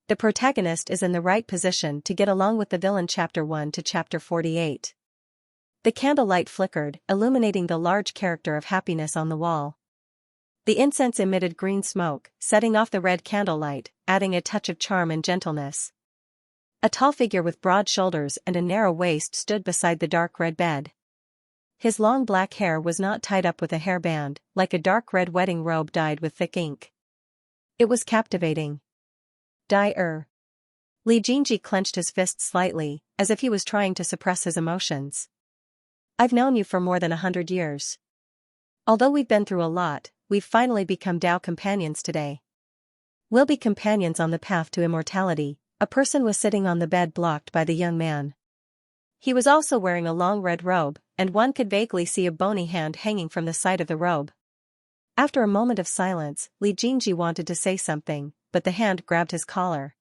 The protagonist is in the right position to get along with the villain. Chapter 1 to Chapter 48. The candlelight flickered, illuminating the large character of happiness on the wall. The incense emitted green smoke, setting off the red candlelight, adding a touch of charm and gentleness. A tall figure with broad shoulders and a narrow waist stood beside the dark red bed. His long black hair was not tied up with a hairband, like a dark red wedding robe dyed with thick ink. It was captivating. Li Jinji clenched his fist slightly, as if he was trying to suppress his emotions. I've known you for more than 100 years. Although we've been through a lot, we've finally become Dao companions today. We'll be companions on the path to immortality. A person was sitting on the bed blocked by the young man. He was also wearing a long red robe, and one could vaguely see a bony hand hanging from the side of the robe. After a moment of silence, Li Jinji wanted to say something, but the hand grabbed his collar.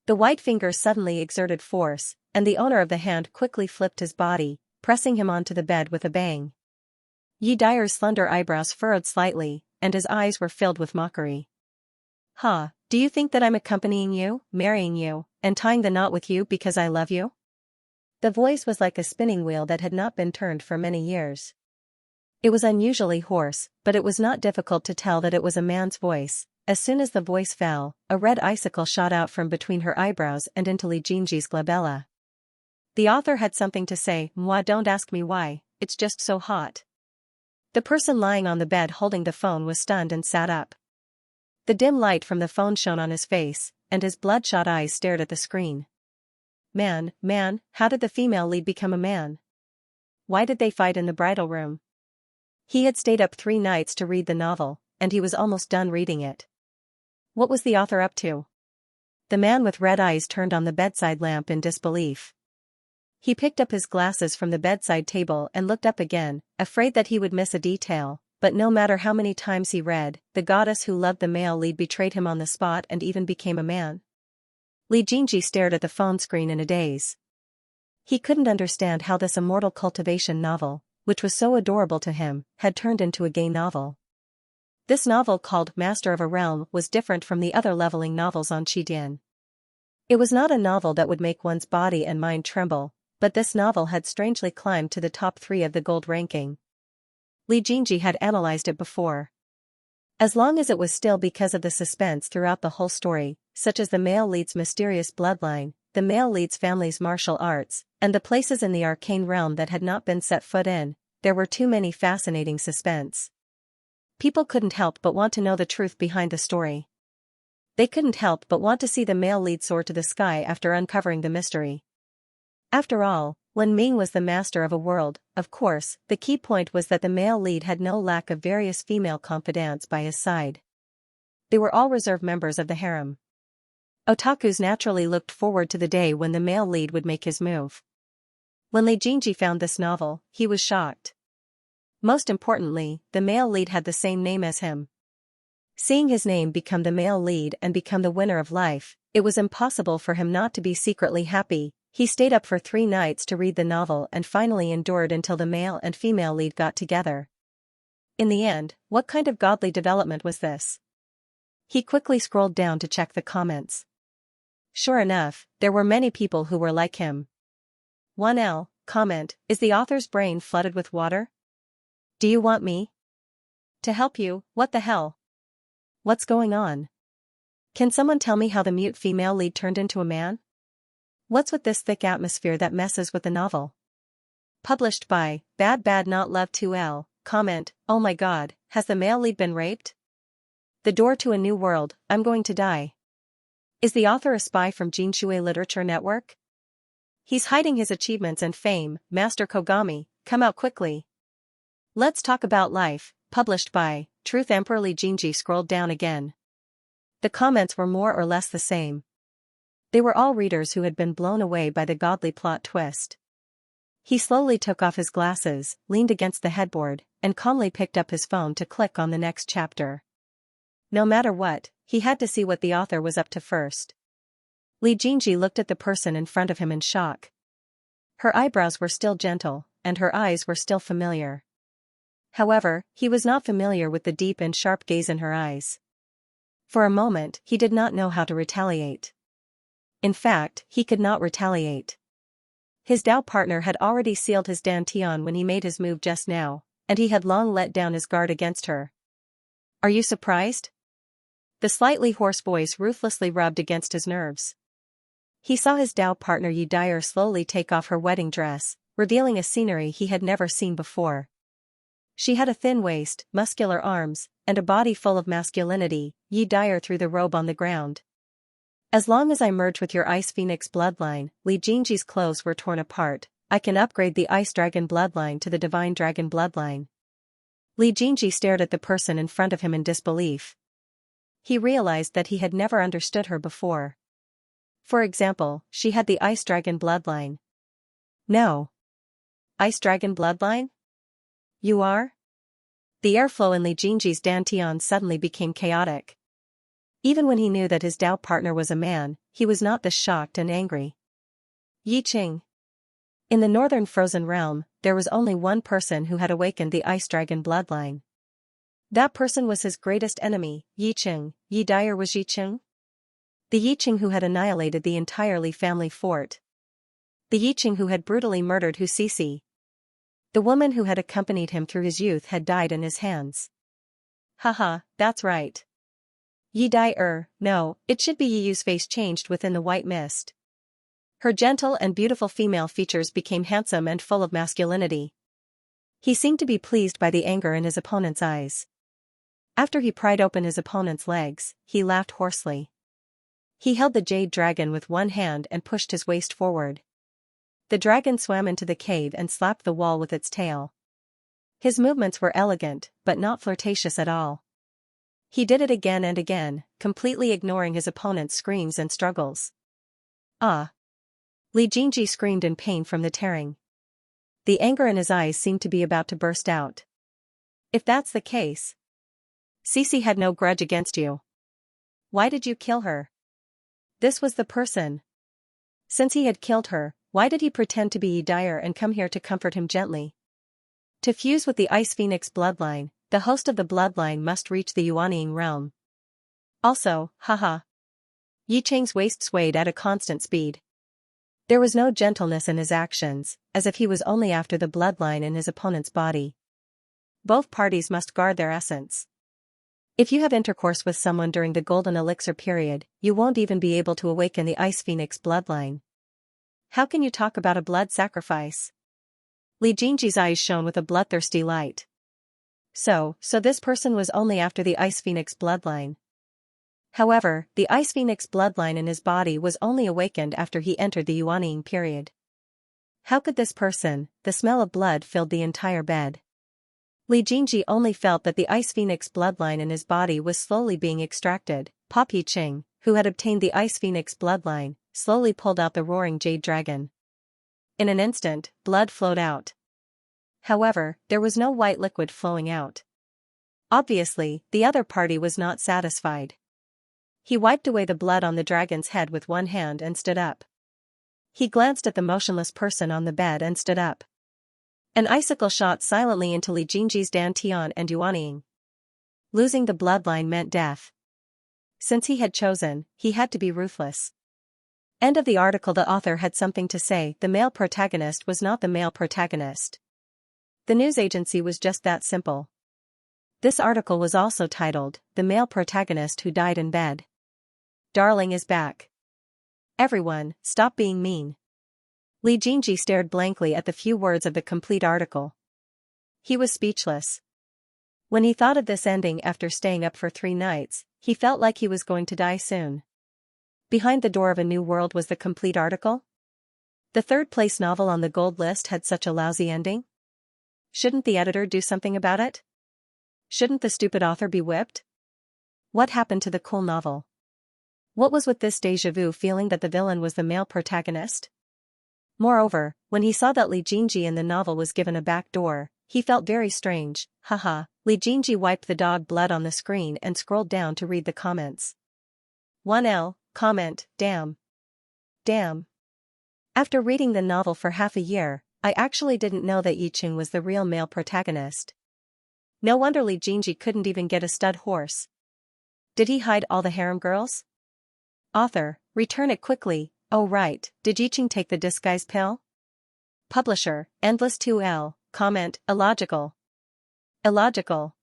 The white finger suddenly exerted force, and the owner of the hand quickly flipped his body, pressing him onto the bed with a bang. Yi Dyer's slender eyebrows furrowed slightly, and his eyes were filled with mockery. "Ha, do you think that I'm accompanying you, marrying you, and tying the knot with you because I love you?" The voice was like a spinning wheel that had not been turned for many years. It was unusually hoarse, but it was not difficult to tell that it was a man's voice. As soon as the voice fell, a red icicle shot out from between her eyebrows and into Li Jinji's glabella. The author had something to say. "Moi, don't ask me why, it's just so hot." The person lying on the bed holding the phone was stunned and sat up. The dim light from the phone shone on his face, and his bloodshot eyes stared at the screen. Man, how did the female lead become a man? Why did they fight in the bridal room? He had stayed up 3 nights to read the novel, and he was almost done reading it. What was the author up to? The man with red eyes turned on the bedside lamp in disbelief. He picked up his glasses from the bedside table and looked up again, afraid that he would miss a detail, but no matter how many times he read, the goddess who loved the male lead betrayed him on the spot and even became a man. Li Jinji stared at the phone screen in a daze. He couldn't understand how this immortal cultivation novel, which was so adorable to him, had turned into a gay novel. This novel called Master of a Realm was different from the other leveling novels on Qidian. It was not a novel that would make one's body and mind tremble, but this novel had strangely climbed to the top 3 of the gold ranking. Li Jinji had analyzed it before. As long as it was still because of the suspense throughout the whole story, such as the male lead's mysterious bloodline, the male lead's family's martial arts, and the places in the arcane realm that had not been set foot in, there were too many fascinating suspense. People couldn't help but want to know the truth behind the story. They couldn't help but want to see the male lead soar to the sky after uncovering the mystery. After all, when Ming was the master of a world, of course, the key point was that the male lead had no lack of various female confidants by his side. They were all reserve members of the harem. Otakus naturally looked forward to the day when the male lead would make his move. When Li Jinji found this novel, he was shocked. Most importantly, the male lead had the same name as him. Seeing his name become the male lead and become the winner of life, it was impossible for him not to be secretly happy. He stayed up for 3 nights to read the novel and finally endured until the male and female lead got together. In the end, what kind of godly development was this? He quickly scrolled down to check the comments. Sure enough, there were many people who were like him. 1L, comment, is the author's brain flooded with water? Do you want me to help you? What the hell? What's going on? Can someone tell me how the mute female lead turned into a man? What's with this thick atmosphere that messes with the novel? Published by Bad Not Love 2L, comment, oh my god, has the male lead been raped? The door to a new world, I'm going to die. Is the author a spy from Jinshui Literature Network? He's hiding his achievements and fame. Master Kogami, come out quickly. Let's talk about life, published by Truth Emperor. Li Jinji scrolled down again. The comments were more or less the same. They were all readers who had been blown away by the godly plot twist. He slowly took off his glasses, leaned against the headboard, and calmly picked up his phone to click on the next chapter. No matter what, he had to see what the author was up to first. Li Jinji looked at the person in front of him in shock. Her eyebrows were still gentle, and her eyes were still familiar. However, he was not familiar with the deep and sharp gaze in her eyes. For a moment, he did not know how to retaliate. In fact, he could not retaliate. His Dao partner had already sealed his dantian when he made his move just now, and he had long let down his guard against her. Are you surprised? The slightly hoarse voice ruthlessly rubbed against his nerves. He saw his Dao partner Yi Dyer slowly take off her wedding dress, revealing a scenery he had never seen before. She had a thin waist, muscular arms, and a body full of masculinity. Yi Dyer threw the robe on the ground. As long as I merge with your Ice Phoenix bloodline, Li Jingji's clothes were torn apart. I can upgrade the Ice Dragon bloodline to the Divine Dragon bloodline. Li Jingji stared at the person in front of him in disbelief. He realized that he had never understood her before. For example, she had the Ice Dragon bloodline. No. Ice Dragon bloodline? You are? The airflow in Li Jingji's dantian suddenly became chaotic. Even when he knew that his Dao partner was a man, he was not this shocked and angry. Yi Qing. In the northern frozen realm, there was only one person who had awakened the Ice Dragon bloodline. That person was his greatest enemy, Yi Qing. Yi Dyer was Yi Qing? The Yi Qing who had annihilated the entire Li family fort. The Yi Qing who had brutally murdered Hu Sisi. The woman who had accompanied him through his youth had died in his hands. Haha, that's right. Yi Dyer, no, it should be Yi Yu's face changed within the white mist. Her gentle and beautiful female features became handsome and full of masculinity. He seemed to be pleased by the anger in his opponent's eyes. After he pried open his opponent's legs, he laughed hoarsely. He held the jade dragon with one hand and pushed his waist forward. The dragon swam into the cave and slapped the wall with its tail. His movements were elegant, but not flirtatious at all. He did it again and again, completely ignoring his opponent's screams and struggles. Ah! Li Jingji screamed in pain from the tearing. The anger in his eyes seemed to be about to burst out. If that's the case, Sisi had no grudge against you. Why did you kill her? This was the person. Since he had killed her, why did he pretend to be Yi Dyer and come here to comfort him gently? To fuse with the Ice Phoenix bloodline, the host of the bloodline must reach the Yuanying realm. Also, haha. Yi Qing's waist swayed at a constant speed. There was no gentleness in his actions, as if he was only after the bloodline in his opponent's body. Both parties must guard their essence. If you have intercourse with someone during the Golden Elixir period, you won't even be able to awaken the Ice Phoenix bloodline. How can you talk about a blood sacrifice? Li Jingji's eyes shone with a bloodthirsty light. So this person was only after the Ice Phoenix bloodline. However, the Ice Phoenix bloodline in his body was only awakened after he entered the Yuanying period. How could this person? The smell of blood filled the entire bed. Li Jingji only felt that the Ice Phoenix bloodline in his body was slowly being extracted. Pop Yi Qing, who had obtained the Ice Phoenix bloodline, slowly pulled out the roaring jade dragon. In an instant, blood flowed out. However, there was no white liquid flowing out. Obviously, the other party was not satisfied. He wiped away the blood on the dragon's head with one hand and stood up. He glanced at the motionless person on the bed and stood up. An icicle shot silently into Li Jingji's dantian and Yuanying. Losing the bloodline meant death. Since he had chosen, he had to be ruthless. End of the article. The author had something to say. The male protagonist was not the male protagonist. The news agency was just that simple. This article was also titled, The Male Protagonist Who Died in Bed. Darling is back. Everyone, stop being mean. Li Jingji stared blankly at the few words of the complete article. He was speechless. When he thought of this ending after staying up for 3 nights, he felt like he was going to die soon. Behind the Door of a New World was the complete article? The third-place novel on the gold list had such a lousy ending? Shouldn't the editor do something about it? Shouldn't the stupid author be whipped? What happened to the cool novel? What was with this déjà vu feeling that the villain was the male protagonist? Moreover, when he saw that Li Jingji in the novel was given a back door, he felt very strange. Haha. Li Jingji wiped the dog blood on the screen and scrolled down to read the comments. 1L, comment, damn. Damn. After reading the novel for half a year, I actually didn't know that Yi Qing was the real male protagonist. No wonder Li Jingji couldn't even get a stud horse. Did he hide all the harem girls? Author, return it quickly. Oh right, did Yiqing take the disguise pill? Publisher, Endless 2L, comment, illogical. Illogical.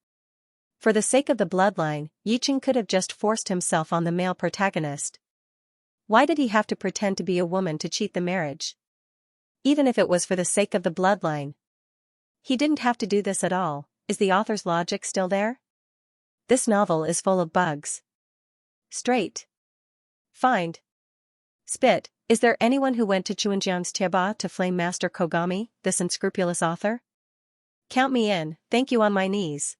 For the sake of the bloodline, Yiqing could have just forced himself on the male protagonist. Why did he have to pretend to be a woman to cheat the marriage? Even if it was for the sake of the bloodline. He didn't have to do this at all. Is the author's logic still there? This novel is full of bugs. Straight. Find. Spit. Is there anyone who went to Xianxia to flame Master Kogami, this unscrupulous author? Count me in, thank you on my knees.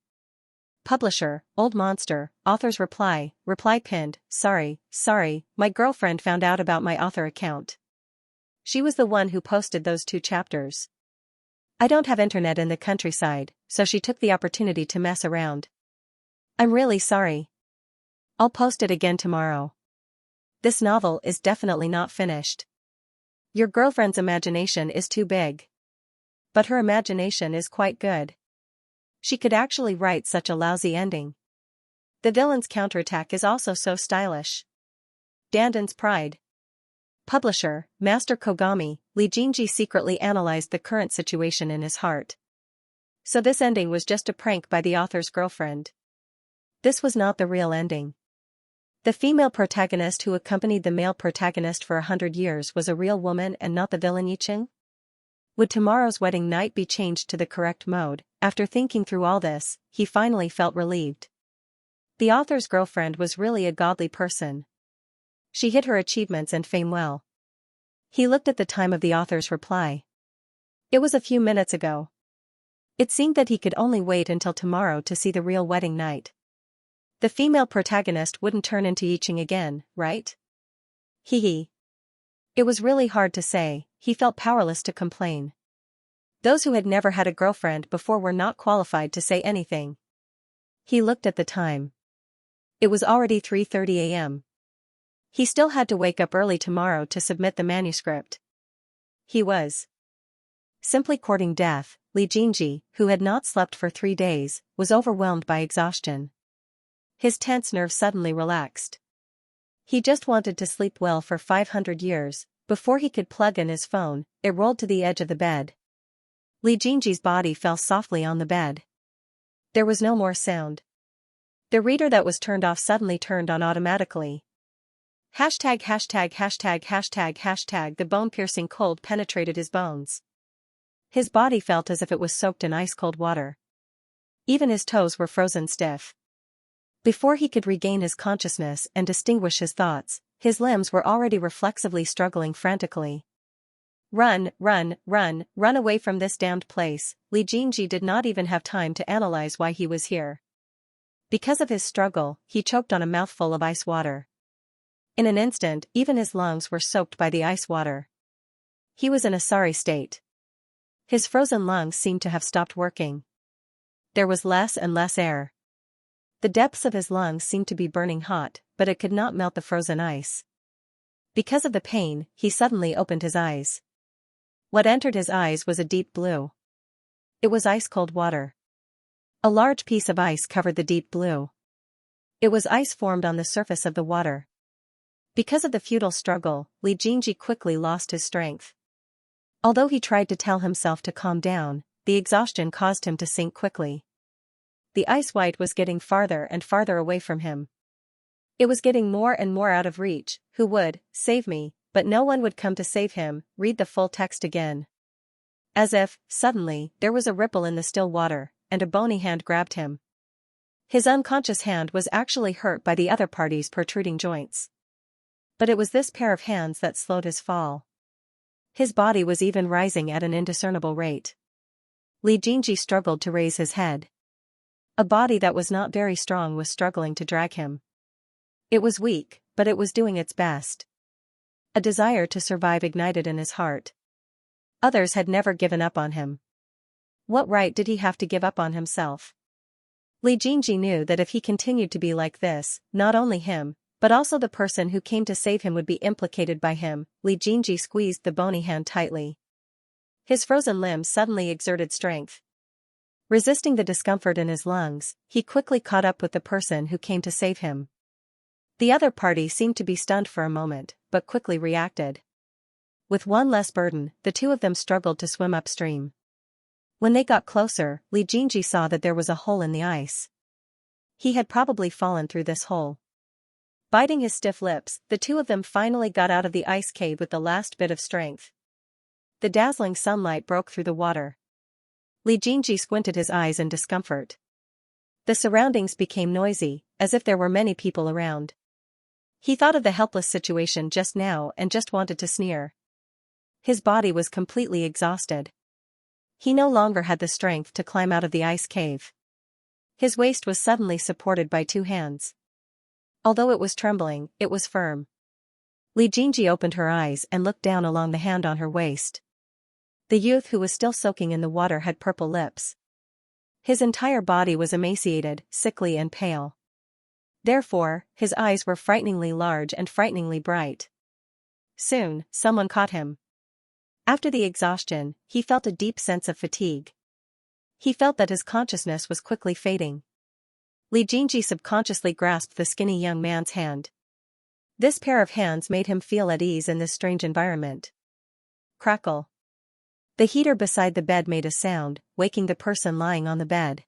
Publisher, Old Monster, author's reply pinned, sorry, my girlfriend found out about my author account. She was the one who posted those 2 chapters. I don't have internet in the countryside, so she took the opportunity to mess around. I'm really sorry. I'll post it again tomorrow. This novel is definitely not finished. Your girlfriend's imagination is too big. But her imagination is quite good. She could actually write such a lousy ending. The villain's counterattack is also so stylish. Dandan's pride. Publisher, Master Kogami, Li Jinji secretly analyzed the current situation in his heart. So this ending was just a prank by the author's girlfriend. This was not the real ending. The female protagonist who accompanied the male protagonist for 100 years was a real woman and not the villain Yiqing? Would tomorrow's wedding night be changed to the correct mode? After thinking through all this, he finally felt relieved. The author's girlfriend was really a godly person. She hid her achievements and fame well. He looked at the time of the author's reply. It was a few minutes ago. It seemed that he could only wait until tomorrow to see the real wedding night. The female protagonist wouldn't turn into Yiqing again, right? Hee. It was really hard to say. He felt powerless to complain. Those who had never had a girlfriend before were not qualified to say anything. He looked at the time. It was already 3:30 a.m. He still had to wake up early tomorrow to submit the manuscript. He was simply courting death. Li Jinji, who had not slept for 3 days, was overwhelmed by exhaustion. His tense nerves suddenly relaxed. He just wanted to sleep well for 500 years. Before he could plug in his phone, it rolled to the edge of the bed. Li Jinji's body fell softly on the bed. There was no more sound. The reader that was turned off suddenly turned on automatically. ########. The bone-piercing cold penetrated his bones. His body felt as if it was soaked in ice-cold water. Even his toes were frozen stiff. Before he could regain his consciousness and distinguish his thoughts, his limbs were already reflexively struggling frantically. Run away from this damned place. Li Jinji did not even have time to analyze why he was here. Because of his struggle, he choked on a mouthful of ice water. In an instant, even his lungs were soaked by the ice water. He was in a sorry state. His frozen lungs seemed to have stopped working. There was less and less air. The depths of his lungs seemed to be burning hot, but it could not melt the frozen ice. Because of the pain, he suddenly opened his eyes. What entered his eyes was a deep blue. It was ice-cold water. A large piece of ice covered the deep blue. It was ice formed on the surface of the water. Because of the futile struggle, Li Jinji quickly lost his strength. Although he tried to tell himself to calm down, the exhaustion caused him to sink quickly. The ice white was getting farther and farther away from him. It was getting more and more out of reach. Who would save me? But no one would come to save him. Read the full text again. As if, suddenly, there was a ripple in the still water, and a bony hand grabbed him. His unconscious hand was actually hurt by the other party's protruding joints. But it was this pair of hands that slowed his fall. His body was even rising at an indiscernible rate. Li Jinji struggled to raise his head. A body that was not very strong was struggling to drag him. It was weak, but it was doing its best. A desire to survive ignited in his heart. Others had never given up on him. What right did he have to give up on himself? Li Jinji knew that if he continued to be like this, not only him, but also the person who came to save him would be implicated by him. Li Jinji squeezed the bony hand tightly. His frozen limbs suddenly exerted strength. Resisting the discomfort in his lungs, he quickly caught up with the person who came to save him. The other party seemed to be stunned for a moment, but quickly reacted. With one less burden, the two of them struggled to swim upstream. When they got closer, Li Jingji saw that there was a hole in the ice. He had probably fallen through this hole. Biting his stiff lips, the two of them finally got out of the ice cave with the last bit of strength. The dazzling sunlight broke through the water. Li Jingji squinted his eyes in discomfort. The surroundings became noisy, as if there were many people around. He thought of the helpless situation just now and just wanted to sneer. His body was completely exhausted. He no longer had the strength to climb out of the ice cave. His waist was suddenly supported by two hands. Although it was trembling, it was firm. Li Jingji opened her eyes and looked down along the hand on her waist. The youth who was still soaking in the water had purple lips. His entire body was emaciated, sickly and pale. Therefore, his eyes were frighteningly large and frighteningly bright. Soon, someone caught him. After the exhaustion, he felt a deep sense of fatigue. He felt that his consciousness was quickly fading. Li Jingji subconsciously grasped the skinny young man's hand. This pair of hands made him feel at ease in this strange environment. Crackle. The heater beside the bed made a sound, waking the person lying on the bed.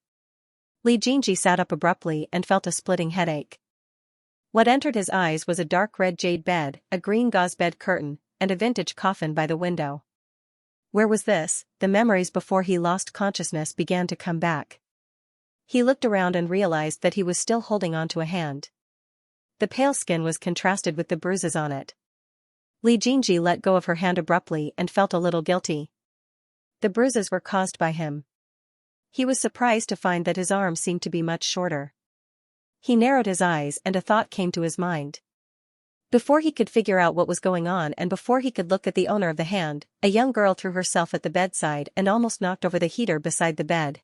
Li Jingji sat up abruptly and felt a splitting headache. What entered his eyes was a dark red jade bed, a green gauze bed curtain, and a vintage coffin by the window. Where was this? The memories before he lost consciousness began to come back. He looked around and realized that he was still holding onto a hand. The pale skin was contrasted with the bruises on it. Li Jingji let go of her hand abruptly and felt a little guilty. The bruises were caused by him. He was surprised to find that his arm seemed to be much shorter. He narrowed his eyes and a thought came to his mind. Before he could figure out what was going on and before he could look at the owner of the hand, a young girl threw herself at the bedside and almost knocked over the heater beside the bed.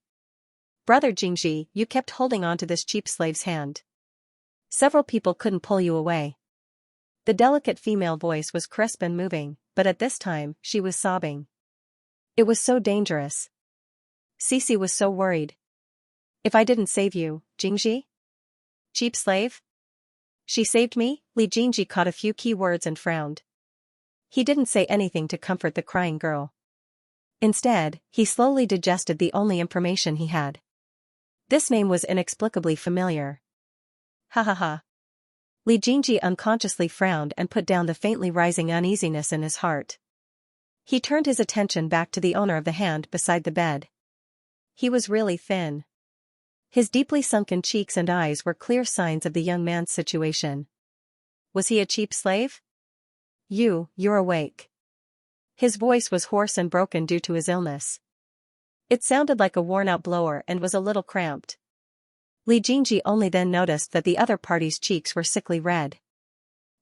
"Brother Jingji, you kept holding on to this cheap slave's hand. Several people couldn't pull you away." The delicate female voice was crisp and moving, but at this time, she was sobbing. It was so dangerous. Cece was so worried. "If I didn't save you, Jingji? Cheap slave? She saved me?" Li Jingji caught a few key words and frowned. He didn't say anything to comfort the crying girl. Instead, he slowly digested the only information he had. This name was inexplicably familiar. Ha ha ha. Li Jingji unconsciously frowned and put down the faintly rising uneasiness in his heart. He turned his attention back to the owner of the hand beside the bed. He was really thin. His deeply sunken cheeks and eyes were clear signs of the young man's situation. Was he a cheap slave? You're awake." His voice was hoarse and broken due to his illness. It sounded like a worn-out blower and was a little cramped. Li Jingji only then noticed that the other party's cheeks were sickly red.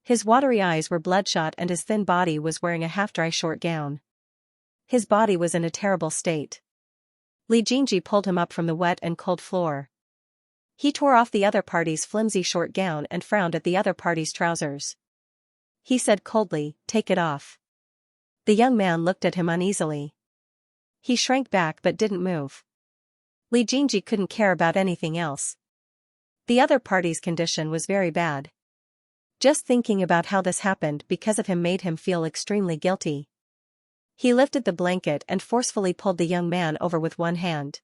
His watery eyes were bloodshot and his thin body was wearing a half-dry short gown. His body was in a terrible state. Li Jingji pulled him up from the wet and cold floor. He tore off the other party's flimsy short gown and frowned at the other party's trousers. He said coldly, "Take it off." The young man looked at him uneasily. He shrank back but didn't move. Li Jingji couldn't care about anything else. The other party's condition was very bad. Just thinking about how this happened because of him made him feel extremely guilty. He lifted the blanket and forcefully pulled the young man over with one hand.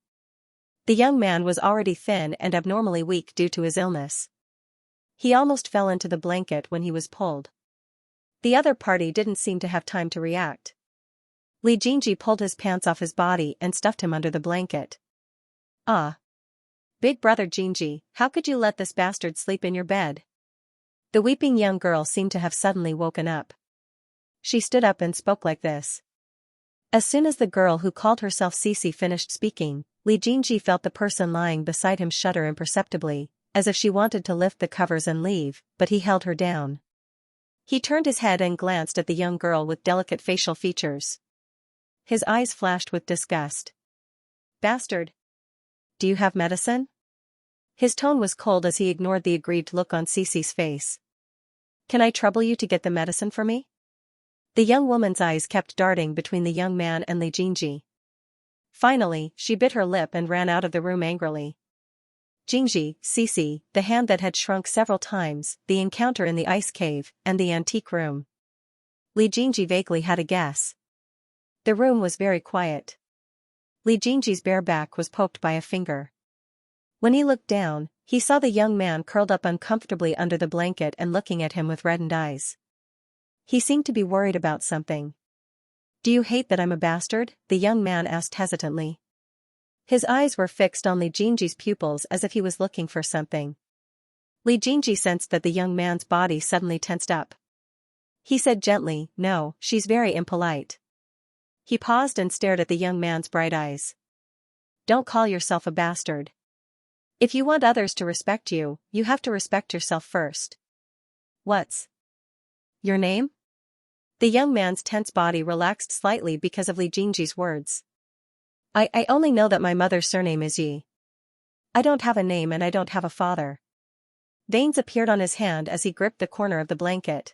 The young man was already thin and abnormally weak due to his illness. He almost fell into the blanket when he was pulled. The other party didn't seem to have time to react. Li Jingji pulled his pants off his body and stuffed him under the blanket. "Ah. Big brother Jingji, how could you let this bastard sleep in your bed?" The weeping young girl seemed to have suddenly woken up. She stood up and spoke like this. As soon as the girl who called herself Cece finished speaking, Li Jingji felt the person lying beside him shudder imperceptibly, as if she wanted to lift the covers and leave, but he held her down. He turned his head and glanced at the young girl with delicate facial features. His eyes flashed with disgust. "Bastard. Do you have medicine?" His tone was cold as he ignored the aggrieved look on Cece's face. "Can I trouble you to get the medicine for me?" The young woman's eyes kept darting between the young man and Li Jingji. Finally, she bit her lip and ran out of the room angrily. Jingji, Cece, the hand that had shrunk several times, the encounter in the ice cave, and the antique room. Li Jingji vaguely had a guess. The room was very quiet. Li Jingji's bare back was poked by a finger. When he looked down, he saw the young man curled up uncomfortably under the blanket and looking at him with reddened eyes. He seemed to be worried about something. "Do you hate that I'm a bastard?" the young man asked hesitantly. His eyes were fixed on Li Jingji's pupils as if he was looking for something. Li Jingji sensed that the young man's body suddenly tensed up. He said gently, "No, she's very impolite." He paused and stared at the young man's bright eyes. "Don't call yourself a bastard. If you want others to respect you, you have to respect yourself first." "What's your name?" The young man's tense body relaxed slightly because of Li Jingji's words. I only know that my mother's surname is Yi. I don't have a name and I don't have a father." Veins appeared on his hand as he gripped the corner of the blanket.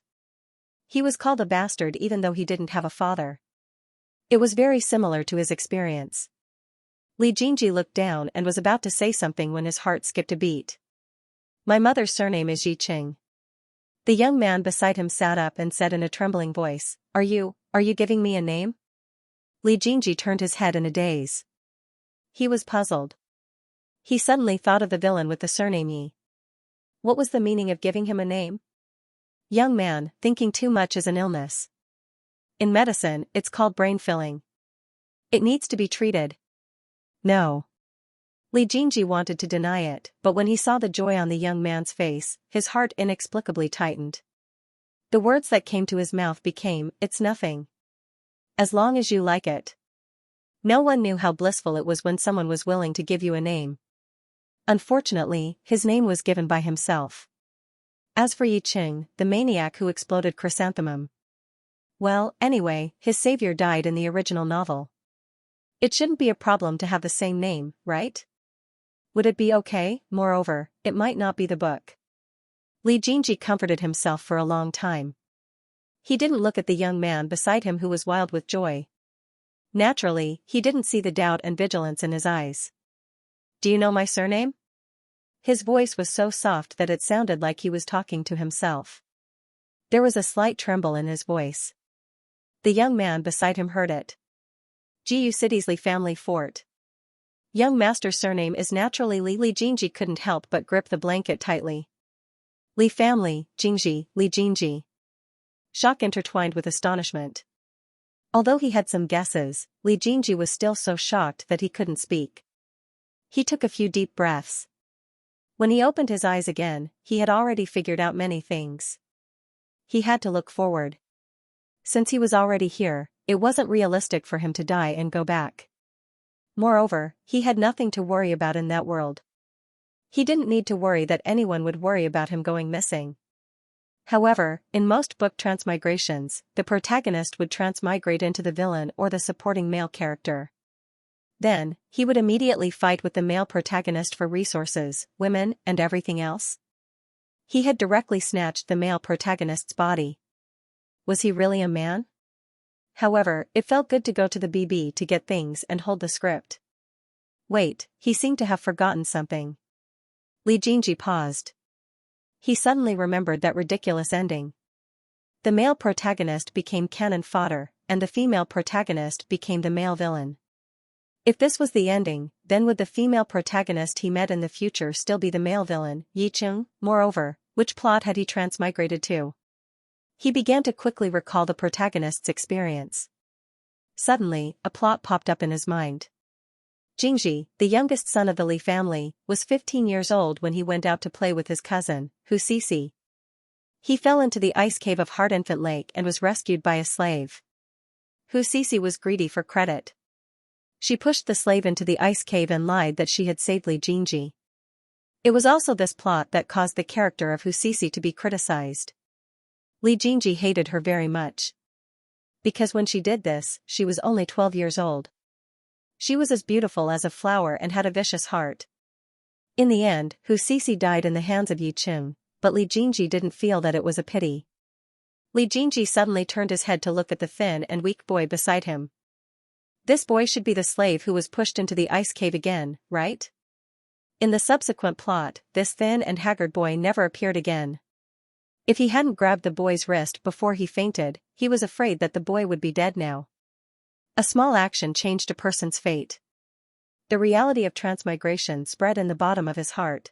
He was called a bastard even though he didn't have a father. It was very similar to his experience. Li Jingji looked down and was about to say something when his heart skipped a beat. "My mother's surname is Yi Qing." The young man beside him sat up and said in a trembling voice, Are you giving me a name?" Li Jingji turned his head in a daze. He was puzzled. He suddenly thought of the villain with the surname Yi. What was the meaning of giving him a name? "Young man, thinking too much is an illness. In medicine, it's called brain filling. It needs to be treated." "No." Li Jingji wanted to deny it, but when he saw the joy on the young man's face, his heart inexplicably tightened. The words that came to his mouth became, "It's nothing. As long as you like it." No one knew how blissful it was when someone was willing to give you a name. Unfortunately, his name was given by himself. As for Yi Qing, the maniac who exploded Chrysanthemum. Well, anyway, his savior died in the original novel. It shouldn't be a problem to have the same name, right? Would it be okay? Moreover, it might not be the book. Li Jingji comforted himself for a long time. He didn't look at the young man beside him who was wild with joy. Naturally, he didn't see the doubt and vigilance in his eyes. "Do you know my surname?" His voice was so soft that it sounded like he was talking to himself. There was a slight tremble in his voice. The young man beside him heard it. "Gu City's Li family fort. Young master's surname is naturally Li." Li Jingji couldn't help but grip the blanket tightly. Li family, Jingji, Li Jingji. Shock intertwined with astonishment. Although he had some guesses, Li Jingji was still so shocked that he couldn't speak. He took a few deep breaths. When he opened his eyes again, he had already figured out many things. He had to look forward. Since he was already here, it wasn't realistic for him to die and go back. Moreover, he had nothing to worry about in that world. He didn't need to worry that anyone would worry about him going missing. However, in most book transmigrations, the protagonist would transmigrate into the villain or the supporting male character. Then, he would immediately fight with the male protagonist for resources, women, and everything else. He had directly snatched the male protagonist's body. Was he really a man? However, it felt good to go to the BB to get things and hold the script. Wait, he seemed to have forgotten something. Li Jingji paused. He suddenly remembered that ridiculous ending. The male protagonist became cannon fodder, and the female protagonist became the male villain. If this was the ending, then would the female protagonist he met in the future still be the male villain, Yi Qing? Moreover, which plot had he transmigrated to? He began to quickly recall the protagonist's experience. Suddenly, a plot popped up in his mind. Jingji, the youngest son of the Li family, was 15 years old when he went out to play with his cousin, Hu Cece. He fell into the ice cave of Heart Infant Lake and was rescued by a slave. Hu Cece was greedy for credit. She pushed the slave into the ice cave and lied that she had saved Li Jingji. It was also this plot that caused the character of Hu Cece to be criticized. Li Jingji hated her very much. Because when she did this, she was only 12 years old. She was as beautiful as a flower and had a vicious heart. In the end, Hu Cece died in the hands of Yi Qing, but Li Jingji didn't feel that it was a pity. Li Jingji suddenly turned his head to look at the thin and weak boy beside him. This boy should be the slave who was pushed into the ice cave again, right? In the subsequent plot, this thin and haggard boy never appeared again. If he hadn't grabbed the boy's wrist before he fainted, he was afraid that the boy would be dead now. A small action changed a person's fate. The reality of transmigration spread in the bottom of his heart.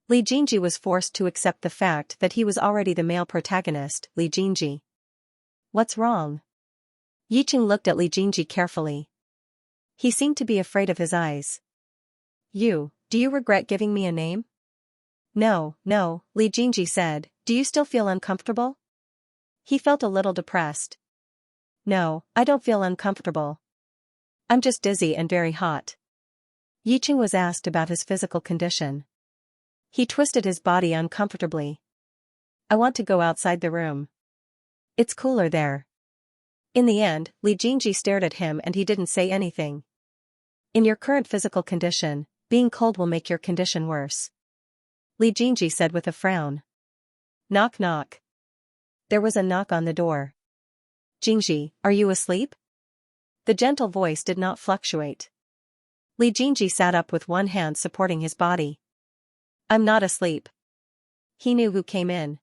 Li Jingji was forced to accept the fact that he was already the male protagonist, Li Jingji. What's wrong? Yiqing looked at Li Jingji carefully. He seemed to be afraid of his eyes. Do you regret giving me a name? No, Li Jingji said, do you still feel uncomfortable? He felt a little depressed. No, I don't feel uncomfortable. I'm just dizzy and very hot. Yiqing was asked about his physical condition. He twisted his body uncomfortably. I want to go outside the room. It's cooler there. In the end, Li Jingji stared at him and he didn't say anything. In your current physical condition, being cold will make your condition worse. Li Jingji said with a frown. Knock knock. There was a knock on the door. Jingji, are you asleep? The gentle voice did not fluctuate. Li Jingji sat up with one hand supporting his body. I'm not asleep. He knew who came in.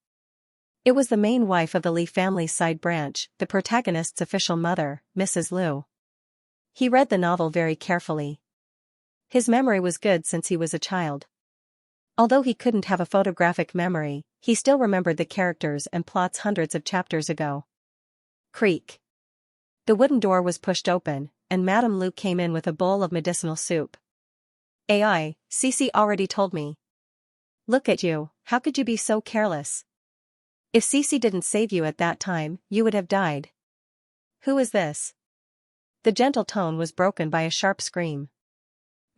It was the main wife of the Li family's side branch, the protagonist's official mother, Mrs. Liu. He read the novel very carefully. His memory was good since he was a child. Although he couldn't have a photographic memory, he still remembered the characters and plots hundreds of chapters ago. Creak. The wooden door was pushed open, and Madame Liu came in with a bowl of medicinal soup. Cici already told me. Look at you, how could you be so careless? If Cici didn't save you at that time, you would have died. Who is this? The gentle tone was broken by a sharp scream.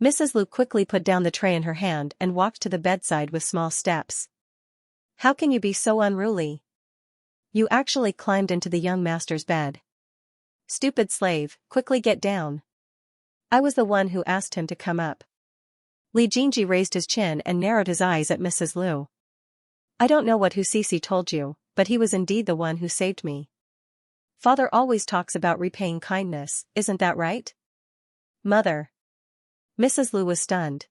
Mrs. Liu quickly put down the tray in her hand and walked to the bedside with small steps. How can you be so unruly? You actually climbed into the young master's bed. Stupid slave, quickly get down. I was the one who asked him to come up. Li Jingji raised his chin and narrowed his eyes at Mrs. Liu. I don't know what Cici told you, but he was indeed the one who saved me. Father always talks about repaying kindness, isn't that right? Mother. Mrs. Liu was stunned.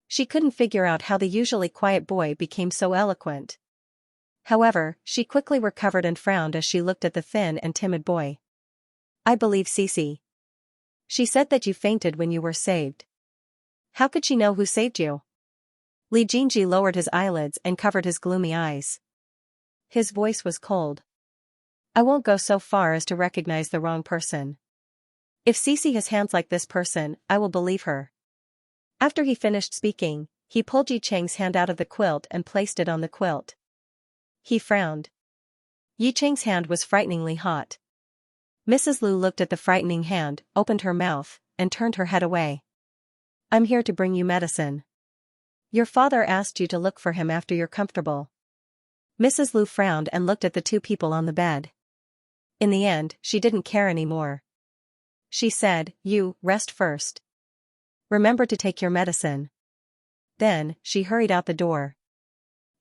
She couldn't figure out how the usually quiet boy became so eloquent. However, she quickly recovered and frowned as she looked at the thin and timid boy. I believe Cici. She said that you fainted when you were saved. How could she know who saved you? Li Jingji lowered his eyelids and covered his gloomy eyes. His voice was cold. I won't go so far as to recognize the wrong person. If Cici has hands like this person, I will believe her. After he finished speaking, he pulled Yi Cheng's hand out of the quilt and placed it on the quilt. He frowned. Yi Cheng's hand was frighteningly hot. Mrs. Liu looked at the frightening hand, opened her mouth, and turned her head away. I'm here to bring you medicine. Your father asked you to look for him after you're comfortable. Mrs. Liu frowned and looked at the two people on the bed. In the end, she didn't care anymore. She said, you, rest first. Remember to take your medicine. Then, she hurried out the door.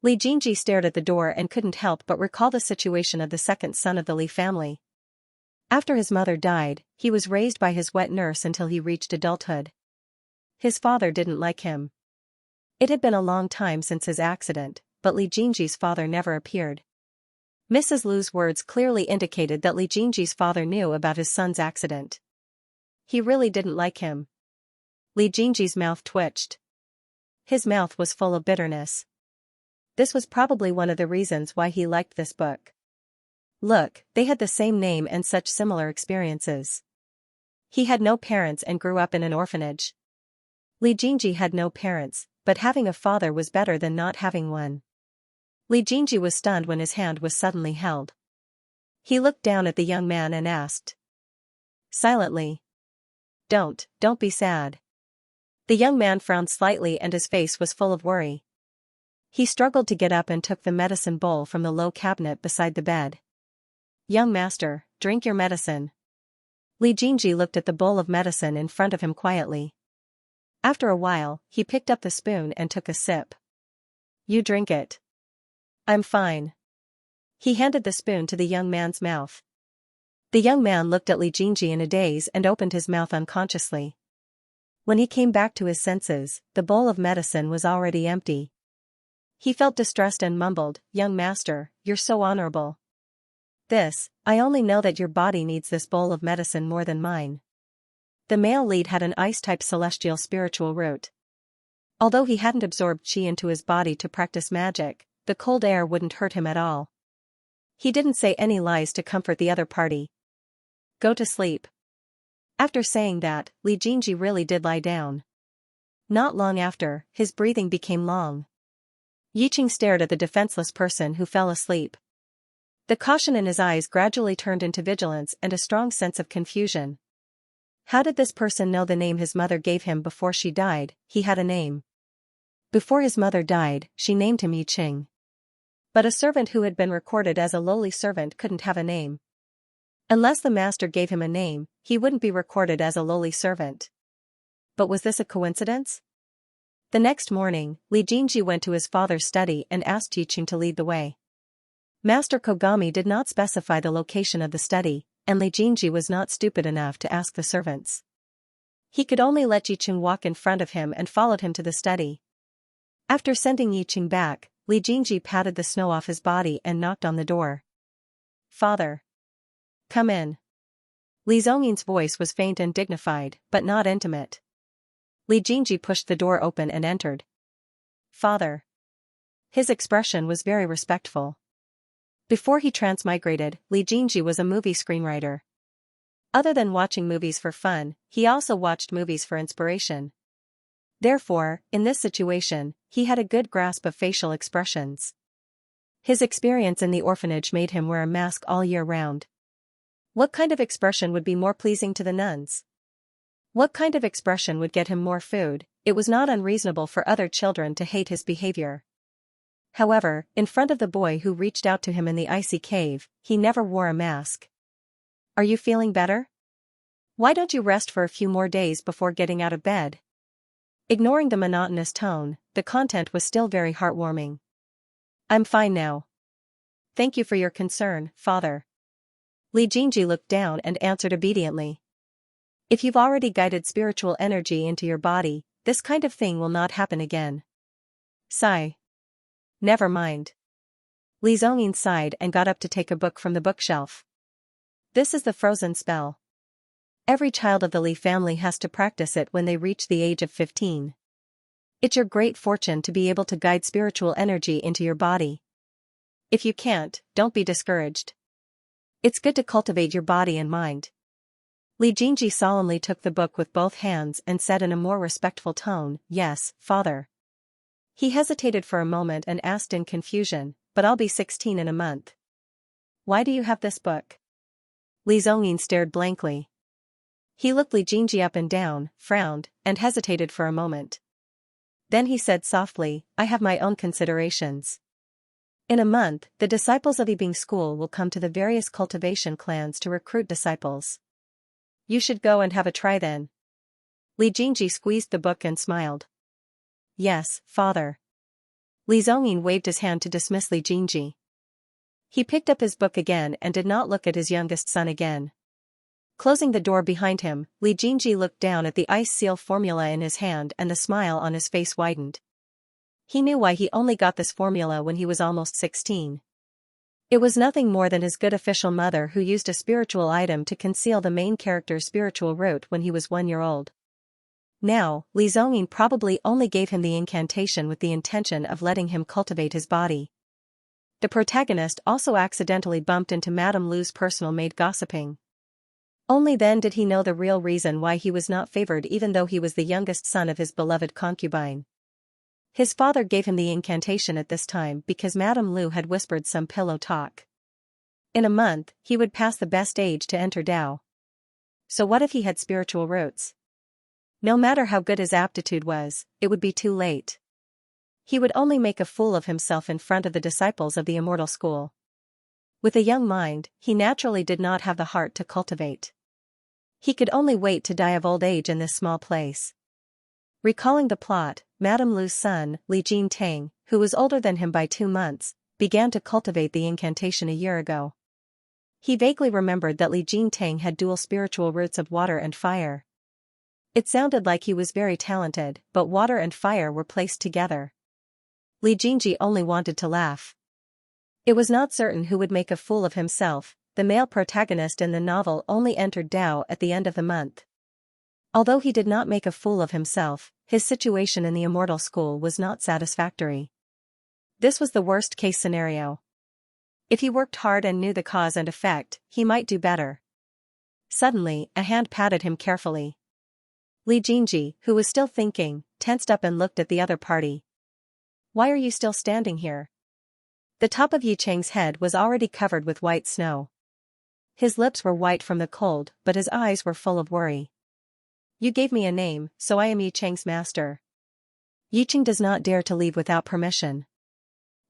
Li Jingji stared at the door and couldn't help but recall the situation of the second son of the Li family. After his mother died, he was raised by his wet nurse until he reached adulthood. His father didn't like him. It had been a long time since his accident, but Li Jingji's father never appeared. Mrs. Liu's words clearly indicated that Li Jingji's father knew about his son's accident. He really didn't like him. Li Jingji's mouth twitched. His mouth was full of bitterness. This was probably one of the reasons why he liked this book. Look, they had the same name and such similar experiences. He had no parents and grew up in an orphanage. Li Jingji had no parents, but having a father was better than not having one. Li Jingji was stunned when his hand was suddenly held. He looked down at the young man and asked. Silently. Don't be sad. The young man frowned slightly and his face was full of worry. He struggled to get up and took the medicine bowl from the low cabinet beside the bed. Young master, drink your medicine. Li Jingji looked at the bowl of medicine in front of him quietly. After a while, he picked up the spoon and took a sip. You drink it. I'm fine. He handed the spoon to the young man's mouth. The young man looked at Li Jingji in a daze and opened his mouth unconsciously. When he came back to his senses, the bowl of medicine was already empty. He felt distressed and mumbled, "Young master, you're so honorable. I only know that your body needs this bowl of medicine more than mine." The male lead had an ice-type celestial spiritual root. Although he hadn't absorbed chi into his body to practice magic, the cold air wouldn't hurt him at all. He didn't say any lies to comfort the other party. "Go to sleep." After saying that, Li Jingji really did lie down. Not long after, his breathing became long. Yiqing stared at the defenseless person who fell asleep. The caution in his eyes gradually turned into vigilance and a strong sense of confusion. How did this person know the name his mother gave him before she died? He had a name. Before his mother died, she named him Yiqing. But a servant who had been recorded as a lowly servant couldn't have a name. Unless the master gave him a name, he wouldn't be recorded as a lowly servant. But was this a coincidence? The next morning, Li Jingji went to his father's study and asked Yiqing to lead the way. Master Kogami did not specify the location of the study, and Li Jingji was not stupid enough to ask the servants. He could only let Yiqing walk in front of him and followed him to the study. After sending Yiqing back, Li Jingji patted the snow off his body and knocked on the door. "Father. Come in." Li Zhongyin's voice was faint and dignified, but not intimate. Li Jingji pushed the door open and entered. "Father." His expression was very respectful. Before he transmigrated, Li Jingji was a movie screenwriter. Other than watching movies for fun, he also watched movies for inspiration. Therefore, in this situation, he had a good grasp of facial expressions. His experience in the orphanage made him wear a mask all year round. What kind of expression would be more pleasing to the nuns? What kind of expression would get him more food? It was not unreasonable for other children to hate his behavior. However, in front of the boy who reached out to him in the icy cave, he never wore a mask. "Are you feeling better? Why don't you rest for a few more days before getting out of bed?" Ignoring the monotonous tone, the content was still very heartwarming. "I'm fine now. Thank you for your concern, father." Li Jingji looked down and answered obediently. "If you've already guided spiritual energy into your body, this kind of thing will not happen again." Sigh. "Never mind." Li Zhongyin sighed and got up to take a book from the bookshelf. "This is the frozen spell. Every child of the Li family has to practice it when they reach the age of 15. It's your great fortune to be able to guide spiritual energy into your body. If you can't, don't be discouraged. It's good to cultivate your body and mind." Li Jingji solemnly took the book with both hands and said in a more respectful tone, "Yes, father." He hesitated for a moment and asked in confusion, "But I'll be 16 in a month. Why do you have this book?" Li Zhongyin stared blankly. He looked Li Jingji up and down, frowned, and hesitated for a moment. Then he said softly, "I have my own considerations. In a month, the disciples of Yibing School will come to the various cultivation clans to recruit disciples. You should go and have a try then." Li Jingji squeezed the book and smiled. "Yes, father." Li Zhongyin waved his hand to dismiss Li Jingji. He picked up his book again and did not look at his youngest son again. Closing the door behind him, Li Jingji looked down at the ice seal formula in his hand and the smile on his face widened. He knew why he only got this formula when he was almost 16. It was nothing more than his good official mother who used a spiritual item to conceal the main character's spiritual root when he was 1 year old. Now, Li Zhongyin probably only gave him the incantation with the intention of letting him cultivate his body. The protagonist also accidentally bumped into Madame Lu's personal maid gossiping. Only then did he know the real reason why he was not favored even though he was the youngest son of his beloved concubine. His father gave him the incantation at this time because Madame Lu had whispered some pillow talk. In a month, he would pass the best age to enter Dao. So what if he had spiritual roots? No matter how good his aptitude was, it would be too late. He would only make a fool of himself in front of the disciples of the immortal school. With a young mind, he naturally did not have the heart to cultivate. He could only wait to die of old age in this small place. Recalling the plot, Madame Lu's son, Li Jintang, who was older than him by 2 months, began to cultivate the incantation a year ago. He vaguely remembered that Li Jintang had dual spiritual roots of water and fire. It sounded like he was very talented, but water and fire were placed together. Li Jingji only wanted to laugh. It was not certain who would make a fool of himself. The male protagonist in the novel only entered Dao at the end of the month. Although he did not make a fool of himself, his situation in the immortal school was not satisfactory. This was the worst-case scenario. If he worked hard and knew the cause and effect, he might do better. Suddenly, a hand patted him carefully. Li Jingji, who was still thinking, tensed up and looked at the other party. "Why are you still standing here?" The top of Yi Cheng's head was already covered with white snow. His lips were white from the cold, but his eyes were full of worry. "You gave me a name, so I am Yi Cheng's master." Yi Cheng does not dare to leave without permission.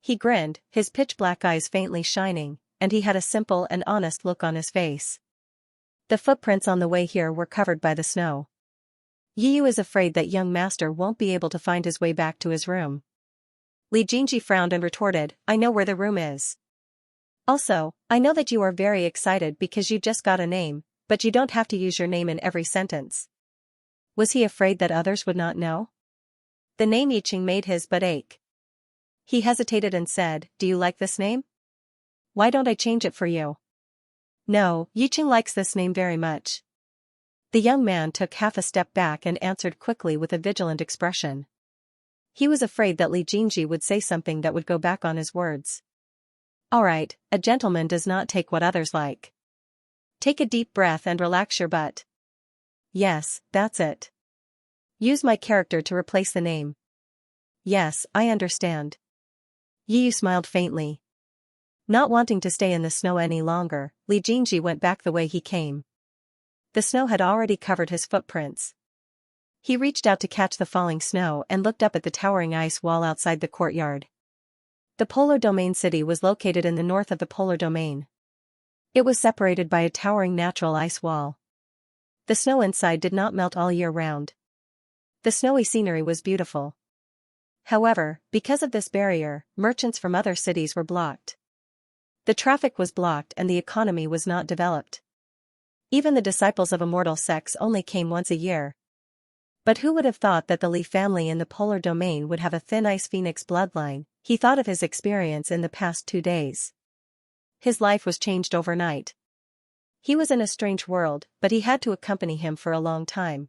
He grinned, his pitch-black eyes faintly shining, and he had a simple and honest look on his face. The footprints on the way here were covered by the snow. Yi Yu is afraid that young master won't be able to find his way back to his room. Li Jingji frowned and retorted, "I know where the room is. Also, I know that you are very excited because you just got a name, but you don't have to use your name in every sentence." Was he afraid that others would not know? The name Yi Cheng made his butt ache. He hesitated and said, "Do you like this name? Why don't I change it for you?" "No, Yi Cheng likes this name very much." The young man took half a step back and answered quickly with a vigilant expression. He was afraid that Li Jingji would say something that would go back on his words. "All right, a gentleman does not take what others like. Take a deep breath and relax your butt. Yes, that's it. Use my character to replace the name." "Yes, I understand." Yi Yu smiled faintly. Not wanting to stay in the snow any longer, Li Jingji went back the way he came. The snow had already covered his footprints. He reached out to catch the falling snow and looked up at the towering ice wall outside the courtyard. The Polar Domain city was located in the north of the Polar Domain. It was separated by a towering natural ice wall. The snow inside did not melt all year round. The snowy scenery was beautiful. However, because of this barrier, merchants from other cities were blocked. The traffic was blocked and the economy was not developed. Even the disciples of immortal sects only came once a year. But who would have thought that the Li family in the Polar Domain would have a thin ice phoenix bloodline? He thought of his experience in the past 2 days. His life was changed overnight. He was in a strange world, but he had to accompany him for a long time.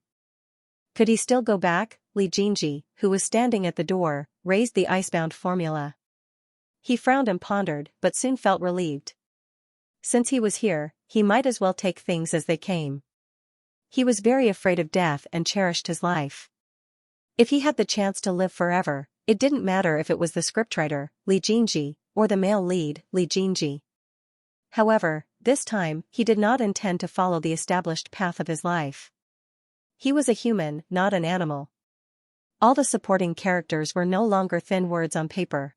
Could he still go back? Li Jingji, who was standing at the door, raised the icebound formula. He frowned and pondered, but soon felt relieved. Since he was here, he might as well take things as they came. He was very afraid of death and cherished his life. If he had the chance to live forever, it didn't matter if it was the scriptwriter, Li Jingji, or the male lead, Li Jingji. However, this time, he did not intend to follow the established path of his life. He was a human, not an animal. All the supporting characters were no longer thin words on paper.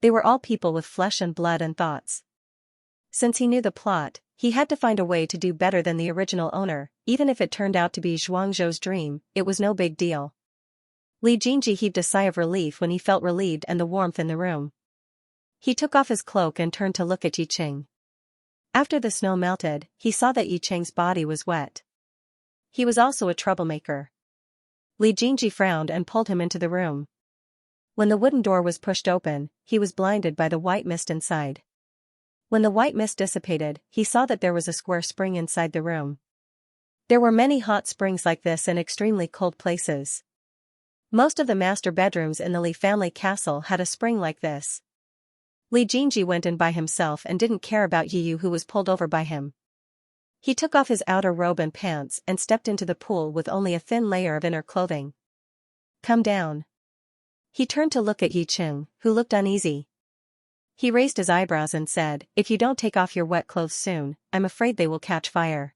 They were all people with flesh and blood and thoughts. Since he knew the plot, he had to find a way to do better than the original owner. Even if it turned out to be Zhuangzhou's dream, it was no big deal. Li Jingji heaved a sigh of relief when he felt relieved and the warmth in the room. He took off his cloak and turned to look at Yi Cheng. After the snow melted, he saw that Yi Cheng's body was wet. He was also a troublemaker. Li Jingji frowned and pulled him into the room. When the wooden door was pushed open, he was blinded by the white mist inside. When the white mist dissipated, he saw that there was a square spring inside the room. There were many hot springs like this in extremely cold places. Most of the master bedrooms in the Li family castle had a spring like this. Li Jingji went in by himself and didn't care about Yi Yu, who was pulled over by him. He took off his outer robe and pants and stepped into the pool with only a thin layer of inner clothing. "Come down." He turned to look at Yi Cheng, who looked uneasy. He raised his eyebrows and said, "If you don't take off your wet clothes soon, I'm afraid they will catch fire."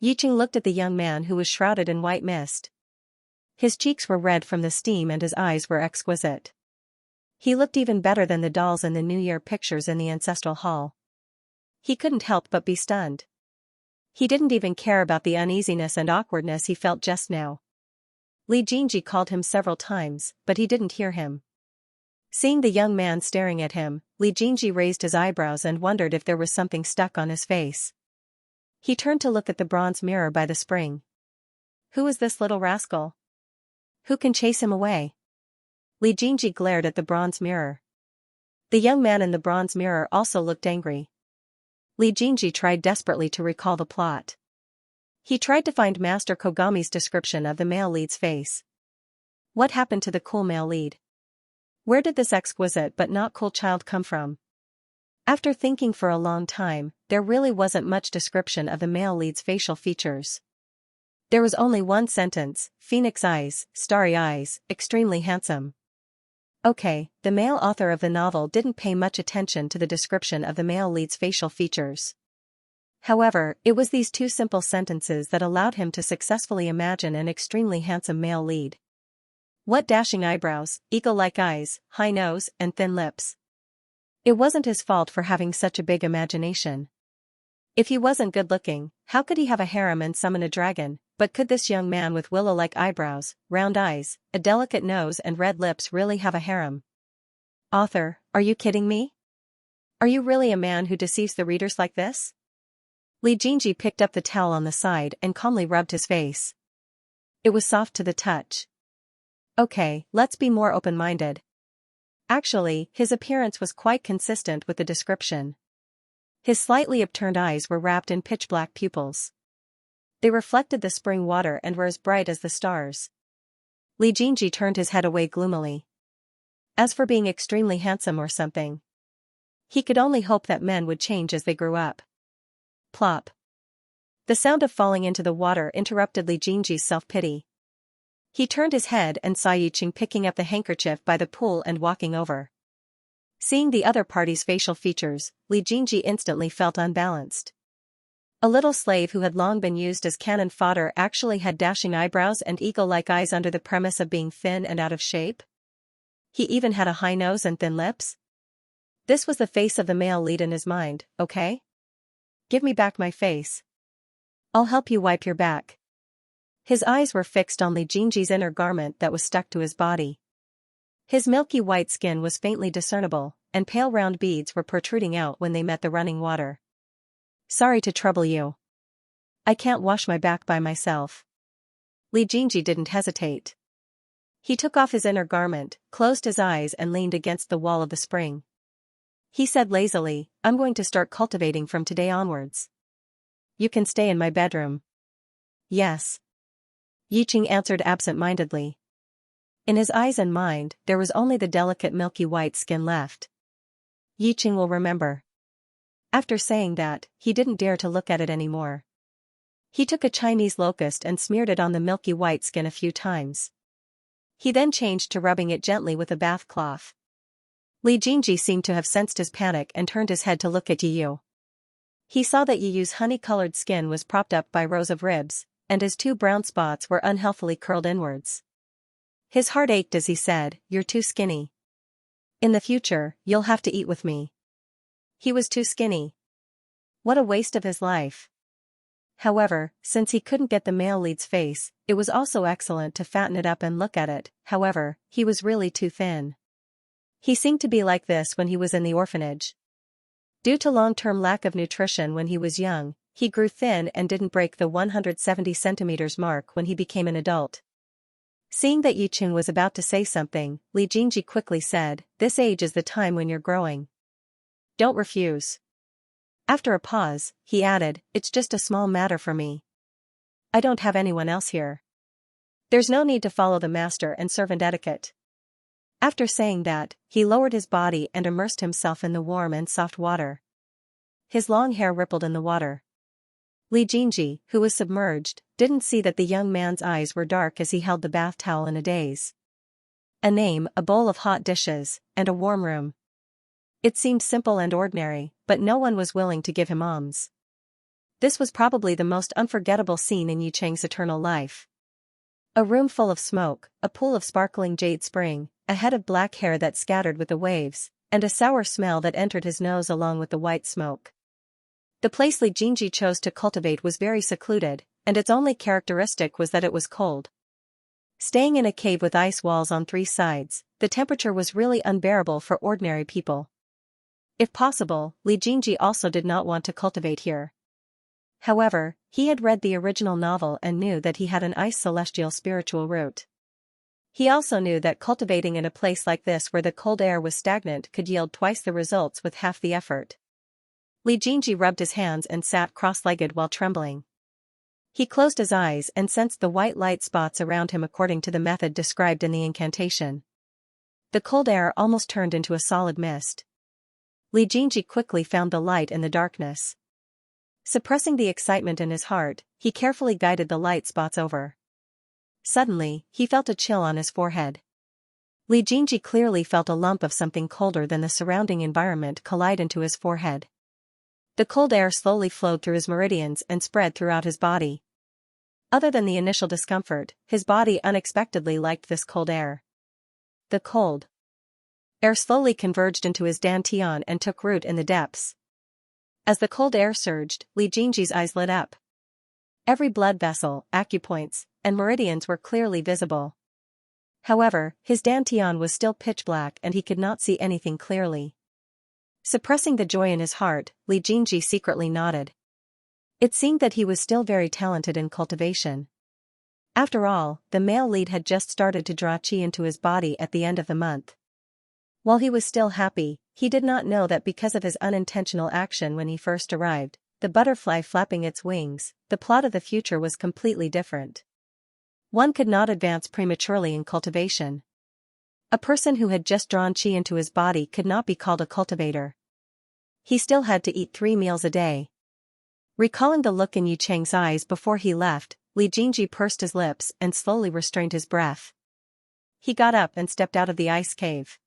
Yi Cheng looked at the young man who was shrouded in white mist. His cheeks were red from the steam and his eyes were exquisite. He looked even better than the dolls in the New Year pictures in the ancestral hall. He couldn't help but be stunned. He didn't even care about the uneasiness and awkwardness he felt just now. Li Jingji called him several times, but he didn't hear him. Seeing the young man staring at him, Li Jingji raised his eyebrows and wondered if there was something stuck on his face. He turned to look at the bronze mirror by the spring. Who is this little rascal? Who can chase him away? Li Jingji glared at the bronze mirror. The young man in the bronze mirror also looked angry. Li Jingji tried desperately to recall the plot. He tried to find Master Kogami's description of the male lead's face. What happened to the cool male lead? Where did this exquisite but not cool child come from? After thinking for a long time, there really wasn't much description of the male lead's facial features. There was only one sentence: phoenix eyes, starry eyes, extremely handsome. Okay, the male author of the novel didn't pay much attention to the description of the male lead's facial features. However, it was these two simple sentences that allowed him to successfully imagine an extremely handsome male lead. What dashing eyebrows, eagle-like eyes, high nose, and thin lips. It wasn't his fault for having such a big imagination. If he wasn't good-looking, how could he have a harem and summon a dragon? But could this young man with willow-like eyebrows, round eyes, a delicate nose and red lips really have a harem? Author, are you kidding me? Are you really a man who deceives the readers like this? Li Jingji picked up the towel on the side and calmly rubbed his face. It was soft to the touch. Okay, let's be more open-minded. Actually, his appearance was quite consistent with the description. His slightly upturned eyes were wrapped in pitch-black pupils. They reflected the spring water and were as bright as the stars. Li Jingji turned his head away gloomily. As for being extremely handsome or something, he could only hope that men would change as they grew up. Plop. The sound of falling into the water interrupted Li Jingji's self-pity. He turned his head and saw Yiqing picking up the handkerchief by the pool and walking over. Seeing the other party's facial features, Li Jingji instantly felt unbalanced. A little slave who had long been used as cannon fodder actually had dashing eyebrows and eagle-like eyes under the premise of being thin and out of shape? He even had a high nose and thin lips? This was the face of the male lead in his mind, okay? Give me back my face. I'll help you wipe your back. His eyes were fixed on Li Jingji's inner garment that was stuck to his body. His milky white skin was faintly discernible, and pale round beads were protruding out when they met the running water. Sorry to trouble you. I can't wash my back by myself. Li Jingji didn't hesitate. He took off his inner garment, closed his eyes and leaned against the wall of the spring. He said lazily, I'm going to start cultivating from today onwards. You can stay in my bedroom. Yes. Yiqing answered absent-mindedly. In his eyes and mind, there was only the delicate milky white skin left. Yiqing will remember. After saying that, he didn't dare to look at it anymore. He took a Chinese locust and smeared it on the milky white skin a few times. He then changed to rubbing it gently with a bath cloth. Li Jingji seemed to have sensed his panic and turned his head to look at Yu. He saw that Yu's honey-colored skin was propped up by rows of ribs, and his two brown spots were unhealthily curled inwards. His heart ached as he said, "You're too skinny. In the future, you'll have to eat with me." He was too skinny. What a waste of his life. However, since he couldn't get the male lead's face, it was also excellent to fatten it up and look at it. However, he was really too thin. He seemed to be like this when he was in the orphanage. Due to long-term lack of nutrition when he was young, he grew thin and didn't break the 170 centimeters mark when he became an adult. Seeing that Yiqing was about to say something, Li Jingji quickly said, "This age is the time when you're growing. Don't refuse." After a pause, he added, "It's just a small matter for me. I don't have anyone else here. There's no need to follow the master and servant etiquette." After saying that, he lowered his body and immersed himself in the warm and soft water. His long hair rippled in the water. Li Jingji, who was submerged, didn't see that the young man's eyes were dark as he held the bath towel in a daze. A name, a bowl of hot dishes, and a warm room. It seemed simple and ordinary, but no one was willing to give him alms. This was probably the most unforgettable scene in Yicheng's eternal life. A room full of smoke, a pool of sparkling jade spring, a head of black hair that scattered with the waves, and a sour smell that entered his nose along with the white smoke. The place Li Jingji chose to cultivate was very secluded, and its only characteristic was that it was cold. Staying in a cave with ice walls on 3 sides, the temperature was really unbearable for ordinary people. If possible, Li Jingji also did not want to cultivate here. However, he had read the original novel and knew that he had an ice celestial spiritual root. He also knew that cultivating in a place like this where the cold air was stagnant could yield twice the results with half the effort. Li Jinji rubbed his hands and sat cross-legged while trembling. He closed his eyes and sensed the white light spots around him according to the method described in the incantation. The cold air almost turned into a solid mist. Li Jinji quickly found the light in the darkness. Suppressing the excitement in his heart, he carefully guided the light spots over. Suddenly, he felt a chill on his forehead. Li Jinji clearly felt a lump of something colder than the surrounding environment collide into his forehead. The cold air slowly flowed through his meridians and spread throughout his body. Other than the initial discomfort, his body unexpectedly liked this cold air. The cold air slowly converged into his dantian and took root in the depths. As the cold air surged, Li Jinji's eyes lit up. Every blood vessel, acupoints, and meridians were clearly visible. However, his dantian was still pitch black and he could not see anything clearly. Suppressing the joy in his heart, Li Jinji secretly nodded. It seemed that he was still very talented in cultivation. After all, the male lead had just started to draw qi into his body at the end of the month. While he was still happy, he did not know that because of his unintentional action when he first arrived, the butterfly flapping its wings, the plot of the future was completely different. One could not advance prematurely in cultivation. A person who had just drawn qi into his body could not be called a cultivator. He still had to eat 3 meals a day. Recalling the look in Yu Cheng's eyes before he left, Li Jinji pursed his lips and slowly restrained his breath. He got up and stepped out of the ice cave.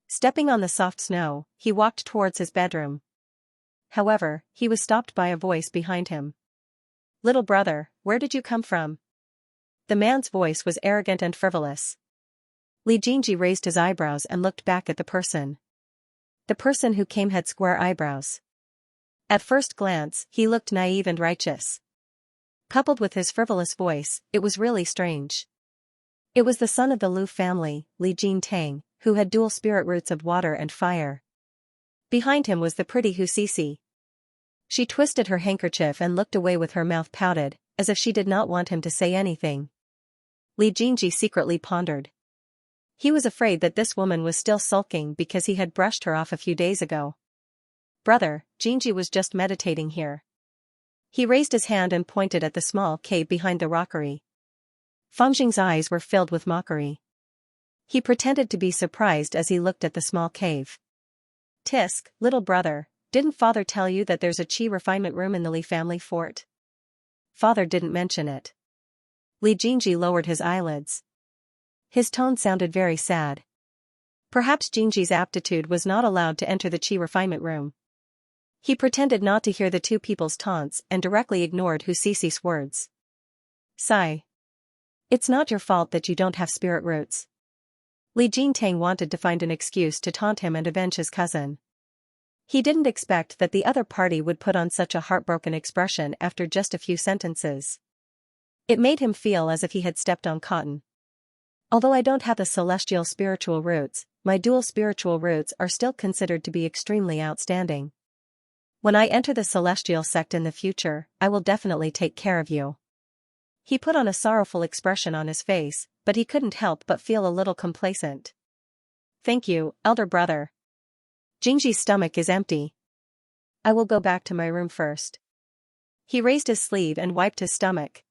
Stepping on the soft snow, he walked towards his bedroom. However, he was stopped by a voice behind him. "Little brother, where did you come from?" The man's voice was arrogant and frivolous. Li Jinji raised his eyebrows and looked back at the person. The person who came had square eyebrows. At first glance, he looked naive and righteous. Coupled with his frivolous voice, it was really strange. It was the son of the Lu family, Li Jintang, who had dual spirit roots of water and fire. Behind him was the pretty Xianxia. She twisted her handkerchief and looked away with her mouth pouted, as if she did not want him to say anything. Li Jinji secretly pondered. He was afraid that this woman was still sulking because he had brushed her off a few days ago. "Brother, Jinji was just meditating here." He raised his hand and pointed at the small cave behind the rockery. Fangjing's eyes were filled with mockery. He pretended to be surprised as he looked at the small cave. "Tisk, little brother, didn't father tell you that there's a qi refinement room in the Li family fort?" "Father didn't mention it." Li Jinji lowered his eyelids. His tone sounded very sad. Perhaps Jinji's aptitude was not allowed to enter the qi refinement room. He pretended not to hear the two people's taunts and directly ignored Xianxia's words. "Sigh. It's not your fault that you don't have spirit roots." Li Jintang wanted to find an excuse to taunt him and avenge his cousin. He didn't expect that the other party would put on such a heartbroken expression after just a few sentences. It made him feel as if he had stepped on cotton. "Although I don't have the celestial spiritual roots, my dual spiritual roots are still considered to be extremely outstanding. When I enter the celestial sect in the future, I will definitely take care of you." He put on a sorrowful expression on his face, but he couldn't help but feel a little complacent. "Thank you, elder brother. Jinji's stomach is empty. I will go back to my room first." He raised his sleeve and wiped his stomach.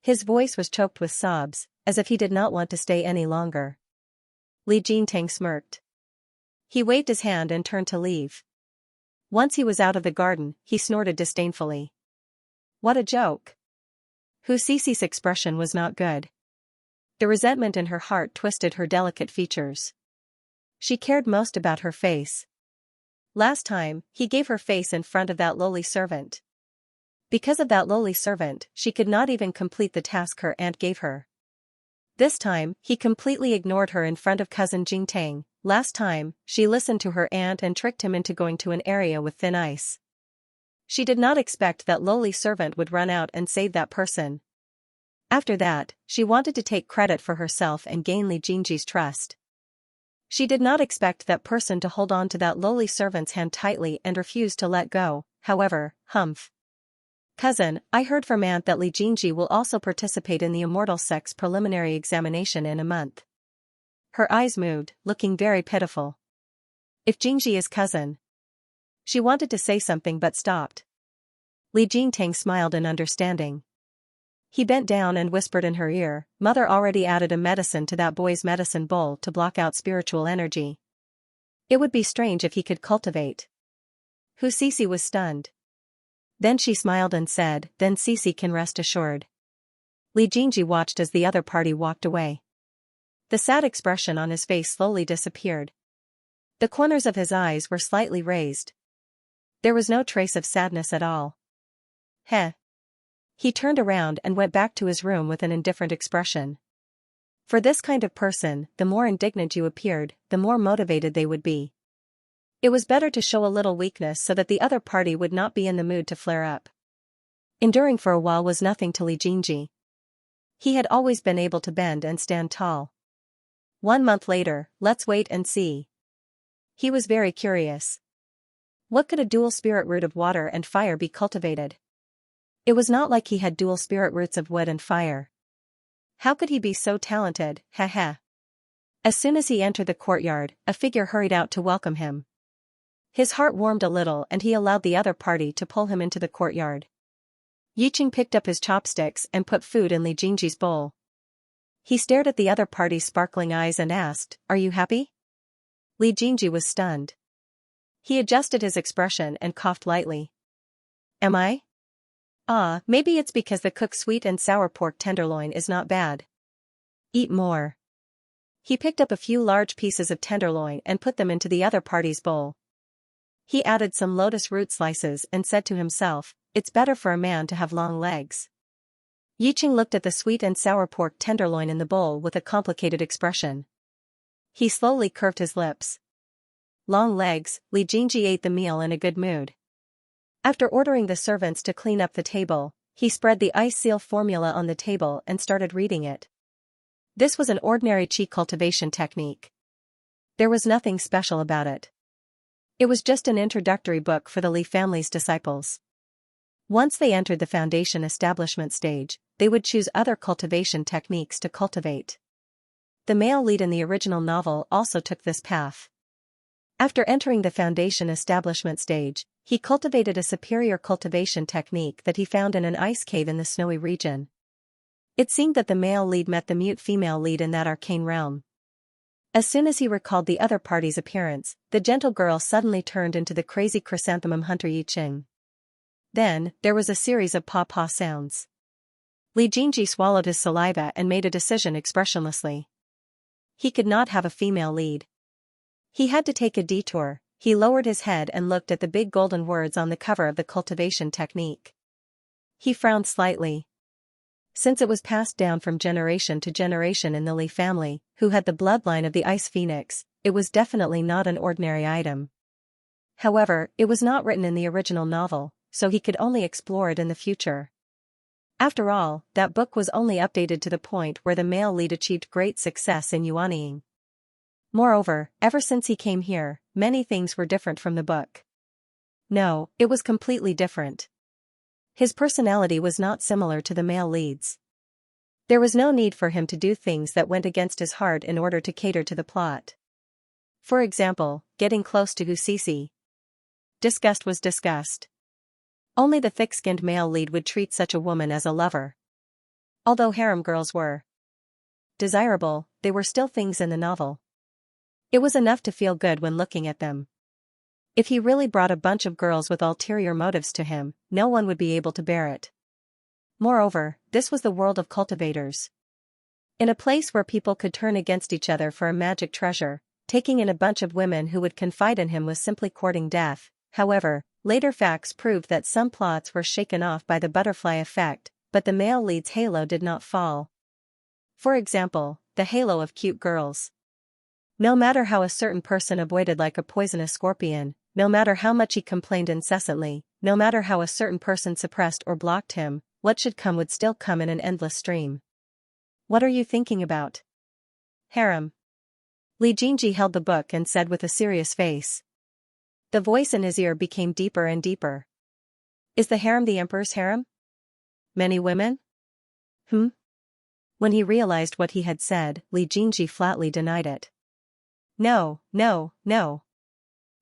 His voice was choked with sobs, as if he did not want to stay any longer. Li Jintang smirked. He waved his hand and turned to leave. Once he was out of the garden, he snorted disdainfully. "What a joke." Xianxia's expression was not good. The resentment in her heart twisted her delicate features. She cared most about her face. Last time, he gave her face in front of that lowly servant. Because of that lowly servant, she could not even complete the task her aunt gave her. This time, he completely ignored her in front of cousin Jingtang. Last time, she listened to her aunt and tricked him into going to an area with thin ice. She did not expect that lowly servant would run out and save that person. After that, she wanted to take credit for herself and gain Li Jinji's trust. She did not expect that person to hold on to that lowly servant's hand tightly and refuse to let go, however, humph. Cousin, I heard from Aunt that Li Jingji will also participate in the immortal sex preliminary examination in a month. Her eyes moved, looking very pitiful. If Jingji is cousin. She wanted to say something but stopped. Li Jingtang smiled in understanding. He bent down and whispered in her ear, Mother already added a medicine to that boy's medicine bowl to block out spiritual energy. It would be strange if he could cultivate. Hu Sisi was stunned. Then she smiled and said, then Sisi can rest assured. Li Jingji watched as the other party walked away. The sad expression on his face slowly disappeared. The corners of his eyes were slightly raised. There was no trace of sadness at all. Heh. He turned around and went back to his room with an indifferent expression. For this kind of person, the more indignant you appeared, the more motivated they would be. It was better to show a little weakness so that the other party would not be in the mood to flare up. Enduring for a while was nothing to Li Jingji. He had always been able to bend and stand tall. 1 month later, let's wait and see. He was very curious. What could a dual spirit root of water and fire be cultivated? It was not like he had dual spirit roots of wood and fire. How could he be so talented, heh? As soon as he entered the courtyard, a figure hurried out to welcome him. His heart warmed a little and he allowed the other party to pull him into the courtyard. Yiqing picked up his chopsticks and put food in Li Jingji's bowl. He stared at the other party's sparkling eyes and asked, Are you happy? Li Jingji was stunned. He adjusted his expression and coughed lightly. Am I? Maybe it's because the cooked sweet and sour pork tenderloin is not bad. Eat more. He picked up a few large pieces of tenderloin and put them into the other party's bowl. He added some lotus root slices and said to himself, It's better for a man to have long legs. Yiqing looked at the sweet and sour pork tenderloin in the bowl with a complicated expression. He slowly curved his lips. Long legs, Li Jingji ate the meal in a good mood. After ordering the servants to clean up the table, he spread the ice seal formula on the table and started reading it. This was an ordinary qi cultivation technique. There was nothing special about it. It was just an introductory book for the Li family's disciples. Once they entered the foundation establishment stage, they would choose other cultivation techniques to cultivate. The male lead in the original novel also took this path. After entering the foundation establishment stage, he cultivated a superior cultivation technique that he found in an ice cave in the snowy region. It seemed that the male lead met the mute female lead in that arcane realm. As soon as he recalled the other party's appearance, the gentle girl suddenly turned into the crazy chrysanthemum hunter Yiqing. Then, there was a series of paw-paw sounds. Li Jingji swallowed his saliva and made a decision expressionlessly. He could not have a female lead. He had to take a detour. He lowered his head and looked at the big golden words on the cover of the cultivation technique. He frowned slightly. Since it was passed down from generation to generation in the Li family, who had the bloodline of the Ice Phoenix, it was definitely not an ordinary item. However, it was not written in the original novel, so he could only explore it in the future. After all, that book was only updated to the point where the male lead achieved great success in yuaniying. Moreover, ever since he came here, many things were different from the book. No, it was completely different. His personality was not similar to the male leads. There was no need for him to do things that went against his heart in order to cater to the plot. For example, getting close to Husisi. Disgust was disgust. Only the thick-skinned male lead would treat such a woman as a lover. Although harem girls were desirable, they were still things in the novel. It was enough to feel good when looking at them. If he really brought a bunch of girls with ulterior motives to him, no one would be able to bear it. Moreover, this was the world of cultivators. In a place where people could turn against each other for a magic treasure, taking in a bunch of women who would confide in him was simply courting death. However, later facts proved that some plots were shaken off by the butterfly effect, but the male lead's halo did not fall. For example, the halo of cute girls. No matter how a certain person avoided like a poisonous scorpion, no matter how much he complained incessantly, no matter how a certain person suppressed or blocked him, what should come would still come in an endless stream. What are you thinking about? Harem. Li Jingji held the book and said with a serious face. The voice in his ear became deeper and deeper. Is the harem the emperor's harem? Many women? Hmm? When he realized what he had said, Li Jingji flatly denied it. No, no, no.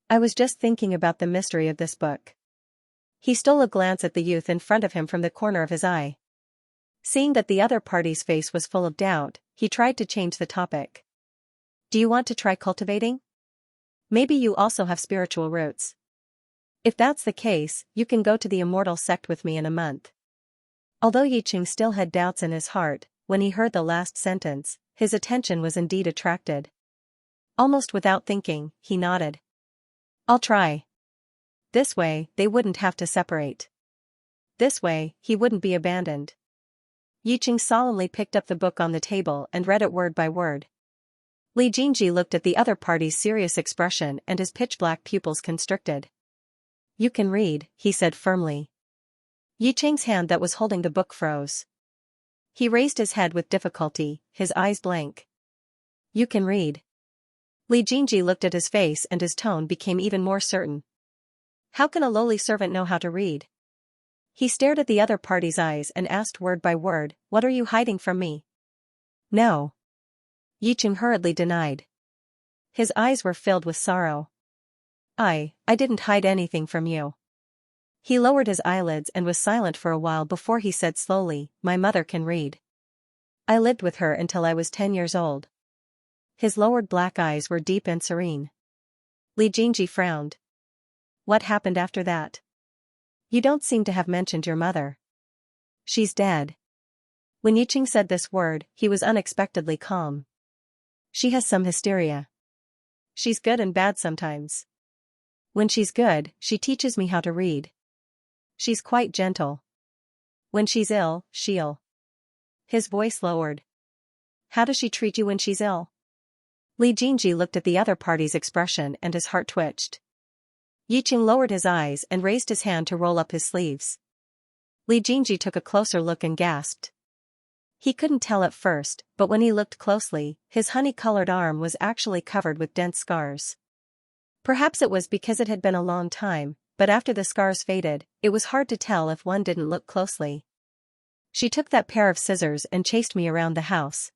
I was just thinking about the mystery of this book. He stole a glance at the youth in front of him from the corner of his eye. Seeing that the other party's face was full of doubt, he tried to change the topic. Do you want to try cultivating? Maybe you also have spiritual roots. If that's the case, you can go to the immortal sect with me in a month. Although Yiqing still had doubts in his heart, when he heard the last sentence, his attention was indeed attracted. Almost without thinking, he nodded. I'll try. This way, they wouldn't have to separate. This way, he wouldn't be abandoned. Yiqing solemnly picked up the book on the table and read it word by word. Li Jingji looked at the other party's serious expression and his pitch-black pupils constricted. You can read, he said firmly. Yiqing's hand that was holding the book froze. He raised his head with difficulty, his eyes blank. You can read. Li Jingji looked at his face and his tone became even more certain. How can a lowly servant know how to read? He stared at the other party's eyes and asked word by word, What are you hiding from me? No. Yiqing hurriedly denied. His eyes were filled with sorrow. I didn't hide anything from you. He lowered his eyelids and was silent for a while before he said slowly, My mother can read. I lived with her until I was 10 years old. His lowered black eyes were deep and serene. Li Jingji frowned. What happened after that? You don't seem to have mentioned your mother. She's dead. When Yiqing said this word, he was unexpectedly calm. She has some hysteria. She's good and bad sometimes. When she's good, she teaches me how to read. She's quite gentle. When she's ill, she'll. His voice lowered. How does she treat you when she's ill? Li Jingji looked at the other party's expression and his heart twitched. Yiqing lowered his eyes and raised his hand to roll up his sleeves. Li Jingji took a closer look and gasped. He couldn't tell at first, but when he looked closely, his honey-colored arm was actually covered with dense scars. Perhaps it was because it had been a long time, but after the scars faded, it was hard to tell if one didn't look closely. She took that pair of scissors and chased me around the house.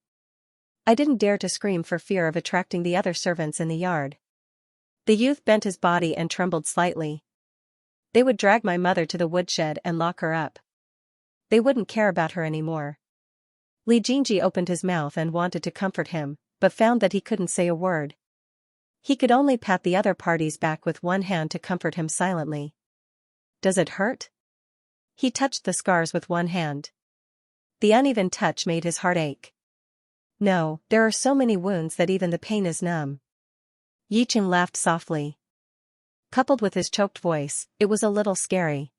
I didn't dare to scream for fear of attracting the other servants in the yard. The youth bent his body and trembled slightly. They would drag my mother to the woodshed and lock her up. They wouldn't care about her anymore. Li Jingji opened his mouth and wanted to comfort him, but found that he couldn't say a word. He could only pat the other party's back with one hand to comfort him silently. Does it hurt? He touched the scars with one hand. The uneven touch made his heart ache. No, there are so many wounds that even the pain is numb. Yiqing laughed softly. Coupled with his choked voice, it was a little scary.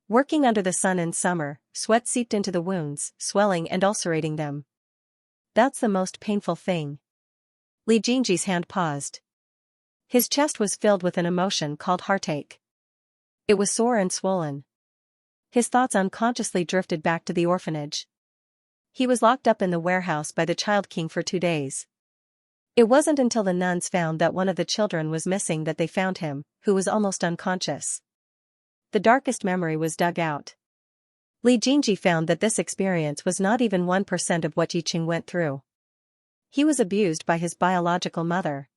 Working under the sun in summer, sweat seeped into the wounds, swelling and ulcerating them. That's the most painful thing. Li Jingji's hand paused. His chest was filled with an emotion called heartache. It was sore and swollen. His thoughts unconsciously drifted back to the orphanage. He was locked up in the warehouse by the Child King for 2 days. It wasn't until the nuns found that one of the children was missing that they found him, who was almost unconscious. The darkest memory was dug out. Li Jingji found that this experience was not even 1% of what Yiqing went through. He was abused by his biological mother.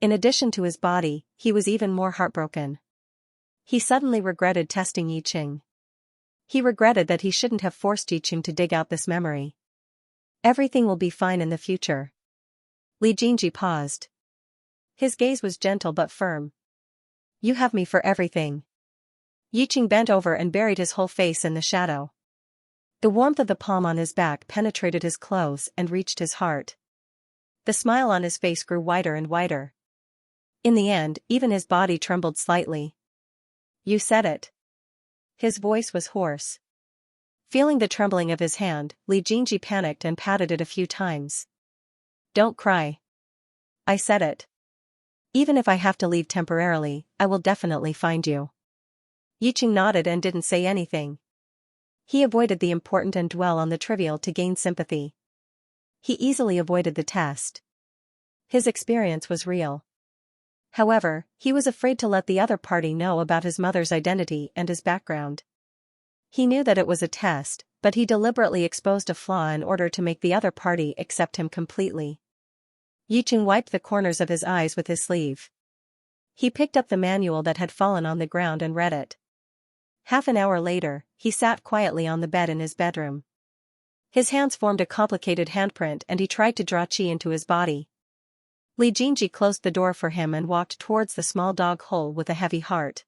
In addition to his body, he was even more heartbroken. He suddenly regretted testing Yiqing. He regretted that he shouldn't have forced Yiqing to dig out this memory. Everything will be fine in the future. Li Jingji paused. His gaze was gentle but firm. You have me for everything. Yiqing bent over and buried his whole face in the shadow. The warmth of the palm on his back penetrated his clothes and reached his heart. The smile on his face grew wider and wider. In the end, even his body trembled slightly. You said it. His voice was hoarse. Feeling the trembling of his hand, Li Jingji panicked and patted it a few times. Don't cry. I said it. Even if I have to leave temporarily, I will definitely find you. Yiqing nodded and didn't say anything. He avoided the important and dwell on the trivial to gain sympathy. He easily avoided the test. His experience was real. However, he was afraid to let the other party know about his mother's identity and his background. He knew that it was a test, but he deliberately exposed a flaw in order to make the other party accept him completely. Yicheng wiped the corners of his eyes with his sleeve. He picked up the manual that had fallen on the ground and read it. Half an hour later, he sat quietly on the bed in his bedroom. His hands formed a complicated handprint and he tried to draw qi into his body. Li Jingji closed the door for him and walked towards the small dog hole with a heavy heart.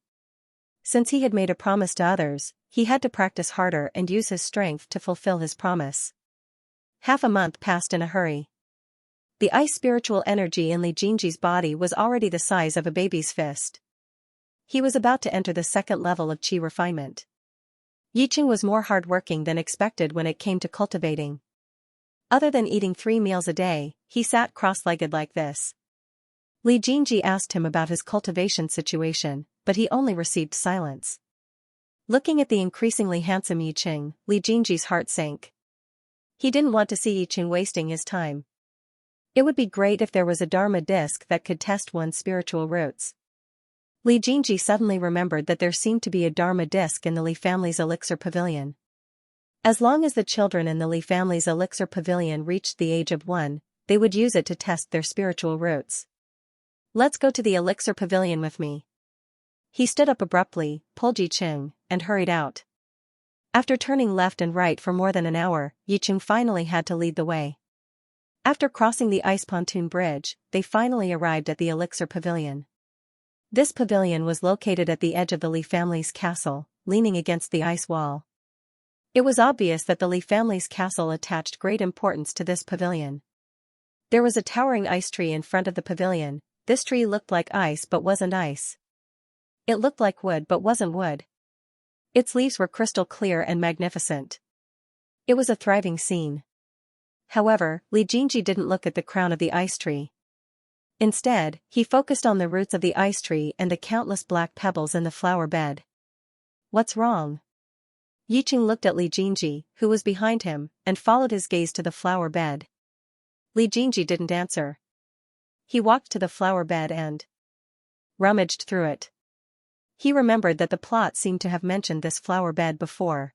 Since he had made a promise to others, he had to practice harder and use his strength to fulfill his promise. Half a month passed in a hurry. The ice spiritual energy in Li Jingji's body was already the size of a baby's fist. He was about to enter the second level of qi refinement. Yicheng was more hardworking than expected when it came to cultivating. Other than eating 3 meals a day, he sat cross-legged like this. Li Jingji asked him about his cultivation situation, but he only received silence. Looking at the increasingly handsome Yicheng, Li Jingji's heart sank. He didn't want to see Yicheng wasting his time. It would be great if there was a Dharma disc that could test one's spiritual roots. Li Jingji suddenly remembered that there seemed to be a Dharma disc in the Li family's elixir pavilion. As long as the children in the Li family's elixir pavilion reached the age of 1, they would use it to test their spiritual roots. Let's go to the elixir pavilion with me. He stood up abruptly, pulled Yicheng, and hurried out. After turning left and right for more than an hour, Yicheng finally had to lead the way. After crossing the ice pontoon bridge, they finally arrived at the elixir pavilion. This pavilion was located at the edge of the Li family's castle, leaning against the ice wall. It was obvious that the Li family's castle attached great importance to this pavilion. There was a towering ice tree in front of the pavilion. This tree looked like ice but wasn't ice. It looked like wood but wasn't wood. Its leaves were crystal clear and magnificent. It was a thriving scene. However, Li Jingji didn't look at the crown of the ice tree. Instead, he focused on the roots of the ice tree and the countless black pebbles in the flower bed. What's wrong? Yicheng looked at Li Jingji, who was behind him, and followed his gaze to the flower bed. Li Jingji didn't answer. He walked to the flower bed and rummaged through it. He remembered that the plot seemed to have mentioned this flower bed before.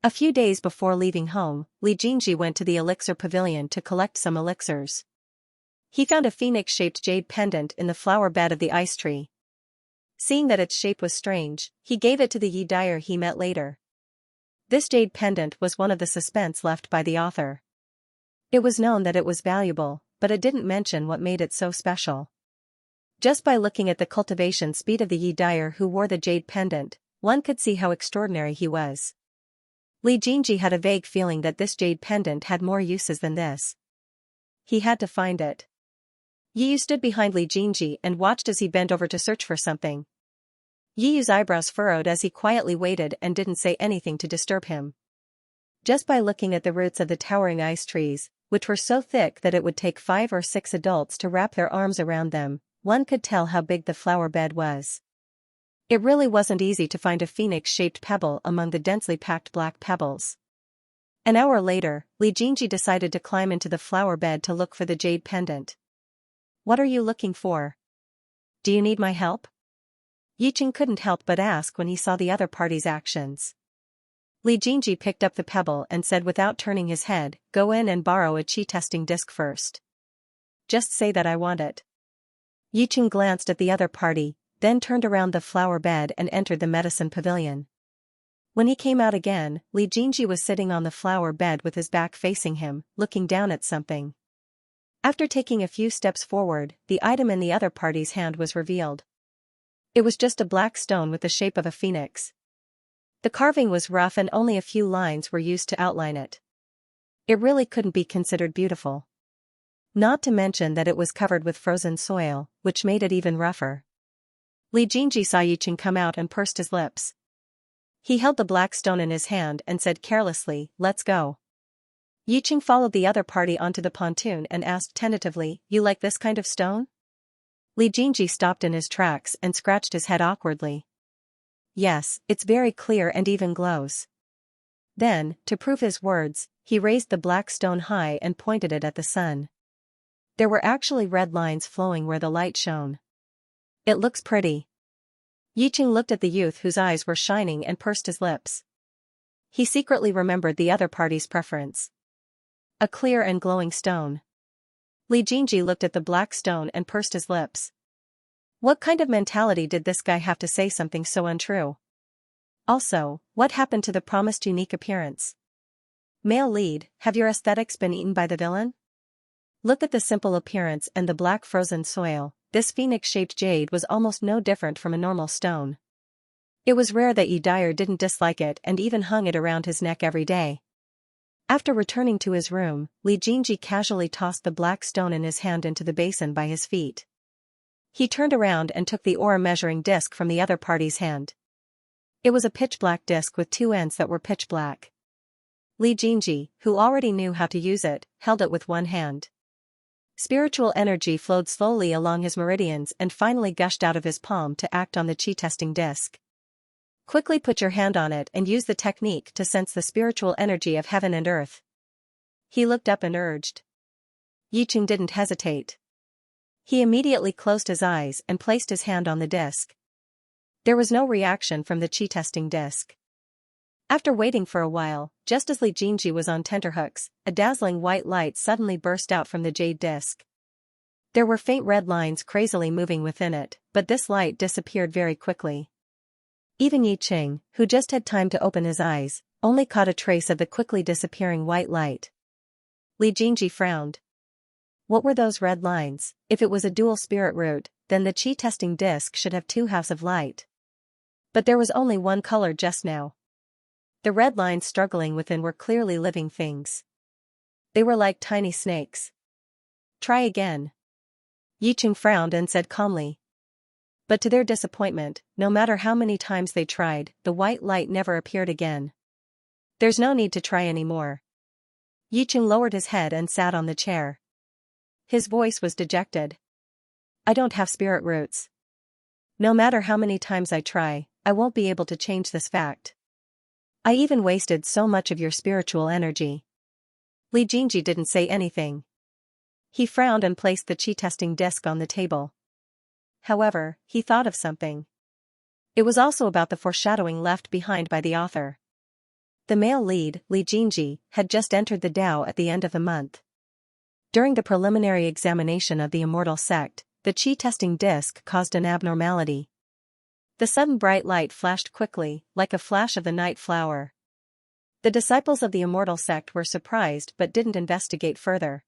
A few days before leaving home, Li Jingji went to the elixir pavilion to collect some elixirs. He found a phoenix-shaped jade pendant in the flower bed of the ice tree. Seeing that its shape was strange, he gave it to the Yi dyer he met later. This jade pendant was one of the suspense left by the author. It was known that it was valuable, but it didn't mention what made it so special. Just by looking at the cultivation speed of the Yi dyer who wore the jade pendant, one could see how extraordinary he was. Li Jingji had a vague feeling that this jade pendant had more uses than this. He had to find it. Yi Yu stood behind Li Jingji and watched as he bent over to search for something. Yi Yu's eyebrows furrowed as he quietly waited and didn't say anything to disturb him. Just by looking at the roots of the towering ice trees, which were so thick that it would take 5 or 6 adults to wrap their arms around them, one could tell how big the flower bed was. It really wasn't easy to find a phoenix-shaped pebble among the densely packed black pebbles. An hour later, Li Jingji decided to climb into the flower bed to look for the jade pendant. What are you looking for? Do you need my help? Yicheng couldn't help but ask when he saw the other party's actions. Li Jingji picked up the pebble and said without turning his head, go in and borrow a qi testing disc first. Just say that I want it. Yicheng glanced at the other party, then turned around the flower bed and entered the medicine pavilion. When he came out again, Li Jingji was sitting on the flower bed with his back facing him, looking down at something. After taking a few steps forward, the item in the other party's hand was revealed. It was just a black stone with the shape of a phoenix. The carving was rough and only a few lines were used to outline it. It really couldn't be considered beautiful. Not to mention that it was covered with frozen soil, which made it even rougher. Li Jingji saw Yicheng come out and pursed his lips. He held the black stone in his hand and said carelessly, let's go. Yicheng followed the other party onto the pontoon and asked tentatively, you like this kind of stone? Li Jingji stopped in his tracks and scratched his head awkwardly. Yes, it's very clear and even glows. Then, to prove his words, he raised the black stone high and pointed it at the sun. There were actually red lines flowing where the light shone. It looks pretty. Yiqing looked at the youth whose eyes were shining and pursed his lips. He secretly remembered the other party's preference. A clear and glowing stone. Li Jingji looked at the black stone and pursed his lips. What kind of mentality did this guy have to say something so untrue? Also, what happened to the promised unique appearance? Male lead, have your aesthetics been eaten by the villain? Look at the simple appearance and the black frozen soil. This phoenix-shaped jade was almost no different from a normal stone. It was rare that Yi Dyer didn't dislike it and even hung it around his neck every day. After returning to his room, Li Jingji casually tossed the black stone in his hand into the basin by his feet. He turned around and took the aura measuring disc from the other party's hand. It was a pitch-black disc with two ends that were pitch black. Li Jingji, who already knew how to use it, held it with one hand. Spiritual energy flowed slowly along his meridians and finally gushed out of his palm to act on the chi testing disc. Quickly put your hand on it and use the technique to sense the spiritual energy of heaven and earth. He looked up and urged. Yiqing didn't hesitate. He immediately closed his eyes and placed his hand on the disc. There was no reaction from the chi testing disc. After waiting for a while, just as Li Jingji was on tenterhooks, a dazzling white light suddenly burst out from the jade disc. There were faint red lines crazily moving within it, but this light disappeared very quickly. Even Yiqing, who just had time to open his eyes, only caught a trace of the quickly disappearing white light. Li Jingji frowned. What were those red lines? If it was a dual spirit root, then the chi testing disc should have two halves of light. But there was only one color just now. The red lines struggling within were clearly living things. They were like tiny snakes. Try again. Yiqing frowned and said calmly. But to their disappointment, no matter how many times they tried, the white light never appeared again. There's no need to try anymore. Yiqing lowered his head and sat on the chair. His voice was dejected. I don't have spirit roots. No matter how many times I try, I won't be able to change this fact. I even wasted so much of your spiritual energy. Li Jingji didn't say anything. He frowned and placed the chi testing disc on the table. However, he thought of something. It was also about the foreshadowing left behind by the author. The male lead, Li Jingji, had just entered the Tao at the end of the month. During the preliminary examination of the immortal sect, the chi testing disc caused an abnormality. The sudden bright light flashed quickly, like a flash of the night flower. The disciples of the immortal sect were surprised but didn't investigate further.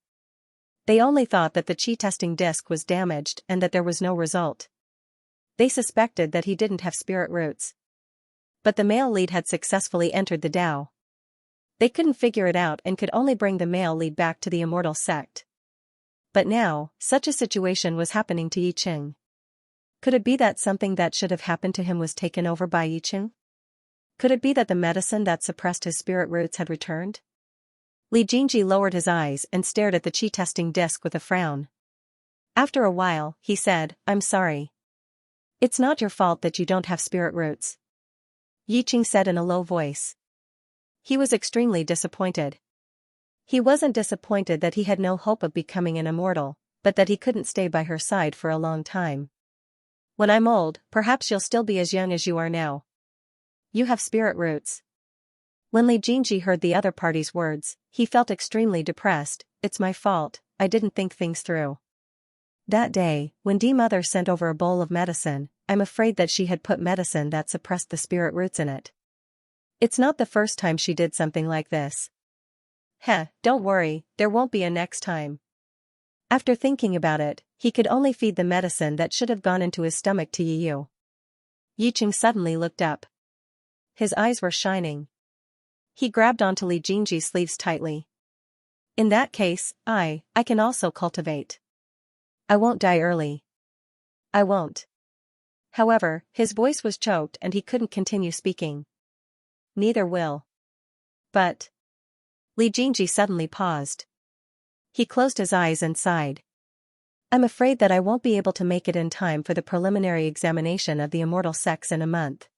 They only thought that the chi testing disc was damaged and that there was no result. They suspected that he didn't have spirit roots. But the male lead had successfully entered the Tao. They couldn't figure it out and could only bring the male lead back to the immortal sect. But now, such a situation was happening to Yiqing. Could it be that something that should have happened to him was taken over by Yiqing? Could it be that the medicine that suppressed his spirit roots had returned? Li Jingji lowered his eyes and stared at the chi testing disc with a frown. After a while, he said, I'm sorry. It's not your fault that you don't have spirit roots. Yiqing said in a low voice. He was extremely disappointed. He wasn't disappointed that he had no hope of becoming an immortal, but that he couldn't stay by her side for a long time. When I'm old, perhaps you'll still be as young as you are now. You have spirit roots. When Li Jingji heard the other party's words, he felt extremely depressed. It's my fault, I didn't think things through. That day, when Mother sent over a bowl of medicine, I'm afraid that she had put medicine that suppressed the spirit roots in it. It's not the first time she did something like this. Don't worry, there won't be a next time. After thinking about it, he could only feed the medicine that should have gone into his stomach to Yu. Yiqing suddenly looked up. His eyes were shining. He grabbed onto Li Jingji's sleeves tightly. In that case, I can also cultivate. I won't die early. I won't. However, his voice was choked and he couldn't continue speaking. Neither will. But. Li Jingji suddenly paused. He closed his eyes and sighed. I'm afraid that I won't be able to make it in time for the preliminary examination of the immortal sects in a month.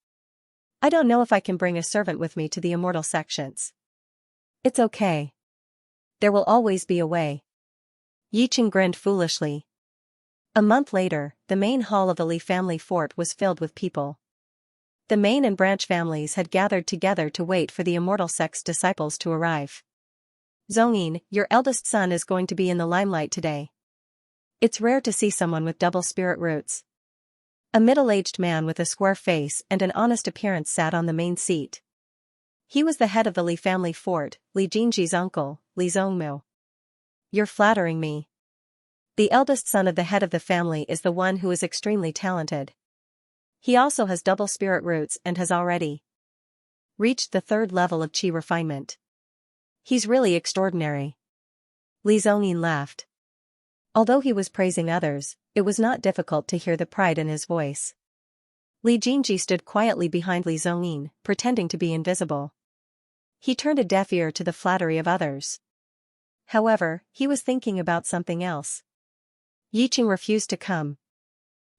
I don't know if I can bring a servant with me to the immortal sections. It's okay. There will always be a way. Yiqing grinned foolishly. A month later, the main hall of the Li family fort was filled with people. The main and branch families had gathered together to wait for the immortal sect's disciples to arrive. Zhongyin, your eldest son is going to be in the limelight today. It's rare to see someone with double spirit roots. A middle-aged man with a square face and an honest appearance sat on the main seat. He was the head of the Li family fort, Li Jingji's uncle, Li Zhongmu. You're flattering me. The eldest son of the head of the family is the one who is extremely talented. He also has double spirit roots and has already reached the 3rd level of qi refinement. He's really extraordinary. Li Zhongyin laughed. Although he was praising others, it was not difficult to hear the pride in his voice. Li Jingji stood quietly behind Li Zhongyin, pretending to be invisible. He turned a deaf ear to the flattery of others. However, he was thinking about something else. Yiqing refused to come.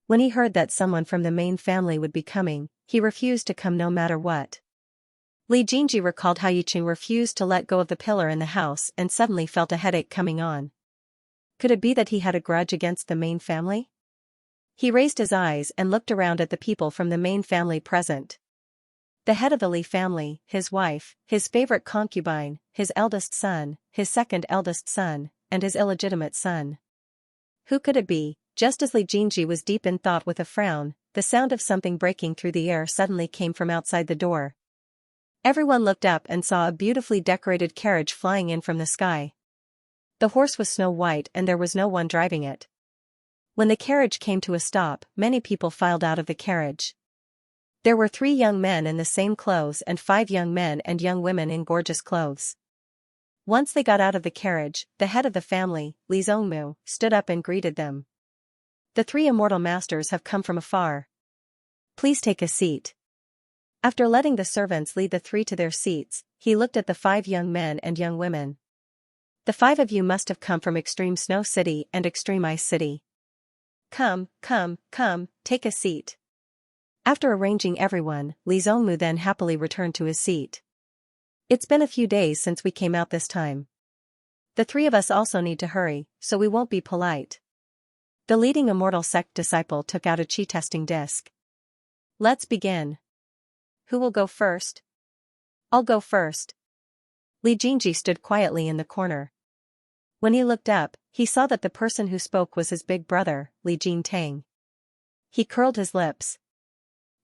When he heard that someone from the main family would be coming, he refused to come no matter what. Li Jingji recalled how Yiqing refused to let go of the pillar in the house and suddenly felt a headache coming on. Could it be that he had a grudge against the main family? He raised his eyes and looked around at the people from the main family present. The head of the Li family, his wife, his favorite concubine, his eldest son, his second eldest son, and his illegitimate son. Who could it be? Just as Li Jingji was deep in thought with a frown, the sound of something breaking through the air suddenly came from outside the door. Everyone looked up and saw a beautifully decorated carriage flying in from the sky. The horse was snow white and there was no one driving it. When the carriage came to a stop, many people filed out of the carriage. There were 3 young men in the same clothes and 5 young men and young women in gorgeous clothes. Once they got out of the carriage, the head of the family, Li Zhongmu, stood up and greeted them. The 3 immortal masters have come from afar. Please take a seat. After letting the servants lead the 3 to their seats, he looked at the 5 young men and young women. The 5 of you must have come from Extreme Snow City and Extreme Ice City. Come, take a seat. After arranging everyone, Li Zhongmu then happily returned to his seat. It's been a few days since we came out this time. The 3 of us also need to hurry, so we won't be polite. The leading immortal sect disciple took out a qi testing disc. Let's begin. Who will go first? I'll go first. Li Jingji stood quietly in the corner. When he looked up, he saw that the person who spoke was his big brother, Li Jingtang. He curled his lips.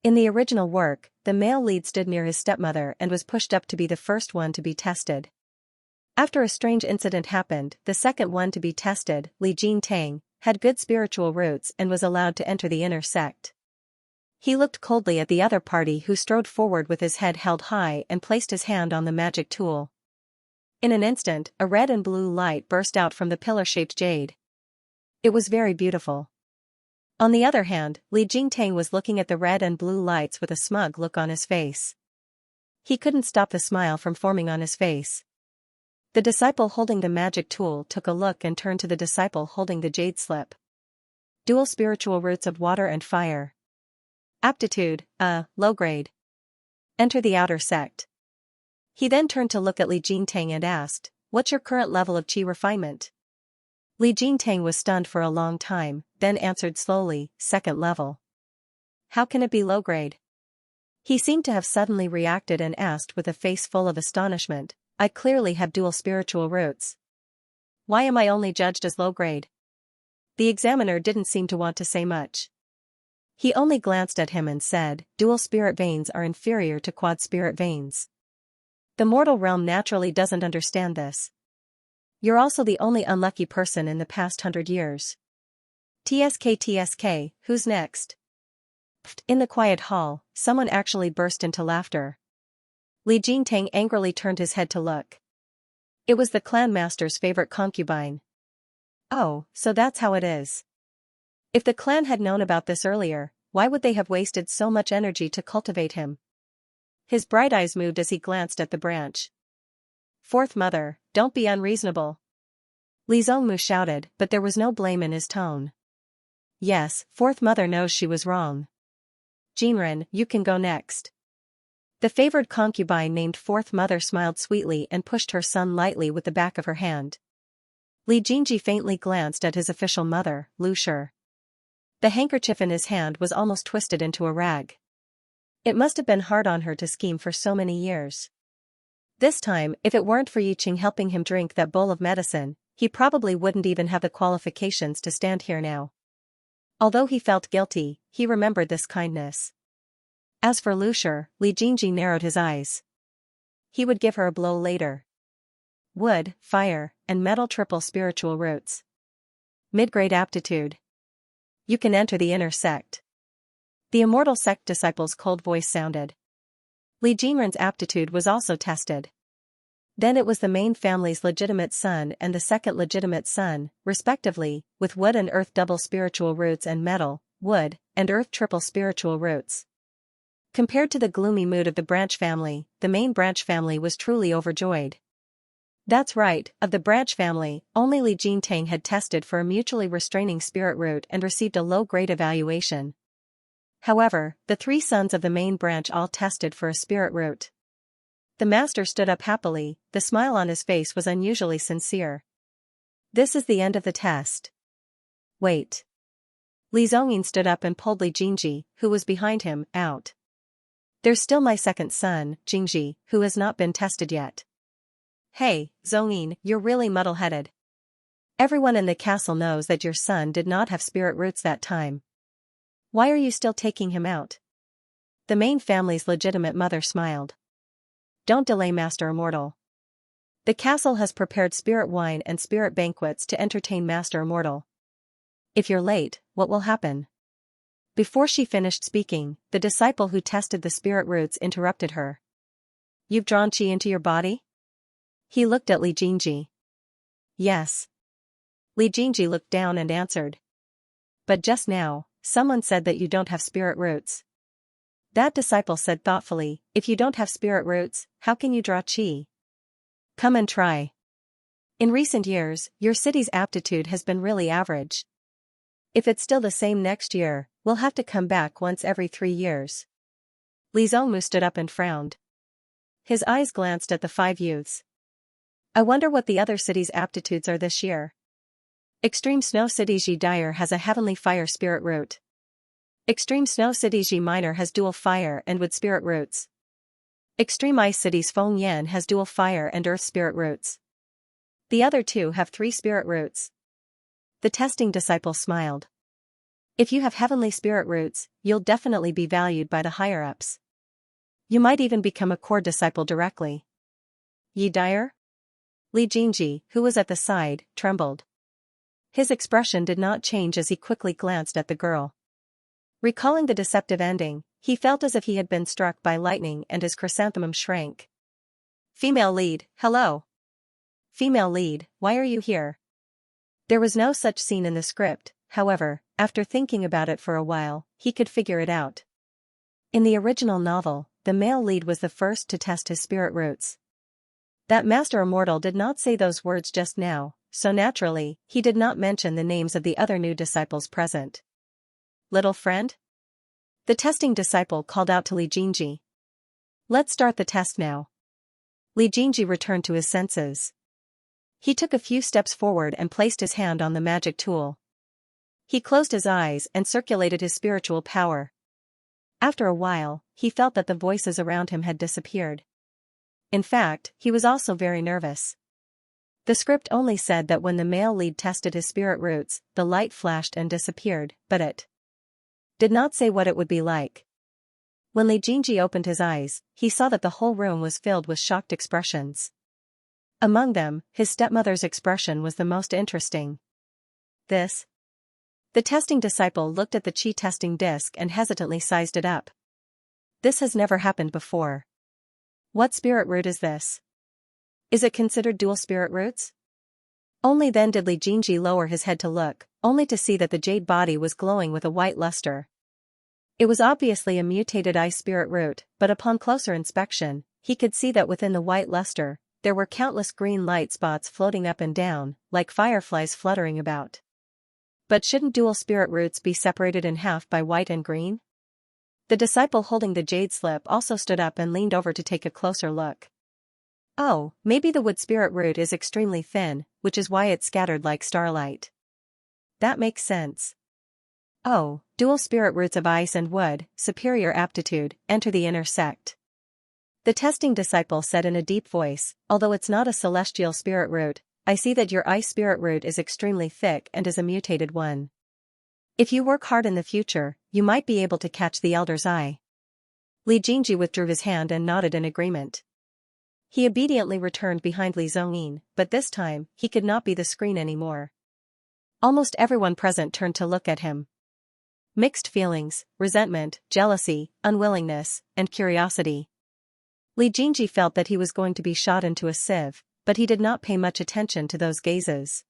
In the original work, the male lead stood near his stepmother and was pushed up to be the first one to be tested. After a strange incident happened, the second one to be tested, Li Jingtang, had good spiritual roots and was allowed to enter the inner sect. He looked coldly at the other party who strode forward with his head held high and placed his hand on the magic tool. In an instant, a red and blue light burst out from the pillar-shaped jade. It was very beautiful. On the other hand, Li Jingtang was looking at the red and blue lights with a smug look on his face. He couldn't stop the smile from forming on his face. The disciple holding the magic tool took a look and turned to the disciple holding the jade slip. Dual spiritual roots of water and fire. Aptitude, low grade. Enter the outer sect. He then turned to look at Li Jingtang and asked, what's your current level of qi refinement? Li Jingtang was stunned for a long time, then answered slowly, 2nd level. How can it be low grade? He seemed to have suddenly reacted and asked with a face full of astonishment, I clearly have dual spiritual roots. Why am I only judged as low grade? The examiner didn't seem to want to say much. He only glanced at him and said, dual spirit veins are inferior to quad spirit veins. The mortal realm naturally doesn't understand this. You're also the only unlucky person in the past 100 years. TSK, who's next? In the quiet hall, someone actually burst into laughter. Li Jingtang angrily turned his head to look. It was the clan master's favorite concubine. Oh, so that's how it is. If the clan had known about this earlier, why would they have wasted so much energy to cultivate him? His bright eyes moved as he glanced at the branch. 4th mother, don't be unreasonable. Li Zhongmu shouted, but there was no blame in his tone. Yes, 4th mother knows she was wrong. Jinren, you can go next. The favored concubine named 4th mother smiled sweetly and pushed her son lightly with the back of her hand. Li Jingji faintly glanced at his official mother, Lu Shi. The handkerchief in his hand was almost twisted into a rag. It must have been hard on her to scheme for so many years. This time, if it weren't for Yi Qing helping him drink that bowl of medicine, he probably wouldn't even have the qualifications to stand here now. Although he felt guilty, he remembered this kindness. As for Lucier, Li Jingji narrowed his eyes. He would give her a blow later. Wood, fire, and metal triple spiritual roots. Mid-grade aptitude. You can enter the inner sect. The immortal sect disciple's cold voice sounded. Li Jingren's aptitude was also tested. Then it was the main family's legitimate son and the second legitimate son, respectively, with wood and earth double spiritual roots and metal, wood, and earth triple spiritual roots. Compared to the gloomy mood of the branch family, the main branch family was truly overjoyed. That's right, of the branch family, only Li Jingtang had tested for a mutually restraining spirit root and received a low-grade evaluation. However, the three sons of the main branch all tested for a spirit root. The master stood up happily, the smile on his face was unusually sincere. This is the end of the test. Wait. Li Zhongyin stood up and pulled Li Jingji, who was behind him, out. There's still my second son, Jingji, who has not been tested yet. Hey, Zhongyin, you're really muddle-headed. Everyone in the castle knows that your son did not have spirit roots that time. Why are you still taking him out? The main family's legitimate mother smiled. Don't delay, Master Immortal. The castle has prepared spirit wine and spirit banquets to entertain Master Immortal. If you're late, what will happen? Before she finished speaking, the disciple who tested the spirit roots interrupted her. You've drawn qi into your body? He looked at Li Jingji. Yes. Li Jingji looked down and answered. But just now, someone said that you don't have spirit roots. That disciple said thoughtfully, if you don't have spirit roots, how can you draw qi? Come and try. In recent years, your city's aptitude has been really average. If it's still the same next year, we'll have to come back once every 3 years. Li Zongmu stood up and frowned. His eyes glanced at the 5 youths. I wonder what the other cities' aptitudes are this year. Extreme Snow City Ji Dyer has a heavenly fire spirit root. Extreme Snow City Ji Minor has dual fire and wood spirit roots. Extreme Ice City's Feng Yan has dual fire and earth spirit roots. The other 2 have 3 spirit roots. The testing disciple smiled. If you have heavenly spirit roots, you'll definitely be valued by the higher-ups. You might even become a core disciple directly. Yi Dyer? Li Jingji, who was at the side, trembled. His expression did not change as he quickly glanced at the girl. Recalling the deceptive ending, he felt as if he had been struck by lightning and his chrysanthemum shrank. Female lead, hello. Female lead, why are you here? There was no such scene in the script, however, after thinking about it for a while, he could figure it out. In the original novel, the male lead was the first to test his spirit roots. That Master Immortal did not say those words just now, so naturally, he did not mention the names of the other new disciples present. Little friend? The testing disciple called out to Li Jingji. Let's start the test now. Li Jingji returned to his senses. He took a few steps forward and placed his hand on the magic tool. He closed his eyes and circulated his spiritual power. After a while, he felt that the voices around him had disappeared. In fact, he was also very nervous. The script only said that when the male lead tested his spirit roots, the light flashed and disappeared, but it did not say what it would be like. When Li Jingji opened his eyes, he saw that the whole room was filled with shocked expressions. Among them, his stepmother's expression was the most interesting. This? The testing disciple looked at the qi testing disc and hesitantly sized it up. This has never happened before. What spirit root is this? Is it considered dual spirit roots? Only then did Li Jingji lower his head to look, only to see that the jade body was glowing with a white luster. It was obviously a mutated ice spirit root, but upon closer inspection, he could see that within the white luster, there were countless green light spots floating up and down, like fireflies fluttering about. But shouldn't dual spirit roots be separated in half by white and green? The disciple holding the jade slip also stood up and leaned over to take a closer look. Oh, maybe the wood spirit root is extremely thin, which is why it's scattered like starlight. That makes sense. Oh, dual spirit roots of ice and wood, superior aptitude, enter the inner sect. The testing disciple said in a deep voice, although it's not a celestial spirit root, I see that your ice spirit root is extremely thick and is a mutated one. If you work hard in the future, you might be able to catch the elder's eye. Li Jingji withdrew his hand and nodded in agreement. He obediently returned behind Li Zhongyin, but this time, he could not be the screen anymore. Almost everyone present turned to look at him. Mixed feelings, resentment, jealousy, unwillingness, and curiosity. Li Jingji felt that he was going to be shot into a sieve, but he did not pay much attention to those gazes.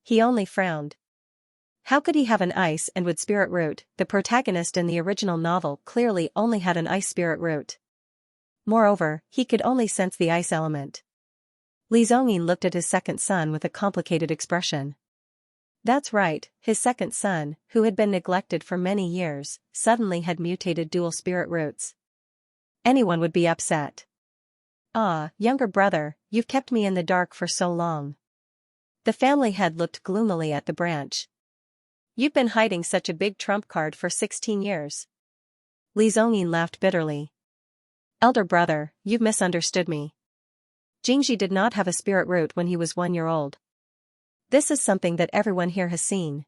He only frowned. How could he have an ice and wood spirit root? The protagonist in the original novel clearly only had an ice spirit root. Moreover, he could only sense the ice element. Li Zhongyin looked at his second son with a complicated expression. That's right, his second son, who had been neglected for many years, suddenly had mutated dual spirit roots. Anyone would be upset. Ah, younger brother, you've kept me in the dark for so long. The family head looked gloomily at the branch. You've been hiding such a big trump card for 16 years. Li Zhongyin laughed bitterly. Elder brother, you've misunderstood me. Jingji did not have a spirit root when he was 1 year old. This is something that everyone here has seen.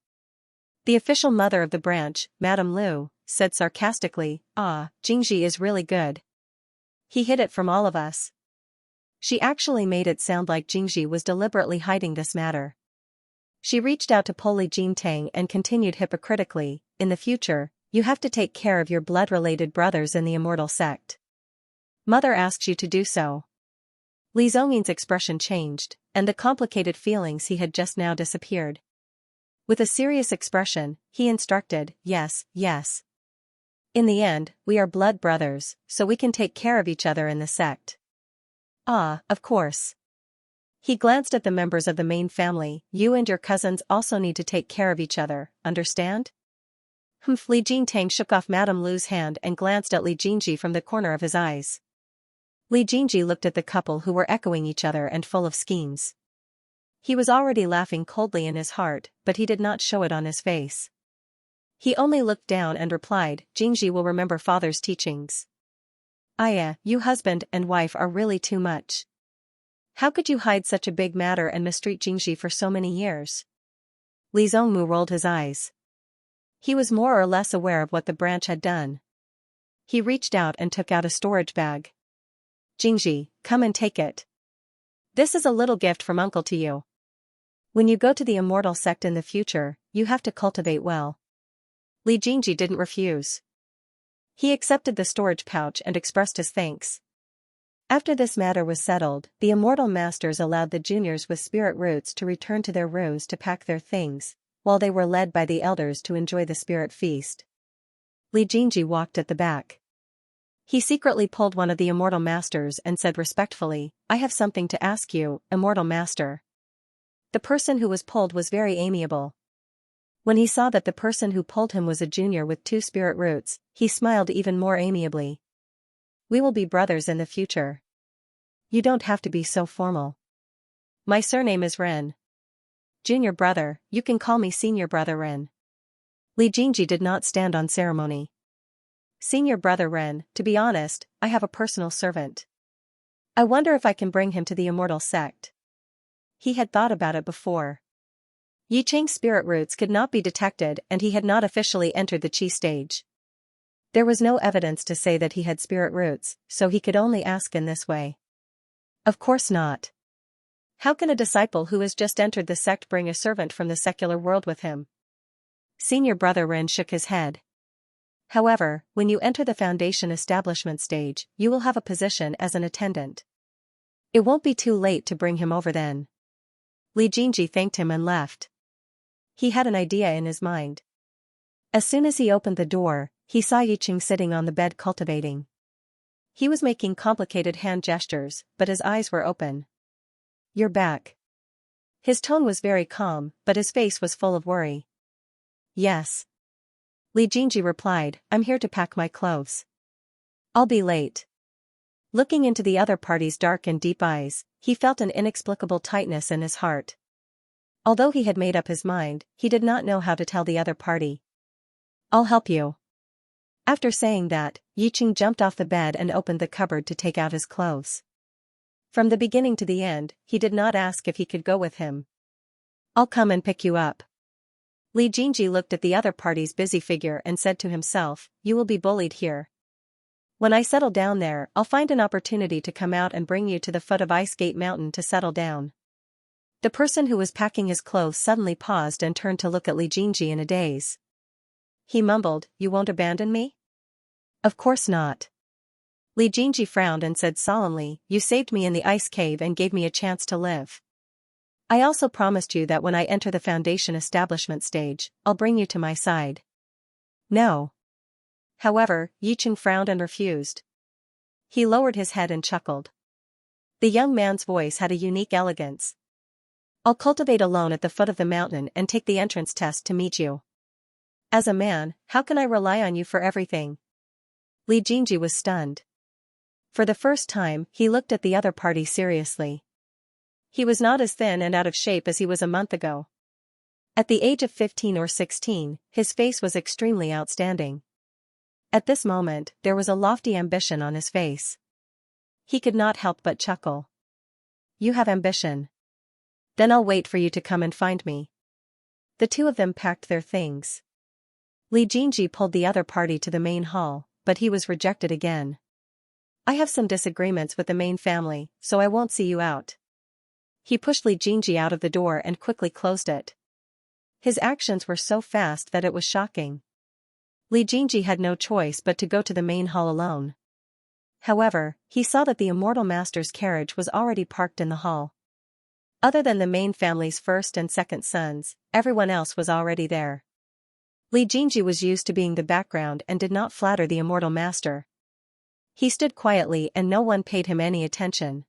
The official mother of the branch, Madame Lu, said sarcastically, ah, Jingji is really good. He hid it from all of us. She actually made it sound like Jingji was deliberately hiding this matter. She reached out to pull Li Jingtang and continued hypocritically, in the future, you have to take care of your blood-related brothers in the immortal sect. Mother asks you to do so. Li Zhongyin's expression changed, and the complicated feelings he had just now disappeared. With a serious expression, he instructed, yes, yes. In the end, we are blood brothers, so we can take care of each other in the sect. Ah, of course. He glanced at the members of the main family, you and your cousins also need to take care of each other, understand? Li Jingtang shook off Madame Lu's hand and glanced at Li Jingji from the corner of his eyes. Li Jingji looked at the couple who were echoing each other and full of schemes. He was already laughing coldly in his heart, but he did not show it on his face. He only looked down and replied, Jingji will remember father's teachings. Aya, you husband and wife are really too much. How could you hide such a big matter and mistreat Jingji for so many years? Li Zhongmu rolled his eyes. He was more or less aware of what the branch had done. He reached out and took out a storage bag. Jingji, come and take it. This is a little gift from uncle to you. When you go to the immortal sect in the future, you have to cultivate well. Li Jingji didn't refuse. He accepted the storage pouch and expressed his thanks. After this matter was settled, the immortal masters allowed the juniors with spirit roots to return to their rooms to pack their things, while they were led by the elders to enjoy the spirit feast. Li Jingji walked at the back. He secretly pulled one of the immortal masters and said respectfully, I have something to ask you, immortal master. The person who was pulled was very amiable. When he saw that the person who pulled him was a junior with 2 spirit roots, he smiled even more amiably. We will be brothers in the future. You don't have to be so formal. My surname is Ren. Junior brother, you can call me senior brother Ren. Li Jingji did not stand on ceremony. Senior brother Ren, to be honest, I have a personal servant. I wonder if I can bring him to the immortal sect. He had thought about it before. Yi Cheng's spirit roots could not be detected and he had not officially entered the Qi stage. There was no evidence to say that he had spirit roots, so he could only ask in this way. Of course not. How can a disciple who has just entered the sect bring a servant from the secular world with him? Senior brother Ren shook his head. However, when you enter the foundation establishment stage, you will have a position as an attendant. It won't be too late to bring him over then. Li Jingji thanked him and left. He had an idea in his mind. As soon as he opened the door, he saw Yi Cheng sitting on the bed cultivating. He was making complicated hand gestures, but his eyes were open. You're back. His tone was very calm, but his face was full of worry. Yes. Li Jingji replied, I'm here to pack my clothes. I'll be late. Looking into the other party's dark and deep eyes, he felt an inexplicable tightness in his heart. Although he had made up his mind, he did not know how to tell the other party. I'll help you. After saying that, Yiqing jumped off the bed and opened the cupboard to take out his clothes. From the beginning to the end, he did not ask if he could go with him. I'll come and pick you up. Li Jingji looked at the other party's busy figure and said to himself, you will be bullied here. When I settle down there, I'll find an opportunity to come out and bring you to the foot of Ice Gate Mountain to settle down. The person who was packing his clothes suddenly paused and turned to look at Li Jingji in a daze. He mumbled, you won't abandon me? Of course not. Li Jingji frowned and said solemnly, you saved me in the ice cave and gave me a chance to live. I also promised you that when I enter the foundation establishment stage, I'll bring you to my side. No. However, Yiqing frowned and refused. He lowered his head and chuckled. The young man's voice had a unique elegance. I'll cultivate alone at the foot of the mountain and take the entrance test to meet you. As a man, how can I rely on you for everything? Li Jingji was stunned. For the first time, he looked at the other party seriously. He was not as thin and out of shape as he was a month ago. At the age of 15 or 16, his face was extremely outstanding. At this moment, there was a lofty ambition on his face. He could not help but chuckle. You have ambition. Then I'll wait for you to come and find me. The two of them packed their things. Li Jingji pulled the other party to the main hall, but he was rejected again. I have some disagreements with the main family, so I won't see you out. He pushed Li Jingji out of the door and quickly closed it. His actions were so fast that it was shocking. Li Jingji had no choice but to go to the main hall alone. However, he saw that the immortal master's carriage was already parked in the hall. Other than the main family's first and second sons, everyone else was already there. Li Jingji was used to being the background and did not flatter the immortal master. He stood quietly and no one paid him any attention.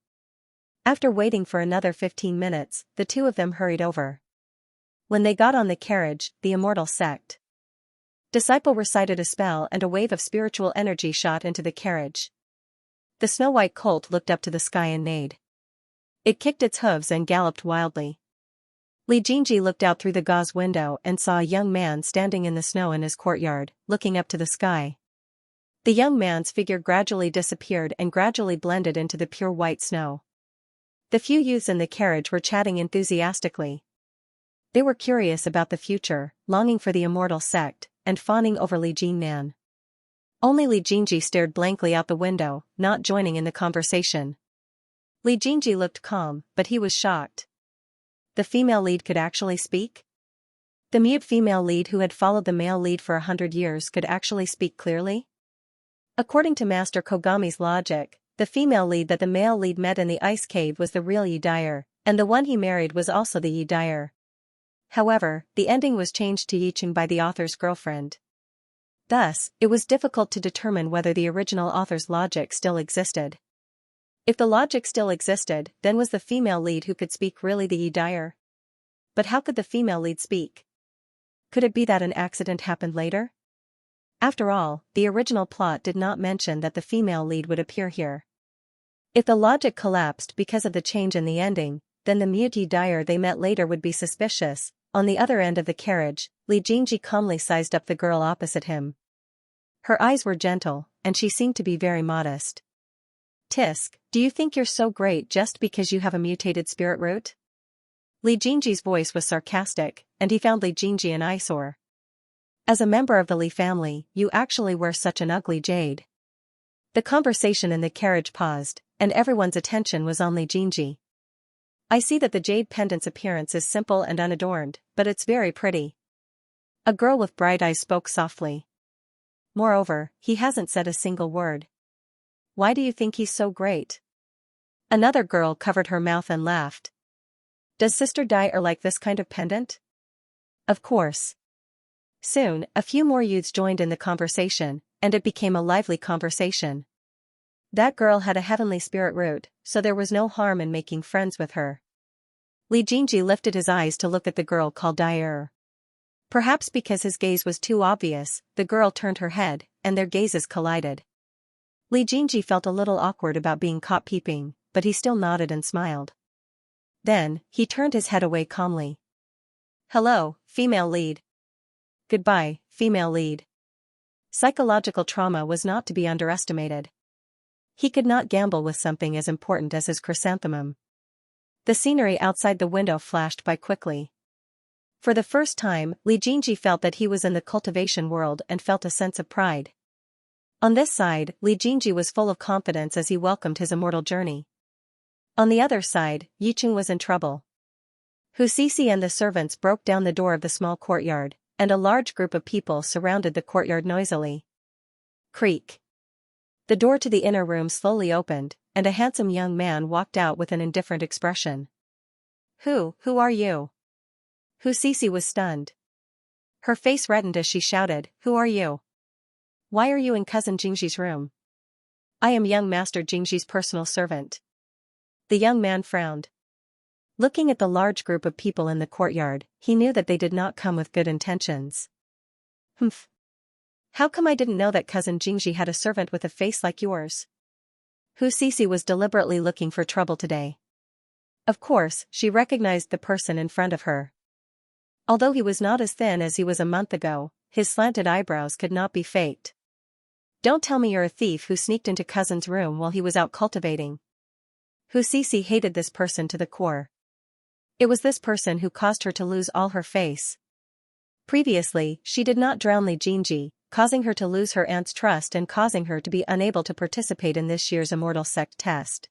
After waiting for another 15 minutes, the two of them hurried over. When they got on the carriage, the immortal sect disciple recited a spell and a wave of spiritual energy shot into the carriage. The snow-white colt looked up to the sky and neighed. It kicked its hooves and galloped wildly. Li Jingji looked out through the gauze window and saw a young man standing in the snow in his courtyard, looking up to the sky. The young man's figure gradually disappeared and gradually blended into the pure white snow. The few youths in the carriage were chatting enthusiastically. They were curious about the future, longing for the immortal sect, and fawning over Li Jingnan. Only Li Jingji stared blankly out the window, not joining in the conversation. Li Jingji looked calm, but he was shocked. The female lead could actually speak? The mute female lead who had followed the male lead for 100 years could actually speak clearly? According to Master Kogami's logic, the female lead that the male lead met in the ice cave was the real Yi Dyer, and the one he married was also the Yi Dyer. However, the ending was changed to Yiqing by the author's girlfriend. Thus, it was difficult to determine whether the original author's logic still existed. If the logic still existed, then was the female lead who could speak really the Yi Dyer? But how could the female lead speak? Could it be that an accident happened later? After all, the original plot did not mention that the female lead would appear here. If the logic collapsed because of the change in the ending, then the mute Yi Dyer they met later would be suspicious. On the other end of the carriage, Li Jingji calmly sized up the girl opposite him. Her eyes were gentle, and she seemed to be very modest. Tisk, do you think you're so great just because you have a mutated spirit root? Li Jingji's voice was sarcastic, and he found Li Jingji an eyesore. As a member of the Li family, you actually wear such an ugly jade. The conversation in the carriage paused, and everyone's attention was on Li Jingji. I see that the jade pendant's appearance is simple and unadorned, but it's very pretty. A girl with bright eyes spoke softly. Moreover, he hasn't said a single word. Why do you think he's so great? Another girl covered her mouth and laughed. Does Sister Dyer like this kind of pendant? Of course. Soon, a few more youths joined in the conversation, and it became a lively conversation. That girl had a heavenly spirit root, so there was no harm in making friends with her. Li Jingji lifted his eyes to look at the girl called Dyer. Perhaps because his gaze was too obvious, the girl turned her head, and their gazes collided. Li Jingji felt a little awkward about being caught peeping, but he still nodded and smiled. Then, he turned his head away calmly. Hello, female lead. Goodbye, female lead. Psychological trauma was not to be underestimated. He could not gamble with something as important as his chrysanthemum. The scenery outside the window flashed by quickly. For the first time, Li Jingji felt that he was in the cultivation world and felt a sense of pride. On this side, Li Jingji was full of confidence as he welcomed his immortal journey. On the other side, Yicheng was in trouble. Hu Sisi and the servants broke down the door of the small courtyard, and a large group of people surrounded the courtyard noisily. Creak. The door to the inner room slowly opened, and a handsome young man walked out with an indifferent expression. Who are you? Hu Sisi was stunned. Her face reddened as she shouted, Who are you? Why are you in cousin Jingji's room? I am young master Jingji's personal servant. The young man frowned. Looking at the large group of people in the courtyard, he knew that they did not come with good intentions. Humph. How come I didn't know that cousin Jingji had a servant with a face like yours? Hu Sisi was deliberately looking for trouble today. Of course, she recognized the person in front of her. Although he was not as thin as he was a month ago, his slanted eyebrows could not be faked. Don't tell me you're a thief who sneaked into cousin's room while he was out cultivating. Hu Sisi hated this person to the core. It was this person who caused her to lose all her face. Previously, she did not drown Li Jingji, causing her to lose her aunt's trust and causing her to be unable to participate in this year's Immortal Sect test.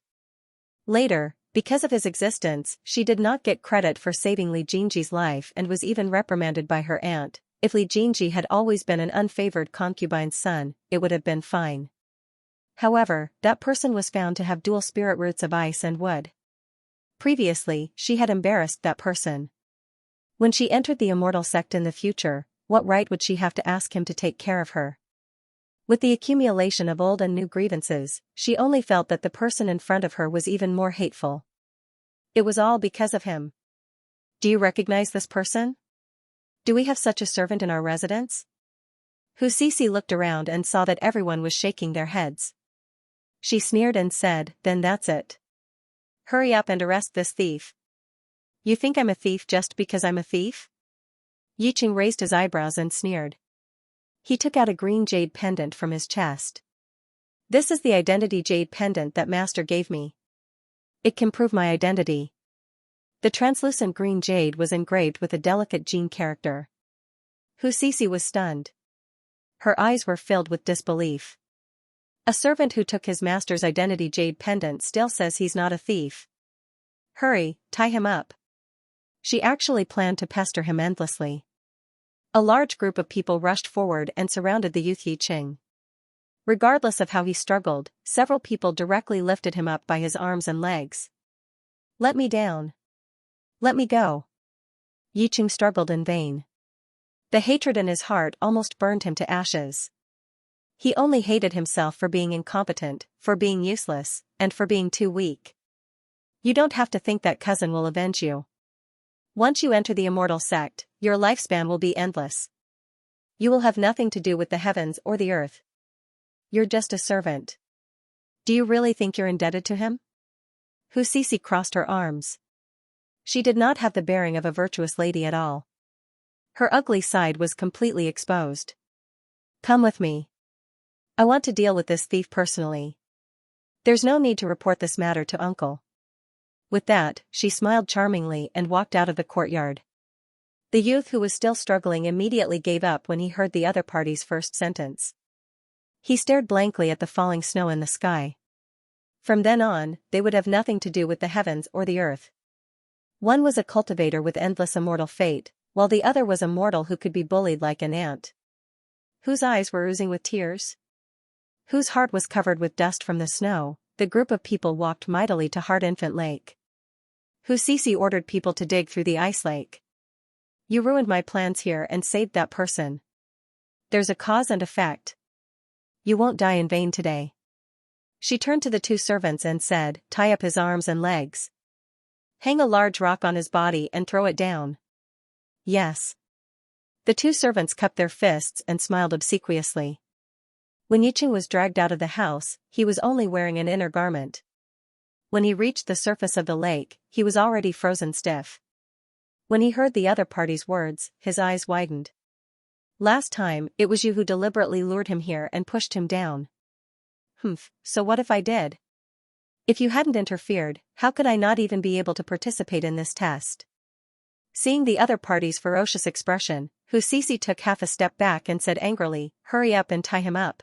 Later, because of his existence, she did not get credit for saving Li Jingji's life and was even reprimanded by her aunt. If Li Jingji had always been an unfavored concubine's son, it would have been fine. However, that person was found to have dual spirit roots of ice and wood. Previously, she had embarrassed that person. When she entered the Immortal Sect in the future, what right would she have to ask him to take care of her? With the accumulation of old and new grievances, she only felt that the person in front of her was even more hateful. It was all because of him. Do you recognize this person? Do we have such a servant in our residence? Hu Sisi looked around and saw that everyone was shaking their heads. She sneered and said, Then that's it. Hurry up and arrest this thief. You think I'm a thief just because I'm a thief? Yicheng raised his eyebrows and sneered. He took out a green jade pendant from his chest. This is the identity jade pendant that master gave me. It can prove my identity. The translucent green jade was engraved with a delicate gene character. Hu Sisi was stunned. Her eyes were filled with disbelief. A servant who took his master's identity jade pendant still says he's not a thief. Hurry, tie him up. She actually planned to pester him endlessly. A large group of people rushed forward and surrounded the youth Yicheng. Regardless of how he struggled, several people directly lifted him up by his arms and legs. Let me down. Let me go. Yicheng struggled in vain. The hatred in his heart almost burned him to ashes. He only hated himself for being incompetent, for being useless, and for being too weak. You don't have to think that cousin will avenge you. Once you enter the Immortal Sect, your lifespan will be endless. You will have nothing to do with the heavens or the earth. You're just a servant. Do you really think you're indebted to him? Hu Sisi crossed her arms. She did not have the bearing of a virtuous lady at all. Her ugly side was completely exposed. Come with me. I want to deal with this thief personally. There's no need to report this matter to Uncle. With that, she smiled charmingly and walked out of the courtyard. The youth who was still struggling immediately gave up when he heard the other party's first sentence. He stared blankly at the falling snow in the sky. From then on, they would have nothing to do with the heavens or the earth. One was a cultivator with endless immortal fate, while the other was a mortal who could be bullied like an ant. Whose eyes were oozing with tears? Whose heart was covered with dust from the snow? The group of people walked mightily to Heart Infant Lake. Hu Sisi ordered people to dig through the ice lake. You ruined my plans here and saved that person. There's a cause and effect. You won't die in vain today. She turned to the two servants and said, Tie up his arms and legs. Hang a large rock on his body and throw it down. Yes. The two servants cupped their fists and smiled obsequiously. When Yicheng was dragged out of the house, he was only wearing an inner garment. When he reached the surface of the lake, he was already frozen stiff. When he heard the other party's words, his eyes widened. Last time, it was you who deliberately lured him here and pushed him down. Humph, so what if I did? If you hadn't interfered, how could I not even be able to participate in this test? Seeing the other party's ferocious expression, Cece took half a step back and said angrily, "Hurry up and tie him up."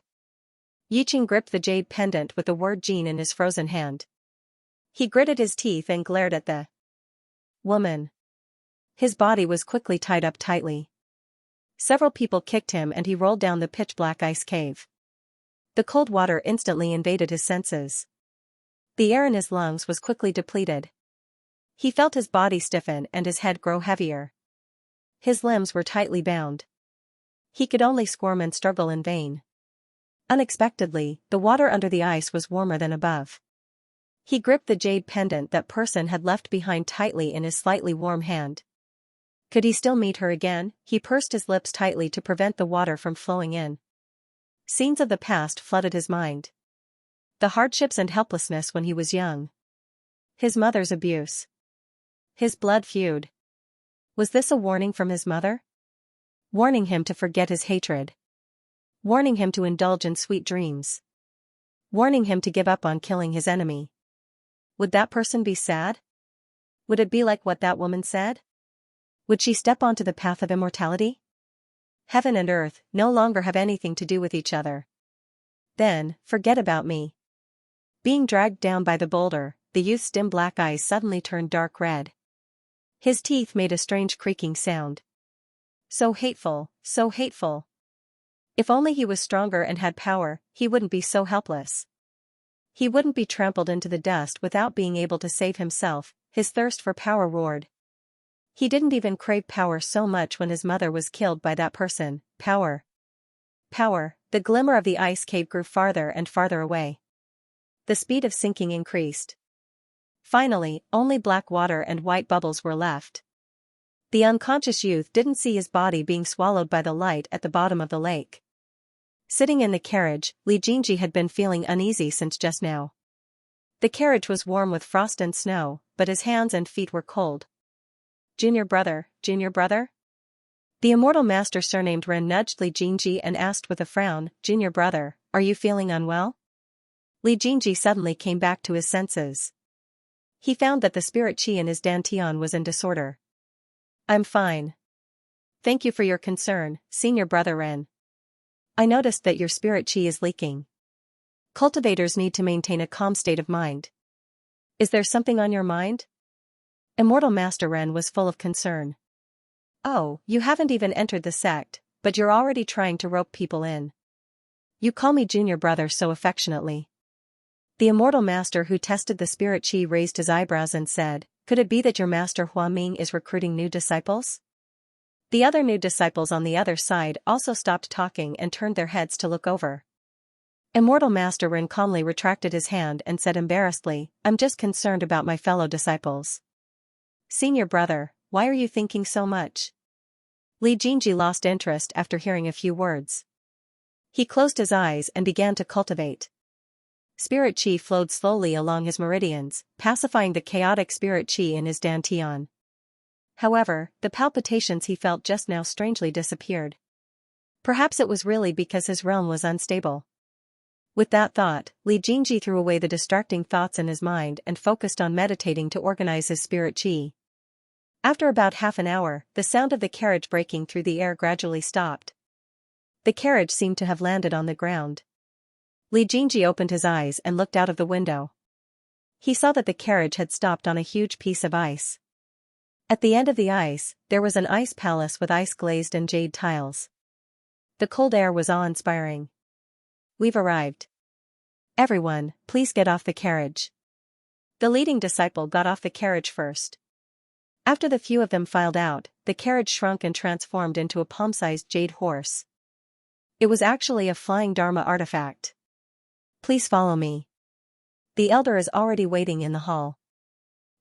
Yiqing gripped the jade pendant with the word Jin in his frozen hand. He gritted his teeth and glared at the woman. His body was quickly tied up tightly. Several people kicked him and he rolled down the pitch-black ice cave. The cold water instantly invaded his senses. The air in his lungs was quickly depleted. He felt his body stiffen and his head grow heavier. His limbs were tightly bound. He could only squirm and struggle in vain. Unexpectedly, the water under the ice was warmer than above. He gripped the jade pendant that person had left behind tightly in his slightly warm hand. Could he still meet her again? He pursed his lips tightly to prevent the water from flowing in. Scenes of the past flooded his mind. The hardships and helplessness when he was young. His mother's abuse. His blood feud. Was this a warning from his mother? Warning him to forget his hatred. Warning him to indulge in sweet dreams. Warning him to give up on killing his enemy. Would that person be sad? Would it be like what that woman said? Would she step onto the path of immortality? Heaven and earth no longer have anything to do with each other. Then, forget about me. Being dragged down by the boulder, the youth's dim black eyes suddenly turned dark red. His teeth made a strange creaking sound. So hateful, so hateful. If only he was stronger and had power, he wouldn't be so helpless. He wouldn't be trampled into the dust without being able to save himself. His thirst for power roared. He didn't even crave power so much when his mother was killed by that person. Power. Power. The glimmer of the ice cave grew farther and farther away. The speed of sinking increased. Finally, only black water and white bubbles were left. The unconscious youth didn't see his body being swallowed by the light at the bottom of the lake. Sitting in the carriage, Li Jingji had been feeling uneasy since just now. The carriage was warm with frost and snow, but his hands and feet were cold. Junior brother, junior brother? The immortal master surnamed Ren nudged Li Jingji and asked with a frown, "Junior brother, are you feeling unwell?" Li Jingji suddenly came back to his senses. He found that the spirit qi in his dantian was in disorder. "I'm fine. Thank you for your concern, senior brother Ren. I noticed that your spirit qi is leaking. Cultivators need to maintain a calm state of mind. Is there something on your mind?" Immortal Master Ren was full of concern. "Oh, you haven't even entered the sect, but you're already trying to rope people in. You call me junior brother so affectionately." The immortal master who tested the spirit qi raised his eyebrows and said, "Could it be that your master Hua Ming is recruiting new disciples?" The other new disciples on the other side also stopped talking and turned their heads to look over. Immortal Master Ren calmly retracted his hand and said embarrassedly, "I'm just concerned about my fellow disciples." "Senior brother, why are you thinking so much?" Li Jingji lost interest after hearing a few words. He closed his eyes and began to cultivate. Spirit qi flowed slowly along his meridians, pacifying the chaotic spirit qi in his dantian. However, the palpitations he felt just now strangely disappeared. Perhaps it was really because his realm was unstable. With that thought, Li Jingji threw away the distracting thoughts in his mind and focused on meditating to organize his spirit qi. After about half an hour, the sound of the carriage breaking through the air gradually stopped. The carriage seemed to have landed on the ground. Li Jingji opened his eyes and looked out of the window. He saw that the carriage had stopped on a huge piece of ice. At the end of the ice, there was an ice palace with ice-glazed and jade tiles. The cold air was awe-inspiring. "We've arrived. Everyone, please get off the carriage." The leading disciple got off the carriage first. After the few of them filed out, the carriage shrunk and transformed into a palm-sized jade horse. It was actually a flying Dharma artifact. "Please follow me. The elder is already waiting in the hall."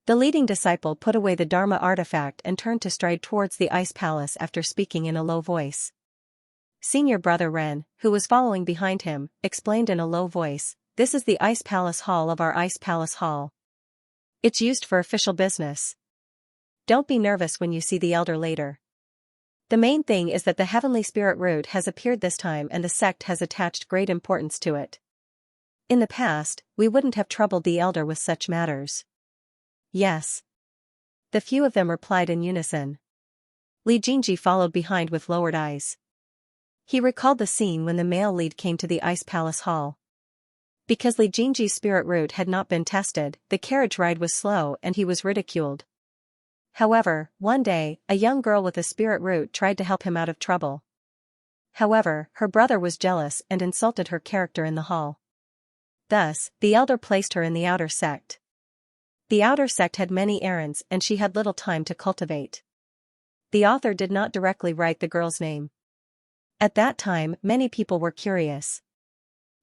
The leading disciple put away the Dharma artifact and turned to stride towards the ice palace after speaking in a low voice. Senior brother Ren, who was following behind him, explained in a low voice, "This is the ice palace hall of our ice palace hall. It's used for official business. Don't be nervous when you see the elder later." The main thing is that the heavenly spirit root has appeared this time and the sect has attached great importance to it. In the past, we wouldn't have troubled the elder with such matters. Yes. The few of them replied in unison. Li Jingji followed behind with lowered eyes. He recalled the scene when the male lead came to the Ice Palace Hall. Because Li Jingji's spirit root had not been tested, the carriage ride was slow and he was ridiculed. However, one day, a young girl with a spirit root tried to help him out of trouble. However, her brother was jealous and insulted her character in the hall. Thus, the elder placed her in the outer sect. The outer sect had many errands and she had little time to cultivate. The author did not directly write the girl's name. At that time, many people were curious.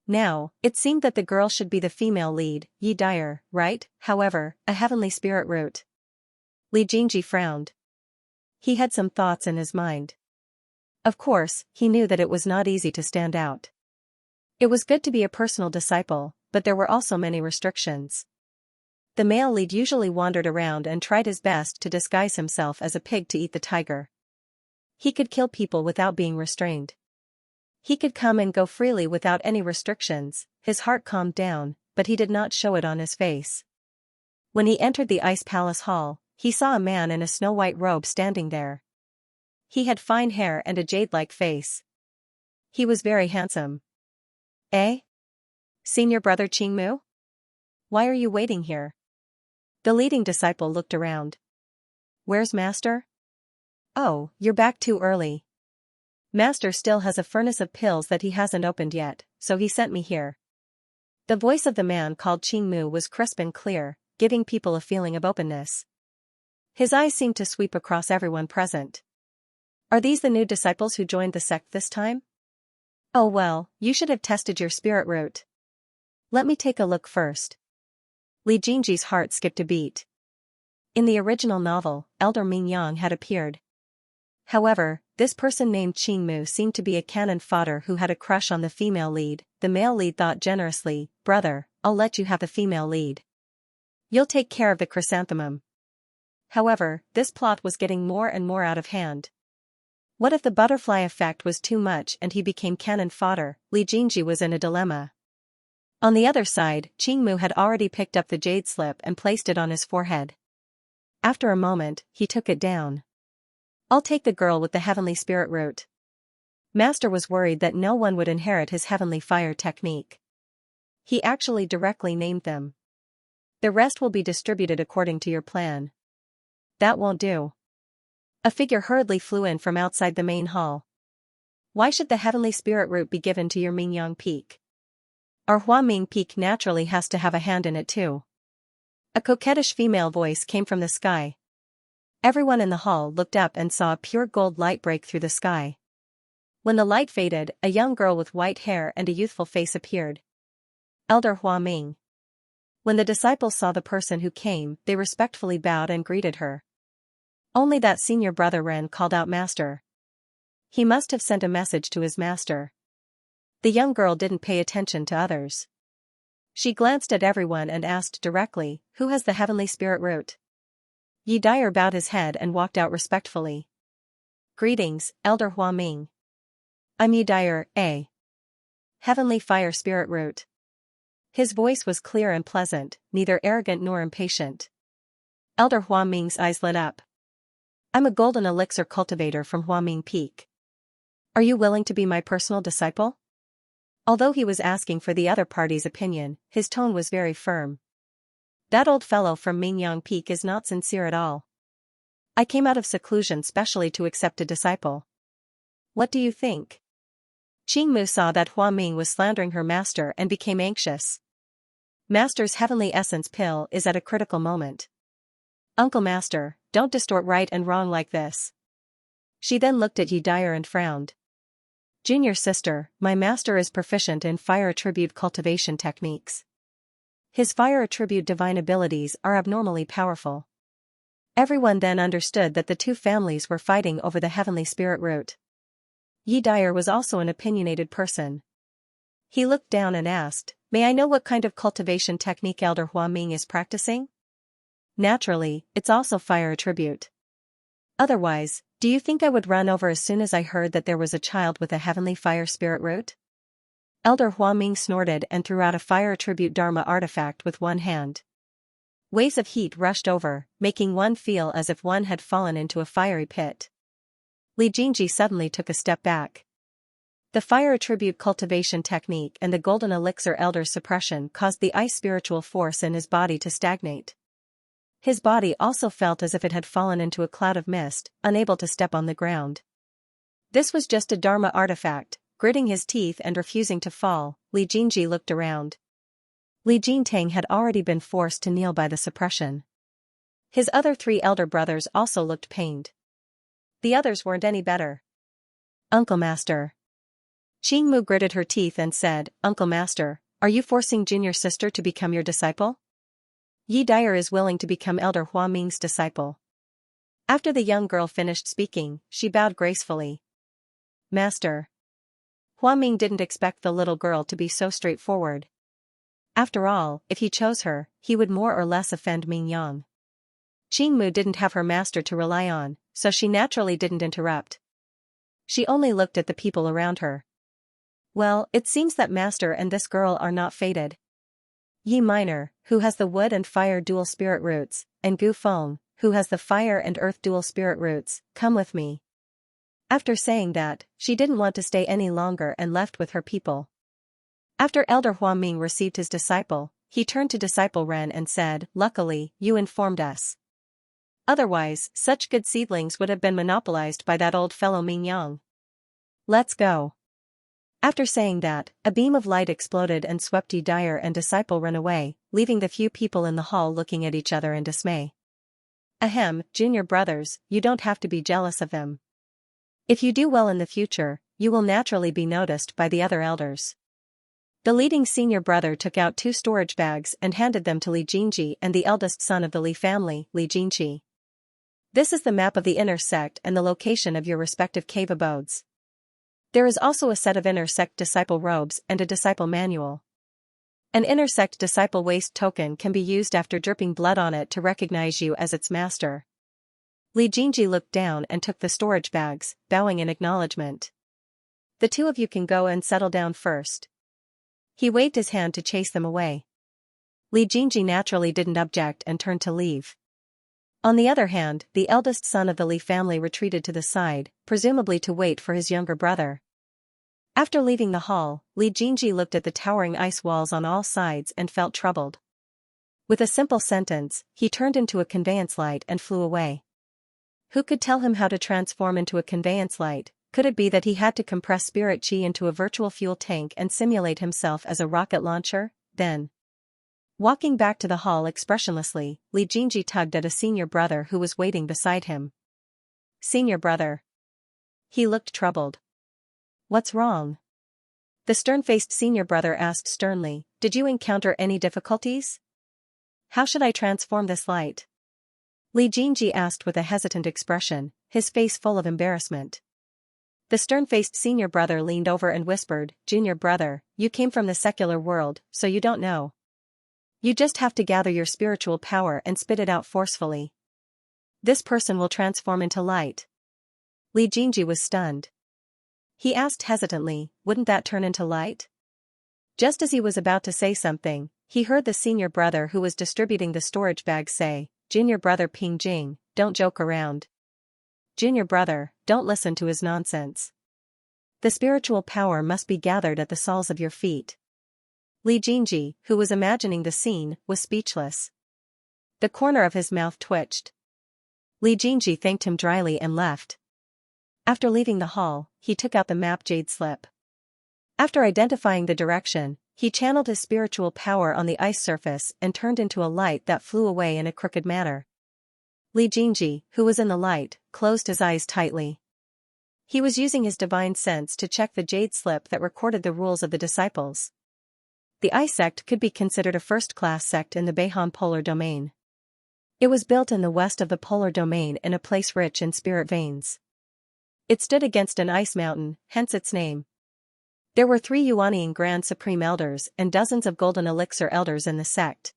Now, it seemed that the girl should be the female lead, Yi Dyer, right? However, a heavenly spirit root. Li Jingji frowned. He had some thoughts in his mind. Of course, he knew that it was not easy to stand out. It was good to be a personal disciple, but there were also many restrictions. The male lead usually wandered around and tried his best to disguise himself as a pig to eat the tiger. He could kill people without being restrained. He could come and go freely without any restrictions. His heart calmed down, but he did not show it on his face. When he entered the Ice Palace Hall, he saw a man in a snow-white robe standing there. He had fine hair and a jade-like face. He was very handsome. Eh? Senior brother Qingmu? Why are you waiting here? The leading disciple looked around. Where's Master? Oh, you're back too early. Master still has a furnace of pills that he hasn't opened yet, so he sent me here. The voice of the man called Qingmu was crisp and clear, giving people a feeling of openness. His eyes seemed to sweep across everyone present. Are these the new disciples who joined the sect this time? Oh well, you should have tested your spirit root. Let me take a look first. Li Jingji's heart skipped a beat. In the original novel, Elder Ming Yang had appeared. However, this person named Qingmu seemed to be a cannon fodder who had a crush on the female lead. The male lead thought generously, brother, I'll let you have the female lead. You'll take care of the chrysanthemum. However, this plot was getting more and more out of hand. What if the butterfly effect was too much and he became cannon fodder? Li Jingji was in a dilemma. On the other side, Qingmu had already picked up the jade slip and placed it on his forehead. After a moment, he took it down. I'll take the girl with the heavenly spirit root. Master was worried that no one would inherit his heavenly fire technique. He actually directly named them. The rest will be distributed according to your plan. That won't do. A figure hurriedly flew in from outside the main hall. Why should the heavenly spirit root be given to your Mingyang peak? Our Huaming peak naturally has to have a hand in it too. A coquettish female voice came from the sky. Everyone in the hall looked up and saw a pure gold light break through the sky. When the light faded, a young girl with white hair and a youthful face appeared. Elder Huaming. When the disciples saw the person who came, they respectfully bowed and greeted her. Only that senior brother Ren called out Master. He must have sent a message to his master. The young girl didn't pay attention to others. She glanced at everyone and asked directly, who has the heavenly spirit root? Yi Dyer bowed his head and walked out respectfully. Greetings, Elder Huaming. I'm Yi Dyer, a heavenly fire spirit root. His voice was clear and pleasant, neither arrogant nor impatient. Elder Huaming's eyes lit up. I'm a golden elixir cultivator from Huaming Peak. Are you willing to be my personal disciple? Although he was asking for the other party's opinion, his tone was very firm. That old fellow from Mingyang Peak is not sincere at all. I came out of seclusion specially to accept a disciple. What do you think? Qingmu saw that Huaming was slandering her master and became anxious. Master's heavenly essence pill is at a critical moment. Uncle Master, don't distort right and wrong like this. She then looked at Yi Dyer and frowned. Junior sister, my master is proficient in fire attribute cultivation techniques. His fire attribute divine abilities are abnormally powerful. Everyone then understood that the two families were fighting over the heavenly spirit root. Yi Dyer was also an opinionated person. He looked down and asked, may I know what kind of cultivation technique Elder Huaming is practicing? Naturally, it's also fire attribute. Otherwise, Do you think I would run over as soon as I heard that there was a child with a heavenly fire spirit root? Elder Huaming snorted and threw out a fire attribute Dharma artifact with one hand. Waves of heat rushed over, making one feel as if one had fallen into a fiery pit. Li Jingji suddenly took a step back. The fire attribute cultivation technique and the golden elixir elder suppression caused the ice spiritual force in his body to stagnate. His body also felt as if it had fallen into a cloud of mist, unable to step on the ground. This was just a Dharma artifact. Gritting his teeth and refusing to fall, Li Jingji looked around. Li Jintang had already been forced to kneel by the suppression. His other 3 elder brothers also looked pained. The others weren't any better. Uncle Master. Qingmu gritted her teeth and said, Uncle Master, are you forcing junior sister to become your disciple? Yi Dyer is willing to become Elder Huaming's disciple. After the young girl finished speaking, she bowed gracefully. Master. Huaming didn't expect the little girl to be so straightforward. After all, if he chose her, he would more or less offend Mingyang. Qingmu didn't have her master to rely on, so she naturally didn't interrupt. She only looked at the people around her. Well, it seems that master and this girl are not fated. Yi Minor, who has the wood and fire dual spirit roots, and Gu Feng, who has the fire and earth dual spirit roots, come with me. After saying that, she didn't want to stay any longer and left with her people. After Elder Huaming received his disciple, he turned to Disciple Ren and said, Luckily, you informed us. Otherwise, such good seedlings would have been monopolized by that old fellow Mingyang. Let's go. After saying that, a beam of light exploded and swept Yi Dyer and Disciple Ren away, leaving the few people in the hall looking at each other in dismay. Ahem, junior brothers, you don't have to be jealous of them. If you do well in the future, you will naturally be noticed by the other elders. The leading senior brother took out 2 storage bags and handed them to Li Jingji and the eldest son of the Li family, Li Jingqi. This is the map of the inner sect and the location of your respective cave abodes. There is also a set of inner sect disciple robes and a disciple manual. An inner sect disciple waist token can be used after dripping blood on it to recognize you as its master. Li Jingji looked down and took the storage bags, bowing in acknowledgement. The 2 of you can go and settle down first. He waved his hand to chase them away. Li Jingji naturally didn't object and turned to leave. On the other hand, the eldest son of the Li family retreated to the side, presumably to wait for his younger brother. After leaving the hall, Li Jingji looked at the towering ice walls on all sides and felt troubled. With a simple sentence, he turned into a conveyance light and flew away. Who could tell him how to transform into a conveyance light? Could it be that he had to compress spirit chi into a virtual fuel tank and simulate himself as a rocket launcher? Then, walking back to the hall expressionlessly, Li Jingji tugged at a senior brother who was waiting beside him. Senior brother. He looked troubled. What's wrong? The stern-faced senior brother asked sternly, Did you encounter any difficulties? How should I transform this light? Li Jingji asked with a hesitant expression, his face full of embarrassment. The stern-faced senior brother leaned over and whispered, Junior brother, you came from the secular world, so you don't know. You just have to gather your spiritual power and spit it out forcefully. This person will transform into light. Li Jingji was stunned. He asked hesitantly, wouldn't that turn into light? Just as he was about to say something, he heard the senior brother who was distributing the storage bags say, Junior brother Ping Jing, don't joke around. Junior brother, don't listen to his nonsense. The spiritual power must be gathered at the soles of your feet. Li Jingji, who was imagining the scene, was speechless. The corner of his mouth twitched. Li Jingji thanked him dryly and left. After leaving the hall, he took out the map jade slip. After identifying the direction, he channeled his spiritual power on the ice surface and turned into a light that flew away in a crooked manner. Li Jingji, who was in the light, closed his eyes tightly. He was using his divine sense to check the jade slip that recorded the rules of the disciples. The ice sect could be considered a first-class sect in the Beihan polar domain. It was built in the west of the polar domain in a place rich in spirit veins. It stood against an ice mountain, hence its name. There were 3 Yuanian Grand Supreme Elders and dozens of Golden Elixir Elders in the sect.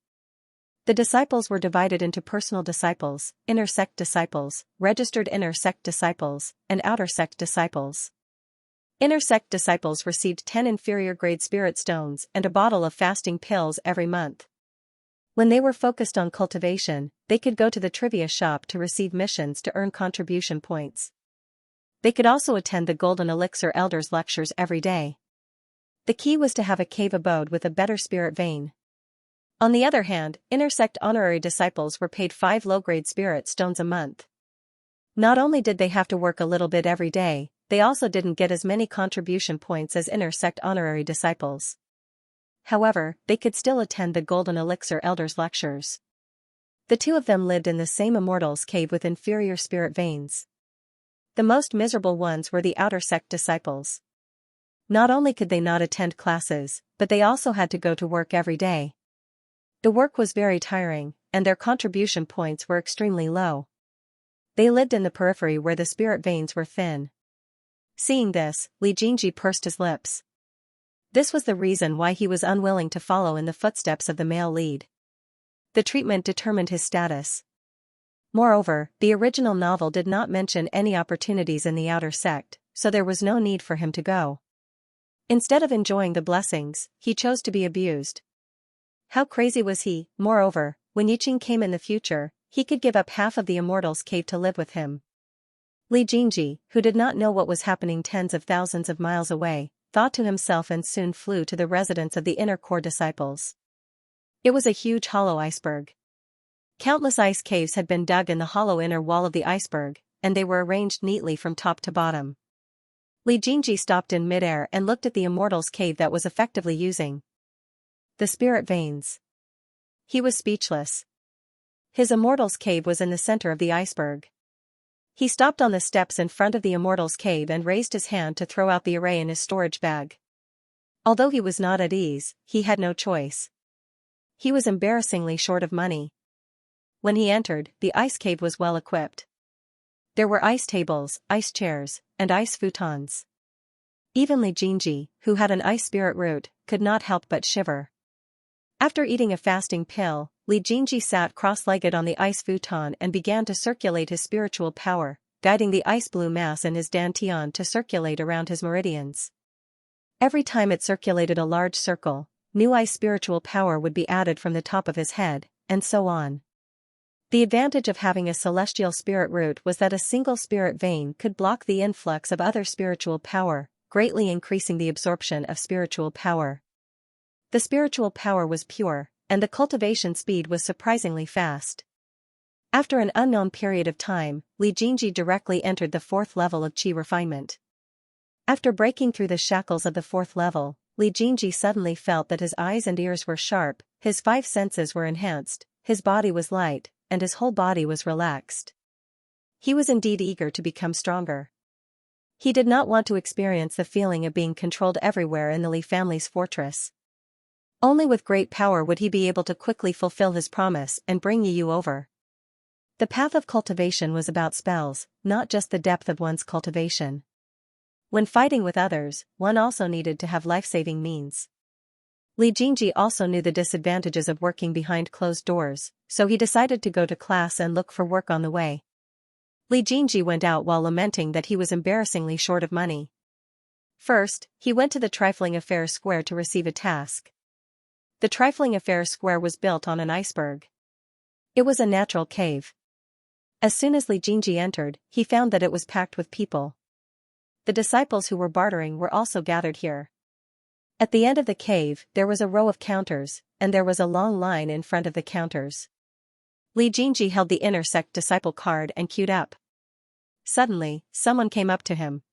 The disciples were divided into personal disciples, inner sect disciples, registered inner sect disciples, and outer sect disciples. Inner sect disciples received 10 inferior grade spirit stones and a bottle of fasting pills every month. When they were focused on cultivation, they could go to the trivia shop to receive missions to earn contribution points. They could also attend the Golden Elixir Elders lectures every day. The key was to have a cave abode with a better spirit vein. On the other hand, inner sect honorary disciples were paid 5 low-grade spirit stones a month. Not only did they have to work a little bit every day, they also didn't get as many contribution points as inner sect honorary disciples. However, they could still attend the Golden Elixir Elders lectures. The two of them lived in the same immortals cave with inferior spirit veins. The most miserable ones were the outer sect disciples. Not only could they not attend classes, but they also had to go to work every day. The work was very tiring, and their contribution points were extremely low. They lived in the periphery where the spirit veins were thin. Seeing this, Xianxia pursed his lips. This was the reason why he was unwilling to follow in the footsteps of the male lead. The treatment determined his status. Moreover, the original novel did not mention any opportunities in the outer sect, so there was no need for him to go. Instead of enjoying the blessings, he chose to be abused. How crazy was he? Moreover, when Yiqing came in the future, he could give up half of the immortals cave to live with him. Xianxia, who did not know what was happening tens of thousands of miles away, thought to himself and soon flew to the residence of the inner core disciples. It was a huge hollow iceberg. Countless ice caves had been dug in the hollow inner wall of the iceberg, and they were arranged neatly from top to bottom. Xianxia stopped in midair and looked at the immortals cave that was effectively using the spirit veins. He was speechless. His immortals cave was in the center of the iceberg. He stopped on the steps in front of the immortals cave and raised his hand to throw out the array in his storage bag. Although he was not at ease, he had no choice. He was embarrassingly short of money. When he entered, the ice cave was well equipped. There were ice tables, ice chairs, and ice futons. Even Xianxia, who had an ice spirit root, could not help but shiver. After eating a fasting pill, Xianxia sat cross-legged on the ice futon and began to circulate his spiritual power, guiding the ice blue mass in his dantian to circulate around his meridians. Every time it circulated a large circle, new ice spiritual power would be added from the top of his head, and so on. The advantage of having a celestial spirit root was that a single spirit vein could block the influx of other spiritual power, greatly increasing the absorption of spiritual power. The spiritual power was pure, and the cultivation speed was surprisingly fast. After an unknown period of time, Xianxia directly entered the 4th level of qi refinement. After breaking through the shackles of the 4th level, Xianxia suddenly felt that his eyes and ears were sharp, his 5 senses were enhanced, his body was light, and his whole body was relaxed. He was indeed eager to become stronger. He did not want to experience the feeling of being controlled everywhere in the Li family's fortress. Only with great power would he be able to quickly fulfill his promise and bring Yu over. The path of cultivation was about spells, not just the depth of one's cultivation. When fighting with others, one also needed to have life-saving means. Xianxia also knew the disadvantages of working behind closed doors, so he decided to go to class and look for work on the way. Xianxia went out while lamenting that he was embarrassingly short of money. First, he went to the Trifling Affairs Square to receive a task. The Trifling Affairs Square was built on an iceberg. It was a natural cave. As soon as Xianxia entered, he found that it was packed with people. The disciples who were bartering were also gathered here. At the end of the cave, there was a row of counters, and there was a long line in front of the counters. Xianxia held the inner sect disciple card and queued up. Suddenly, someone came up to him.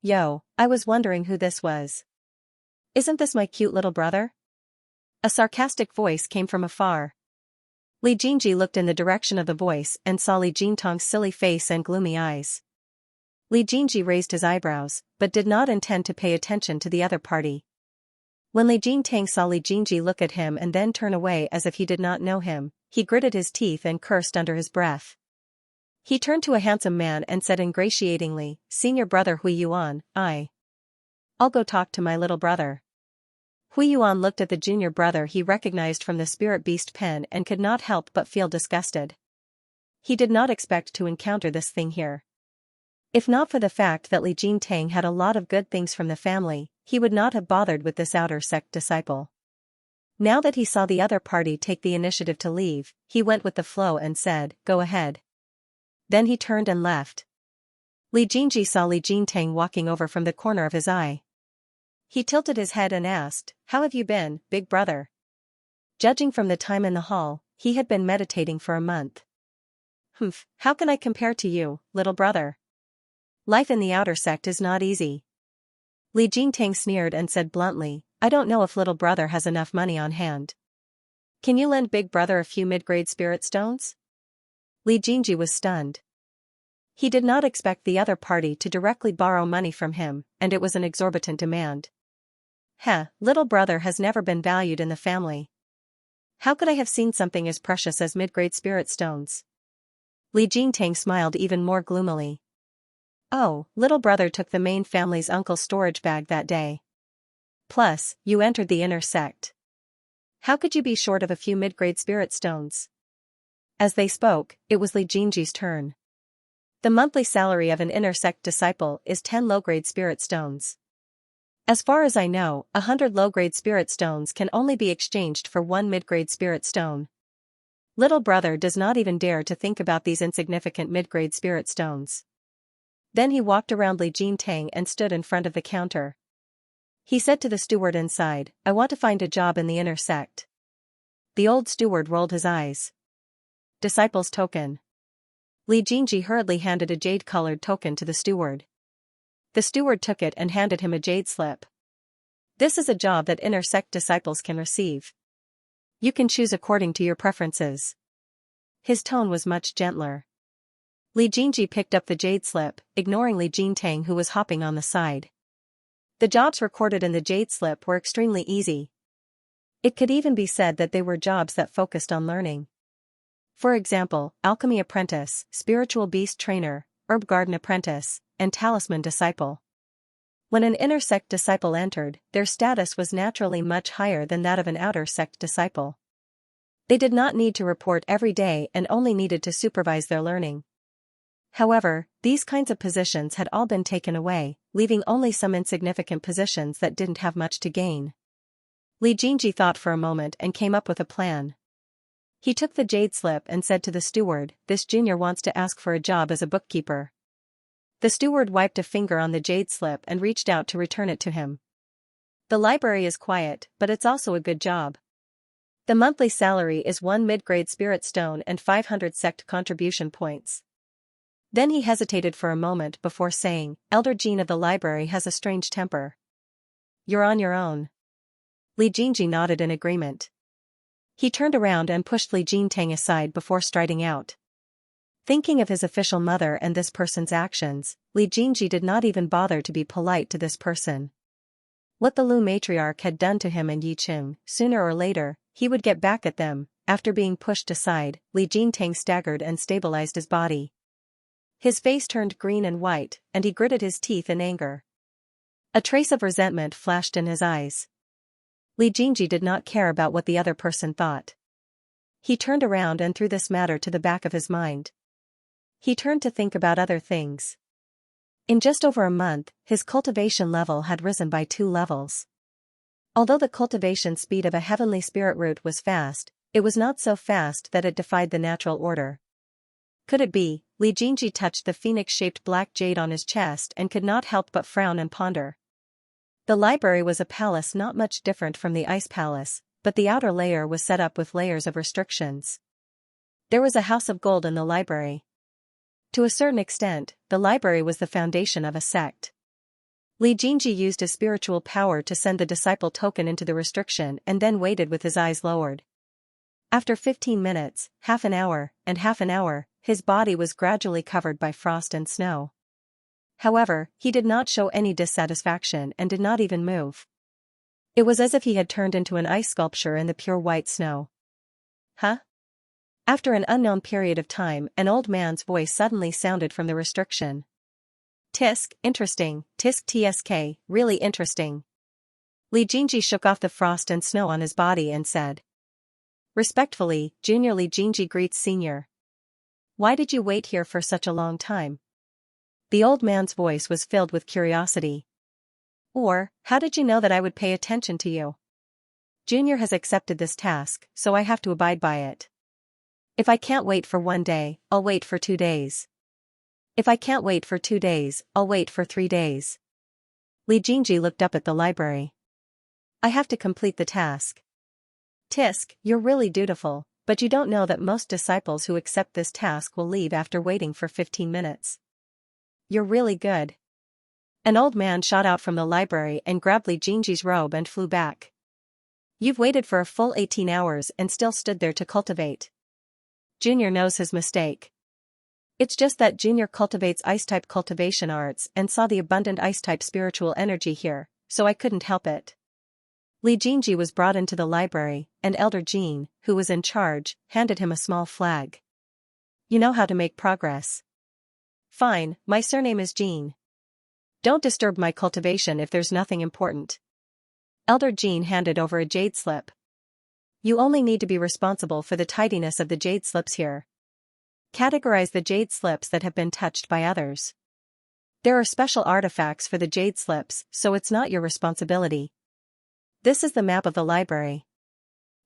"Yo, I was wondering who this was. Isn't this my cute little brother?" A sarcastic voice came from afar. Xianxia looked in the direction of the voice and saw Li Jintong's silly face and gloomy eyes. Xianxia raised his eyebrows, but did not intend to pay attention to the other party. When Li Jintang saw Xianxia look at him and then turn away as if he did not know him, he gritted his teeth and cursed under his breath. He turned to a handsome man and said ingratiatingly, "Senior brother Hui Yuan, I'll go talk to my little brother." Hui Yuan looked at the junior brother he recognized from the spirit beast pen and could not help but feel disgusted. He did not expect to encounter this thing here. If not for the fact that Li Jintang had a lot of good things from the family, he would not have bothered with this outer sect disciple. Now that he saw the other party take the initiative to leave, he went with the flow and said, "Go ahead." Then he turned and left. Li Jingji saw Li Jintang walking over from the corner of his eye. He tilted his head and asked, "How have you been, big brother?" Judging from the time in the hall, he had been meditating for a month. "Humph, how can I compare to you, little brother? Life in the outer sect is not easy." Li Jintang sneered and said bluntly, "I don't know if little brother has enough money on hand. Can you lend big brother a few mid-grade spirit stones?" Li Jingji was stunned. He did not expect the other party to directly borrow money from him, and it was an exorbitant demand. Little brother has never been valued in the family. How could I have seen something as precious as mid-grade spirit stones? Li Jintang smiled even more gloomily. Oh, little brother took the main family's uncle's storage bag that day. Plus, you entered the inner sect. How could you be short of a few mid-grade spirit stones? As they spoke, it was Li Jingji's turn. The monthly salary of an inner sect disciple is 10 low-grade spirit stones. As far as I know, 100 low-grade spirit stones can only be exchanged for 1 mid-grade spirit stone. Little brother does not even dare to think about these insignificant mid-grade spirit stones. Then he walked around Li Jintang and stood in front of the counter. He said to the steward inside, "I want to find a job in the inner sect." The old steward rolled his eyes. Disciple's token. Li Jingji hurriedly handed a jade-colored token to the steward. The steward took it and handed him a jade slip. "This is a job that inner sect disciples can receive. You can choose according to your preferences." His tone was much gentler. Li Jingji picked up the jade slip, ignoring Li Jintang who was hopping on the side. The jobs recorded in the jade slip were extremely easy. It could even be said that they were jobs that focused on learning. For example, alchemy apprentice, spiritual beast trainer, herb garden apprentice, and talisman disciple. When an inner sect disciple entered, their status was naturally much higher than that of an outer sect disciple. They did not need to report every day and only needed to supervise their learning. However, these kinds of positions had all been taken away, leaving only some insignificant positions that didn't have much to gain. Li Jingji thought for a moment and came up with a plan. He took the jade slip and said to the steward, "This junior wants to ask for a job as a bookkeeper." The steward wiped a finger on the jade slip and reached out to return it to him. "The library is quiet, but it's also a good job. The monthly salary is 1 mid-grade spirit stone and 500 sect contribution points." Then he hesitated for a moment before saying, "Elder Jean of the library has a strange temper. You're on your own." Li Jingji nodded in agreement. He turned around and pushed Li Jintang aside before striding out. Thinking of his official mother and this person's actions, Li Jingji did not even bother to be polite to this person. What the Lu matriarch had done to him and Yi Qing, sooner or later, he would get back at them. After being pushed aside, Li Jintang staggered and stabilized his body. His face turned green and white, and he gritted his teeth in anger. A trace of resentment flashed in his eyes. Li Jingji did not care about what the other person thought. He turned around and threw this matter to the back of his mind. He turned to think about other things. In just over a month, his cultivation level had risen by 2 levels. Although the cultivation speed of a heavenly spirit root was fast, it was not so fast that it defied the natural order. Could it be? Li Jingji touched the phoenix-shaped black jade on his chest and could not help but frown and ponder. The library was a palace not much different from the ice palace, but the outer layer was set up with layers of restrictions. There was a house of gold in the library. To a certain extent, the library was the foundation of a sect. Li Jingji used his spiritual power to send the disciple token into the restriction and then waited with his eyes lowered. After 15 minutes, half an hour, and half an hour, his body was gradually covered by frost and snow. However, he did not show any dissatisfaction and did not even move. It was as if he had turned into an ice sculpture in the pure white snow. Huh? After an unknown period of time, an old man's voice suddenly sounded from the restriction. "Tisk, interesting, tisk tsk, really interesting." Li Jingji shook off the frost and snow on his body and said. Respectfully, Junior Li Jingji greets Senior. Why did you wait here for such a long time? The old man's voice was filled with curiosity. Or, how did you know that I would pay attention to you? Junior has accepted this task, so I have to abide by it. If I can't wait for 1 day, I'll wait for 2 days. If I can't wait for 2 days, I'll wait for 3 days. Li Jingji looked up at the library. I have to complete the task. Tisk, you're really dutiful, but you don't know that most disciples who accept this task will leave after waiting for 15 minutes. You're really good. An old man shot out from the library and grabbed Li Jingji's robe and flew back. You've waited for a full 18 hours and still stood there to cultivate. Junior knows his mistake. It's just that Junior cultivates ice-type cultivation arts and saw the abundant ice-type spiritual energy here, so I couldn't help it. Li Jingji was brought into the library, and Elder Jean, who was in charge, handed him a small flag. You know how to make progress. Fine, my surname is Jean. Don't disturb my cultivation if there's nothing important. Elder Jean handed over a jade slip. You only need to be responsible for the tidiness of the jade slips here. Categorize the jade slips that have been touched by others. There are special artifacts for the jade slips, so it's not your responsibility. This is the map of the library.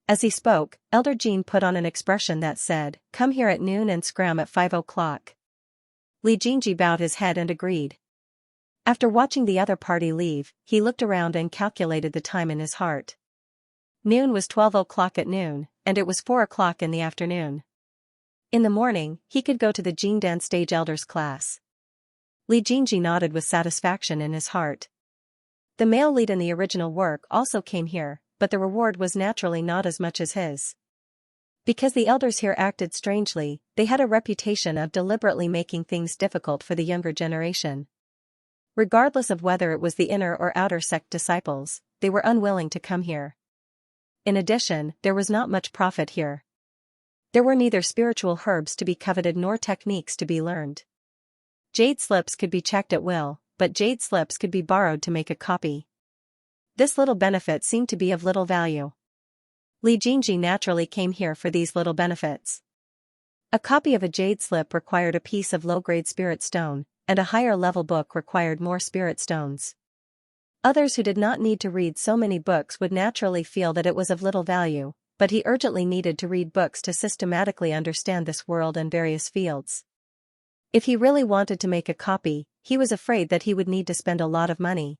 As he spoke, Elder Jean put on an expression that said, come here at noon and scram at 5 o'clock. Li Jingji bowed his head and agreed. After watching the other party leave, he looked around and calculated the time in his heart. Noon was 12 o'clock at noon, and it was 4 o'clock in the afternoon. In the morning, he could go to the Jingdan Stage Elders class. Li Jingji nodded with satisfaction in his heart. The male lead in the original work also came here, but the reward was naturally not as much as his. Because the elders here acted strangely, they had a reputation of deliberately making things difficult for the younger generation. Regardless of whether it was the inner or outer sect disciples, they were unwilling to come here. In addition, there was not much profit here. There were neither spiritual herbs to be coveted nor techniques to be learned. Jade slips could be checked at will, but jade slips could be borrowed to make a copy. This little benefit seemed to be of little value. Li Jingji naturally came here for these little benefits. A copy of a jade slip required a piece of low-grade spirit stone, and a higher-level book required more spirit stones. Others who did not need to read so many books would naturally feel that it was of little value, but he urgently needed to read books to systematically understand this world and various fields. If he really wanted to make a copy, he was afraid that he would need to spend a lot of money.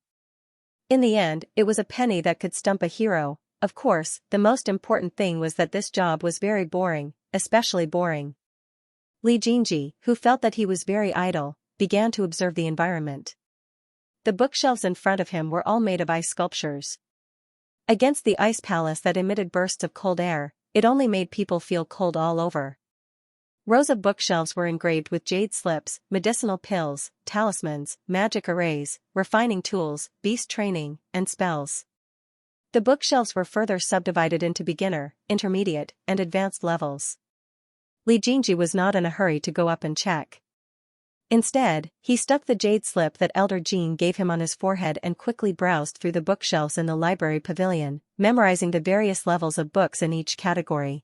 In the end, it was a penny that could stump a hero. Of course, the most important thing was that this job was very boring, especially boring. Li Jingji, who felt that he was very idle, began to observe the environment. The bookshelves in front of him were all made of ice sculptures. Against the ice palace that emitted bursts of cold air, it only made people feel cold all over. Rows of bookshelves were engraved with jade slips, medicinal pills, talismans, magic arrays, refining tools, beast training, and spells. The bookshelves were further subdivided into beginner, intermediate, and advanced levels. Li Jingji was not in a hurry to go up and check. Instead, he stuck the jade slip that Elder Jean gave him on his forehead and quickly browsed through the bookshelves in the library pavilion, memorizing the various levels of books in each category.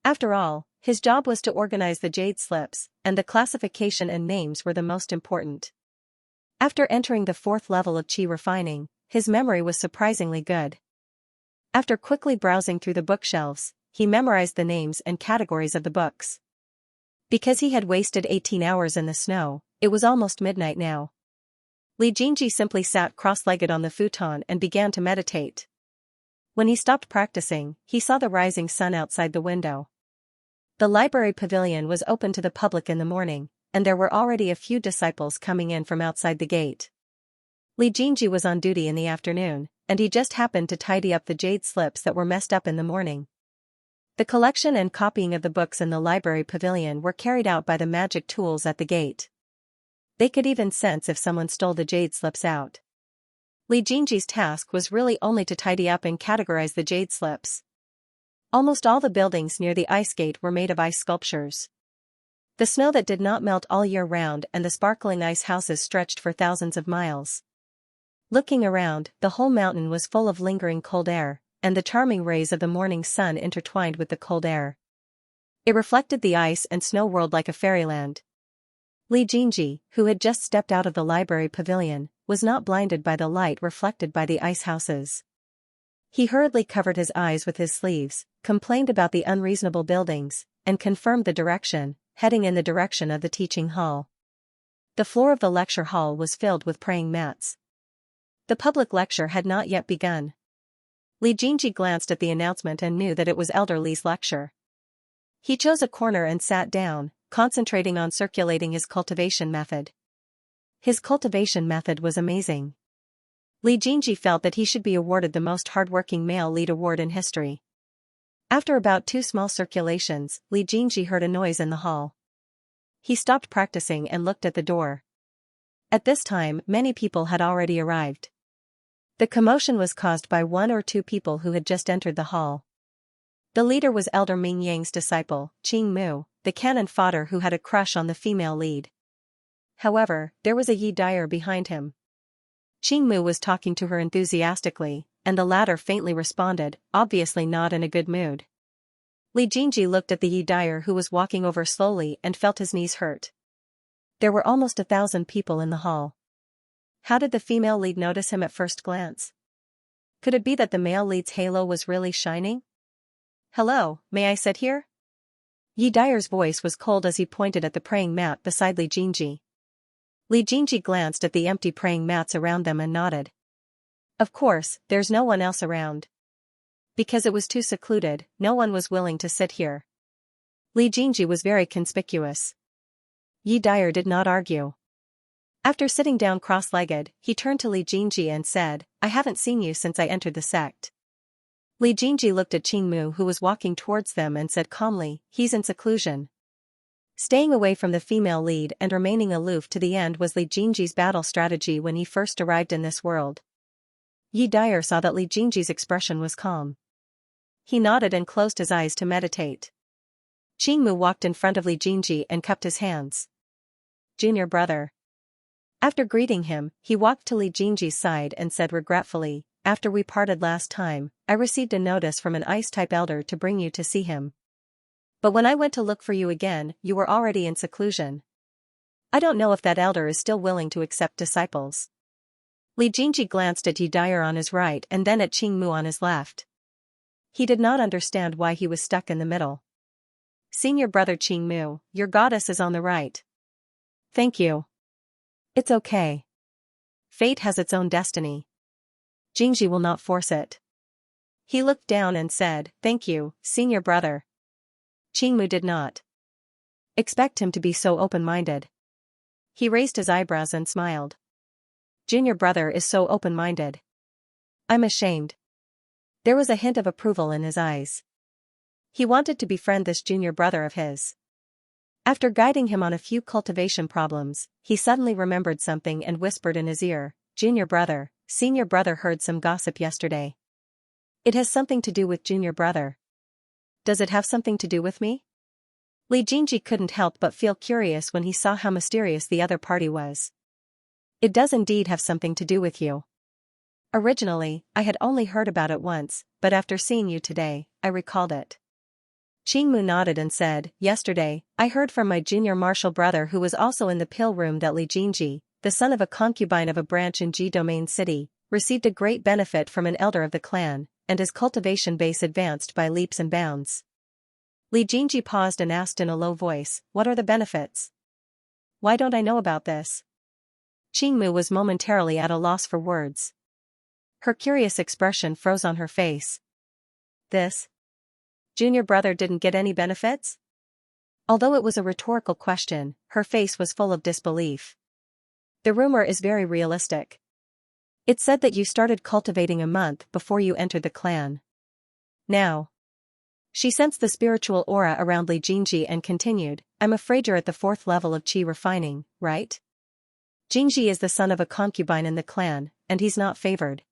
After all, his job was to organize the jade slips, and the classification and names were the most important. After entering the 4th level of qi refining, his memory was surprisingly good. After quickly browsing through the bookshelves, he memorized the names and categories of the books. Because he had wasted 18 hours in the snow, it was almost midnight now. Li Jingji simply sat cross-legged on the futon and began to meditate. When he stopped practicing, he saw the rising sun outside the window. The library pavilion was open to the public in the morning, and there were already a few disciples coming in from outside the gate. Li Jingji was on duty in the afternoon, and he just happened to tidy up the jade slips that were messed up in the morning. The collection and copying of the books in the library pavilion were carried out by the magic tools at the gate. They could even sense if someone stole the jade slips out. Li Jingji's task was really only to tidy up and categorize the jade slips. Almost all the buildings near the ice gate were made of ice sculptures. The snow that did not melt all year round and the sparkling ice houses stretched for thousands of miles. Looking around, the whole mountain was full of lingering cold air, and the charming rays of the morning sun intertwined with the cold air. It reflected the ice and snow world like a fairyland. Li Jinji, who had just stepped out of the library pavilion, was not blinded by the light reflected by the ice houses. He hurriedly covered his eyes with his sleeves, complained about the unreasonable buildings, and confirmed the direction, heading in the direction of the teaching hall. The floor of the lecture hall was filled with praying mats. The public lecture had not yet begun. Li Jinji glanced at the announcement and knew that it was Elder Li's lecture. He chose a corner and sat down, concentrating on circulating his cultivation method. His cultivation method was amazing. Li Jinji felt that he should be awarded the most hardworking male lead award in history. After about 2 small circulations, Li Jinji heard a noise in the hall. He stopped practicing and looked at the door. At this time, many people had already arrived. The commotion was caused by 1 or 2 people who had just entered the hall. The leader was Elder Ming Yang's disciple, Qing Mu, the cannon fodder who had a crush on the female lead. However, there was a Yi Dyer behind him. Qing Mu was talking to her enthusiastically, and the latter faintly responded, obviously not in a good mood. Li Jinji looked at the Yi Dyer who was walking over slowly and felt his knees hurt. There were almost 1,000 people in the hall. How did the female lead notice him at first glance? Could it be that the male lead's halo was really shining? "Hello, may I sit here?" Yi Dyer's voice was cold as he pointed at the praying mat beside Li Jinji. Li Jinji glanced at the empty praying mats around them and nodded. Of course, there's no one else around. Because it was too secluded, no one was willing to sit here. Li Jinji was very conspicuous. Yi Dyer did not argue. After sitting down cross-legged, he turned to Li Jinji and said, "I haven't seen you since I entered the sect." Li Jinji looked at Qing Mu who was walking towards them and said calmly, "He's in seclusion." Staying away from the female lead and remaining aloof to the end was Li Jinji's battle strategy when he first arrived in this world. Yi Dyer saw that Li Jinji's expression was calm. He nodded and closed his eyes to meditate. Qing Mu walked in front of Li Jinji and cupped his hands. "Junior brother." After greeting him, he walked to Li Jinji's side and said regretfully, "After we parted last time, I received a notice from an ice-type elder to bring you to see him. But when I went to look for you again, you were already in seclusion. I don't know if that elder is still willing to accept disciples." Li Jinji glanced at Yi Dyer on his right and then at Qing Mu on his left. He did not understand why he was stuck in the middle. "Senior brother Qing Mu, your goddess is on the right." "Thank you." "It's okay. Fate has its own destiny. Jinji will not force it." He looked down and said, "Thank you, senior brother." Qing Mu did not expect him to be so open-minded. He raised his eyebrows and smiled. "Junior brother is so open-minded. I'm ashamed." There was a hint of approval in his eyes. He wanted to befriend this junior brother of his. After guiding him on a few cultivation problems, he suddenly remembered something and whispered in his ear, "Junior brother, senior brother heard some gossip yesterday. It has something to do with junior brother. Does it have something to do with me?" Li Jinji couldn't help but feel curious when he saw how mysterious the other party was. "It does indeed have something to do with you. Originally, I had only heard about it once, but after seeing you today, I recalled it." Qing Mu nodded and said, "Yesterday, I heard from my junior martial brother who was also in the pill room that Li Jinji, the son of a concubine of a branch in Ji Domain City, received a great benefit from an elder of the clan, and his cultivation base advanced by leaps and bounds." Li Jinji paused and asked in a low voice, "What are the benefits? Why don't I know about this?" Qing Mu was momentarily at a loss for words. Her curious expression froze on her face. "This junior brother didn't get any benefits?" Although it was a rhetorical question, her face was full of disbelief. "The rumor is very realistic. It said that you started cultivating a month before you entered the clan. Now." She sensed the spiritual aura around Li Jinji and continued, "I'm afraid you're at the 4th level of qi refining, right? Jinji is the son of a concubine in the clan, and he's not favored.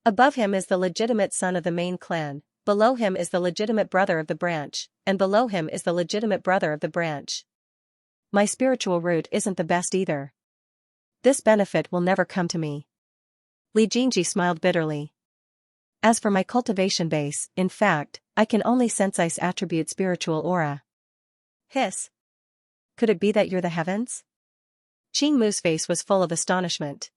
Above him is the legitimate son of the main clan, below him is the legitimate brother of the branch, and below him is the legitimate brother of the branch. My spiritual root isn't the best either. This benefit will never come to me. Li Jingji smiled bitterly. As for my cultivation base, in fact, I can only sense ice attribute spiritual aura. Hiss. Could it be that you're the heavens? Qing Mu's face was full of astonishment.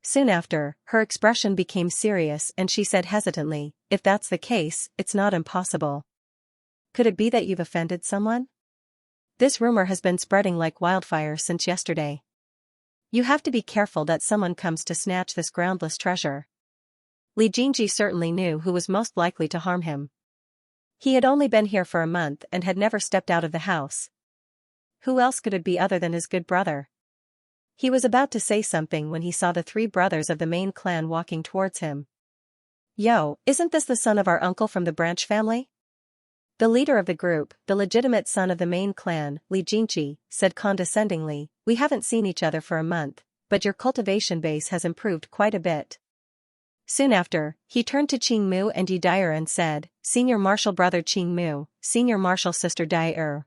Soon after, her expression became serious and she said hesitantly, if that's the case, it's not impossible. Could it be that you've offended someone? This rumor has been spreading like wildfire since yesterday. You have to be careful that someone comes to snatch this groundless treasure. Li Jingji certainly knew who was most likely to harm him. He had only been here for a month and had never stepped out of the house. Who else could it be other than his good brother? He was about to say something when he saw the three brothers of the main clan walking towards him. Yo, isn't this the son of our uncle from the branch family? The leader of the group, the legitimate son of the main clan, Li Jingji, said condescendingly, we haven't seen each other for a month, but your cultivation base has improved quite a bit. Soon after, he turned to Qing Mu and Yi Dai and said, Senior Marshal Brother Qing Mu, Senior Marshal Sister Dai.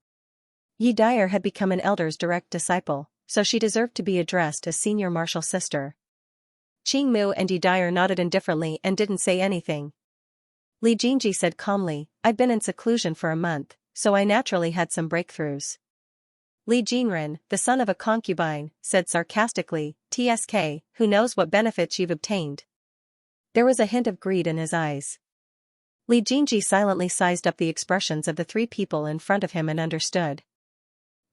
Yi Dai had become an elder's direct disciple, so she deserved to be addressed as Senior Marshal Sister. Qing Mu and Yi Dai nodded indifferently and didn't say anything. Li Jingji said calmly, I've been in seclusion for a month, so I naturally had some breakthroughs. Li Jinren, the son of a concubine, said sarcastically, TSK, who knows what benefits you've obtained? There was a hint of greed in his eyes. Li Jingji silently sized up the expressions of the three people in front of him and understood.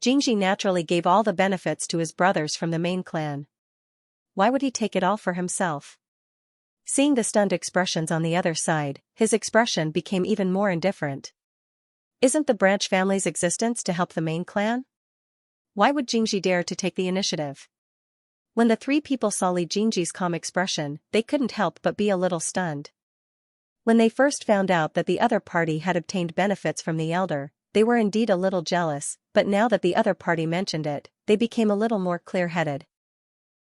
Jingji naturally gave all the benefits to his brothers from the main clan. Why would he take it all for himself? Seeing the stunned expressions on the other side, his expression became even more indifferent. Isn't the branch family's existence to help the main clan? Why would Jingji dare to take the initiative? When the three people saw Li Jingji's calm expression, they couldn't help but be a little stunned. When they first found out that the other party had obtained benefits from the elder, they were indeed a little jealous, but now that the other party mentioned it, they became a little more clear-headed.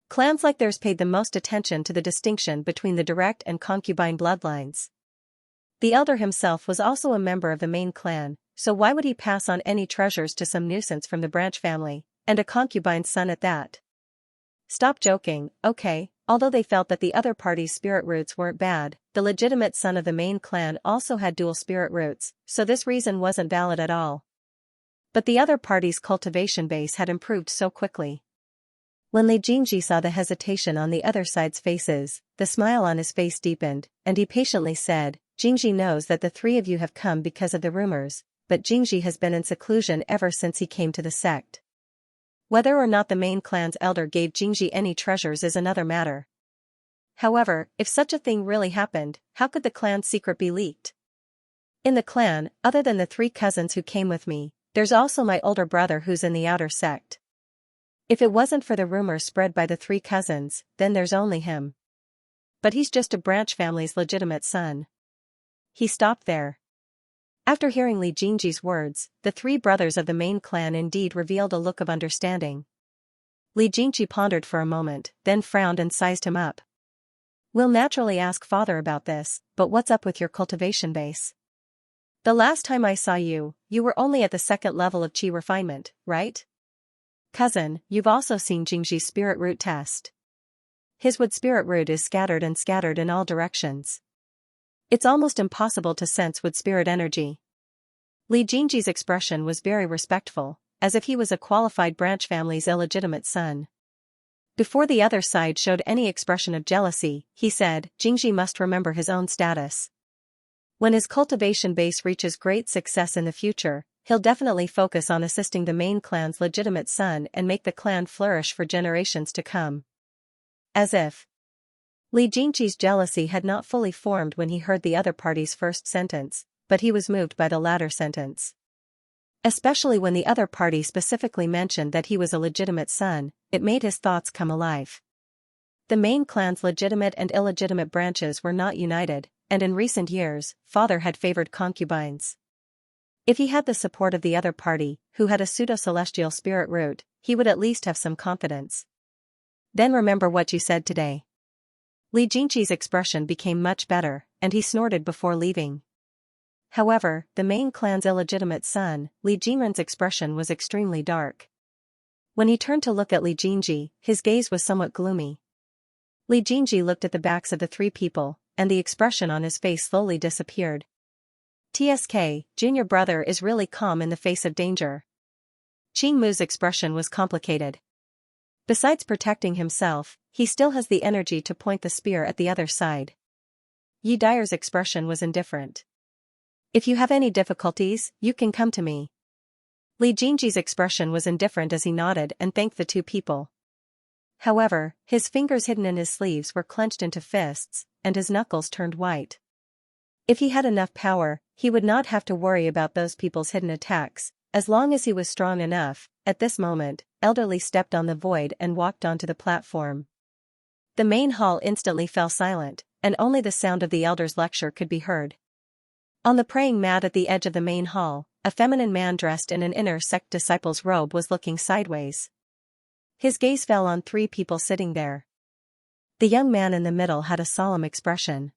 Clans like theirs paid the most attention to the distinction between the direct and concubine bloodlines. The elder himself was also a member of the main clan, so why would he pass on any treasures to some nuisance from the branch family, and a concubine's son at that? Stop joking, okay. Although they felt that the other party's spirit roots weren't bad, the legitimate son of the main clan also had dual spirit roots, so this reason wasn't valid at all. But the other party's cultivation base had improved so quickly. When Li Jingji saw the hesitation on the other side's faces, the smile on his face deepened, and he patiently said, Jingji knows that the three of you have come because of the rumors, but Jingji has been in seclusion ever since he came to the sect. Whether or not the main clan's elder gave Jingji any treasures is another matter. However, if such a thing really happened, how could the clan's secret be leaked? In the clan, other than the three cousins who came with me, there's also my older brother who's in the outer sect. If it wasn't for the rumors spread by the three cousins, then there's only him. But he's just a branch family's legitimate son. He stopped there. After hearing Li Jingji's words, the three brothers of the main clan indeed revealed a look of understanding. Li Jingji pondered for a moment, then frowned and sized him up. We'll naturally ask father about this, but what's up with your cultivation base? The last time I saw you, you were only at the second level of qi refinement, right? Cousin, you've also seen Jingji's spirit root test. His wood spirit root is scattered in all directions. It's almost impossible to sense wood spirit energy. Li Jingji's expression was very respectful, as if he was a qualified branch family's illegitimate son. Before the other side showed any expression of jealousy, he said, Jingji must remember his own status. When his cultivation base reaches great success in the future, he'll definitely focus on assisting the main clan's legitimate son and make the clan flourish for generations to come. As if Li Jingji's jealousy had not fully formed when he heard the other party's first sentence, but he was moved by the latter sentence. Especially when the other party specifically mentioned that he was a legitimate son, it made his thoughts come alive. The main clan's legitimate and illegitimate branches were not united, and in recent years, father had favored concubines. If he had the support of the other party, who had a pseudo-celestial spirit root, he would at least have some confidence. Then remember what you said today. Li Jingji's expression became much better, and he snorted before leaving. However, the main clan's illegitimate son, Li Jinren's expression was extremely dark. When he turned to look at Li Jingji, his gaze was somewhat gloomy. Li Jingji looked at the backs of the three people, and the expression on his face slowly disappeared. TSK, junior brother is really calm in the face of danger. Qing Mu's expression was complicated. Besides protecting himself, he still has the energy to point the spear at the other side. Yi Daier's expression was indifferent. If you have any difficulties, you can come to me. Li Jingji's expression was indifferent as he nodded and thanked the two people. However, his fingers hidden in his sleeves were clenched into fists, and his knuckles turned white. If he had enough power, he would not have to worry about those people's hidden attacks, as long as he was strong enough. At this moment, Elderly stepped on the void and walked onto the platform. The main hall instantly fell silent, and only the sound of the elder's lecture could be heard. On the praying mat at the edge of the main hall, a feminine man dressed in an inner sect disciple's robe was looking sideways. His gaze fell on three people sitting there. The young man in the middle had a solemn expression.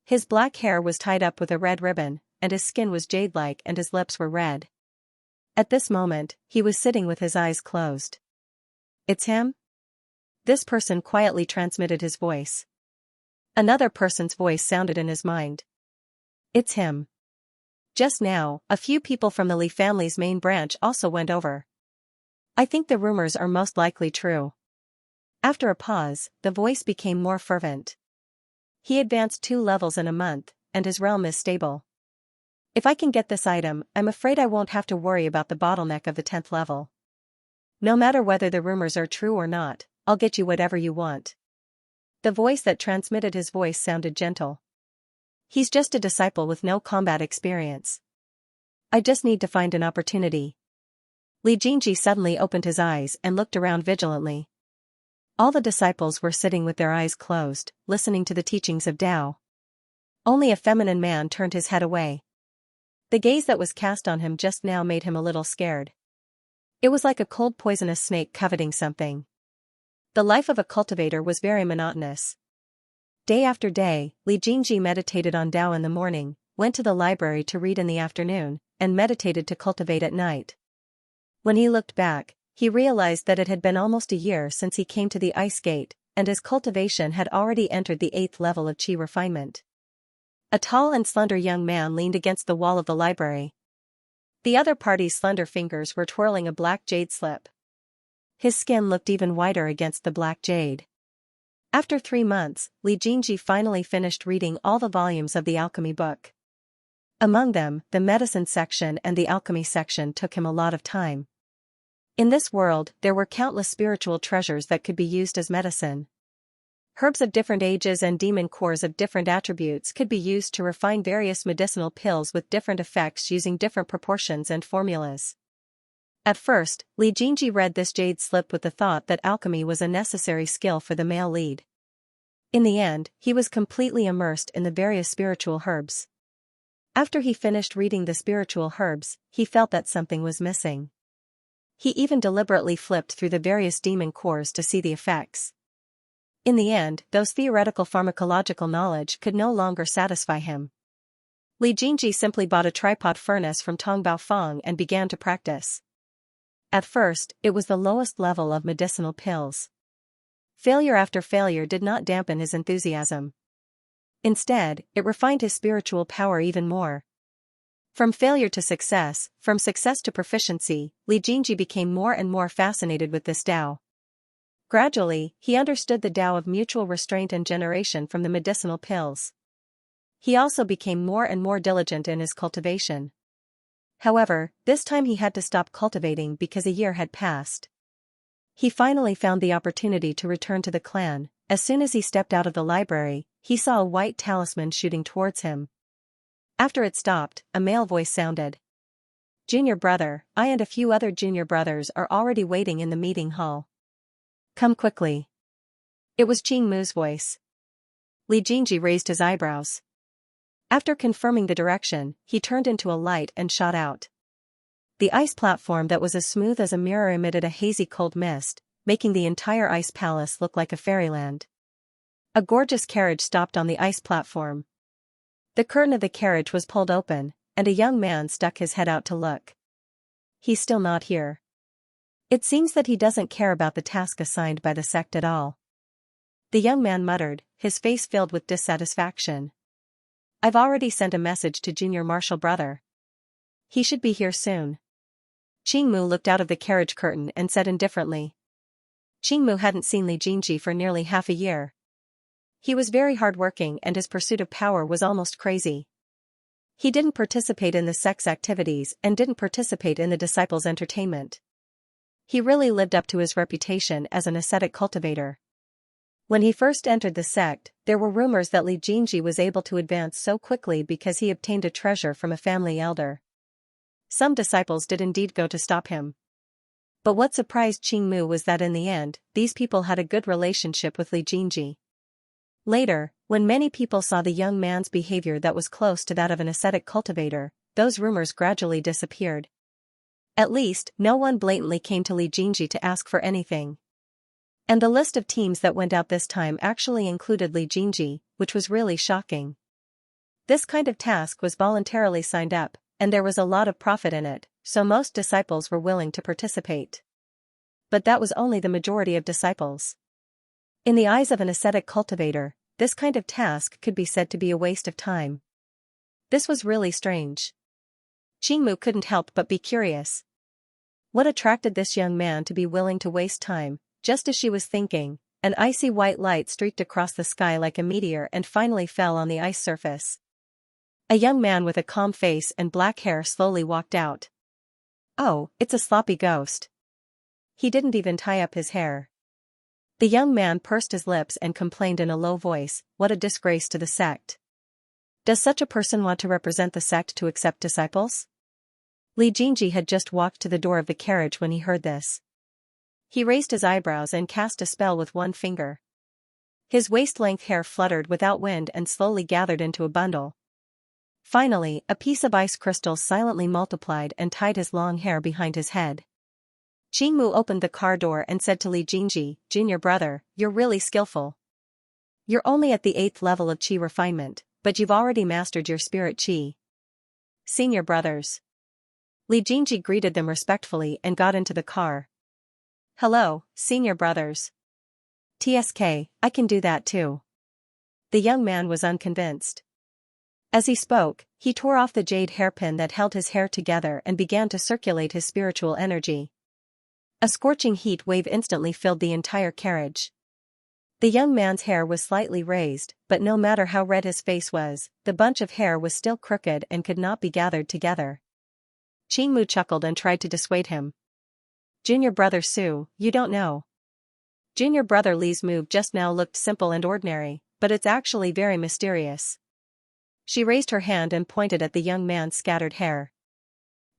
His black hair was tied up with a red ribbon, and his skin was jade-like and his lips were red. At this moment, he was sitting with his eyes closed. It's him? This person quietly transmitted his voice. Another person's voice sounded in his mind. It's him. Just now, a few people from the Li family's main branch also went over. I think the rumors are most likely true. After a pause, the voice became more fervent. He advanced 2 levels in a month, and his realm is stable. If I can get this item, I'm afraid I won't have to worry about the bottleneck of the 10th level. No matter whether the rumors are true or not, I'll get you whatever you want. The voice that transmitted his voice sounded gentle. He's just a disciple with no combat experience. I just need to find an opportunity. Li Jingji suddenly opened his eyes and looked around vigilantly. All the disciples were sitting with their eyes closed, listening to the teachings of Tao. Only a feminine man turned his head away. The gaze that was cast on him just now made him a little scared. It was like a cold poisonous snake coveting something. The life of a cultivator was very monotonous. Day after day, Li Jingji meditated on Tao in the morning, went to the library to read in the afternoon, and meditated to cultivate at night. When he looked back, he realized that it had been almost a year since he came to the ice gate, and his cultivation had already entered the 8th level of qi refinement. A tall and slender young man leaned against the wall of the library. The other party's slender fingers were twirling a black jade slip. His skin looked even whiter against the black jade. After 3 months, Li Jingji finally finished reading all the volumes of the alchemy book. Among them, the medicine section and the alchemy section took him a lot of time. In this world, there were countless spiritual treasures that could be used as medicine. Herbs of different ages and demon cores of different attributes could be used to refine various medicinal pills with different effects using different proportions and formulas. At first, Li Jingji read this jade slip with the thought that alchemy was a necessary skill for the male lead. In the end, he was completely immersed in the various spiritual herbs. After he finished reading the spiritual herbs, he felt that something was missing. He even deliberately flipped through the various demon cores to see the effects. In the end, those theoretical pharmacological knowledge could no longer satisfy him. Li Jingji simply bought a tripod furnace from Tongbao Fang and began to practice. At first, it was the lowest level of medicinal pills. Failure after failure did not dampen his enthusiasm. Instead, it refined his spiritual power even more. From failure to success, from success to proficiency, Li Jingji became more and more fascinated with this Tao. Gradually, he understood the Tao of mutual restraint and generation from the medicinal pills. He also became more and more diligent in his cultivation. However, this time he had to stop cultivating because a year had passed. He finally found the opportunity to return to the clan. As soon as he stepped out of the library, he saw a white talisman shooting towards him. After it stopped, a male voice sounded. "Junior brother, I and a few other junior brothers are already waiting in the meeting hall. Come quickly." It was Qing Mu's voice. Li Jingji raised his eyebrows. After confirming the direction, he turned into a light and shot out. The ice platform that was as smooth as a mirror emitted a hazy cold mist, making the entire ice palace look like a fairyland. A gorgeous carriage stopped on the ice platform. The curtain of the carriage was pulled open, and a young man stuck his head out to look. He's still not here. It seems that he doesn't care about the task assigned by the sect at all. The young man muttered, his face filled with dissatisfaction. I've already sent a message to Junior Marshal Brother. He should be here soon. Qingmu looked out of the carriage curtain and said indifferently. Qingmu hadn't seen Li Jingji for nearly half a year. He was very hardworking and his pursuit of power was almost crazy. He didn't participate in the sect's activities and didn't participate in the disciples' entertainment. He really lived up to his reputation as an ascetic cultivator. When he first entered the sect, there were rumors that Li Jingji was able to advance so quickly because he obtained a treasure from a family elder. Some disciples did indeed go to stop him. But what surprised Qingmu was that in the end, these people had a good relationship with Li Jingji. Later, when many people saw the young man's behavior that was close to that of an ascetic cultivator, those rumors gradually disappeared. At least, no one blatantly came to Li Jingji to ask for anything. And the list of teams that went out this time actually included Li Jingji, which was really shocking. This kind of task was voluntarily signed up, and there was a lot of profit in it, so most disciples were willing to participate. But that was only the majority of disciples. In the eyes of an ascetic cultivator, this kind of task could be said to be a waste of time. This was really strange. Qingmu couldn't help but be curious. What attracted this young man to be willing to waste time? Just as she was thinking, an icy white light streaked across the sky like a meteor and finally fell on the ice surface. A young man with a calm face and black hair slowly walked out. Oh, it's a sloppy ghost. He didn't even tie up his hair. The young man pursed his lips and complained in a low voice, what a disgrace to the sect. Does such a person want to represent the sect to accept disciples? Li Jingji had just walked to the door of the carriage when he heard this. He raised his eyebrows and cast a spell with one finger. His waist-length hair fluttered without wind and slowly gathered into a bundle. Finally, a piece of ice crystal silently multiplied and tied his long hair behind his head. Qingmu opened the car door and said to Li Jingji, Junior brother, you're really skillful. You're only at the 8th level of qi refinement, but you've already mastered your spirit qi. Senior brothers. Li Jingji greeted them respectfully and got into the car. Hello, senior brothers. TSK, I can do that too. The young man was unconvinced. As he spoke, he tore off the jade hairpin that held his hair together and began to circulate his spiritual energy. A scorching heat wave instantly filled the entire carriage. The young man's hair was slightly raised, but no matter how red his face was, the bunch of hair was still crooked and could not be gathered together. Qingmu chuckled and tried to dissuade him. Junior brother Su, you don't know. Junior brother Li's move just now looked simple and ordinary, but it's actually very mysterious. She raised her hand and pointed at the young man's scattered hair.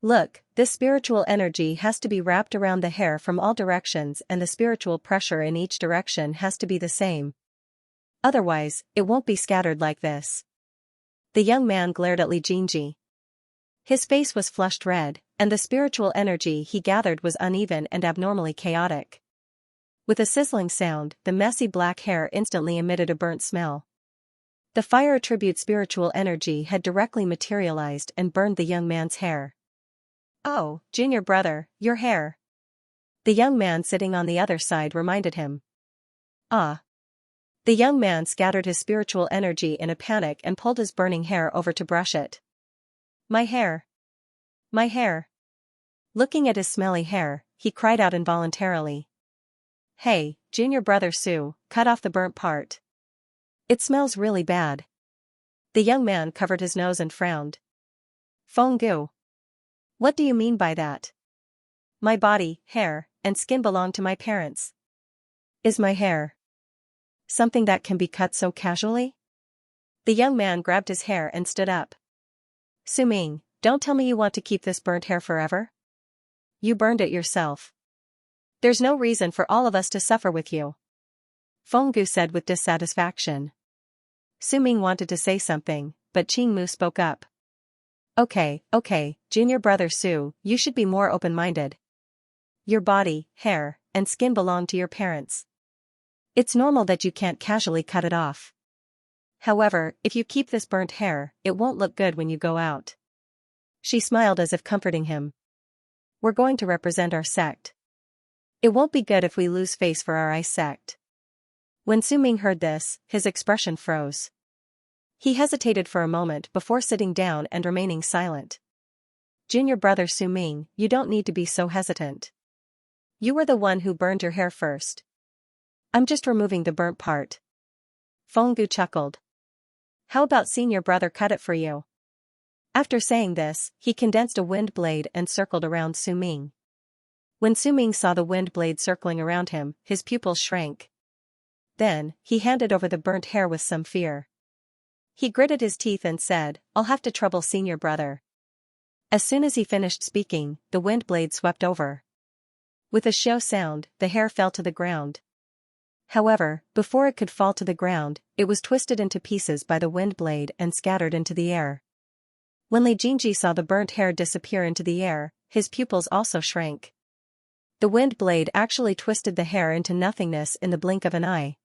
Look, this spiritual energy has to be wrapped around the hair from all directions and the spiritual pressure in each direction has to be the same. Otherwise, it won't be scattered like this. The young man glared at Li Jingji. His face was flushed red, and the spiritual energy he gathered was uneven and abnormally chaotic. With a sizzling sound, the messy black hair instantly emitted a burnt smell. The fire attribute spiritual energy had directly materialized and burned the young man's hair. Oh, junior brother, your hair. The young man sitting on the other side reminded him. Ah. The young man scattered his spiritual energy in a panic and pulled his burning hair over to brush it. My hair. My hair. Looking at his smelly hair, he cried out involuntarily. Hey, junior brother Su, cut off the burnt part. It smells really bad. The young man covered his nose and frowned. Fenggu. What do you mean by that? My body, hair, and skin belong to my parents. Is my hair something that can be cut so casually? The young man grabbed his hair and stood up. Su Ming, don't tell me you want to keep this burnt hair forever? You burned it yourself. There's no reason for all of us to suffer with you. Fenggu said with dissatisfaction. Su Ming wanted to say something, but Qingmu spoke up. Okay, junior brother Su, you should be more open-minded. Your body, hair, and skin belong to your parents. It's normal that you can't casually cut it off. However, if you keep this burnt hair, it won't look good when you go out. She smiled as if comforting him. We're going to represent our sect. It won't be good if we lose face for our ice sect. When Su Ming heard this, his expression froze. He hesitated for a moment before sitting down and remaining silent. Junior brother Su Ming, you don't need to be so hesitant. You were the one who burned your hair first. I'm just removing the burnt part. Fenggu chuckled. How about seeing your brother cut it for you? After saying this, he condensed a wind blade and circled around Su Ming. When Su Ming saw the wind blade circling around him, his pupils shrank. Then, he handed over the burnt hair with some fear. He gritted his teeth and said, I'll have to trouble senior brother. As soon as he finished speaking, the wind blade swept over. With a show sound, the hair fell to the ground. However, before it could fall to the ground, it was twisted into pieces by the wind blade and scattered into the air. When Li Jingji saw the burnt hair disappear into the air, his pupils also shrank. The wind blade actually twisted the hair into nothingness in the blink of an eye.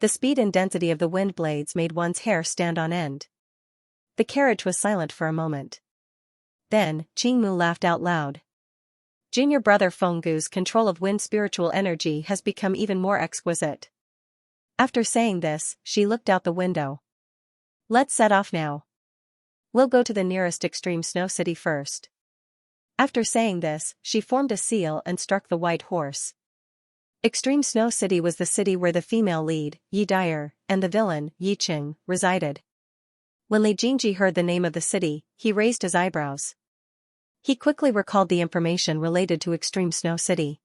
The speed and density of the wind blades made one's hair stand on end. The carriage was silent for a moment. Then, Qingmu laughed out loud. Junior brother Fenggu's control of wind spiritual energy has become even more exquisite. After saying this, she looked out the window. Let's set off now. We'll go to the nearest extreme snow city first. After saying this, she formed a seal and struck the white horse. Extreme Snow City was the city where the female lead, Yi Dyer, and the villain, Yi Qing, resided. When Li Jingji heard the name of the city, he raised his eyebrows. He quickly recalled the information related to Extreme Snow City.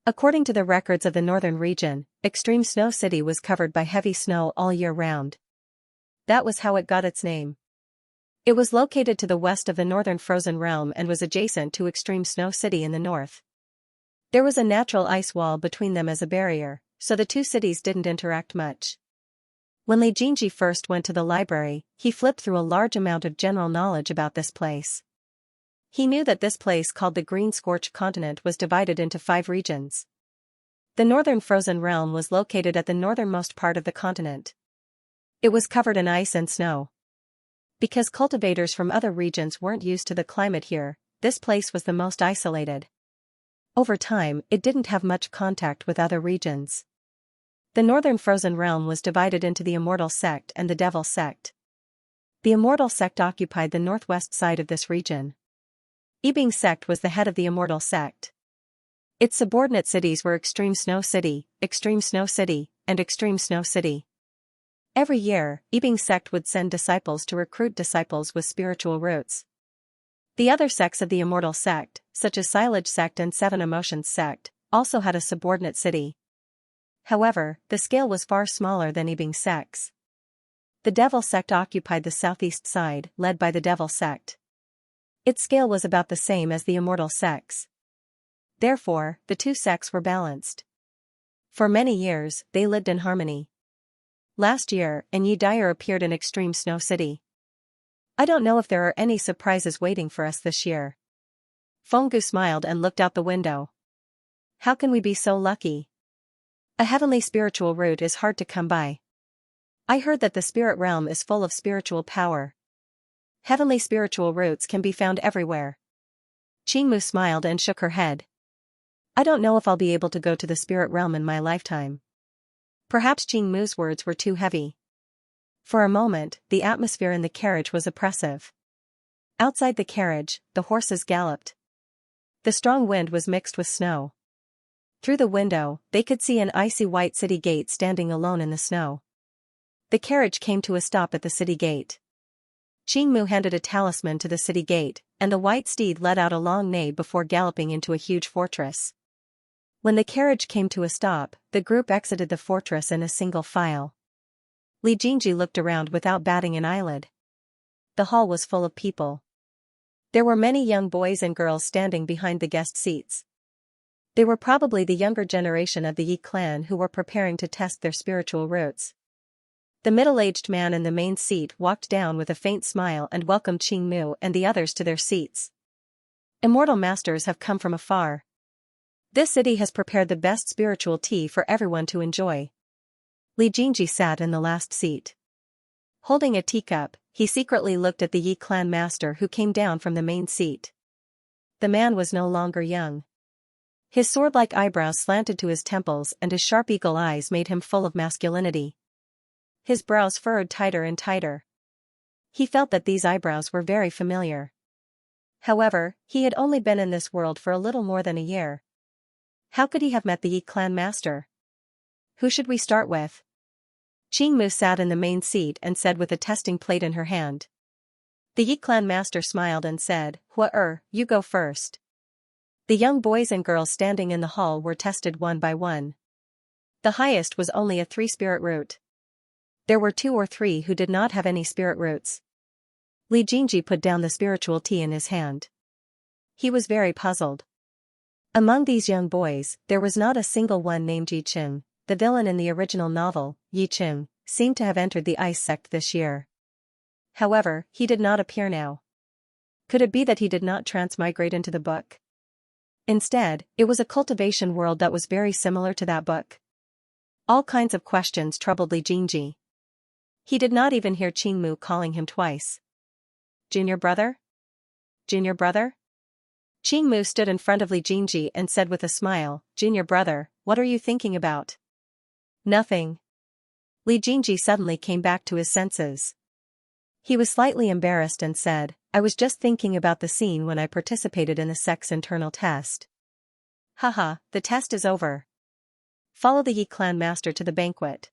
According to the records of the northern region, Extreme Snow City was covered by heavy snow all year round. That was how it got its name. It was located to the west of the northern frozen realm and was adjacent to Extreme Snow City in the north. There was a natural ice wall between them as a barrier, so the two cities didn't interact much. When Li Jingji first went to the library, he flipped through a large amount of general knowledge about this place. He knew that this place called the Green Scorched Continent was divided into 5 regions. The northern frozen realm was located at the northernmost part of the continent. It was covered in ice and snow. Because cultivators from other regions weren't used to the climate here, this place was the most isolated. Over time, it didn't have much contact with other regions. The northern frozen realm was divided into the Immortal Sect and the Devil Sect. The Immortal Sect occupied the northwest side of this region. Yibing Sect was the head of the Immortal Sect. Its subordinate cities were Extreme Snow City, Extreme Snow City, and Extreme Snow City. Every year, Yibing Sect would send disciples to recruit disciples with spiritual roots. The other sects of the Immortal Sect, such as Silage Sect and Seven Emotions Sect, also had a subordinate city. However, the scale was far smaller than Yibing Sect's. The Devil Sect occupied the southeast side, led by the Devil Sect. Its scale was about the same as the Immortal Sect's. Therefore, the two sects were balanced. For many years, they lived in harmony. Last year, Yi Dyer appeared in Extreme Snow City. I don't know if there are any surprises waiting for us this year. Fenggu smiled and looked out the window. How can we be so lucky? A heavenly spiritual root is hard to come by. I heard that the spirit realm is full of spiritual power. Heavenly spiritual roots can be found everywhere. Qingmu smiled and shook her head. I don't know if I'll be able to go to the spirit realm in my lifetime. Perhaps Qingmu's words were too heavy. For a moment, the atmosphere in the carriage was oppressive. Outside the carriage, the horses galloped. The strong wind was mixed with snow. Through the window, they could see an icy white city gate standing alone in the snow. The carriage came to a stop at the city gate. Qingmu handed a talisman to the city gate, and the white steed let out a long neigh before galloping into a huge fortress. When the carriage came to a stop, the group exited the fortress in a single file. Li Jingji looked around without batting an eyelid. The hall was full of people. There were many young boys and girls standing behind the guest seats. They were probably the younger generation of the Yi clan who were preparing to test their spiritual roots. The middle-aged man in the main seat walked down with a faint smile and welcomed Qingmu and the others to their seats. Immortal masters have come from afar. This city has prepared the best spiritual tea for everyone to enjoy. Li Jingji sat in the last seat. Holding a teacup, he secretly looked at the Yi clan master who came down from the main seat. The man was no longer young. His sword-like eyebrows slanted to his temples and his sharp eagle eyes made him full of masculinity. His brows furrowed tighter and tighter. He felt that these eyebrows were very familiar. However, he had only been in this world for a little more than a year. How could he have met the Yi clan master? Who should we start with? Qingmu sat in the main seat and said with a testing plate in her hand. The Yi clan master smiled and said, you go first. The young boys and girls standing in the hall were tested one by one. The highest was only a 3 spirit root. There were 2 or 3 who did not have any spirit roots. Li Jingji put down the spiritual tea in his hand. He was very puzzled. Among these young boys, there was not a single one named Yi Qing. The villain in the original novel, Yi Qing, seemed to have entered the ice sect this year. However, he did not appear now. Could it be that he did not transmigrate into the book? Instead, it was a cultivation world that was very similar to that book. All kinds of questions troubled Li Jingji. He did not even hear Qingmu calling him twice. Junior brother? Junior brother? Qingmu stood in front of Li Jingji and said with a smile, Junior brother, what are you thinking about? Nothing. Li Jingji suddenly came back to his senses. He was slightly embarrassed and said, I was just thinking about the scene when I participated in the sect's internal test. Haha, the test is over. Follow the Yi clan master to the banquet.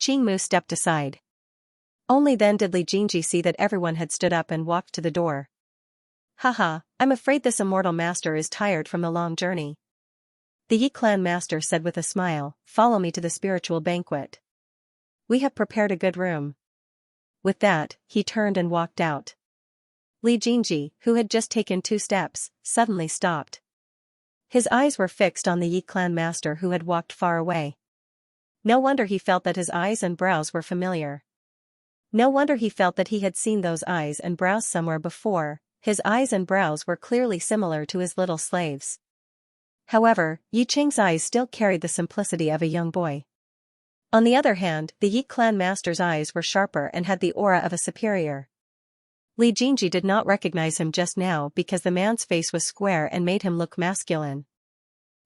Qingmu stepped aside. Only then did Li Jingji see that everyone had stood up and walked to the door. Haha, I'm afraid this immortal master is tired from the long journey. The Yi clan master said with a smile, follow me to the spiritual banquet. We have prepared a good room. With that, he turned and walked out. Li Jingji, who had just taken 2 steps, suddenly stopped. His eyes were fixed on the Yi clan master who had walked far away. No wonder he felt that his eyes and brows were familiar. No wonder he felt that he had seen those eyes and brows somewhere before. His eyes and brows were clearly similar to his little slaves. However, Yi Qing's eyes still carried the simplicity of a young boy. On the other hand, the Yi clan master's eyes were sharper and had the aura of a superior. Li Jingji did not recognize him just now because the man's face was square and made him look masculine.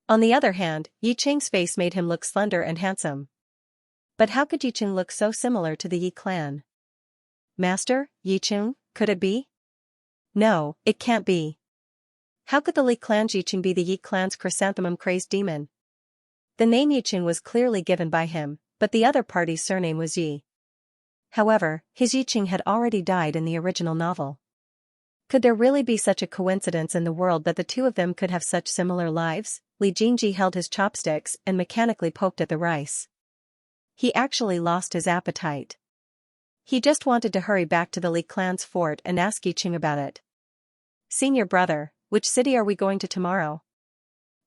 On the other hand, Yi Qing's face made him look slender and handsome. But how could Yi Qing look so similar to the Yi clan? Master, Yi Qing, could it be? No, it can't be. How could the Li clan's Yi Qing be the Yi clan's chrysanthemum-crazed demon? The name Yi Qing was clearly given by him, but the other party's surname was Yi. However, his Yi Qing had already died in the original novel. Could there really be such a coincidence in the world that the 2 of them could have such similar lives? Li Jingji held his chopsticks and mechanically poked at the rice. He actually lost his appetite. He just wanted to hurry back to the Li clan's fort and ask Yi Qing about it. Senior brother, which city are we going to tomorrow?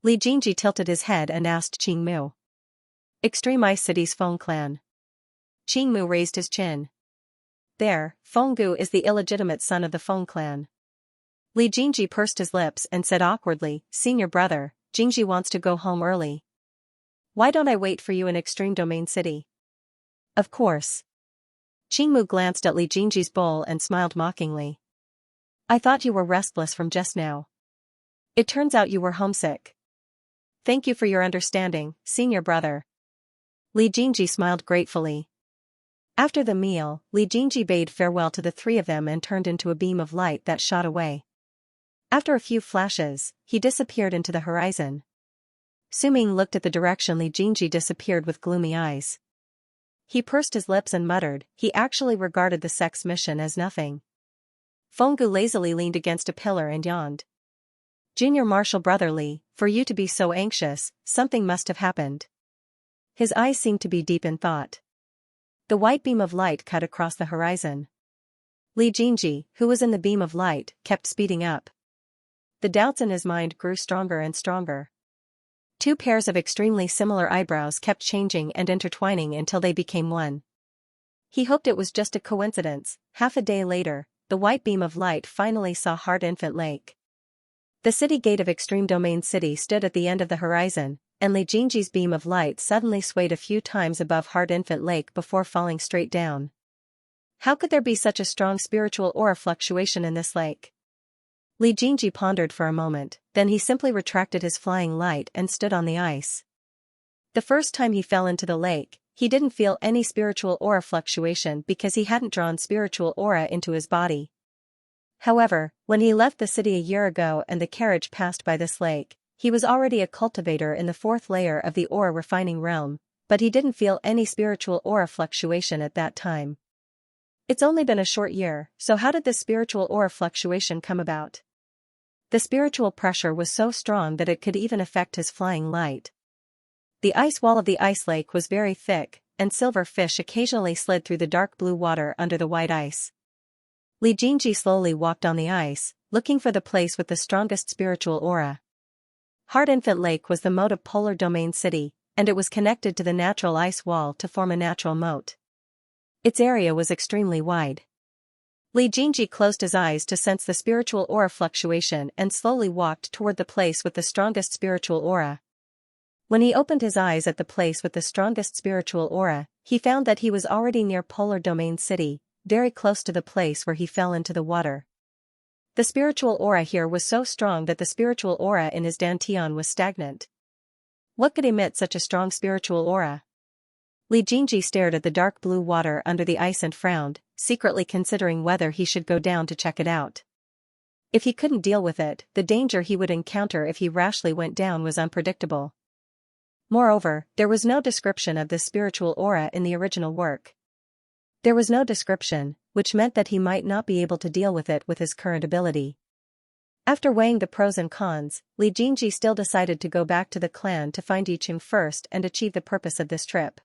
Li Jingji tilted his head and asked Qingmu. Extreme Ice City's Feng clan. Qingmu raised his chin. There, Fenggu is the illegitimate son of the Feng clan. Li Jingji pursed his lips and said awkwardly, Senior brother, Jingji wants to go home early. Why don't I wait for you in Extreme Domain City? Of course. Qingmu glanced at Li Jingji's bowl and smiled mockingly. I thought you were restless from just now. It turns out you were homesick. Thank you for your understanding, senior brother. Li Jingji smiled gratefully. After the meal, Li Jingji bade farewell to the 3 of them and turned into a beam of light that shot away. After a few flashes, he disappeared into the horizon. Suming looked at the direction Li Jingji disappeared with gloomy eyes. He pursed his lips and muttered, he actually regarded the sect's mission as nothing. Fenggu lazily leaned against a pillar and yawned. Junior Marshal Brother Li, for you to be so anxious, something must have happened. His eyes seemed to be deep in thought. The white beam of light cut across the horizon. Li Jingji, who was in the beam of light, kept speeding up. The doubts in his mind grew stronger and stronger. 2 pairs of extremely similar eyebrows kept changing and intertwining until they became one. He hoped it was just a coincidence. Half a day later, the white beam of light finally saw Hard Infant Lake. The city gate of Extreme Domain City stood at the end of the horizon, and Li Jingji's beam of light suddenly swayed a few times above Hard Infant Lake before falling straight down. How could there be such a strong spiritual aura fluctuation in this lake? Li Jingji pondered for a moment, then he simply retracted his flying light and stood on the ice. The first time he fell into the lake, he didn't feel any spiritual aura fluctuation because he hadn't drawn spiritual aura into his body. However, when he left the city a year ago and the carriage passed by this lake, he was already a cultivator in the fourth layer of the aura refining realm, but he didn't feel any spiritual aura fluctuation at that time. It's only been a short year, so how did this spiritual aura fluctuation come about? The spiritual pressure was so strong that it could even affect his flying light. The ice wall of the ice lake was very thick, and silver fish occasionally slid through the dark blue water under the white ice. Li Jingji slowly walked on the ice, looking for the place with the strongest spiritual aura. Heart Infant Lake was the moat of Polar Domain City, and it was connected to the natural ice wall to form a natural moat. Its area was extremely wide. Li Jingji closed his eyes to sense the spiritual aura fluctuation and slowly walked toward the place with the strongest spiritual aura. When he opened his eyes at the place with the strongest spiritual aura, he found that he was already near Polar Domain City, very close to the place where he fell into the water. The spiritual aura here was so strong that the spiritual aura in his dantian was stagnant. What could emit such a strong spiritual aura? Li Jingji stared at the dark blue water under the ice and frowned, secretly considering whether he should go down to check it out. If he couldn't deal with it, the danger he would encounter if he rashly went down was unpredictable. Moreover, there was no description of this spiritual aura in the original work. There was no description, which meant that he might not be able to deal with it with his current ability. After weighing the pros and cons, Li Jingji still decided to go back to the clan to find Yicheng first and achieve the purpose of this trip.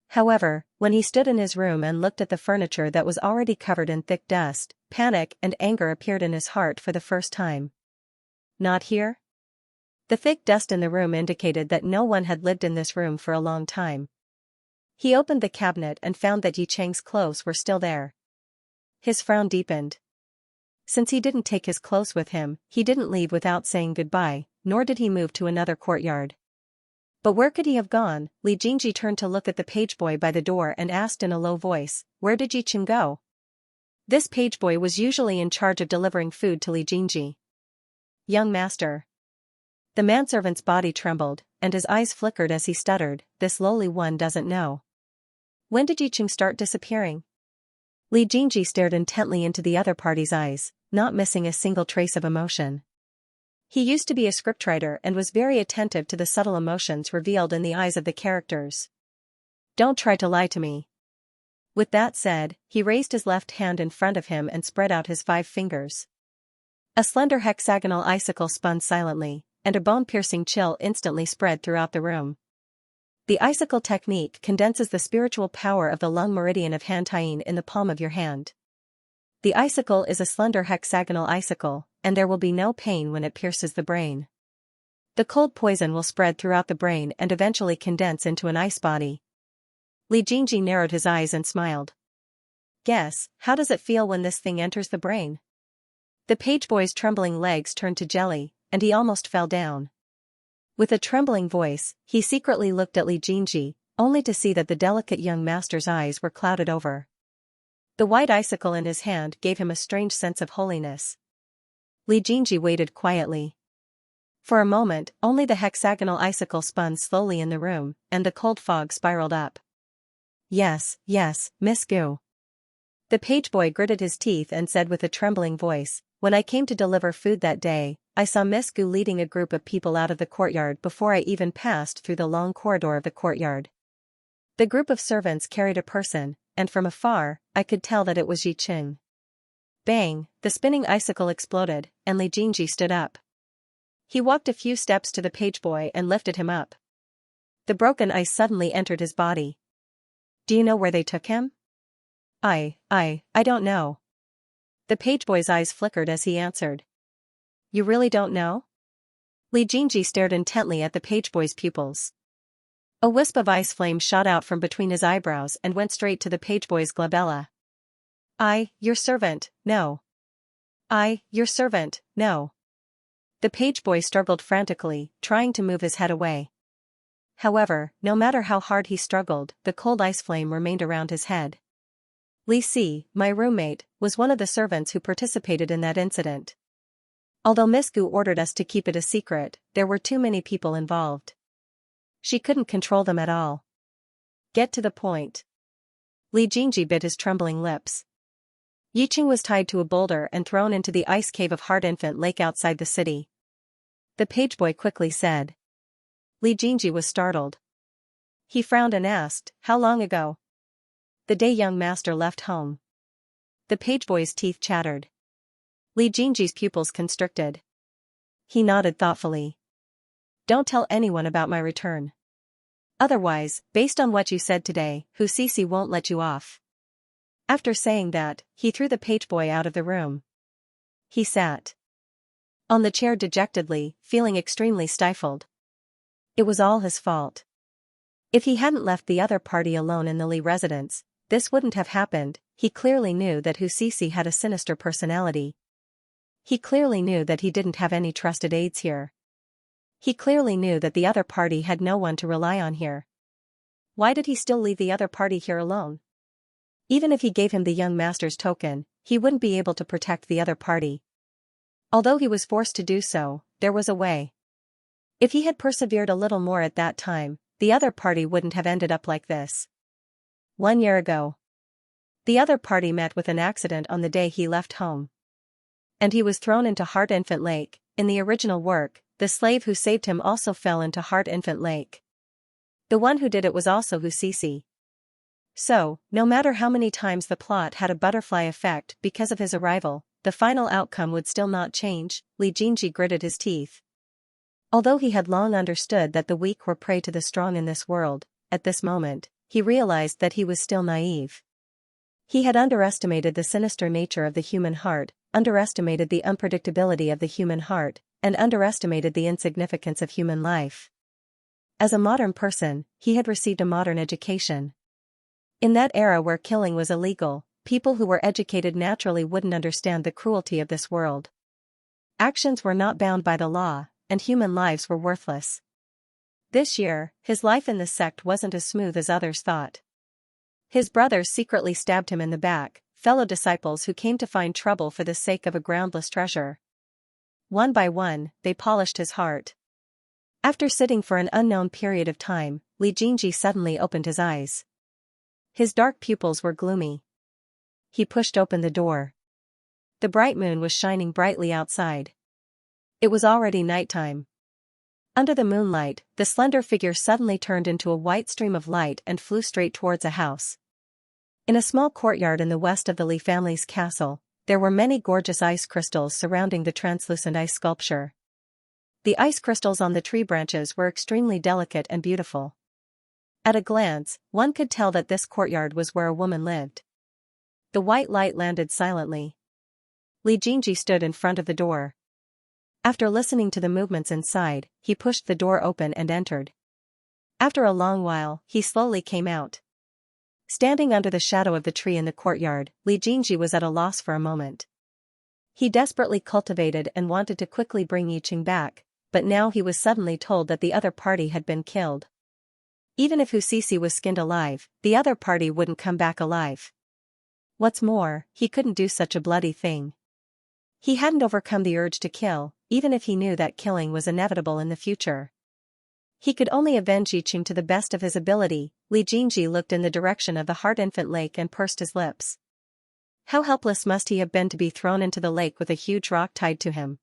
However, when he stood in his room and looked at the furniture that was already covered in thick dust, panic and anger appeared in his heart for the first time. Not here? The thick dust in the room indicated that no one had lived in this room for a long time. He opened the cabinet and found that Yicheng's clothes were still there. His frown deepened. Since he didn't take his clothes with him, he didn't leave without saying goodbye, nor did he move to another courtyard. But where could he have gone? Li Jingji turned to look at the pageboy by the door and asked in a low voice, "Where did Yicheng go?" This pageboy was usually in charge of delivering food to Li Jingji. "Young master." The manservant's body trembled, and his eyes flickered as he stuttered, "This lowly one doesn't know. When did Yicheng start disappearing?" Li Jingji stared intently into the other party's eyes, not missing a single trace of emotion. He used to be a scriptwriter and was very attentive to the subtle emotions revealed in the eyes of the characters. "Don't try to lie to me." With that said, he raised his left hand in front of him and spread out his 5 fingers. A slender hexagonal icicle spun silently, and a bone-piercing chill instantly spread throughout the room. The icicle technique condenses the spiritual power of the lung meridian of Hantayin in the palm of your hand. The icicle is a slender hexagonal icicle, and there will be no pain when it pierces the brain. The cold poison will spread throughout the brain and eventually condense into an ice body. Li Jingji narrowed his eyes and smiled. "Guess, how does it feel when this thing enters the brain?" The pageboy's trembling legs turned to jelly, and he almost fell down. With a trembling voice, he secretly looked at Li Jingji, only to see that the delicate young master's eyes were clouded over. The white icicle in his hand gave him a strange sense of holiness. Li Jingji waited quietly. For a moment, only the hexagonal icicle spun slowly in the room, and the cold fog spiraled up. Yes, Miss Gu." The pageboy gritted his teeth and said with a trembling voice, "When I came to deliver food that day, I saw Miss Gu leading a group of people out of the courtyard before I even passed through the long corridor of the courtyard. The group of servants carried a person, and from afar, I could tell that it was Yicheng." Bang, the spinning icicle exploded, and Li Jingji stood up. He walked a few steps to the pageboy and lifted him up. The broken ice suddenly entered his body. "Do you know where they took him?" I don't know." The pageboy's eyes flickered as he answered. "You really don't know?" Li Jingji stared intently at the pageboy's pupils. A wisp of ice flame shot out from between his eyebrows and went straight to the pageboy's glabella. Your servant, no." Your servant, no." The pageboy struggled frantically, trying to move his head away. However, no matter how hard he struggled, the cold ice flame remained around his head. "Li Si, my roommate, was one of the servants who participated in that incident." Although Miss Gu ordered us to keep it a secret, there were too many people involved. She couldn't control them at all. Get to the point. Li Jingji bit his trembling lips. Yiqing was tied to a boulder and thrown into the ice cave of Heart Infant Lake outside the city. The pageboy quickly said. Li Jingji was startled. He frowned and asked, "How long ago?" "The day young master left home." The pageboy's teeth chattered. Li Jingji's pupils constricted. He nodded thoughtfully. "Don't tell anyone about my return. Otherwise, based on what you said today, Hu Sisi won't let you off." After saying that, he threw the pageboy out of the room. He sat on the chair dejectedly, feeling extremely stifled. It was all his fault. If he hadn't left the other party alone in the Li residence, this wouldn't have happened. He clearly knew that Hu Sisi had a sinister personality. He clearly knew that he didn't have any trusted aides here. He clearly knew that the other party had no one to rely on here. Why did he still leave the other party here alone? Even if he gave him the young master's token, he wouldn't be able to protect the other party. Although he was forced to do so, there was a way. If he had persevered a little more at that time, the other party wouldn't have ended up like this. 1 year ago. The other party met with an accident on the day he left home. And he was thrown into Heart Infant Lake. In the original work, the slave who saved him also fell into Heart Infant Lake. The one who did it was also Hu Sisi. So, no matter how many times the plot had a butterfly effect because of his arrival, the final outcome would still not change. Li Jingji gritted his teeth. Although he had long understood that the weak were prey to the strong in this world, at this moment, he realized that he was still naive. He had underestimated the sinister nature of the human heart, underestimated the unpredictability of the human heart, and underestimated the insignificance of human life. As a modern person, he had received a modern education. In that era where killing was illegal, people who were educated naturally wouldn't understand the cruelty of this world. Actions were not bound by the law, and human lives were worthless. This year, his life in the sect wasn't as smooth as others thought. His brothers secretly stabbed him in the back, fellow disciples who came to find trouble for the sake of a groundless treasure. One by one, they polished his heart. After sitting for an unknown period of time, Li Jingji suddenly opened his eyes. His dark pupils were gloomy. He pushed open the door. The bright moon was shining brightly outside. It was already nighttime. Under the moonlight, the slender figure suddenly turned into a white stream of light and flew straight towards a house. In a small courtyard in the west of the Li family's castle, there were many gorgeous ice crystals surrounding the translucent ice sculpture. The ice crystals on the tree branches were extremely delicate and beautiful. At a glance, one could tell that this courtyard was where a woman lived. The white light landed silently. Li Jingji stood in front of the door. After listening to the movements inside, he pushed the door open and entered. After a long while, he slowly came out. Standing under the shadow of the tree in the courtyard, Li Jingji was at a loss for a moment. He desperately cultivated and wanted to quickly bring Yiqing back, but now he was suddenly told that the other party had been killed. Even if Hu Sisi was skinned alive, the other party wouldn't come back alive. What's more, he couldn't do such a bloody thing. He hadn't overcome the urge to kill, even if he knew that killing was inevitable in the future. He could only avenge Yiqing to the best of his ability. Li Jingji looked in the direction of the Heart Infant Lake and pursed his lips. How helpless must he have been to be thrown into the lake with a huge rock tied to him?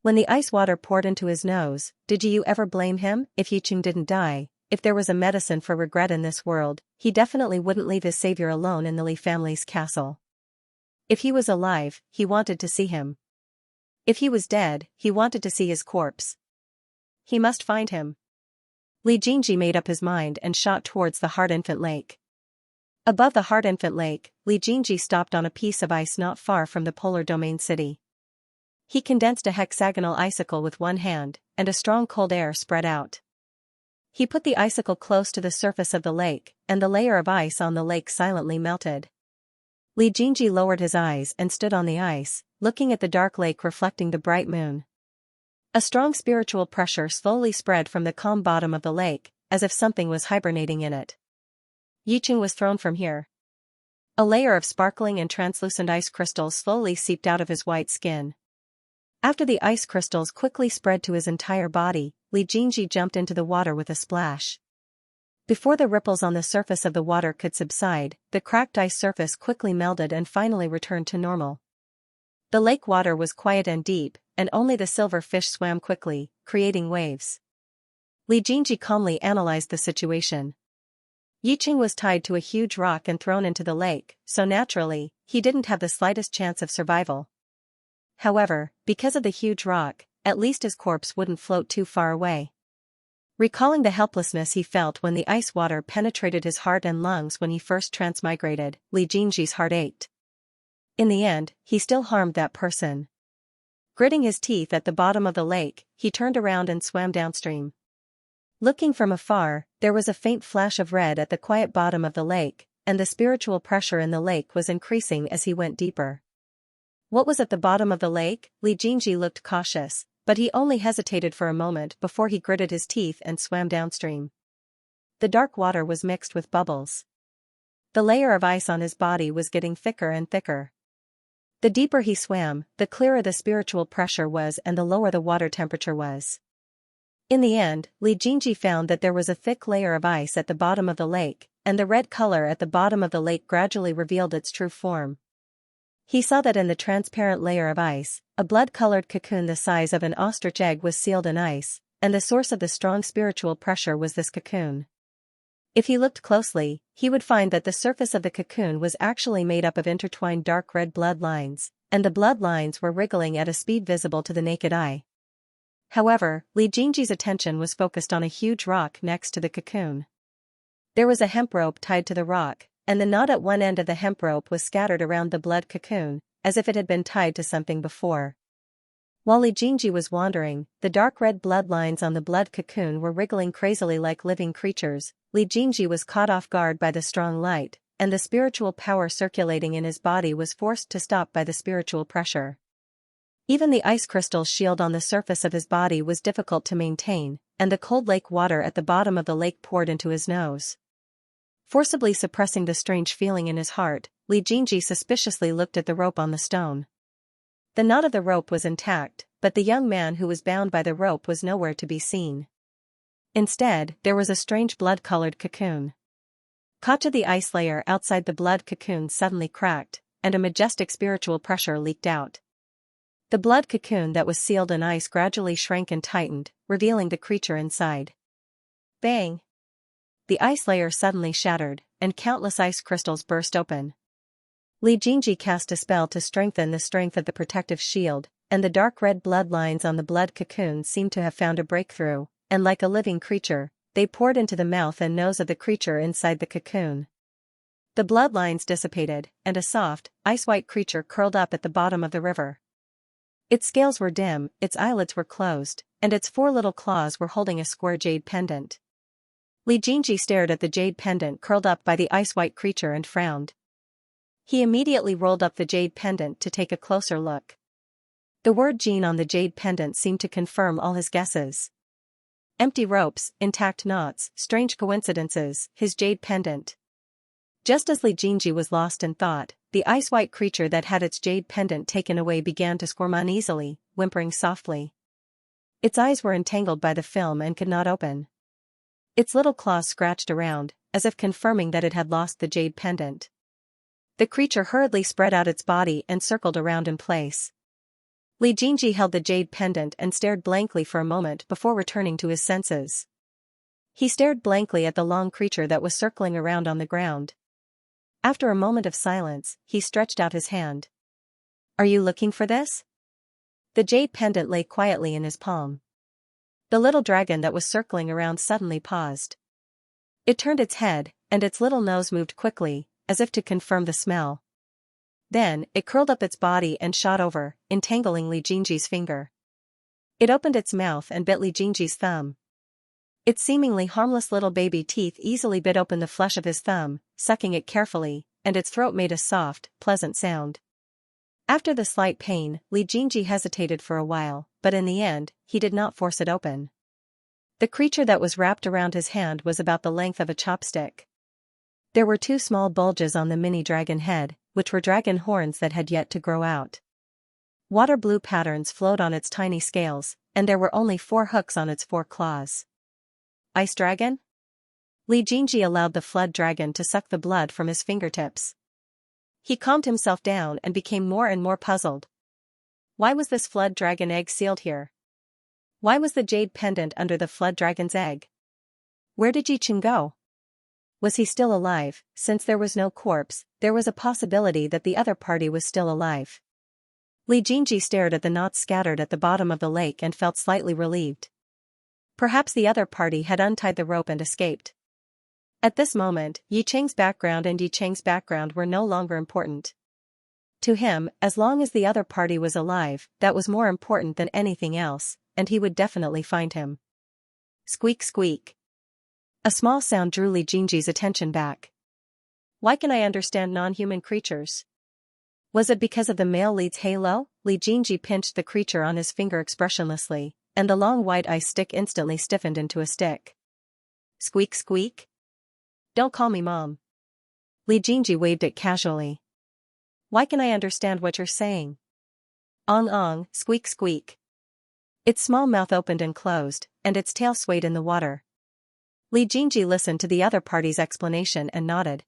When the ice water poured into his nose, did you ever blame him? If Yiqing didn't die, if there was a medicine for regret in this world, he definitely wouldn't leave his savior alone in the Li family's castle. If he was alive, he wanted to see him. If he was dead, he wanted to see his corpse. He must find him. Li Jingji made up his mind and shot towards the Heart Infant Lake. Above the Heart Infant Lake, Li Jingji stopped on a piece of ice not far from the polar domain city. He condensed a hexagonal icicle with one hand, and a strong cold air spread out. He put the icicle close to the surface of the lake, and the layer of ice on the lake silently melted. Li Jingji lowered his eyes and stood on the ice, looking at the dark lake reflecting the bright moon. A strong spiritual pressure slowly spread from the calm bottom of the lake, as if something was hibernating in it. Yiqing was thrown from here. A layer of sparkling and translucent ice crystals slowly seeped out of his white skin. After the ice crystals quickly spread to his entire body, Li Jingji jumped into the water with a splash. Before the ripples on the surface of the water could subside, the cracked ice surface quickly melted and finally returned to normal. The lake water was quiet and deep, and only the silver fish swam quickly, creating waves. Li Jingji calmly analyzed the situation. Yiqing was tied to a huge rock and thrown into the lake, so naturally, he didn't have the slightest chance of survival. However, because of the huge rock, at least his corpse wouldn't float too far away. Recalling the helplessness he felt when the ice water penetrated his heart and lungs when he first transmigrated, Li Jingji's heart ached. In the end, he still harmed that person. Gritting his teeth at the bottom of the lake, he turned around and swam downstream. Looking from afar, there was a faint flash of red at the quiet bottom of the lake, and the spiritual pressure in the lake was increasing as he went deeper. What was at the bottom of the lake? Li Jingji looked cautious, but he only hesitated for a moment before he gritted his teeth and swam downstream. The dark water was mixed with bubbles. The layer of ice on his body was getting thicker and thicker. The deeper he swam, the clearer the spiritual pressure was and the lower the water temperature was. In the end, Li Jingji found that there was a thick layer of ice at the bottom of the lake, and the red color at the bottom of the lake gradually revealed its true form. He saw that in the transparent layer of ice, a blood-colored cocoon the size of an ostrich egg was sealed in ice, and the source of the strong spiritual pressure was this cocoon. If he looked closely, he would find that the surface of the cocoon was actually made up of intertwined dark red blood lines, and the blood lines were wriggling at a speed visible to the naked eye. However, Li Jingji's attention was focused on a huge rock next to the cocoon. There was a hemp rope tied to the rock, and the knot at one end of the hemp rope was scattered around the blood cocoon, as if it had been tied to something before. While Li Jingji was wandering, the dark red blood lines on the blood cocoon were wriggling crazily like living creatures. Li Jingji was caught off guard by the strong light, and the spiritual power circulating in his body was forced to stop by the spiritual pressure. Even the ice crystal shield on the surface of his body was difficult to maintain, and the cold lake water at the bottom of the lake poured into his nose. Forcibly suppressing the strange feeling in his heart, Li Jingji suspiciously looked at the rope on the stone. The knot of the rope was intact, but the young man who was bound by the rope was nowhere to be seen. Instead, there was a strange blood-colored cocoon. Caught to the ice layer outside the blood cocoon suddenly cracked, and a majestic spiritual pressure leaked out. The blood cocoon that was sealed in ice gradually shrank and tightened, revealing the creature inside. Bang! The ice layer suddenly shattered, and countless ice crystals burst open. Li Jingji cast a spell to strengthen the strength of the protective shield, and the dark red blood lines on the blood cocoon seemed to have found a breakthrough, and like a living creature, they poured into the mouth and nose of the creature inside the cocoon. The blood lines dissipated, and a soft, ice-white creature curled up at the bottom of the river. Its scales were dim, its eyelids were closed, and its 4 little claws were holding a square jade pendant. Li Jingji stared at the jade pendant curled up by the ice-white creature and frowned. He immediately rolled up the jade pendant to take a closer look. The word Jin on the jade pendant seemed to confirm all his guesses. Empty ropes, intact knots, strange coincidences, his jade pendant. Just as Li Jingji was lost in thought, the ice-white creature that had its jade pendant taken away began to squirm uneasily, whimpering softly. Its eyes were entangled by the film and could not open. Its little claws scratched around, as if confirming that it had lost the jade pendant. The creature hurriedly spread out its body and circled around in place. Li Jingji held the jade pendant and stared blankly for a moment before returning to his senses. He stared blankly at the long creature that was circling around on the ground. After a moment of silence, he stretched out his hand. "Are you looking for this?" The jade pendant lay quietly in his palm. The little dragon that was circling around suddenly paused. It turned its head, and its little nose moved quickly, as if to confirm the smell. Then, it curled up its body and shot over, entangling Li Jingji's finger. It opened its mouth and bit Li Jingji's thumb. Its seemingly harmless little baby teeth easily bit open the flesh of his thumb, sucking it carefully, and its throat made a soft, pleasant sound. After the slight pain, Li Jingji hesitated for a while, but in the end, he did not force it open. The creature that was wrapped around his hand was about the length of a chopstick. There were 2 small bulges on the mini dragon head, which were dragon horns that had yet to grow out. Water blue patterns flowed on its tiny scales, and there were only 4 hooks on its 4 claws. Ice dragon? Li Jingji allowed the flood dragon to suck the blood from his fingertips. He calmed himself down and became more and more puzzled. Why was this flood dragon egg sealed here? Why was the jade pendant under the flood dragon's egg? Where did Yiqing go? Was he still alive? Since there was no corpse, there was a possibility that the other party was still alive. Li Jingji stared at the knots scattered at the bottom of the lake and felt slightly relieved. Perhaps the other party had untied the rope and escaped. At this moment, Yiqing's background were no longer important. To him, as long as the other party was alive, that was more important than anything else, and he would definitely find him. Squeak squeak. A small sound drew Li Jingji's attention back. Why can I understand non-human creatures? Was it because of the male lead's halo? Li Jingji pinched the creature on his finger expressionlessly, and the long white ice stick instantly stiffened into a stick. Squeak squeak? Don't call me mom. Li Jingji waved it casually. Why can I understand what you're saying? Ong ong, squeak squeak. Its small mouth opened and closed, and its tail swayed in the water. Li Jingji listened to the other party's explanation and nodded.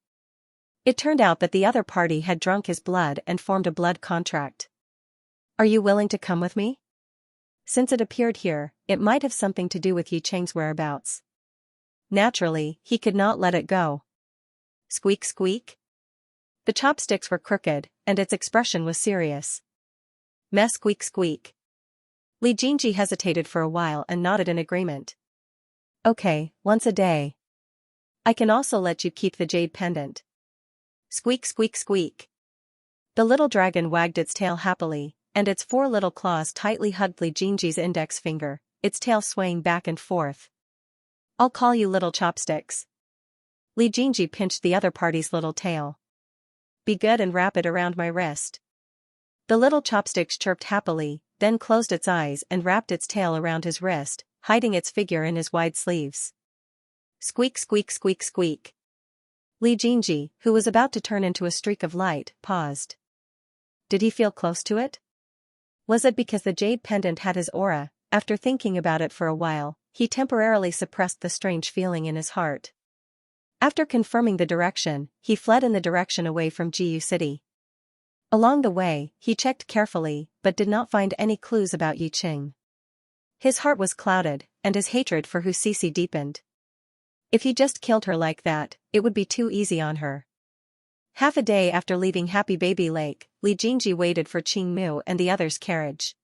It turned out that the other party had drunk his blood and formed a blood contract. Are you willing to come with me? Since it appeared here, it might have something to do with Yiqing's whereabouts. Naturally, he could not let it go. Squeak squeak? The chopsticks were crooked, and its expression was serious. Meh squeak squeak. Li Jingji hesitated for a while and nodded in agreement. Okay, once a day. I can also let you keep the jade pendant. Squeak squeak squeak. The little dragon wagged its tail happily, and its 4 little claws tightly hugged Li Jingji's index finger, its tail swaying back and forth. I'll call you little chopsticks. Li Jingji pinched the other party's little tail. Be good and wrap it around my wrist. The little chopsticks chirped happily, then closed its eyes and wrapped its tail around his wrist, hiding its figure in his wide sleeves. Squeak squeak squeak squeak. Li Jingji, who was about to turn into a streak of light, paused. Did he feel close to it? Was it because the jade pendant had his aura? After thinking about it for a while, he temporarily suppressed the strange feeling in his heart. After confirming the direction, he fled in the direction away from Jiyu City. Along the way, he checked carefully, but did not find any clues about Yiqing. His heart was clouded, and his hatred for Hu Sisi deepened. If he just killed her like that, it would be too easy on her. Half a day after leaving Happy Baby Lake, Li Jingji waited for Qing Mu and the others' carriage.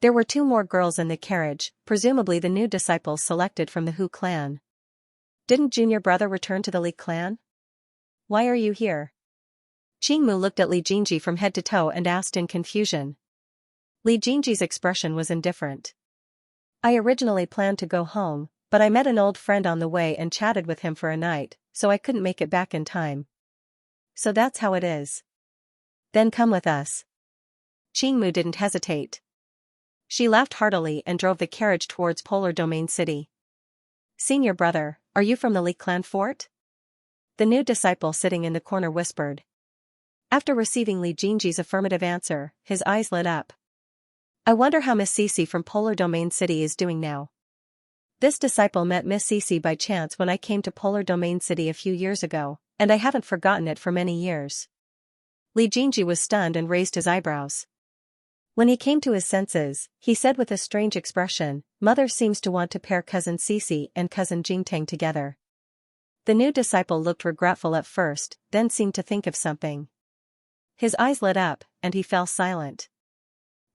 There were 2 more girls in the carriage, presumably the new disciples selected from the Hu clan. Didn't junior brother return to the Li clan? Why are you here? Qing Mu looked at Li Jingji from head to toe and asked in confusion. Li Jingji's expression was indifferent. I originally planned to go home, but I met an old friend on the way and chatted with him for a night, so I couldn't make it back in time. So that's how it is. Then come with us. Qing Mu didn't hesitate. She laughed heartily and drove the carriage towards Polar Domain City. Senior brother, are you from the Li clan fort? The new disciple sitting in the corner whispered. After receiving Li Jingji's affirmative answer, his eyes lit up. I wonder how Miss Cece from Polar Domain City is doing now. This disciple met Miss Cece by chance when I came to Polar Domain City a few years ago, and I haven't forgotten it for many years. Li Jingji was stunned and raised his eyebrows. When he came to his senses, he said with a strange expression, Mother seems to want to pair cousin Cece and cousin Jingtang together. The new disciple looked regretful at first, then seemed to think of something. His eyes lit up, and he fell silent.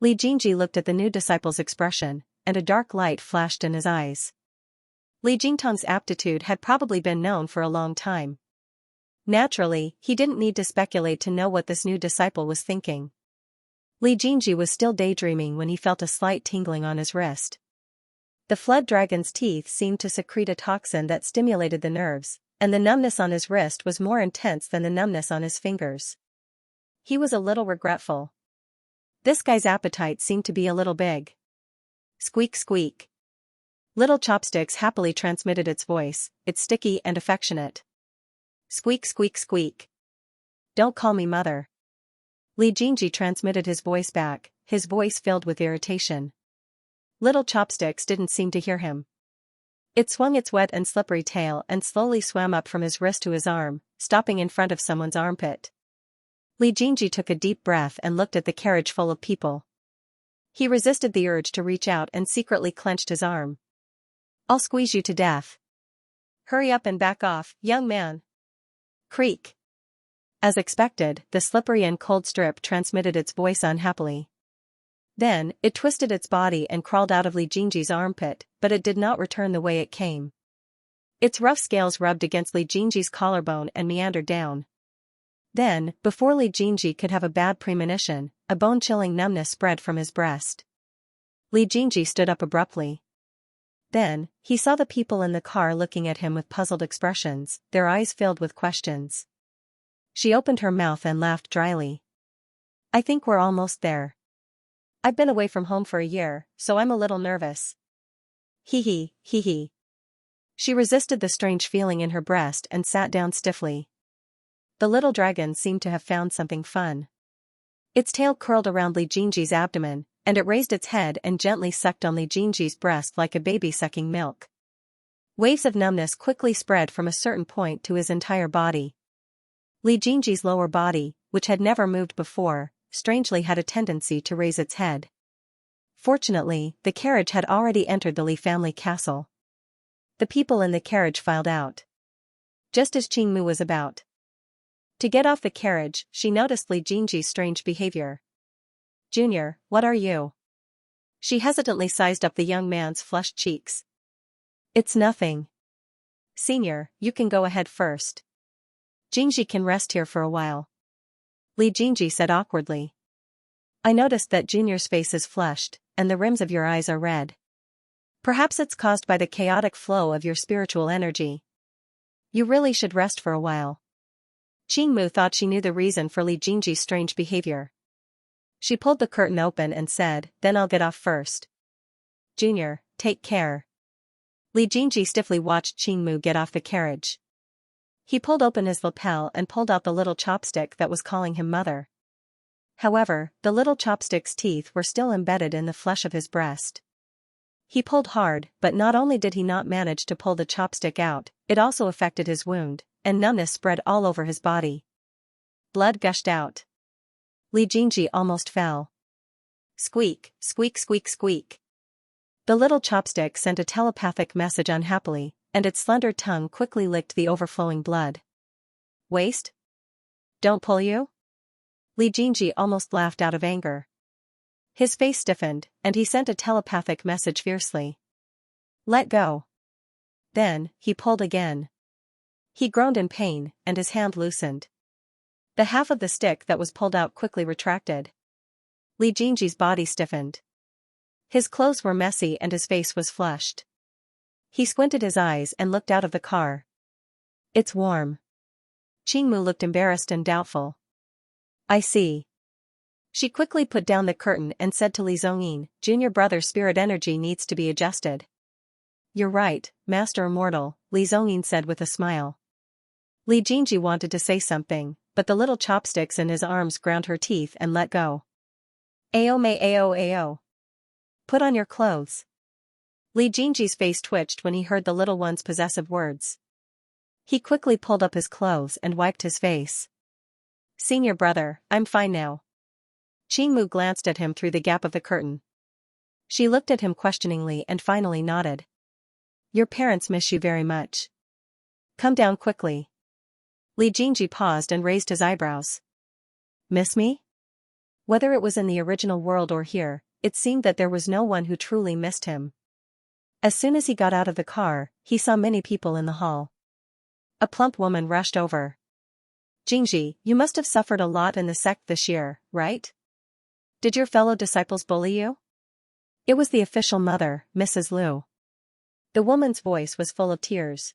Li Jingji looked at the new disciple's expression, and a dark light flashed in his eyes. Li Jingtang's aptitude had probably been known for a long time. Naturally, he didn't need to speculate to know what this new disciple was thinking. Li Jingji was still daydreaming when he felt a slight tingling on his wrist. The flood dragon's teeth seemed to secrete a toxin that stimulated the nerves, and the numbness on his wrist was more intense than the numbness on his fingers. He was a little regretful. This guy's appetite seemed to be a little big. Squeak squeak. Little Chopsticks happily transmitted its voice, it's sticky and affectionate. Squeak squeak squeak. Don't call me mother. Li Jingji transmitted his voice back, his voice filled with irritation. Little Chopsticks didn't seem to hear him. It swung its wet and slippery tail and slowly swam up from his wrist to his arm, stopping in front of someone's armpit. Li Jingji took a deep breath and looked at the carriage full of people. He resisted the urge to reach out and secretly clenched his arm. "I'll squeeze you to death. Hurry up and back off, young man." Creak. As expected, the slippery and cold strip transmitted its voice unhappily. Then, it twisted its body and crawled out of Li Jingji's armpit, but it did not return the way it came. Its rough scales rubbed against Li Jingji's collarbone and meandered down. Then, before Li Jingji could have a bad premonition, a bone-chilling numbness spread from his breast. Li Jingji stood up abruptly. Then, he saw the people in the car looking at him with puzzled expressions, their eyes filled with questions. She opened her mouth and laughed dryly. "I think we're almost there. I've been away from home for a year, so I'm a little nervous." Hee hee, hee hee. She resisted the strange feeling in her breast and sat down stiffly. The little dragon seemed to have found something fun. Its tail curled around Li Jingji's abdomen, and it raised its head and gently sucked on Li Jingji's breast like a baby sucking milk. Waves of numbness quickly spread from a certain point to his entire body. Li Jingji's lower body, which had never moved before, strangely had a tendency to raise its head. Fortunately, the carriage had already entered the Li family castle. The people in the carriage filed out. Just as Qingmu was about to get off the carriage, she noticed Li Jingji's strange behavior. "Junior, what are you?" She hesitantly sized up the young man's flushed cheeks. "It's nothing. Senior, you can go ahead first. Jingji can rest here for a while," Li Jingji said awkwardly. "I noticed that Junior's face is flushed, and the rims of your eyes are red. Perhaps it's caused by the chaotic flow of your spiritual energy. You really should rest for a while." Qingmu thought she knew the reason for Li Jingji's strange behavior. She pulled the curtain open and said, "Then I'll get off first. Junior, take care." Li Jingji stiffly watched Qingmu get off the carriage. He pulled open his lapel and pulled out the little chopstick that was calling him mother. However, the little chopstick's teeth were still embedded in the flesh of his breast. He pulled hard, but not only did he not manage to pull the chopstick out, it also affected his wound, and numbness spread all over his body. Blood gushed out. Li Jingji almost fell. Squeak, squeak, squeak, squeak. The little chopstick sent a telepathic message unhappily, and its slender tongue quickly licked the overflowing blood. "Waste? Don't pull you?" Li Jingji almost laughed out of anger. His face stiffened, and he sent a telepathic message fiercely. "Let go." Then, he pulled again. He groaned in pain, and his hand loosened. The half of the stick that was pulled out quickly retracted. Li Jingji's body stiffened. His clothes were messy and his face was flushed. He squinted his eyes and looked out of the car. "It's warm." Qingmu looked embarrassed and doubtful. "I see." She quickly put down the curtain and said to Li Zhongyin, "Junior brother's spirit energy needs to be adjusted." "You're right, Master Immortal," Li Zhongyin said with a smile. Li Jingji wanted to say something, but the little chopsticks in his arms ground her teeth and let go. "Ao may ao ao. Put on your clothes." Li Jingji's face twitched when he heard the little one's possessive words. He quickly pulled up his clothes and wiped his face. "Senior brother, I'm fine now." Qingmu glanced at him through the gap of the curtain. She looked at him questioningly and finally nodded. "Your parents miss you very much. Come down quickly." Li Jingji paused and raised his eyebrows. "Miss me?" Whether it was in the original world or here, it seemed that there was no one who truly missed him. As soon as he got out of the car, he saw many people in the hall. A plump woman rushed over. "Jingji, you must have suffered a lot in the sect this year, right? Did your fellow disciples bully you?" It was the official mother, Mrs. Liu. The woman's voice was full of tears.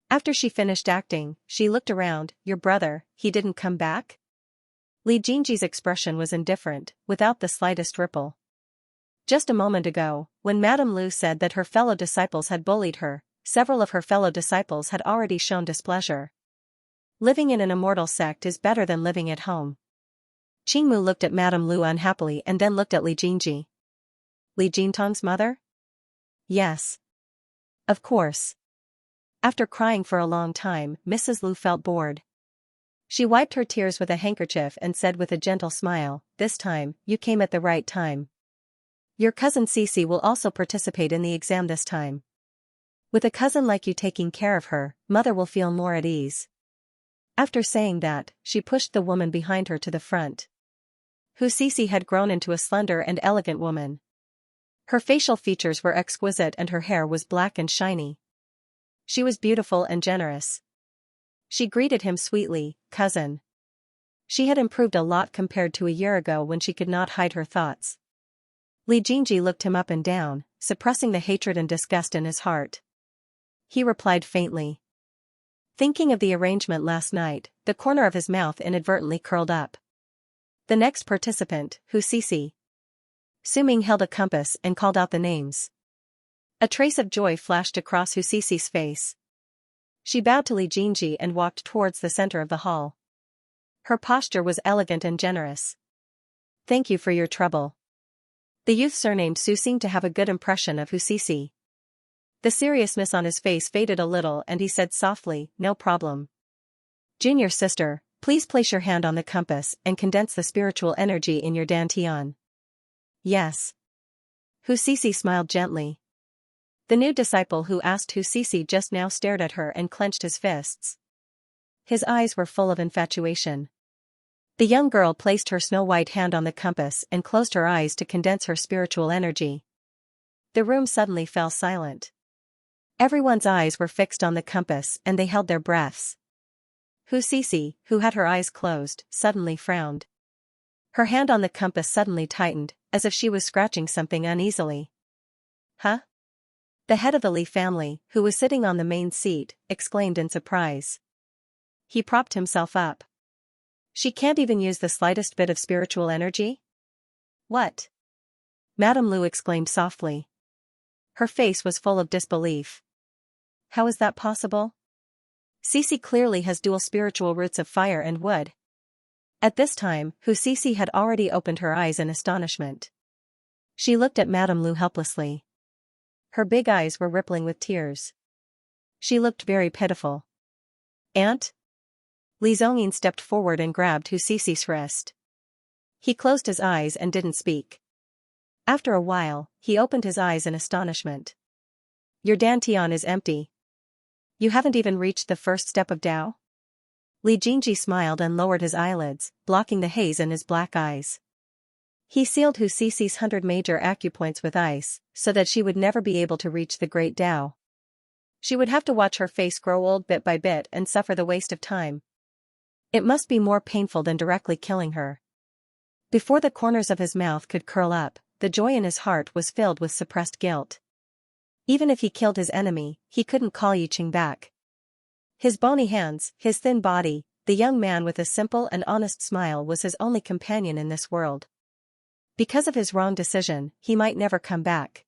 After she finished acting, she looked around. "Your brother, he didn't come back?" Li Jingji's expression was indifferent, without the slightest ripple. Just a moment ago, when Madame Liu said that her fellow disciples had bullied her, several of her fellow disciples had already shown displeasure. Living in an immortal sect is better than living at home. Qingmu looked at Madame Lu unhappily and then looked at Li Jingji. Li Jintong's mother? Yes. Of course. After crying for a long time, Mrs. Lu felt bored. She wiped her tears with a handkerchief and said with a gentle smile, "This time, you came at the right time. Your cousin Cici will also participate in the exam this time. With a cousin like you taking care of her, mother will feel more at ease." After saying that, she pushed the woman behind her to the front. Cici had grown into a slender and elegant woman. Her facial features were exquisite and her hair was black and shiny. She was beautiful and generous. She greeted him sweetly, "Cousin." She had improved a lot compared to a year ago when she could not hide her thoughts. Li Jingji looked him up and down, suppressing the hatred and disgust in his heart. He replied faintly. Thinking of the arrangement last night, the corner of his mouth inadvertently curled up. The next participant, Cici. Suming held a compass and called out the names. A trace of joy flashed across Cici's face. She bowed to Li Jingji and walked towards the center of the hall. Her posture was elegant and generous. "Thank you for your trouble." The youth surnamed Su seemed to have a good impression of Cici. The seriousness on his face faded a little and he said softly, "No problem. Junior sister, please place your hand on the compass and condense the spiritual energy in your dantian." "Yes." Cici smiled gently. The new disciple who asked Cici just now stared at her and clenched his fists. His eyes were full of infatuation. The young girl placed her snow-white hand on the compass and closed her eyes to condense her spiritual energy. The room suddenly fell silent. Everyone's eyes were fixed on the compass and they held their breaths. Cici, who had her eyes closed, suddenly frowned. Her hand on the compass suddenly tightened, as if she was scratching something uneasily. "Huh?" The head of the Li family, who was sitting on the main seat, exclaimed in surprise. He propped himself up. "She can't even use the slightest bit of spiritual energy?" "What?" Madame Lu exclaimed softly. Her face was full of disbelief. "How is that possible? Cici clearly has dual spiritual roots of fire and wood." At this time, Cici had already opened her eyes in astonishment. She looked at Madame Lu helplessly. Her big eyes were rippling with tears. She looked very pitiful. "Aunt?" Li Zongyin stepped forward and grabbed Cici's wrist. He closed his eyes and didn't speak. After a while, he opened his eyes in astonishment. "Your dantian is empty. You haven't even reached the first step of Tao?" Li Jingji smiled and lowered his eyelids, blocking the haze in his black eyes. He sealed Cici's 100 major acupoints with ice, so that she would never be able to reach the great Tao. She would have to watch her face grow old bit by bit and suffer the waste of time. It must be more painful than directly killing her. Before the corners of his mouth could curl up, the joy in his heart was filled with suppressed guilt. Even if he killed his enemy, he couldn't call Yiqing back. His bony hands, his thin body, the young man with a simple and honest smile was his only companion in this world. Because of his wrong decision, he might never come back.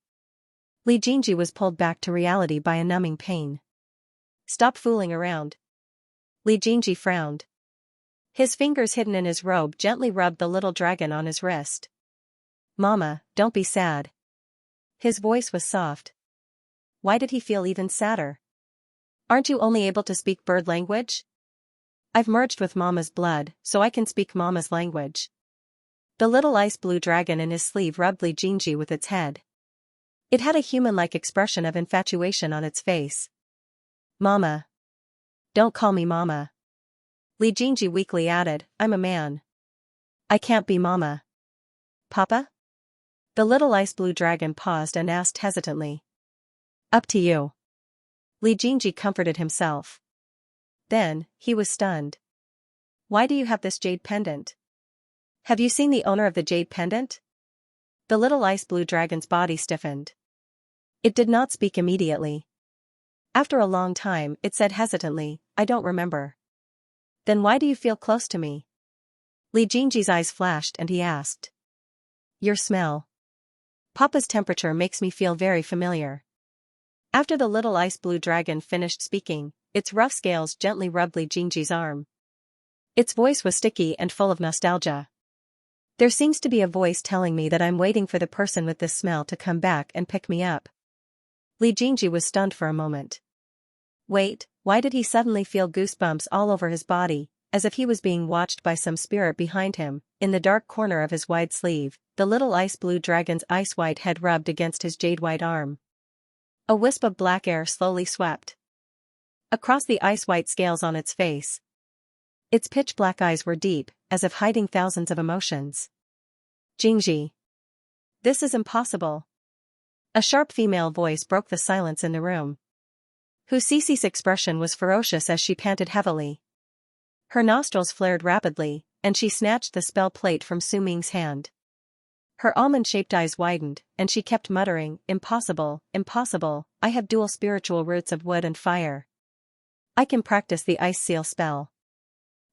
Li Jingji was pulled back to reality by a numbing pain. "Stop fooling around." Li Jingji frowned. His fingers hidden in his robe gently rubbed the little dragon on his wrist. "Mama, don't be sad." His voice was soft. Why did he feel even sadder? "Aren't you only able to speak bird language?" "I've merged with Mama's blood, so I can speak Mama's language." The little ice blue dragon in his sleeve rubbed Li Jingji with its head. It had a human-like expression of infatuation on its face. "Mama." "Don't call me Mama." Li Jingji weakly added, "I'm a man. I can't be Mama." "Papa?" The little ice blue dragon paused and asked hesitantly. "Up to you." Li Jingji comforted himself. Then, he was stunned. "Why do you have this jade pendant? Have you seen the owner of the jade pendant?" The little ice blue dragon's body stiffened. It did not speak immediately. After a long time, it said hesitantly, "I don't remember." "Then why do you feel close to me?" Li Jingji's eyes flashed and he asked. "Your smell. Papa's temperature makes me feel very familiar." After the little ice blue dragon finished speaking, its rough scales gently rubbed Li Jingji's arm. Its voice was sticky and full of nostalgia. There seems to be a voice telling me that I'm waiting for the person with this smell to come back and pick me up. Li Jingji was stunned for a moment. Wait, why did he suddenly feel goosebumps all over his body, as if he was being watched by some spirit behind him? In the dark corner of his wide sleeve, the little ice-blue dragon's ice-white head rubbed against his jade-white arm. A wisp of black air slowly swept across the ice-white scales on its face. Its pitch-black eyes were deep, as if hiding thousands of emotions. Jingji. This is impossible. A sharp female voice broke the silence in the room. Hu Cici's expression was ferocious as she panted heavily. Her nostrils flared rapidly, and she snatched the spell plate from Su Ming's hand. Her almond-shaped eyes widened, and she kept muttering, "Impossible, impossible, I have dual spiritual roots of wood and fire. I can practice the ice seal spell.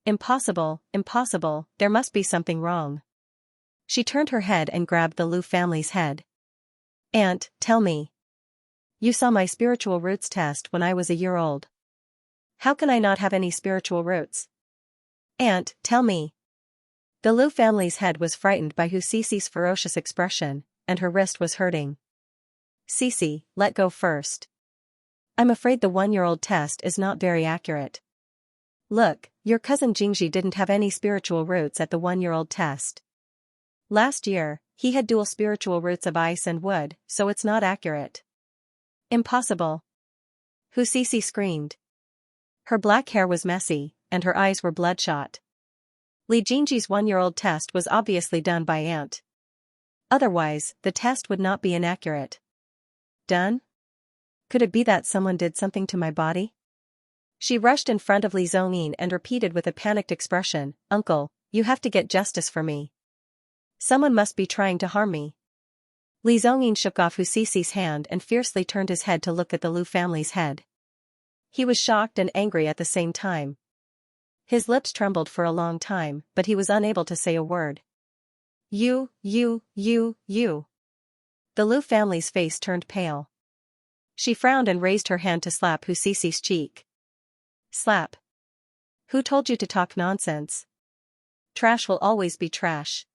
Impossible, impossible, there must be something wrong." She turned her head and grabbed the Lu family's head. "Aunt, tell me. You saw my spiritual roots test when I was a year old. How can I not have any spiritual roots? Aunt, tell me." The Lu family's head was frightened by Hu Cici's ferocious expression, and her wrist was hurting. "Cici, let go first. I'm afraid the 1-year-old test is not very accurate. Look, your cousin Jingji didn't have any spiritual roots at the 1-year-old test. Last year, he had dual spiritual roots of ice and wood, so it's not accurate." "Impossible!" Hu Cici screamed. Her black hair was messy, and her eyes were bloodshot. Li Jingji's 1-year-old test was obviously done by Aunt. Otherwise, the test would not be inaccurate. Done? Could it be that someone did something to my body? She rushed in front of Li Zongyin and repeated with a panicked expression, "Uncle, you have to get justice for me. Someone must be trying to harm me." Li Zongyin shook off Hu Cici's hand and fiercely turned his head to look at the Lu family's head. He was shocked and angry at the same time. His lips trembled for a long time, but he was unable to say a word. You. The Lu family's face turned pale. She frowned and raised her hand to slap Hu Cici's cheek. "Slap. Who told you to talk nonsense? Trash will always be trash.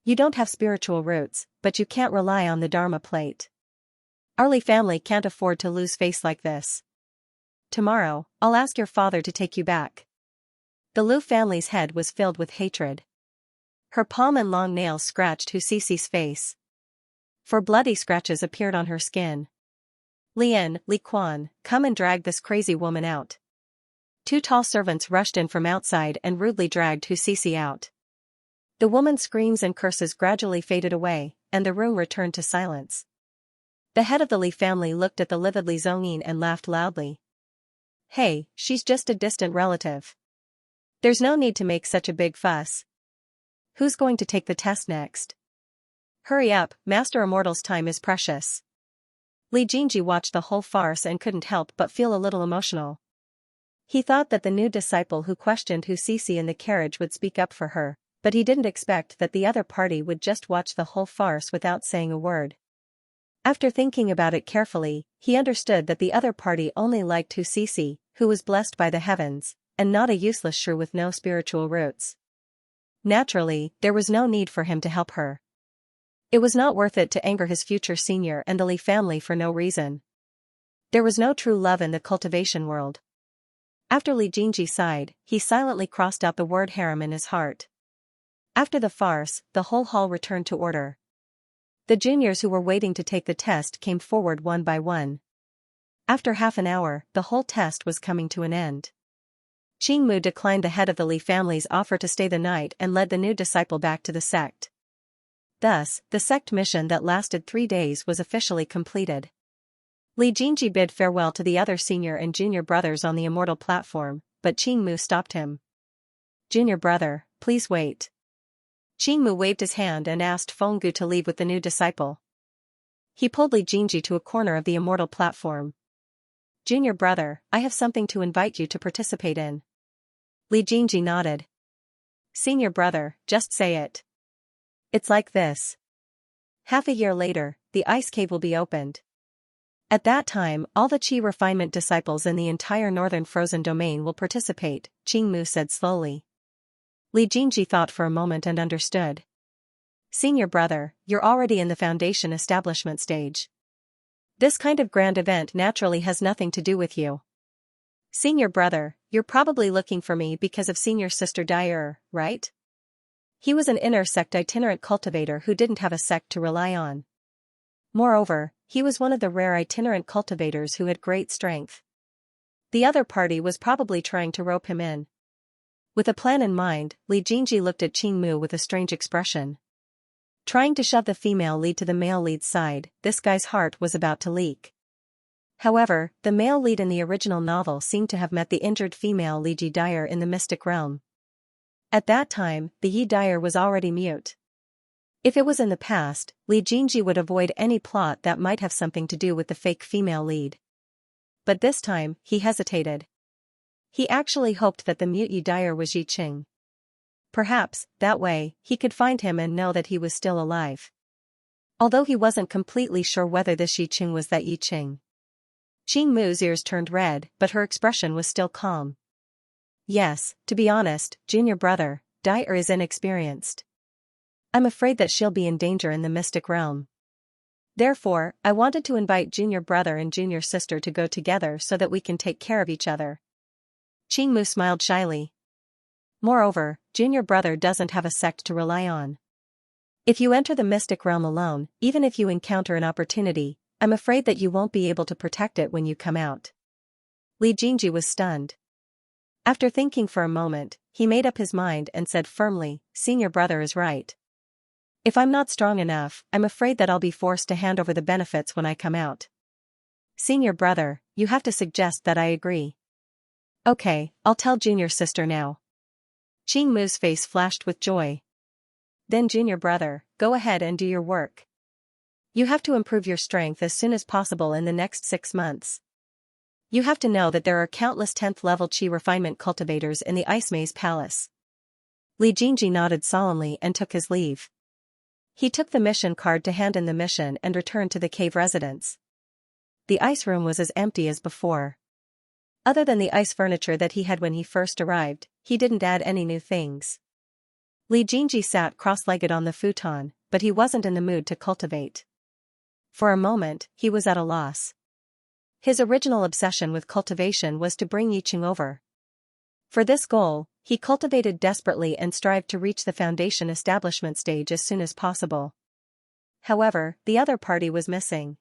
You don't have spiritual roots, but you can't rely on the Dharma plate. Our Li family can't afford to lose face like this. Tomorrow, I'll ask your father to take you back." The Lu family's head was filled with hatred. Her palm and long nails scratched Hu Cici's face. 4 bloody scratches appeared on her skin. "Lian, Li Quan, come and drag this crazy woman out." 2 tall servants rushed in from outside and rudely dragged Hu Cici out. The woman's screams and curses gradually faded away, and the room returned to silence. The head of the Li family looked at the livid Li Zongyin and laughed loudly. "Hey, she's just a distant relative. There's no need to make such a big fuss. Who's going to take the test next? Hurry up, Master Immortal's time is precious." Li Jingji watched the whole farce and couldn't help but feel a little emotional. He thought that the new disciple who questioned Hu Cici in the carriage would speak up for her, but he didn't expect that the other party would just watch the whole farce without saying a word. After thinking about it carefully, he understood that the other party only liked Hu Cici, who was blessed by the heavens, and not a useless shrew with no spiritual roots. Naturally, there was no need for him to help her. It was not worth it to anger his future senior and the Li family for no reason. There was no true love in the cultivation world. After Li Jingji sighed, he silently crossed out the word harem in his heart. After the farce, the whole hall returned to order. The juniors who were waiting to take the test came forward one by one. After half an hour, the whole test was coming to an end. Qingmu declined the head of the Li family's offer to stay the night and led the new disciple back to the sect. Thus, the sect mission that lasted 3 days was officially completed. Li Jingji bid farewell to the other senior and junior brothers on the immortal platform, but Qingmu stopped him. "Junior brother, please wait." Qingmu waved his hand and asked Fenggu to leave with the new disciple. He pulled Li Jingji to a corner of the immortal platform. "Junior brother, I have something to invite you to participate in." Li Jingji nodded. "Senior brother, just say it." "It's like this. Half a year later, the ice cave will be opened. At that time, all the Qi refinement disciples in the entire northern frozen domain will participate," Qingmu said slowly. Li Jingji thought for a moment and understood. Senior brother, you're already in the foundation establishment stage. This kind of grand event naturally has nothing to do with you. Senior brother, you're probably looking for me because of senior sister Dyer, right? He was an inner sect itinerant cultivator who didn't have a sect to rely on. Moreover, he was one of the rare itinerant cultivators who had great strength. The other party was probably trying to rope him in. With a plan in mind, Li Jingji looked at Qing Mu with a strange expression. Trying to shove the female lead to the male lead's side, this guy's heart was about to leak. However, the male lead in the original novel seemed to have met the injured female Li Ji Dyer in the mystic realm. At that time, the Yi Dyer was already mute. If it was in the past, Li Jingji would avoid any plot that might have something to do with the fake female lead. But this time, he hesitated. He actually hoped that the mute Yi Dyer was Yi Qing. Perhaps, that way, he could find him and know that he was still alive. Although he wasn't completely sure whether this Yi Qing was that Yi Qing. Qing Mu's ears turned red, but her expression was still calm. Yes, to be honest, junior brother, Dyer is inexperienced. I'm afraid that she'll be in danger in the mystic realm. Therefore, I wanted to invite junior brother and junior sister to go together so that we can take care of each other. Qing Mu smiled shyly. Moreover, junior brother doesn't have a sect to rely on. If you enter the mystic realm alone, even if you encounter an opportunity, I'm afraid that you won't be able to protect it when you come out. Li Jingji was stunned. After thinking for a moment, he made up his mind and said firmly, senior brother is right. If I'm not strong enough, I'm afraid that I'll be forced to hand over the benefits when I come out. Senior brother, you have to suggest that I agree. Okay, I'll tell junior sister now. Qing Mu's face flashed with joy. Then junior brother, go ahead and do your work. You have to improve your strength as soon as possible in the next 6 months. You have to know that there are countless 10th level Qi refinement cultivators in the Ice Maze Palace. Li Jingji nodded solemnly and took his leave. He took the mission card to hand in the mission and returned to the cave residence. The ice room was as empty as before. Other than the ice furniture that he had when he first arrived, he didn't add any new things. Li Jingji sat cross-legged on the futon, but he wasn't in the mood to cultivate. For a moment, he was at a loss. His original obsession with cultivation was to bring Yiqing over. For this goal, he cultivated desperately and strived to reach the foundation establishment stage as soon as possible. However, the other party was missing.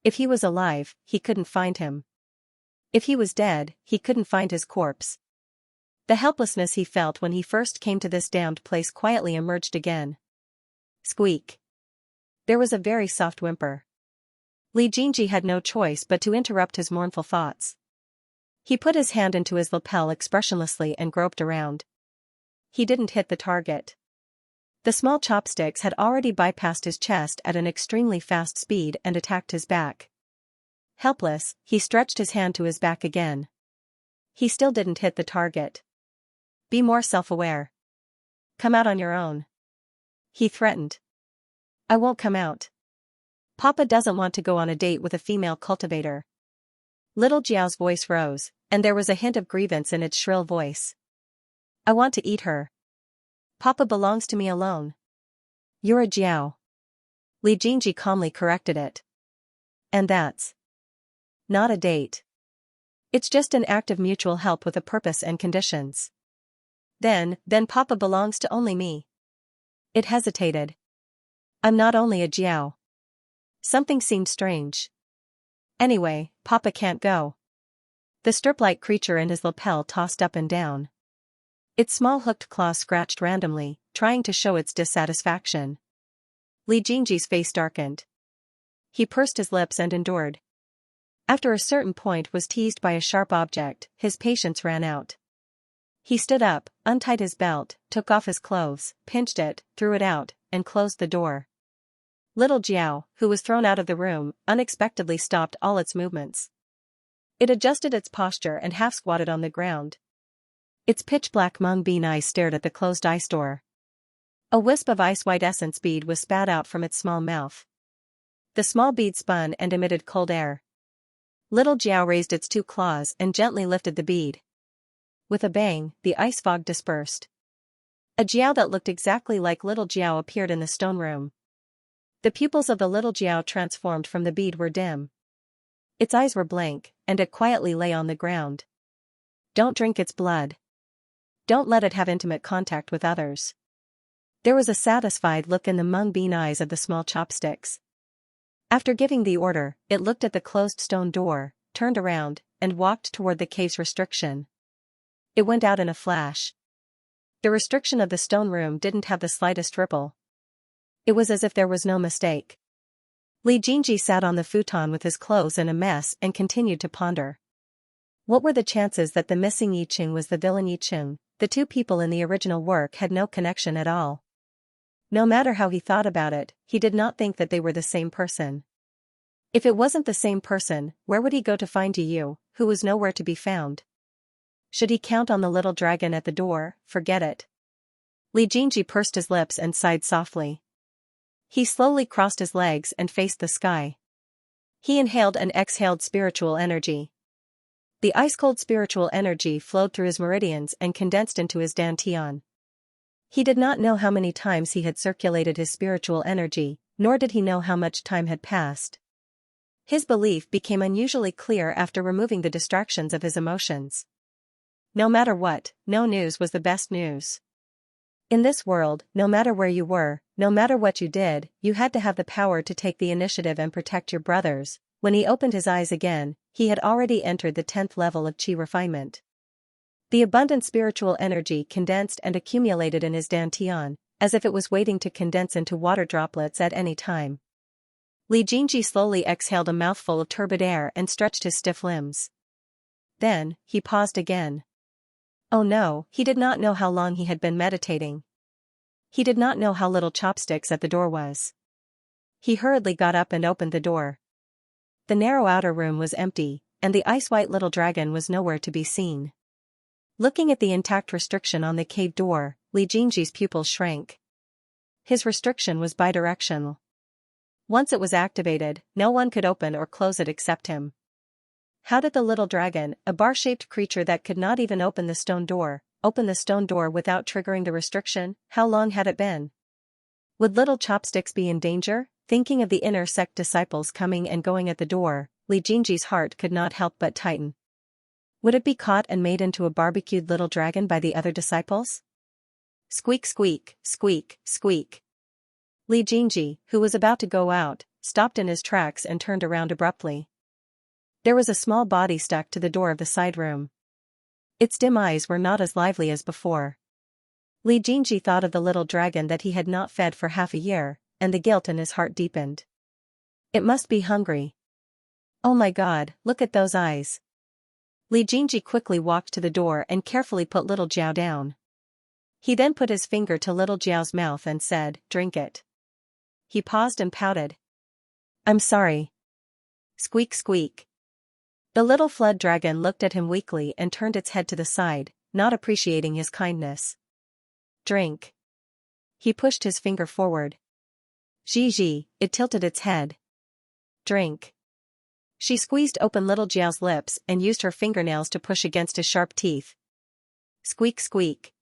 If he was alive, he couldn't find him. If he was dead, he couldn't find his corpse. The helplessness he felt when he first came to this damned place quietly emerged again. Squeak. There was a very soft whimper. Li Jingji had no choice but to interrupt his mournful thoughts. He put his hand into his lapel expressionlessly and groped around. He didn't hit the target. The small chopsticks had already bypassed his chest at an extremely fast speed and attacked his back. Helpless, he stretched his hand to his back again. He still didn't hit the target. Be more self-aware. Come out on your own. He threatened. I won't come out. Papa doesn't want to go on a date with a female cultivator. Little Jiao's voice rose, and there was a hint of grievance in its shrill voice. I want to eat her. Papa belongs to me alone. You're a Jiao. Li Jingji calmly corrected it. And that's not a date. It's just an act of mutual help with a purpose and conditions. Then Papa belongs to only me. It hesitated. I'm not only a Jiao. Something seemed strange. Anyway, Papa can't go. The strip-like creature in his lapel tossed up and down. Its small hooked claws scratched randomly, trying to show its dissatisfaction. Li Jingji's face darkened. He pursed his lips and endured. After a certain point was teased by a sharp object, his patience ran out. He stood up, untied his belt, took off his clothes, pinched it, threw it out, and closed the door. Little Jiao, who was thrown out of the room, unexpectedly stopped all its movements. It adjusted its posture and half-squatted on the ground. Its pitch-black mung bean eyes stared at the closed ice door. A wisp of ice-white essence bead was spat out from its small mouth. The small bead spun and emitted cold air. Little Jiao raised its 2 claws and gently lifted the bead. With a bang, the ice fog dispersed. A Jiao that looked exactly like little Jiao appeared in the stone room. The pupils of the little Jiao transformed from the bead were dim. Its eyes were blank, and it quietly lay on the ground. Don't drink its blood. Don't let it have intimate contact with others. There was a satisfied look in the mung bean eyes of the small chopsticks. After giving the order, it looked at the closed stone door, turned around, and walked toward the cave's restriction. It went out in a flash. The restriction of the stone room didn't have the slightest ripple. It was as if there was no mistake. Li Jingji sat on the futon with his clothes in a mess and continued to ponder. What were the chances that the missing Yiqing was the villain Yiqing? The two people in the original work had no connection at all. No matter how he thought about it, he did not think that they were the same person. If it wasn't the same person, where would he go to find Yu, who was nowhere to be found? Should he count on the little dragon at the door? Forget it. Li Jingji pursed his lips and sighed softly. He slowly crossed his legs and faced the sky. He inhaled and exhaled spiritual energy. The ice-cold spiritual energy flowed through his meridians and condensed into his dantian. He did not know how many times he had circulated his spiritual energy, nor did he know how much time had passed. His belief became unusually clear after removing the distractions of his emotions. No matter what, no news was the best news. In this world, no matter where you were, no matter what you did, you had to have the power to take the initiative and protect your brothers. When he opened his eyes again, he had already entered the 10th level of qi refinement. The abundant spiritual energy condensed and accumulated in his dantian, as if it was waiting to condense into water droplets at any time. Li Jingji slowly exhaled a mouthful of turbid air and stretched his stiff limbs. Then, he paused again. Oh no, he did not know how long he had been meditating. He did not know how little chopsticks at the door was. He hurriedly got up and opened the door. The narrow outer room was empty, and the ice-white little dragon was nowhere to be seen. Looking at the intact restriction on the cave door, Li Jingji's pupils shrank. His restriction was bidirectional. Once it was activated, no one could open or close it except him. How did the little dragon, a bar-shaped creature that could not even open the stone door without triggering the restriction? How long had it been? Would little chopsticks be in danger? Thinking of the inner sect disciples coming and going at the door, Li Jingji's heart could not help but tighten. Would it be caught and made into a barbecued little dragon by the other disciples? Squeak squeak, squeak, squeak. Li Jingji, who was about to go out, stopped in his tracks and turned around abruptly. There was a small body stuck to the door of the side room. Its dim eyes were not as lively as before. Li Jingji thought of the little dragon that he had not fed for half a year, and the guilt in his heart deepened. It must be hungry. Oh my God, look at those eyes. Li Jingji quickly walked to the door and carefully put little Jiao down. He then put his finger to little Jiao's mouth and said, "Drink it." He paused and pouted. "I'm sorry." Squeak squeak. The little flood dragon looked at him weakly and turned its head to the side, not appreciating his kindness. "Drink." He pushed his finger forward. Zhi, it tilted its head. "Drink." She squeezed open little Jiao's lips and used her fingernails to push against his sharp teeth. Squeak squeak.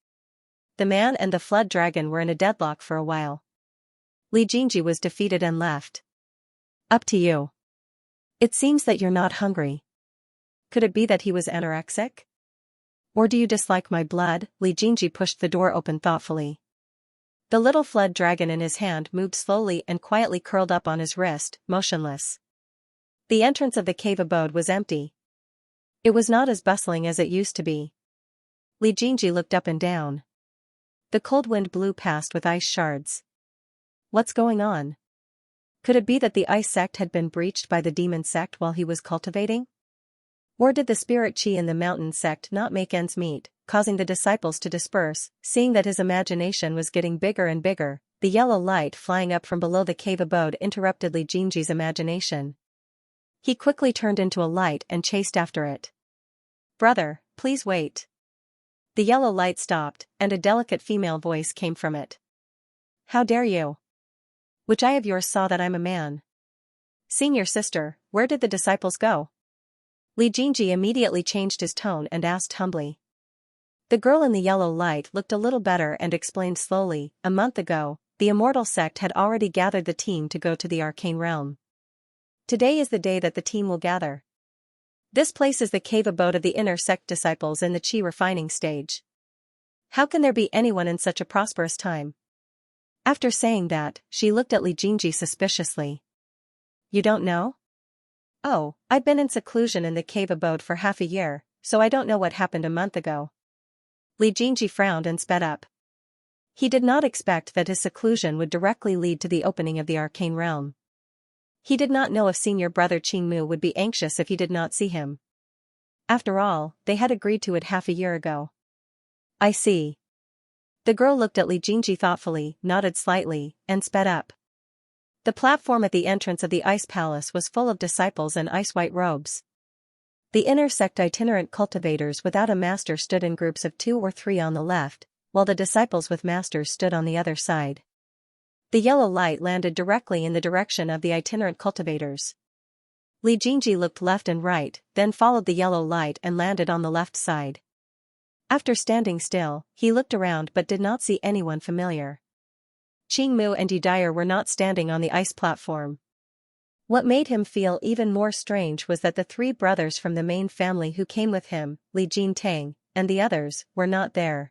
The man and the flood dragon were in a deadlock for a while. Li Jingji was defeated and left. "Up to you. It seems that you're not hungry. Could it be that he was anorexic? Or do you dislike my blood?" Li Jingji pushed the door open thoughtfully. The little flood dragon in his hand moved slowly and quietly curled up on his wrist, motionless. The entrance of the cave abode was empty. It was not as bustling as it used to be. Li Jingji looked up and down. The cold wind blew past with ice shards. What's going on? Could it be that the ice sect had been breached by the demon sect while he was cultivating? Or did the spirit chi in the mountain sect not make ends meet, causing the disciples to disperse? Seeing that his imagination was getting bigger and bigger, the yellow light flying up from below the cave abode interrupted Li Jingji's imagination. He quickly turned into a light and chased after it. "Brother, please wait." The yellow light stopped, and a delicate female voice came from it. "How dare you? Which eye of yours saw that I'm a man?" "Senior sister, where did the disciples go?" Li Jingji immediately changed his tone and asked humbly. The girl in the yellow light looked a little better and explained slowly, a month ago, the immortal sect had already gathered the team to go to the arcane realm. Today is the day that the team will gather. This place is the cave abode of the inner sect disciples in the chi refining stage. How can there be anyone in such a prosperous time? After saying that, she looked at Li Jingji suspiciously. You don't know? Oh, I've been in seclusion in the cave abode for half a year, so I don't know what happened a month ago. Li Jingji frowned and sped up. He did not expect that his seclusion would directly lead to the opening of the arcane realm. He did not know if senior brother Qingmu would be anxious if he did not see him. After all, they had agreed to it half a year ago. I see. The girl looked at Li Jingji thoughtfully, nodded slightly, and sped up. The platform at the entrance of the ice palace was full of disciples in ice-white robes. The inner sect itinerant cultivators without a master stood in groups of 2 or 3 on the left, while the disciples with masters stood on the other side. The yellow light landed directly in the direction of the itinerant cultivators. Li Jingji looked left and right, then followed the yellow light and landed on the left side. After standing still, he looked around but did not see anyone familiar. Qingmu and Yi Dyer were not standing on the ice platform. What made him feel even more strange was that the 3 brothers from the main family who came with him, Li Jintang, and the others, were not there.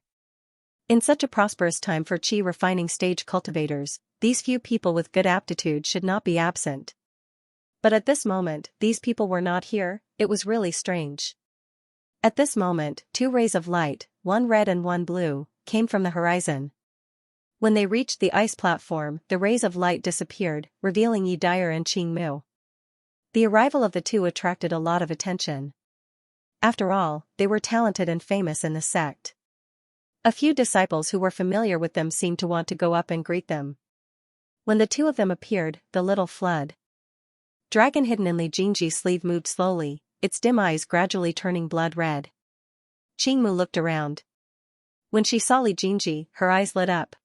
In such a prosperous time for chi refining stage cultivators, these few people with good aptitude should not be absent. But at this moment, these people were not here. It was really strange. At this moment, 2 rays of light, one red and one blue, came from the horizon. When they reached the ice platform, the rays of light disappeared, revealing Yi Dyer and Qingmu. The arrival of the 2 attracted a lot of attention. After all, they were talented and famous in the sect. A few disciples who were familiar with them seemed to want to go up and greet them. When the 2 of them appeared, the little flood dragon hidden in Li Jingji's sleeve moved slowly, its dim eyes gradually turning blood red. Qingmu looked around. When she saw Li Jingji, her eyes lit up.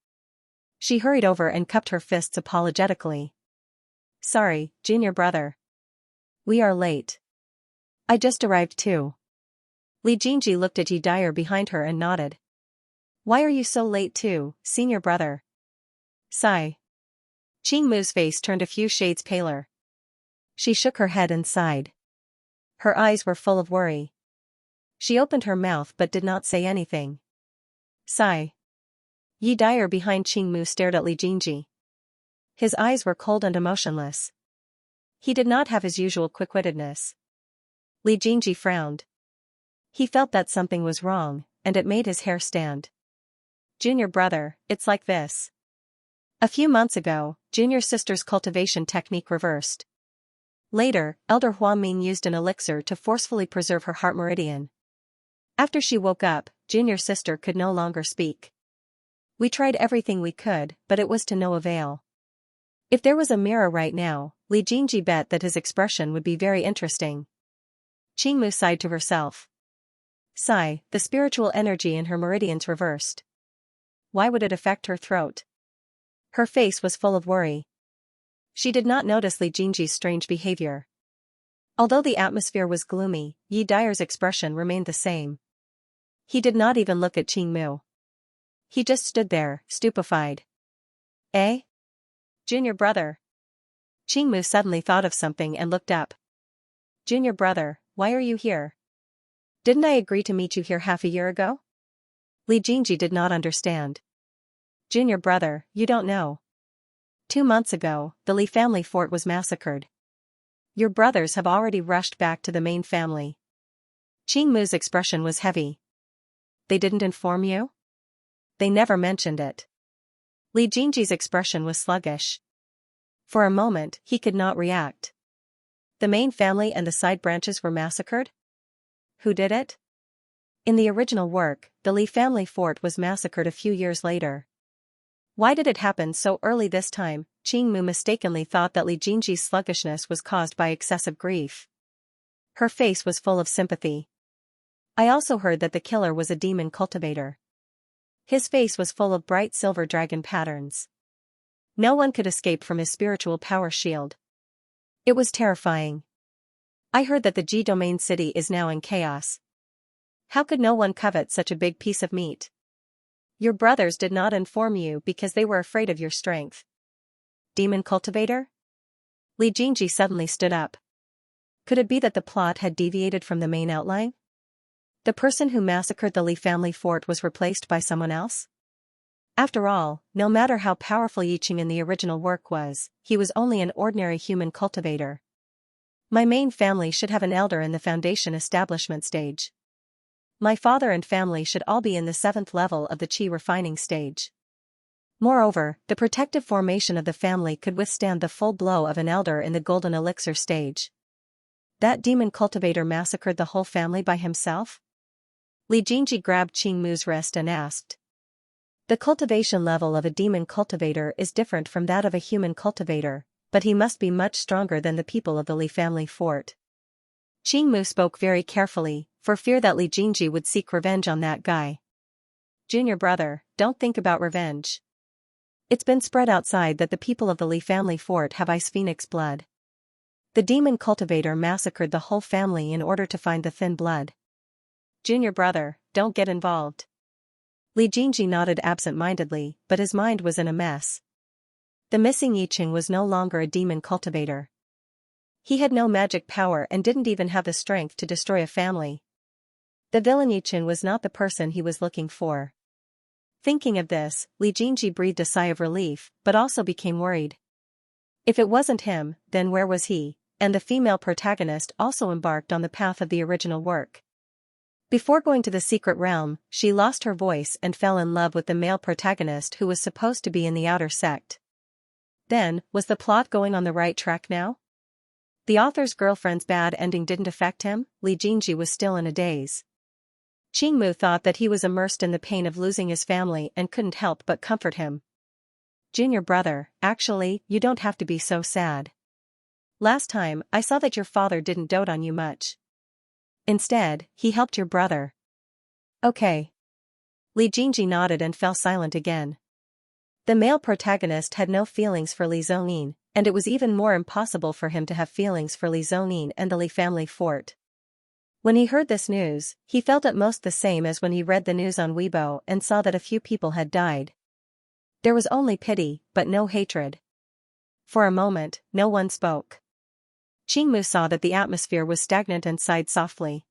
She hurried over and cupped her fists apologetically. Sorry, junior brother. We are late. I just arrived too. Li Jingji looked at Yi Dyer behind her and nodded. Why are you so late too, senior brother? Sigh. Qingmu's face turned a few shades paler. She shook her head and sighed. Her eyes were full of worry. She opened her mouth but did not say anything. Sigh. Yi Dyer behind Qingmu stared at Li Jingji. His eyes were cold and emotionless. He did not have his usual quick-wittedness. Li Jingji frowned. He felt that something was wrong, and it made his hair stand. Junior brother, it's like this. A few months ago, junior sister's cultivation technique reversed. Later, Elder Huamin used an elixir to forcefully preserve her heart meridian. After she woke up, junior sister could no longer speak. We tried everything we could, but it was to no avail. If there was a mirror right now, Li Jingji bet that his expression would be very interesting. Qingmu sighed to herself. Sigh, the spiritual energy in her meridians reversed. Why would it affect her throat? Her face was full of worry. She did not notice Li Jingji's strange behavior. Although the atmosphere was gloomy, Yi Dyer's expression remained the same. He did not even look at Qingmu. He just stood there, stupefied. Eh? Junior brother. Qingmu suddenly thought of something and looked up. Junior brother, why are you here? Didn't I agree to meet you here half a year ago? Li Jingji did not understand. Junior brother, you don't know. 2 months ago, the Li family fort was massacred. Your brothers have already rushed back to the main family. Qingmu's expression was heavy. They didn't inform you? They never mentioned it. Li Jingji's expression was sluggish. For a moment, he could not react. The main family and the side branches were massacred? Who did it? In the original work, the Li family fort was massacred a few years later. Why did it happen so early this time? Qingmu mistakenly thought that Li Jingji's sluggishness was caused by excessive grief. Her face was full of sympathy. I also heard that the killer was a demon cultivator. His face was full of bright silver dragon patterns. No one could escape from his spiritual power shield. It was terrifying. I heard that the Ji domain city is now in chaos. How could no one covet such a big piece of meat? Your brothers did not inform you because they were afraid of your strength. Demon cultivator? Li Jingji suddenly stood up. Could it be that the plot had deviated from the main outline? The person who massacred the Li family fort was replaced by someone else? After all, no matter how powerful Yiqing in the original work was, he was only an ordinary human cultivator. My main family should have an elder in the foundation establishment stage. My father and family should all be in the 7th level of the qi refining stage. Moreover, the protective formation of the family could withstand the full blow of an elder in the golden elixir stage. That demon cultivator massacred the whole family by himself? Li Jingji grabbed Qing Mu's wrist and asked. The cultivation level of a demon cultivator is different from that of a human cultivator, but he must be much stronger than the people of the Li family fort. Qing Mu spoke very carefully, for fear that Li Jingji would seek revenge on that guy. Junior brother, don't think about revenge. It's been spread outside that the people of the Li family fort have ice phoenix blood. The demon cultivator massacred the whole family in order to find the thin blood. Junior brother, don't get involved. Li Jingji nodded absent-mindedly, but his mind was in a mess. The missing Yiqing was no longer a demon cultivator. He had no magic power and didn't even have the strength to destroy a family. The villain Yiqing was not the person he was looking for. Thinking of this, Li Jingji breathed a sigh of relief, but also became worried. If it wasn't him, then where was he? And the female protagonist also embarked on the path of the original work. Before going to the secret realm, she lost her voice and fell in love with the male protagonist who was supposed to be in the outer sect. Then, was the plot going on the right track now? The author's girlfriend's bad ending didn't affect him. Li Jingji was still in a daze. Qing Mu thought that he was immersed in the pain of losing his family and couldn't help but comfort him. Junior brother, actually, you don't have to be so sad. Last time, I saw that your father didn't dote on you much. Instead, he helped your brother. Okay. Li Jingji nodded and fell silent again. The male protagonist had no feelings for Li Zhongyin, and it was even more impossible for him to have feelings for Li Zhongyin and the Li family fort. When he heard this news, he felt at most the same as when he read the news on Weibo and saw that a few people had died. There was only pity, but no hatred. For a moment, no one spoke. Qing Mu saw that the atmosphere was stagnant and sighed softly.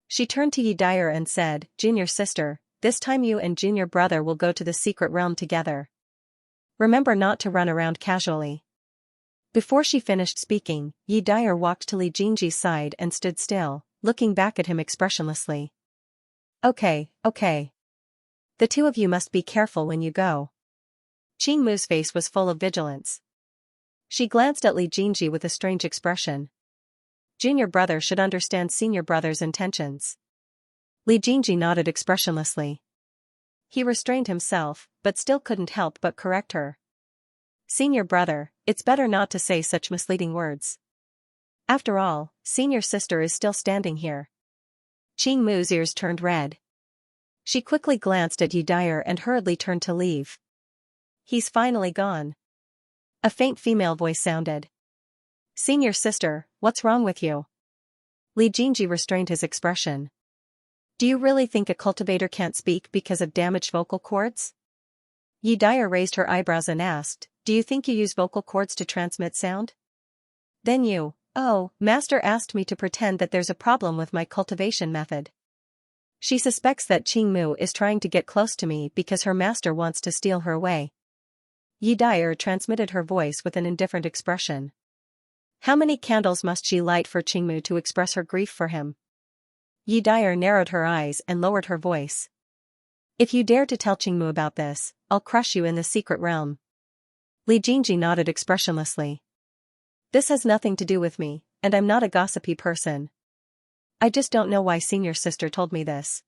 She turned to Yi Dyer and said, Junior sister, this time you and junior brother will go to the secret realm together. Remember not to run around casually. Before she finished speaking, Yi Dyer walked to Li Jingji's side and stood still, looking back at him expressionlessly. Okay. The two of you must be careful when you go. Qing Mu's face was full of vigilance. She glanced at Li Jingji with a strange expression. Junior brother should understand senior brother's intentions. Li Jingji nodded expressionlessly. He restrained himself, but still couldn't help but correct her. Senior brother, it's better not to say such misleading words. After all, senior sister is still standing here. Qing Mu's ears turned red. She quickly glanced at Yi Dyer and hurriedly turned to leave. He's finally gone. A faint female voice sounded. Senior sister, what's wrong with you? Li Jingji restrained his expression. Do you really think a cultivator can't speak because of damaged vocal cords? Yi Dyer raised her eyebrows and asked, do you think you use vocal cords to transmit sound? Then you, master asked me to pretend that there's a problem with my cultivation method. She suspects that Qing Mu is trying to get close to me because her master wants to steal her away. Yi Dyer transmitted her voice with an indifferent expression. How many candles must she light for Qing Mu to express her grief for him? Yi Dyer narrowed her eyes and lowered her voice. If you dare to tell Qing Mu about this, I'll crush you in the secret realm. Li Jingji nodded expressionlessly. This has nothing to do with me, and I'm not a gossipy person. I just don't know why senior sister told me this.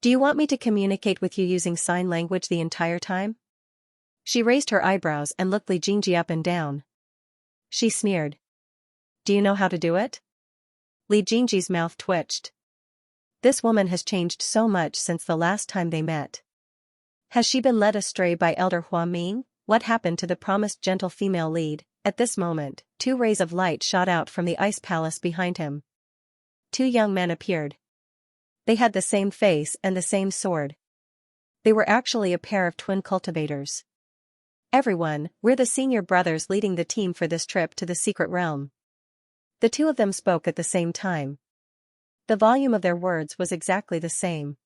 Do you want me to communicate with you using sign language the entire time? She raised her eyebrows and looked Li Jingji up and down. She sneered. Do you know how to do it? Li Jingji's mouth twitched. This woman has changed so much since the last time they met. Has she been led astray by Elder Hua Ming? What happened to the promised gentle female lead? At this moment, 2 rays of light shot out from the ice palace behind him. 2 young men appeared. They had the same face and the same sword. They were actually a pair of twin cultivators. Everyone, we're the senior brothers leading the team for this trip to the secret realm. The two of them spoke at the same time. The volume of their words was exactly the same.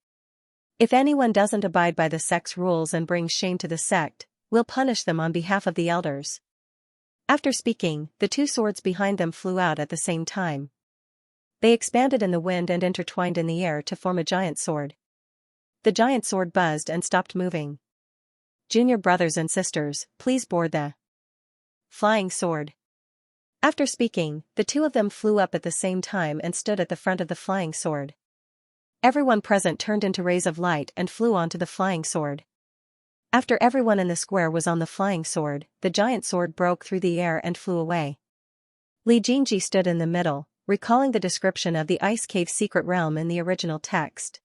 If anyone doesn't abide by the sect's rules and brings shame to the sect, we'll punish them on behalf of the elders. After speaking, the two swords behind them flew out at the same time. They expanded in the wind and intertwined in the air to form a giant sword. The giant sword buzzed and stopped moving. Junior brothers and sisters, please board the flying sword. After speaking, the two of them flew up at the same time and stood at the front of the flying sword. Everyone present turned into rays of light and flew onto the flying sword. After everyone in the square was on the flying sword, the giant sword broke through the air and flew away. Li Jingji stood in the middle, recalling the description of the ice cave secret realm in the original text.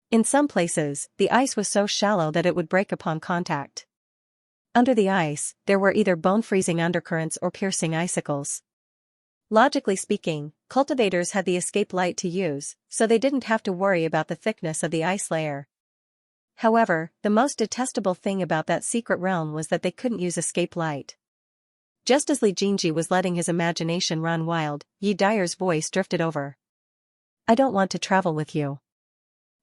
In some places, the ice was so shallow that it would break upon contact. Under the ice, there were either bone-freezing undercurrents or piercing icicles. Logically speaking, cultivators had the escape light to use, so they didn't have to worry about the thickness of the ice layer. However, the most detestable thing about that secret realm was that they couldn't use escape light. Just as Li Jingji was letting his imagination run wild, Yi Dyer's voice drifted over. I don't want to travel with you.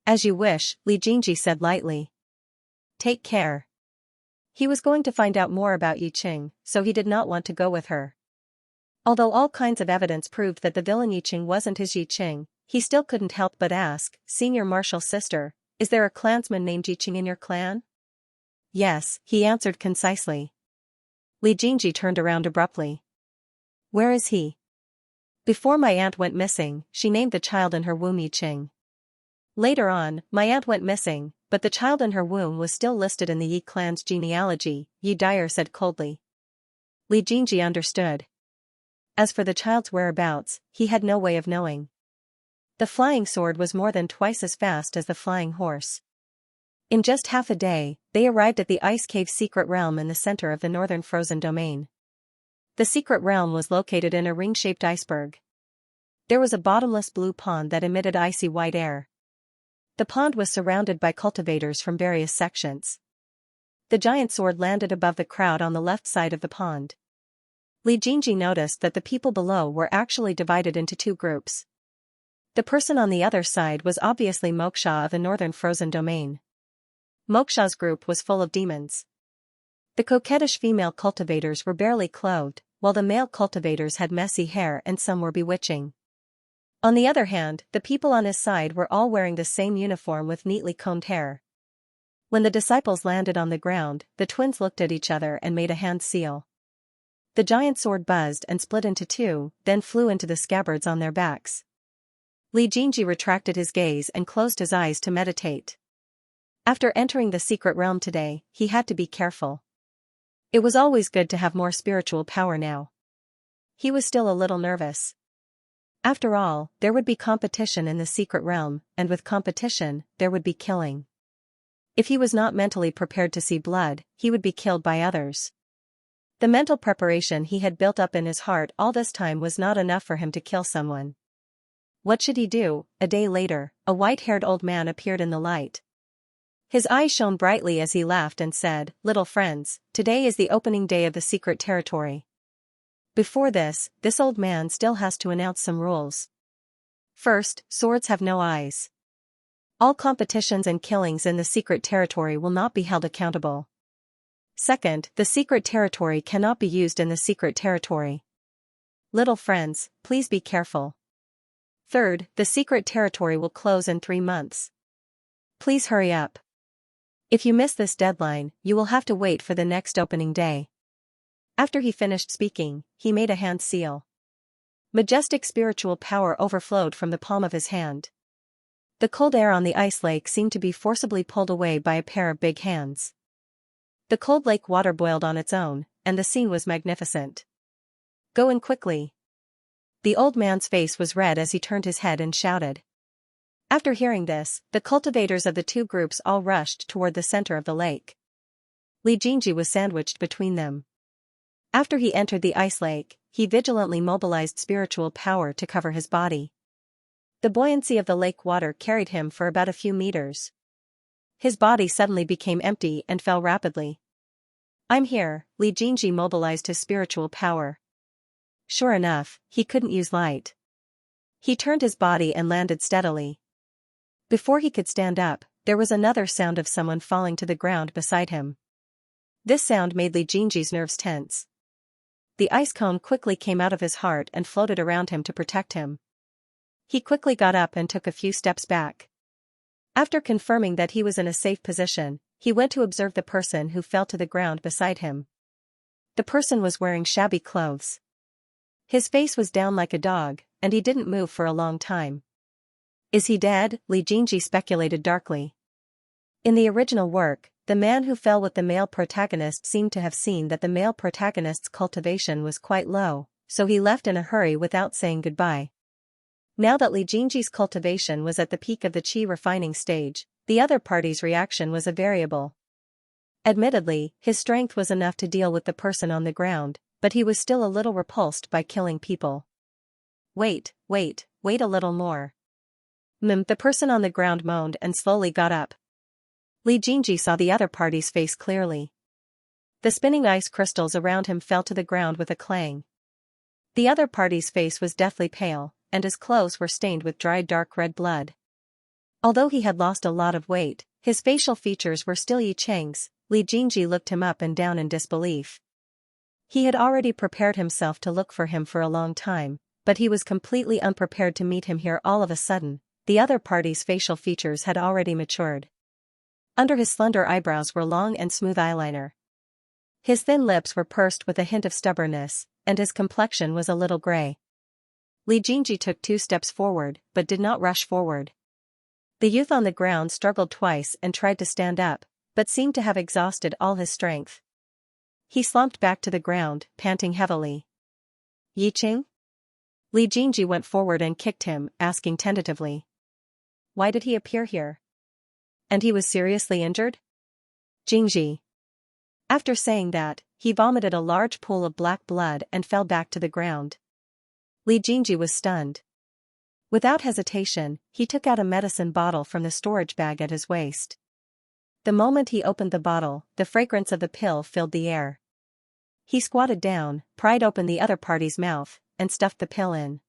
As you wish, Li Jingji said lightly. Take care. He was going to find out more about Yi Qing, so he did not want to go with her. Although all kinds of evidence proved that the villain Yi Qing wasn't his Yi Qing, he still couldn't help but ask, Senior Martial Sister, is there a clansman named Yi Qing in your clan? Yes, he answered concisely. Li Jingji turned around abruptly. Where is he? Before my aunt went missing, she named the child in her womb Yi Qing. Later on, my aunt went missing, but the child in her womb was still listed in the Yi clan's genealogy, Yi Dyer said coldly. Li Jingji understood. As for the child's whereabouts, he had no way of knowing. The flying sword was more than twice as fast as the flying horse. In just half a day, they arrived at the ice cave secret realm in the center of the northern frozen domain. The secret realm was located in a ring-shaped iceberg. There was a bottomless blue pond that emitted icy white air. The pond was surrounded by cultivators from various sections. The giant sword landed above the crowd on the left side of the pond. Li Jingji noticed that the people below were actually divided into two groups. The person on the other side was obviously Moksha of the northern frozen domain. Moksha's group was full of demons. The coquettish female cultivators were barely clothed, while the male cultivators had messy hair and some were bewitching. On the other hand, the people on his side were all wearing the same uniform with neatly combed hair. When the disciples landed on the ground, the twins looked at each other and made a hand seal. The giant sword buzzed and split into two, then flew into the scabbards on their backs. Li Jingji retracted his gaze and closed his eyes to meditate. After entering the secret realm today, he had to be careful. It was always good to have more spiritual power now. He was still a little nervous. After all, there would be competition in the secret realm, and with competition, there would be killing. If he was not mentally prepared to see blood, he would be killed by others. The mental preparation he had built up in his heart all this time was not enough for him to kill someone. What should he do? A day later, a white-haired old man appeared in the light. His eyes shone brightly as he laughed and said, Little friends, today is the opening day of the secret territory. Before this old man still has to announce some rules. First, swords have no eyes. All competitions and killings in the secret territory will not be held accountable. Second, the secret territory cannot be used in the secret territory. Little friends, please be careful. Third, the secret territory will close in 3 months. Please hurry up. If you miss this deadline, you will have to wait for the next opening day. After he finished speaking, he made a hand seal. Majestic spiritual power overflowed from the palm of his hand. The cold air on the ice lake seemed to be forcibly pulled away by a pair of big hands. The cold lake water boiled on its own, and the scene was magnificent. Go in quickly. The old man's face was red as he turned his head and shouted. After hearing this, the cultivators of the two groups all rushed toward the center of the lake. Li Jingji was sandwiched between them. After he entered the ice lake, he vigilantly mobilized spiritual power to cover his body. The buoyancy of the lake water carried him for about a few meters. His body suddenly became empty and fell rapidly. I'm here, Li Jingji mobilized his spiritual power. Sure enough, he couldn't use light. He turned his body and landed steadily. Before he could stand up, there was another sound of someone falling to the ground beside him. This sound made Li Jingji's nerves tense. The ice cone quickly came out of his heart and floated around him to protect him. He quickly got up and took a few steps back. After confirming that he was in a safe position, he went to observe the person who fell to the ground beside him. The person was wearing shabby clothes. His face was down like a dog, and he didn't move for a long time. Is he dead? Li Jingji speculated darkly. In the original work, the man who fell with the male protagonist seemed to have seen that the male protagonist's cultivation was quite low, so he left in a hurry without saying goodbye. Now that Li Jingji's cultivation was at the peak of the qi refining stage, the other party's reaction was a variable. Admittedly, his strength was enough to deal with the person on the ground, but he was still a little repulsed by killing people. Wait a little more. The person on the ground moaned and slowly got up. Li Jingji saw the other party's face clearly. The spinning ice crystals around him fell to the ground with a clang. The other party's face was deathly pale, and his clothes were stained with dried dark red blood. Although he had lost a lot of weight, his facial features were still Yi Cheng's. Li Jingji looked him up and down in disbelief. He had already prepared himself to look for him for a long time, but he was completely unprepared to meet him here all of a sudden. The other party's facial features had already matured. Under his slender eyebrows were long and smooth eyeliner. His thin lips were pursed with a hint of stubbornness, and his complexion was a little gray. Li Jingji took 2 steps forward, but did not rush forward. The youth on the ground struggled twice and tried to stand up, but seemed to have exhausted all his strength. He slumped back to the ground, panting heavily. Yi Cheng? Li Jingji went forward and kicked him, asking tentatively. Why did he appear here? And he was seriously injured? Jingji. After saying that, he vomited a large pool of black blood and fell back to the ground. Li Jingji was stunned. Without hesitation, he took out a medicine bottle from the storage bag at his waist. The moment he opened the bottle, the fragrance of the pill filled the air. He squatted down, pried open the other party's mouth, and stuffed the pill in.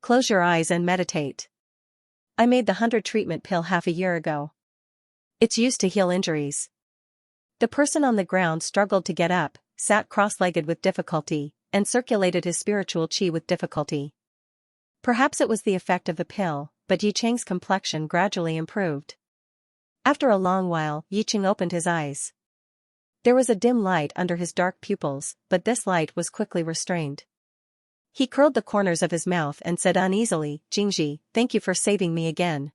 Close your eyes and meditate. I made the 100 treatment pill half a year ago. It's used to heal injuries. The person on the ground struggled to get up, sat cross-legged with difficulty, and circulated his spiritual qi with difficulty. Perhaps it was the effect of the pill, but Yi Cheng's complexion gradually improved. After a long while, Yi Cheng opened his eyes. There was a dim light under his dark pupils, but this light was quickly restrained. He curled the corners of his mouth and said uneasily, Jingji, thank you for saving me again.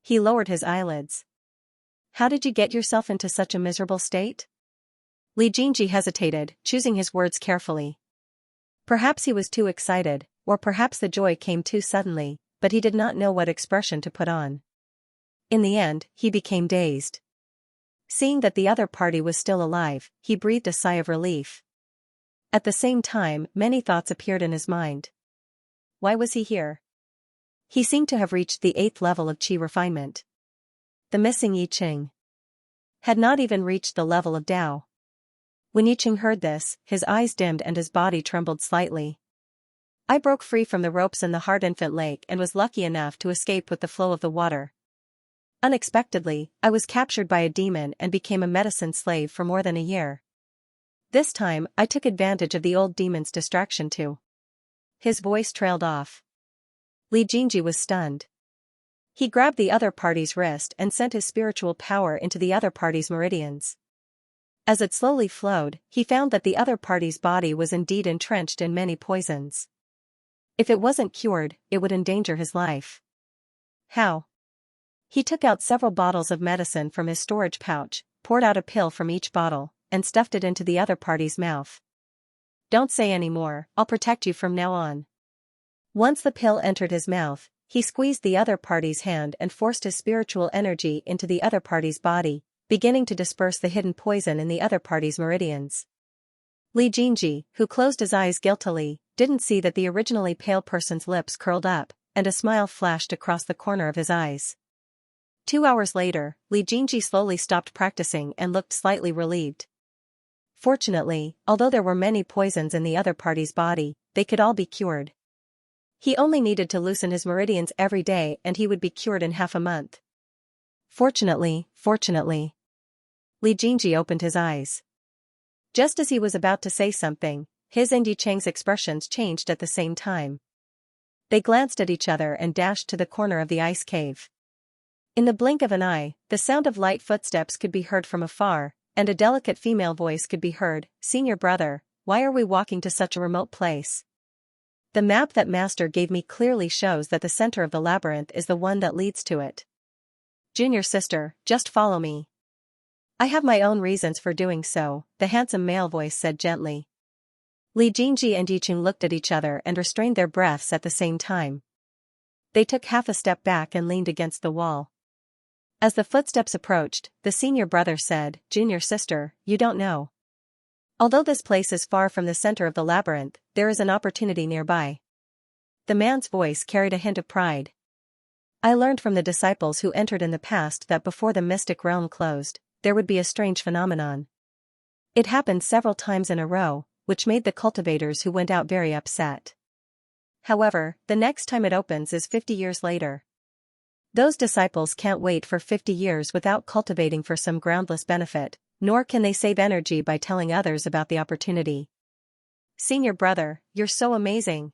He lowered his eyelids. How did you get yourself into such a miserable state? Li Jingji hesitated, choosing his words carefully. Perhaps he was too excited, or perhaps the joy came too suddenly, but he did not know what expression to put on. In the end, he became dazed. Seeing that the other party was still alive, he breathed a sigh of relief. At the same time, many thoughts appeared in his mind. Why was he here? He seemed to have reached the 8th level of qi refinement. The missing Yi Cheng had not even reached the level of Dao. When Yi Cheng heard this, his eyes dimmed and his body trembled slightly. I broke free from the ropes in the hard infant lake and was lucky enough to escape with the flow of the water. Unexpectedly, I was captured by a demon and became a medicine slave for more than a year. This time, I took advantage of the old demon's distraction too. His voice trailed off. Li Jingji was stunned. He grabbed the other party's wrist and sent his spiritual power into the other party's meridians. As it slowly flowed, he found that the other party's body was indeed entrenched in many poisons. If it wasn't cured, it would endanger his life. How? He took out several bottles of medicine from his storage pouch, poured out a pill from each bottle, and stuffed it into the other party's mouth. Don't say any more, I'll protect you from now on. Once the pill entered his mouth, he squeezed the other party's hand and forced his spiritual energy into the other party's body, beginning to disperse the hidden poison in the other party's meridians. Li Jingji, who closed his eyes guiltily, didn't see that the originally pale person's lips curled up, and a smile flashed across the corner of his eyes. 2 hours later, Li Jingji slowly stopped practicing and looked slightly relieved. Fortunately, although there were many poisons in the other party's body, they could all be cured. He only needed to loosen his meridians every day and he would be cured in half a month. Fortunately. Li Jingji opened his eyes. Just as he was about to say something, his and Yi Cheng's expressions changed at the same time. They glanced at each other and dashed to the corner of the ice cave. In the blink of an eye, the sound of light footsteps could be heard from afar, and a delicate female voice could be heard. "Senior brother, why are we walking to such a remote place? The map that Master gave me clearly shows that the center of the labyrinth is the one that leads to it. Junior sister, just follow me." "I have my own reasons for doing so," the handsome male voice said gently. Li Jingji and Yi Cheng looked at each other and restrained their breaths at the same time. They took half a step back and leaned against the wall. As the footsteps approached, the senior brother said, "Junior sister, you don't know. Although this place is far from the center of the labyrinth, there is an opportunity nearby." The man's voice carried a hint of pride. "I learned from the disciples who entered in the past that before the mystic realm closed, there would be a strange phenomenon. It happened several times in a row, which made the cultivators who went out very upset. However, the next time it opens is 50 years later. Those disciples can't wait for 50 years without cultivating for some groundless benefit, nor can they save energy by telling others about the opportunity. Senior brother, you're so amazing."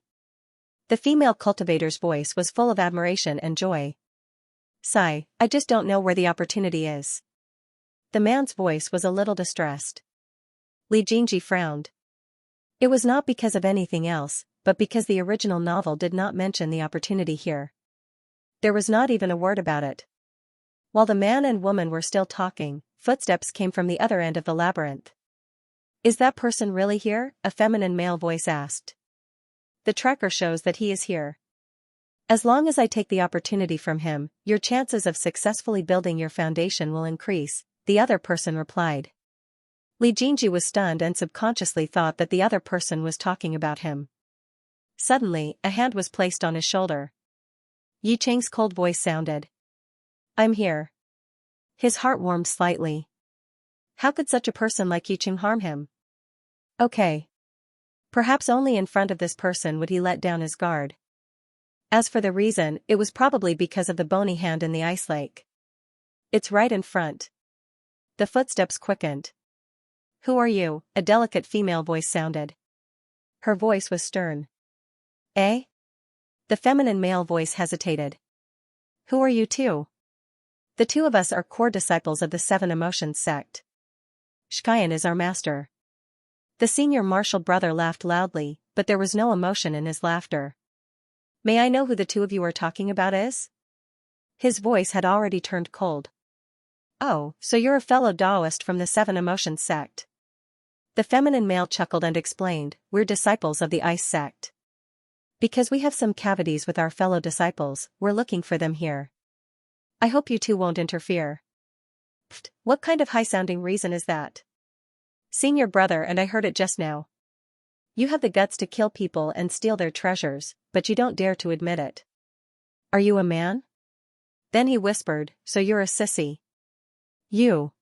The female cultivator's voice was full of admiration and joy. "Sigh, I just don't know where the opportunity is." The man's voice was a little distressed. Li Jingji frowned. It was not because of anything else, but because the original novel did not mention the opportunity here. There was not even a word about it. While the man and woman were still talking, footsteps came from the other end of the labyrinth. "Is that person really here?" a feminine male voice asked. "The tracker shows that he is here. As long as I take the opportunity from him, your chances of successfully building your foundation will increase," the other person replied. Li Jingji was stunned and subconsciously thought that the other person was talking about him. Suddenly, a hand was placed on his shoulder. Yi Cheng's cold voice sounded. "I'm here." His heart warmed slightly. How could such a person like Yi Cheng harm him? Okay. Perhaps only in front of this person would he let down his guard. As for the reason, it was probably because of the bony hand in the ice lake. "It's right in front." The footsteps quickened. "Who are you?" a delicate female voice sounded. Her voice was stern. "Eh?" The feminine male voice hesitated. "Who are you two?" "The two of us are core disciples of the Seven Emotions sect. Xianxia is our master." The senior martial brother laughed loudly, but there was no emotion in his laughter. "May I know who the two of you are talking about is?" His voice had already turned cold. "Oh, so you're a fellow Taoist from the Seven Emotions sect." The feminine male chuckled and explained, "We're disciples of the Ice sect. Because we have some cavities with our fellow disciples, we're looking for them here. I hope you two won't interfere." "Pfft, what kind of high-sounding reason is that?" "Senior brother, and I heard it just now. You have the guts to kill people and steal their treasures, but you don't dare to admit it. Are you a man?" Then he whispered, "So you're a sissy. You."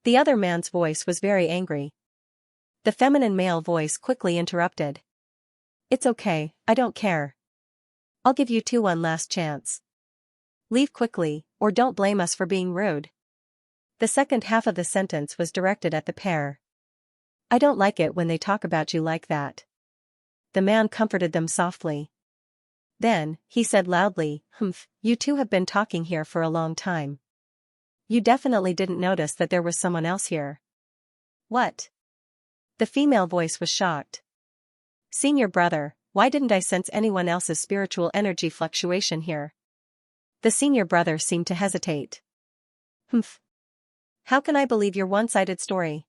The other man's voice was very angry. The feminine male voice quickly interrupted. "It's okay, I don't care. I'll give you two one last chance. Leave quickly, or don't blame us for being rude." The second half of the sentence was directed at the pair. "I don't like it when they talk about you like that." The man comforted them softly. Then, he said loudly, "Humph, you two have been talking here for a long time. You definitely didn't notice that there was someone else here." "What?" The female voice was shocked. "Senior brother, why didn't I sense anyone else's spiritual energy fluctuation here?" The senior brother seemed to hesitate. "Humph. How can I believe your one-sided story?"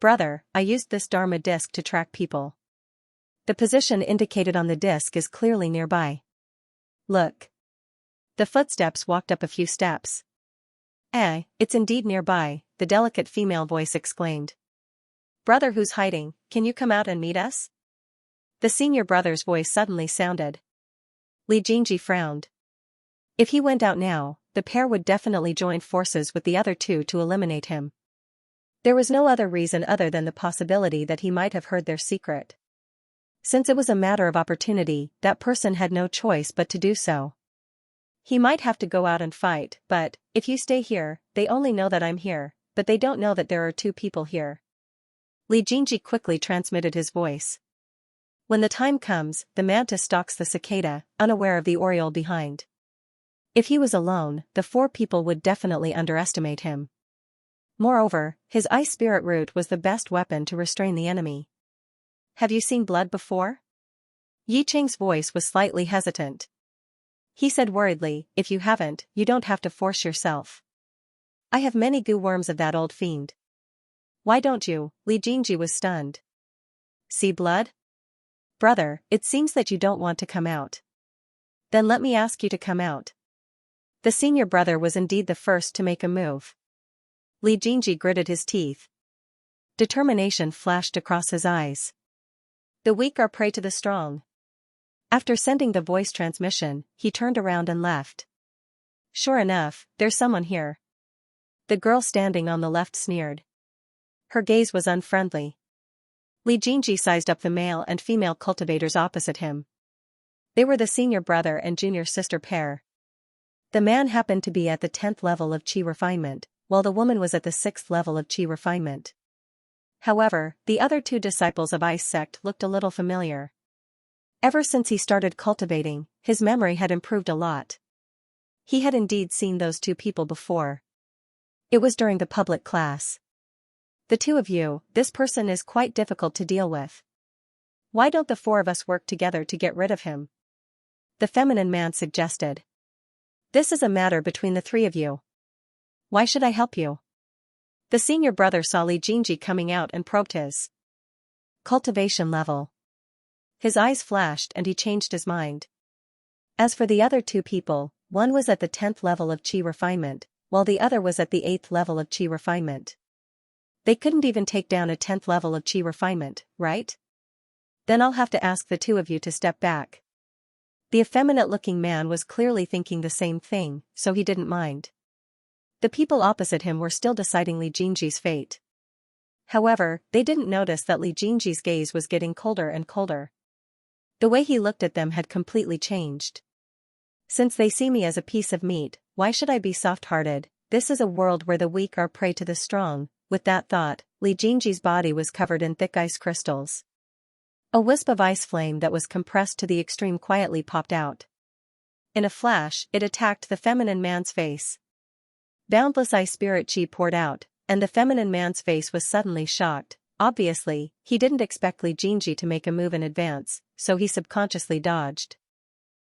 "Brother, I used this Dharma disc to track people. The position indicated on the disc is clearly nearby. Look." The footsteps walked up a few steps. It's indeed nearby," the delicate female voice exclaimed. "Brother who's hiding, can you come out and meet us?" The senior brother's voice suddenly sounded. Li Jingji frowned. If he went out now, the pair would definitely join forces with the other two to eliminate him. There was no other reason other than the possibility that he might have heard their secret. Since it was a matter of opportunity, that person had no choice but to do so. He might have to go out and fight, but, if you stay here, they only know that I'm here, but they don't know that there are two people here. Li Jingji quickly transmitted his voice. When the time comes, the mantis stalks the cicada, unaware of the oriole behind. If he was alone, the four people would definitely underestimate him. Moreover, his ice spirit root was the best weapon to restrain the enemy. Have you seen blood before? Yi Cheng's voice was slightly hesitant. He said worriedly, if you haven't, you don't have to force yourself. I have many goo worms of that old fiend. Why don't you? Li Jingji was stunned. See blood? Brother, it seems that you don't want to come out. Then let me ask you to come out. The senior brother was indeed the first to make a move. Li Jingji gritted his teeth. Determination flashed across his eyes. The weak are prey to the strong. After sending the voice transmission, he turned around and left. Sure enough, there's someone here. The girl standing on the left sneered. Her gaze was unfriendly. Li Jingji sized up the male and female cultivators opposite him. They were the senior brother and junior sister pair. The man happened to be at the 10th level of Qi refinement, while the woman was at the 6th level of Qi refinement. However, the other two disciples of Ice Sect looked a little familiar. Ever since he started cultivating, his memory had improved a lot. He had indeed seen those two people before. It was during the public class. The two of you, this person is quite difficult to deal with. Why don't the four of us work together to get rid of him? The feminine man suggested. This is a matter between the three of you. Why should I help you? The senior brother saw Li Jingji coming out and probed his cultivation level. His eyes flashed and he changed his mind. As for the other two people, one was at the 10th level of Qi refinement, while the other was at the 8th level of Qi refinement. They couldn't even take down a 10th level of Qi refinement, right? Then I'll have to ask the two of you to step back. The effeminate-looking man was clearly thinking the same thing, so he didn't mind. The people opposite him were still deciding Li Jingji's fate. However, they didn't notice that Li Jingji's gaze was getting colder and colder. The way he looked at them had completely changed. Since they see me as a piece of meat, why should I be soft-hearted? This is a world where the weak are prey to the strong. With that thought, Li Jingji's body was covered in thick ice crystals. A wisp of ice flame that was compressed to the extreme quietly popped out. In a flash, it attacked the feminine man's face. Boundless ice spirit chi poured out, and the feminine man's face was suddenly shocked. Obviously, he didn't expect Li Jingji to make a move in advance, so he subconsciously dodged.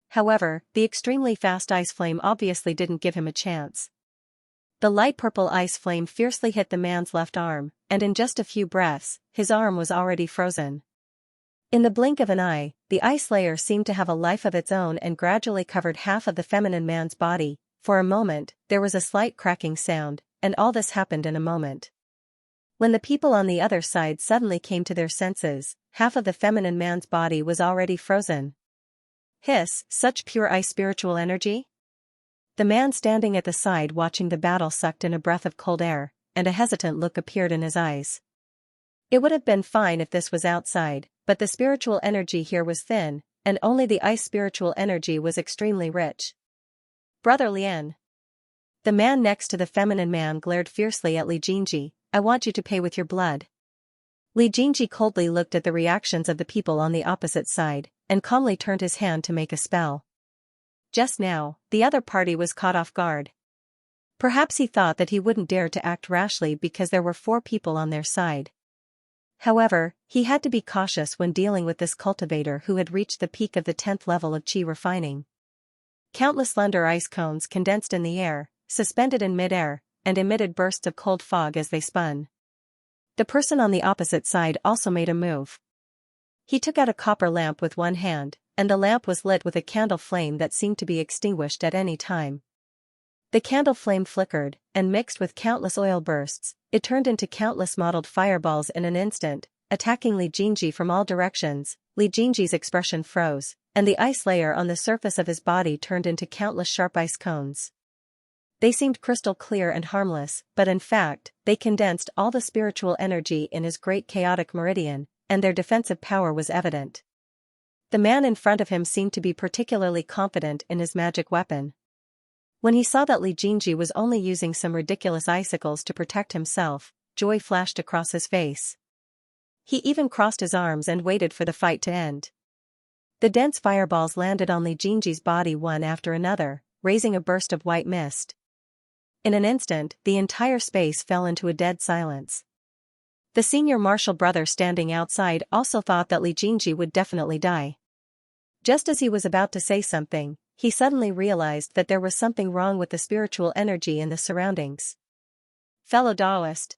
However, the extremely fast ice flame obviously didn't give him a chance. The light purple ice flame fiercely hit the man's left arm, and in just a few breaths, his arm was already frozen. In the blink of an eye, the ice layer seemed to have a life of its own and gradually covered half of the feminine man's body. For a moment, there was a slight cracking sound, and all this happened in a moment. When the people on the other side suddenly came to their senses, half of the feminine man's body was already frozen. Hiss, such pure ice spiritual energy? The man standing at the side watching the battle sucked in a breath of cold air, and a hesitant look appeared in his eyes. It would have been fine if this was outside, but the spiritual energy here was thin, and only the ice spiritual energy was extremely rich. Brother Lian. The man next to the feminine man glared fiercely at Li Jingji. I want you to pay with your blood. Li Jingji coldly looked at the reactions of the people on the opposite side, and calmly turned his hand to make a spell. Just now, the other party was caught off guard. Perhaps he thought that he wouldn't dare to act rashly because there were 4 people on their side. However, he had to be cautious when dealing with this cultivator who had reached the peak of the 10th level of Qi refining. Countless slender ice cones condensed in the air, suspended in mid-air, and emitted bursts of cold fog as they spun. The person on the opposite side also made a move. He took out a copper lamp with one hand, and the lamp was lit with a candle flame that seemed to be extinguished at any time. The candle flame flickered, and mixed with countless oil bursts, it turned into countless mottled fireballs in an instant, attacking Li Jingji from all directions, Li Jingji's expression froze, and the ice layer on the surface of his body turned into countless sharp ice cones. They seemed crystal clear and harmless, but in fact, they condensed all the spiritual energy in his great chaotic meridian, and their defensive power was evident. The man in front of him seemed to be particularly confident in his magic weapon. When he saw that Li Jingji was only using some ridiculous icicles to protect himself, joy flashed across his face. He even crossed his arms and waited for the fight to end. The dense fireballs landed on Li Jingji's body one after another, raising a burst of white mist. In an instant, the entire space fell into a dead silence. The senior martial brother standing outside also thought that Li Jingji would definitely die. Just as he was about to say something, he suddenly realized that there was something wrong with the spiritual energy in the surroundings. Fellow Taoist.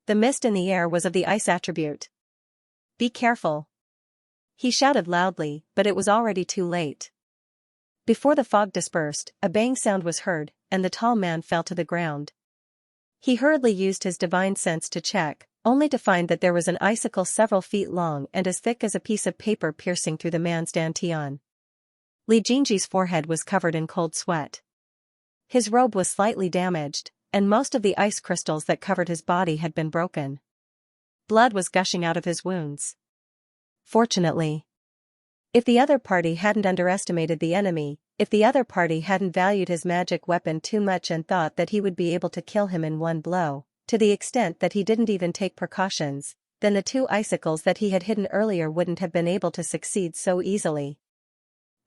The mist in the air was of the ice attribute. Be careful. He shouted loudly, but it was already too late. Before the fog dispersed, a bang sound was heard, and the tall man fell to the ground. He hurriedly used his divine sense to check, only to find that there was an icicle several feet long and as thick as a piece of paper piercing through the man's dantian. Li Jingji's forehead was covered in cold sweat. His robe was slightly damaged, and most of the ice crystals that covered his body had been broken. Blood was gushing out of his wounds. Fortunately, if the other party hadn't underestimated the enemy, if the other party hadn't valued his magic weapon too much and thought that he would be able to kill him in one blow, to the extent that he didn't even take precautions, then the two icicles that he had hidden earlier wouldn't have been able to succeed so easily.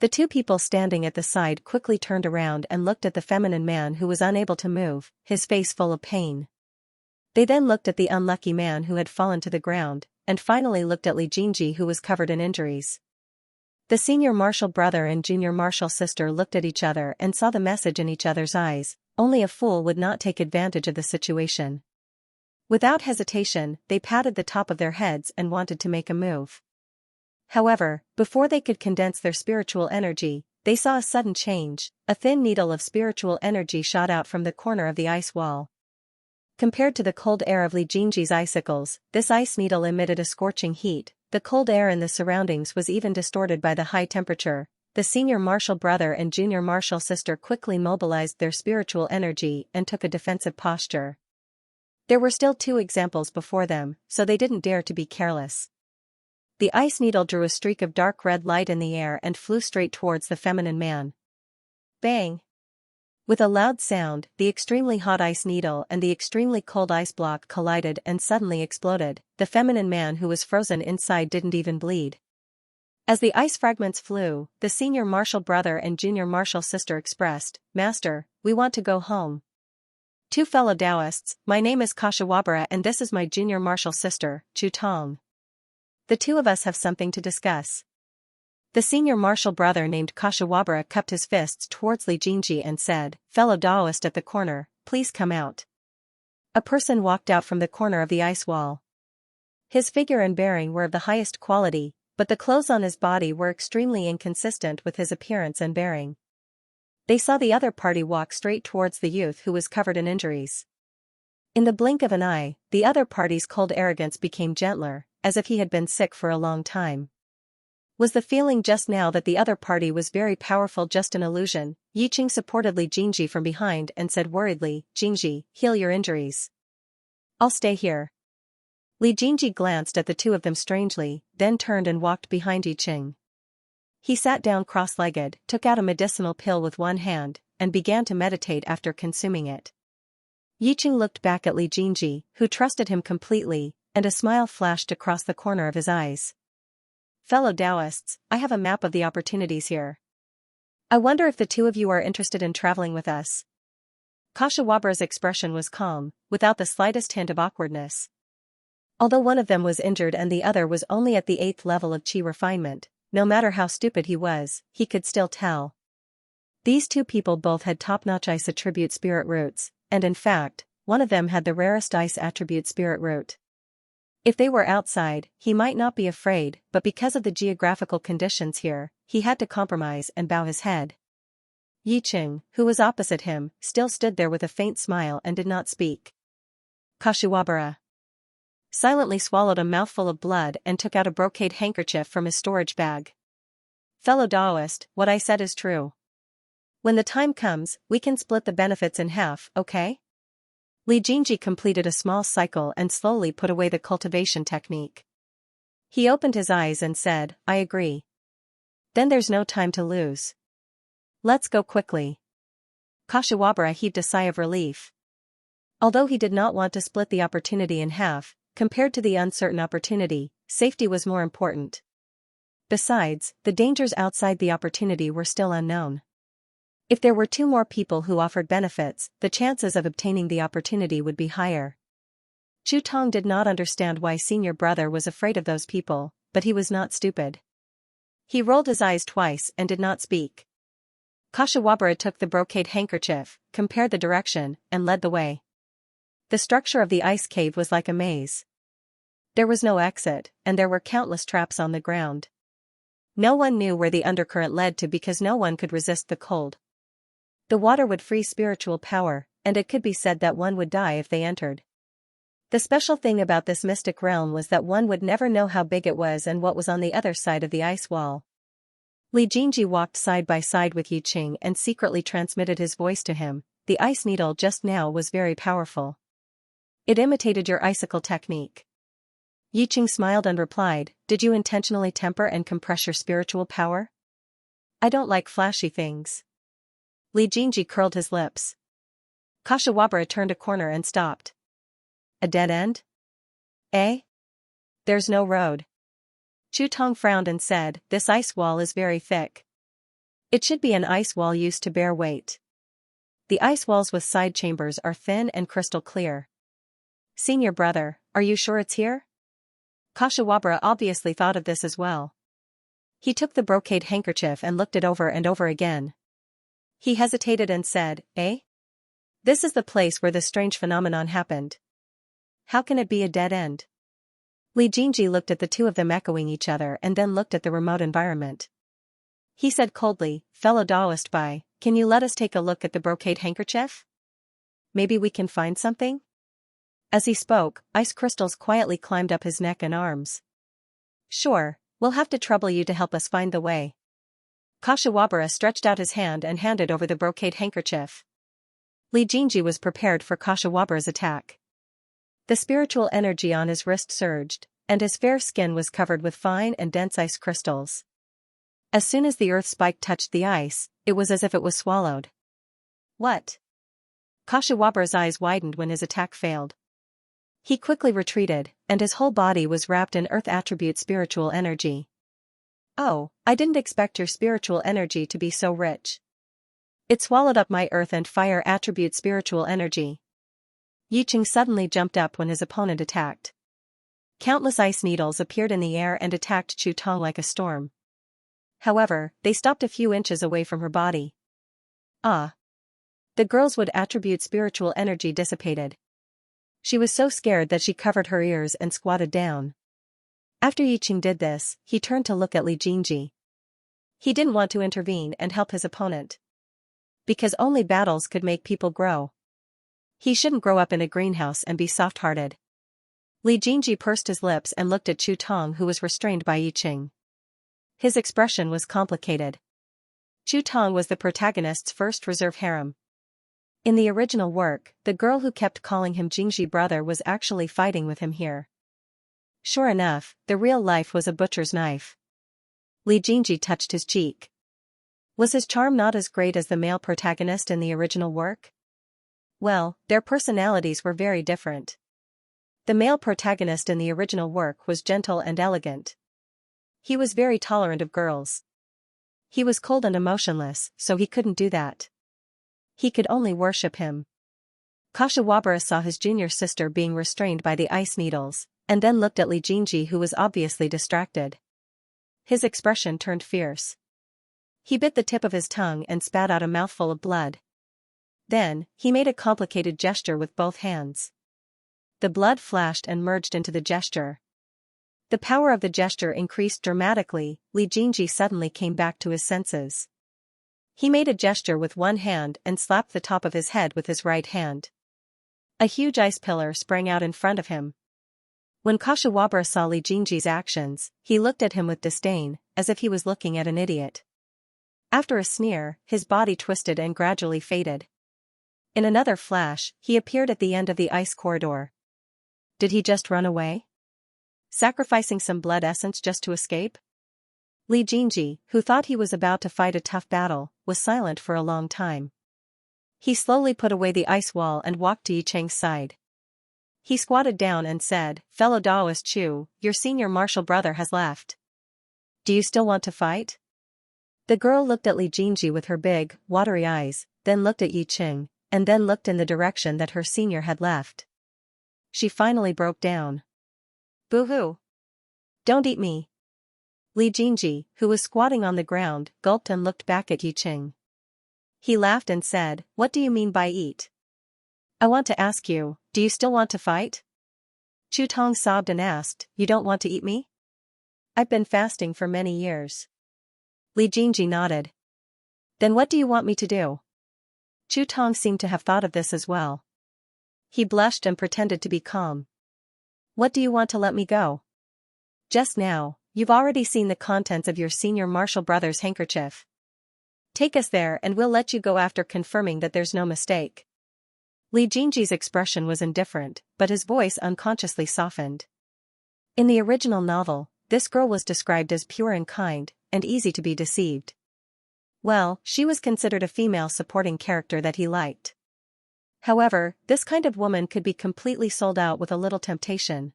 The two people standing at the side quickly turned around and looked at the feminine man who was unable to move, his face full of pain. They then looked at the unlucky man who had fallen to the ground, and finally looked at Li Jingji who was covered in injuries. The senior martial brother and junior martial sister looked at each other and saw the message in each other's eyes. Only a fool would not take advantage of the situation. Without hesitation, they patted the top of their heads and wanted to make a move. However, before they could condense their spiritual energy, they saw a sudden change. A thin needle of spiritual energy shot out from the corner of the ice wall. Compared to the cold air of Li Jingji's icicles, this ice needle emitted a scorching heat. The cold air in the surroundings was even distorted by the high temperature. The senior martial brother and junior martial sister quickly mobilized their spiritual energy and took a defensive posture. There were still 2 examples before them, so they didn't dare to be careless. The ice needle drew a streak of dark red light in the air and flew straight towards the feminine man. Bang! With a loud sound, the extremely hot ice needle and the extremely cold ice block collided and suddenly exploded. The feminine man who was frozen inside didn't even bleed. As the ice fragments flew, the senior martial brother and junior martial sister expressed, "Master, we want to go home." 2 fellow Taoists, my name is Kashiwabara and this is my junior martial sister, Chu Tong. The 2 of us have something to discuss. The senior martial brother named Kashiwabara cupped his fists towards Li Jingji and said, "Fellow Taoist at the corner, please come out." A person walked out from the corner of the ice wall. His figure and bearing were of the highest quality, but the clothes on his body were extremely inconsistent with his appearance and bearing. They saw the other party walk straight towards the youth who was covered in injuries. In the blink of an eye, the other party's cold arrogance became gentler, as if he had been sick for a long time. Was the feeling just now that the other party was very powerful just an illusion? Yiqing supported Li Jingji from behind and said worriedly, "Jingji, heal your injuries. I'll stay here." Li Jingji glanced at the 2 of them strangely, then turned and walked behind Yiqing. He sat down cross-legged, took out a medicinal pill with one hand, and began to meditate after consuming it. Yiqing looked back at Li Jingji, who trusted him completely, and a smile flashed across the corner of his eyes. "Fellow Taoists, I have a map of the opportunities here. I wonder if the 2 of you are interested in traveling with us." Kashiwabara's expression was calm, without the slightest hint of awkwardness. Although one of them was injured and the other was only at the 8th level of chi refinement, no matter how stupid he was, he could still tell. These 2 people both had top-notch ice attribute spirit roots, and in fact, one of them had the rarest ice attribute spirit root. If they were outside, he might not be afraid, but because of the geographical conditions here, he had to compromise and bow his head. Yiqing, who was opposite him, still stood there with a faint smile and did not speak. "Kashiwabara. silently swallowed a mouthful of blood and took out a brocade handkerchief from his storage bag. Fellow Daoist, what I said is true. When the time comes, we can split the benefits in half, okay? Li Jingji completed a small cycle and slowly put away the cultivation technique. He opened his eyes and said, I agree. Then there's no time to lose. Let's go quickly. Kashiwabara heaved a sigh of relief. Although he did not want to split the opportunity in half, compared to the uncertain opportunity, safety was more important. Besides, the dangers outside the opportunity were still unknown. If there were 2 more people who offered benefits, the chances of obtaining the opportunity would be higher. Chu Tong did not understand why senior brother was afraid of those people, but he was not stupid. He rolled his eyes twice and did not speak. Kashiwabara took the brocade handkerchief, compared the direction, and led the way. The structure of the ice cave was like a maze. There was no exit, and there were countless traps on the ground. No one knew where the undercurrent led to because no one could resist the cold. The water would freeze spiritual power, and it could be said that one would die if they entered. The special thing about this mystic realm was that one would never know how big it was and what was on the other side of the ice wall. Li Jingji walked side by side with Yi Qing and secretly transmitted his voice to him. The ice needle just now was very powerful. It imitated your icicle technique. Yi Qing smiled and replied, did you intentionally temper and compress your spiritual power? I don't like flashy things. Li Jingji curled his lips. Kashiwabara turned a corner and stopped. A dead end? Eh? There's no road. Chu Tong frowned and said, this ice wall is very thick. It should be an ice wall used to bear weight. The ice walls with side chambers are thin and crystal clear. Senior brother, are you sure it's here? Kashiwabara obviously thought of this as well. He took the brocade handkerchief and looked it over and over again. He hesitated and said, eh? This is the place where this strange phenomenon happened. How can it be a dead end? Li Jingji looked at the 2 of them echoing each other and then looked at the remote environment. He said coldly, fellow Daoist Bai, can you let us take a look at the brocade handkerchief? Maybe we can find something? As he spoke, ice crystals quietly climbed up his neck and arms. Sure, we'll have to trouble you to help us find the way. Kashiwabara stretched out his hand and handed over the brocade handkerchief. Li Jingji was prepared for Kashiwabara's attack. The spiritual energy on his wrist surged, and his fair skin was covered with fine and dense ice crystals. As soon as the earth spike touched the ice, it was as if it was swallowed. What? Kashiwabara's eyes widened when his attack failed. He quickly retreated, and his whole body was wrapped in earth attribute spiritual energy. Oh, I didn't expect your spiritual energy to be so rich. It swallowed up my earth and fire attribute spiritual energy. Yi Qing suddenly jumped up when his opponent attacked. Countless ice needles appeared in the air and attacked Chu Tong like a storm. However, they stopped a few inches away from her body. Ah! The girl's wood attribute spiritual energy dissipated. She was so scared that she covered her ears and squatted down. After Yi Qing did this, he turned to look at Li Jingji. He didn't want to intervene and help his opponent. Because only battles could make people grow. He shouldn't grow up in a greenhouse and be soft-hearted. Li Jingji pursed his lips and looked at Chu Tong, who was restrained by Yi Qing. His expression was complicated. Chu Tong was the protagonist's first reserve harem. In the original work, the girl who kept calling him Jingji brother was actually fighting with him here. Sure enough, the real life was a butcher's knife. Li Jingji touched his cheek. Was his charm not as great as the male protagonist in the original work? Well, their personalities were very different. The male protagonist in the original work was gentle and elegant. He was very tolerant of girls. He was cold and emotionless, so he couldn't do that. He could only worship him. Kashiwabara saw his junior sister being restrained by the ice needles, and then looked at Li Jingji, who was obviously distracted. His expression turned fierce. He bit the tip of his tongue and spat out a mouthful of blood. Then, he made a complicated gesture with both hands. The blood flashed and merged into the gesture. The power of the gesture increased dramatically. Li Jingji suddenly came back to his senses. He made a gesture with one hand and slapped the top of his head with his right hand. A huge ice pillar sprang out in front of him. When Kashiwabara saw Li Jingji's actions, he looked at him with disdain, as if he was looking at an idiot. After a sneer, his body twisted and gradually faded. In another flash, he appeared at the end of the ice corridor. Did he just run away? Sacrificing some blood essence just to escape? Li Jingji, who thought he was about to fight a tough battle, was silent for a long time. He slowly put away the ice wall and walked to Yi Cheng's side. He squatted down and said, "Fellow Daoist Chu, your senior martial brother has left. Do you still want to fight?" The girl looked at Li Jingji with her big, watery eyes, then looked at Yi Cheng, and then looked in the direction that her senior had left. She finally broke down. "Boo-hoo! Don't eat me." Li Jingji, who was squatting on the ground, gulped and looked back at Yi Cheng. He laughed and said, "What do you mean by eat? I want to ask you, do you still want to fight?" Chu Tong sobbed and asked, "You don't want to eat me?" "I've been fasting for many years." Li Jingji nodded. "Then what do you want me to do?" Chu Tong seemed to have thought of this as well. He blushed and pretended to be calm. "What do you want to let me go?" "Just now, you've already seen the contents of your senior martial brother's handkerchief. Take us there and we'll let you go after confirming that there's no mistake." Li Jingji's expression was indifferent, but his voice unconsciously softened. In the original novel, this girl was described as pure and kind, and easy to be deceived. Well, she was considered a female supporting character that he liked. However, this kind of woman could be completely sold out with a little temptation.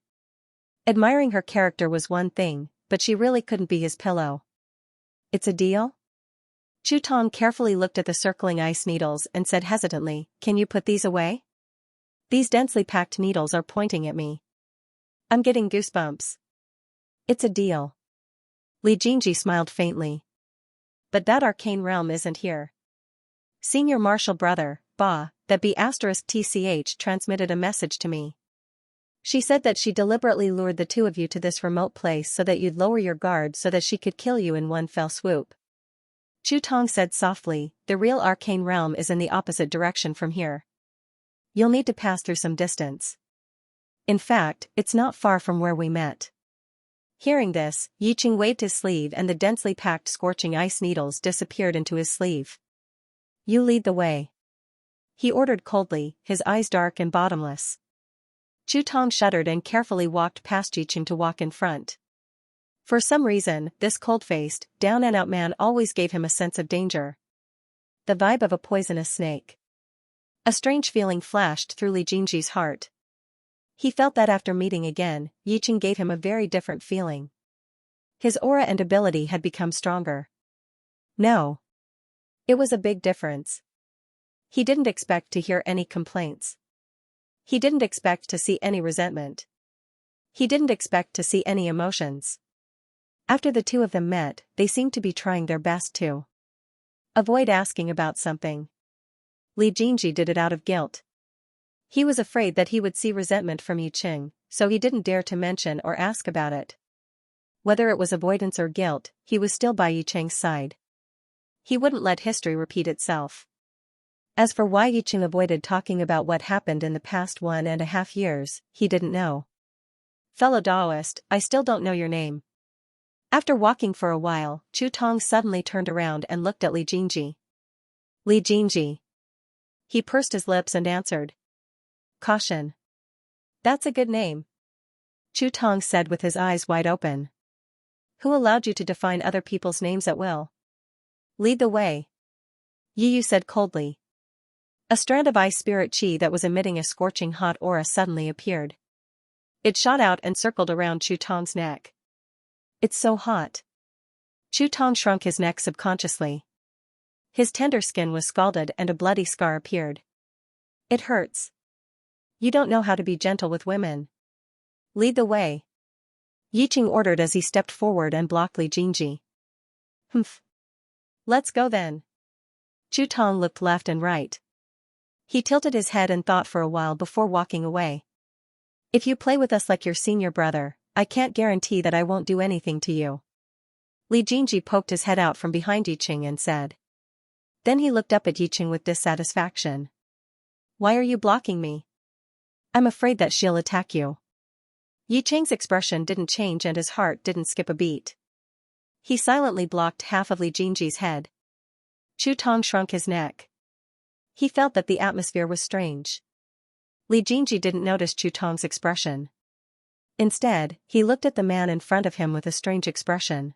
Admiring her character was one thing, but she really couldn't be his pillow. "It's a deal?" Chu Tong carefully looked at the circling ice needles and said hesitantly, "Can you put these away? These densely packed needles are pointing at me. I'm getting goosebumps." "It's a deal." Li Jingji smiled faintly. "But that arcane realm isn't here. Senior martial brother, Ba, that B*TCH transmitted a message to me. She said that she deliberately lured the two of you to this remote place so that you'd lower your guard so that she could kill you in one fell swoop." Chu Tong said softly, "The real arcane realm is in the opposite direction from here. You'll need to pass through some distance. In fact, it's not far from where we met." Hearing this, Yi Cheng waved his sleeve and the densely packed scorching ice needles disappeared into his sleeve. "You lead the way," he ordered coldly, his eyes dark and bottomless. Chu Tong shuddered and carefully walked past Yi Cheng to walk in front. For some reason, this cold-faced, down-and-out man always gave him a sense of danger. The vibe of a poisonous snake. A strange feeling flashed through Li Jingji's heart. He felt that after meeting again, Yi Cheng gave him a very different feeling. His aura and ability had become stronger. No. It was a big difference. He didn't expect to hear any complaints. He didn't expect to see any resentment. He didn't expect to see any emotions. After the two of them met, they seemed to be trying their best to avoid asking about something. Li Jingji did it out of guilt. He was afraid that he would see resentment from Yi Cheng, so he didn't dare to mention or ask about it. Whether it was avoidance or guilt, he was still by Yi Cheng's side. He wouldn't let history repeat itself. As for why Yi Cheng avoided talking about what happened in the past 1.5 years, he didn't know. "Fellow Daoist, I still don't know your name." After walking for a while, Chu Tong suddenly turned around and looked at Li Jingji. "Li Jingji." He pursed his lips and answered. "Caution. That's a good name," Chu Tong said with his eyes wide open. "Who allowed you to define other people's names at will?" "Lead the way," Yi Yu said coldly. A strand of ice spirit chi that was emitting a scorching hot aura suddenly appeared. It shot out and circled around Chu Tong's neck. "It's so hot." Chu Tong shrunk his neck subconsciously. His tender skin was scalded and a bloody scar appeared. "It hurts. You don't know how to be gentle with women. Lead the way," Yi Cheng ordered as he stepped forward and blocked Li Jingji. "Humph. Let's go then." Chu Tong looked left and right. He tilted his head and thought for a while before walking away. "If you play with us like your senior brother, I can't guarantee that I won't do anything to you." Li Jingji poked his head out from behind Yi Cheng and said. Then he looked up at Yi Cheng with dissatisfaction. "Why are you blocking me? I'm afraid that she'll attack you." Yi Cheng's expression didn't change and his heart didn't skip a beat. He silently blocked half of Li Jingji's head. Chu Tong shrunk his neck. He felt that the atmosphere was strange. Li Jingji didn't notice Chu Tong's expression. Instead, he looked at the man in front of him with a strange expression.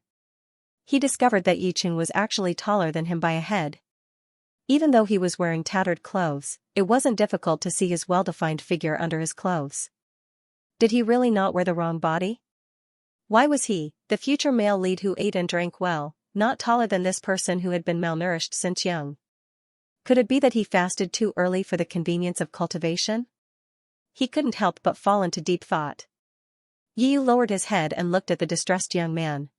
He discovered that Yi Cheng was actually taller than him by a head. Even though he was wearing tattered clothes, it wasn't difficult to see his well-defined figure under his clothes. Did he really not wear the wrong body? Why was he, the future male lead who ate and drank well, not taller than this person who had been malnourished since young? Could it be that he fasted too early for the convenience of cultivation? He couldn't help but fall into deep thought. Yi Yu lowered his head and looked at the distressed young man.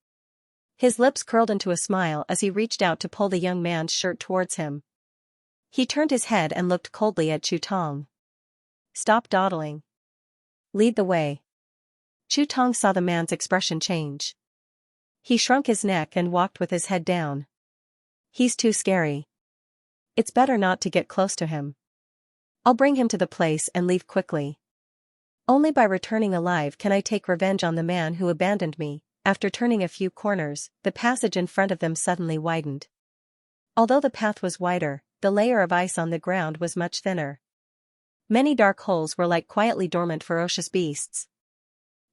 His lips curled into a smile as he reached out to pull the young man's shirt towards him. He turned his head and looked coldly at Chu Tong. "Stop dawdling. Lead the way." Chu Tong saw the man's expression change. He shrunk his neck and walked with his head down. "He's too scary. It's better not to get close to him. I'll bring him to the place and leave quickly. Only by returning alive can I take revenge on the man who abandoned me." After turning a few corners, the passage in front of them suddenly widened. Although the path was wider, the layer of ice on the ground was much thinner. Many dark holes were like quietly dormant ferocious beasts.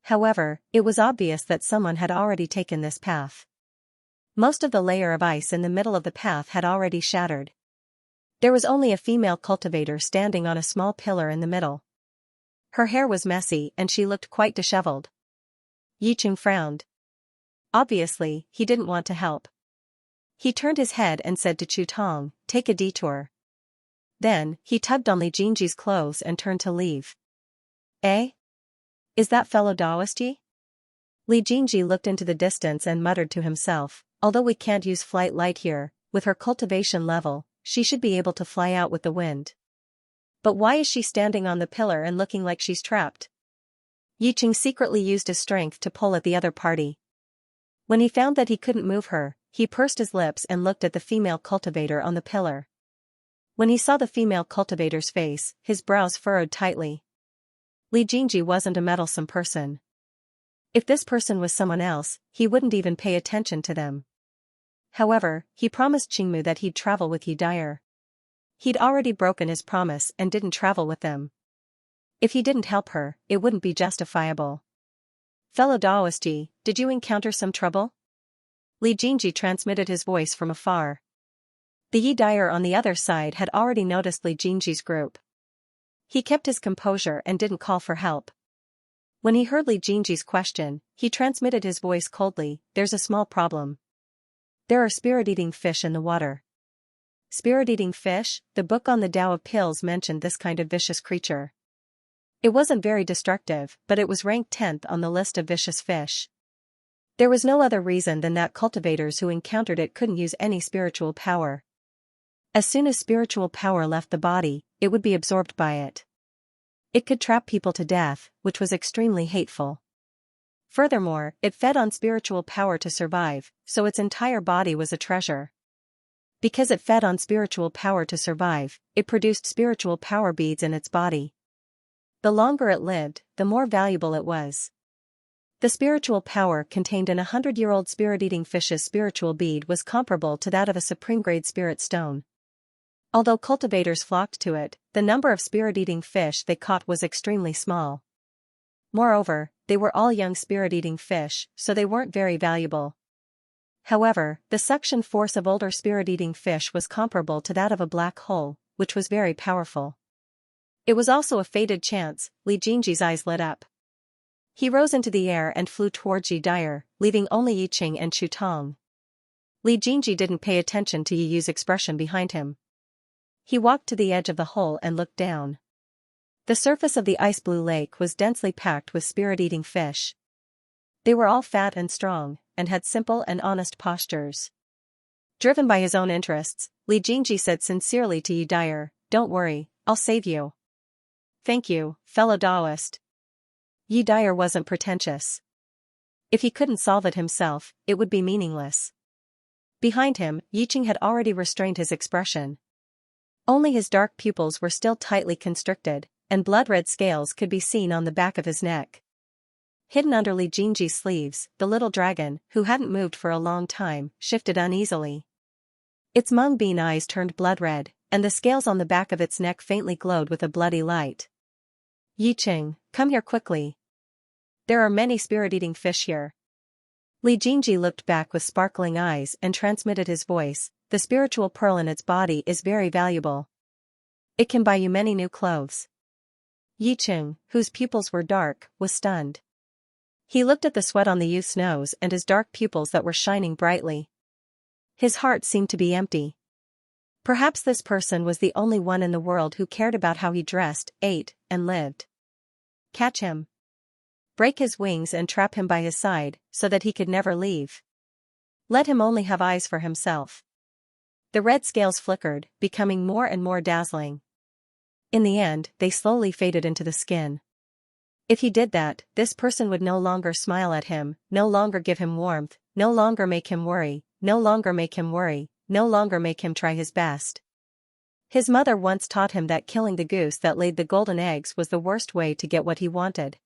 However, it was obvious that someone had already taken this path. Most of the layer of ice in the middle of the path had already shattered. There was only a female cultivator standing on a small pillar in the middle. Her hair was messy and she looked quite disheveled. Yi Cheng frowned. Obviously, he didn't want to help. He turned his head and said to Chu Tong, "Take a detour." Then, he tugged on Li Jingji's clothes and turned to leave. "Eh? Is that fellow Daoist Yi?" Li Jingji looked into the distance and muttered to himself, "Although we can't use flight light here, with her cultivation level, she should be able to fly out with the wind. But why is she standing on the pillar and looking like she's trapped?" Yi Cheng secretly used his strength to pull at the other party. When he found that he couldn't move her, he pursed his lips and looked at the female cultivator on the pillar. When he saw the female cultivator's face, his brows furrowed tightly. Li Jingji wasn't a meddlesome person. If this person was someone else, he wouldn't even pay attention to them. However, he promised Qingmu that he'd travel with Yi Dyer. He'd already broken his promise and didn't travel with them. If he didn't help her, it wouldn't be justifiable. "Fellow Daoist Yi, did you encounter some trouble?" Li Jingji transmitted his voice from afar. The Yi Dyer on the other side had already noticed Li Jingji's group. He kept his composure and didn't call for help. When he heard Li Jingji's question, he transmitted his voice coldly, "There's a small problem. There are spirit-eating fish in the water." Spirit-eating fish? The book on the Tao of Pills mentioned this kind of vicious creature. It wasn't very destructive, but it was ranked 10th on the list of vicious fish. There was no other reason than that cultivators who encountered it couldn't use any spiritual power. As soon as spiritual power left the body, it would be absorbed by it. It could trap people to death, which was extremely hateful. Furthermore, it fed on spiritual power to survive, so its entire body was a treasure. Because it fed on spiritual power to survive, it produced spiritual power beads in its body. The longer it lived, the more valuable it was. The spiritual power contained in 100-year-old spirit-eating fish's spiritual bead was comparable to that of a supreme-grade spirit stone. Although cultivators flocked to it, the number of spirit-eating fish they caught was extremely small. Moreover, they were all young spirit-eating fish, so they weren't very valuable. However, the suction force of older spirit-eating fish was comparable to that of a black hole, which was very powerful. It was also a fated chance. Li Jingji's eyes lit up. He rose into the air and flew towards Yi Dyer, leaving only Yi Cheng and Chu Tong. Li Jingji didn't pay attention to Yi Yu's expression behind him. He walked to the edge of the hole and looked down. The surface of the ice-blue lake was densely packed with spirit-eating fish. They were all fat and strong, and had simple and honest postures. Driven by his own interests, Li Jingji said sincerely to Yi Dyer, "Don't worry, I'll save you." "Thank you, fellow Daoist." Yi Dyer wasn't pretentious. If he couldn't solve it himself, it would be meaningless. Behind him, Yi Cheng had already restrained his expression. Only his dark pupils were still tightly constricted, and blood-red scales could be seen on the back of his neck. Hidden under Li Jingji's sleeves, the little dragon, who hadn't moved for a long time, shifted uneasily. Its mung-bean eyes turned blood-red, and the scales on the back of its neck faintly glowed with a bloody light. Yiqing, come here quickly. There are many spirit-eating fish here. Li Jingji looked back with sparkling eyes and transmitted his voice. The spiritual pearl in its body is very valuable. It can buy you many new clothes. Yiqing, whose pupils were dark, was stunned. He looked at the sweat on the youth's nose and his dark pupils that were shining brightly. His heart seemed to be empty. Perhaps this person was the only one in the world who cared about how he dressed, ate, and lived. Catch him. Break his wings and trap him by his side, so that he could never leave. Let him only have eyes for himself. The red scales flickered, becoming more and more dazzling. In the end, they slowly faded into the skin. If he did that, this person would no longer smile at him, no longer give him warmth, no longer make him worry, no longer make him worry, no longer make him try his best. His mother once taught him that killing the goose that laid the golden eggs was the worst way to get what he wanted.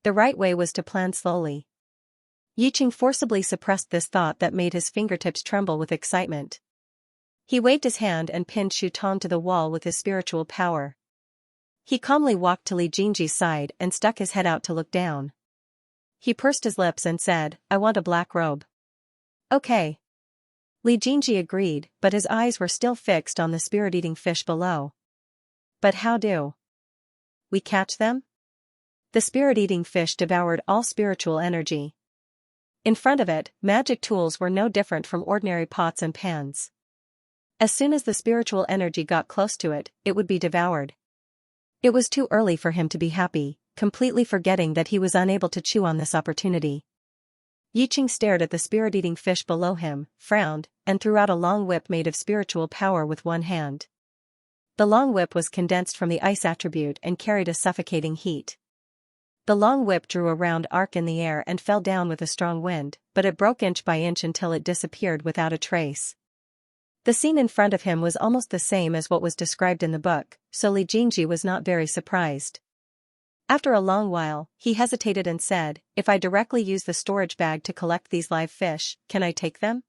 The right way was to plan slowly. Yiqing forcibly suppressed this thought that made his fingertips tremble with excitement. He waved his hand and pinned Shu Tong to the wall with his spiritual power. He calmly walked to Li Jingji's side and stuck his head out to look down. He pursed his lips and said, I want a black robe. Okay. Li Jingji agreed, but his eyes were still fixed on the spirit-eating fish below. But how do we catch them? The spirit-eating fish devoured all spiritual energy. In front of it, magic tools were no different from ordinary pots and pans. As soon as the spiritual energy got close to it, it would be devoured. It was too early for him to be happy, completely forgetting that he was unable to chew on this opportunity. Yiqing stared at the spirit-eating fish below him, frowned, and threw out a long whip made of spiritual power with one hand. The long whip was condensed from the ice attribute and carried a suffocating heat. The long whip drew a round arc in the air and fell down with a strong wind, but it broke inch by inch until it disappeared without a trace. The scene in front of him was almost the same as what was described in the book, so Li Jingji was not very surprised. After a long while, he hesitated and said, if I directly use the storage bag to collect these live fish, can I take them?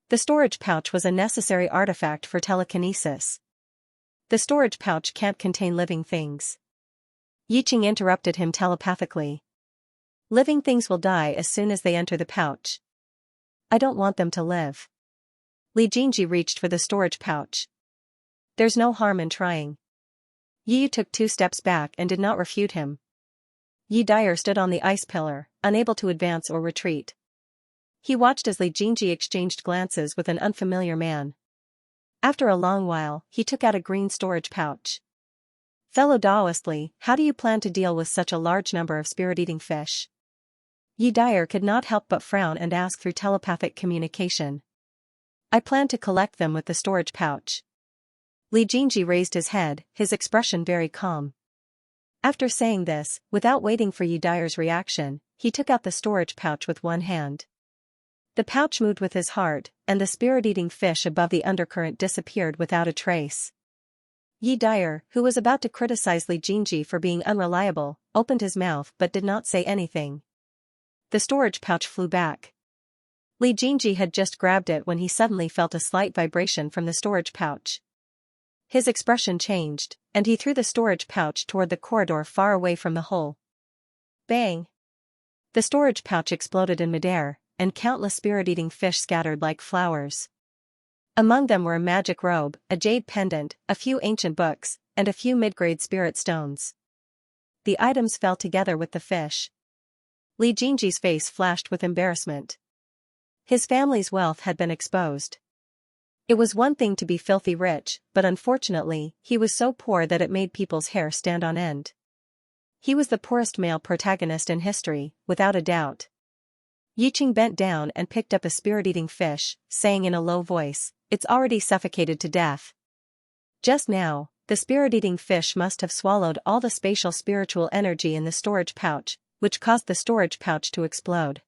The storage pouch was a necessary artifact for telekinesis. The storage pouch can't contain living things. Yiqing interrupted him telepathically. Living things will die as soon as they enter the pouch. I don't want them to live. Li Jingji reached for the storage pouch. There's no harm in trying. Yi took 2 steps back and did not refute him. Yi Dyer stood on the ice pillar, unable to advance or retreat. He watched as Li Jingji exchanged glances with an unfamiliar man. After a long while, he took out a green storage pouch. Fellow Taoist Li, how do you plan to deal with such a large number of spirit-eating fish? Yi Dyer could not help but frown and ask through telepathic communication. I plan to collect them with the storage pouch. Li Jingji raised his head, his expression very calm. After saying this, without waiting for Yi Dyer's reaction, he took out the storage pouch with one hand. The pouch moved with his heart, and the spirit-eating fish above the undercurrent disappeared without a trace. Yi Dyer, who was about to criticize Li Jingji for being unreliable, opened his mouth but did not say anything. The storage pouch flew back. Li Jingji had just grabbed it when he suddenly felt a slight vibration from the storage pouch. His expression changed, and he threw the storage pouch toward the corridor far away from the hole. Bang! The storage pouch exploded in midair, and countless spirit-eating fish scattered like flowers. Among them were a magic robe, a jade pendant, a few ancient books, and a few mid-grade spirit stones. The items fell together with the fish. Li Jingji's face flashed with embarrassment. His family's wealth had been exposed. It was one thing to be filthy rich, but unfortunately, he was so poor that it made people's hair stand on end. He was the poorest male protagonist in history, without a doubt. Yiqing bent down and picked up a spirit-eating fish, saying in a low voice, "It's already suffocated to death." Just now, the spirit-eating fish must have swallowed all the spatial spiritual energy in the storage pouch, which caused the storage pouch to explode.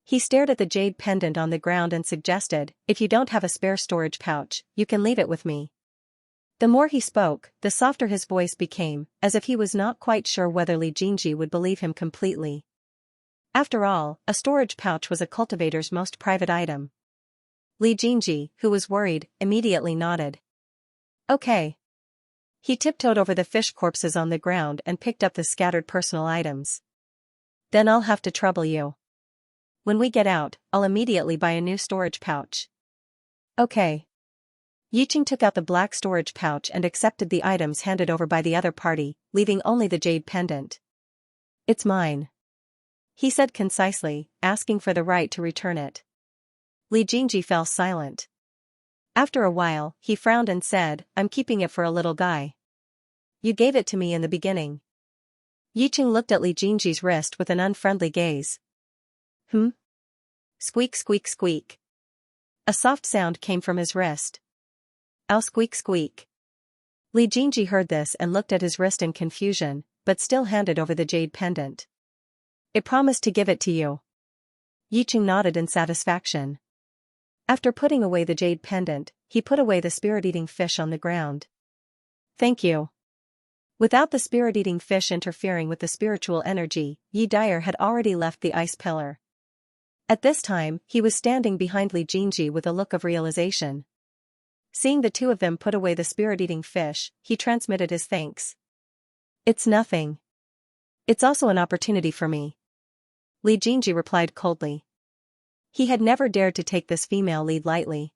He stared at the jade pendant on the ground and suggested, "If you don't have a spare storage pouch, you can leave it with me." The more he spoke, the softer his voice became, as if he was not quite sure whether Li Jingji would believe him completely. After all, a storage pouch was a cultivator's most private item. Li Jingji, who was worried, immediately nodded. Okay. He tiptoed over the fish corpses on the ground and picked up the scattered personal items. Then I'll have to trouble you. When we get out, I'll immediately buy a new storage pouch. Okay. Yiqing took out the black storage pouch and accepted the items handed over by the other party, leaving only the jade pendant. It's mine, he said concisely, asking for the right to return it. Li Jingji fell silent. After a while, he frowned and said, I'm keeping it for a little guy. You gave it to me in the beginning. Yiqing looked at Li Jingji's wrist with an unfriendly gaze. Squeak squeak squeak. A soft sound came from his wrist. Ow squeak squeak. Li Jingji heard this and looked at his wrist in confusion, but still handed over the jade pendant. I promised to give it to you. Yiqing nodded in satisfaction. After putting away the jade pendant, he put away the spirit-eating fish on the ground. Thank you. Without the spirit-eating fish interfering with the spiritual energy, Yi Dyer had already left the ice pillar. At this time, he was standing behind Li Jingji with a look of realization. Seeing the two of them put away the spirit-eating fish, he transmitted his thanks. It's nothing. It's also an opportunity for me. Li Jingji replied coldly. He had never dared to take this female lead lightly.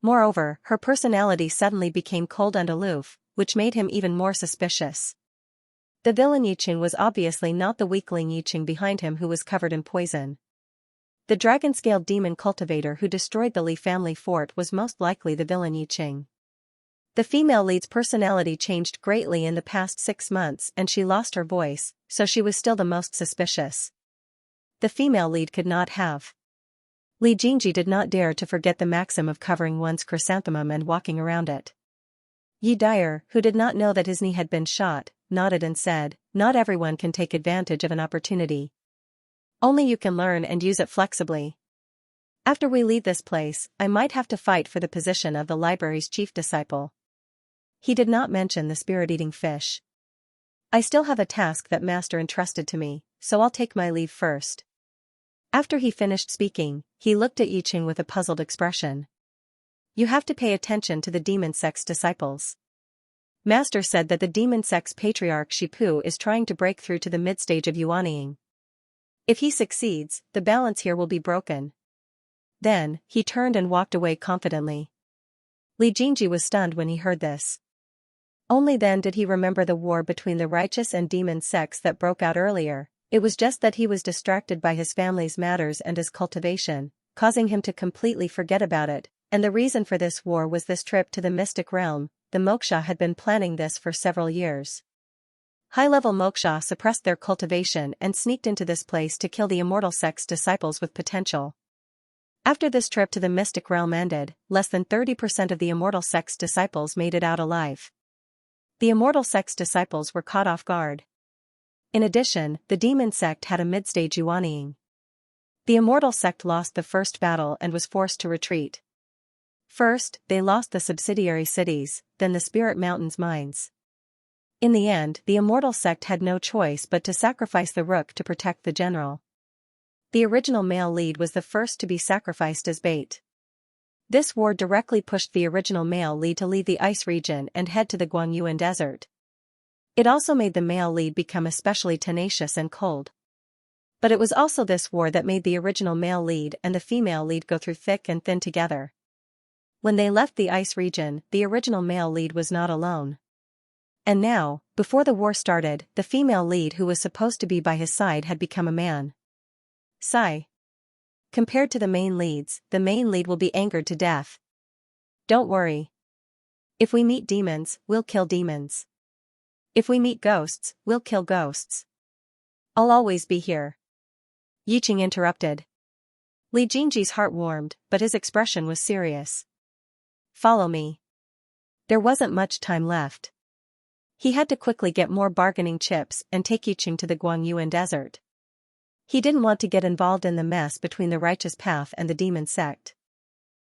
Moreover, her personality suddenly became cold and aloof, which made him even more suspicious. The villain Yiqing was obviously not the weakling Yiqing behind him who was covered in poison. The dragon-scaled demon cultivator who destroyed the Li family fort was most likely the villain Yiqing. The female lead's personality changed greatly in the past 6 months and she lost her voice, so she was still the most suspicious. The female lead could not have. Li Jingji did not dare to forget the maxim of covering one's chrysanthemum and walking around it. Yi Dyer, who did not know that his knee had been shot, nodded and said, not everyone can take advantage of an opportunity. Only you can learn and use it flexibly. After we leave this place, I might have to fight for the position of the library's chief disciple. He did not mention the spirit-eating fish. I still have a task that Master entrusted to me, so I'll take my leave first. After he finished speaking, he looked at Yiqing with a puzzled expression. You have to pay attention to the demon sect's disciples. Master said that the demon sect's patriarch Shipu is trying to break through to the mid-stage of Yuanying. If he succeeds, the balance here will be broken. Then, he turned and walked away confidently. Li Jingji was stunned when he heard this. Only then did he remember the war between the righteous and demon sects that broke out earlier. It was just that he was distracted by his family's matters and his cultivation, causing him to completely forget about it, and the reason for this war was this trip to the mystic realm. The Moksha had been planning this for several years. High-level Moksha suppressed their cultivation and sneaked into this place to kill the immortal sect's disciples with potential. After this trip to the mystic realm ended, less than 30% of the immortal sect's disciples made it out alive. The immortal sect's disciples were caught off guard. In addition, the demon sect had a mid-stage Yuanying. The immortal sect lost the first battle and was forced to retreat. First, they lost the subsidiary cities, then the Spirit Mountain's mines. In the end, the immortal sect had no choice but to sacrifice the rook to protect the general. The original male lead was the first to be sacrificed as bait. This war directly pushed the original male lead to leave the ice region and head to the Guangyuan desert. It also made the male lead become especially tenacious and cold. But it was also this war that made the original male lead and the female lead go through thick and thin together. When they left the ice region, the original male lead was not alone. And now, before the war started, the female lead who was supposed to be by his side had become a man. Sigh. Compared to the main lead will be angered to death. Don't worry. If we meet demons, we'll kill demons. If we meet ghosts, we'll kill ghosts. I'll always be here. Yiqing interrupted. Li Jingji's heart warmed, but his expression was serious. Follow me. There wasn't much time left. He had to quickly get more bargaining chips and take Yiqing to the Guangyuan desert. He didn't want to get involved in the mess between the righteous path and the demon sect.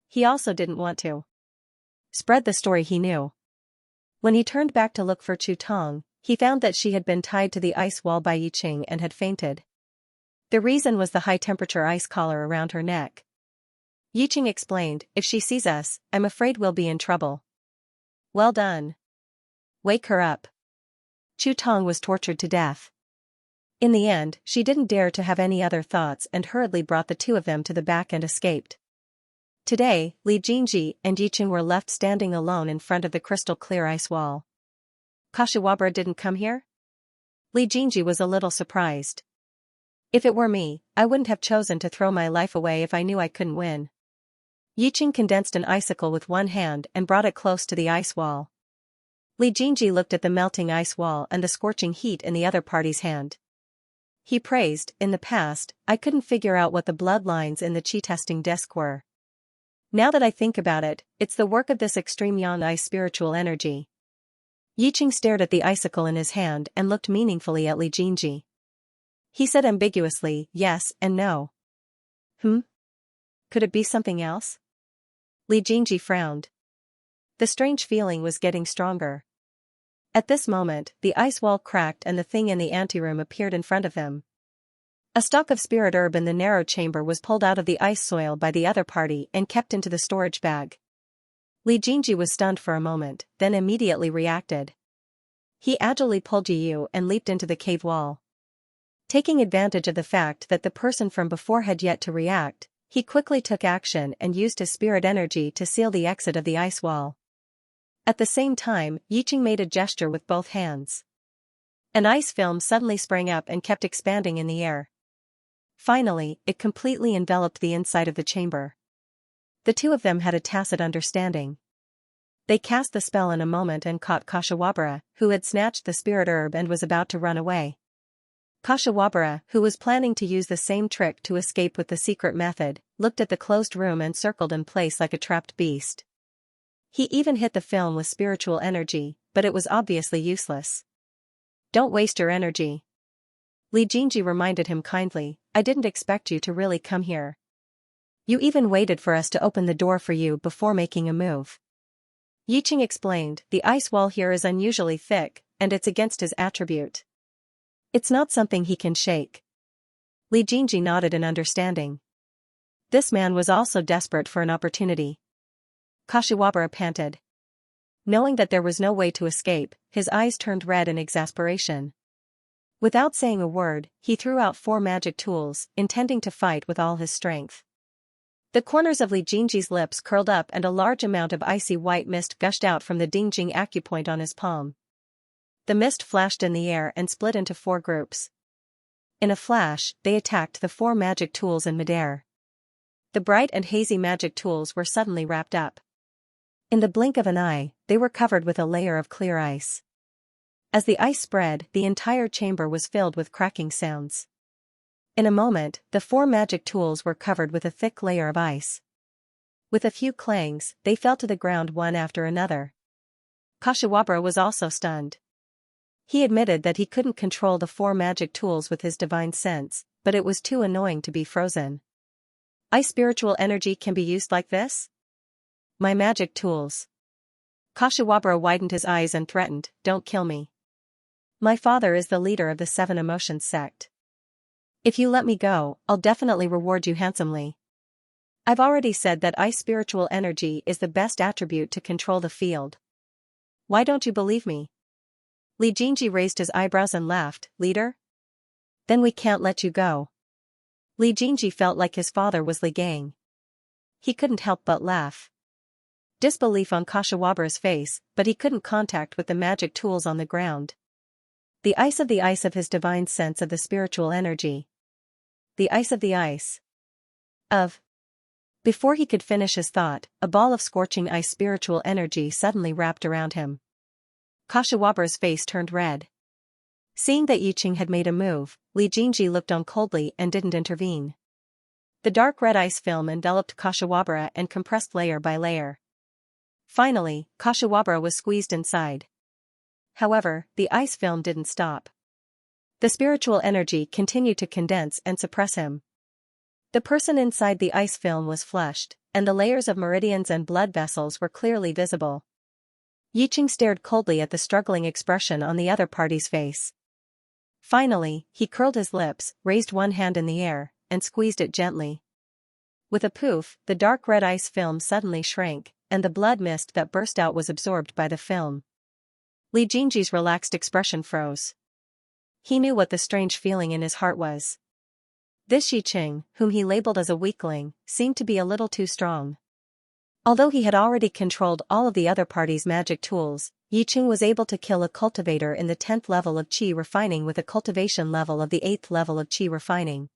He also didn't want to spread the story he knew. When he turned back to look for Chu Tong, he found that she had been tied to the ice wall by Yiqing and had fainted. The reason was the high-temperature ice collar around her neck. Yiqing explained, if she sees us, I'm afraid we'll be in trouble. Well done. Wake her up. Chu Tong was tortured to death. In the end, she didn't dare to have any other thoughts and hurriedly brought the two of them to the back and escaped. Today, Li Jingji and Yiqing were left standing alone in front of the crystal-clear ice wall. Kashiwabara didn't come here? Li Jingji was a little surprised. If it were me, I wouldn't have chosen to throw my life away if I knew I couldn't win. Yiqing condensed an icicle with one hand and brought it close to the ice wall. Li Jingji looked at the melting ice wall and the scorching heat in the other party's hand. He praised, in the past, I couldn't figure out what the bloodlines in the chi testing disc were. Now that I think about it, it's the work of this extreme yang ice spiritual energy. Yiqing stared at the icicle in his hand and looked meaningfully at Li Jingji. He said ambiguously, yes and no. Could it be something else? Li Jingji frowned. The strange feeling was getting stronger. At this moment, the ice wall cracked and the thing in the anteroom appeared in front of him. A stalk of spirit herb in the narrow chamber was pulled out of the ice soil by the other party and kept into the storage bag. Li Jingji was stunned for a moment, then immediately reacted. He agilely pulled Yu and leaped into the cave wall. Taking advantage of the fact that the person from before had yet to react, he quickly took action and used his spirit energy to seal the exit of the ice wall. At the same time, Yiqing made a gesture with both hands. An ice film suddenly sprang up and kept expanding in the air. Finally, it completely enveloped the inside of the chamber. The two of them had a tacit understanding. They cast the spell in a moment and caught Kashiwabara, who had snatched the spirit herb and was about to run away. Kashiwabara, who was planning to use the same trick to escape with the secret method, looked at the closed room and circled in place like a trapped beast. He even hit the film with spiritual energy, but it was obviously useless. Don't waste your energy. Li Jingji reminded him kindly, I didn't expect you to really come here. You even waited for us to open the door for you before making a move. Yiqing explained, the ice wall here is unusually thick, and it's against his attribute. It's not something he can shake. Li Jingji nodded in understanding. This man was also desperate for an opportunity. Kashiwabara panted. Knowing that there was no way to escape, his eyes turned red in exasperation. Without saying a word, he threw out 4 magic tools, intending to fight with all his strength. The corners of Li Jingji's lips curled up and a large amount of icy white mist gushed out from the Dingjing acupoint on his palm. The mist flashed in the air and split into 4 groups. In a flash, they attacked the 4 magic tools in midair. The bright and hazy magic tools were suddenly wrapped up. In the blink of an eye, they were covered with a layer of clear ice. As the ice spread, the entire chamber was filled with cracking sounds. In a moment, the 4 magic tools were covered with a thick layer of ice. With a few clangs, they fell to the ground one after another. Kashiwabara was also stunned. He admitted that he couldn't control the 4 magic tools with his divine sense, but it was too annoying to be frozen. Ice spiritual energy can be used like this? My magic tools. Kashiwabara widened his eyes and threatened, don't kill me. My father is the leader of the 7 Emotions sect. If you let me go, I'll definitely reward you handsomely. I've already said that ice spiritual energy is the best attribute to control the field. Why don't you believe me? Li Jingji raised his eyebrows and laughed, leader? Then we can't let you go. Li Jingji felt like his father was Li Gang. He couldn't help but laugh. Disbelief on Kashiwabara's face, but he couldn't contact with the magic tools on the ground. The ice of his divine sense of the spiritual energy. The ice of the ice. Of. Before he could finish his thought, a ball of scorching ice spiritual energy suddenly wrapped around him. Kashiwabara's face turned red. Seeing that Yiqing had made a move, Li Jingji looked on coldly and didn't intervene. The dark red ice film enveloped Kashiwabara and compressed layer by layer. Finally, Kashiwabara was squeezed inside. However, the ice film didn't stop. The spiritual energy continued to condense and suppress him. The person inside the ice film was flushed, and the layers of meridians and blood vessels were clearly visible. Yiqing stared coldly at the struggling expression on the other party's face. Finally, he curled his lips, raised one hand in the air, and squeezed it gently. With a poof, the dark red ice film suddenly shrank, and the blood mist that burst out was absorbed by the film. Li Jingji's relaxed expression froze. He knew what the strange feeling in his heart was. This Yiqing, whom he labeled as a weakling, seemed to be a little too strong. Although he had already controlled all of the other party's magic tools, Yiqing was able to kill a cultivator in the 10th level of qi refining with a cultivation level of the 8th level of qi refining.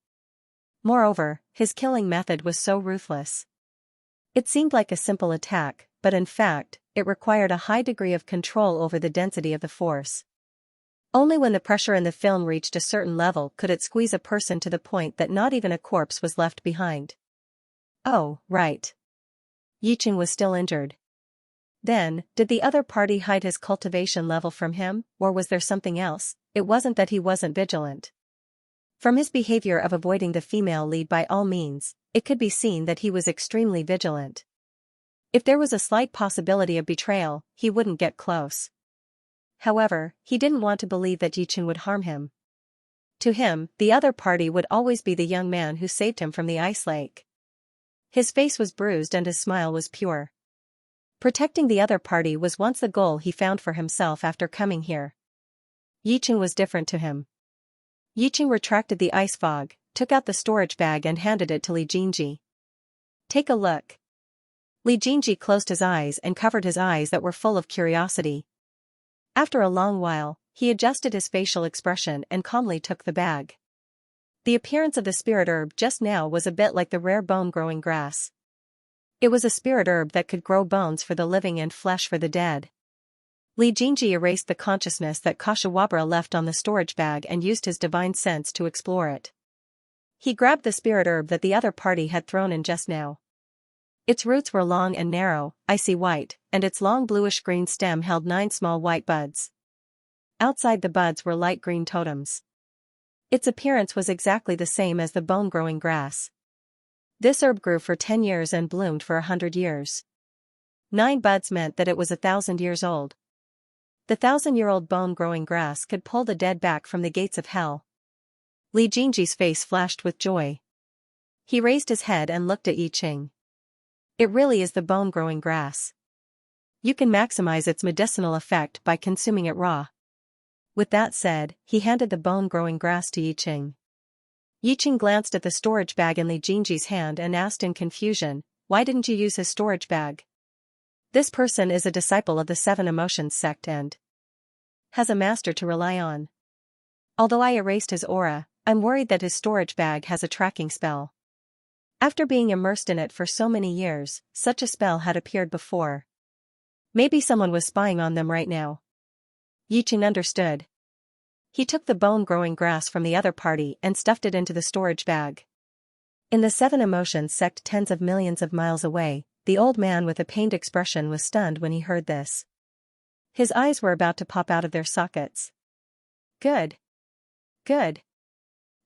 Moreover, his killing method was so ruthless. It seemed like a simple attack, but in fact, it required a high degree of control over the density of the force. Only when the pressure in the film reached a certain level could it squeeze a person to the point that not even a corpse was left behind. Oh, right. Yiqing was still injured. Then, did the other party hide his cultivation level from him, or was there something else? It wasn't that he wasn't vigilant. From his behavior of avoiding the female lead by all means, it could be seen that he was extremely vigilant. If there was a slight possibility of betrayal, he wouldn't get close. However, he didn't want to believe that Yiqing would harm him. To him, the other party would always be the young man who saved him from the ice lake. His face was bruised and his smile was pure. Protecting the other party was once the goal he found for himself after coming here. Yiqing was different to him. Yiqing retracted the ice fog, took out the storage bag and handed it to Li Jingji. Take a look. Li Jingji closed his eyes and covered his eyes that were full of curiosity. After a long while, he adjusted his facial expression and calmly took the bag. The appearance of the spirit herb just now was a bit like the rare bone-growing grass. It was a spirit herb that could grow bones for the living and flesh for the dead. Li Jingji erased the consciousness that Kashiwabara left on the storage bag and used his divine sense to explore it. He grabbed the spirit herb that the other party had thrown in just now. Its roots were long and narrow, icy white, and its long bluish-green stem held 9 small white buds. Outside the buds were light green totems. Its appearance was exactly the same as the bone-growing grass. This herb grew for 10 years and bloomed for 100 years. 9 buds meant that it was 1,000 years old. The 1,000-year-old bone-growing grass could pull the dead back from the gates of hell. Li Jingji's face flashed with joy. He raised his head and looked at Yiqing. It really is the bone-growing grass. You can maximize its medicinal effect by consuming it raw. With that said, he handed the bone-growing grass to Yiqing. Yiqing glanced at the storage bag in Li Jingji's hand and asked in confusion, "Why didn't you use his storage bag?" This person is a disciple of the 7 Emotions sect and has a master to rely on. Although I erased his aura, I'm worried that his storage bag has a tracking spell. After being immersed in it for so many years, such a spell had appeared before. Maybe someone was spying on them right now. Yiqing understood. He took the bone-growing grass from the other party and stuffed it into the storage bag. In the 7 Emotions sect tens of millions of miles away, the old man with a pained expression was stunned when he heard this. His eyes were about to pop out of their sockets. Good. Good.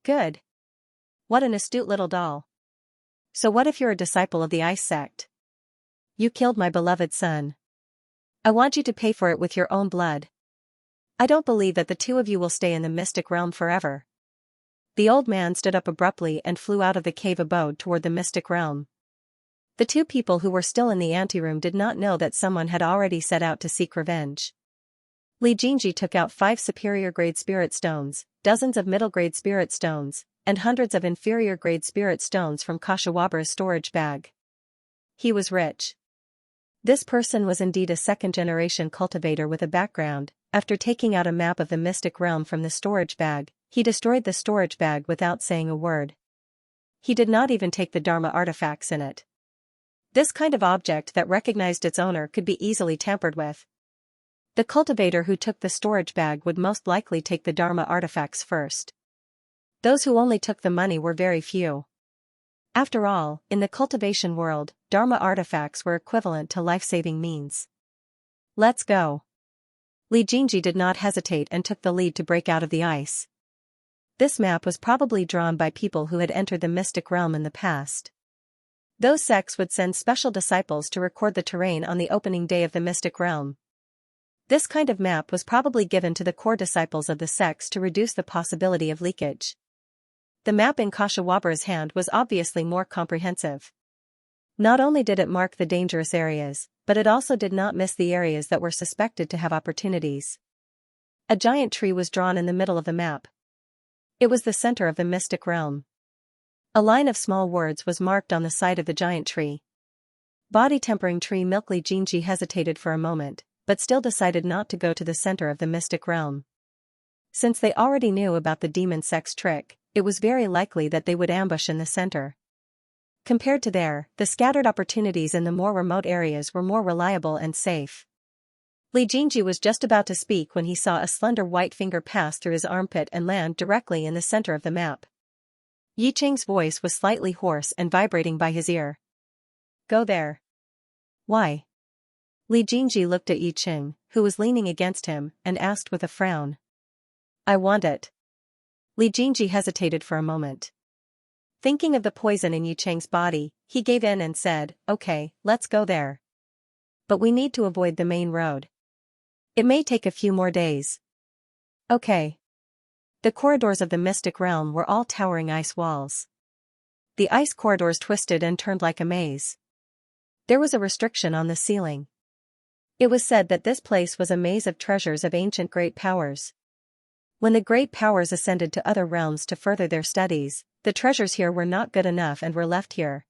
Good. What an astute little doll. So what if you're a disciple of the ice sect? You killed my beloved son. I want you to pay for it with your own blood. I don't believe that the 2 of you will stay in the mystic realm forever. The old man stood up abruptly and flew out of the cave abode toward the mystic realm. The 2 people who were still in the anteroom did not know that someone had already set out to seek revenge. Li Jingji took out 5 superior-grade spirit stones, dozens of middle-grade spirit stones, and hundreds of inferior-grade spirit stones from Kashiwabara's storage bag. He was rich. This person was indeed a second-generation cultivator with a background. After taking out a map of the mystic realm from the storage bag, he destroyed the storage bag without saying a word. He did not even take the Dharma artifacts in it. This kind of object that recognized its owner could be easily tampered with. The cultivator who took the storage bag would most likely take the Dharma artifacts first. Those who only took the money were very few. After all, in the cultivation world, Dharma artifacts were equivalent to life-saving means. Let's go. Li Jingji did not hesitate and took the lead to break out of the ice. This map was probably drawn by people who had entered the mystic realm in the past. Those sects would send special disciples to record the terrain on the opening day of the mystic realm. This kind of map was probably given to the core disciples of the sects to reduce the possibility of leakage. The map in Kashiwabra's hand was obviously more comprehensive. Not only did it mark the dangerous areas, but it also did not miss the areas that were suspected to have opportunities. A giant tree was drawn in the middle of the map. It was the center of the mystic realm. A line of small words was marked on the side of the giant tree. Body tempering tree Milkly Jinji hesitated for a moment, but still decided not to go to the center of the mystic realm. Since they already knew about the demon sex trick, it was very likely that they would ambush in the center. Compared to there, the scattered opportunities in the more remote areas were more reliable and safe. Li Jinji was just about to speak when he saw a slender white finger pass through his armpit and land directly in the center of the map. Yi Cheng's voice was slightly hoarse and vibrating by his ear. Go there. Why? Li Jinji looked at Yi Cheng, who was leaning against him, and asked with a frown. I want it. Li Jinji hesitated for a moment. Thinking of the poison in Yi Cheng's body, he gave in and said, okay, let's go there. But we need to avoid the main road. It may take a few more days. Okay. The corridors of the mystic realm were all towering ice walls. The ice corridors twisted and turned like a maze. There was a restriction on the ceiling. It was said that this place was a maze of treasures of ancient great powers. When the great powers ascended to other realms to further their studies, the treasures here were not good enough and were left here.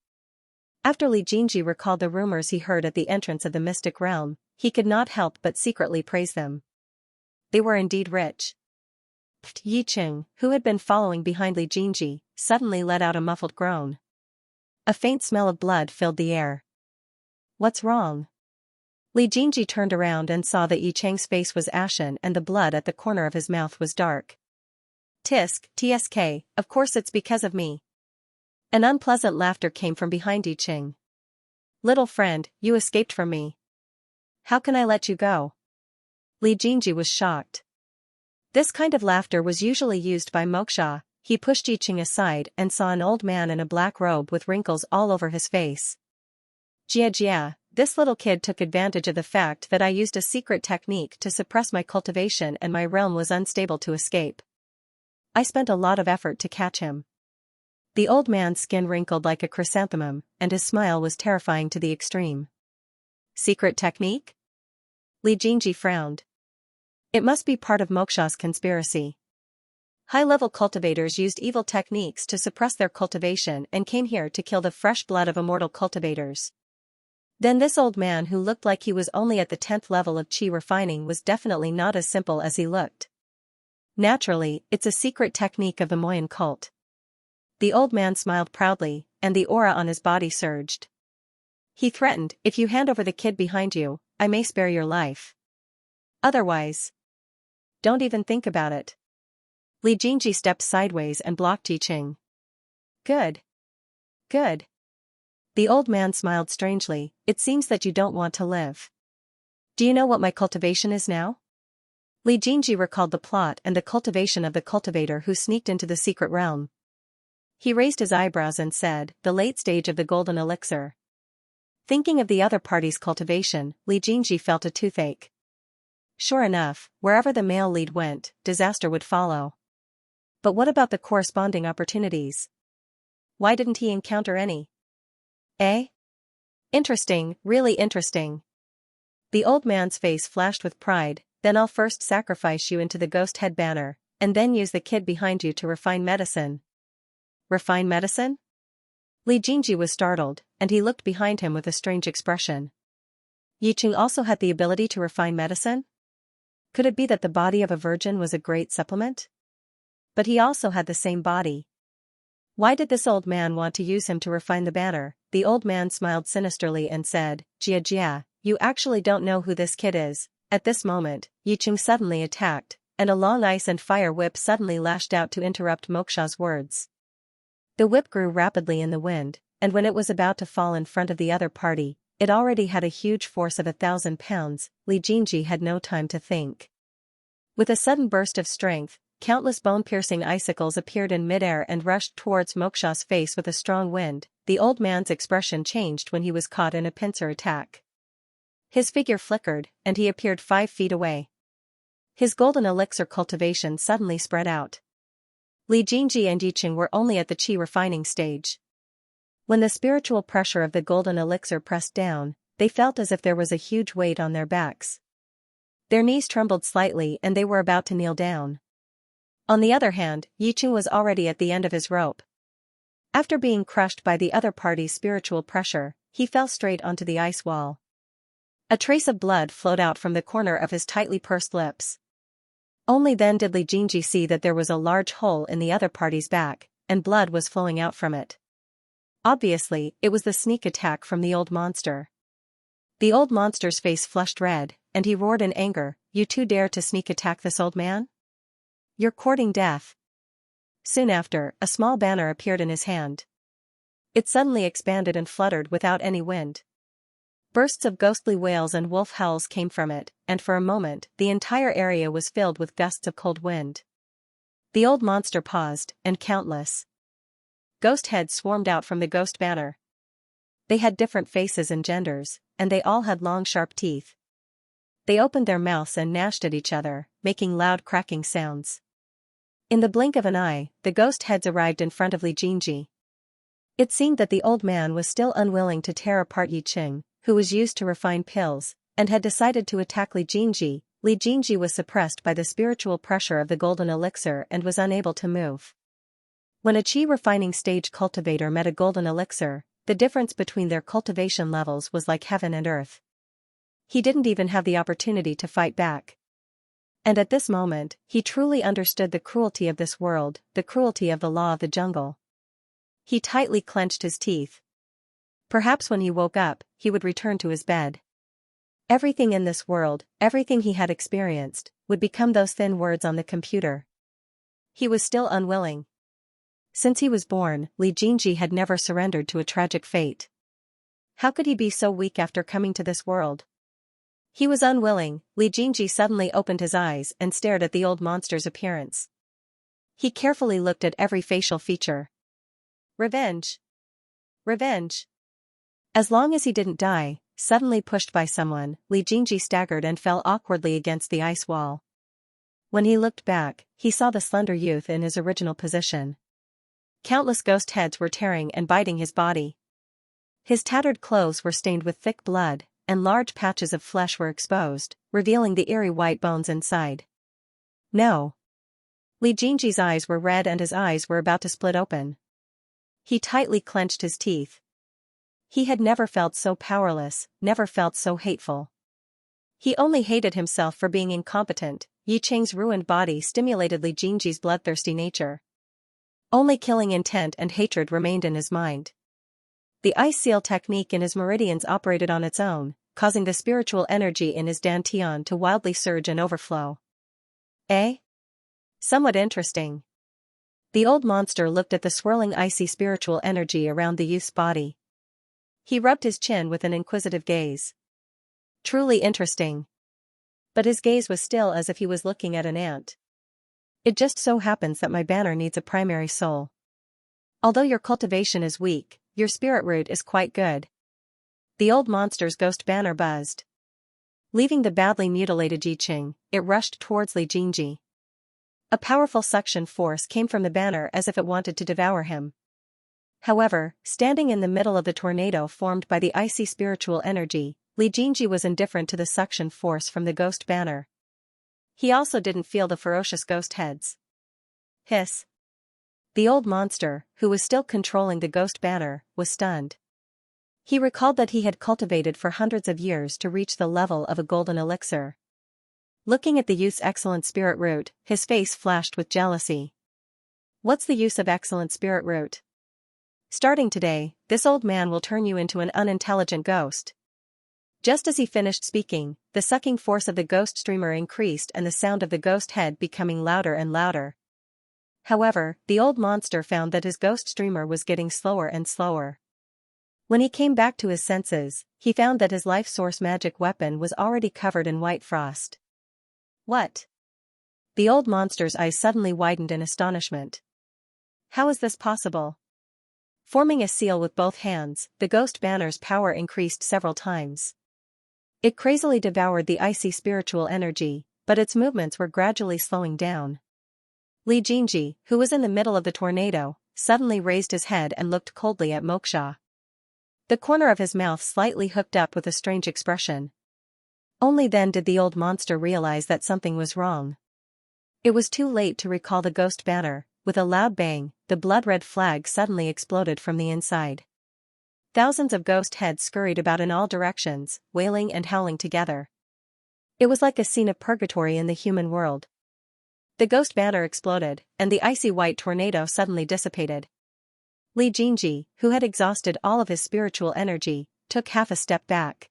After Li Jinji recalled the rumors he heard at the entrance of the mystic realm, he could not help but secretly praise them. They were indeed rich. Yi Cheng, who had been following behind Li Jinji, suddenly let out a muffled groan. A faint smell of blood filled the air. What's wrong? Li Jinji turned around and saw that Yi Cheng's face was ashen and the blood at the corner of his mouth was dark. Tsk, of course it's because of me. An unpleasant laughter came from behind Yi Cheng. Little friend, you escaped from me. How can I let you go? Li Jinji was shocked. This kind of laughter was usually used by Moksha. He pushed Yi Cheng aside and saw an old man in a black robe with wrinkles all over his face. Jia, this little kid took advantage of the fact that I used a secret technique to suppress my cultivation and my realm was unstable to escape. I spent a lot of effort to catch him. The old man's skin wrinkled like a chrysanthemum, and his smile was terrifying to the extreme. Secret technique? Li Jinji frowned. It must be part of Moksha's conspiracy. High-level cultivators used evil techniques to suppress their cultivation and came here to kill the fresh blood of immortal cultivators. Then this old man who looked like he was only at the 10th level of chi refining was definitely not as simple as he looked. Naturally, it's a secret technique of the Moyan cult. The old man smiled proudly, and the aura on his body surged. He threatened, if you hand over the kid behind you, I may spare your life. Otherwise, don't even think about it. Li Jinji stepped sideways and blocked Yi Cheng. Good. Good. The old man smiled strangely, it seems that you don't want to live. Do you know what my cultivation is now? Li Jinji recalled the plot and the cultivation of the cultivator who sneaked into the secret realm. He raised his eyebrows and said, the late stage of the golden elixir. Thinking of the other party's cultivation, Li Jinji felt a toothache. Sure enough, wherever the male lead went, disaster would follow. But what about the corresponding opportunities? Why didn't he encounter any? Eh? Interesting, really interesting. The old man's face flashed with pride, then I'll first sacrifice you into the ghost head banner, and then use the kid behind you to refine medicine. Refine medicine? Li Jinji was startled, and he looked behind him with a strange expression. Yi Cheng also had the ability to refine medicine? Could it be that the body of a virgin was a great supplement? But he also had the same body. Why did this old man want to use him to refine the banner? The old man smiled sinisterly and said, Jia, you actually don't know who this kid is. At this moment, Yi Cheng suddenly attacked, and a long ice and fire whip suddenly lashed out to interrupt Moksha's words. The whip grew rapidly in the wind, and when it was about to fall in front of the other party, it already had a huge force of 1,000 pounds. Li Jinji had no time to think. With a sudden burst of strength, countless bone-piercing icicles appeared in midair and rushed towards Moksha's face with a strong wind. The old man's expression changed when he was caught in a pincer attack. His figure flickered, and he appeared 5 feet away. His golden elixir cultivation suddenly spread out. Li Jingji and Yiqing were only at the qi refining stage. When the spiritual pressure of the golden elixir pressed down, they felt as if there was a huge weight on their backs. Their knees trembled slightly and they were about to kneel down. On the other hand, Yiqing was already at the end of his rope. After being crushed by the other party's spiritual pressure, he fell straight onto the ice wall. A trace of blood flowed out from the corner of his tightly pursed lips. Only then did Li Jingji see that there was a large hole in the other party's back, and blood was flowing out from it. Obviously, it was the sneak attack from the old monster. The old monster's face flushed red, and he roared in anger, "You two dare to sneak attack this old man? You're courting death." Soon after, a small banner appeared in his hand. It suddenly expanded and fluttered without any wind. Bursts of ghostly wails and wolf howls came from it, and for a moment, the entire area was filled with gusts of cold wind. The old monster paused, and countless ghost heads swarmed out from the ghost banner. They had different faces and genders, and they all had long sharp teeth. They opened their mouths and gnashed at each other, making loud cracking sounds. In the blink of an eye, the ghost heads arrived in front of Li Jingji. It seemed that the old man was still unwilling to tear apart Yiqing, who was used to refined pills, and had decided to attack Li Jingji. Li Jingji was suppressed by the spiritual pressure of the golden elixir and was unable to move. When a qi refining stage cultivator met a golden elixir, the difference between their cultivation levels was like heaven and earth. He didn't even have the opportunity to fight back. And at this moment, he truly understood the cruelty of this world, the cruelty of the law of the jungle. He tightly clenched his teeth. Perhaps when he woke up, he would return to his bed. Everything in this world, everything he had experienced, would become those thin words on the computer. He was still unwilling. Since he was born, Li Jingji had never surrendered to a tragic fate. How could he be so weak after coming to this world? He was unwilling. Li Jingji suddenly opened his eyes and stared at the old monster's appearance. He carefully looked at every facial feature. Revenge. Revenge. As long as he didn't die, suddenly pushed by someone, Li Jingji staggered and fell awkwardly against the ice wall. When he looked back, he saw the slender youth in his original position. Countless ghost heads were tearing and biting his body. His tattered clothes were stained with thick blood, and large patches of flesh were exposed, revealing the eerie white bones inside. No. Li Jingji's eyes were red and his eyes were about to split open. He tightly clenched his teeth. He had never felt so powerless, never felt so hateful. He only hated himself for being incompetent. Yiqing's ruined body stimulated Li Jingji's bloodthirsty nature. Only killing intent and hatred remained in his mind. The ice seal technique in his meridians operated on its own, causing the spiritual energy in his dantian to wildly surge and overflow. Eh? Somewhat interesting. The old monster looked at the swirling icy spiritual energy around the youth's body. He rubbed his chin with an inquisitive gaze. Truly interesting. But his gaze was still as if he was looking at an ant. It just so happens that my banner needs a primary soul. Although your cultivation is weak, your spirit root is quite good. The old monster's ghost banner buzzed. Leaving the badly mutilated Yiqing, it rushed towards Li Jingji. A powerful suction force came from the banner as if it wanted to devour him. However, standing in the middle of the tornado formed by the icy spiritual energy, Li Jingji was indifferent to the suction force from the ghost banner. He also didn't feel the ferocious ghost heads. Hiss. The old monster, who was still controlling the ghost banner, was stunned. He recalled that he had cultivated for hundreds of years to reach the level of a golden elixir. Looking at the youth's excellent spirit root, his face flashed with jealousy. What's the use of excellent spirit root? Starting today, this old man will turn you into an unintelligent ghost. Just as he finished speaking, the sucking force of the ghost streamer increased and the sound of the ghost head becoming louder and louder. However, the old monster found that his ghost streamer was getting slower and slower. When he came back to his senses, he found that his life source magic weapon was already covered in white frost. What? The old monster's eyes suddenly widened in astonishment. How is this possible? Forming a seal with both hands, the ghost banner's power increased several times. It crazily devoured the icy spiritual energy, but its movements were gradually slowing down. Li Jinji, who was in the middle of the tornado, suddenly raised his head and looked coldly at Moksha. The corner of his mouth slightly hooked up with a strange expression. Only then did the old monster realize that something was wrong. It was too late to recall the ghost banner. With a loud bang, the blood-red flag suddenly exploded from the inside. Thousands of ghost heads scurried about in all directions, wailing and howling together. It was like a scene of purgatory in the human world. The ghost banner exploded, and the icy white tornado suddenly dissipated. Li Jinji, who had exhausted all of his spiritual energy, took half a step back.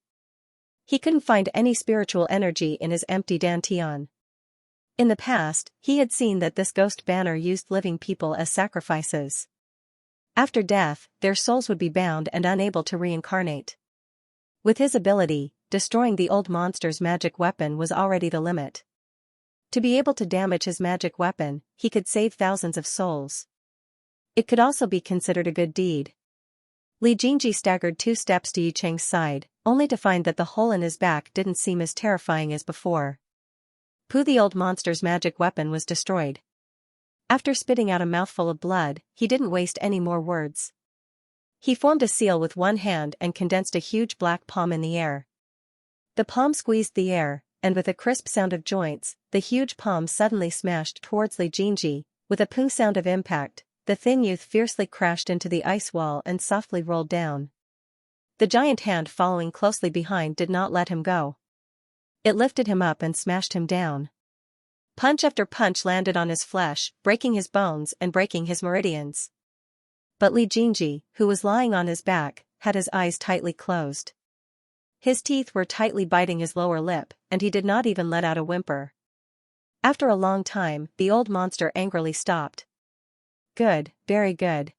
He couldn't find any spiritual energy in his empty dantian. In the past, he had seen that this ghost banner used living people as sacrifices. After death, their souls would be bound and unable to reincarnate. With his ability, destroying the old monster's magic weapon was already the limit. To be able to damage his magic weapon, he could save thousands of souls. It could also be considered a good deed. Li Jinji staggered 2 steps to Yicheng's side, only to find that the hole in his back didn't seem as terrifying as before. The old monster's magic weapon was destroyed. After spitting out a mouthful of blood, he didn't waste any more words. He formed a seal with one hand and condensed a huge black palm in the air. The palm squeezed the air, and with a crisp sound of joints, the huge palm suddenly smashed towards Li Jinji. With a pung sound of impact, the thin youth fiercely crashed into the ice wall and softly rolled down. The giant hand following closely behind did not let him go. It lifted him up and smashed him down. Punch after punch landed on his flesh, breaking his bones and breaking his meridians. But Li Jinji, who was lying on his back, had his eyes tightly closed. His teeth were tightly biting his lower lip, and he did not even let out a whimper. After a long time, the old monster angrily stopped. Good, very good.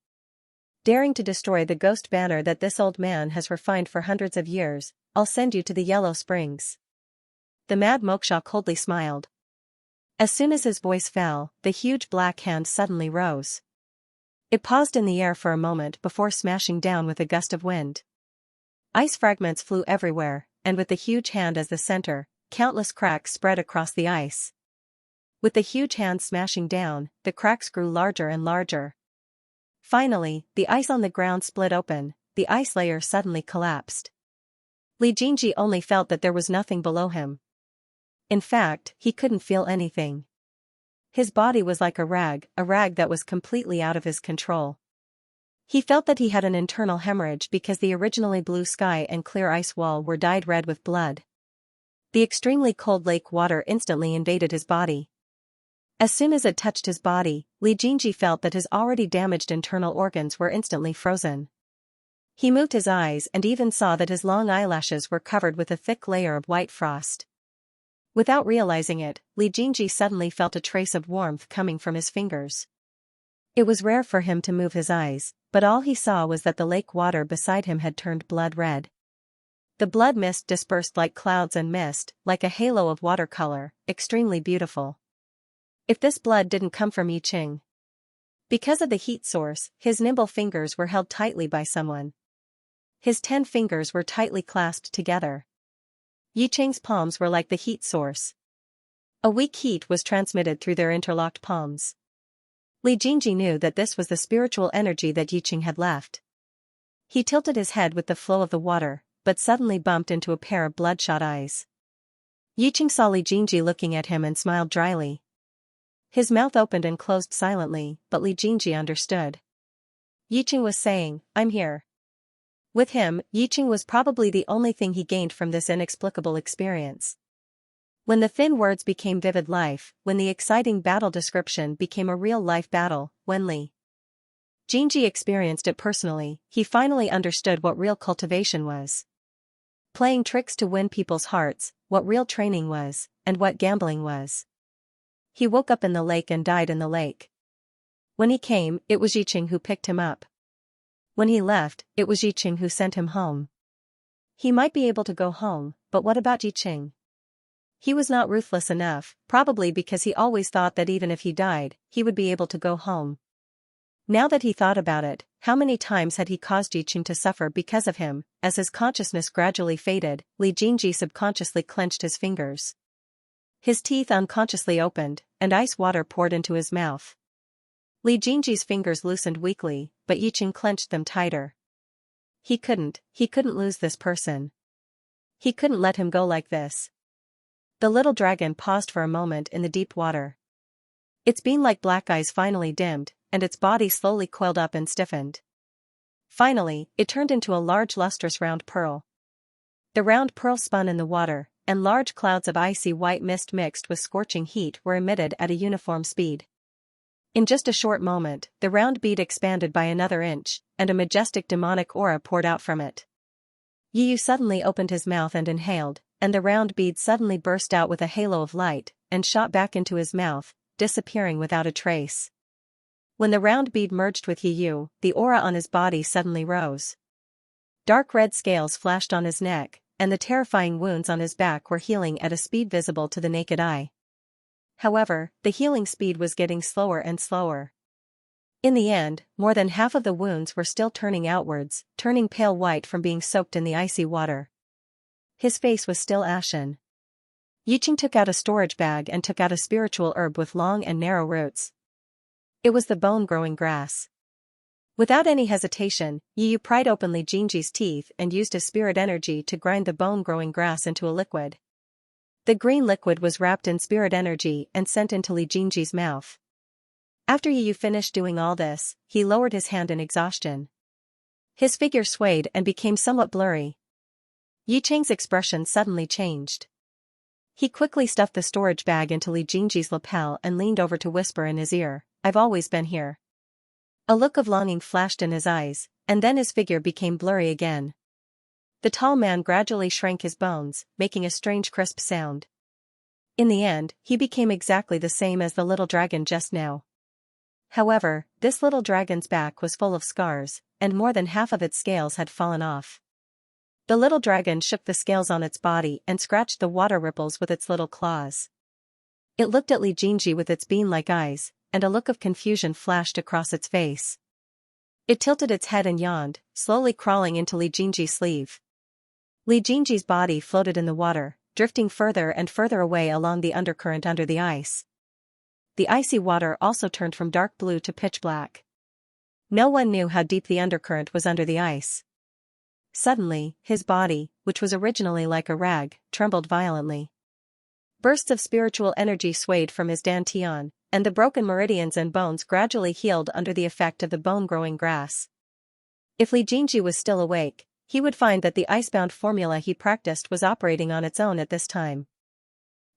Daring to destroy the ghost banner that this old man has refined for hundreds of years, I'll send you to the Yellow Springs. The mad Moksha coldly smiled. As soon as his voice fell, the huge black hand suddenly rose. It paused in the air for a moment before smashing down with a gust of wind. Ice fragments flew everywhere, and with the huge hand as the center, countless cracks spread across the ice. With the huge hand smashing down, the cracks grew larger and larger. Finally, the ice on the ground split open, the ice layer suddenly collapsed. Li Jinji only felt that there was nothing below him. In fact, he couldn't feel anything. His body was like a rag that was completely out of his control. He felt that he had an internal hemorrhage because the originally blue sky and clear ice wall were dyed red with blood. The extremely cold lake water instantly invaded his body. As soon as it touched his body, Li Jinji felt that his already damaged internal organs were instantly frozen. He moved his eyes and even saw that his long eyelashes were covered with a thick layer of white frost. Without realizing it, Li Jinji suddenly felt a trace of warmth coming from his fingers. It was rare for him to move his eyes, but all he saw was that the lake water beside him had turned blood red. The blood mist dispersed like clouds and mist, like a halo of watercolor, extremely beautiful. If this blood didn't come from Yicheng. Because of the heat source, his nimble fingers were held tightly by someone. His 10 fingers were tightly clasped together. Yicheng's palms were like the heat source. A weak heat was transmitted through their interlocked palms. Li Jinji knew that this was the spiritual energy that Yicheng had left. He tilted his head with the flow of the water, but suddenly bumped into a pair of bloodshot eyes. Yicheng saw Li Jinji looking at him and smiled dryly. His mouth opened and closed silently, but Li Jinji understood. Yicheng was saying, "I'm here." With him, Yicheng was probably the only thing he gained from this inexplicable experience. When the thin words became vivid life, when the exciting battle description became a real-life battle, when Li Jinji experienced it personally, he finally understood what real cultivation was. Playing tricks to win people's hearts, what real training was, and what gambling was. He woke up in the lake and died in the lake. When he came, it was Yicheng who picked him up. When he left, it was Yicheng who sent him home. He might be able to go home, but what about Yicheng? He was not ruthless enough, probably because he always thought that even if he died, he would be able to go home. Now that he thought about it, how many times had he caused Yiqing to suffer because of him? As his consciousness gradually faded, Li Jingji subconsciously clenched his fingers. His teeth unconsciously opened, and ice water poured into his mouth. Li Jingji's fingers loosened weakly, but Yiqing clenched them tighter. He couldn't lose this person. He couldn't let him go like this. The little dragon paused for a moment in the deep water. Its bean-like black eyes finally dimmed, and its body slowly coiled up and stiffened. Finally, it turned into a large lustrous round pearl. The round pearl spun in the water, and large clouds of icy white mist mixed with scorching heat were emitted at a uniform speed. In just a short moment, the round bead expanded by another inch, and a majestic demonic aura poured out from it. Yu suddenly opened his mouth and inhaled, and the round bead suddenly burst out with a halo of light, and shot back into his mouth, disappearing without a trace. When the round bead merged with Yu, the aura on his body suddenly rose. Dark red scales flashed on his neck, and the terrifying wounds on his back were healing at a speed visible to the naked eye. However, the healing speed was getting slower and slower. In the end, more than half of the wounds were still turning outwards, turning pale white from being soaked in the icy water. His face was still ashen. Yiqing took out a storage bag and took out a spiritual herb with long and narrow roots. It was the bone-growing grass. Without any hesitation, Yu pried open Li Jingji's teeth and used his spirit energy to grind the bone-growing grass into a liquid. The green liquid was wrapped in spirit energy and sent into Li Jingji's mouth. After Yu finished doing all this, he lowered his hand in exhaustion. His figure swayed and became somewhat blurry. Yi Cheng's expression suddenly changed. He quickly stuffed the storage bag into Li Jingji's lapel and leaned over to whisper in his ear, "I've always been here." A look of longing flashed in his eyes, and then his figure became blurry again. The tall man gradually shrank his bones, making a strange crisp sound. In the end, he became exactly the same as the little dragon just now. However, this little dragon's back was full of scars, and more than half of its scales had fallen off. The little dragon shook the scales on its body and scratched the water ripples with its little claws. It looked at Li Jingji with its bean-like eyes, and a look of confusion flashed across its face. It tilted its head and yawned, slowly crawling into Li Jingji's sleeve. Li Jingji's body floated in the water, drifting further and further away along the undercurrent under the ice. The icy water also turned from dark blue to pitch black. No one knew how deep the undercurrent was under the ice. Suddenly, his body, which was originally like a rag, trembled violently. Bursts of spiritual energy swayed from his dantian, and the broken meridians and bones gradually healed under the effect of the bone-growing grass. If Li Jingji was still awake, he would find that the icebound formula he practiced was operating on its own at this time.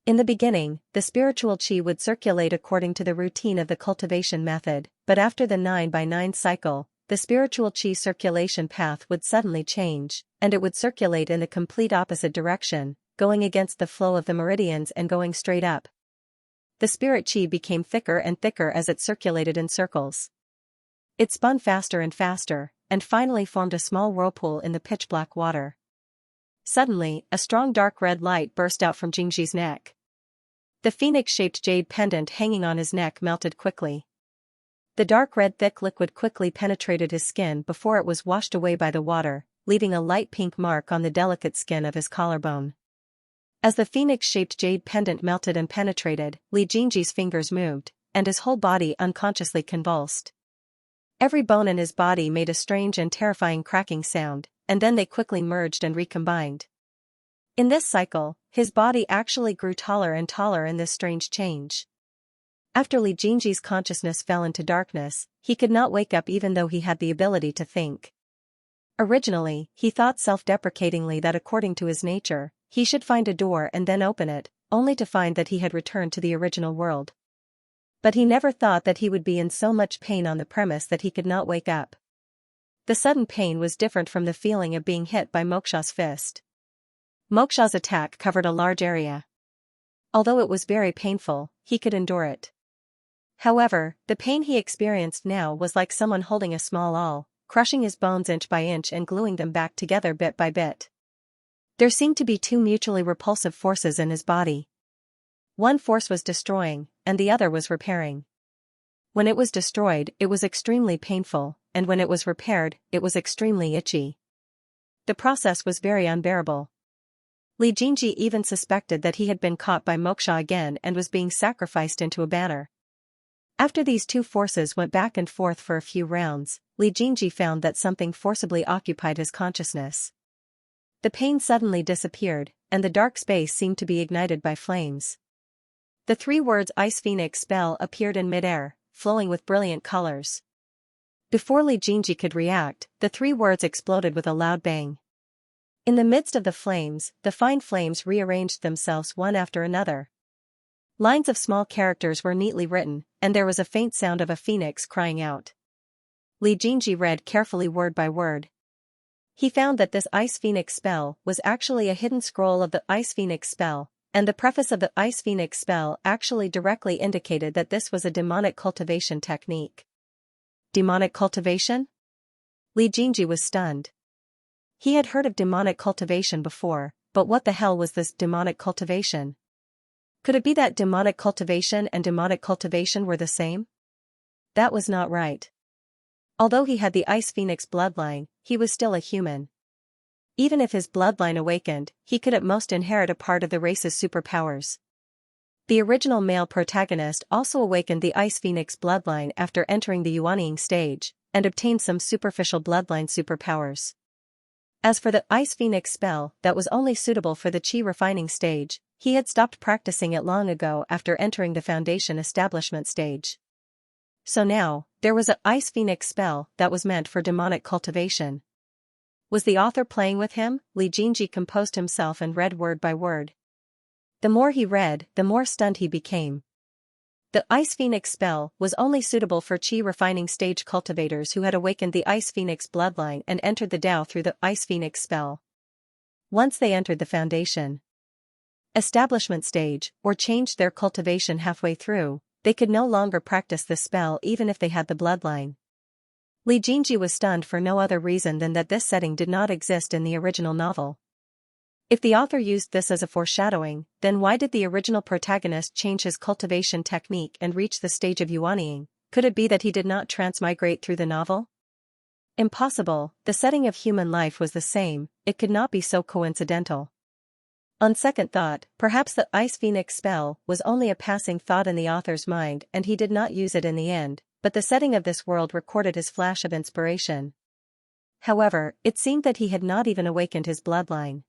In the beginning, the spiritual qi would circulate according to the routine of the cultivation method, but after the 9x9 cycle, the spiritual qi circulation path would suddenly change, and it would circulate in the complete opposite direction, going against the flow of the meridians and going straight up. The spirit qi became thicker and thicker as it circulated in circles. It spun faster and faster, and finally formed a small whirlpool in the pitch-black water. Suddenly, a strong dark red light burst out from Jingji's neck. The phoenix-shaped jade pendant hanging on his neck melted quickly. The dark red thick liquid quickly penetrated his skin before it was washed away by the water, leaving a light pink mark on the delicate skin of his collarbone. As the phoenix-shaped jade pendant melted and penetrated, Li Jingji's fingers moved, and his whole body unconsciously convulsed. Every bone in his body made a strange and terrifying cracking sound, and then they quickly merged and recombined. In this cycle, his body actually grew taller and taller in this strange change. After Li Jingji's consciousness fell into darkness, he could not wake up even though he had the ability to think. Originally, he thought self-deprecatingly that according to his nature, he should find a door and then open it, only to find that he had returned to the original world. But he never thought that he would be in so much pain on the premise that he could not wake up. The sudden pain was different from the feeling of being hit by Moksha's fist. Moksha's attack covered a large area. Although it was very painful, he could endure it. However, the pain he experienced now was like someone holding a small awl, crushing his bones inch by inch and gluing them back together bit by bit. There seemed to be two mutually repulsive forces in his body. One force was destroying, and the other was repairing. When it was destroyed, it was extremely painful, and when it was repaired, it was extremely itchy. The process was very unbearable. Li Jingji even suspected that he had been caught by Moksha again and was being sacrificed into a banner. After these two forces went back and forth for a few rounds, Li Jingji found that something forcibly occupied his consciousness. The pain suddenly disappeared, and the dark space seemed to be ignited by flames. The three words Ice Phoenix spell appeared in midair, flowing with brilliant colors. Before Li Jingji could react, the three words exploded with a loud bang. In the midst of the flames, the fine flames rearranged themselves one after another. Lines of small characters were neatly written, and there was a faint sound of a phoenix crying out. Li Jingji read carefully word by word. He found that this Ice Phoenix spell was actually a hidden scroll of the Ice Phoenix spell, and the preface of the Ice Phoenix spell actually directly indicated that this was a demonic cultivation technique. Demonic cultivation? Li Jingji was stunned. He had heard of demonic cultivation before, but what the hell was this demonic cultivation? Could it be that demonic cultivation and demonic cultivation were the same? That was not right. Although he had the Ice Phoenix bloodline, he was still a human. Even if his bloodline awakened, he could at most inherit a part of the race's superpowers. The original male protagonist also awakened the Ice Phoenix bloodline after entering the Yuanying stage, and obtained some superficial bloodline superpowers. As for the Ice Phoenix spell that was only suitable for the Qi refining stage, he had stopped practicing it long ago after entering the Foundation establishment stage. So now, there was a Ice Phoenix spell that was meant for demonic cultivation. Was the author playing with him? Li Jingji composed himself and read word by word. The more he read, the more stunned he became. The Ice Phoenix spell was only suitable for Qi refining stage cultivators who had awakened the Ice Phoenix bloodline and entered the Tao through the Ice Phoenix spell. Once they entered the Foundation establishment stage, or changed their cultivation halfway through, they could no longer practice the spell even if they had the bloodline. Li Jingji was stunned for no other reason than that this setting did not exist in the original novel. If the author used this as a foreshadowing, then why did the original protagonist change his cultivation technique and reach the stage of Yuanying? Could it be that he did not transmigrate through the novel? Impossible, the setting of human life was the same, it could not be so coincidental. On second thought, perhaps the Ice Phoenix spell was only a passing thought in the author's mind and he did not use it in the end, but the setting of this world recorded his flash of inspiration. However, it seemed that he had not even awakened his bloodline.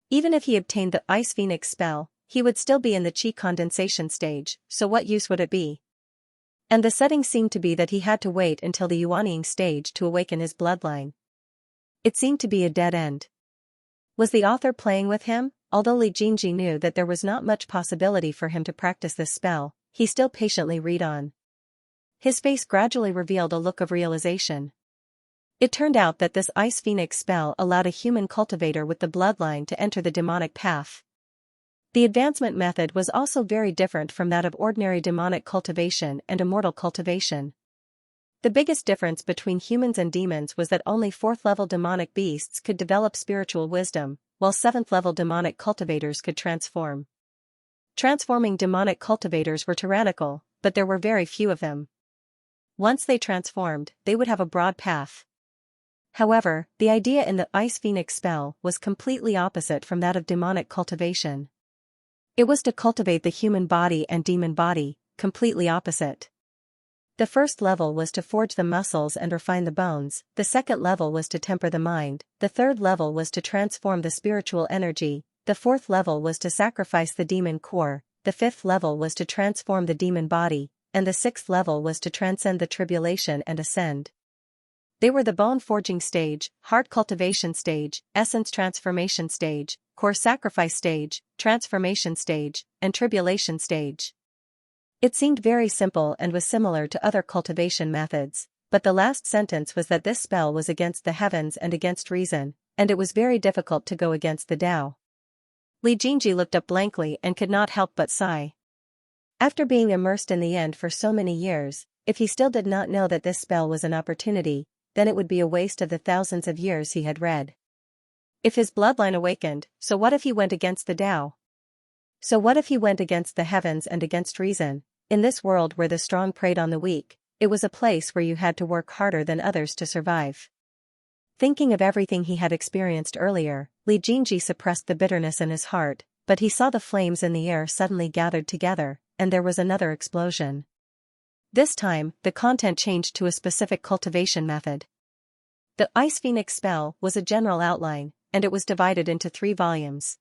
Even if he obtained the Ice Phoenix spell, he would still be in the Qi condensation stage, so what use would it be? And the setting seemed to be that he had to wait until the Yuanying stage to awaken his bloodline. It seemed to be a dead end. Was the author playing with him? Although Li Jingji knew that there was not much possibility for him to practice this spell, he still patiently read on. His face gradually revealed a look of realization. It turned out that this Ice Phoenix spell allowed a human cultivator with the bloodline to enter the demonic path. The advancement method was also very different from that of ordinary demonic cultivation and immortal cultivation. The biggest difference between humans and demons was that only 4th-level demonic beasts could develop spiritual wisdom, while 7th-level demonic cultivators could transform. Transforming demonic cultivators were tyrannical, but there were very few of them. Once they transformed, they would have a broad path. However, the idea in the Ice Phoenix spell was completely opposite from that of demonic cultivation. It was to cultivate the human body and demon body, completely opposite. The first level was to forge the muscles and refine the bones, the second level was to temper the mind, the third level was to transform the spiritual energy, the fourth level was to sacrifice the demon core, the fifth level was to transform the demon body, and the sixth level was to transcend the tribulation and ascend. They were the bone forging stage, heart cultivation stage, essence transformation stage, core sacrifice stage, transformation stage, and tribulation stage. It seemed very simple and was similar to other cultivation methods, but the last sentence was that this spell was against the heavens and against reason, and it was very difficult to go against the Tao. Li Jingji looked up blankly and could not help but sigh. After being immersed in the end for so many years, if he still did not know that this spell was an opportunity, then it would be a waste of the thousands of years he had read. If his bloodline awakened, so what if he went against the Tao? So what if he went against the heavens and against reason? In this world where the strong preyed on the weak, it was a place where you had to work harder than others to survive. Thinking of everything he had experienced earlier, Li Jingji suppressed the bitterness in his heart, but he saw the flames in the air suddenly gathered together, and there was another explosion. This time, the content changed to a specific cultivation method. The Ice Phoenix spell was a general outline, and it was divided into 3 volumes.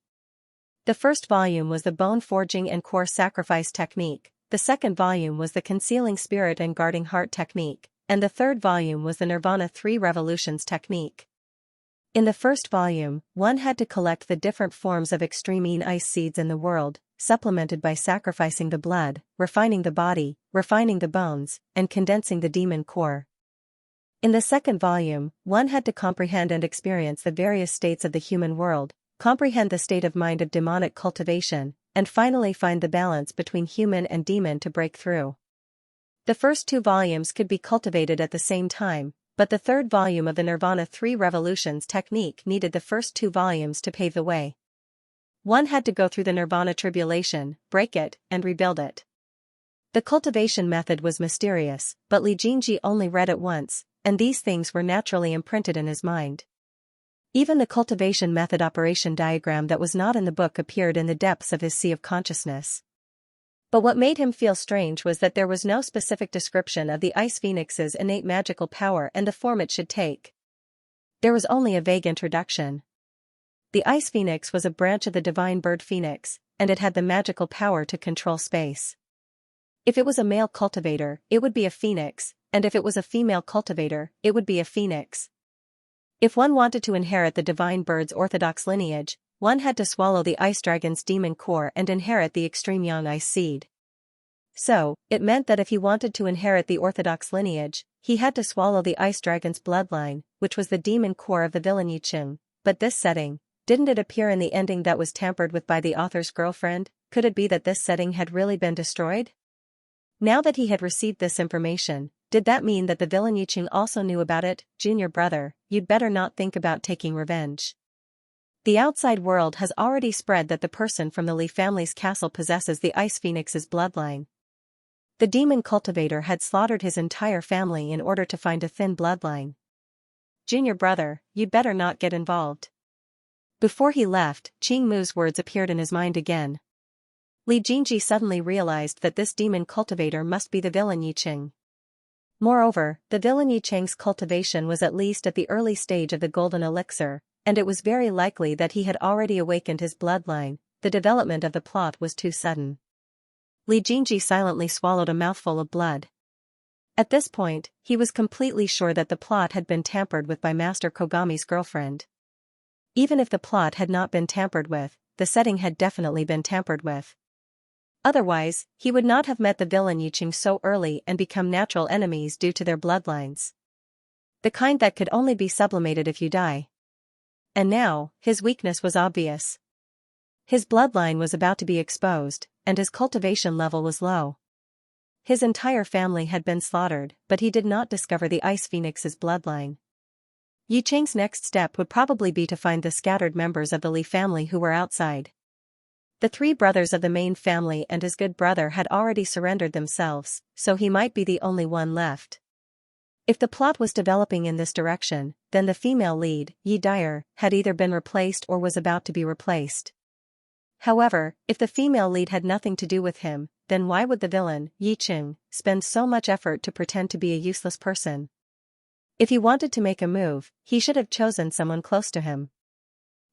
The first volume was the Bone Forging and Core Sacrifice technique, the second volume was the Concealing Spirit and Guarding Heart technique, and the third volume was the Nirvana 3 Revolutions technique. In the first volume, one had to collect the different forms of extreme ice seeds in the world, supplemented by sacrificing the blood, refining the body, refining the bones, and condensing the demon core. In the second volume, one had to comprehend and experience the various states of the human world, comprehend the state of mind of demonic cultivation, and finally find the balance between human and demon to break through. The first 2 volumes could be cultivated at the same time, but the third volume of the Nirvana 3 Revolutions technique needed the first 2 volumes to pave the way. One had to go through the Nirvana tribulation, break it, and rebuild it. The cultivation method was mysterious, but Li Jingji only read it once, and these things were naturally imprinted in his mind. Even the cultivation method operation diagram that was not in the book appeared in the depths of his sea of consciousness. But what made him feel strange was that there was no specific description of the Ice Phoenix's innate magical power and the form it should take. There was only a vague introduction. The Ice Phoenix was a branch of the divine bird phoenix, and it had the magical power to control space. If it was a male cultivator, it would be a phoenix, and if it was a female cultivator, it would be a phoenix. If one wanted to inherit the divine bird's orthodox lineage, one had to swallow the ice dragon's demon core and inherit the extreme young ice seed. So, it meant that if he wanted to inherit the orthodox lineage, he had to swallow the ice dragon's bloodline, which was the demon core of the villain Yiqing. But this setting, didn't it appear in the ending that was tampered with by the author's girlfriend? Could it be that this setting had really been destroyed? Now that he had received this information, did that mean that the villain Yiqing also knew about it? Junior brother, you'd better not think about taking revenge. The outside world has already spread that the person from the Li family's castle possesses the Ice Phoenix's bloodline. The demon cultivator had slaughtered his entire family in order to find a thin bloodline. Junior brother, you'd better not get involved. Before he left, Qing Mu's words appeared in his mind again. Li Jingji suddenly realized that this demon cultivator must be the villain Yiqing. Moreover, the villain Yiqing's cultivation was at least at the early stage of the golden elixir, and it was very likely that he had already awakened his bloodline. The development of the plot was too sudden. Li Jingji silently swallowed a mouthful of blood. At this point, he was completely sure that the plot had been tampered with by Master Kogami's girlfriend. Even if the plot had not been tampered with, the setting had definitely been tampered with. Otherwise, he would not have met the villain Yiqing so early and become natural enemies due to their bloodlines. The kind that could only be sublimated if you die. And now, his weakness was obvious. His bloodline was about to be exposed, and his cultivation level was low. His entire family had been slaughtered, but he did not discover the Ice Phoenix's bloodline. Yiqing's next step would probably be to find the scattered members of the Li family who were outside. The 3 brothers of the main family and his good brother had already surrendered themselves, so he might be the only one left. If the plot was developing in this direction, then the female lead, Yi Dyer, had either been replaced or was about to be replaced. However, if the female lead had nothing to do with him, then why would the villain, Yiqing, spend so much effort to pretend to be a useless person? If he wanted to make a move, he should have chosen someone close to him.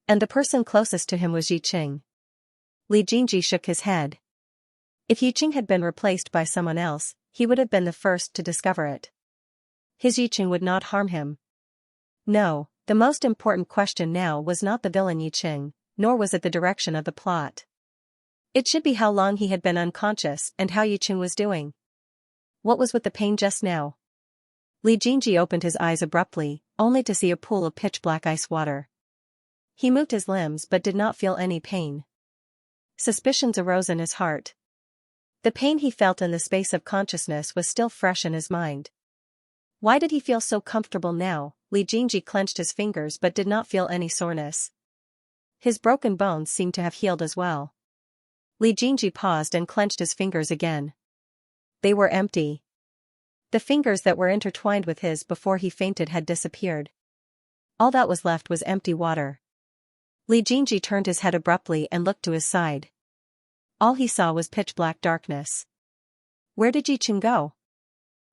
And the person closest to him was Yiqing. Li Jingji shook his head. If Yiqing had been replaced by someone else, he would have been the first to discover it. His Yiqing would not harm him. No, the most important question now was not the villain Yiqing, nor was it the direction of the plot. It should be how long he had been unconscious and how Yiqing was doing. What was with the pain just now? Li Jingji opened his eyes abruptly, only to see a pool of pitch-black ice water. He moved his limbs but did not feel any pain. Suspicions arose in his heart. The pain he felt in the space of consciousness was still fresh in his mind. Why did he feel so comfortable now? Li Jingji clenched his fingers but did not feel any soreness. His broken bones seemed to have healed as well. Li Jingji paused and clenched his fingers again. They were empty. The fingers that were intertwined with his before he fainted had disappeared. All that was left was empty water. Li Jingji turned his head abruptly and looked to his side. All he saw was pitch-black darkness. Where did Yiqing go?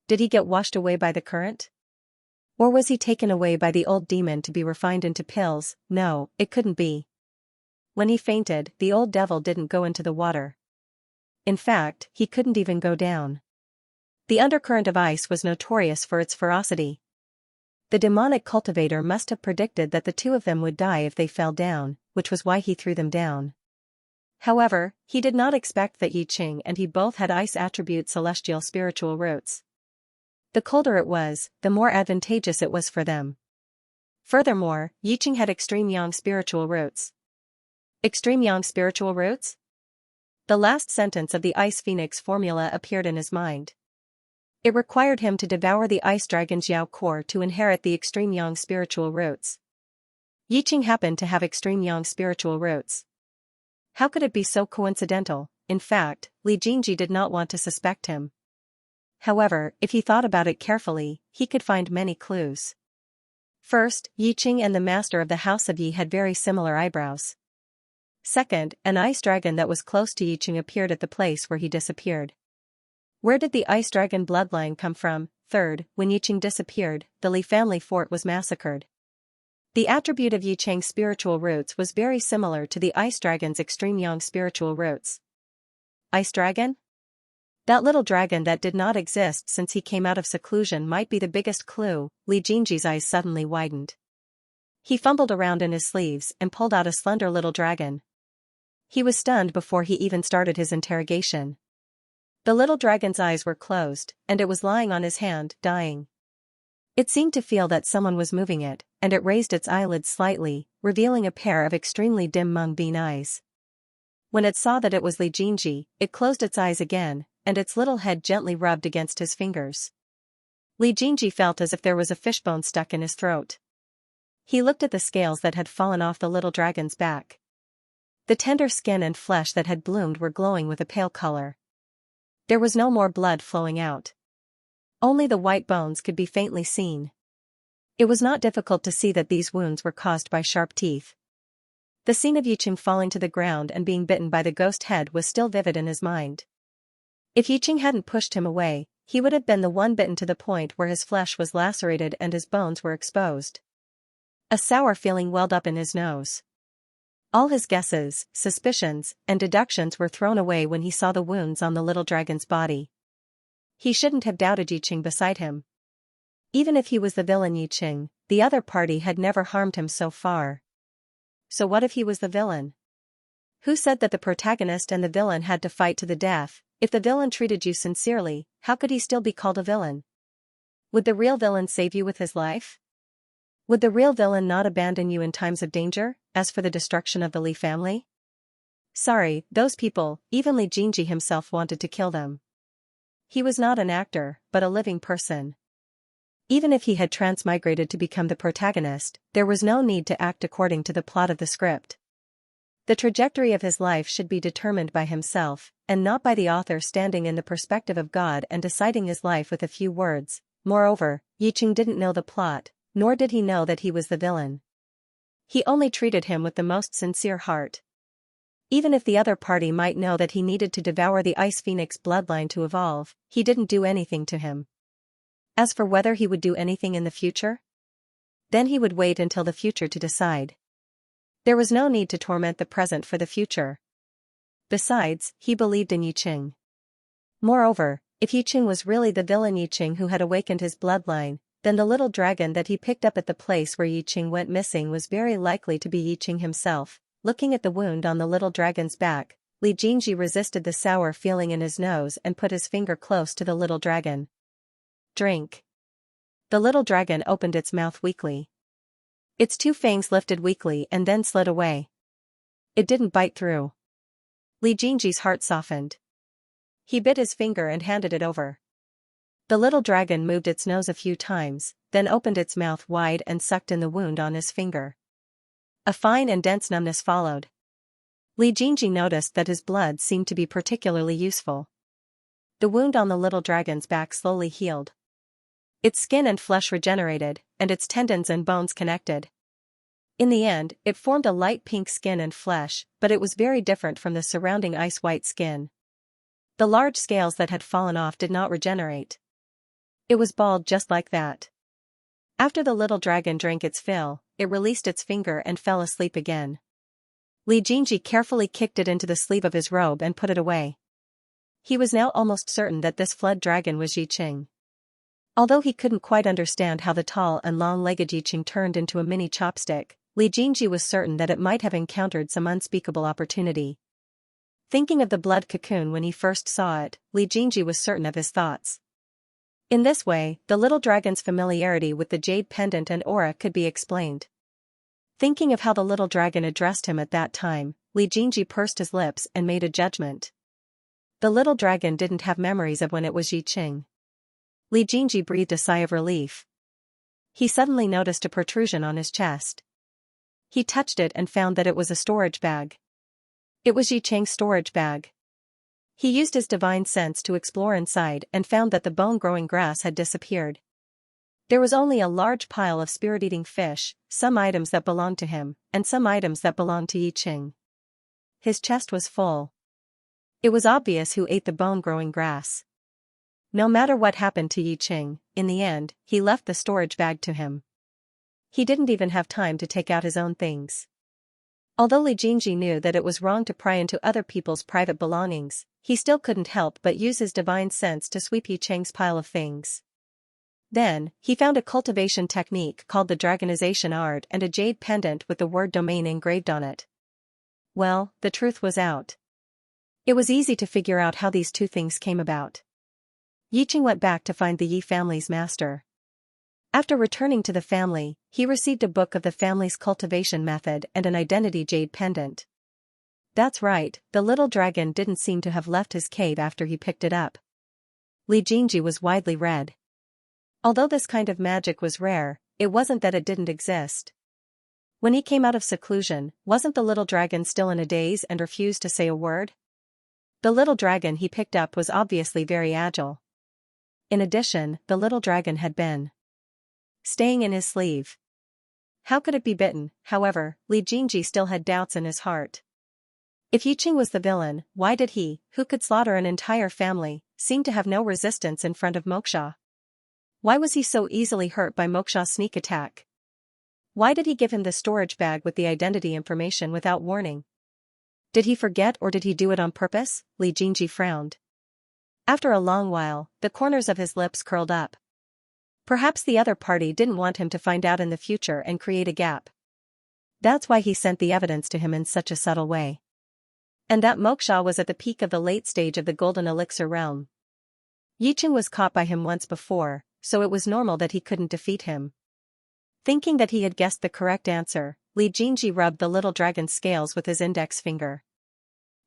Did he get washed away by the current? Or was he taken away by the old demon to be refined into pills? No, it couldn't be. When he fainted, the old devil didn't go into the water. In fact, he couldn't even go down. The undercurrent of ice was notorious for its ferocity. The demonic cultivator must have predicted that the two of them would die if they fell down, which was why he threw them down. However, he did not expect that Yiqing and he both had ice attribute celestial spiritual roots. The colder it was, the more advantageous it was for them. Furthermore, Yiqing had extreme yang spiritual roots. Extreme yang spiritual roots? The last sentence of the Ice Phoenix formula appeared in his mind. It required him to devour the ice dragon's Yao core to inherit the extreme yang spiritual roots. Yiqing happened to have extreme yang spiritual roots. How could it be so coincidental? In fact, Li Jingji did not want to suspect him. However, if he thought about it carefully, he could find many clues. First, Yiqing and the master of the House of Yi had very similar eyebrows. Second, an ice dragon that was close to Yiqing appeared at the place where he disappeared. Where did the ice dragon bloodline come from? Third, when Yiqing disappeared, the Li family fort was massacred. The attribute of Yiqing's spiritual roots was very similar to the ice dragon's extreme yang spiritual roots. Ice dragon? That little dragon that did not exist since he came out of seclusion might be the biggest clue. Li Jingji's eyes suddenly widened. He fumbled around in his sleeves and pulled out a slender little dragon. He was stunned before he even started his interrogation. The little dragon's eyes were closed, and it was lying on his hand, dying. It seemed to feel that someone was moving it, and it raised its eyelids slightly, revealing a pair of extremely dim mung bean eyes. When it saw that it was Li Jingji, it closed its eyes again, and its little head gently rubbed against his fingers. Li Jingji felt as if there was a fishbone stuck in his throat. He looked at the scales that had fallen off the little dragon's back. The tender skin and flesh that had bloomed were glowing with a pale color. There was no more blood flowing out. Only the white bones could be faintly seen. It was not difficult to see that these wounds were caused by sharp teeth. The scene of Yiqing falling to the ground and being bitten by the ghost head was still vivid in his mind. If Yiqing hadn't pushed him away, he would have been the one bitten to the point where his flesh was lacerated and his bones were exposed. A sour feeling welled up in his nose. All his guesses, suspicions, and deductions were thrown away when he saw the wounds on the little dragon's body. He shouldn't have doubted Yiqing beside him. Even if he was the villain Yiqing, the other party had never harmed him so far. So what if he was the villain? Who said that the protagonist and the villain had to fight to the death? If the villain treated you sincerely, how could he still be called a villain? Would the real villain save you with his life? Would the real villain not abandon you in times of danger, as for the destruction of the Li family? Sorry, those people, even Li Jingji himself wanted to kill them. He was not an actor, but a living person. Even if he had transmigrated to become the protagonist, there was no need to act according to the plot of the script. The trajectory of his life should be determined by himself, and not by the author standing in the perspective of God and deciding his life with a few words. Moreover, Yiqing didn't know the plot, nor did he know that he was the villain. He only treated him with the most sincere heart. Even if the other party might know that he needed to devour the Ice Phoenix bloodline to evolve, he didn't do anything to him. As for whether he would do anything in the future, then he would wait until the future to decide. There was no need to torment the present for the future. Besides, he believed in Yiqing. Moreover, if Yiqing was really the villain Yiqing who had awakened his bloodline, then the little dragon that he picked up at the place where Yiqing went missing was very likely to be Yiqing himself. Looking at the wound on the little dragon's back, Li Jingji resisted the sour feeling in his nose and put his finger close to the little dragon. Drink. The little dragon opened its mouth weakly. Its two fangs lifted weakly and then slid away. It didn't bite through. Li Jingji's heart softened. He bit his finger and handed it over. The little dragon moved its nose a few times, then opened its mouth wide and sucked in the wound on his finger. A fine and dense numbness followed. Li Jingji noticed that his blood seemed to be particularly useful. The wound on the little dragon's back slowly healed. Its skin and flesh regenerated, and its tendons and bones connected. In the end, it formed a light pink skin and flesh, but it was very different from the surrounding ice-white skin. The large scales that had fallen off did not regenerate. It was bald just like that. After the little dragon drank its fill, it released its finger and fell asleep again. Li Jinji carefully kicked it into the sleeve of his robe and put it away. He was now almost certain that this flood dragon was Yiqing. Although he couldn't quite understand how the tall and long-legged Yiqing turned into a mini chopstick, Li Jinji was certain that it might have encountered some unspeakable opportunity. Thinking of the blood cocoon when he first saw it, Li Jinji was certain of his thoughts. In this way, the little dragon's familiarity with the jade pendant and aura could be explained. Thinking of how the little dragon addressed him at that time, Li Jinji pursed his lips and made a judgment. The little dragon didn't have memories of when it was Yiqing. Li Jinji breathed a sigh of relief. He suddenly noticed a protrusion on his chest. He touched it and found that it was a storage bag. It was Yiqing's storage bag. He used his divine sense to explore inside and found that the bone-growing grass had disappeared. There was only a large pile of spirit-eating fish, some items that belonged to him, and some items that belonged to Yiqing. His chest was full. It was obvious who ate the bone-growing grass. No matter what happened to Yiqing, in the end, he left the storage bag to him. He didn't even have time to take out his own things. Although Li Jinji knew that it was wrong to pry into other people's private belongings, he still couldn't help but use his divine sense to sweep Yiqing's pile of things. Then, he found a cultivation technique called the dragonization art and a jade pendant with the word domain engraved on it. Well, the truth was out. It was easy to figure out how these two things came about. Yiqing went back to find the Yi family's master. After returning to the family, he received a book of the family's cultivation method and an identity jade pendant. That's right, the little dragon didn't seem to have left his cave after he picked it up. Li Jinji was widely read. Although this kind of magic was rare, it wasn't that it didn't exist. When he came out of seclusion, wasn't the little dragon still in a daze and refused to say a word? The little dragon he picked up was obviously very agile. In addition, the little dragon had been staying in his sleeve. How could it be bitten? However, Li Jinji still had doubts in his heart. If Yiqing was the villain, why did he, who could slaughter an entire family, seem to have no resistance in front of Moksha? Why was he so easily hurt by Moksha's sneak attack? Why did he give him the storage bag with the identity information without warning? Did he forget or did he do it on purpose? Li Jinji frowned. After a long while, the corners of his lips curled up. Perhaps the other party didn't want him to find out in the future and create a gap. That's why he sent the evidence to him in such a subtle way. And that Moksha was at the peak of the late stage of the golden elixir realm. Yiqing was caught by him once before, so it was normal that he couldn't defeat him. Thinking that he had guessed the correct answer, Li Jinji rubbed the little dragon's scales with his index finger.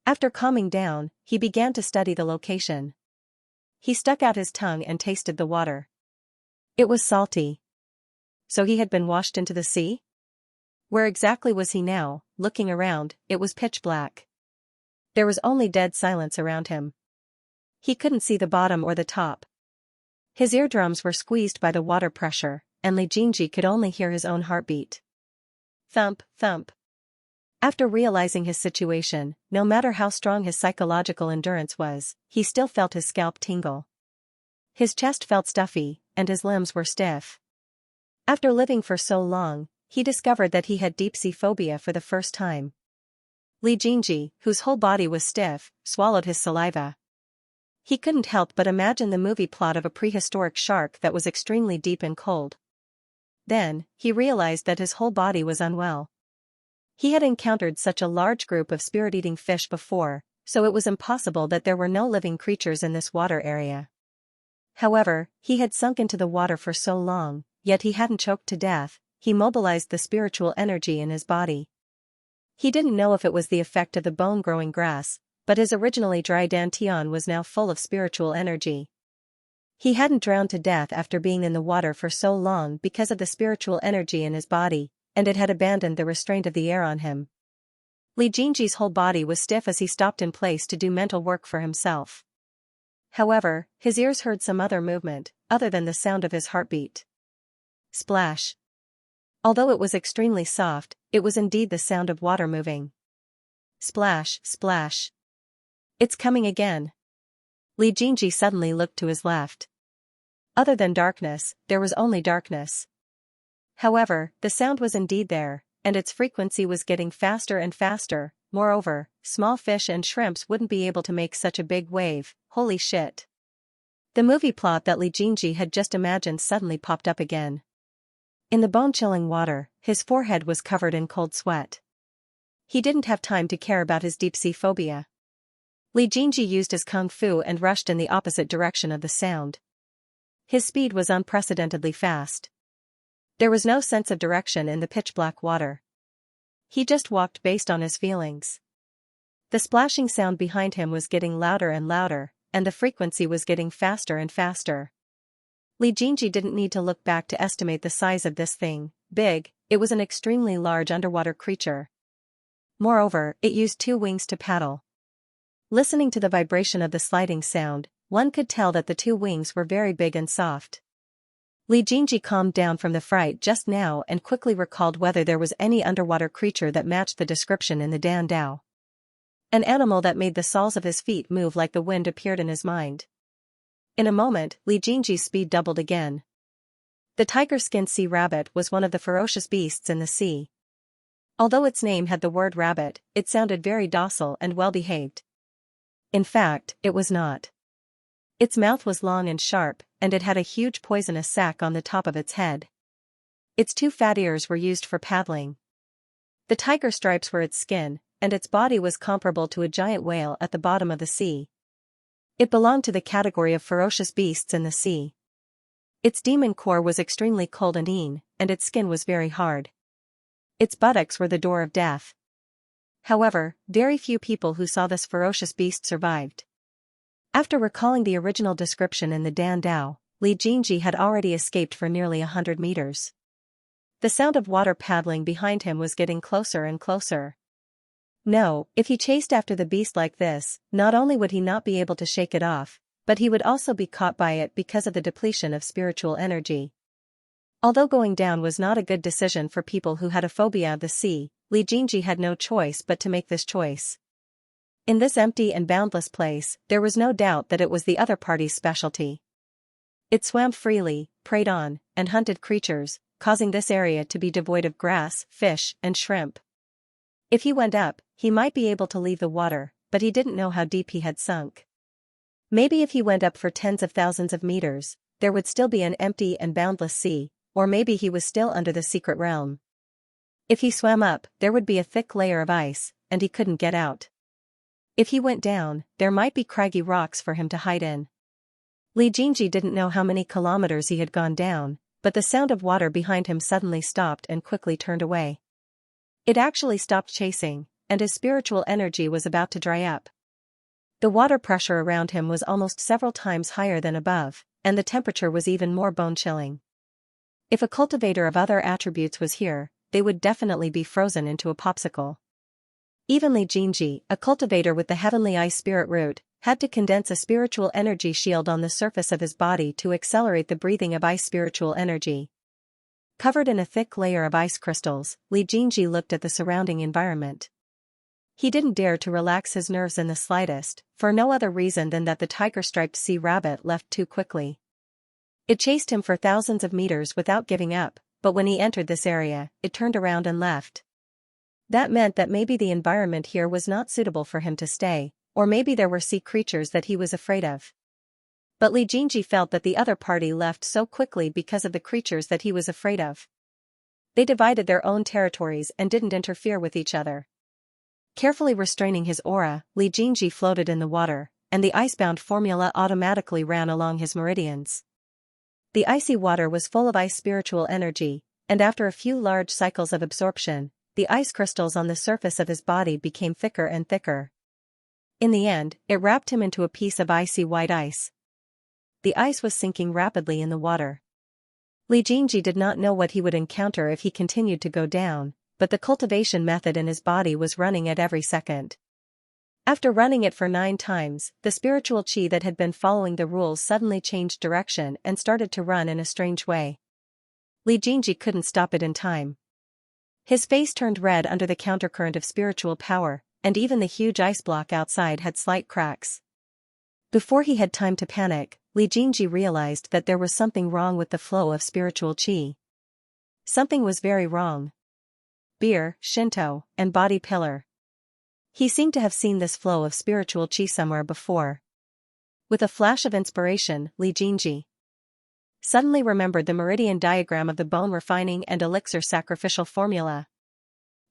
After calming down, he began to study the location. He stuck out his tongue and tasted the water. It was salty. So he had been washed into the sea? Where exactly was he now? Looking around, it was pitch black. There was only dead silence around him. He couldn't see the bottom or the top. His eardrums were squeezed by the water pressure, and Li Jinji could only hear his own heartbeat. Thump, thump. After realizing his situation, no matter how strong his psychological endurance was, he still felt his scalp tingle. His chest felt stuffy, and his limbs were stiff. After living for so long, he discovered that he had deep-sea phobia for the first time. Li Jinji, whose whole body was stiff, swallowed his saliva. He couldn't help but imagine the movie plot of a prehistoric shark that was extremely deep and cold. Then, he realized that his whole body was unwell. He had encountered such a large group of spirit-eating fish before, so it was impossible that there were no living creatures in this water area. However, he had sunk into the water for so long, yet he hadn't choked to death. He mobilized the spiritual energy in his body. He didn't know if it was the effect of the bone-growing grass, but his originally dry dantian was now full of spiritual energy. He hadn't drowned to death after being in the water for so long because of the spiritual energy in his body, and it had abandoned the restraint of the air on him. Li Jinji's whole body was stiff as he stopped in place to do mental work for himself. However, his ears heard some other movement, other than the sound of his heartbeat. Splash. Although it was extremely soft, it was indeed the sound of water moving. Splash, splash. It's coming again. Li Jingji suddenly looked to his left. Other than darkness, there was only darkness. However, the sound was indeed there, and its frequency was getting faster and faster. Moreover, small fish and shrimps wouldn't be able to make such a big wave. Holy shit. The movie plot that Li Jingji had just imagined suddenly popped up again. In the bone-chilling water, his forehead was covered in cold sweat. He didn't have time to care about his deep-sea phobia. Li Jingji used his kung fu and rushed in the opposite direction of the sound. His speed was unprecedentedly fast. There was no sense of direction in the pitch-black water. He just walked based on his feelings. The splashing sound behind him was getting louder and louder, and the frequency was getting faster and faster. Li Jingji didn't need to look back to estimate the size of this thing. Big, it was an extremely large underwater creature. Moreover, it used 2 wings to paddle. Listening to the vibration of the sliding sound, one could tell that the 2 wings were very big and soft. Li Jingji calmed down from the fright just now and quickly recalled whether there was any underwater creature that matched the description in the Dan Dao. An animal that made the soles of his feet move like the wind appeared in his mind. In a moment, Li Jingji's speed doubled again. The tiger-skinned sea rabbit was one of the ferocious beasts in the sea. Although its name had the word rabbit, it sounded very docile and well-behaved. In fact, it was not. Its mouth was long and sharp, and it had a huge poisonous sac on the top of its head. Its 2 fat ears were used for paddling. The tiger stripes were its skin, and its body was comparable to a giant whale at the bottom of the sea. It belonged to the category of ferocious beasts in the sea. Its demon core was extremely cold and mean, and its skin was very hard. Its buttocks were the door of death. However, very few people who saw this ferocious beast survived. After recalling the original description in the Dan Dao, Li Jingji had already escaped for nearly 100 meters. The sound of water paddling behind him was getting closer and closer. No, if he chased after the beast like this, not only would he not be able to shake it off, but he would also be caught by it because of the depletion of spiritual energy. Although going down was not a good decision for people who had a phobia of the sea, Li Jingji had no choice but to make this choice. In this empty and boundless place, there was no doubt that it was the other party's specialty. It swam freely, preyed on, and hunted creatures, causing this area to be devoid of grass, fish, and shrimp. If he went up, he might be able to leave the water, but he didn't know how deep he had sunk. Maybe if he went up for tens of thousands of meters, there would still be an empty and boundless sea, or maybe he was still under the secret realm. If he swam up, there would be a thick layer of ice, and he couldn't get out. If he went down, there might be craggy rocks for him to hide in. Li Jingji didn't know how many kilometers he had gone down, but the sound of water behind him suddenly stopped and quickly turned away. It actually stopped chasing, and his spiritual energy was about to dry up. The water pressure around him was almost several times higher than above, and the temperature was even more bone-chilling. If a cultivator of other attributes was here, they would definitely be frozen into a popsicle. Even Li Jingji, a cultivator with the heavenly ice spirit root, had to condense a spiritual energy shield on the surface of his body to accelerate the breathing of ice spiritual energy. Covered in a thick layer of ice crystals, Li Jingji looked at the surrounding environment. He didn't dare to relax his nerves in the slightest, for no other reason than that the tiger-striped sea rabbit left too quickly. It chased him for thousands of meters without giving up, but when he entered this area, it turned around and left. That meant that maybe the environment here was not suitable for him to stay, or maybe there were sea creatures that he was afraid of. But Li Jingji felt that the other party left so quickly because of the creatures that he was afraid of. They divided their own territories and didn't interfere with each other. Carefully restraining his aura, Li Jingji floated in the water, and the icebound formula automatically ran along his meridians. The icy water was full of ice spiritual energy, and after a few large cycles of absorption, the ice crystals on the surface of his body became thicker and thicker. In the end, it wrapped him into a piece of icy white ice. The ice was sinking rapidly in the water. Li Jingji did not know what he would encounter if he continued to go down, but the cultivation method in his body was running at every second. After running it for 9 times, the spiritual chi that had been following the rules suddenly changed direction and started to run in a strange way. Li Jingji couldn't stop it in time. His face turned red under the countercurrent of spiritual power, and even the huge ice block outside had slight cracks. Before he had time to panic, Li Jingji realized that there was something wrong with the flow of spiritual chi. Something was very wrong. Beer, Shinto, and body pillar. He seemed to have seen this flow of spiritual chi somewhere before. With a flash of inspiration, Li Jingji suddenly remembered the meridian diagram of the bone refining and elixir sacrificial formula.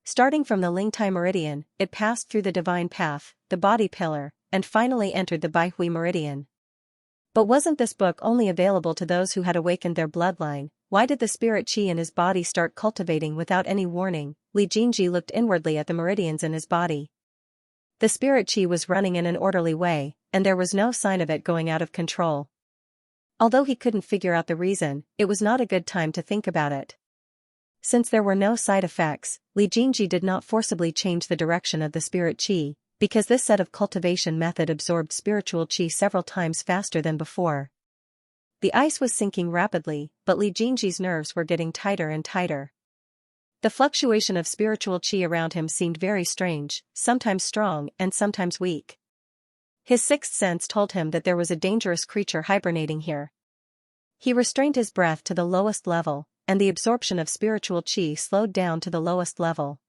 Starting from the Lingtai meridian, it passed through the divine path, the body pillar, and finally entered the Baihui meridian. But wasn't this book only available to those who had awakened their bloodline? Why did the spirit chi in his body start cultivating without any warning? Li Jingji looked inwardly at the meridians in his body. The spirit chi was running in an orderly way, and there was no sign of it going out of control. Although he couldn't figure out the reason, it was not a good time to think about it. Since there were no side effects, Li Jingji did not forcibly change the direction of the spirit chi, because this set of cultivation method absorbed spiritual chi several times faster than before. The ice was sinking rapidly, but Li Jingji's nerves were getting tighter and tighter. The fluctuation of spiritual chi around him seemed very strange, sometimes strong and sometimes weak. His sixth sense told him that there was a dangerous creature hibernating here. He restrained his breath to the lowest level, and the absorption of spiritual chi slowed down to the lowest level.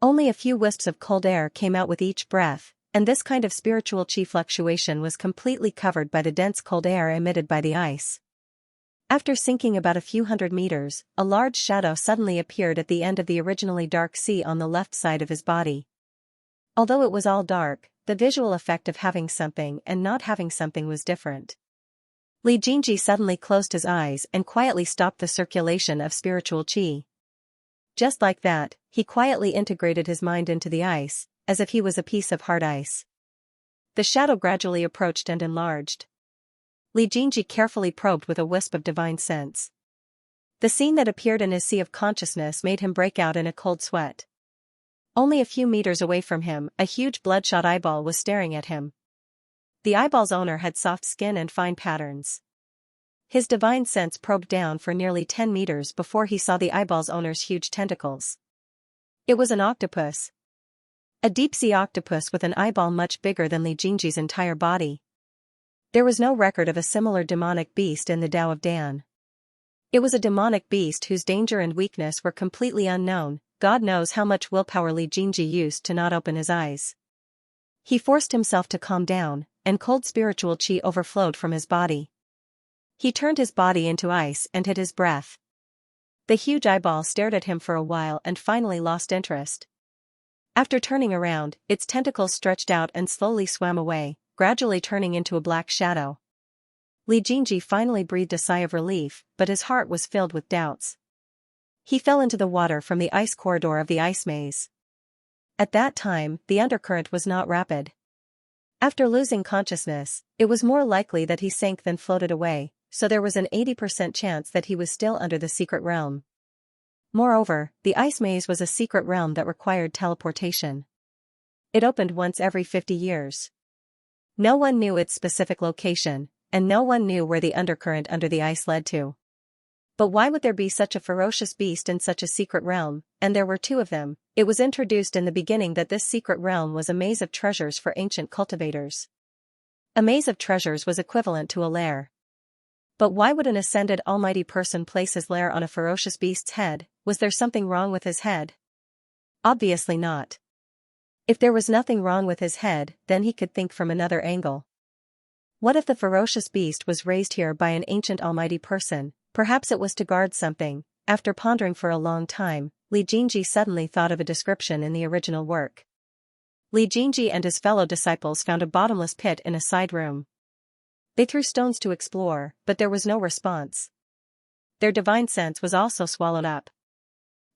Only a few wisps of cold air came out with each breath, and this kind of spiritual chi fluctuation was completely covered by the dense cold air emitted by the ice. After sinking about a few hundred meters, a large shadow suddenly appeared at the end of the originally dark sea on the left side of his body. Although it was all dark, the visual effect of having something and not having something was different. Li Jingji suddenly closed his eyes and quietly stopped the circulation of spiritual chi. Just like that, he quietly integrated his mind into the ice, as if he was a piece of hard ice. The shadow gradually approached and enlarged. Li Jingji carefully probed with a wisp of divine sense. The scene that appeared in his sea of consciousness made him break out in a cold sweat. Only a few meters away from him, a huge bloodshot eyeball was staring at him. The eyeball's owner had soft skin and fine patterns. His divine sense probed down for nearly 10 meters before he saw the eyeball's owner's huge tentacles. It was an octopus. A deep-sea octopus with an eyeball much bigger than Li Jingji's entire body. There was no record of a similar demonic beast in the Tao of Dan. It was a demonic beast whose danger and weakness were completely unknown. God knows how much willpower Li Jingji used to not open his eyes. He forced himself to calm down, and cold spiritual chi overflowed from his body. He turned his body into ice and hid his breath. The huge eyeball stared at him for a while and finally lost interest. After turning around, its tentacles stretched out and slowly swam away, gradually turning into a black shadow. Li Jingji finally breathed a sigh of relief, but his heart was filled with doubts. He fell into the water from the ice corridor of the ice maze. At that time, the undercurrent was not rapid. After losing consciousness, it was more likely that he sank than floated away, so there was an 80% chance that he was still under the secret realm. Moreover, the ice maze was a secret realm that required teleportation. It opened once every 50 years. No one knew its specific location, and no one knew where the undercurrent under the ice led to. But why would there be such a ferocious beast in such a secret realm? And there were 2 of them. It was introduced in the beginning that this secret realm was a maze of treasures for ancient cultivators. A maze of treasures was equivalent to a lair. But why would an ascended almighty person place his lair on a ferocious beast's head? Was there something wrong with his head? Obviously not. If there was nothing wrong with his head, then he could think from another angle. What if the ferocious beast was raised here by an ancient almighty person? Perhaps it was to guard something. After pondering for a long time, Li Jingji suddenly thought of a description in the original work. Li Jingji and his fellow disciples found a bottomless pit in a side room. They threw stones to explore, but there was no response. Their divine sense was also swallowed up.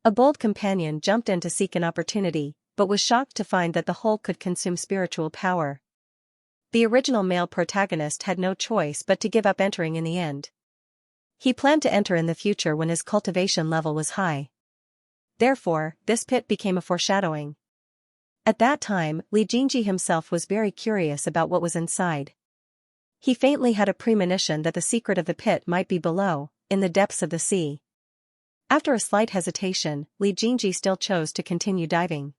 A bold companion jumped in to seek an opportunity, but was shocked to find that the hole could consume spiritual power. The original male protagonist had no choice but to give up entering in the end. He planned to enter in the future when his cultivation level was high. Therefore, this pit became a foreshadowing. At that time, Li Jingji himself was very curious about what was inside. He faintly had a premonition that the secret of the pit might be below, in the depths of the sea. After a slight hesitation, Li Jingji still chose to continue diving.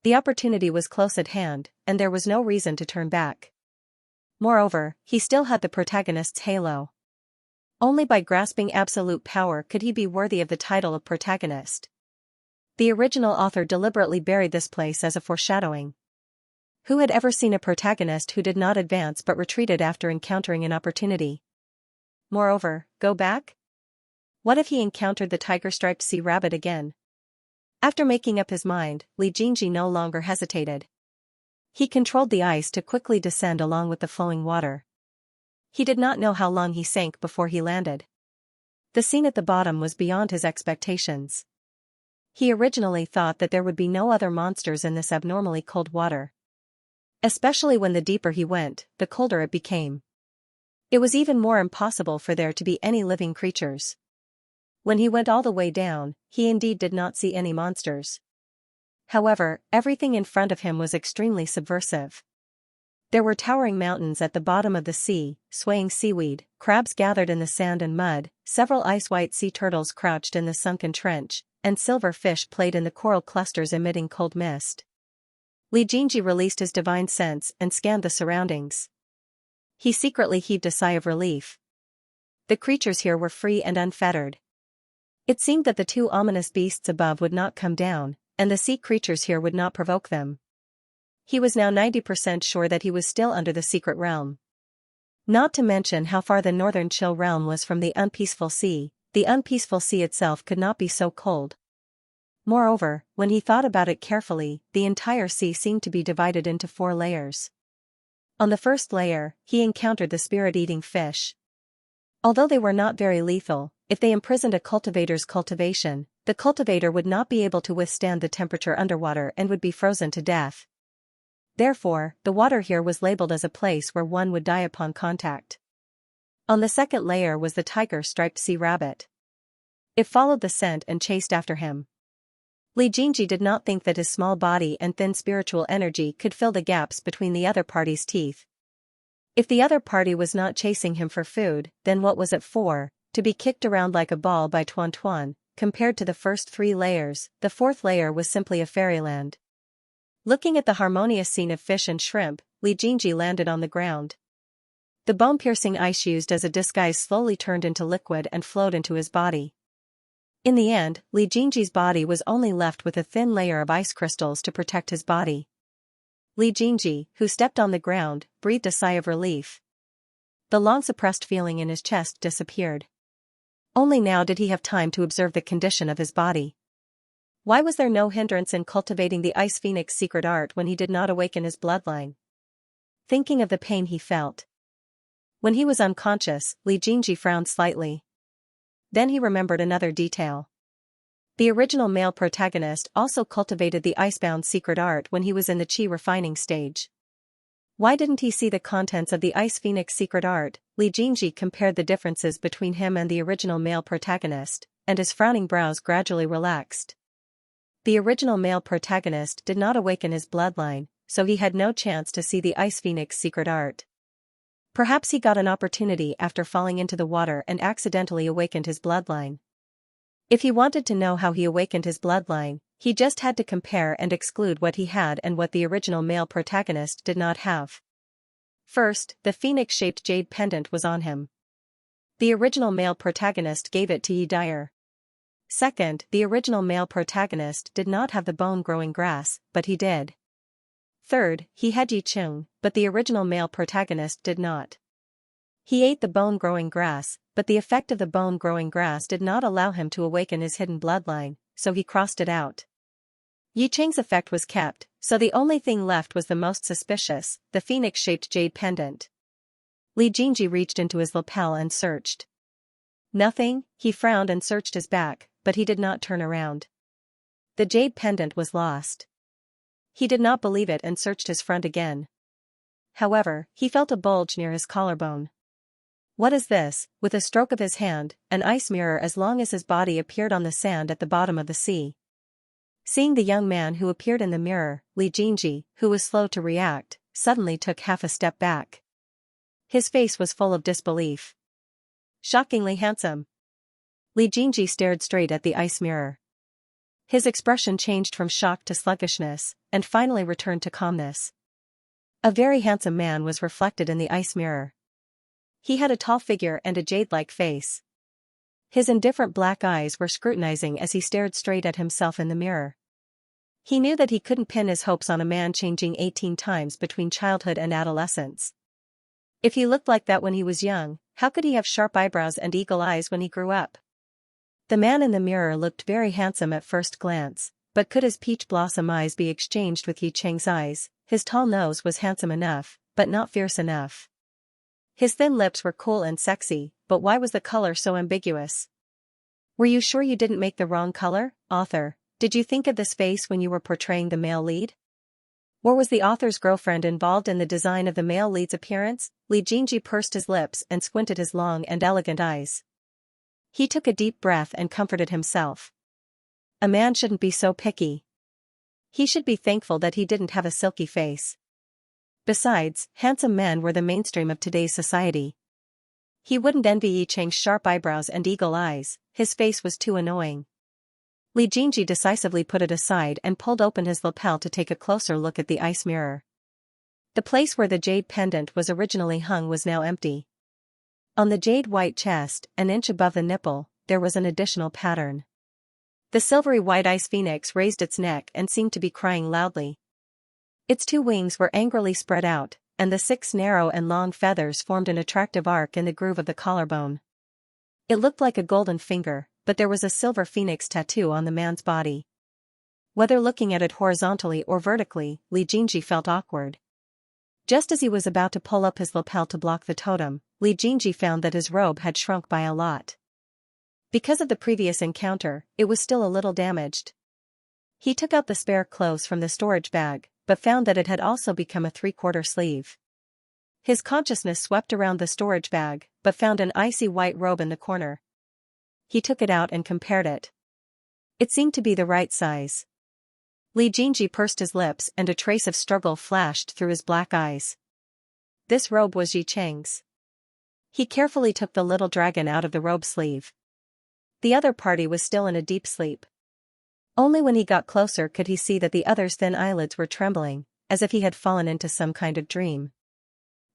The opportunity was close at hand, and there was no reason to turn back. Moreover, he still had the protagonist's halo. Only by grasping absolute power could he be worthy of the title of protagonist. The original author deliberately buried this place as a foreshadowing. Who had ever seen a protagonist who did not advance but retreated after encountering an opportunity? Moreover, go back? What if he encountered the tiger-striped sea rabbit again? After making up his mind, Li Jingji no longer hesitated. He controlled the ice to quickly descend along with the flowing water. He did not know how long he sank before he landed. The scene at the bottom was beyond his expectations. He originally thought that there would be no other monsters in this abnormally cold water. Especially when the deeper he went, the colder it became. It was even more impossible for there to be any living creatures. When he went all the way down, he indeed did not see any monsters. However, everything in front of him was extremely subversive. There were towering mountains at the bottom of the sea, swaying seaweed, crabs gathered in the sand and mud, several ice-white sea turtles crouched in the sunken trench, and silver fish played in the coral clusters emitting cold mist. Li Jingji released his divine sense and scanned the surroundings. He secretly heaved a sigh of relief. The creatures here were free and unfettered. It seemed that the two ominous beasts above would not come down, and the sea creatures here would not provoke them. He was now 90% sure that he was still under the secret realm. Not to mention how far the northern chill realm was from the unpeaceful sea. The unpeaceful sea itself could not be so cold. Moreover, when he thought about it carefully, the entire sea seemed to be divided into 4 layers. On the first layer, he encountered the spirit-eating fish. Although they were not very lethal, if they imprisoned a cultivator's cultivation, the cultivator would not be able to withstand the temperature underwater and would be frozen to death. Therefore, the water here was labeled as a place where one would die upon contact. On the second layer was the tiger-striped sea rabbit. It followed the scent and chased after him. Li Jingji did not think that his small body and thin spiritual energy could fill the gaps between the other party's teeth. If the other party was not chasing him for food, then what was it for? To be kicked around like a ball by Tuan Tuan. Compared to the first 3 layers, the 4th layer was simply a fairyland. Looking at the harmonious scene of fish and shrimp, Li Jingji landed on the ground. The bone-piercing ice used as a disguise slowly turned into liquid and flowed into his body. In the end, Li Jingji's body was only left with a thin layer of ice crystals to protect his body. Li Jingji, who stepped on the ground, breathed a sigh of relief. The long-suppressed feeling in his chest disappeared. Only now did he have time to observe the condition of his body. Why was there no hindrance in cultivating the Ice Phoenix secret art when he did not awaken his bloodline? Thinking of the pain he felt. When he was unconscious, Li Jingji frowned slightly. Then he remembered another detail. The original male protagonist also cultivated the icebound secret art when he was in the chi refining stage. Why didn't he see the contents of the Ice Phoenix secret art? Li Jingji compared the differences between him and the original male protagonist, and his frowning brows gradually relaxed. The original male protagonist did not awaken his bloodline, so he had no chance to see the Ice Phoenix secret art. Perhaps he got an opportunity after falling into the water and accidentally awakened his bloodline. If he wanted to know how he awakened his bloodline, he just had to compare and exclude what he had and what the original male protagonist did not have. First, the phoenix-shaped jade pendant was on him. The original male protagonist gave it to Yi Dyer. Second, the original male protagonist did not have the bone-growing grass, but he did. Third, he had Yi Chung, but the original male protagonist did not. He ate the bone-growing grass, but the effect of the bone-growing grass did not allow him to awaken his hidden bloodline, so he crossed it out. Yi Cheng's effect was kept, so the only thing left was the most suspicious, the phoenix-shaped jade pendant. Li Jingji reached into his lapel and searched. Nothing. He frowned and searched his back, but he did not turn around. The jade pendant was lost. He did not believe it and searched his front again. However, he felt a bulge near his collarbone. What is this? With a stroke of his hand, an ice mirror as long as his body appeared on the sand at the bottom of the sea. Seeing the young man who appeared in the mirror, Li Jinji, who was slow to react, suddenly took half a step back. His face was full of disbelief. Shockingly handsome. Li Jinji stared straight at the ice mirror. His expression changed from shock to sluggishness, and finally returned to calmness. A very handsome man was reflected in the ice mirror. He had a tall figure and a jade-like face. His indifferent black eyes were scrutinizing as he stared straight at himself in the mirror. He knew that he couldn't pin his hopes on a man changing 18 times between childhood and adolescence. If he looked like that when he was young, how could he have sharp eyebrows and eagle eyes when he grew up? The man in the mirror looked very handsome at first glance, but could his peach blossom eyes be exchanged with Yi Cheng's eyes? His tall nose was handsome enough, but not fierce enough. His thin lips were cool and sexy, but why was the color so ambiguous? Were you sure you didn't make the wrong color, author? Did you think of this face when you were portraying the male lead? Or was the author's girlfriend involved in the design of the male lead's appearance? Li Jinji pursed his lips and squinted his long and elegant eyes. He took a deep breath and comforted himself. A man shouldn't be so picky. He should be thankful that he didn't have a silky face. Besides, handsome men were the mainstream of today's society. He wouldn't envy Yi Cheng's sharp eyebrows and eagle eyes, his face was too annoying. Li Jinji decisively put it aside and pulled open his lapel to take a closer look at the ice mirror. The place where the jade pendant was originally hung was now empty. On the jade white chest, an inch above the nipple, there was an additional pattern. The silvery white ice phoenix raised its neck and seemed to be crying loudly. Its 2 wings were angrily spread out, and the 6 narrow and long feathers formed an attractive arc in the groove of the collarbone. It looked like a golden finger, but there was a silver phoenix tattoo on the man's body. Whether looking at it horizontally or vertically, Li Jinji felt awkward. Just as he was about to pull up his lapel to block the totem, Li Jinji found that his robe had shrunk by a lot. Because of the previous encounter, it was still a little damaged. He took out the spare clothes from the storage bag, but found that it had also become a 3/4 sleeve. His consciousness swept around the storage bag, but found an icy white robe in the corner. He took it out and compared it. It seemed to be the right size. Li Jinji pursed his lips and a trace of struggle flashed through his black eyes. This robe was Yi Cheng's. He carefully took the little dragon out of the robe sleeve. The other party was still in a deep sleep. Only when he got closer could he see that the other's thin eyelids were trembling, as if he had fallen into some kind of dream.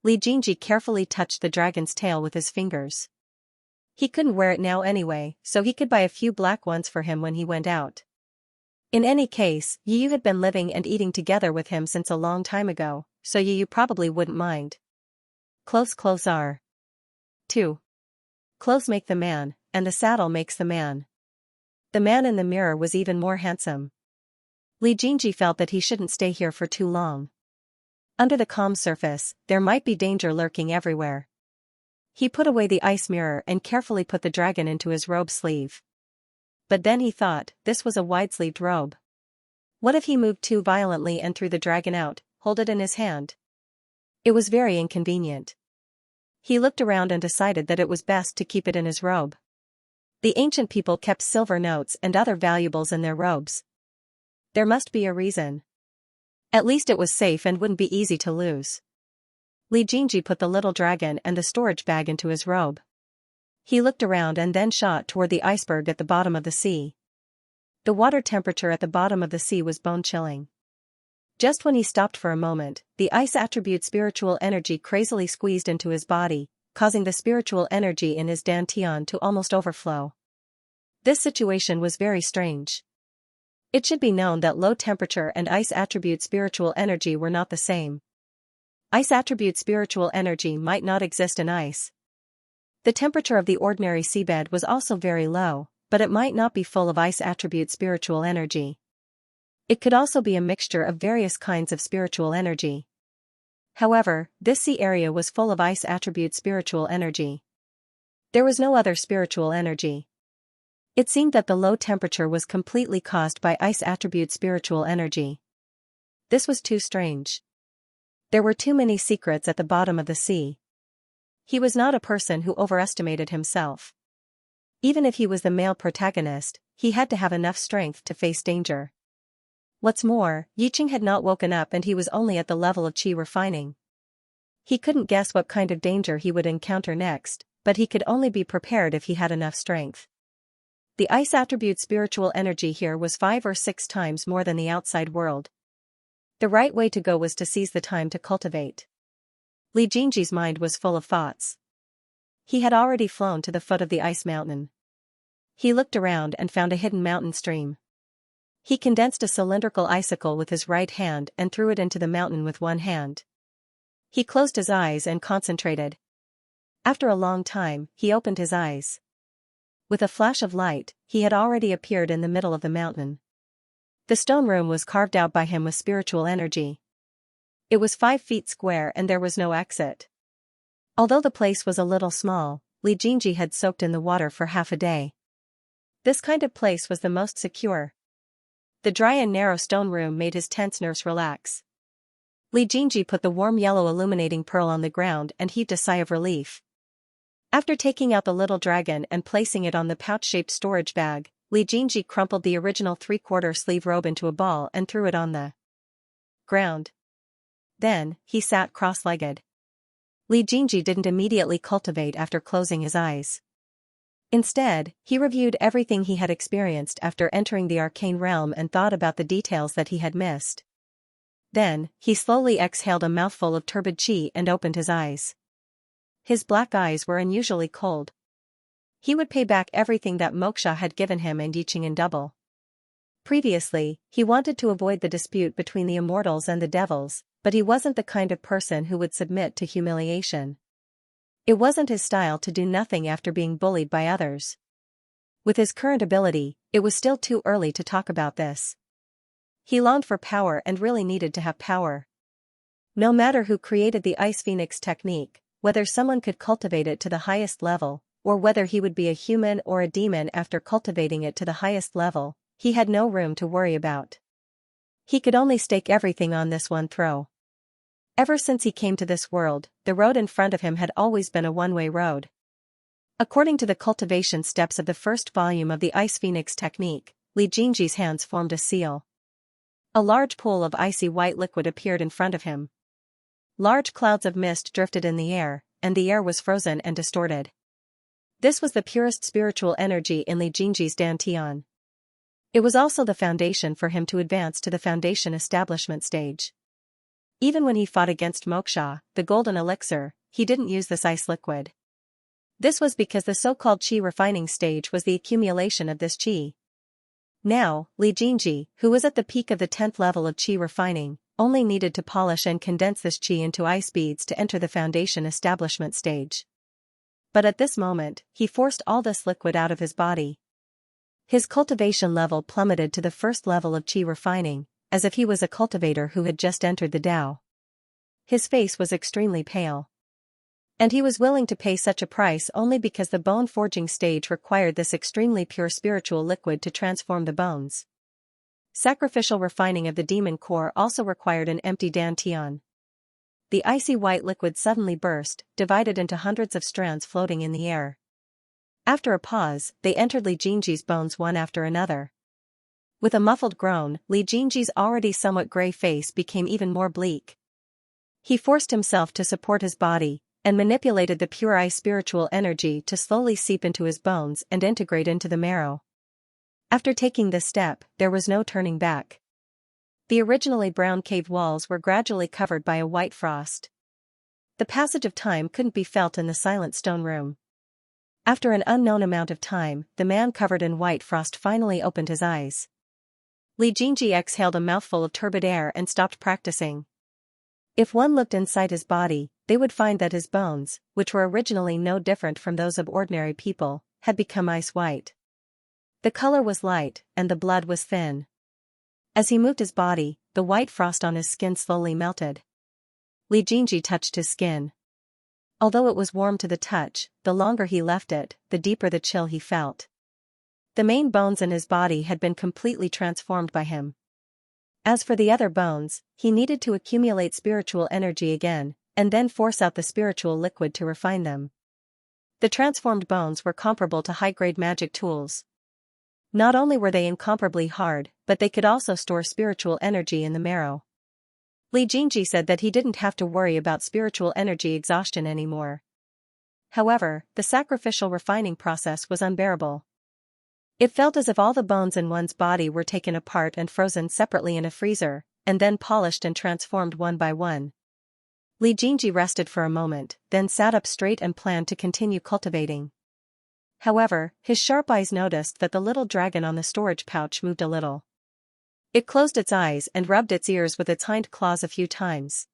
Li Jinji carefully touched the dragon's tail with his fingers. He couldn't wear it now anyway, so he could buy a few black ones for him when he went out. In any case, Yu had been living and eating together with him since a long time ago, so Yu probably wouldn't mind. Clothes are 2. Clothes make the man, and the saddle makes the man. The man in the mirror was even more handsome. Li Jinji felt that he shouldn't stay here for too long. Under the calm surface, there might be danger lurking everywhere. He put away the ice mirror and carefully put the dragon into his robe sleeve. But then he thought, this was a wide-sleeved robe. What if he moved too violently and threw the dragon out, hold it in his hand? It was very inconvenient. He looked around and decided that it was best to keep it in his robe. The ancient people kept silver notes and other valuables in their robes. There must be a reason. At least it was safe and wouldn't be easy to lose. Li Jinji put the little dragon and the storage bag into his robe. He looked around and then shot toward the iceberg at the bottom of the sea. The water temperature at the bottom of the sea was bone-chilling. Just when he stopped for a moment, the ice attribute spiritual energy crazily squeezed into his body, causing the spiritual energy in his dantian to almost overflow. This situation was very strange. It should be known that low temperature and ice attribute spiritual energy were not the same. Ice attribute spiritual energy might not exist in ice. The temperature of the ordinary seabed was also very low, but it might not be full of ice attribute spiritual energy. It could also be a mixture of various kinds of spiritual energy. However, this sea area was full of ice attribute spiritual energy. There was no other spiritual energy. It seemed that the low temperature was completely caused by ice attribute spiritual energy. This was too strange. There were too many secrets at the bottom of the sea. He was not a person who overestimated himself. Even if he was the male protagonist, he had to have enough strength to face danger. What's more, Yiqing had not woken up and he was only at the level of qi refining. He couldn't guess what kind of danger he would encounter next, but he could only be prepared if he had enough strength. The ice attribute's spiritual energy here was 5 or 6 times more than the outside world. The right way to go was to seize the time to cultivate. Li Jingji's mind was full of thoughts. He had already flown to the foot of the ice mountain. He looked around and found a hidden mountain stream. He condensed a cylindrical icicle with his right hand and threw it into the mountain with one hand. He closed his eyes and concentrated. After a long time, he opened his eyes. With a flash of light, he had already appeared in the middle of the mountain. The stone room was carved out by him with spiritual energy. It was 5 feet square and there was no exit. Although the place was a little small, Li Jingji had soaked in the water for half a day. This kind of place was the most secure. The dry and narrow stone room made his tense nerves relax. Li Jingji put the warm yellow illuminating pearl on the ground and heaved a sigh of relief. After taking out the little dragon and placing it on the pouch-shaped storage bag, Li Jingji crumpled the original 3/4 sleeve robe into a ball and threw it on the ground. Then, he sat cross-legged. Li Jingji didn't immediately cultivate after closing his eyes. Instead, he reviewed everything he had experienced after entering the arcane realm and thought about the details that he had missed. Then, he slowly exhaled a mouthful of turbid qi and opened his eyes. His black eyes were unusually cold. He would pay back everything that Moksha had given him and Yiqing in double. Previously, he wanted to avoid the dispute between the immortals and the devils, but he wasn't the kind of person who would submit to humiliation. It wasn't his style to do nothing after being bullied by others. With his current ability, it was still too early to talk about this. He longed for power and really needed to have power. No matter who created the Ice Phoenix technique, whether someone could cultivate it to the highest level, or whether he would be a human or a demon after cultivating it to the highest level, he had no room to worry about. He could only stake everything on this one throw. Ever since he came to this world, the road in front of him had always been a one-way road. According to the cultivation steps of the first volume of the Ice Phoenix technique, Li Jingji's hands formed a seal. A large pool of icy white liquid appeared in front of him. Large clouds of mist drifted in the air, and the air was frozen and distorted. This was the purest spiritual energy in Li Jingji's dantian. It was also the foundation for him to advance to the foundation establishment stage. Even when he fought against Moksha, the golden elixir, he didn't use this ice liquid. This was because the so-called qi refining stage was the accumulation of this qi. Now, Li Jingji, who was at the peak of the 10th level of qi refining, only needed to polish and condense this qi into ice beads to enter the foundation establishment stage. But at this moment, he forced all this liquid out of his body. His cultivation level plummeted to the 1st level of qi refining, as if he was a cultivator who had just entered the Tao. His face was extremely pale. And he was willing to pay such a price only because the bone forging stage required this extremely pure spiritual liquid to transform the bones. Sacrificial refining of the demon core also required an empty dantian. The icy white liquid suddenly burst, divided into hundreds of strands floating in the air. After a pause, they entered Li Jingji's bones one after another. With a muffled groan, Li Jingji's already somewhat gray face became even more bleak. He forced himself to support his body, and manipulated the pure ice spiritual energy to slowly seep into his bones and integrate into the marrow. After taking this step, there was no turning back. The originally brown cave walls were gradually covered by a white frost. The passage of time couldn't be felt in the silent stone room. After an unknown amount of time, the man covered in white frost finally opened his eyes. Li Jingji exhaled a mouthful of turbid air and stopped practicing. If one looked inside his body, they would find that his bones, which were originally no different from those of ordinary people, had become ice white. The color was light, and the blood was thin. As he moved his body, the white frost on his skin slowly melted. Li Jingji touched his skin. Although it was warm to the touch, the longer he left it, the deeper the chill he felt. The main bones in his body had been completely transformed by him. As for the other bones, he needed to accumulate spiritual energy again, and then force out the spiritual liquid to refine them. The transformed bones were comparable to high-grade magic tools. Not only were they incomparably hard, but they could also store spiritual energy in the marrow. Li Jingji said that he didn't have to worry about spiritual energy exhaustion anymore. However, the sacrificial refining process was unbearable. It felt as if all the bones in one's body were taken apart and frozen separately in a freezer, and then polished and transformed one by one. Li Jingji rested for a moment, then sat up straight and planned to continue cultivating. However, his sharp eyes noticed that the little dragon on the storage pouch moved a little. It closed its eyes and rubbed its ears with its hind claws a few times.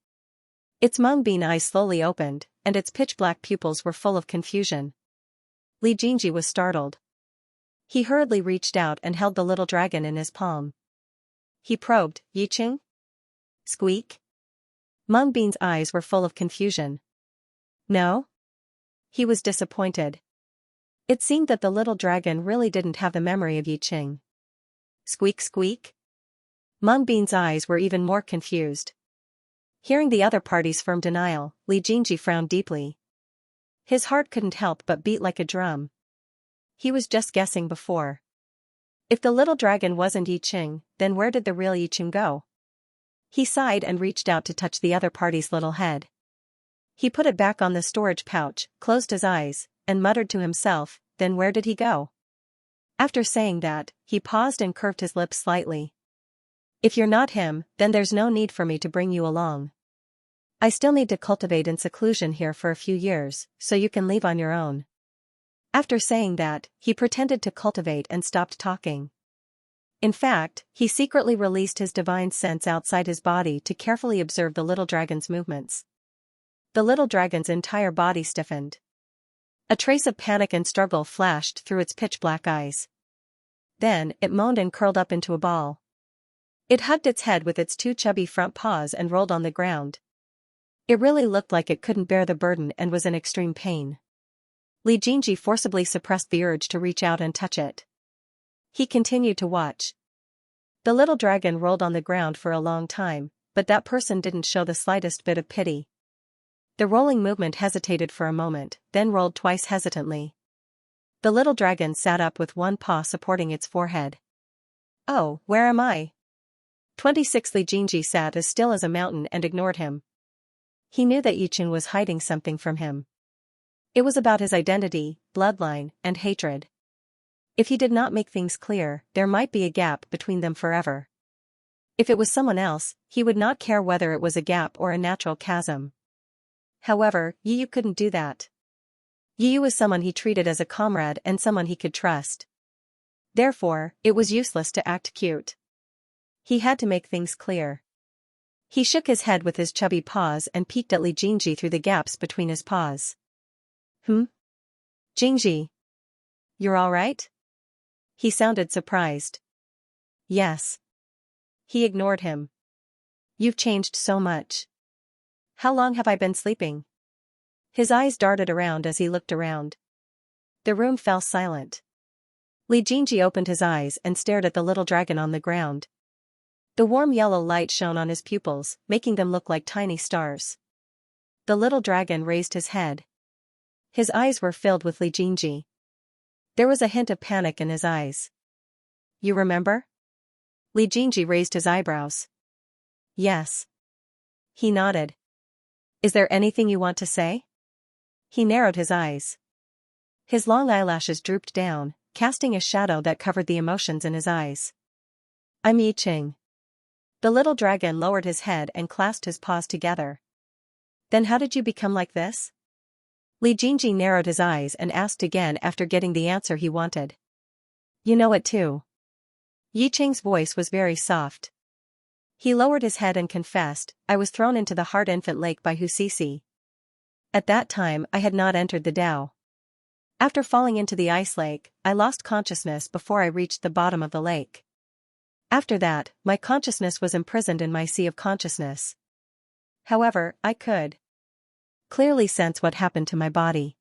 Its mung-bean eyes slowly opened, and its pitch-black pupils were full of confusion. Li Jingji was startled. He hurriedly reached out and held the little dragon in his palm. He probed, "Yiqing?" Squeak. Mung-bean's eyes were full of confusion. "No?" He was disappointed. It seemed that the little dragon really didn't have the memory of Yiqing. Squeak squeak. Mung-bean's eyes were even more confused. Hearing the other party's firm denial, Li Jingji frowned deeply. His heart couldn't help but beat like a drum. He was just guessing before. If the little dragon wasn't Yiqing, then where did the real Yiqing go? He sighed and reached out to touch the other party's little head. He put it back on the storage pouch, closed his eyes, and muttered to himself, "Then where did he go?" After saying that, he paused and curved his lips slightly. "If you're not him, then there's no need for me to bring you along. I still need to cultivate in seclusion here for a few years, so you can leave on your own." After saying that, he pretended to cultivate and stopped talking. In fact, he secretly released his divine sense outside his body to carefully observe the little dragon's movements. The little dragon's entire body stiffened. A trace of panic and struggle flashed through its pitch-black eyes. Then, it moaned and curled up into a ball. It hugged its head with its two chubby front paws and rolled on the ground. It really looked like it couldn't bear the burden and was in extreme pain. Li Jingji forcibly suppressed the urge to reach out and touch it. He continued to watch. The little dragon rolled on the ground for a long time, but that person didn't show the slightest bit of pity. The rolling movement hesitated for a moment, then rolled twice hesitantly. The little dragon sat up with one paw supporting its forehead. "Oh, where am I?" 26 Li Jingji sat as still as a mountain and ignored him. He knew that Yiqing was hiding something from him. It was about his identity, bloodline, and hatred. If he did not make things clear, there might be a gap between them forever. If it was someone else, he would not care whether it was a gap or a natural chasm. However, Yu couldn't do that. Yu was someone he treated as a comrade and someone he could trust. Therefore, it was useless to act cute. He had to make things clear. He shook his head with his chubby paws and peeked at Li Jingji through the gaps between his paws. Jingji. You're all right?" He sounded surprised. "Yes." He ignored him. "You've changed so much. How long have I been sleeping?" His eyes darted around as he looked around. The room fell silent. Li Jingji opened his eyes and stared at the little dragon on the ground. The warm yellow light shone on his pupils, making them look like tiny stars. The little dragon raised his head. His eyes were filled with Li Jingji. There was a hint of panic in his eyes. "You remember?" Li Jingji raised his eyebrows. "Yes." He nodded. "Is there anything you want to say?" He narrowed his eyes. His long eyelashes drooped down, casting a shadow that covered the emotions in his eyes. "I'm Yiqing." The little dragon lowered his head and clasped his paws together. "Then how did you become like this?" Li Jingji narrowed his eyes and asked again after getting the answer he wanted. "You know it too." Yiqing's voice was very soft. He lowered his head and confessed, "I was thrown into the hard infant lake by Husisi. At that time I had not entered the Tao. After falling into the ice lake, I lost consciousness before I reached the bottom of the lake. After that, my consciousness was imprisoned in my sea of consciousness. However, I could clearly sense what happened to my body."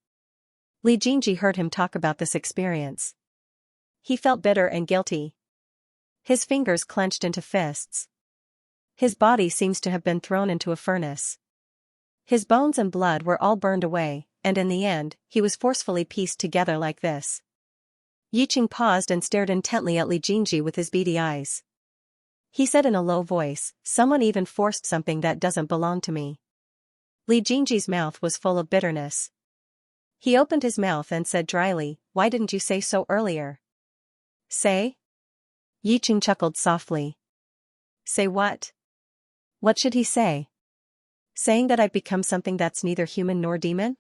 Li Jingji heard him talk about this experience. He felt bitter and guilty. His fingers clenched into fists. His body seems to have been thrown into a furnace. His bones and blood were all burned away, and in the end, he was forcefully pieced together like this. Yiqing paused and stared intently at Li Jingji with his beady eyes. He said in a low voice, "Someone even forced something that doesn't belong to me." Li Jingji's mouth was full of bitterness. He opened his mouth and said dryly, "Why didn't you say so earlier?" "Say?" Yiqing chuckled softly. "Say what? What should he say? Saying that I've become something that's neither human nor demon?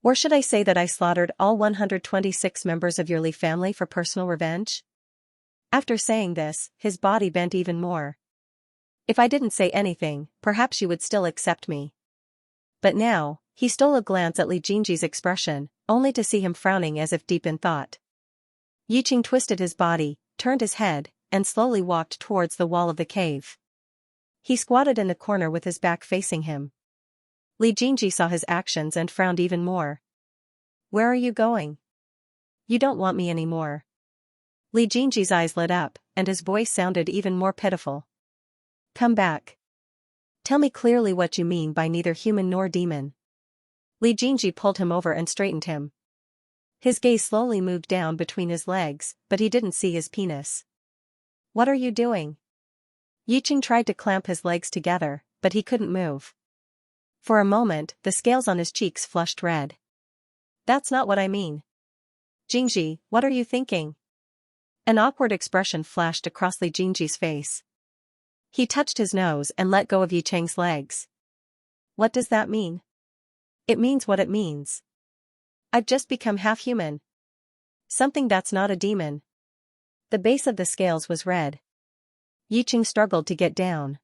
Or should I say that I slaughtered all 126 members of your Li family for personal revenge?" After saying this, his body bent even more. If I didn't say anything, perhaps you would still accept me. But now, he stole a glance at Li Jingji's expression, only to see him frowning as if deep in thought. Yiqing twisted his body, turned his head, and slowly walked towards the wall of the cave. He squatted in the corner with his back facing him. Li Jingji saw his actions and frowned even more. "Where are you going? You don't want me anymore." Li Jingji's eyes lit up, and his voice sounded even more pitiful. "Come back. Tell me clearly what you mean by neither human nor demon." Li Jingji pulled him over and straightened him. His gaze slowly moved down between his legs, but he didn't see his penis. "What are you doing?" Yiqing tried to clamp his legs together, but he couldn't move. For a moment, the scales on his cheeks flushed red. "That's not what I mean." "Jingji, what are you thinking?" An awkward expression flashed across Li Jingji's face. He touched his nose and let go of Yicheng's legs. "What does that mean?" "It means what it means. I've just become half-human. Something that's not a demon." The base of the scales was red. Yicheng struggled to get down.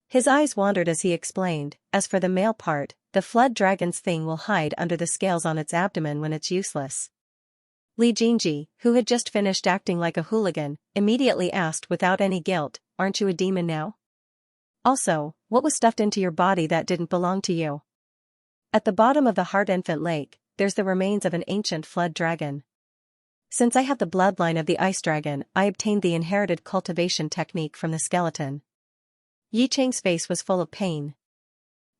His eyes wandered as he explained, "As for the male part, the flood dragon's thing will hide under the scales on its abdomen when it's useless." Li Jingji, who had just finished acting like a hooligan, immediately asked without any guilt, "Aren't you a demon now? Also, what was stuffed into your body that didn't belong to you?" "At the bottom of the Heart Infant Lake, there's the remains of an ancient flood dragon. Since I have the bloodline of the ice dragon, I obtained the inherited cultivation technique from the skeleton." Yicheng's face was full of pain.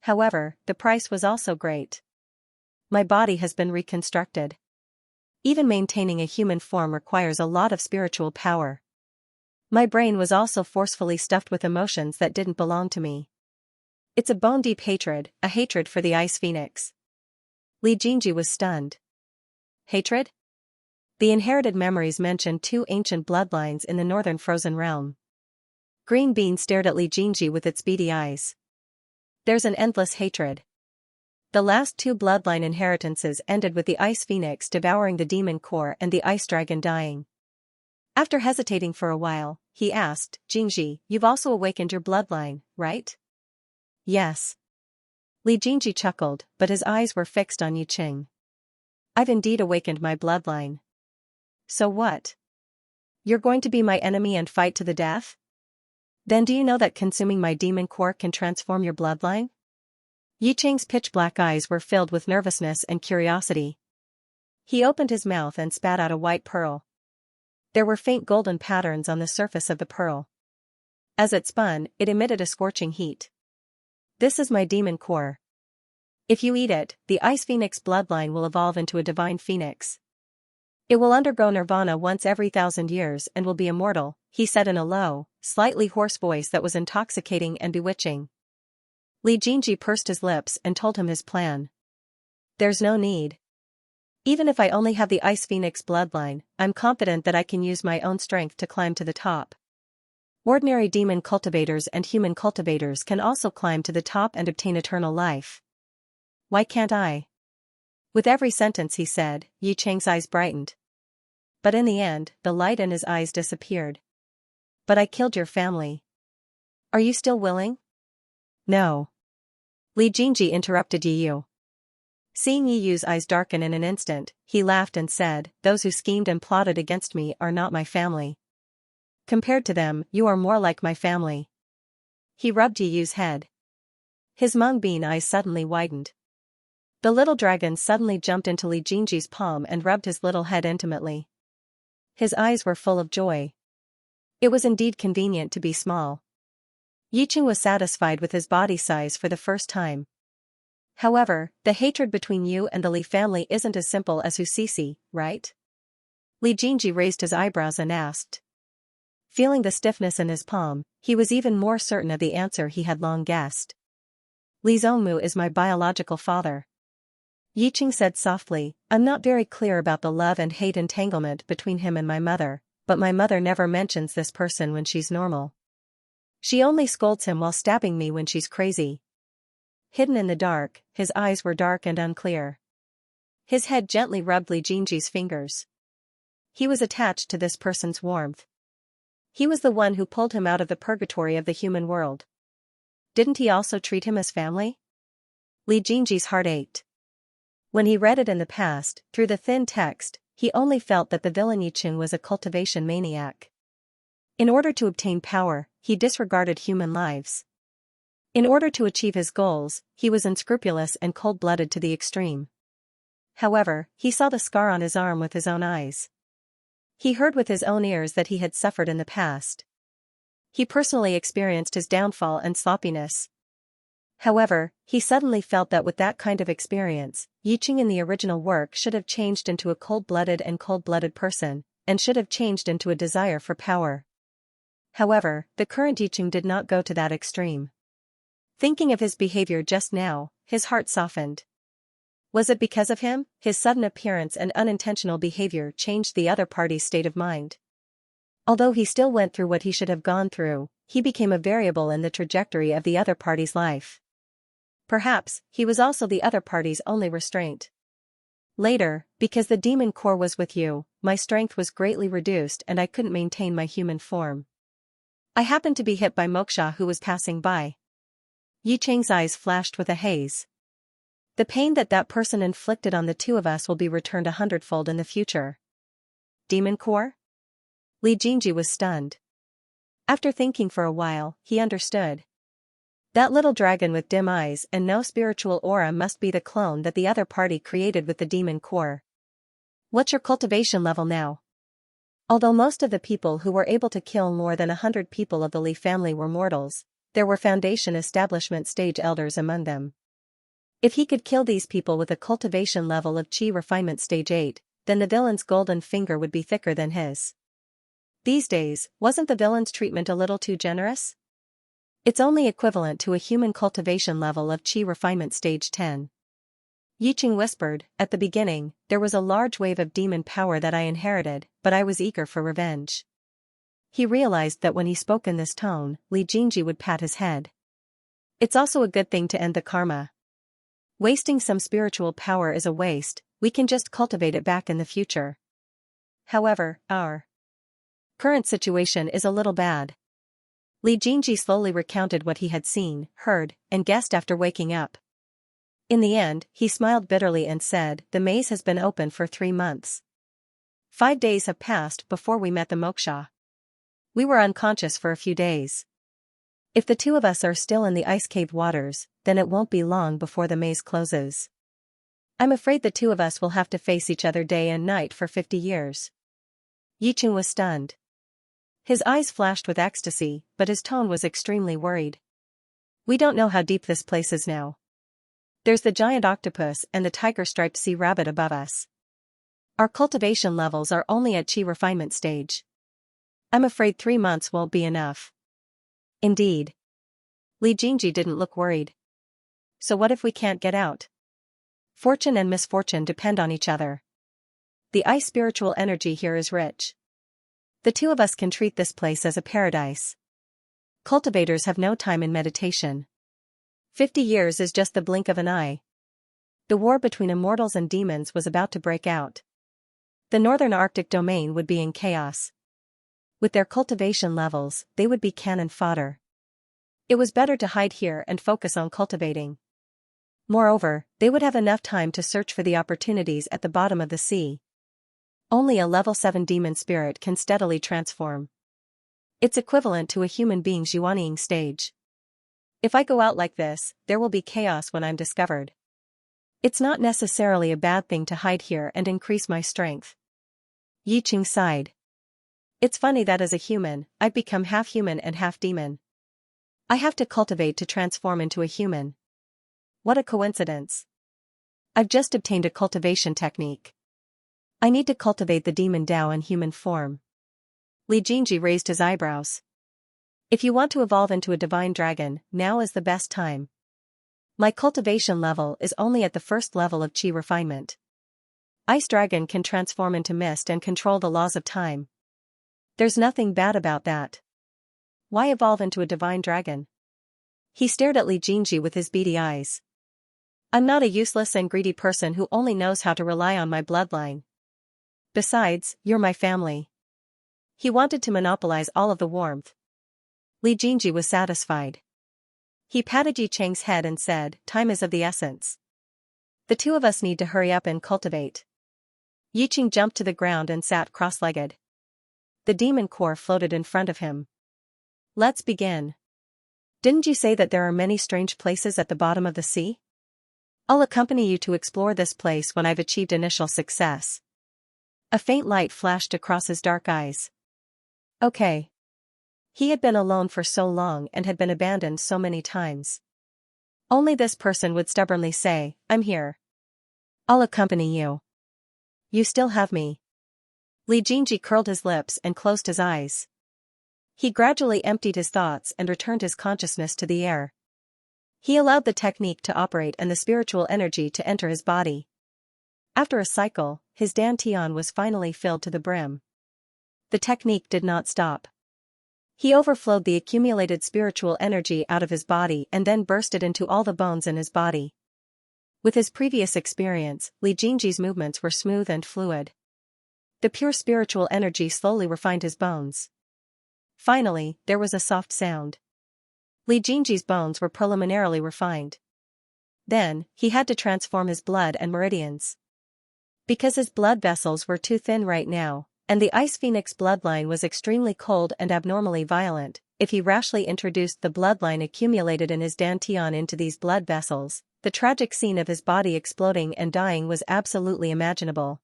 "However, the price was also great. My body has been reconstructed. Even maintaining a human form requires a lot of spiritual power. My brain was also forcefully stuffed with emotions that didn't belong to me. It's a bone-deep hatred, a hatred for the Ice Phoenix." Li Jingji was stunned. "Hatred?" The inherited memories mentioned 2 ancient bloodlines in the northern frozen realm. Green Bean stared at Li Jingji with its beady eyes. "There's an endless hatred. The last 2 bloodline inheritances ended with the Ice Phoenix devouring the demon core and the Ice Dragon dying." After hesitating for a while, he asked, "Jingji, you've also awakened your bloodline, right?" "Yes." Li Jingji chuckled, but his eyes were fixed on Yicheng. "I've indeed awakened my bloodline." "So what? You're going to be my enemy and fight to the death? Then do you know that consuming my demon core can transform your bloodline?" Yicheng's pitch-black eyes were filled with nervousness and curiosity. He opened his mouth and spat out a white pearl. There were faint golden patterns on the surface of the pearl. As it spun, it emitted a scorching heat. "This is my demon core. If you eat it, the Ice Phoenix bloodline will evolve into a divine phoenix. It will undergo nirvana once every 1,000 years and will be immortal," he said in a low, slightly hoarse voice that was intoxicating and bewitching. Li Jingji pursed his lips and told him his plan. "There's no need. Even if I only have the Ice Phoenix bloodline, I'm confident that I can use my own strength to climb to the top. Ordinary demon cultivators and human cultivators can also climb to the top and obtain eternal life. Why can't I?" With every sentence he said, Yicheng's eyes brightened. But in the end, the light in his eyes disappeared. "But I killed your family. Are you still willing?" "No." Li Jingji interrupted Yu. Seeing Yu's eyes darken in an instant, he laughed and said, "Those who schemed and plotted against me are not my family. Compared to them, you are more like my family." He rubbed Yu's head. His mung bean eyes suddenly widened. The little dragon suddenly jumped into Li Jingji's palm and rubbed his little head intimately. His eyes were full of joy. It was indeed convenient to be small. Yicheng was satisfied with his body size for the first time. "However, the hatred between you and the Li family isn't as simple as Husisi, right?" Li Jingji raised his eyebrows and asked. Feeling the stiffness in his palm, he was even more certain of the answer he had long guessed. Li Zongmu is my biological father. Yiqing said softly, I'm not very clear about the love and hate entanglement between him and my mother, but my mother never mentions this person when she's normal. She only scolds him while stabbing me when she's crazy. Hidden in the dark, his eyes were dark and unclear. His head gently rubbed Li Jingji's fingers. He was attached to this person's warmth. He was the one who pulled him out of the purgatory of the human world. Didn't he also treat him as family? Li Jingji's heart ached. When he read it in the past, through the thin text, he only felt that the villain Yiqing was a cultivation maniac. In order to obtain power, he disregarded human lives. In order to achieve his goals, he was unscrupulous and cold-blooded to the extreme. However, he saw the scar on his arm with his own eyes. He heard with his own ears that he had suffered in the past. He personally experienced his downfall and sloppiness. However, he suddenly felt that with that kind of experience, Yiqing in the original work should have changed into a cold-blooded person, and should have changed into a desire for power. However, the current Yiqing did not go to that extreme. Thinking of his behavior just now, his heart softened. Was it because of him? His sudden appearance and unintentional behavior changed the other party's state of mind. Although he still went through what he should have gone through, he became a variable in the trajectory of the other party's life. Perhaps, he was also the other party's only restraint. Later, because the demon core was with you, my strength was greatly reduced and I couldn't maintain my human form. I happened to be hit by Moksha who was passing by. Yiqing's eyes flashed with a haze. The pain that person inflicted on the two of us will be returned 100-fold in the future. Demon core? Li Jingji was stunned. After thinking for a while, he understood. That little dragon with dim eyes and no spiritual aura must be the clone that the other party created with the demon core. What's your cultivation level now? Although most of the people who were able to kill more than 100 people of the Li family were mortals, there were Foundation establishment stage elders among them. If he could kill these people with a cultivation level of Qi refinement stage 8, then the villain's golden finger would be thicker than his. These days, wasn't the villain's treatment a little too generous? It's only equivalent to a human cultivation level of Qi refinement stage 10. Yiqing whispered, at the beginning, there was a large wave of demon power that I inherited, but I was eager for revenge. He realized that when he spoke in this tone, Li Jingji would pat his head. It's also a good thing to end the karma. Wasting some spiritual power is a waste, we can just cultivate it back in the future. However, our current situation is a little bad. Li Jingji slowly recounted what he had seen, heard, and guessed after waking up. In the end, he smiled bitterly and said, the maze has been open for 3 months. 5 days have passed before we met the Moksha. We were unconscious for a few days. If the two of us are still in the ice cave waters, then it won't be long before the maze closes. I'm afraid the two of us will have to face each other day and night for 50 years. Yiqing was stunned. His eyes flashed with ecstasy, but his tone was extremely worried. We don't know how deep this place is now. There's the giant octopus and the tiger-striped sea rabbit above us. Our cultivation levels are only at Qi refinement stage. I'm afraid 3 months won't be enough. Indeed. Li Jingji didn't look worried. So what if we can't get out? Fortune and misfortune depend on each other. The ice spiritual energy here is rich. The two of us can treat this place as a paradise. Cultivators have no time in meditation. 50 years is just the blink of an eye. The war between immortals and demons was about to break out. The northern Arctic domain would be in chaos. With their cultivation levels, they would be cannon fodder. It was better to hide here and focus on cultivating. Moreover, they would have enough time to search for the opportunities at the bottom of the sea. Only a level 7 demon spirit can steadily transform. It's equivalent to a human being's yuanying stage. If I go out like this, there will be chaos when I'm discovered. It's not necessarily a bad thing to hide here and increase my strength. Yiqing sighed. It's funny that as a human, I've become half human and half demon. I have to cultivate to transform into a human. What a coincidence. I've just obtained a cultivation technique. I need to cultivate the demon Dao in human form. Li Jingji raised his eyebrows. If you want to evolve into a divine dragon, now is the best time. My cultivation level is only at the first level of Qi refinement. Ice Dragon can transform into mist and control the laws of time. There's nothing bad about that. Why evolve into a divine dragon? He stared at Li Jingji with his beady eyes. I'm not a useless and greedy person who only knows how to rely on my bloodline. Besides, you're my family. He wanted to monopolize all of the warmth. Li Jingji was satisfied. He patted Yi Cheng's head and said, time is of the essence. The two of us need to hurry up and cultivate. Yi Cheng jumped to the ground and sat cross-legged. The demon core floated in front of him. Let's begin. Didn't you say that there are many strange places at the bottom of the sea? I'll accompany you to explore this place when I've achieved initial success. A faint light flashed across his dark eyes. Okay. He had been alone for so long and had been abandoned so many times. Only this person would stubbornly say, I'm here. I'll accompany you. You still have me. Li Jingji curled his lips and closed his eyes. He gradually emptied his thoughts and returned his consciousness to the air. He allowed the technique to operate and the spiritual energy to enter his body. After a cycle, his dantian was finally filled to the brim. The technique did not stop. He overflowed the accumulated spiritual energy out of his body and then burst it into all the bones in his body. With his previous experience, Li Jingji's movements were smooth and fluid. The pure spiritual energy slowly refined his bones. Finally, there was a soft sound. Li Jingji's bones were preliminarily refined. Then, he had to transform his blood and meridians. Because his blood vessels were too thin right now, and the Ice Phoenix bloodline was extremely cold and abnormally violent, if he rashly introduced the bloodline accumulated in his dantian into these blood vessels, the tragic scene of his body exploding and dying was absolutely imaginable.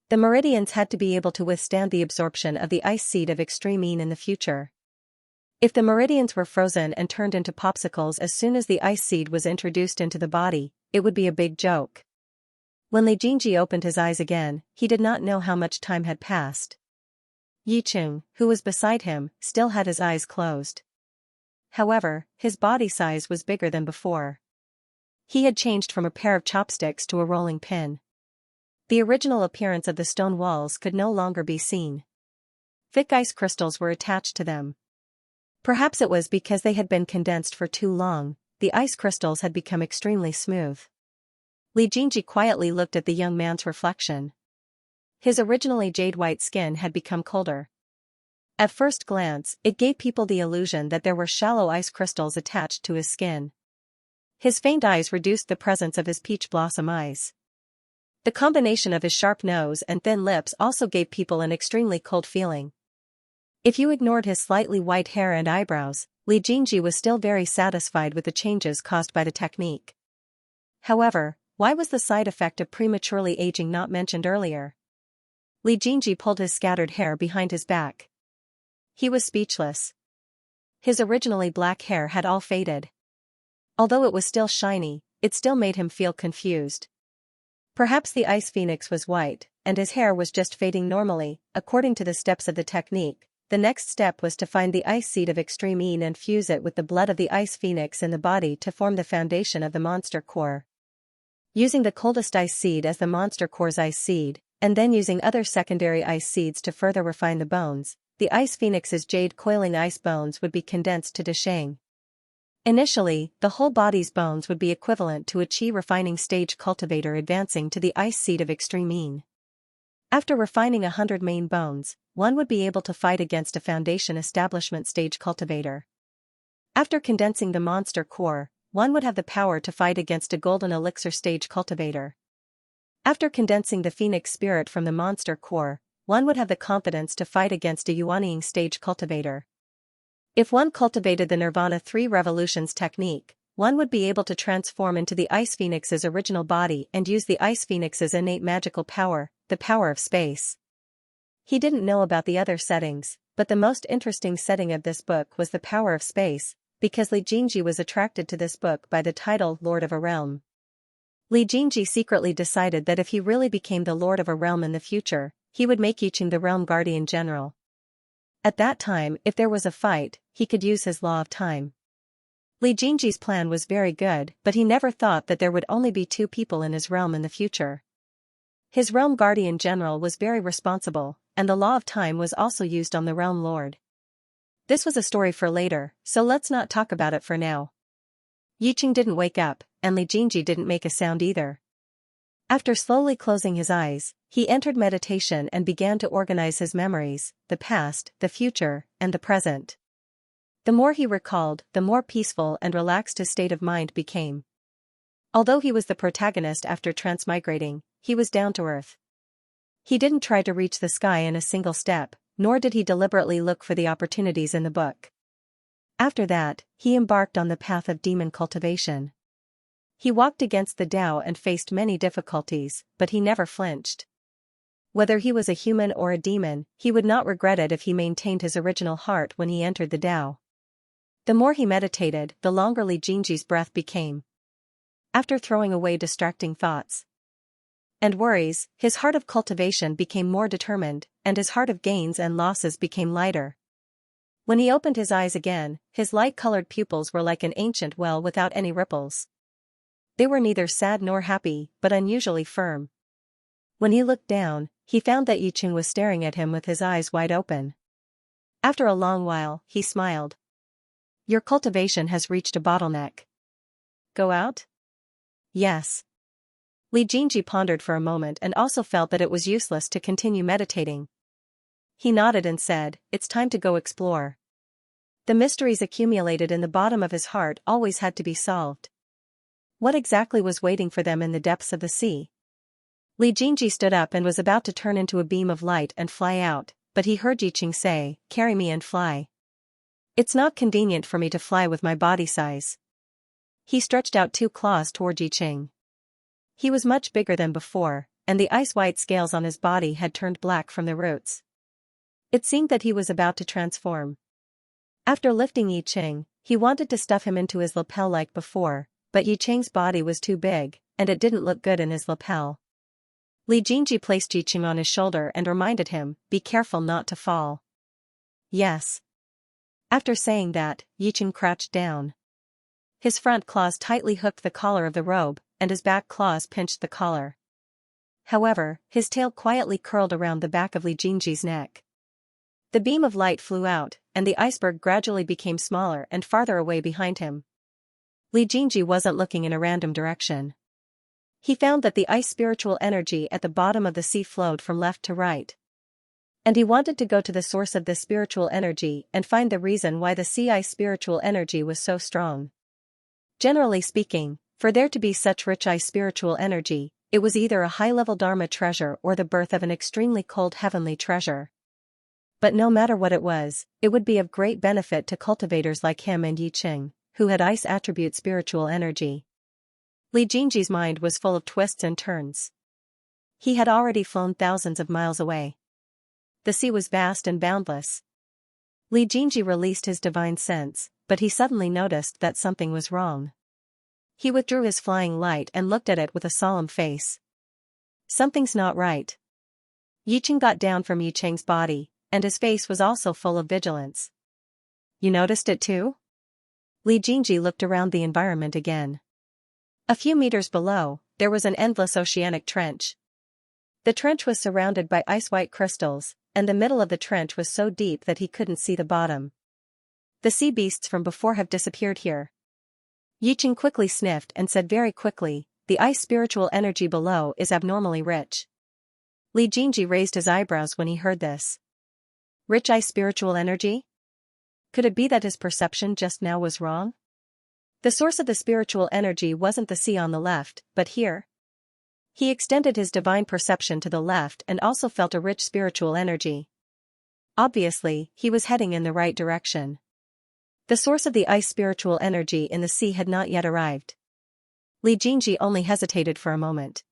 The meridians had to be able to withstand the absorption of the ice seed of extreme Yin in the future. If the meridians were frozen and turned into popsicles as soon as the ice seed was introduced into the body, it would be a big joke. When Li Jingji opened his eyes again, he did not know how much time had passed. Yi Cheng, who was beside him, still had his eyes closed. However, his body size was bigger than before. He had changed from a pair of chopsticks to a rolling pin. The original appearance of the stone walls could no longer be seen. Thick ice crystals were attached to them. Perhaps it was because they had been condensed for too long, the ice crystals had become extremely smooth. Li Jingji quietly looked at the young man's reflection. His originally jade-white skin had become colder. At first glance, it gave people the illusion that there were shallow ice crystals attached to his skin. His faint eyes reduced the presence of his peach blossom eyes. The combination of his sharp nose and thin lips also gave people an extremely cold feeling. If you ignored his slightly white hair and eyebrows, Li Jingji was still very satisfied with the changes caused by the technique. However, why was the side effect of prematurely aging not mentioned earlier? Li Jingji pulled his scattered hair behind his back. He was speechless. His originally black hair had all faded. Although it was still shiny, it still made him feel confused. Perhaps the Ice Phoenix was white, and his hair was just fading normally. According to the steps of the technique, the next step was to find the ice seed of extreme Yin and fuse it with the blood of the Ice Phoenix in the body to form the foundation of the monster core. Using the coldest ice seed as the monster core's ice seed, and then using other secondary ice seeds to further refine the bones, the Ice Phoenix's jade coiling ice bones would be condensed to Desheng. Initially, the whole body's bones would be equivalent to a Qi refining stage cultivator advancing to the ice seed of extreme Yin. After refining 100 main bones, one would be able to fight against a foundation establishment stage cultivator. After condensing the monster core, one would have the power to fight against a golden elixir stage cultivator. After condensing the phoenix spirit from the monster core, one would have the confidence to fight against a yuanying stage cultivator. If one cultivated the Nirvana 3 Revolutions technique, one would be able to transform into the Ice Phoenix's original body and use the Ice Phoenix's innate magical power, the power of space. He didn't know about the other settings, but the most interesting setting of this book was the power of space, because Li Jingji was attracted to this book by the title Lord of a Realm. Li Jingji secretly decided that if he really became the lord of a realm in the future, he would make Yiqing the realm guardian general. At that time, if there was a fight, he could use his law of time. Li Jingji's plan was very good, but he never thought that there would only be 2 people in his realm in the future. His realm guardian general was very responsible, and the law of time was also used on the realm lord. This was a story for later, so let's not talk about it for now. Yiqing didn't wake up, and Li Jingji didn't make a sound either. After slowly closing his eyes, he entered meditation and began to organize his memories, the past, the future, and the present. The more he recalled, the more peaceful and relaxed his state of mind became. Although he was the protagonist after transmigrating, he was down to earth. He didn't try to reach the sky in a single step, nor did he deliberately look for the opportunities in the book. After that, he embarked on the path of demon cultivation. He walked against the Tao and faced many difficulties, but he never flinched. Whether he was a human or a demon, he would not regret it if he maintained his original heart when he entered the Tao. The more he meditated, the longer Li Jingji's breath became. After throwing away distracting thoughts and worries, his heart of cultivation became more determined, and his heart of gains and losses became lighter. When he opened his eyes again, his light-colored pupils were like an ancient well without any ripples. They were neither sad nor happy, but unusually firm. When he looked down, he found that Yiqing was staring at him with his eyes wide open. After a long while, he smiled. "Your cultivation has reached a bottleneck. Go out?" "Yes." Li Jingji pondered for a moment and also felt that it was useless to continue meditating. He nodded and said, "It's time to go explore." The mysteries accumulated in the bottom of his heart always had to be solved. What exactly was waiting for them in the depths of the sea? Li Jingji stood up and was about to turn into a beam of light and fly out, but he heard Yiqing say, "Carry me and fly. It's not convenient for me to fly with my body size." He stretched out 2 claws toward Yiqing. He was much bigger than before, and the ice-white scales on his body had turned black from the roots. It seemed that he was about to transform. After lifting Yiqing, he wanted to stuff him into his lapel like before, but Yiqing's body was too big, and it didn't look good in his lapel. Li Jingji placed Yiqing on his shoulder and reminded him, "Be careful not to fall." "Yes." After saying that, Yiqing crouched down. His front claws tightly hooked the collar of the robe, and his back claws pinched the collar. However, his tail quietly curled around the back of Li Jingji's neck. The beam of light flew out, and the iceberg gradually became smaller and farther away behind him. Li Jingji wasn't looking in a random direction. He found that the ice spiritual energy at the bottom of the sea flowed from left to right. And he wanted to go to the source of this spiritual energy and find the reason why the sea ice spiritual energy was so strong. Generally speaking, for there to be such rich ice spiritual energy, it was either a high-level Dharma treasure or the birth of an extremely cold heavenly treasure. But no matter what it was, it would be of great benefit to cultivators like him and Yiqing, who had ice attribute spiritual energy. Li Jingji's mind was full of twists and turns. He had already flown thousands of miles away. The sea was vast and boundless. Li Jingji released his divine sense, but he suddenly noticed that something was wrong. He withdrew his flying light and looked at it with a solemn face. "Something's not right." Yiqing got down from Yiqing's body, and his face was also full of vigilance. "You noticed it too?" Li Jingji looked around the environment again. A few meters below, there was an endless oceanic trench. The trench was surrounded by ice-white crystals, and the middle of the trench was so deep that he couldn't see the bottom. "The sea beasts from before have disappeared here." Yiqing quickly sniffed and said very quickly, "The ice spiritual energy below is abnormally rich." Li Jingji raised his eyebrows when he heard this. Rich ice spiritual energy? Could it be that his perception just now was wrong? The source of the spiritual energy wasn't the sea on the left, but here. He extended his divine perception to the left and also felt a rich spiritual energy. Obviously, he was heading in the right direction. The source of the ice spiritual energy in the sea had not yet arrived. Li Jingji only hesitated for a moment.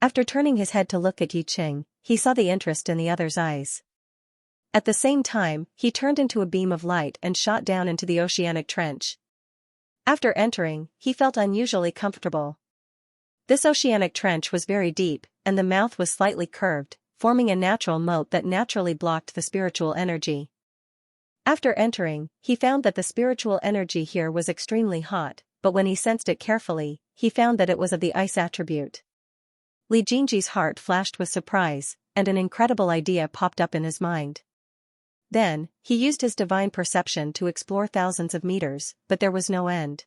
After turning his head to look at Yiqing, he saw the interest in the other's eyes. At the same time, he turned into a beam of light and shot down into the oceanic trench. After entering, he felt unusually comfortable. This oceanic trench was very deep, and the mouth was slightly curved, forming a natural moat that naturally blocked the spiritual energy. After entering, he found that the spiritual energy here was extremely hot, but when he sensed it carefully, he found that it was of the ice attribute. Li Jingji's heart flashed with surprise, and an incredible idea popped up in his mind. Then, he used his divine perception to explore thousands of meters, but there was no end.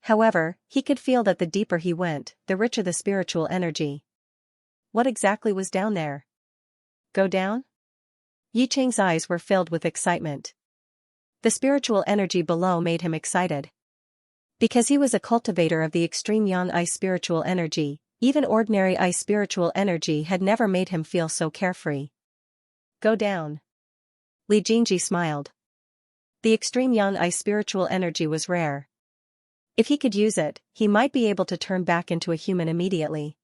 However, he could feel that the deeper he went, the richer the spiritual energy. What exactly was down there? Go down? Yi Cheng's eyes were filled with excitement. The spiritual energy below made him excited. Because he was a cultivator of the extreme yang ice spiritual energy, even ordinary ice spiritual energy had never made him feel so carefree. Go down. Li Jingji smiled. The extreme yang ice spiritual energy was rare. If he could use it, he might be able to turn back into a human immediately.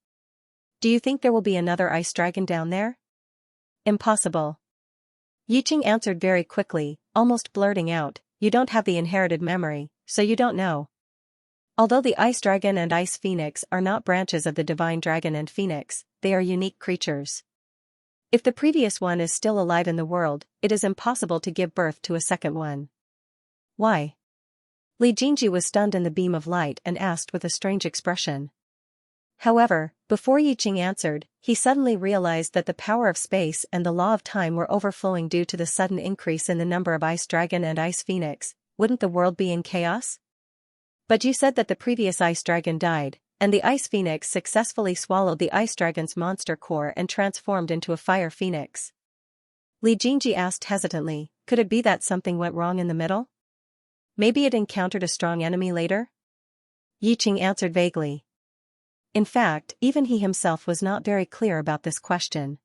Do you think there will be another ice dragon down there? Impossible. Yiqing answered very quickly, almost blurting out, you don't have the inherited memory, so you don't know. Although the ice dragon and ice phoenix are not branches of the divine dragon and phoenix, they are unique creatures. If the previous one is still alive in the world, it is impossible to give birth to a second one. Why? Li Jingji was stunned in the beam of light and asked with a strange expression. However, before Yiqing answered, he suddenly realized that the power of space and the law of time were overflowing due to the sudden increase in the number of ice dragon and ice phoenix. Wouldn't the world be in chaos? But you said that the previous ice dragon died, and the ice phoenix successfully swallowed the ice dragon's monster core and transformed into a fire phoenix. Li Jingji asked hesitantly, could it be that something went wrong in the middle? Maybe it encountered a strong enemy later? Yiqing answered vaguely. In fact, even he himself was not very clear about this question.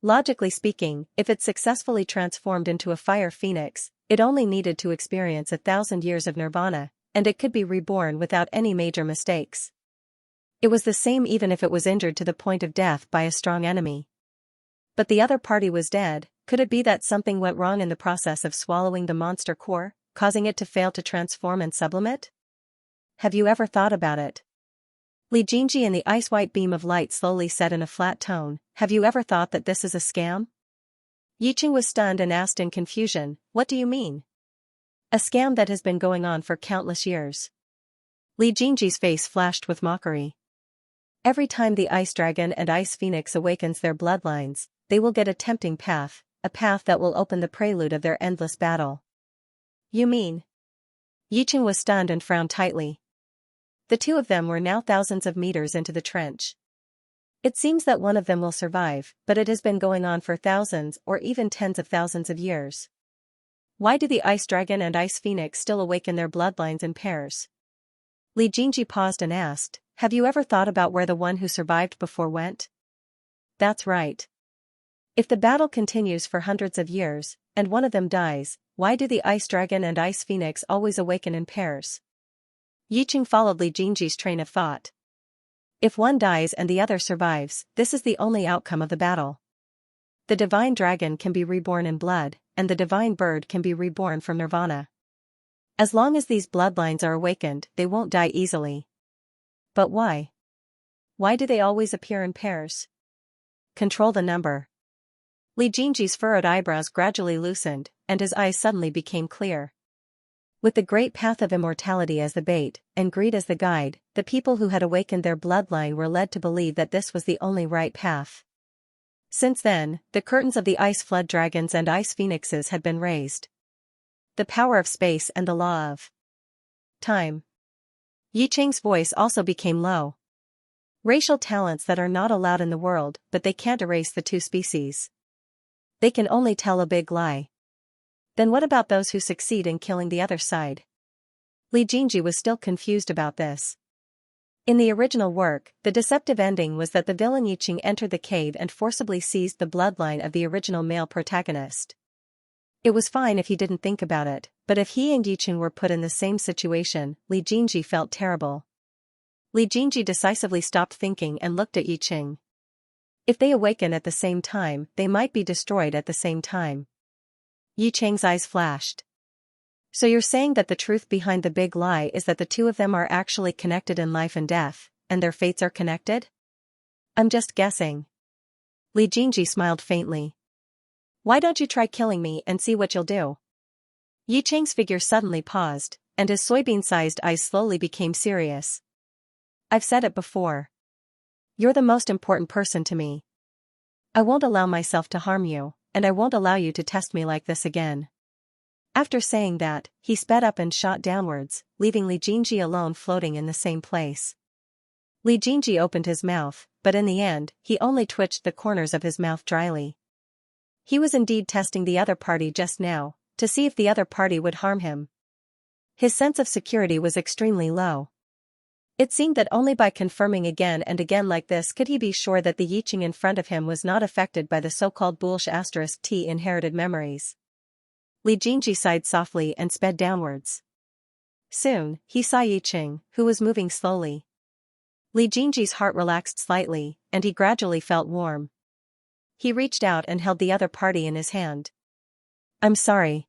Logically speaking, if it successfully transformed into a fire phoenix, it only needed to experience 1,000 years of nirvana, and it could be reborn without any major mistakes. It was the same even if it was injured to the point of death by a strong enemy. But the other party was dead. Could it be that something went wrong in the process of swallowing the monster core, causing it to fail to transform and sublimate? Have you ever thought about it? Li Jingji in the ice-white beam of light slowly said in a flat tone, have you ever thought that this is a scam? Yiqing was stunned and asked in confusion, what do you mean? A scam that has been going on for countless years. Li Jingji's face flashed with mockery. Every time the ice dragon and ice phoenix awakens their bloodlines, they will get a tempting path, a path that will open the prelude of their endless battle. You mean? Yiqing was stunned and frowned tightly. The two of them were now thousands of meters into the trench. It seems that one of them will survive, but it has been going on for thousands or even tens of thousands of years. Why do the ice dragon and ice phoenix still awaken their bloodlines in pairs? Li Jingji paused and asked, have you ever thought about where the one who survived before went? That's right. If the battle continues for hundreds of years, and one of them dies, why do the ice dragon and ice phoenix always awaken in pairs? Yiqing followed Li Jingji's train of thought. If one dies and the other survives, this is the only outcome of the battle. The divine dragon can be reborn in blood, and the divine bird can be reborn from nirvana. As long as these bloodlines are awakened, they won't die easily. But why? Why do they always appear in pairs? Control the number. Li Jingji's furrowed eyebrows gradually loosened, and his eyes suddenly became clear. With the great path of immortality as the bait, and greed as the guide, the people who had awakened their bloodline were led to believe that this was the only right path. Since then, the curtains of the ice flood dragons and ice phoenixes had been raised. The power of space and the law of time. Yiqing's voice also became low. Racial talents that are not allowed in the world, but they can't erase the two species. They can only tell a big lie. Then what about those who succeed in killing the other side? Li Jingji was still confused about this. In the original work, the deceptive ending was that the villain Yiqing entered the cave and forcibly seized the bloodline of the original male protagonist. It was fine if he didn't think about it, but if he and Yiqing were put in the same situation, Li Jingji felt terrible. Li Jingji decisively stopped thinking and looked at Yiqing. If they awaken at the same time, they might be destroyed at the same time. Yiqing's eyes flashed. So you're saying that the truth behind the big lie is that the two of them are actually connected in life and death, and their fates are connected? I'm just guessing. Li Jingji smiled faintly. Why don't you try killing me and see what you'll do? Yi Cheng's figure suddenly paused, and his soybean-sized eyes slowly became serious. I've said it before. You're the most important person to me. I won't allow myself to harm you, and I won't allow you to test me like this again. After saying that, he sped up and shot downwards, leaving Li Jingji alone floating in the same place. Li Jingji opened his mouth, but in the end, he only twitched the corners of his mouth dryly. He was indeed testing the other party just now, to see if the other party would harm him. His sense of security was extremely low. It seemed that only by confirming again and again like this could he be sure that the Yiqing in front of him was not affected by the so-called *T inherited memories. Li Jingji sighed softly and sped downwards. Soon, he saw Yiqing, who was moving slowly. Li Jingji's heart relaxed slightly, and he gradually felt warm. He reached out and held the other party in his hand. I'm sorry.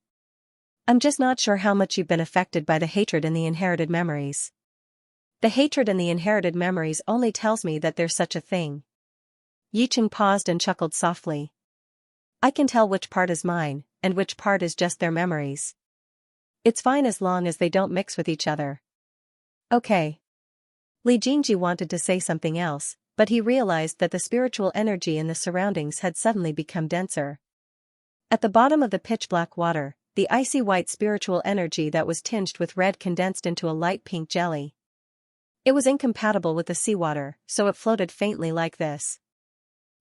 I'm just not sure how much you've been affected by the hatred in the inherited memories. The hatred in the inherited memories only tells me that there's such a thing. Yiqing paused and chuckled softly. I can tell which part is mine, and which part is just their memories. It's fine as long as they don't mix with each other. Okay. Li Jingji wanted to say something else, but he realized that the spiritual energy in the surroundings had suddenly become denser. At the bottom of the pitch-black water, the icy white spiritual energy that was tinged with red condensed into a light pink jelly. It was incompatible with the seawater, so it floated faintly like this.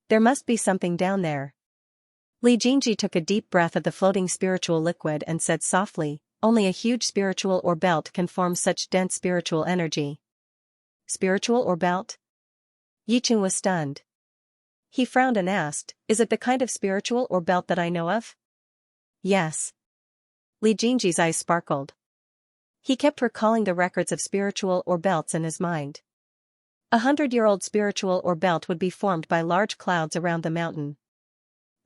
There must be something down there. Li Jingji took a deep breath of the floating spiritual liquid and said softly, only a huge spiritual or belt can form such dense spiritual energy. Spiritual or belt? Yiqing was stunned. He frowned and asked, is it the kind of spiritual or belt that I know of? Yes. Li Jingji's eyes sparkled. He kept recalling the records of spiritual or belts in his mind. 100-year-old spiritual or belt would be formed by large clouds around the mountain.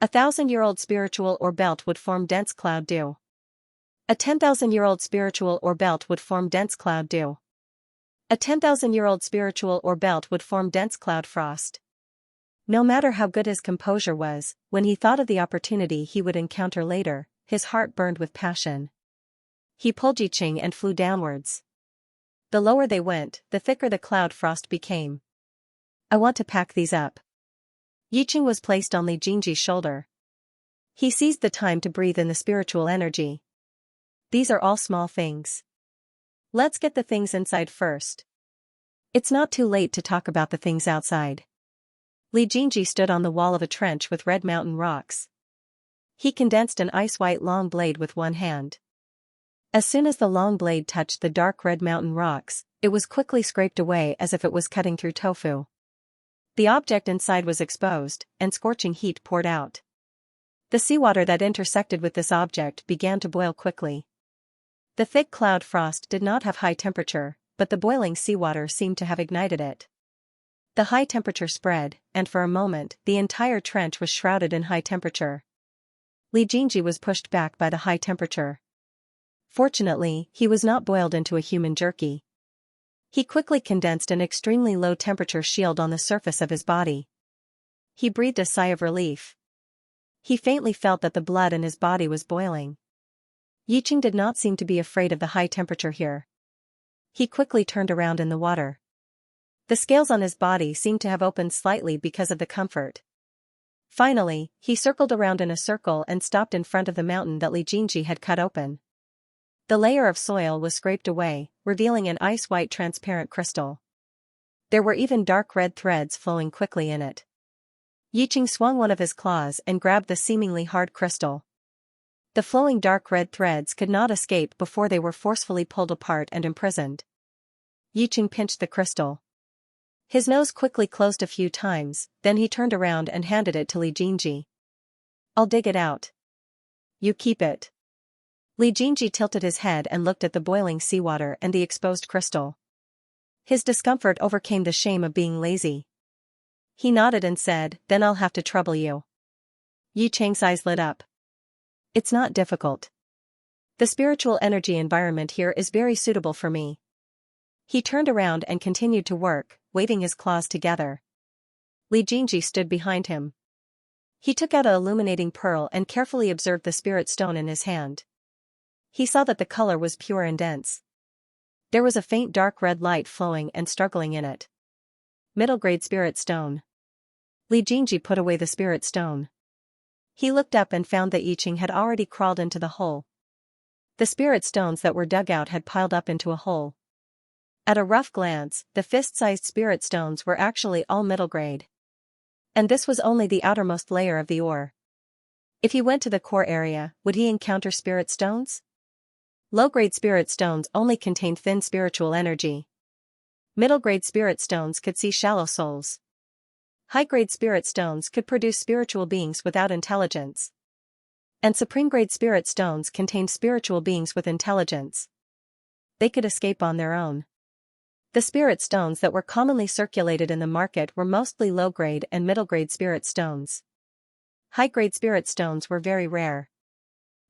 1,000-year-old spiritual or belt would form dense cloud dew. A 10,000-year-old spiritual or belt would form dense cloud dew. A 10,000-year-old spiritual or belt would form dense cloud frost. No matter how good his composure was, when he thought of the opportunity he would encounter later, his heart burned with passion. He pulled Yiqing and flew downwards. The lower they went, the thicker the cloud frost became. I want to pack these up. Yiqing was placed on Li Jingji's shoulder. He seized the time to breathe in the spiritual energy. These are all small things. Let's get the things inside first. It's not too late to talk about the things outside. Li Jingji stood on the wall of a trench with red mountain rocks. He condensed an ice-white long blade with one hand. As soon as the long blade touched the dark red mountain rocks, it was quickly scraped away as if it was cutting through tofu. The object inside was exposed, and scorching heat poured out. The seawater that intersected with this object began to boil quickly. The thick cloud frost did not have high temperature, but the boiling seawater seemed to have ignited it. The high temperature spread, and for a moment, the entire trench was shrouded in high temperature. Li Jingji was pushed back by the high temperature. Fortunately, he was not boiled into a human jerky. He quickly condensed an extremely low temperature shield on the surface of his body. He breathed a sigh of relief. He faintly felt that the blood in his body was boiling. Yiqing did not seem to be afraid of the high temperature here. He quickly turned around in the water. The scales on his body seemed to have opened slightly because of the comfort. Finally, he circled around in a circle and stopped in front of the mountain that Li Jingji had cut open. The layer of soil was scraped away, revealing an ice-white transparent crystal. There were even dark red threads flowing quickly in it. Yiqing swung one of his claws and grabbed the seemingly hard crystal. The flowing dark red threads could not escape before they were forcefully pulled apart and imprisoned. Yiqing pinched the crystal. His nose quickly closed a few times, then he turned around and handed it to Li Jingji. I'll dig it out. You keep it. Li Jingji tilted his head and looked at the boiling seawater and the exposed crystal. His discomfort overcame the shame of being lazy. He nodded and said, then I'll have to trouble you. Yi Cheng's eyes lit up. It's not difficult. The spiritual energy environment here is very suitable for me. He turned around and continued to work, waving his claws together. Li Jingji stood behind him. He took out an illuminating pearl and carefully observed the spirit stone in his hand. He saw that the color was pure and dense. There was a faint dark red light flowing and struggling in it. Middle-grade spirit stone. Li Jingji put away the spirit stone. He looked up and found that Yiqing had already crawled into the hole. The spirit stones that were dug out had piled up into a hole. At a rough glance, the fist-sized spirit stones were actually all middle grade. And this was only the outermost layer of the ore. If he went to the core area, would he encounter spirit stones? Low-grade spirit stones only contained thin spiritual energy. Middle-grade spirit stones could see shallow souls. High-grade spirit stones could produce spiritual beings without intelligence. And supreme-grade spirit stones contained spiritual beings with intelligence. They could escape on their own. The spirit stones that were commonly circulated in the market were mostly low-grade and middle-grade spirit stones. High-grade spirit stones were very rare.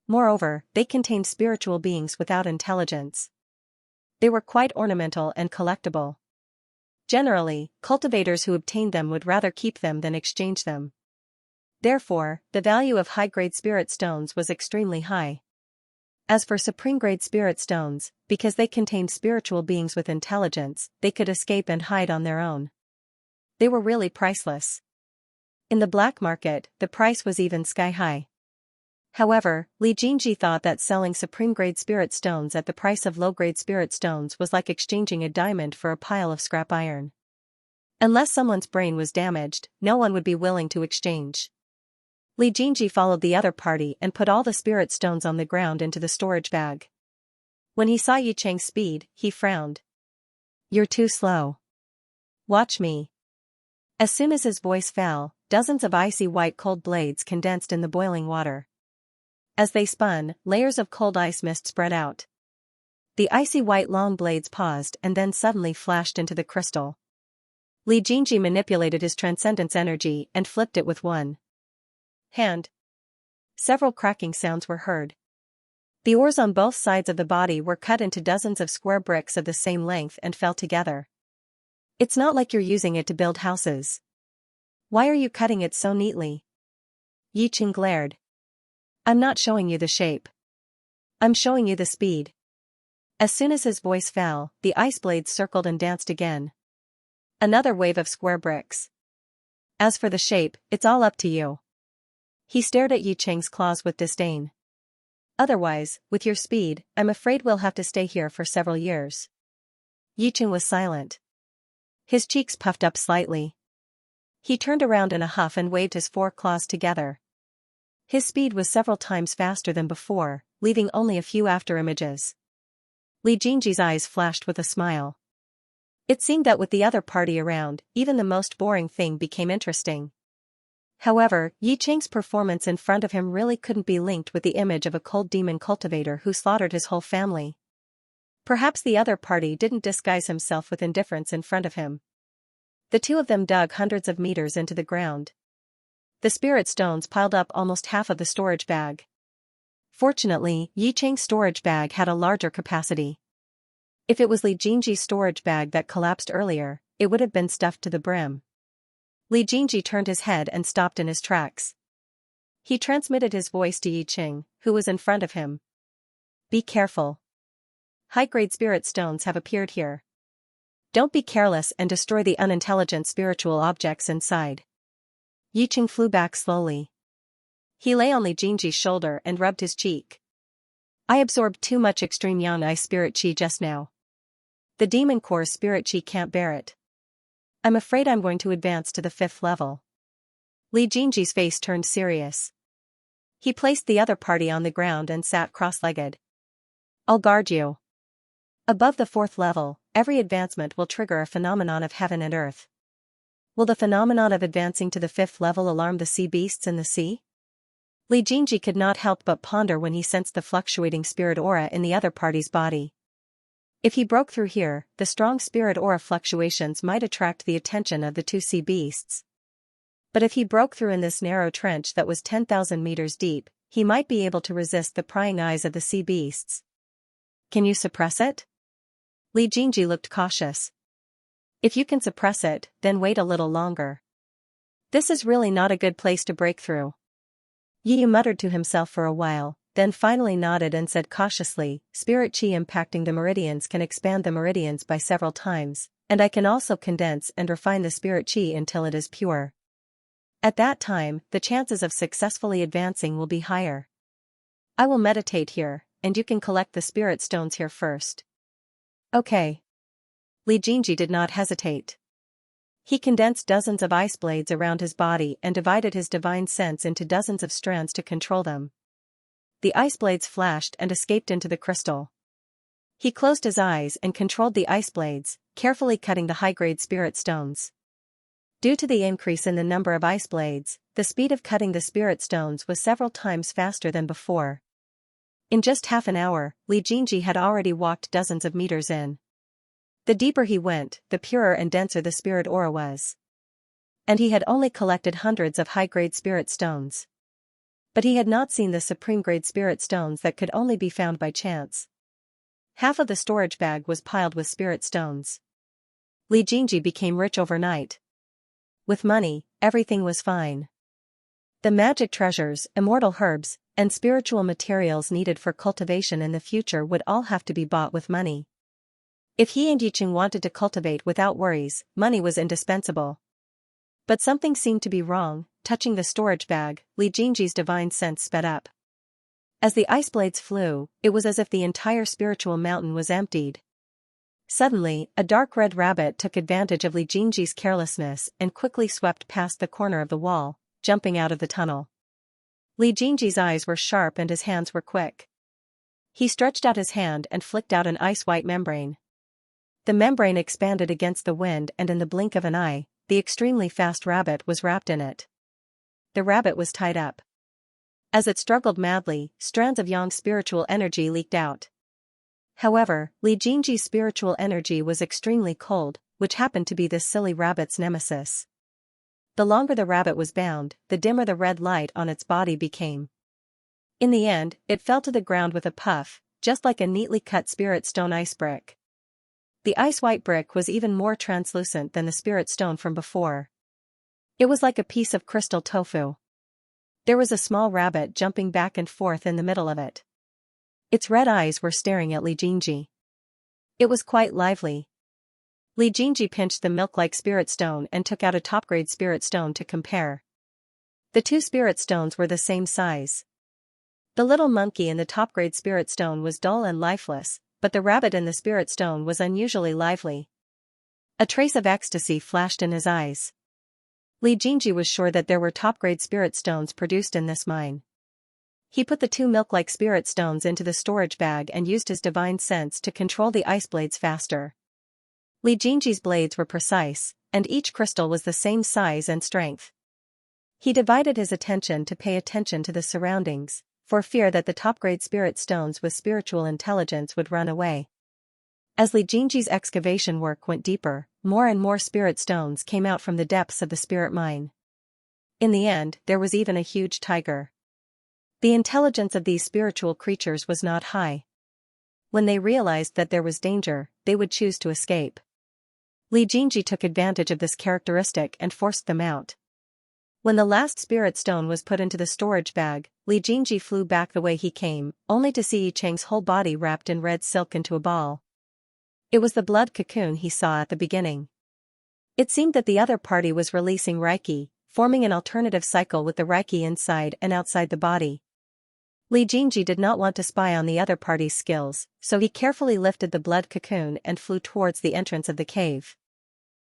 Moreover, they contained spiritual beings without intelligence. They were quite ornamental and collectible. Generally, cultivators who obtained them would rather keep them than exchange them. Therefore, the value of high-grade spirit stones was extremely high. As for supreme-grade spirit stones, because they contained spiritual beings with intelligence, they could escape and hide on their own. They were really priceless. In the black market, the price was even sky-high. However, Li Jingji thought that selling supreme-grade spirit stones at the price of low-grade spirit stones was like exchanging a diamond for a pile of scrap iron. Unless someone's brain was damaged, no one would be willing to exchange. Li Jingji followed the other party and put all the spirit stones on the ground into the storage bag. When he saw Yicheng's speed, he frowned. "You're too slow. Watch me." As soon as his voice fell, dozens of icy white cold blades condensed in the boiling water. As they spun, layers of cold ice mist spread out. The icy white long blades paused and then suddenly flashed into the crystal. Li Jingji manipulated his transcendence energy and flipped it with one hand. Several cracking sounds were heard. The ores on both sides of the body were cut into dozens of square bricks of the same length and fell together. "It's not like you're using it to build houses. Why are you cutting it so neatly?" Yiqing glared. "I'm not showing you the shape. I'm showing you the speed." As soon as his voice fell, the ice blades circled and danced again. Another wave of square bricks. "As for the shape, it's all up to you." He stared at Yicheng's claws with disdain. "Otherwise, with your speed, I'm afraid we'll have to stay here for several years." Yicheng was silent. His cheeks puffed up slightly. He turned around in a huff and waved his 4 claws together. His speed was several times faster than before, leaving only a few after-images. Li Jingji's eyes flashed with a smile. It seemed that with the other party around, even the most boring thing became interesting. However, Yicheng's performance in front of him really couldn't be linked with the image of a cold demon cultivator who slaughtered his whole family. Perhaps the other party didn't disguise himself with indifference in front of him. The two of them dug hundreds of meters into the ground. The spirit stones piled up almost half of the storage bag. Fortunately, Yicheng's storage bag had a larger capacity. If it was Li Jingji's storage bag that collapsed earlier, it would have been stuffed to the brim. Li Jingji turned his head and stopped in his tracks. He transmitted his voice to Yicheng, who was in front of him. "Be careful. High-grade spirit stones have appeared here. Don't be careless and destroy the unintelligent spiritual objects inside." Yicheng flew back slowly. He lay on Li Jingji's shoulder and rubbed his cheek. "I absorbed too much extreme yang ice spirit chi just now. The demon core's spirit chi can't bear it. I'm afraid I'm going to advance to the 5th level." Li Jingji's face turned serious. He placed the other party on the ground and sat cross-legged. "I'll guard you. Above the 4th level, every advancement will trigger a phenomenon of heaven and earth. Will the phenomenon of advancing to the 5th level alarm the sea beasts in the sea?" Li Jingji could not help but ponder when he sensed the fluctuating spirit aura in the other party's body. If he broke through here, the strong spirit aura fluctuations might attract the attention of the 2 sea beasts. But if he broke through in this narrow trench that was 10,000 meters deep, he might be able to resist the prying eyes of the sea beasts. "Can you suppress it?" Li Jingji looked cautious. If you can suppress it, then wait a little longer. This is really not a good place to break through. Yi muttered to himself for a while, then finally nodded and said cautiously, spirit chi impacting the meridians can expand the meridians by several times, and I can also condense and refine the spirit chi until it is pure. At that time, the chances of successfully advancing will be higher. I will meditate here, and you can collect the spirit stones here first. Okay. Li Jingji did not hesitate. He condensed dozens of ice blades around his body and divided his divine sense into dozens of strands to control them. The ice blades flashed and escaped into the crystal. He closed his eyes and controlled the ice blades, carefully cutting the high-grade spirit stones. Due to the increase in the number of ice blades, the speed of cutting the spirit stones was several times faster than before. In just half an hour, Li Jingji had already walked dozens of meters in. The deeper he went, the purer and denser the spirit aura was. And he had only collected hundreds of high-grade spirit stones. But he had not seen the supreme-grade spirit stones that could only be found by chance. Half of the storage bag was piled with spirit stones. Li Jingji became rich overnight. With money, everything was fine. The magic treasures, immortal herbs, and spiritual materials needed for cultivation in the future would all have to be bought with money. If he and Yiqing wanted to cultivate without worries, money was indispensable. But something seemed to be wrong. Touching the storage bag, Li Jingji's divine sense sped up. As the ice blades flew, it was as if the entire spiritual mountain was emptied. Suddenly, a dark red rabbit took advantage of Li Jingji's carelessness and quickly swept past the corner of the wall, jumping out of the tunnel. Li Jingji's eyes were sharp and his hands were quick. He stretched out his hand and flicked out an ice-white membrane. The membrane expanded against the wind and in the blink of an eye, the extremely fast rabbit was wrapped in it. The rabbit was tied up. As it struggled madly, strands of Yang's spiritual energy leaked out. However, Li Jingji's spiritual energy was extremely cold, which happened to be this silly rabbit's nemesis. The longer the rabbit was bound, the dimmer the red light on its body became. In the end, it fell to the ground with a puff, just like a neatly cut spirit stone ice brick. The ice-white brick was even more translucent than the spirit stone from before. It was like a piece of crystal tofu. There was a small rabbit jumping back and forth in the middle of it. Its red eyes were staring at Li Jingji. It was quite lively. Li Jingji pinched the milk-like spirit stone and took out a top-grade spirit stone to compare. The two spirit stones were the same size. The little monkey in the top-grade spirit stone was dull and lifeless, but the rabbit in the spirit stone was unusually lively. A trace of ecstasy flashed in his eyes. Li Jingji was sure that there were top-grade spirit stones produced in this mine. He put the two milk-like spirit stones into the storage bag and used his divine sense to control the ice blades faster. Li Jingji's blades were precise, and each crystal was the same size and strength. He divided his attention to pay attention to the surroundings, for fear that the top-grade spirit stones with spiritual intelligence would run away. As Li Jingji's excavation work went deeper, more and more spirit stones came out from the depths of the spirit mine. In the end, there was even a huge tiger. The intelligence of these spiritual creatures was not high. When they realized that there was danger, they would choose to escape. Li Jingji took advantage of this characteristic and forced them out. When the last spirit stone was put into the storage bag, Li Jingji flew back the way he came, only to see Yicheng's whole body wrapped in red silk into a ball. It was the blood cocoon he saw at the beginning. It seemed that the other party was releasing Reiki, forming an alternative cycle with the Reiki inside and outside the body. Li Jingji did not want to spy on the other party's skills, so he carefully lifted the blood cocoon and flew towards the entrance of the cave.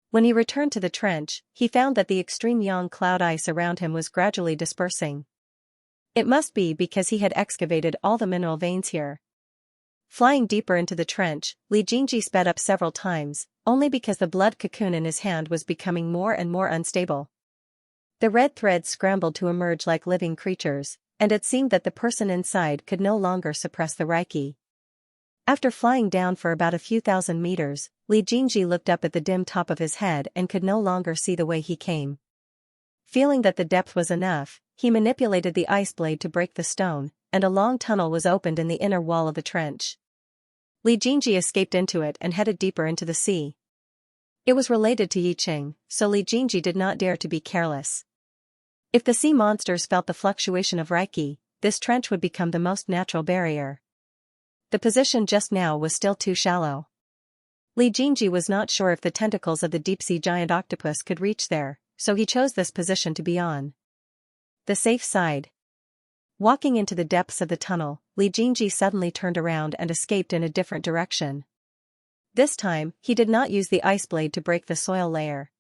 When he returned to the trench, he found that the extreme yang cloud ice around him was gradually dispersing. It must be because he had excavated all the mineral veins here. Flying deeper into the trench, Li Jingji sped up several times, only because the blood cocoon in his hand was becoming more and more unstable. The red threads scrambled to emerge like living creatures, and it seemed that the person inside could no longer suppress the Reiki. After flying down for about a few thousand meters, Li Jingji looked up at the dim top of his head and could no longer see the way he came. Feeling that the depth was enough, he manipulated the ice blade to break the stone, and a long tunnel was opened in the inner wall of the trench. Li Jingji escaped into it and headed deeper into the sea. It was related to Yi Qing, so Li Jingji did not dare to be careless. If the sea monsters felt the fluctuation of Reiki, this trench would become the most natural barrier. The position just now was still too shallow. Li Jingji was not sure if the tentacles of the deep-sea giant octopus could reach there, so he chose this position to be on the safe side. Walking into the depths of the tunnel, Li Jingji suddenly turned around and escaped in a different direction. This time, he did not use the ice blade to break the soil layer.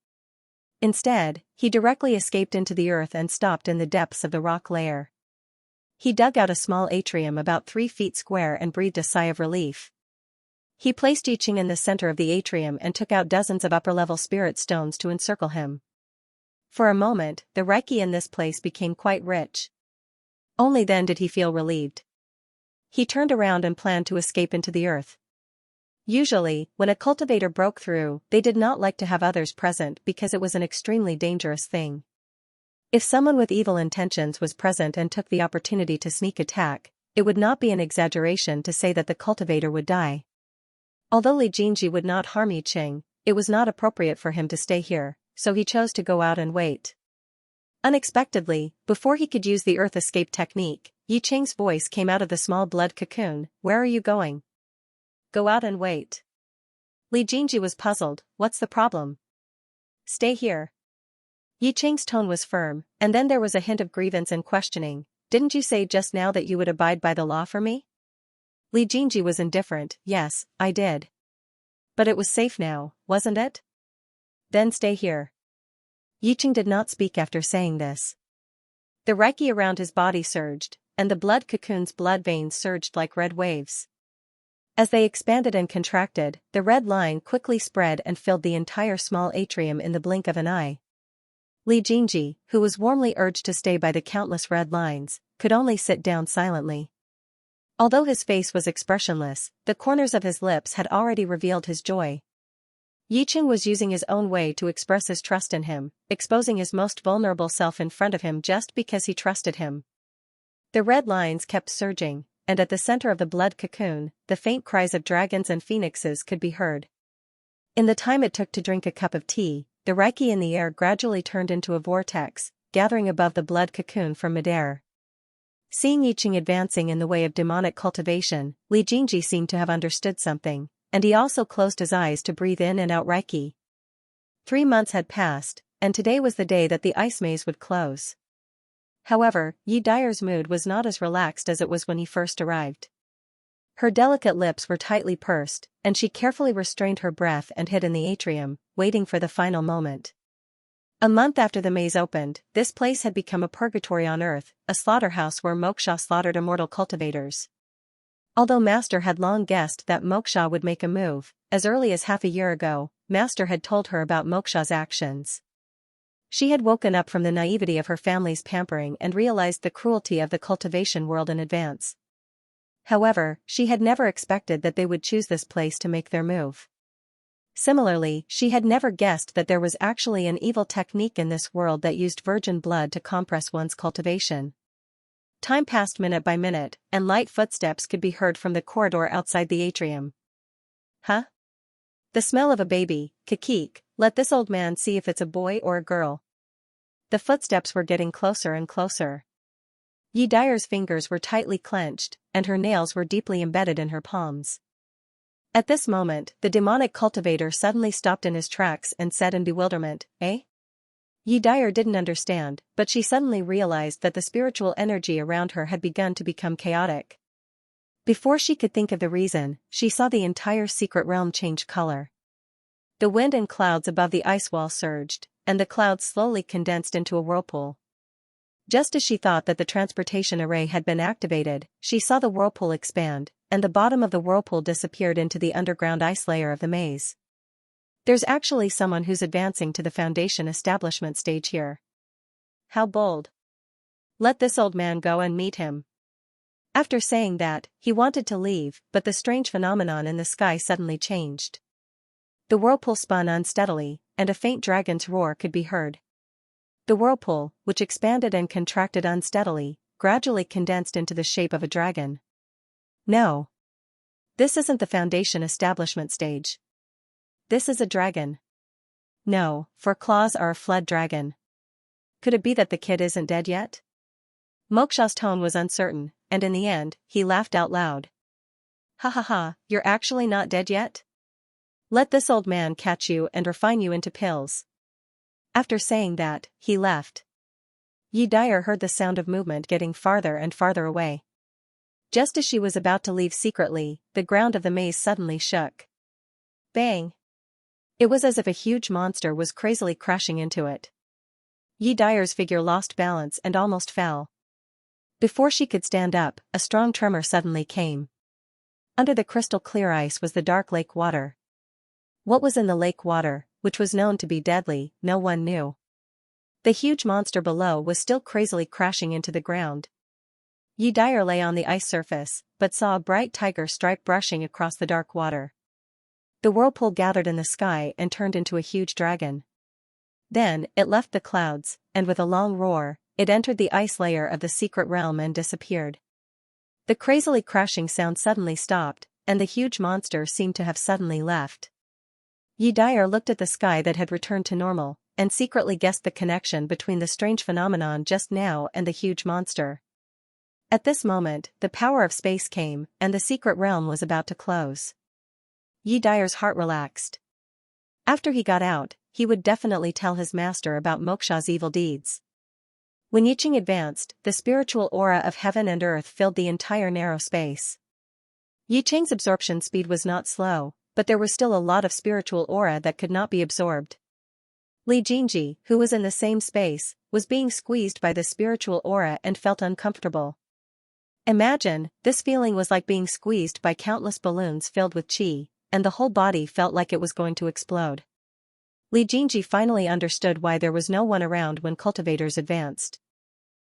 Instead, he directly escaped into the earth and stopped in the depths of the rock layer. He dug out a small atrium about 3 feet square and breathed a sigh of relief. He placed Yi Qing in the center of the atrium and took out dozens of upper-level spirit stones to encircle him. For a moment, the Reiki in this place became quite rich. Only then did he feel relieved. He turned around and planned to escape into the earth. Usually, when a cultivator broke through, they did not like to have others present because it was an extremely dangerous thing. If someone with evil intentions was present and took the opportunity to sneak attack, it would not be an exaggeration to say that the cultivator would die. Although Li Jingji would not harm Yi Qing, it was not appropriate for him to stay here, so he chose to go out and wait. Unexpectedly, before he could use the earth escape technique, Yi Qing's voice came out of the small blood cocoon. "Where are you going?" "Go out and wait." Li Jingji was puzzled. "What's the problem?" "Stay here." Yi Qing's tone was firm, and then there was a hint of grievance and questioning. "Didn't you say just now that you would abide by the law for me?" Li Jingji was indifferent. "Yes, I did. But it was safe now, wasn't it?" "Then stay here." Yi Qing did not speak after saying this. The Reiki around his body surged, and the blood cocoon's blood veins surged like red waves. As they expanded and contracted, the red line quickly spread and filled the entire small atrium in the blink of an eye. Li Jingji, who was warmly urged to stay by the countless red lines, could only sit down silently. Although his face was expressionless, the corners of his lips had already revealed his joy. Yi Qing was using his own way to express his trust in him, exposing his most vulnerable self in front of him just because he trusted him. The red lines kept surging, and at the center of the blood cocoon, the faint cries of dragons and phoenixes could be heard. In the time it took to drink a cup of tea, the Reiki in the air gradually turned into a vortex, gathering above the blood cocoon from midair. Seeing Yi Qing advancing in the way of demonic cultivation, Li Jingji seemed to have understood something, and he also closed his eyes to breathe in and out Reiki. 3 months had passed, and today was the day that the ice maze would close. However, Yi Dyer's mood was not as relaxed as it was when he first arrived. Her delicate lips were tightly pursed, and she carefully restrained her breath and hid in the atrium, waiting for the final moment. A month after the maze opened, this place had become a purgatory on earth, a slaughterhouse where Moksha slaughtered immortal cultivators. Although Master had long guessed that Moksha would make a move, as early as half a year ago, Master had told her about Moksha's actions. She had woken up from the naivety of her family's pampering and realized the cruelty of the cultivation world in advance. However, she had never expected that they would choose this place to make their move. Similarly, she had never guessed that there was actually an evil technique in this world that used virgin blood to compress one's cultivation. Time passed minute by minute, and light footsteps could be heard from the corridor outside the atrium. "Huh? The smell of a baby, Kikik, let this old man see if it's a boy or a girl." The footsteps were getting closer and closer. Yi Dyer's fingers were tightly clenched, and her nails were deeply embedded in her palms. At this moment, the demonic cultivator suddenly stopped in his tracks and said in bewilderment, "Eh?" Yi Dyer didn't understand, but she suddenly realized that the spiritual energy around her had begun to become chaotic. Before she could think of the reason, she saw the entire secret realm change color. The wind and clouds above the ice wall surged, and the clouds slowly condensed into a whirlpool. Just as she thought that the transportation array had been activated, she saw the whirlpool expand, and the bottom of the whirlpool disappeared into the underground ice layer of the maze. There's actually someone who's advancing to the foundation establishment stage here. How bold. Let this old man go and meet him. After saying that, he wanted to leave, but the strange phenomenon in the sky suddenly changed. The whirlpool spun unsteadily, and a faint dragon's roar could be heard. The whirlpool, which expanded and contracted unsteadily, gradually condensed into the shape of a dragon. No. This isn't the foundation establishment stage. This is a dragon. No, for claws are a flood dragon. Could it be that the kid isn't dead yet? Moksha's tone was uncertain, and in the end, he laughed out loud. Ha ha ha, you're actually not dead yet? Let this old man catch you and refine you into pills. After saying that, he left. Yi Dyer heard the sound of movement getting farther and farther away. Just as she was about to leave secretly, the ground of the maze suddenly shook. Bang! It was as if a huge monster was crazily crashing into it. Yi Dyer's figure lost balance and almost fell. Before she could stand up, a strong tremor suddenly came. Under the crystal-clear ice was the dark lake water. What was in the lake water, which was known to be deadly, no one knew. The huge monster below was still crazily crashing into the ground. Yi Dyer lay on the ice surface, but saw a bright tiger stripe brushing across the dark water. The whirlpool gathered in the sky and turned into a huge dragon. Then, it left the clouds, and with a long roar, it entered the ice layer of the secret realm and disappeared. The crazily crashing sound suddenly stopped, and the huge monster seemed to have suddenly left. Yi Dyer looked at the sky that had returned to normal, and secretly guessed the connection between the strange phenomenon just now and the huge monster. At this moment, the power of space came, and the secret realm was about to close. Yi Dyer's heart relaxed. After he got out, he would definitely tell his master about Moksha's evil deeds. When Yicheng advanced, the spiritual aura of heaven and earth filled the entire narrow space. Yicheng's absorption speed was not slow, but there was still a lot of spiritual aura that could not be absorbed. Li Jingji, who was in the same space, was being squeezed by the spiritual aura and felt uncomfortable. Imagine, this feeling was like being squeezed by countless balloons filled with qi, and the whole body felt like it was going to explode. Li Jingji finally understood why there was no one around when cultivators advanced.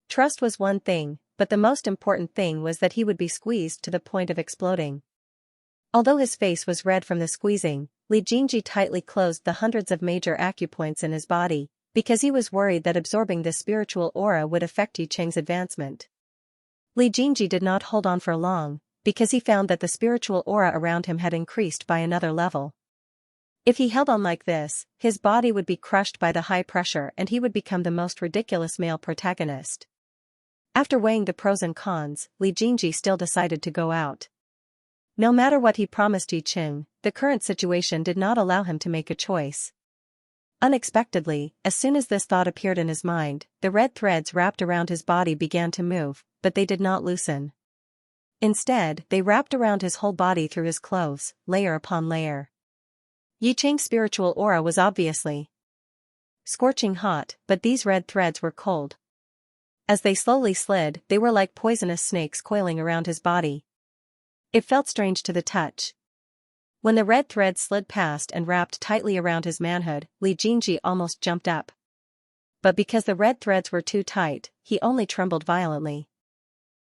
Trust was one thing, but the most important thing was that he would be squeezed to the point of exploding. Although his face was red from the squeezing, Li Jingji tightly closed the hundreds of major acupoints in his body, because he was worried that absorbing this spiritual aura would affect Yicheng's advancement. Li Jingji did not hold on for long, because he found that the spiritual aura around him had increased by another level. If he held on like this, his body would be crushed by the high pressure and he would become the most ridiculous male protagonist. After weighing the pros and cons, Li Jingji still decided to go out. No matter what he promised Yicheng, the current situation did not allow him to make a choice. Unexpectedly, as soon as this thought appeared in his mind, the red threads wrapped around his body began to move, but they did not loosen. Instead, they wrapped around his whole body through his clothes, layer upon layer. Yicheng's spiritual aura was obviously scorching hot, but these red threads were cold. As they slowly slid, they were like poisonous snakes coiling around his body. It felt strange to the touch. When the red threads slid past and wrapped tightly around his manhood, Li Jingji almost jumped up. But because the red threads were too tight, he only trembled violently.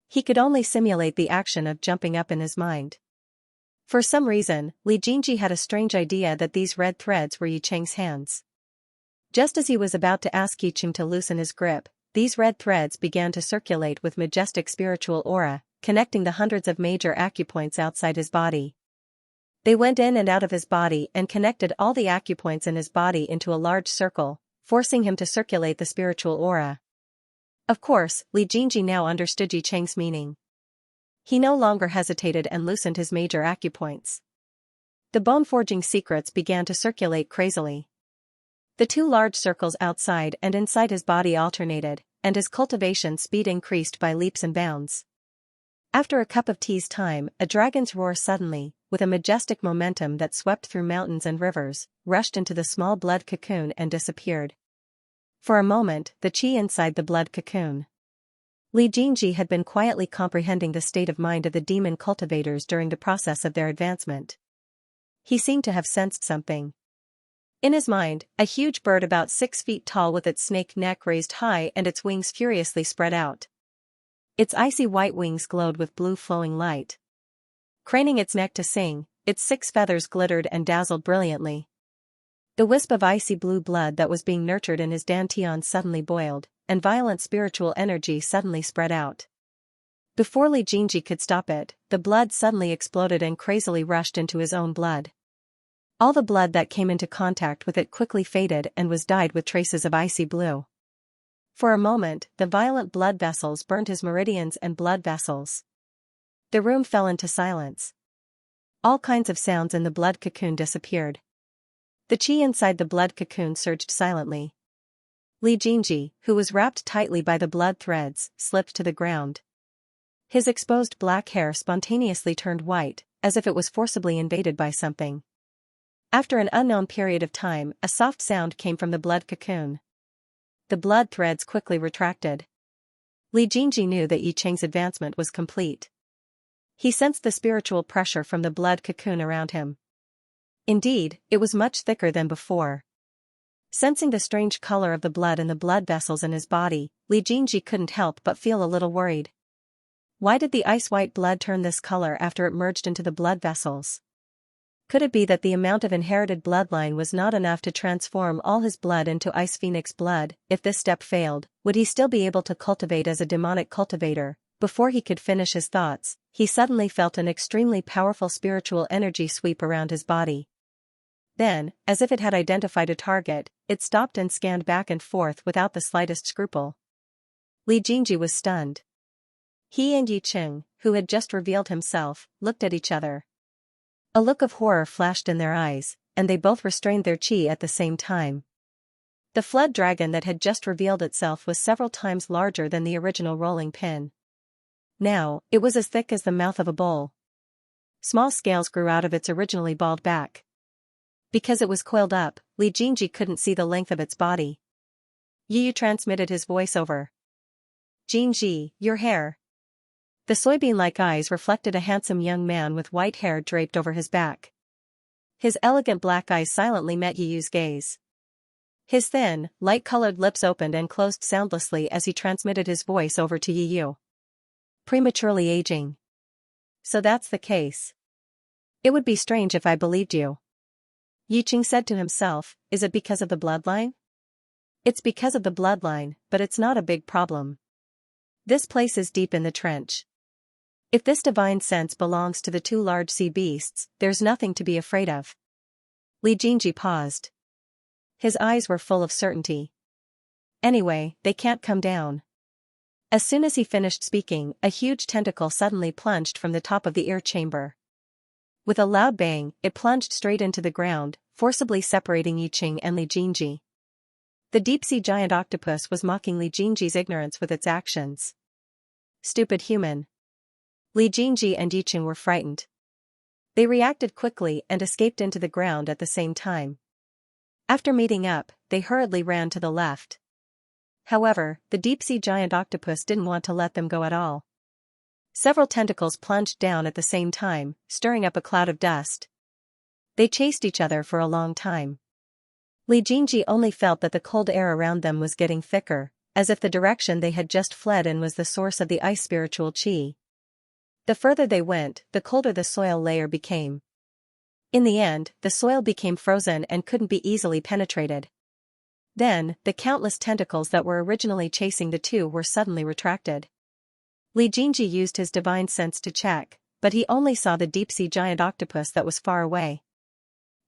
He could only simulate the action of jumping up in his mind. For some reason, Li Jingji had a strange idea that these red threads were Yicheng's hands. Just as he was about to ask Yicheng to loosen his grip, these red threads began to circulate with majestic spiritual aura, connecting the hundreds of major acupoints outside his body. They went in and out of his body and connected all the acupoints in his body into a large circle, forcing him to circulate the spiritual aura. Of course, Li Jingji now understood Yicheng's meaning. He no longer hesitated and loosened his major acupoints. The bone-forging secrets began to circulate crazily. The two large circles outside and inside his body alternated, and his cultivation speed increased by leaps and bounds. After a cup of tea's time, a dragon's roar suddenly, with a majestic momentum that swept through mountains and rivers, rushed into the small blood cocoon and disappeared. For a moment, the qi inside the blood cocoon. Li Jingji had been quietly comprehending the state of mind of the demon cultivators during the process of their advancement. He seemed to have sensed something. In his mind, a huge bird about 6 feet tall with its snake neck raised high and its wings furiously spread out. Its icy white wings glowed with blue flowing light. Craning its neck to sing, its 6 feathers glittered and dazzled brilliantly. The wisp of icy blue blood that was being nurtured in his dantian suddenly boiled, and violent spiritual energy suddenly spread out. Before Li Jingji could stop it, the blood suddenly exploded and crazily rushed into his own blood. All the blood that came into contact with it quickly faded and was dyed with traces of icy blue. For a moment, the violent blood vessels burned his meridians and blood vessels. The room fell into silence. All kinds of sounds in the blood cocoon disappeared. The chi inside the blood cocoon surged silently. Li Jinji, who was wrapped tightly by the blood threads, slipped to the ground. His exposed black hair spontaneously turned white, as if it was forcibly invaded by something. After an unknown period of time, a soft sound came from the blood cocoon. The blood threads quickly retracted. Li Jinji knew that Yi Cheng's advancement was complete. He sensed the spiritual pressure from the blood cocoon around him. Indeed, it was much thicker than before. Sensing the strange color of the blood in the blood vessels in his body, Li Jinji couldn't help but feel a little worried. Why did the ice-white blood turn this color after it merged into the blood vessels? Could it be that the amount of inherited bloodline was not enough to transform all his blood into ice phoenix blood? If this step failed, would he still be able to cultivate as a demonic cultivator? Before he could finish his thoughts, he suddenly felt an extremely powerful spiritual energy sweep around his body. Then, as if it had identified a target, it stopped and scanned back and forth without the slightest scruple. Li Jinji was stunned. He and Yi Cheng, who had just revealed himself, looked at each other. A look of horror flashed in their eyes, and they both restrained their chi at the same time. The flood dragon that had just revealed itself was several times larger than the original rolling pin. Now, it was as thick as the mouth of a bowl. Small scales grew out of its originally bald back. Because it was coiled up, Li Jinji couldn't see the length of its body. Yi Yu transmitted his voice over. Jinji, your hair. The soybean-like eyes reflected a handsome young man with white hair draped over his back. His elegant black eyes silently met Yi Yu's gaze. His thin, light-colored lips opened and closed soundlessly as he transmitted his voice over to Yi Yu. Prematurely aging. So that's the case. It would be strange if I believed you. Yi Cheng said to himself, is it because of the bloodline? It's because of the bloodline, but it's not a big problem. This place is deep in the trench. If this divine sense belongs to the two large sea beasts, there's nothing to be afraid of. Li Jinji paused. His eyes were full of certainty. Anyway, they can't come down. As soon as he finished speaking, a huge tentacle suddenly plunged from the top of the ear chamber. With a loud bang, it plunged straight into the ground, forcibly separating Yi Cheng and Li Jinji. The deep-sea giant octopus was mocking Li Jinji's ignorance with its actions. Stupid human. Li Jinji and Yi Cheng were frightened. They reacted quickly and escaped into the ground at the same time. After meeting up, they hurriedly ran to the left. However, the deep-sea giant octopus didn't want to let them go at all. Several tentacles plunged down at the same time, stirring up a cloud of dust. They chased each other for a long time. Li Jinji only felt that the cold air around them was getting thicker, as if the direction they had just fled in was the source of the ice spiritual chi. The further they went, the colder the soil layer became. In the end, the soil became frozen and couldn't be easily penetrated. Then, the countless tentacles that were originally chasing the two were suddenly retracted. Li Jinji used his divine sense to check, but he only saw the deep-sea giant octopus that was far away.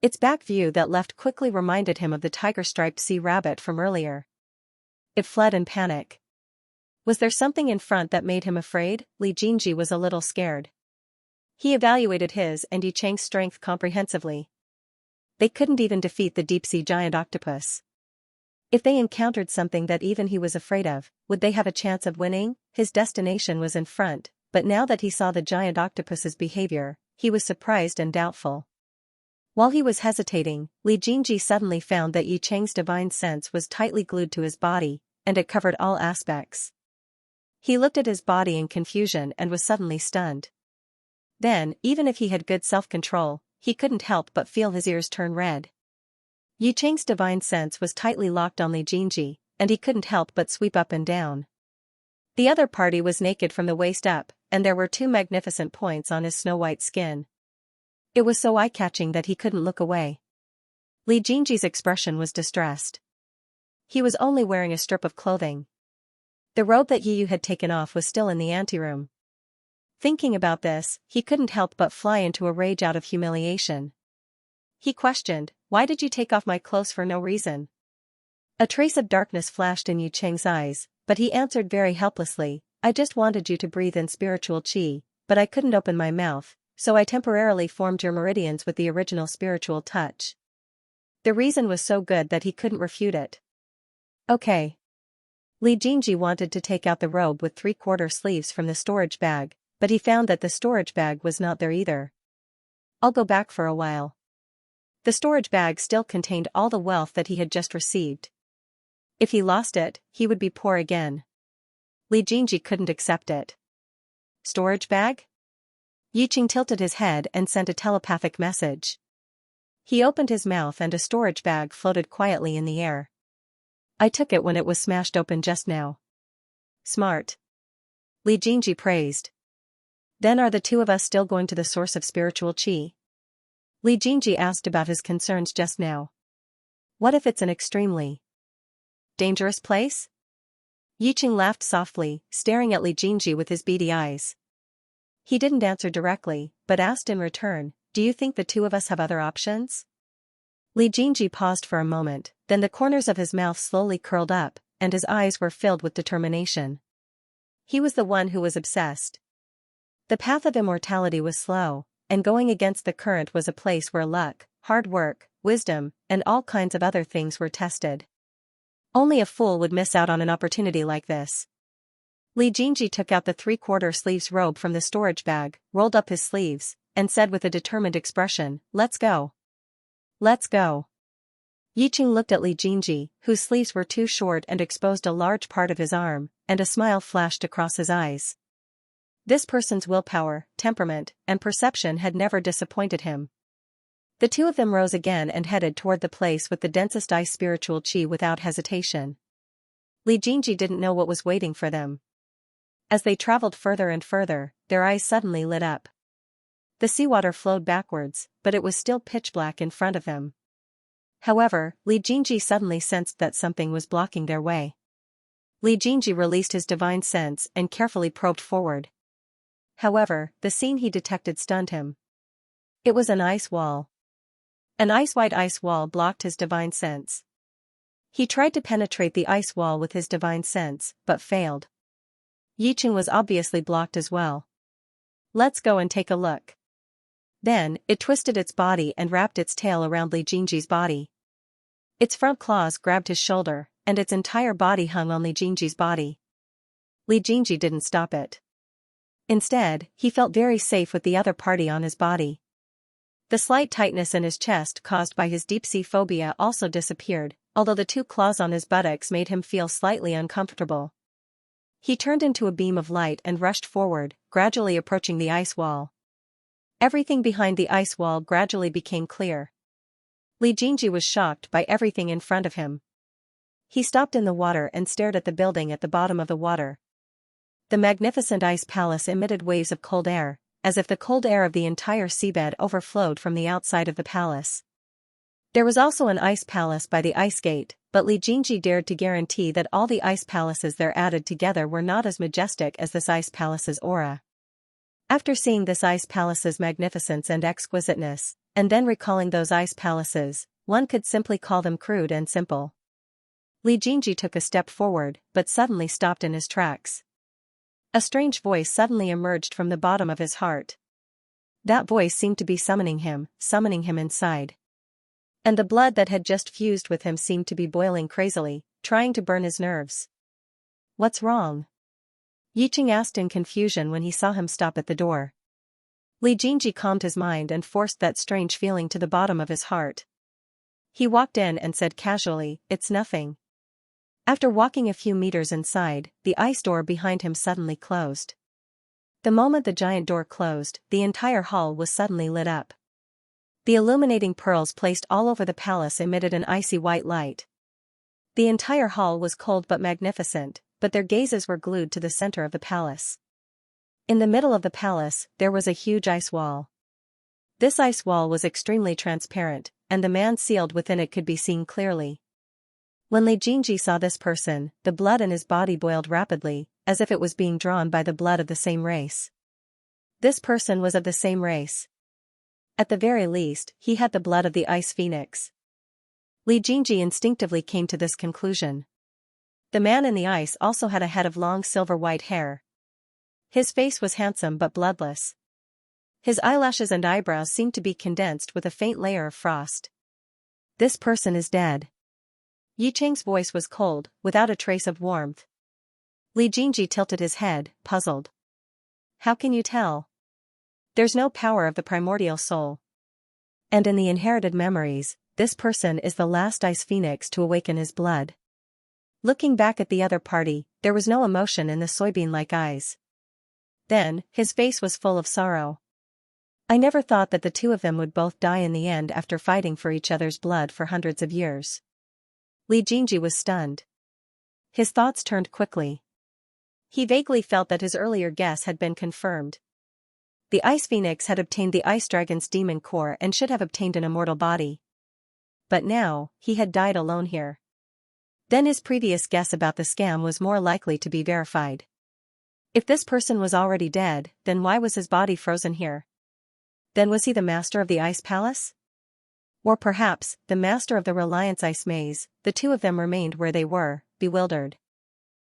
Its back view that left quickly reminded him of the tiger-striped sea rabbit from earlier. It fled in panic. Was there something in front that made him afraid? Li Jinji was a little scared. He evaluated his and Yi Cheng's strength comprehensively. They couldn't even defeat the deep-sea giant octopus. If they encountered something that even he was afraid of, would they have a chance of winning? His destination was in front, but now that he saw the giant octopus's behavior, he was surprised and doubtful. While he was hesitating, Li Jinji suddenly found that Yi Cheng's divine sense was tightly glued to his body, and it covered all aspects. He looked at his body in confusion and was suddenly stunned. Then, even if he had good self-control, he couldn't help but feel his ears turn red. Yi Cheng's divine sense was tightly locked on Li Jinji, and he couldn't help but sweep up and down. The other party was naked from the waist up, and there were 2 magnificent points on his snow-white skin. It was so eye-catching that he couldn't look away. Li Jinji's expression was distressed. He was only wearing a strip of clothing. The robe that Yi Yu had taken off was still in the anteroom. Thinking about this, he couldn't help but fly into a rage out of humiliation. He questioned, "Why did you take off my clothes for no reason?" A trace of darkness flashed in Yu Cheng's eyes, but he answered very helplessly, "I just wanted you to breathe in spiritual qi, but I couldn't open my mouth, so I temporarily formed your meridians with the original spiritual touch." The reason was so good that he couldn't refute it. Okay. Li Jingji wanted to take out the robe with 3/4 sleeves from the storage bag, but he found that the storage bag was not there either. "I'll go back for a while." The storage bag still contained all the wealth that he had just received. If he lost it, he would be poor again. Li Jingji couldn't accept it. Storage bag? Yiqing tilted his head and sent a telepathic message. He opened his mouth and a storage bag floated quietly in the air. "I took it when it was smashed open just now." "Smart." Li Jingji praised. "Then are the two of us still going to the source of spiritual qi?" Li Jingji asked about his concerns just now. "What if it's an extremely dangerous place?" Yiqing laughed softly, staring at Li Jingji with his beady eyes. He didn't answer directly, but asked in return, "Do you think the two of us have other options?" Li Jingji paused for a moment, then the corners of his mouth slowly curled up, and his eyes were filled with determination. He was the one who was obsessed. The path of immortality was slow, and going against the current was a place where luck, hard work, wisdom, and all kinds of other things were tested. Only a fool would miss out on an opportunity like this. Li Jingji took out the 3/4 sleeves robe from the storage bag, rolled up his sleeves, and said with a determined expression, "Let's go. Let's go." Yiqing looked at Li Jingji, whose sleeves were too short and exposed a large part of his arm, and a smile flashed across his eyes. This person's willpower, temperament, and perception had never disappointed him. The two of them rose again and headed toward the place with the densest ice spiritual qi without hesitation. Li Jingji didn't know what was waiting for them. As they traveled further and further, their eyes suddenly lit up. The seawater flowed backwards, but it was still pitch black in front of them. However, Li Jingji suddenly sensed that something was blocking their way. Li Jingji released his divine sense and carefully probed forward. However, the scene he detected stunned him. It was an ice wall. An ice-white ice wall blocked his divine sense. He tried to penetrate the ice wall with his divine sense, but failed. Yiqing was obviously blocked as well. "Let's go and take a look." Then, it twisted its body and wrapped its tail around Li Jingji's body. Its front claws grabbed his shoulder, and its entire body hung on Li Jingji's body. Li Jingji didn't stop it. Instead, he felt very safe with the other party on his body. The slight tightness in his chest caused by his deep-sea phobia also disappeared, although the two claws on his buttocks made him feel slightly uncomfortable. He turned into a beam of light and rushed forward, gradually approaching the ice wall. Everything behind the ice wall gradually became clear. Li Jingji was shocked by everything in front of him. He stopped in the water and stared at the building at the bottom of the water. The magnificent ice palace emitted waves of cold air, as if the cold air of the entire seabed overflowed from the outside of the palace. There was also an ice palace by the ice gate, but Li Jingji dared to guarantee that all the ice palaces there added together were not as majestic as this ice palace's aura. After seeing this ice palace's magnificence and exquisiteness, and then recalling those ice palaces, one could simply call them crude and simple. Li Jingji took a step forward, but suddenly stopped in his tracks. A strange voice suddenly emerged from the bottom of his heart. That voice seemed to be summoning him inside. And the blood that had just fused with him seemed to be boiling crazily, trying to burn his nerves. "What's wrong?" Yiqing asked in confusion when he saw him stop at the door. Li Jingji calmed his mind and forced that strange feeling to the bottom of his heart. He walked in and said casually, "It's nothing." After walking a few meters inside, the ice door behind him suddenly closed. The moment the giant door closed, the entire hall was suddenly lit up. The illuminating pearls placed all over the palace emitted an icy white light. The entire hall was cold but magnificent, but their gazes were glued to the center of the palace. In the middle of the palace, there was a huge ice wall. This ice wall was extremely transparent, and the man sealed within it could be seen clearly. When Li Jingji saw this person, the blood in his body boiled rapidly, as if it was being drawn by the blood of the same race. This person was of the same race. At the very least, he had the blood of the ice phoenix. Li Jingji instinctively came to this conclusion. The man in the ice also had a head of long silver-white hair. His face was handsome but bloodless. His eyelashes and eyebrows seemed to be condensed with a faint layer of frost. This person is dead. Yi Cheng's voice was cold, without a trace of warmth. Li Jingji tilted his head, puzzled. How can you tell? There's no power of the primordial soul. And in the inherited memories, this person is the last ice phoenix to awaken his blood. Looking back at the other party, there was no emotion in the soybean-like eyes. Then, his face was full of sorrow. I never thought that the two of them would both die in the end after fighting for each other's blood for hundreds of years. Li Jingji was stunned. His thoughts turned quickly. He vaguely felt that his earlier guess had been confirmed. The Ice Phoenix had obtained the Ice Dragon's demon core and should have obtained an immortal body. But now, he had died alone here. Then his previous guess about the scam was more likely to be verified. If this person was already dead, then why was his body frozen here? Then was he the master of the Ice Palace? Or perhaps, the master of the Reliance Ice Maze? The two of them remained where they were, bewildered.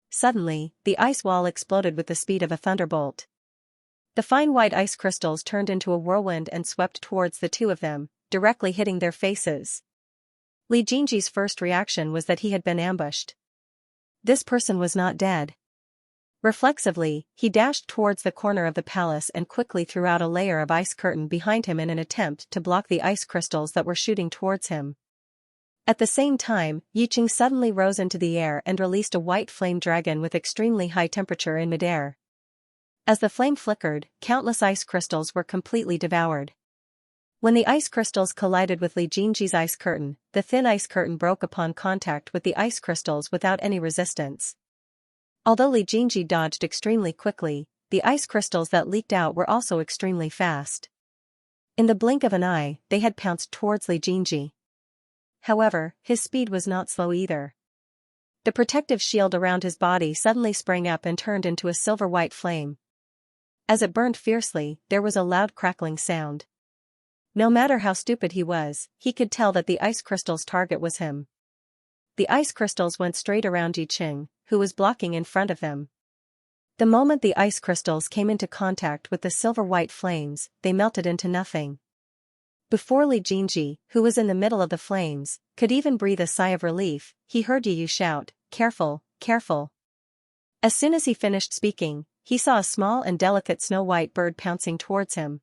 Suddenly, the ice wall exploded with the speed of a thunderbolt. The fine white ice crystals turned into a whirlwind and swept towards the two of them, directly hitting their faces. Li Jingji's first reaction was that he had been ambushed. This person was not dead. Reflexively, he dashed towards the corner of the palace and quickly threw out a layer of ice curtain behind him in an attempt to block the ice crystals that were shooting towards him. At the same time, Yi Cheng suddenly rose into the air and released a white flame dragon with extremely high temperature in midair. As the flame flickered, countless ice crystals were completely devoured. When the ice crystals collided with Li Jingji's ice curtain, the thin ice curtain broke upon contact with the ice crystals without any resistance. Although Li Jingji dodged extremely quickly, the ice crystals that leaked out were also extremely fast. In the blink of an eye, they had pounced towards Li Jingji. However, his speed was not slow either. The protective shield around his body suddenly sprang up and turned into a silver-white flame. As it burned fiercely, there was a loud crackling sound. No matter how stupid he was, he could tell that the ice crystal's target was him. The ice crystals went straight around Yi Cheng, who was blocking in front of them. The moment the ice crystals came into contact with the silver-white flames, they melted into nothing. Before Li Jingji, who was in the middle of the flames, could even breathe a sigh of relief, he heard Yi shout, "Careful, careful." As soon as he finished speaking, he saw a small and delicate snow-white bird pouncing towards him.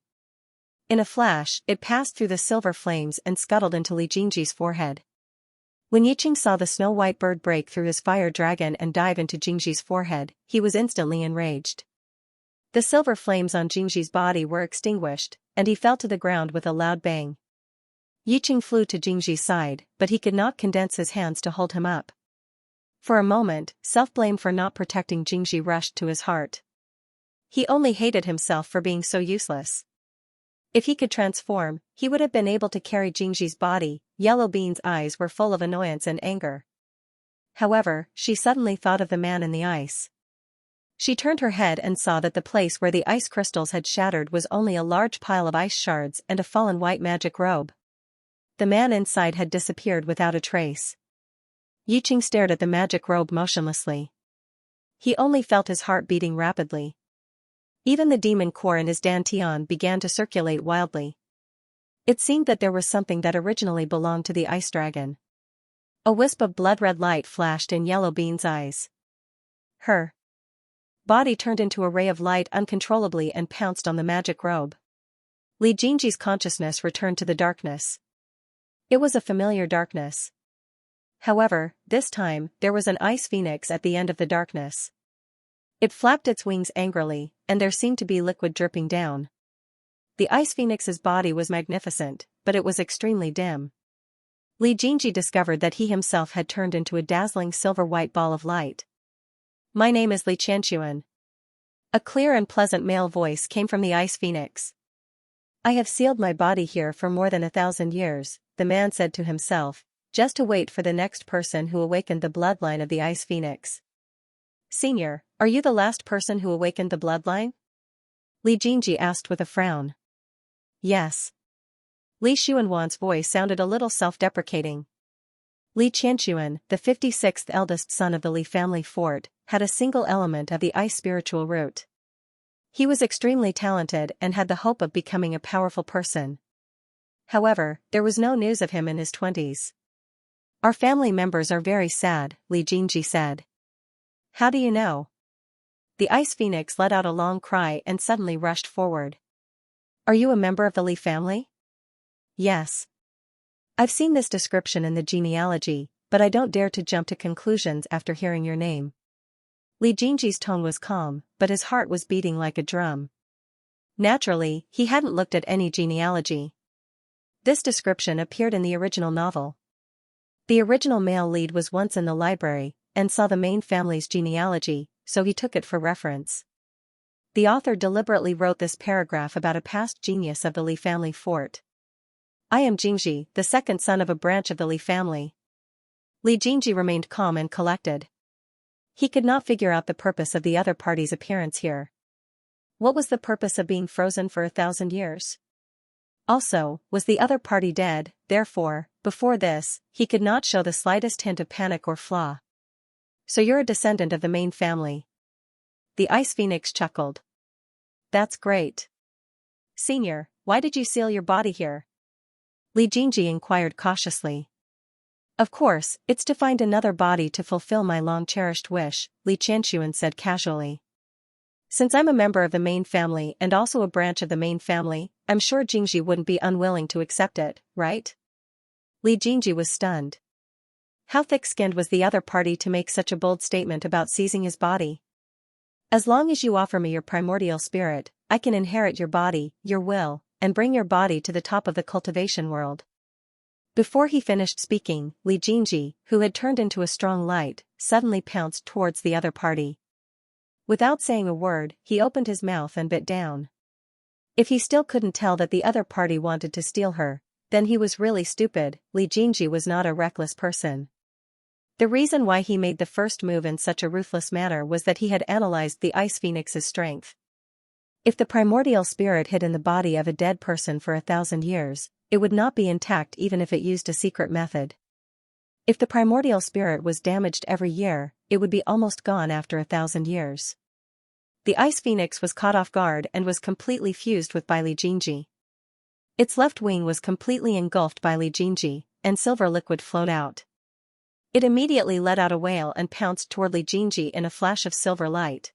In a flash, it passed through the silver flames and scuttled into Li Jingji's forehead. When Yi Cheng saw the snow-white bird break through his fire dragon and dive into Jingji's forehead, he was instantly enraged. The silver flames on Jingji's body were extinguished, and he fell to the ground with a loud bang. Yi Cheng flew to Jingji's side, but he could not condense his hands to hold him up. For a moment, self-blame for not protecting Jingji rushed to his heart. He only hated himself for being so useless. If he could transform, he would have been able to carry Jingji's body. Yellow Bean's eyes were full of annoyance and anger. However, she suddenly thought of the man in the ice. She turned her head and saw that the place where the ice crystals had shattered was only a large pile of ice shards and a fallen white magic robe. The man inside had disappeared without a trace. Yi Cheng stared at the magic robe motionlessly. He only felt his heart beating rapidly. Even the demon core in his dantian began to circulate wildly. It seemed that there was something that originally belonged to the ice dragon. A wisp of blood-red light flashed in Yellow Bean's eyes. Her body turned into a ray of light uncontrollably and pounced on the magic robe. Li Jingji's consciousness returned to the darkness. It was a familiar darkness. However, this time, there was an ice phoenix at the end of the darkness. It flapped its wings angrily, and there seemed to be liquid dripping down. The ice phoenix's body was magnificent, but it was extremely dim. Li Jingji discovered that he himself had turned into a dazzling silver-white ball of light. "My name is Li Xianxia." A clear and pleasant male voice came from the ice phoenix. "I have sealed my body here for more than 1,000 years, the man said to himself, just to wait for the next person who awakened the bloodline of the ice phoenix. "Senior, are you the last person who awakened the bloodline?" Li Jingji asked with a frown. "Yes." Li Xuanwan's voice sounded a little self-deprecating. Li Qianxuan, the 56th eldest son of the Li family fort, had a single element of the ice spiritual root. He was extremely talented and had the hope of becoming a powerful person. However, there was no news of him in his 20s. Our family members are very sad, Li Jingji said. How do you know? The ice phoenix let out a long cry and suddenly rushed forward. Are you a member of the Li family? Yes. I've seen this description in the genealogy, but I don't dare to jump to conclusions after hearing your name. Li Jingji's tone was calm, but his heart was beating like a drum. Naturally, he hadn't looked at any genealogy. This description appeared in the original novel. The original male lead was once in the library, and saw the main family's genealogy, so he took it for reference. The author deliberately wrote this paragraph about a past genius of the Li family fort. I am Jingji, the second son of a branch of the Li family. Li Jingji remained calm and collected. He could not figure out the purpose of the other party's appearance here. What was the purpose of being frozen for 1,000 years? Also, was the other party dead? Therefore, before this, he could not show the slightest hint of panic or flaw. So you're a descendant of the main family. The ice phoenix chuckled. That's great. Senior, why did you seal your body here? Li Jingji inquired cautiously. Of course, it's to find another body to fulfill my long-cherished wish, Li Qianxuan said casually. Since I'm a member of the main family and also a branch of the main family, I'm sure Jingji wouldn't be unwilling to accept it, right? Li Jingji was stunned. How thick-skinned was the other party to make such a bold statement about seizing his body? As long as you offer me your primordial spirit, I can inherit your body, your will, and bring your body to the top of the cultivation world. Before he finished speaking, Li Jingji, who had turned into a strong light, suddenly pounced towards the other party. Without saying a word, he opened his mouth and bit down. If he still couldn't tell that the other party wanted to steal her, then he was really stupid. Li Jingji was not a reckless person. The reason why he made the first move in such a ruthless manner was that he had analyzed the ice phoenix's strength. If the primordial spirit hid in the body of a dead person for 1,000 years, it would not be intact even if it used a secret method. If the primordial spirit was damaged every year, it would be almost gone after 1,000 years. The ice phoenix was caught off guard and was completely fused with by Li Jingji. Its left wing was completely engulfed by Li Jingji, and silver liquid flowed out. It immediately let out a wail and pounced toward Li Jingji in a flash of silver light.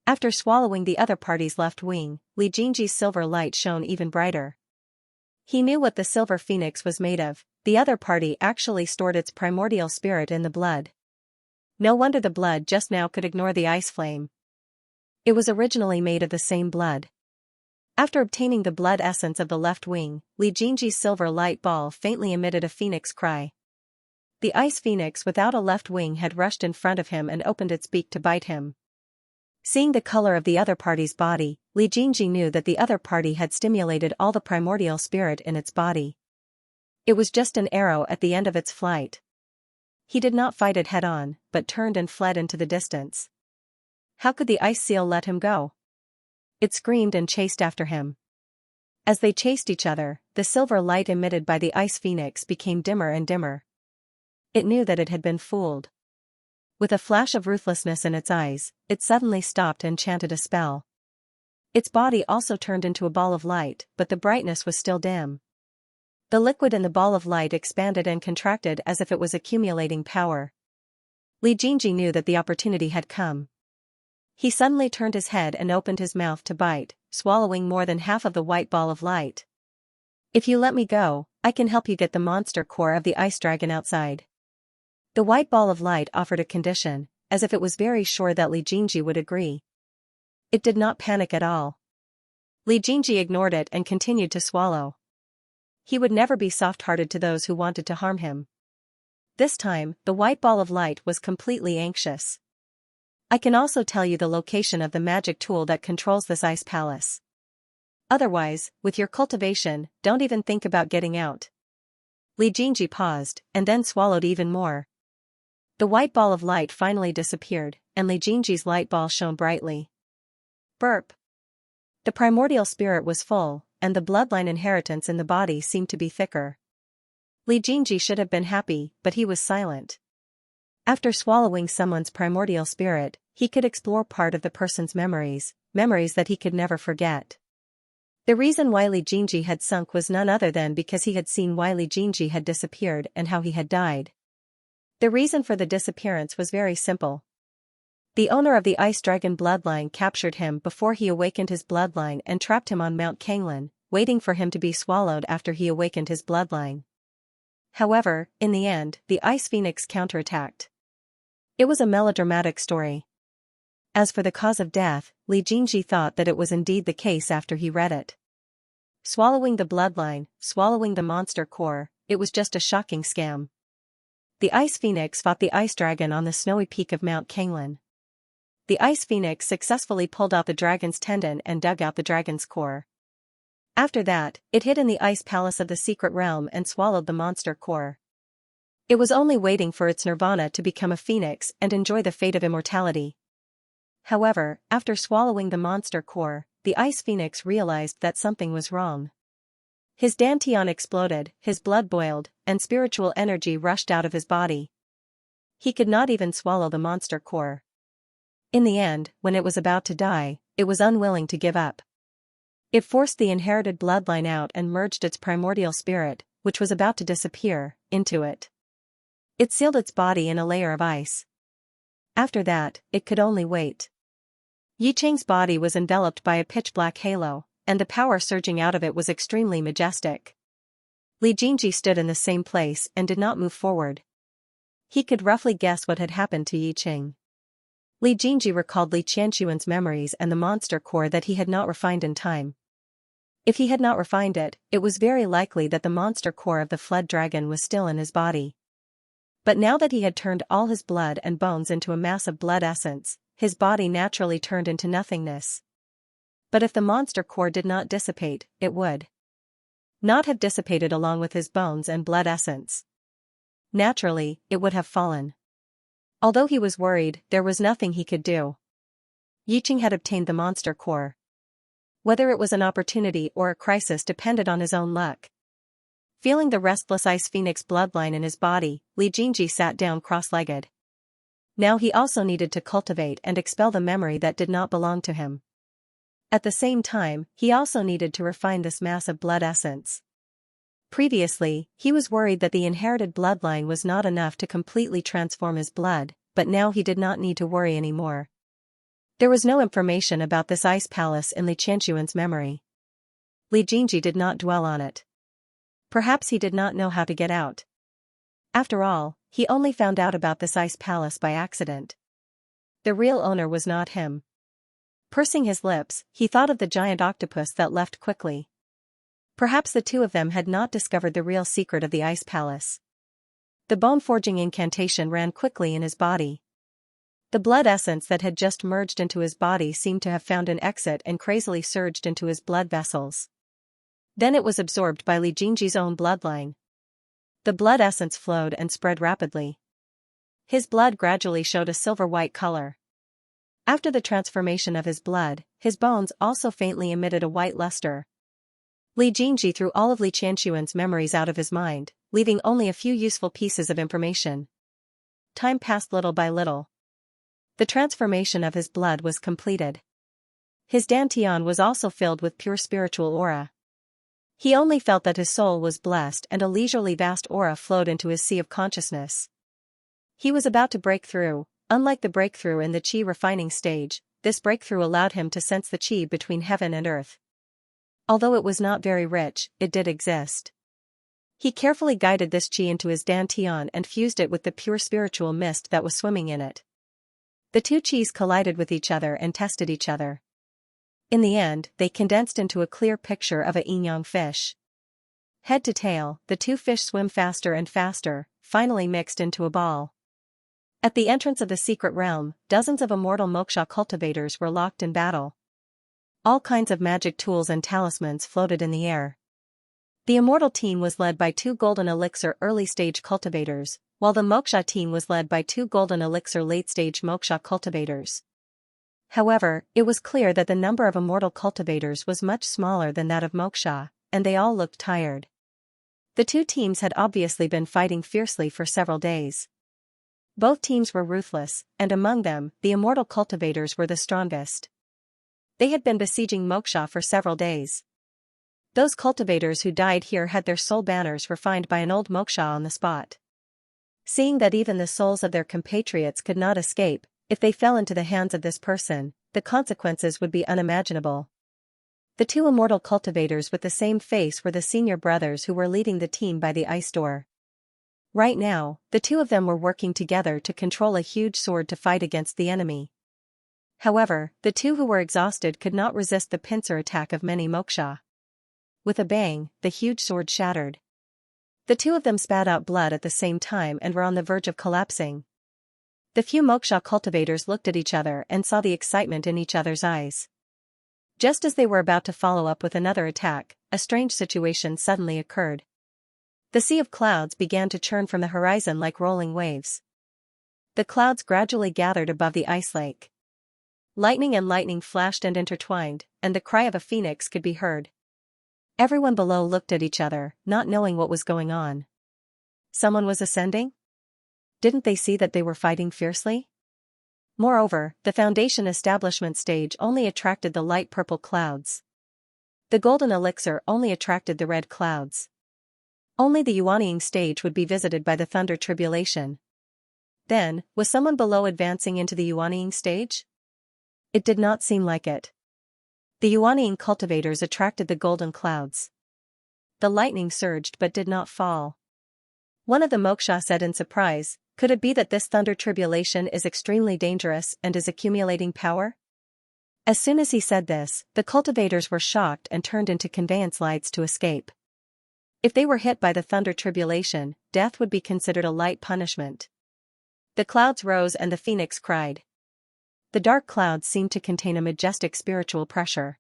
After swallowing the other party's left wing, Li Jingji's silver light shone even brighter. He knew what the silver phoenix was made of. The other party actually stored its primordial spirit in the blood. No wonder the blood just now could ignore the ice flame. It was originally made of the same blood. After obtaining the blood essence of the left wing, Li Jingji's silver light ball faintly emitted a phoenix cry. The ice phoenix without a left wing had rushed in front of him and opened its beak to bite him. Seeing the color of the other party's body, Li Jingji knew that the other party had stimulated all the primordial spirit in its body. It was just an arrow at the end of its flight. He did not fight it head-on, but turned and fled into the distance. How could the ice seal let him go? It screamed and chased after him. As they chased each other, the silver light emitted by the ice phoenix became dimmer and dimmer. It knew that it had been fooled. With a flash of ruthlessness in its eyes, it suddenly stopped and chanted a spell. Its body also turned into a ball of light, but the brightness was still dim. The liquid in the ball of light expanded and contracted as if it was accumulating power. Li Jingji knew that the opportunity had come. He suddenly turned his head and opened his mouth to bite, swallowing more than half of the white ball of light. If you let me go, I can help you get the monster core of the ice dragon outside. The white ball of light offered a condition, as if it was very sure that Li Jingji would agree. It did not panic at all. Li Jingji ignored it and continued to swallow. He would never be soft-hearted to those who wanted to harm him. This time, the white ball of light was completely anxious. I can also tell you the location of the magic tool that controls this ice palace. Otherwise, with your cultivation, don't even think about getting out. Li Jingji paused, and then swallowed even more. The white ball of light finally disappeared, and Li Jingji's light ball shone brightly. Burp. The primordial spirit was full, and the bloodline inheritance in the body seemed to be thicker. Li Jingji should have been happy, but he was silent. After swallowing someone's primordial spirit, he could explore part of the person's memories that he could never forget. The reason why Li Jingji had sunk was none other than because he had seen why Li Jingji had disappeared and how he had died. The reason for the disappearance was very simple. The owner of the Ice Dragon bloodline captured him before he awakened his bloodline and trapped him on Mount Kanglin, waiting for him to be swallowed after he awakened his bloodline. However, in the end, the Ice Phoenix counterattacked. It was a melodramatic story. As for the cause of death, Li Jingji thought that it was indeed the case after he read it. Swallowing the bloodline, swallowing the monster core, it was just a shocking scam. The Ice Phoenix fought the Ice Dragon on the snowy peak of Mount Kanglin. The Ice Phoenix successfully pulled out the dragon's tendon and dug out the dragon's core. After that, it hid in the ice palace of the secret realm and swallowed the monster core. It was only waiting for its nirvana to become a phoenix and enjoy the fate of immortality. However, after swallowing the monster core, the Ice Phoenix realized that something was wrong. His dantian exploded, his blood boiled, and spiritual energy rushed out of his body. He could not even swallow the monster core. In the end, when it was about to die, it was unwilling to give up. It forced the inherited bloodline out and merged its primordial spirit, which was about to disappear, into it. It sealed its body in a layer of ice. After that, it could only wait. Yicheng's body was enveloped by a pitch-black halo, and the power surging out of it was extremely majestic. Li Jingji stood in the same place and did not move forward. He could roughly guess what had happened to Yicheng. Li Jingji recalled Li Qianxuan's memories and the monster core that he had not refined in time. If he had not refined it, it was very likely that the monster core of the fled dragon was still in his body. But now that he had turned all his blood and bones into a mass of blood essence, his body naturally turned into nothingness. But if the monster core did not dissipate, it would not have dissipated along with his bones and blood essence. Naturally, it would have fallen. Although he was worried, there was nothing he could do. Yicheng had obtained the monster core. Whether it was an opportunity or a crisis depended on his own luck. Feeling the restless Ice Phoenix bloodline in his body, Li Jingji sat down cross-legged. Now he also needed to cultivate and expel the memory that did not belong to him. At the same time, he also needed to refine this mass of blood essence. Previously, he was worried that the inherited bloodline was not enough to completely transform his blood, but now he did not need to worry anymore. There was no information about this ice palace in Li Qianxuan's memory. Li Jingji did not dwell on it. Perhaps he did not know how to get out. After all, he only found out about this ice palace by accident. The real owner was not him. Pursing his lips, he thought of the giant octopus that left quickly. Perhaps the two of them had not discovered the real secret of the ice palace. The bone-forging incantation ran quickly in his body. The blood essence that had just merged into his body seemed to have found an exit and crazily surged into his blood vessels. Then it was absorbed by Li Jingji's own bloodline. The blood essence flowed and spread rapidly. His blood gradually showed a silver-white color. After the transformation of his blood, his bones also faintly emitted a white luster. Li Jingji threw all of Li Qianxuan's memories out of his mind, leaving only a few useful pieces of information. Time passed little by little. The transformation of his blood was completed. His dantian was also filled with pure spiritual aura. He only felt that his soul was blessed and a leisurely vast aura flowed into his sea of consciousness. He was about to break through. Unlike the breakthrough in the qi refining stage, this breakthrough allowed him to sense the qi between heaven and earth. Although it was not very rich, it did exist. He carefully guided this qi into his dantian and fused it with the pure spiritual mist that was swimming in it. The two qis collided with each other and tested each other. In the end, they condensed into a clear picture of a yin-yang fish. Head to tail, the two fish swim faster and faster, finally mixed into a ball. At the entrance of the secret realm, dozens of immortal moksha cultivators were locked in battle. All kinds of magic tools and talismans floated in the air. The immortal team was led by 2 golden elixir early-stage cultivators, while the moksha team was led by 2 golden elixir late-stage moksha cultivators. However, it was clear that the number of immortal cultivators was much smaller than that of Moksha, and they all looked tired. The two teams had obviously been fighting fiercely for several days. Both teams were ruthless, and among them, the immortal cultivators were the strongest. They had been besieging Moksha for several days. Those cultivators who died here had their soul banners refined by an old Moksha on the spot. Seeing that even the souls of their compatriots could not escape, if they fell into the hands of this person, the consequences would be unimaginable. The two immortal cultivators with the same face were the senior brothers who were leading the team by the ice door. Right now, the two of them were working together to control a huge sword to fight against the enemy. However, the two who were exhausted could not resist the pincer attack of many Moksha. With a bang, the huge sword shattered. The two of them spat out blood at the same time and were on the verge of collapsing. The few Moksha cultivators looked at each other and saw the excitement in each other's eyes. Just as they were about to follow up with another attack, a strange situation suddenly occurred. The sea of clouds began to churn from the horizon like rolling waves. The clouds gradually gathered above the ice lake. Lightning flashed and intertwined, and the cry of a phoenix could be heard. Everyone below looked at each other, not knowing what was going on. Someone was ascending? Didn't they see that they were fighting fiercely? Moreover, the Foundation establishment stage only attracted the light purple clouds. The golden elixir only attracted the red clouds. Only the Yuanying stage would be visited by the thunder tribulation. Then, was someone below advancing into the Yuanying stage? It did not seem like it. The Yuanying cultivators attracted the golden clouds. The lightning surged but did not fall. One of the Moksha said in surprise, "Could it be that this thunder tribulation is extremely dangerous and is accumulating power?" As soon as he said this, the cultivators were shocked and turned into conveyance lights to escape. If they were hit by the thunder tribulation, death would be considered a light punishment. The clouds rose and the phoenix cried. The dark clouds seemed to contain a majestic spiritual pressure.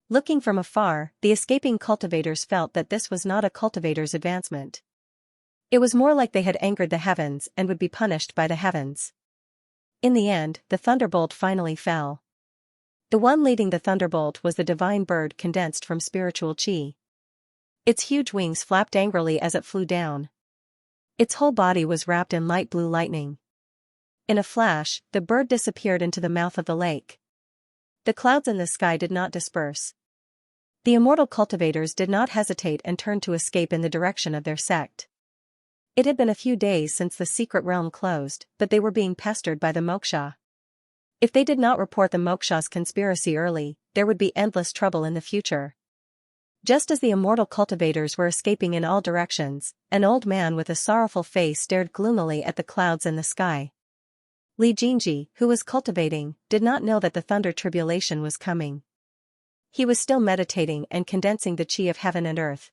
Looking from afar, the escaping cultivators felt that this was not a cultivator's advancement. It was more like they had angered the heavens and would be punished by the heavens. In the end, the thunderbolt finally fell. The one leading the thunderbolt was the divine bird condensed from spiritual chi. Its huge wings flapped angrily as it flew down. Its whole body was wrapped in light blue lightning. In a flash, the bird disappeared into the mouth of the lake. The clouds in the sky did not disperse. The immortal cultivators did not hesitate and turned to escape in the direction of their sect. It had been a few days since the secret realm closed, but they were being pestered by the Moksha. If they did not report the Moksha's conspiracy early, there would be endless trouble in the future. Just as the immortal cultivators were escaping in all directions, an old man with a sorrowful face stared gloomily at the clouds in the sky. Li Jinji, who was cultivating, did not know that the thunder tribulation was coming. He was still meditating and condensing the chi of heaven and earth.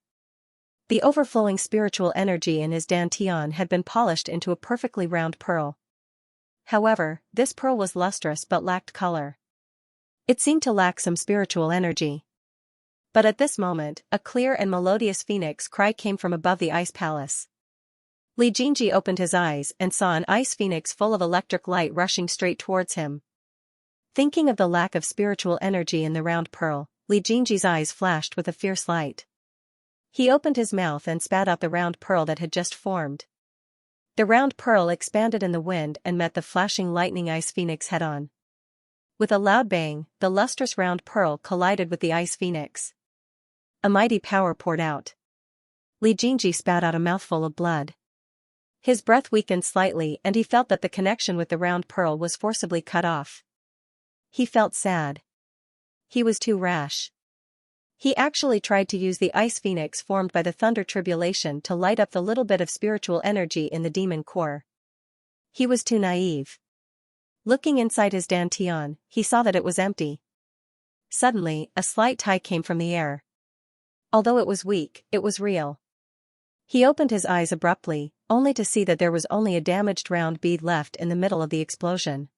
The overflowing spiritual energy in his dantian had been polished into a perfectly round pearl. However, this pearl was lustrous but lacked color. It seemed to lack some spiritual energy. But at this moment, a clear and melodious phoenix cry came from above the ice palace. Li Jinji opened his eyes and saw an ice phoenix full of electric light rushing straight towards him. Thinking of the lack of spiritual energy in the round pearl, Li Jinji's eyes flashed with a fierce light. He opened his mouth and spat out the round pearl that had just formed. The round pearl expanded in the wind and met the flashing lightning ice phoenix head-on. With a loud bang, the lustrous round pearl collided with the ice phoenix. A mighty power poured out. Li Jinji spat out a mouthful of blood. His breath weakened slightly and he felt that the connection with the round pearl was forcibly cut off. He felt sad. He was too rash. He actually tried to use the ice phoenix formed by the thunder tribulation to light up the little bit of spiritual energy in the demon core. He was too naive. Looking inside his dantian, he saw that it was empty. Suddenly, a slight tie came from the air. Although it was weak, it was real. He opened his eyes abruptly, only to see that there was only a damaged round bead left in the middle of the explosion.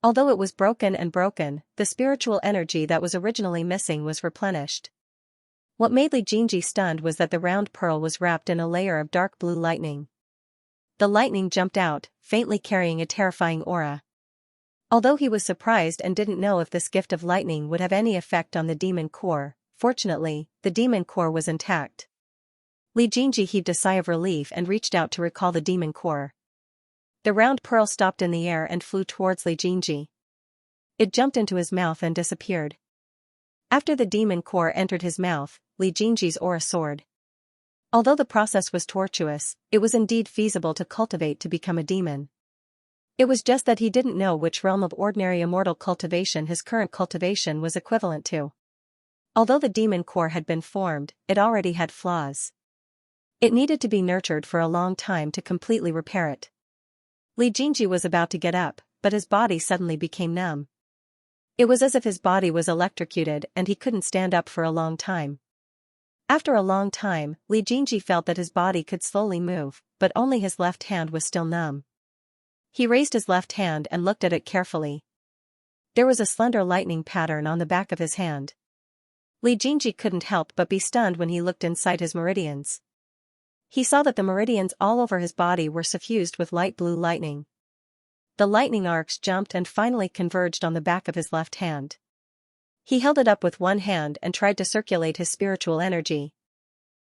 Although it was broken, the spiritual energy that was originally missing was replenished. What made Li Jinji stunned was that the round pearl was wrapped in a layer of dark blue lightning. The lightning jumped out, faintly carrying a terrifying aura. Although he was surprised and didn't know if this gift of lightning would have any effect on the demon core, fortunately, the demon core was intact. Li Jingji heaved a sigh of relief and reached out to recall the demon core. The round pearl stopped in the air and flew towards Li Jingji. It jumped into his mouth and disappeared. After the demon core entered his mouth, Li Jingji's aura soared. Although the process was tortuous, it was indeed feasible to cultivate to become a demon. It was just that he didn't know which realm of ordinary immortal cultivation his current cultivation was equivalent to. Although the demon core had been formed, it already had flaws. It needed to be nurtured for a long time to completely repair it. Li Jingji was about to get up, but his body suddenly became numb. It was as if his body was electrocuted and he couldn't stand up for a long time. After a long time, Li Jingji felt that his body could slowly move, but only his left hand was still numb. He raised his left hand and looked at it carefully. There was a slender lightning pattern on the back of his hand. Li Jingji couldn't help but be stunned when he looked inside his meridians. He saw that the meridians all over his body were suffused with light blue lightning. The lightning arcs jumped and finally converged on the back of his left hand. He held it up with one hand and tried to circulate his spiritual energy.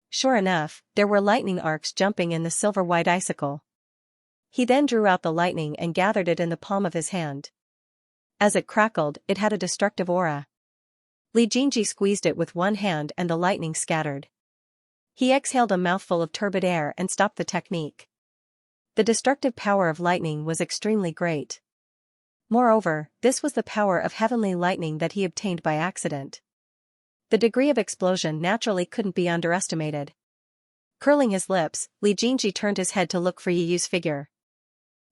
Sure enough, there were lightning arcs jumping in the silver-white icicle. He then drew out the lightning and gathered it in the palm of his hand. As it crackled, it had a destructive aura. Li Jingji squeezed it with one hand and the lightning scattered. He exhaled a mouthful of turbid air and stopped the technique. The destructive power of lightning was extremely great. Moreover, this was the power of heavenly lightning that he obtained by accident. The degree of explosion naturally couldn't be underestimated. Curling his lips, Li Jingji turned his head to look for Yiyu's figure.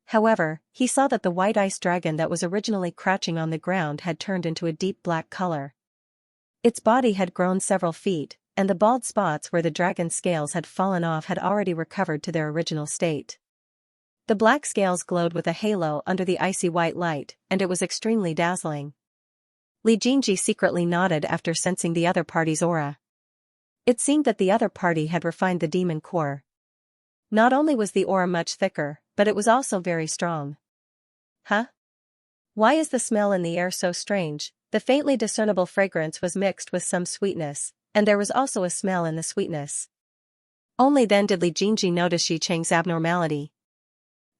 However, he saw that the white ice dragon that was originally crouching on the ground had turned into a deep black color. Its body had grown several feet, and the bald spots where the dragon's scales had fallen off had already recovered to their original state. The black scales glowed with a halo under the icy white light, and it was extremely dazzling. Li Jingji secretly nodded after sensing the other party's aura. It seemed that the other party had refined the demon core. Not only was the aura much thicker, but it was also very strong. Huh? Why is the smell in the air so strange? The faintly discernible fragrance was mixed with some sweetness, and there was also a smell in the sweetness. Only then did Li Jingji notice Xianxia's abnormality.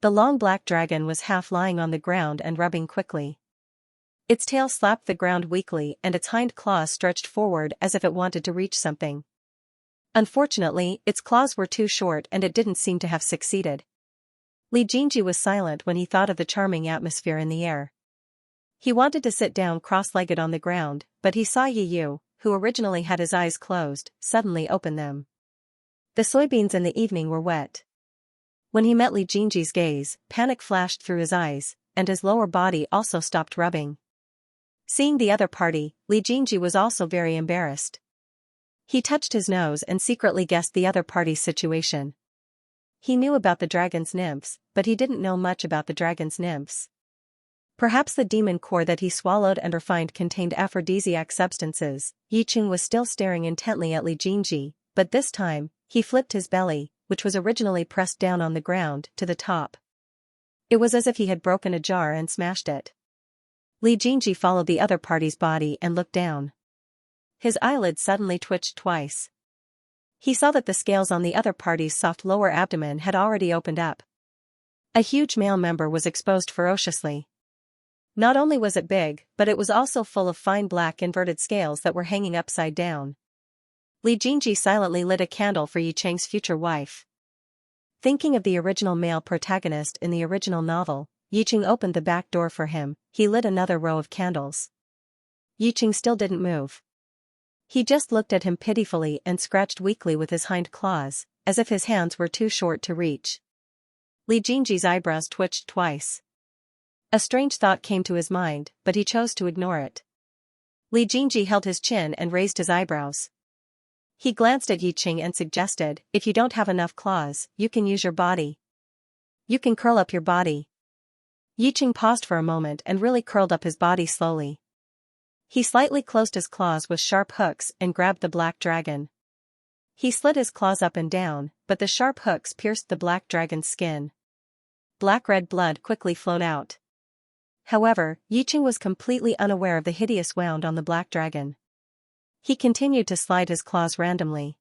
The long black dragon was half lying on the ground and rubbing quickly. Its tail slapped the ground weakly and its hind claws stretched forward as if it wanted to reach something. Unfortunately, its claws were too short and it didn't seem to have succeeded. Li Jingji was silent when he thought of the charming atmosphere in the air. He wanted to sit down cross-legged on the ground, but he saw Yiyu, who originally had his eyes closed, suddenly open them. The soybeans in the evening were wet. When he met Li Jingji's gaze, panic flashed through his eyes, and his lower body also stopped rubbing. Seeing the other party, Li Jingji was also very embarrassed. He touched his nose and secretly guessed the other party's situation. He knew about the dragon's nymphs, but he didn't know much about the dragon's nymphs. Perhaps the demon core that he swallowed and refined contained aphrodisiac substances. Yiqing was still staring intently at Li Jingji, but this time, he flipped his belly, which was originally pressed down on the ground, to the top. It was as if he had broken a jar and smashed it. Li Jingji followed the other party's body and looked down. His eyelids suddenly twitched twice. He saw that the scales on the other party's soft lower abdomen had already opened up. A huge male member was exposed ferociously. Not only was it big, but it was also full of fine black inverted scales that were hanging upside down. Li Jingji silently lit a candle for Yi Cheng's future wife. Thinking of the original male protagonist in the original novel, Yi Cheng opened the back door for him. He lit another row of candles. Yi Cheng still didn't move. He just looked at him pitifully and scratched weakly with his hind claws, as if his hands were too short to reach. Li Jingji's eyebrows twitched twice. A strange thought came to his mind, but he chose to ignore it. Li Jingji held his chin and raised his eyebrows. He glanced at Yi Cheng and suggested, "If you don't have enough claws, you can use your body. You can curl up your body." Yi Cheng paused for a moment and really curled up his body slowly. He slightly closed his claws with sharp hooks and grabbed the black dragon. He slid his claws up and down, but the sharp hooks pierced the black dragon's skin. Black-red blood quickly flowed out. However, Yicheng was completely unaware of the hideous wound on the black dragon. He continued to slide his claws randomly.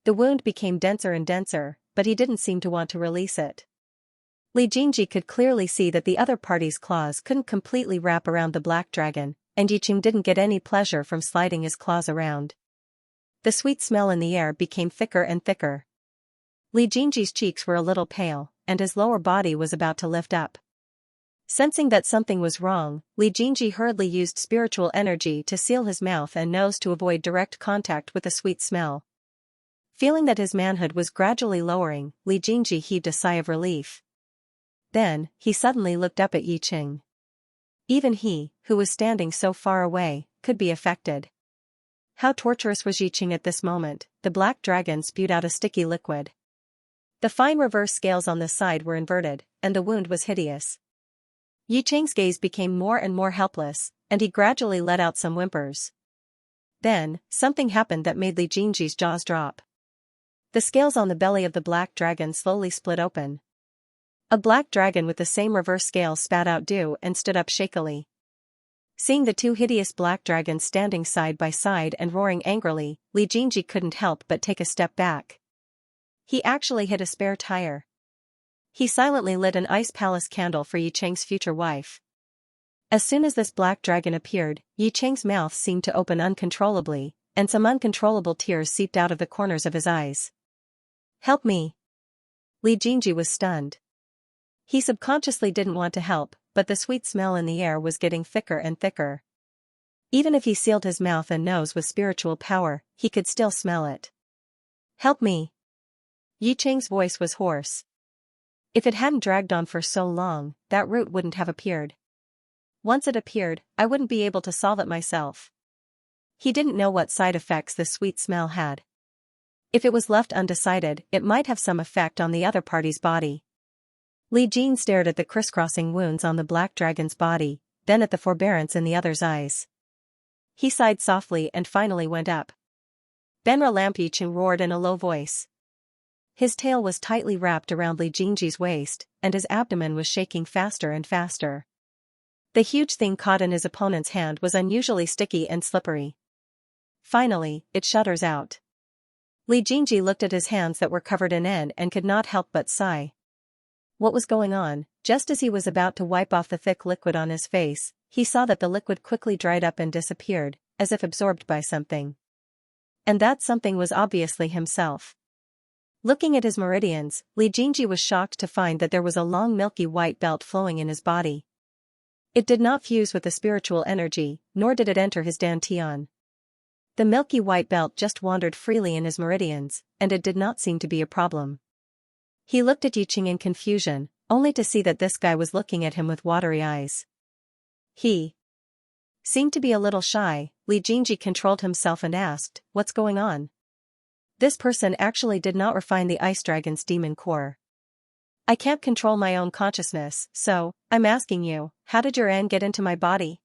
The wound became denser and denser, but he didn't seem to want to release it. Li Jingji could clearly see that the other party's claws couldn't completely wrap around the black dragon, and Yicheng didn't get any pleasure from sliding his claws around. The sweet smell in the air became thicker and thicker. Li Jingji's cheeks were a little pale, and his lower body was about to lift up. Sensing that something was wrong, Li Jingji hurriedly used spiritual energy to seal his mouth and nose to avoid direct contact with the sweet smell. Feeling that his manhood was gradually lowering, Li Jingji heaved a sigh of relief. Then, he suddenly looked up at Yicheng. Even he, who was standing so far away, could be affected. How torturous was Yicheng at this moment. The black dragon spewed out a sticky liquid. The fine reverse scales on the side were inverted, and the wound was hideous. Yicheng's gaze became more and more helpless, and he gradually let out some whimpers. Then, something happened that made Li Jingji's jaws drop. The scales on the belly of the black dragon slowly split open. A black dragon with the same reverse scales spat out dew and stood up shakily. Seeing the two hideous black dragons standing side by side and roaring angrily, Li Jingji couldn't help but take a step back. He actually hit a spare tire. He silently lit an ice palace candle for Yicheng's future wife. As soon as this black dragon appeared, Yicheng's mouth seemed to open uncontrollably, and some uncontrollable tears seeped out of the corners of his eyes. "Help me!" Li Jingji was stunned. He subconsciously didn't want to help, but the sweet smell in the air was getting thicker and thicker. Even if he sealed his mouth and nose with spiritual power, he could still smell it. "Help me!" Yicheng's voice was hoarse. If it hadn't dragged on for so long, that root wouldn't have appeared. Once it appeared, I wouldn't be able to solve it myself. He didn't know what side effects the sweet smell had. If it was left undecided, it might have some effect on the other party's body. Li Jing stared at the crisscrossing wounds on the black dragon's body, then at the forbearance in the other's eyes. He sighed softly and finally went up. "Benra Lamp!" Yicheng roared in a low voice. His tail was tightly wrapped around Li Jingji's waist, and his abdomen was shaking faster and faster. The huge thing caught in his opponent's hand was unusually sticky and slippery. Finally, it shudders out. Li Jingji looked at his hands that were covered in and could not help but sigh. What was going on? Just as he was about to wipe off the thick liquid on his face, he saw that the liquid quickly dried up and disappeared, as if absorbed by something. And that something was obviously himself. Looking at his meridians, Li Jingji was shocked to find that there was a long milky white belt flowing in his body. It did not fuse with the spiritual energy, nor did it enter his dantian. The milky white belt just wandered freely in his meridians, and it did not seem to be a problem. He looked at Yicheng in confusion, only to see that this guy was looking at him with watery eyes. He seemed to be a little shy. Li Jingji controlled himself and asked, "What's going on?" This person actually did not refine the ice dragon's demon core. "I can't control my own consciousness, so, I'm asking you, how did your N get into my body?"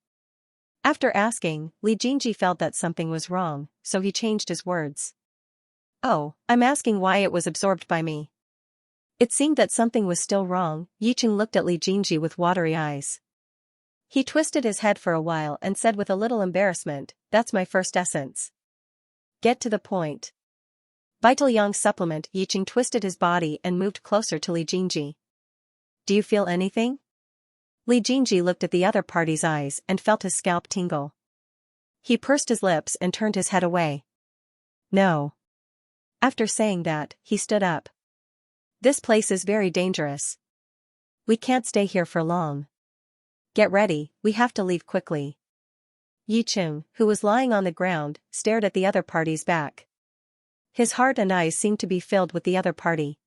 After asking, Li Jingji felt that something was wrong, so he changed his words. "Oh, I'm asking why it was absorbed by me." It seemed that something was still wrong. Yicheng looked at Li Jingji with watery eyes. He twisted his head for a while and said with a little embarrassment, "That's my first essence." "Get to the point." Vital Yang supplement. Yicheng twisted his body and moved closer to Li Jingji. "Do you feel anything?" Li Jingji looked at the other party's eyes and felt his scalp tingle. He pursed his lips and turned his head away. "No." After saying that, he stood up. "This place is very dangerous. We can't stay here for long. Get ready, we have to leave quickly." Yicheng, who was lying on the ground, stared at the other party's back. His heart and eyes seemed to be filled with the other party.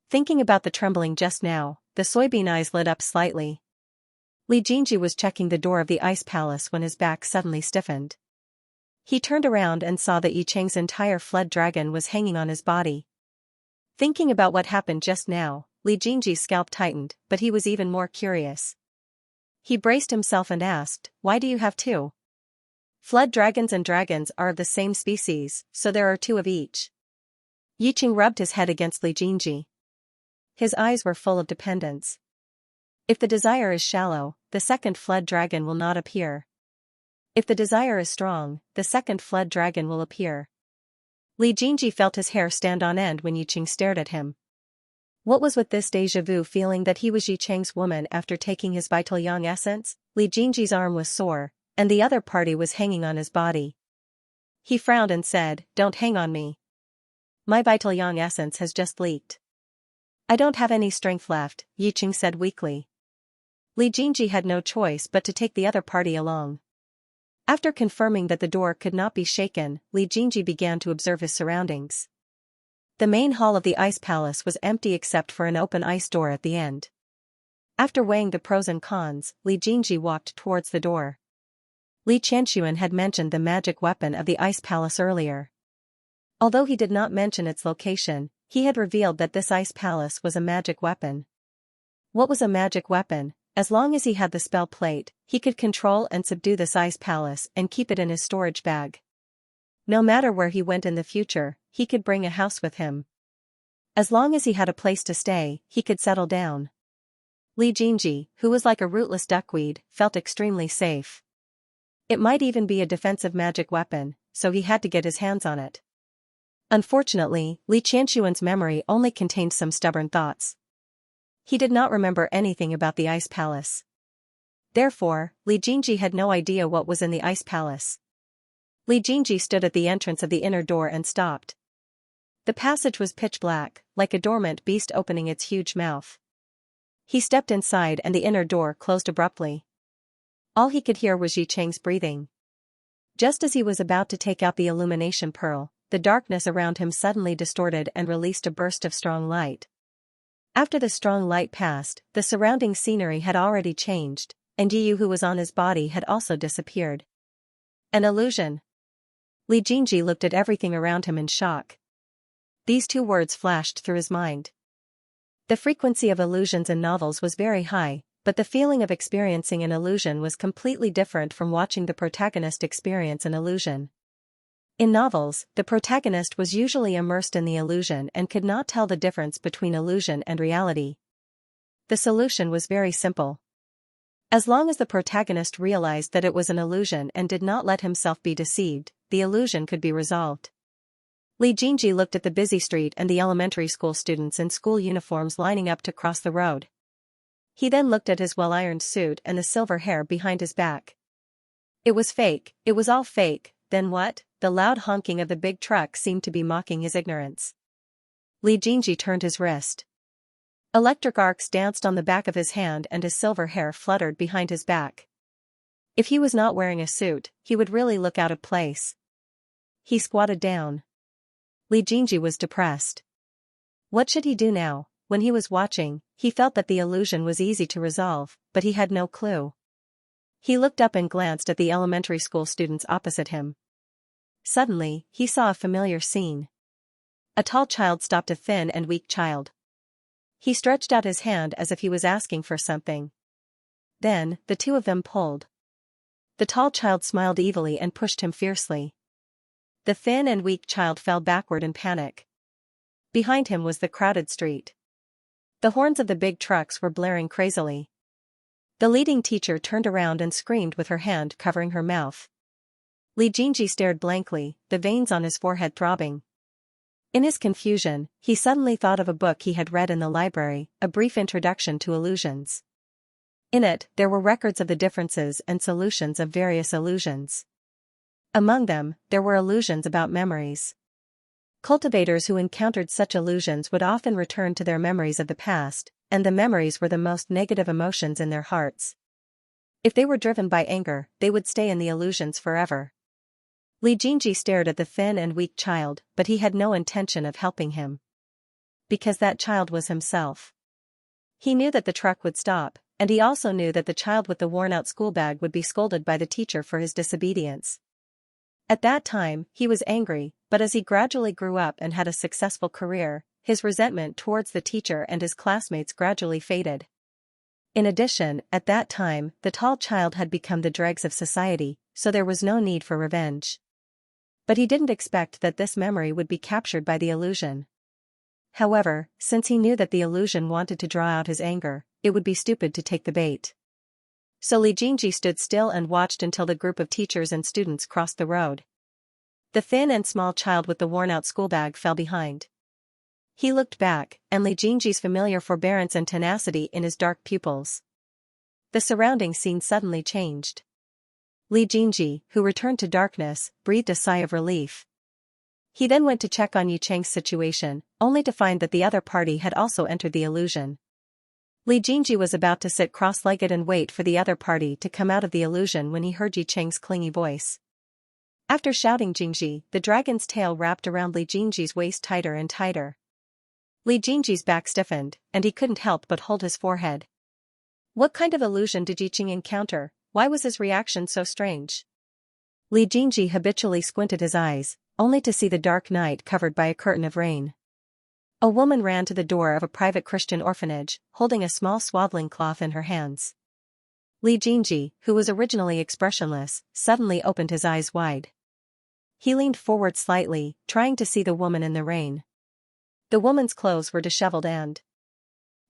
Thinking about the trembling just now, the soybean eyes lit up slightly. Li Jingji was checking the door of the ice palace when his back suddenly stiffened. He turned around and saw that Yicheng's entire flood dragon was hanging on his body. Thinking about what happened just now, Li Jingji's scalp tightened, but he was even more curious. He braced himself and asked, "Why do you have two?" "Flood dragons and dragons are of the same species, so there are two of each." Yicheng rubbed his head against Li Jingji. His eyes were full of dependence. If the desire is shallow, the second flood dragon will not appear. If the desire is strong, the second flood dragon will appear. Li Jingji felt his hair stand on end when Yi Cheng stared at him. What was with this déjà vu feeling that he was Yi Cheng's woman after taking his vital yang essence? Li Jingji's arm was sore, and the other party was hanging on his body. He frowned and said, "Don't hang on me. My vital yang essence has just leaked. I don't have any strength left," Yi Cheng said weakly. Li Jingji had no choice but to take the other party along. After confirming that the door could not be shaken, Li Jingji began to observe his surroundings. The main hall of the ice palace was empty except for an open ice door at the end. After weighing the pros and cons, Li Jingji walked towards the door. Li Qianxuan had mentioned the magic weapon of the ice palace earlier. Although he did not mention its location, he had revealed that this ice palace was a magic weapon. What was a magic weapon? As long as he had the spell plate, he could control and subdue this ice palace and keep it in his storage bag. No matter where he went in the future, he could bring a house with him. As long as he had a place to stay, he could settle down. Li Jingji, who was like a rootless duckweed, felt extremely safe. It might even be a defensive magic weapon, so he had to get his hands on it. Unfortunately, Li Qianxuan's memory only contained some stubborn thoughts. He did not remember anything about the ice palace. Therefore, Li Jingji had no idea what was in the ice palace. Li Jingji stood at the entrance of the inner door and stopped. The passage was pitch black, like a dormant beast opening its huge mouth. He stepped inside and the inner door closed abruptly. All he could hear was Yi Cheng's breathing. Just as he was about to take out the illumination pearl, the darkness around him suddenly distorted and released a burst of strong light. After the strong light passed, the surrounding scenery had already changed, and Yu who was on his body had also disappeared. An illusion. Li Jingji looked at everything around him in shock. These two words flashed through his mind. The frequency of illusions in novels was very high, but the feeling of experiencing an illusion was completely different from watching the protagonist experience an illusion. In novels, the protagonist was usually immersed in the illusion and could not tell the difference between illusion and reality. The solution was very simple. As long as the protagonist realized that it was an illusion and did not let himself be deceived, the illusion could be resolved. Li Jingji looked at the busy street and the elementary school students in school uniforms lining up to cross the road. He then looked at his well-ironed suit and the silver hair behind his back. It was fake, it was all fake. Then what? The loud honking of the big truck seemed to be mocking his ignorance. Li Jingji turned his wrist. Electric arcs danced on the back of his hand and his silver hair fluttered behind his back. If he was not wearing a suit, he would really look out of place. He squatted down. Li Jingji was depressed. What should he do now? When he was watching, he felt that the illusion was easy to resolve, but he had no clue. He looked up and glanced at the elementary school students opposite him. Suddenly, he saw a familiar scene. A tall child stopped a thin and weak child. He stretched out his hand as if he was asking for something. Then, the two of them pulled. The tall child smiled evilly and pushed him fiercely. The thin and weak child fell backward in panic. Behind him was the crowded street. The horns of the big trucks were blaring crazily. The leading teacher turned around and screamed with her hand covering her mouth. Li Jingji stared blankly, the veins on his forehead throbbing. In his confusion, he suddenly thought of a book he had read in the library, A Brief Introduction to Illusions. In it, there were records of the differences and solutions of various illusions. Among them, there were illusions about memories. Cultivators who encountered such illusions would often return to their memories of the past, and the memories were the most negative emotions in their hearts. If they were driven by anger, they would stay in the illusions forever. Li Jingji stared at the thin and weak child, but he had no intention of helping him. Because that child was himself. He knew that the truck would stop, and he also knew that the child with the worn-out school bag would be scolded by the teacher for his disobedience. At that time, he was angry, but as he gradually grew up and had a successful career, his resentment towards the teacher and his classmates gradually faded. In addition, at that time, the tall child had become the dregs of society, so there was no need for revenge. But he didn't expect that this memory would be captured by the illusion. However, since he knew that the illusion wanted to draw out his anger, it would be stupid to take the bait. So Li Jingji stood still and watched until the group of teachers and students crossed the road. The thin and small child with the worn-out schoolbag fell behind. He looked back, and Li Jingji's familiar forbearance and tenacity in his dark pupils. The surrounding scene suddenly changed. Li Jingji, who returned to darkness, breathed a sigh of relief. He then went to check on Yu Cheng's situation, only to find that the other party had also entered the illusion. Li Jingji was about to sit cross-legged and wait for the other party to come out of the illusion when he heard Yu Cheng's clingy voice. After shouting Jingji, the dragon's tail wrapped around Li Jingji's waist tighter and tighter. Li Jingji's back stiffened, and he couldn't help but hold his forehead. What kind of illusion did Yu Cheng encounter? Why was his reaction so strange? Li Jingji habitually squinted his eyes, only to see the dark night covered by a curtain of rain. A woman ran to the door of a private Christian orphanage, holding a small swaddling cloth in her hands. Li Jingji, who was originally expressionless, suddenly opened his eyes wide. He leaned forward slightly, trying to see the woman in the rain. The woman's clothes were disheveled and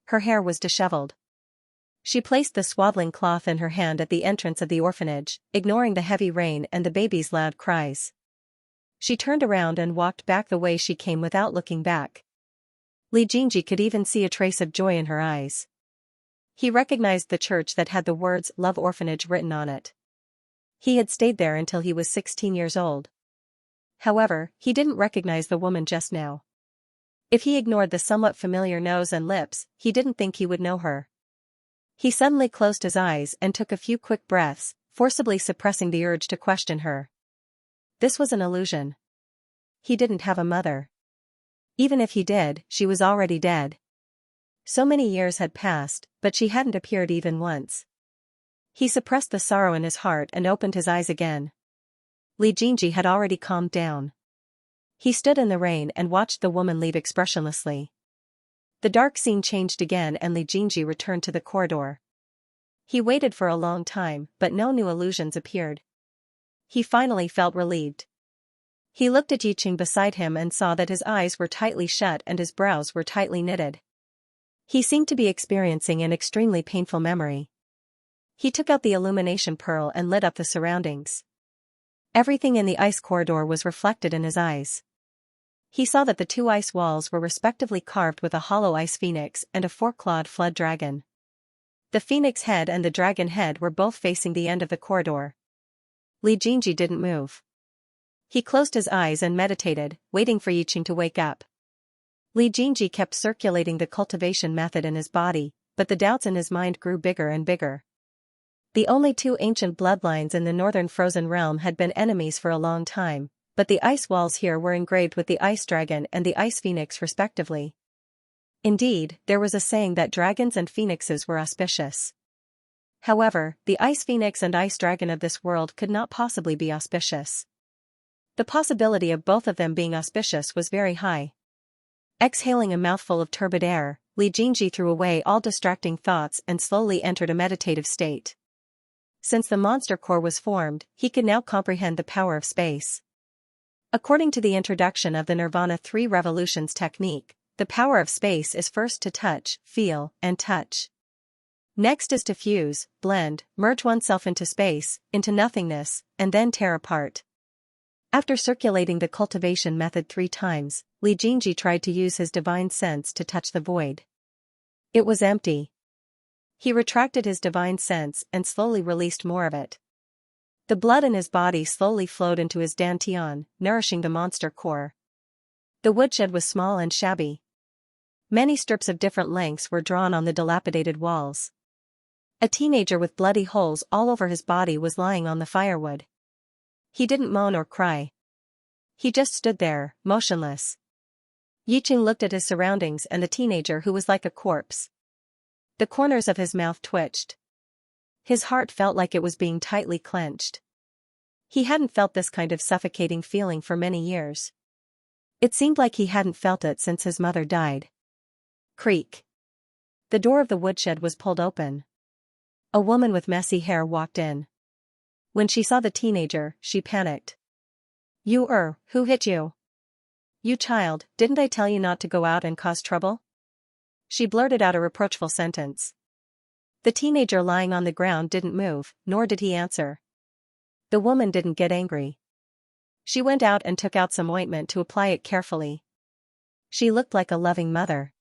her hair was disheveled. She placed the swaddling cloth in her hand at the entrance of the orphanage, ignoring the heavy rain and the baby's loud cries. She turned around and walked back the way she came without looking back. Li Jingji could even see a trace of joy in her eyes. He recognized the church that had the words "Love Orphanage" written on it. He had stayed there until he was 16 years old. However, he didn't recognize the woman just now. If he ignored the somewhat familiar nose and lips, he didn't think he would know her. He suddenly closed his eyes and took a few quick breaths, forcibly suppressing the urge to question her. This was an illusion. He didn't have a mother. Even if he did, she was already dead. So many years had passed, but she hadn't appeared even once. He suppressed the sorrow in his heart and opened his eyes again. Li Jingji had already calmed down. He stood in the rain and watched the woman leave expressionlessly. The dark scene changed again and Li Jingji returned to the corridor. He waited for a long time, but no new illusions appeared. He finally felt relieved. He looked at Yu Cheng beside him and saw that his eyes were tightly shut and his brows were tightly knitted. He seemed to be experiencing an extremely painful memory. He took out the illumination pearl and lit up the surroundings. Everything in the ice corridor was reflected in his eyes. He saw that the two ice walls were respectively carved with a hollow ice phoenix and a four-clawed flood dragon. The phoenix head and the dragon head were both facing the end of the corridor. Li Jingji didn't move. He closed his eyes and meditated, waiting for Yu Cheng to wake up. Li Jingji kept circulating the cultivation method in his body, but the doubts in his mind grew bigger and bigger. The only two ancient bloodlines in the northern frozen realm had been enemies for a long time, but the ice walls here were engraved with the ice dragon and the ice phoenix respectively. Indeed, there was a saying that dragons and phoenixes were auspicious. However, the ice phoenix and ice dragon of this world could not possibly be auspicious. The possibility of both of them being auspicious was very high. Exhaling a mouthful of turbid air, Li Jingji threw away all distracting thoughts and slowly entered a meditative state. Since the monster core was formed, he could now comprehend the power of space. According to the introduction of the Nirvana 3 Revolutions technique, the power of space is first to touch, feel, and touch. Next is to fuse, blend, merge oneself into space, into nothingness, and then tear apart. After circulating the cultivation method 3 times, Li Jingji tried to use his divine sense to touch the void. It was empty. He retracted his divine sense and slowly released more of it. The blood in his body slowly flowed into his dantian, nourishing the monster core. The woodshed was small and shabby. Many strips of different lengths were drawn on the dilapidated walls. A teenager with bloody holes all over his body was lying on the firewood. He didn't moan or cry. He just stood there, motionless. Yu Cheng looked at his surroundings and the teenager who was like a corpse. The corners of his mouth twitched. His heart felt like it was being tightly clenched. He hadn't felt this kind of suffocating feeling for many years. It seemed like he hadn't felt it since his mother died. Creak. The door of the woodshed was pulled open. A woman with messy hair walked in. When she saw the teenager, she panicked. Who hit you? You child, didn't I tell you not to go out and cause trouble? She blurted out a reproachful sentence. The teenager lying on the ground didn't move, nor did he answer. The woman didn't get angry. She went out and took out some ointment to apply it carefully. She looked like a loving mother.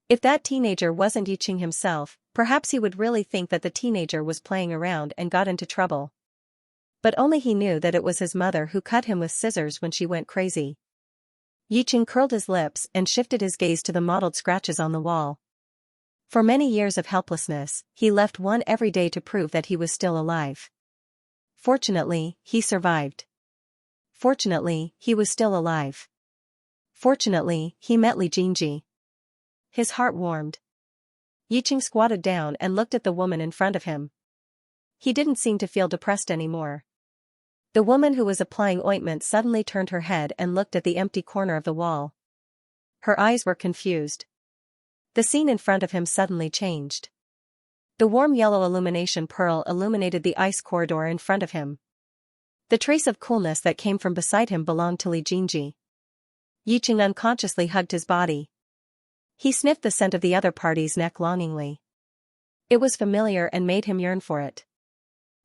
If that teenager wasn't Yiqing himself, perhaps he would really think that the teenager was playing around and got into trouble. But only he knew that it was his mother who cut him with scissors when she went crazy. Yiqing curled his lips and shifted his gaze to the mottled scratches on the wall. For many years of helplessness, he left one every day to prove that he was still alive. Fortunately, he survived. Fortunately, he was still alive. Fortunately, he met Li Jinji. His heart warmed. Yiqing squatted down and looked at the woman in front of him. He didn't seem to feel depressed anymore. The woman who was applying ointment suddenly turned her head and looked at the empty corner of the wall. Her eyes were confused. The scene in front of him suddenly changed. The warm yellow illumination pearl illuminated the ice corridor in front of him. The trace of coolness that came from beside him belonged to Li Jinji. Yiqing unconsciously hugged his body. He sniffed the scent of the other party's neck longingly. It was familiar and made him yearn for it.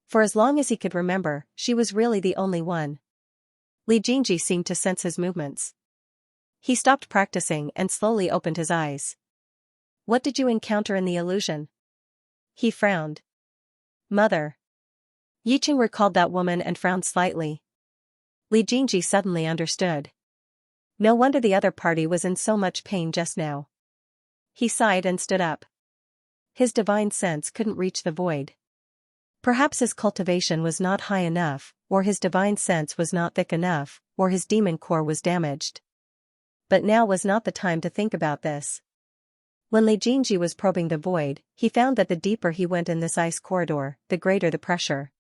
For as long as he could remember, she was really the only one. Li Jinji seemed to sense his movements. He stopped practicing and slowly opened his eyes. What did you encounter in the illusion? He frowned. Mother. Yiqing recalled that woman and frowned slightly. Li Jinji suddenly understood. No wonder the other party was in so much pain just now. He sighed and stood up. His divine sense couldn't reach the void. Perhaps his cultivation was not high enough, or his divine sense was not thick enough, or his demon core was damaged. But now was not the time to think about this. When Li Jinji was probing the void, he found that the deeper he went in this ice corridor, the greater the pressure.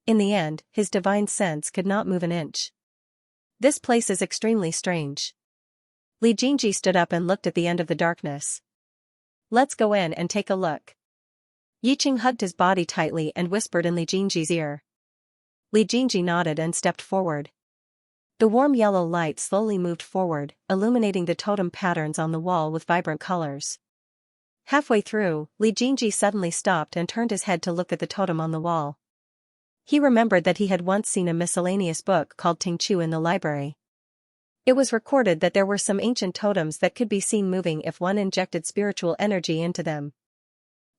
In the end, his divine sense could not move an inch. This place is extremely strange. Li Jinji stood up and looked at the end of the darkness. Let's go in and take a look. Yiqing hugged his body tightly and whispered in Li Jinji's ear. Li Jinji nodded and stepped forward. The warm yellow light slowly moved forward, illuminating the totem patterns on the wall with vibrant colors. Halfway through, Li Jinji suddenly stopped and turned his head to look at the totem on the wall. He remembered that he had once seen a miscellaneous book called Tingchu in the library. It was recorded that there were some ancient totems that could be seen moving if one injected spiritual energy into them.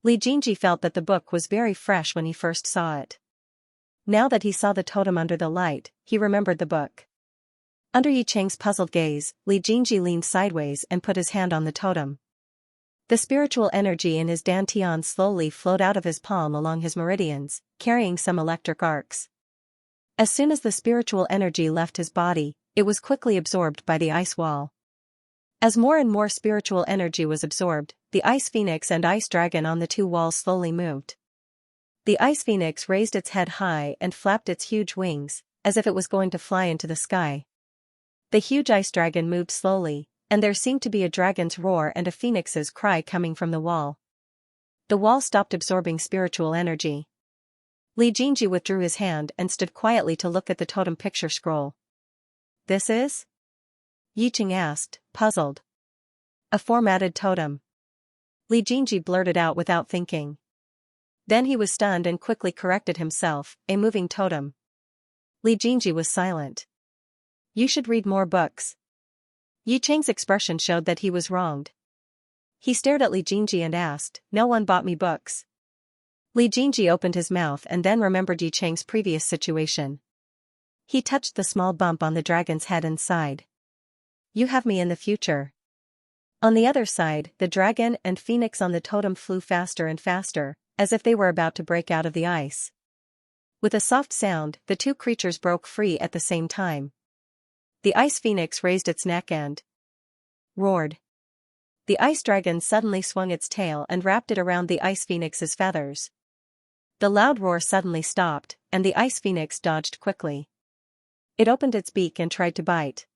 Li Jinji felt that the book was very fresh when he first saw it. Now that he saw the totem under the light, he remembered the book. Under Yiqing's puzzled gaze, Li Jinji leaned sideways and put his hand on the totem. The spiritual energy in his dantian slowly flowed out of his palm along his meridians, carrying some electric arcs. As soon as the spiritual energy left his body, it was quickly absorbed by the ice wall. As more and more spiritual energy was absorbed, the ice phoenix and ice dragon on the two walls slowly moved. The ice phoenix raised its head high and flapped its huge wings, as if it was going to fly into the sky. The huge ice dragon moved slowly, and there seemed to be a dragon's roar and a phoenix's cry coming from the wall. The wall stopped absorbing spiritual energy. Li Jinji withdrew his hand and stood quietly to look at the totem picture scroll. This is? Yiqing asked, puzzled. A formatted totem. Li Jinji blurted out without thinking. Then he was stunned and quickly corrected himself, a moving totem. Li Jinji was silent. You should read more books. Yiqing's expression showed that he was wronged. He stared at Li Jinji and asked, No one bought me books. Li Jinji opened his mouth and then remembered Yiqing's previous situation. He touched the small bump on the dragon's head and sighed. You have me in the future. On the other side, the dragon and phoenix on the totem flew faster and faster, as if they were about to break out of the ice. With a soft sound, the two creatures broke free at the same time. The ice phoenix raised its neck and roared. The ice dragon suddenly swung its tail and wrapped it around the ice phoenix's feathers. The loud roar suddenly stopped, and the ice phoenix dodged quickly. It opened its beak and tried to bite.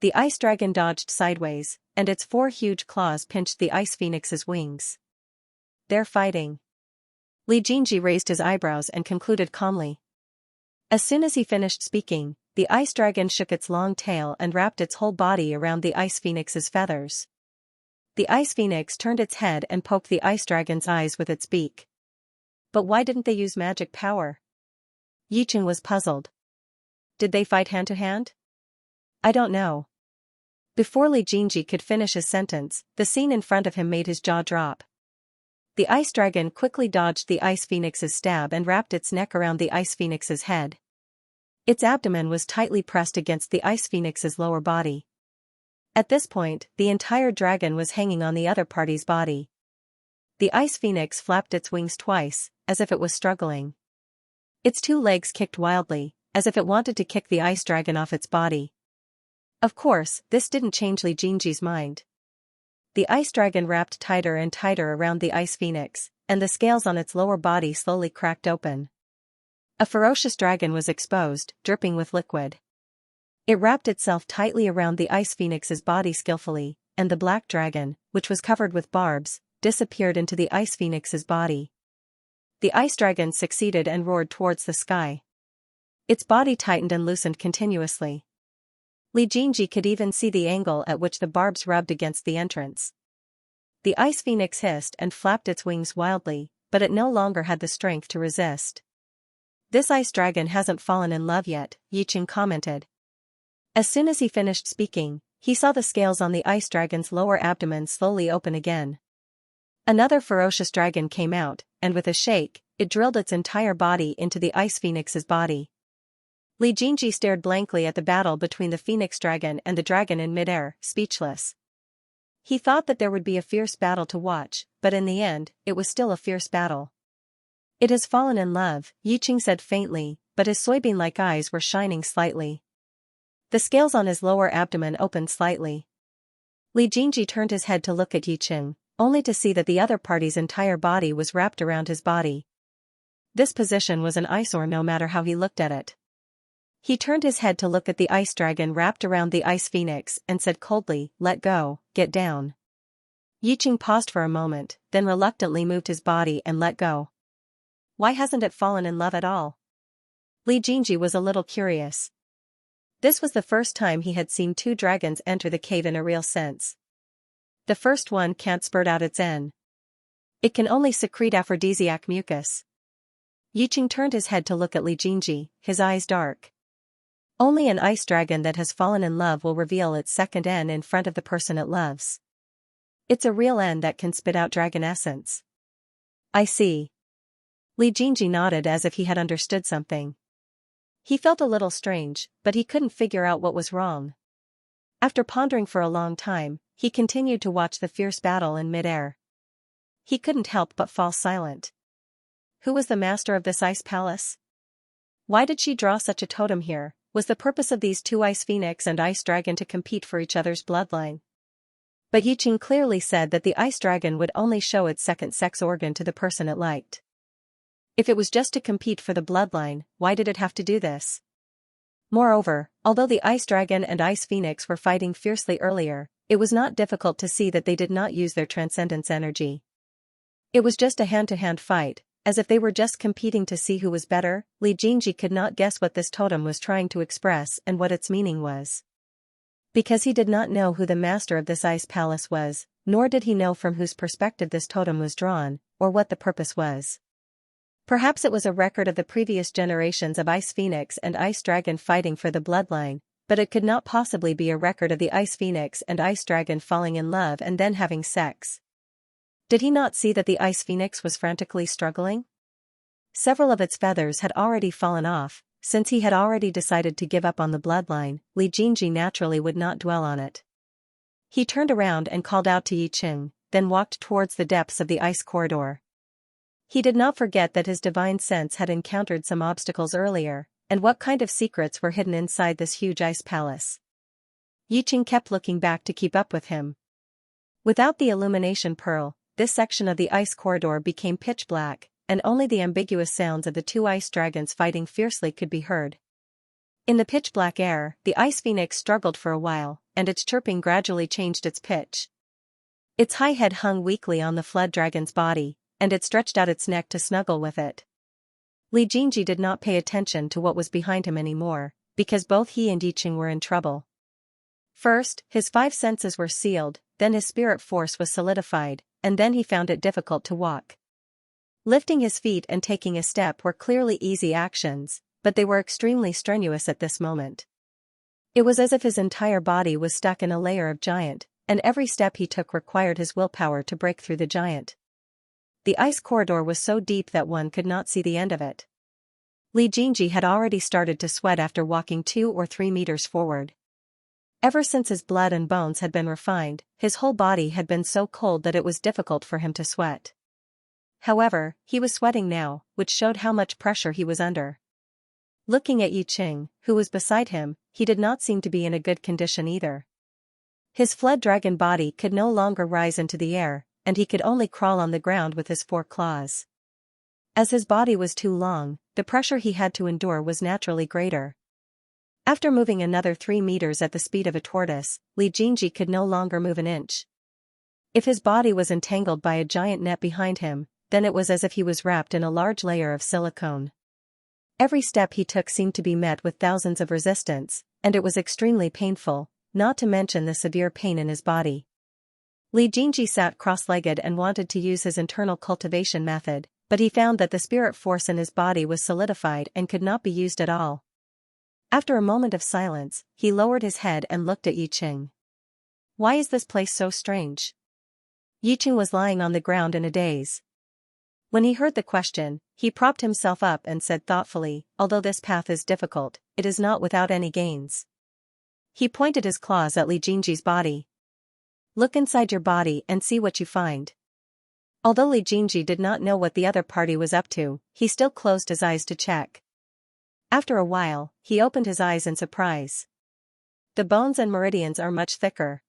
The ice dragon dodged sideways, and its 4 huge claws pinched the ice phoenix's wings. They're fighting. Li Jinji raised his eyebrows and concluded calmly. As soon as he finished speaking, the ice dragon shook its long tail and wrapped its whole body around the ice phoenix's feathers. The ice phoenix turned its head and poked the ice dragon's eyes with its beak. But why didn't they use magic power? Yicheng was puzzled. Did they fight hand-to-hand? I don't know. Before Li Jinji could finish his sentence, the scene in front of him made his jaw drop. The ice dragon quickly dodged the ice phoenix's stab and wrapped its neck around the ice phoenix's head. Its abdomen was tightly pressed against the ice phoenix's lower body. At this point, the entire dragon was hanging on the other party's body. The ice phoenix flapped its wings twice, as if it was struggling. Its two legs kicked wildly, as if it wanted to kick the ice dragon off its body. Of course, this didn't change Li Jinji's mind. The ice dragon wrapped tighter and tighter around the ice phoenix, and the scales on its lower body slowly cracked open. A ferocious dragon was exposed, dripping with liquid. It wrapped itself tightly around the ice phoenix's body skillfully, and the black dragon, which was covered with barbs, disappeared into the ice phoenix's body. The ice dragon succeeded and roared towards the sky. Its body tightened and loosened continuously. Li Jinji could even see the angle at which the barbs rubbed against the entrance. The ice phoenix hissed and flapped its wings wildly, but it no longer had the strength to resist. This ice dragon hasn't fallen in love yet, Yicheng commented. As soon as he finished speaking, he saw the scales on the ice dragon's lower abdomen slowly open again. Another ferocious dragon came out, and with a shake, it drilled its entire body into the ice phoenix's body. Li Jinji stared blankly at the battle between the phoenix dragon and the dragon in midair, speechless. He thought that there would be a fierce battle to watch, but in the end, it was still a fierce battle. It has fallen in love, Yicheng said faintly, but his soybean-like eyes were shining slightly. The scales on his lower abdomen opened slightly. Li Jinji turned his head to look at Yicheng, only to see that the other party's entire body was wrapped around his body. This position was an eyesore no matter how he looked at it. He turned his head to look at the ice dragon wrapped around the ice phoenix and said coldly, "Let go, get down." Yicheng paused for a moment, then reluctantly moved his body and let go. Why hasn't it fallen in love at all? Li Jinji was a little curious. This was the first time he had seen two dragons enter the cave in a real sense. The first one can't spurt out its en. It can only secrete aphrodisiac mucus. Yicheng turned his head to look at Li Jinji, his eyes dark. Only an ice dragon that has fallen in love will reveal its second en in front of the person it loves. It's a real en that can spit out dragon essence. I see. Li Jinji nodded as if he had understood something. He felt a little strange, but he couldn't figure out what was wrong. After pondering for a long time, he continued to watch the fierce battle in midair. He couldn't help but fall silent. Who was the master of this ice palace? Why did she draw such a totem here? Was the purpose of these two ice phoenix and ice dragon to compete for each other's bloodline? But Yicheng clearly said that the ice dragon would only show its second sex organ to the person it liked. If it was just to compete for the bloodline, why did it have to do this? Moreover, although the ice dragon and ice phoenix were fighting fiercely earlier, it was not difficult to see that they did not use their transcendence energy. It was just a hand-to-hand fight, as if they were just competing to see who was better. Li Jinji could not guess what this totem was trying to express and what its meaning was. Because he did not know who the master of this ice palace was, nor did he know from whose perspective this totem was drawn, or what the purpose was. Perhaps it was a record of the previous generations of Ice Phoenix and Ice Dragon fighting for the bloodline, but it could not possibly be a record of the Ice Phoenix and Ice Dragon falling in love and then having sex. Did he not see that the Ice Phoenix was frantically struggling? Several of its feathers had already fallen off. Since he had already decided to give up on the bloodline, Li Jinji naturally would not dwell on it. He turned around and called out to Yicheng, then walked towards the depths of the ice corridor. He did not forget that his divine sense had encountered some obstacles earlier, and what kind of secrets were hidden inside this huge ice palace. Yicheng kept looking back to keep up with him. Without the illumination pearl, this section of the ice corridor became pitch black, and only the ambiguous sounds of the two ice dragons fighting fiercely could be heard. In the pitch-black air, the ice phoenix struggled for a while, and its chirping gradually changed its pitch. Its high head hung weakly on the flood dragon's body, and it stretched out its neck to snuggle with it. Li Jinji did not pay attention to what was behind him anymore, because both he and Yiqing were in trouble. First, his 5 senses were sealed, then his spirit force was solidified, and then he found it difficult to walk. Lifting his feet and taking a step were clearly easy actions, but they were extremely strenuous at this moment. It was as if his entire body was stuck in a layer of giant, and every step he took required his willpower to break through the giant. The ice corridor was so deep that one could not see the end of it. Li Jingji had already started to sweat after walking 2 or 3 meters forward. Ever since his blood and bones had been refined, his whole body had been so cold that it was difficult for him to sweat. However, he was sweating now, which showed how much pressure he was under. Looking at Yiqing, who was beside him, he did not seem to be in a good condition either. His fled dragon body could no longer rise into the air, and he could only crawl on the ground with his 4 claws. As his body was too long, the pressure he had to endure was naturally greater. After moving another 3 meters at the speed of a tortoise, Li Jingji could no longer move an inch. If his body was entangled by a giant net behind him, then it was as if he was wrapped in a large layer of silicone. Every step he took seemed to be met with thousands of resistance, and it was extremely painful, not to mention the severe pain in his body. Li Jingji sat cross-legged and wanted to use his internal cultivation method, but he found that the spirit force in his body was solidified and could not be used at all. After a moment of silence, he lowered his head and looked at Yiqing. "Why is this place so strange?" Yiqing was lying on the ground in a daze. When he heard the question, he propped himself up and said thoughtfully, "Although this path is difficult, it is not without any gains." He pointed his claws at Li Jingji's body. "Look inside your body and see what you find." Although Li Jingji did not know what the other party was up to, he still closed his eyes to check. After a while, he opened his eyes in surprise. The bones and meridians are much thicker.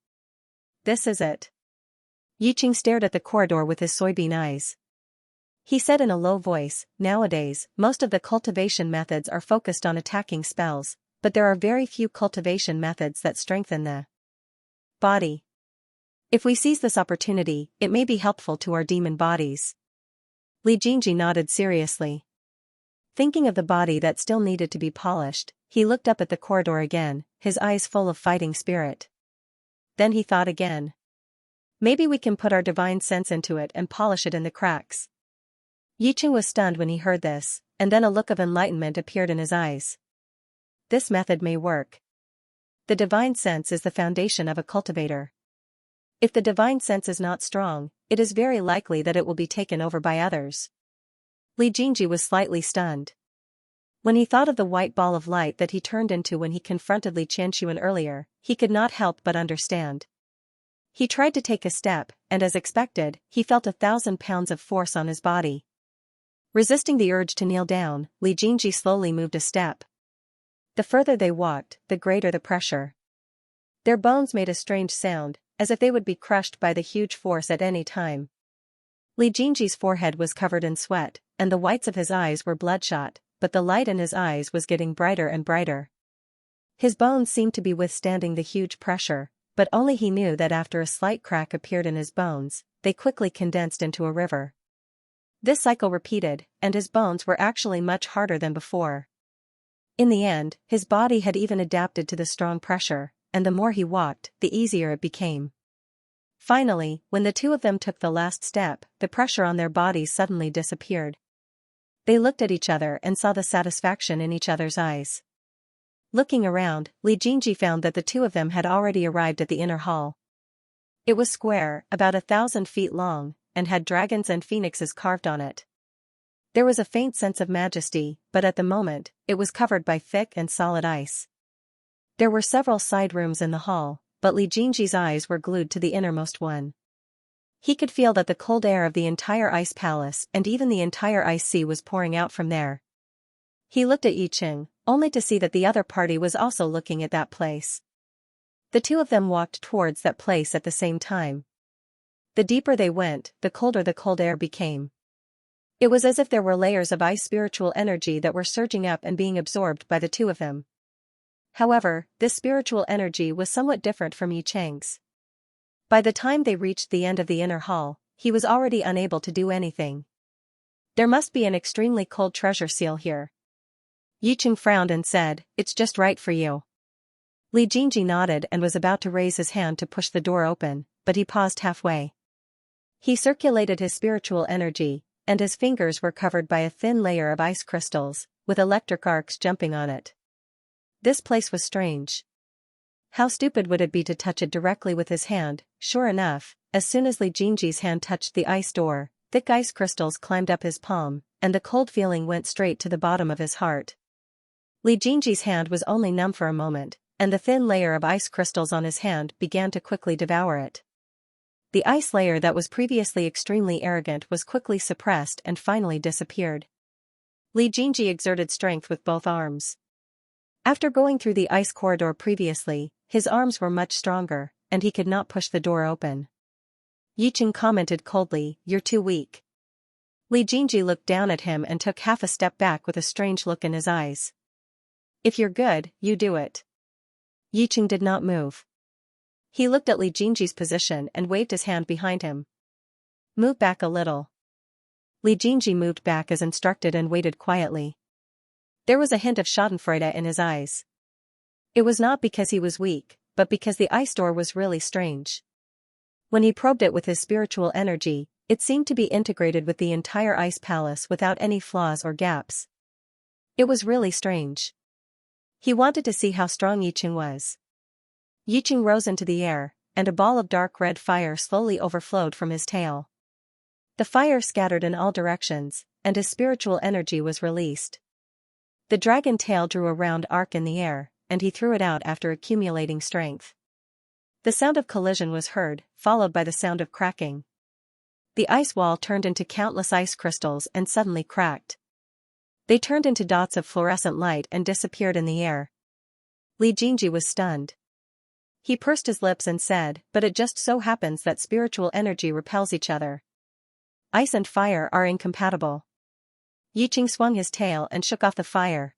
"This is it." Yiqing stared at the corridor with his soybean eyes. He said in a low voice, "Nowadays, most of the cultivation methods are focused on attacking spells, but there are very few cultivation methods that strengthen the body. If we seize this opportunity, it may be helpful to our demon bodies." Li Jingji nodded seriously. Thinking of the body that still needed to be polished, he looked up at the corridor again, his eyes full of fighting spirit. Then he thought again. "Maybe we can put our divine sense into it and polish it in the cracks." Yiqing was stunned when he heard this, and then a look of enlightenment appeared in his eyes. "This method may work. The divine sense is the foundation of a cultivator. If the divine sense is not strong, it is very likely that it will be taken over by others." Li Jingji was slightly stunned. When he thought of the white ball of light that he turned into when he confronted Li Qianxuan earlier, he could not help but understand. He tried to take a step, and as expected, he felt 1,000 pounds of force on his body. Resisting the urge to kneel down, Li Jingji slowly moved a step. The further they walked, the greater the pressure. Their bones made a strange sound, as if they would be crushed by the huge force at any time. Li Jingji's forehead was covered in sweat, and the whites of his eyes were bloodshot, but the light in his eyes was getting brighter and brighter. His bones seemed to be withstanding the huge pressure, but only he knew that after a slight crack appeared in his bones, they quickly condensed into a river. This cycle repeated, and his bones were actually much harder than before. In the end, his body had even adapted to the strong pressure, and the more he walked, the easier it became. Finally, when the two of them took the last step, the pressure on their bodies suddenly disappeared. They looked at each other and saw the satisfaction in each other's eyes. Looking around, Li Jingji found that the two of them had already arrived at the inner hall. It was square, about 1,000 feet long, and had dragons and phoenixes carved on it. There was a faint sense of majesty, but at the moment, it was covered by thick and solid ice. There were several side rooms in the hall, but Li Jingji's eyes were glued to the innermost one. He could feel that the cold air of the entire ice palace and even the entire ice sea was pouring out from there. He looked at Yiqing, only to see that the other party was also looking at that place. The two of them walked towards that place at the same time. The deeper they went, the colder the cold air became. It was as if there were layers of ice spiritual energy that were surging up and being absorbed by the two of them. However, this spiritual energy was somewhat different from Yiqing's. By the time they reached the end of the inner hall, he was already unable to do anything. There must be an extremely cold treasure seal here. Yicheng frowned and said, "It's just right for you." Li Jingji nodded and was about to raise his hand to push the door open, but he paused halfway. He circulated his spiritual energy, and his fingers were covered by a thin layer of ice crystals, with electric arcs jumping on it. This place was strange. How stupid would it be to touch it directly with his hand? Sure enough, as soon as Li Jingji's hand touched the ice door, thick ice crystals climbed up his palm, and the cold feeling went straight to the bottom of his heart. Li Jingji's hand was only numb for a moment, and the thin layer of ice crystals on his hand began to quickly devour it. The ice layer that was previously extremely arrogant was quickly suppressed and finally disappeared. Li Jingji exerted strength with both arms. After going through the ice corridor previously, his arms were much stronger, and he could not push the door open. Yicheng commented coldly, "You're too weak." Li Jingji looked down at him and took half a step back with a strange look in his eyes. "If you're good, you do it." Yicheng did not move. He looked at Li Jingji's position and waved his hand behind him. "Move back a little." Li Jingji moved back as instructed and waited quietly. There was a hint of schadenfreude in his eyes. It was not because he was weak, but because the ice door was really strange. When he probed it with his spiritual energy, it seemed to be integrated with the entire ice palace without any flaws or gaps. It was really strange. He wanted to see how strong Yicheng was. Yicheng rose into the air, and a ball of dark red fire slowly overflowed from his tail. The fire scattered in all directions, and his spiritual energy was released. The dragon tail drew a round arc in the air, and he threw it out after accumulating strength. The sound of collision was heard, followed by the sound of cracking. The ice wall turned into countless ice crystals and suddenly cracked. They turned into dots of fluorescent light and disappeared in the air. Li Jingji was stunned. He pursed his lips and said, "But it just so happens that spiritual energy repels each other. Ice and fire are incompatible." Yicheng swung his tail and shook off the fire.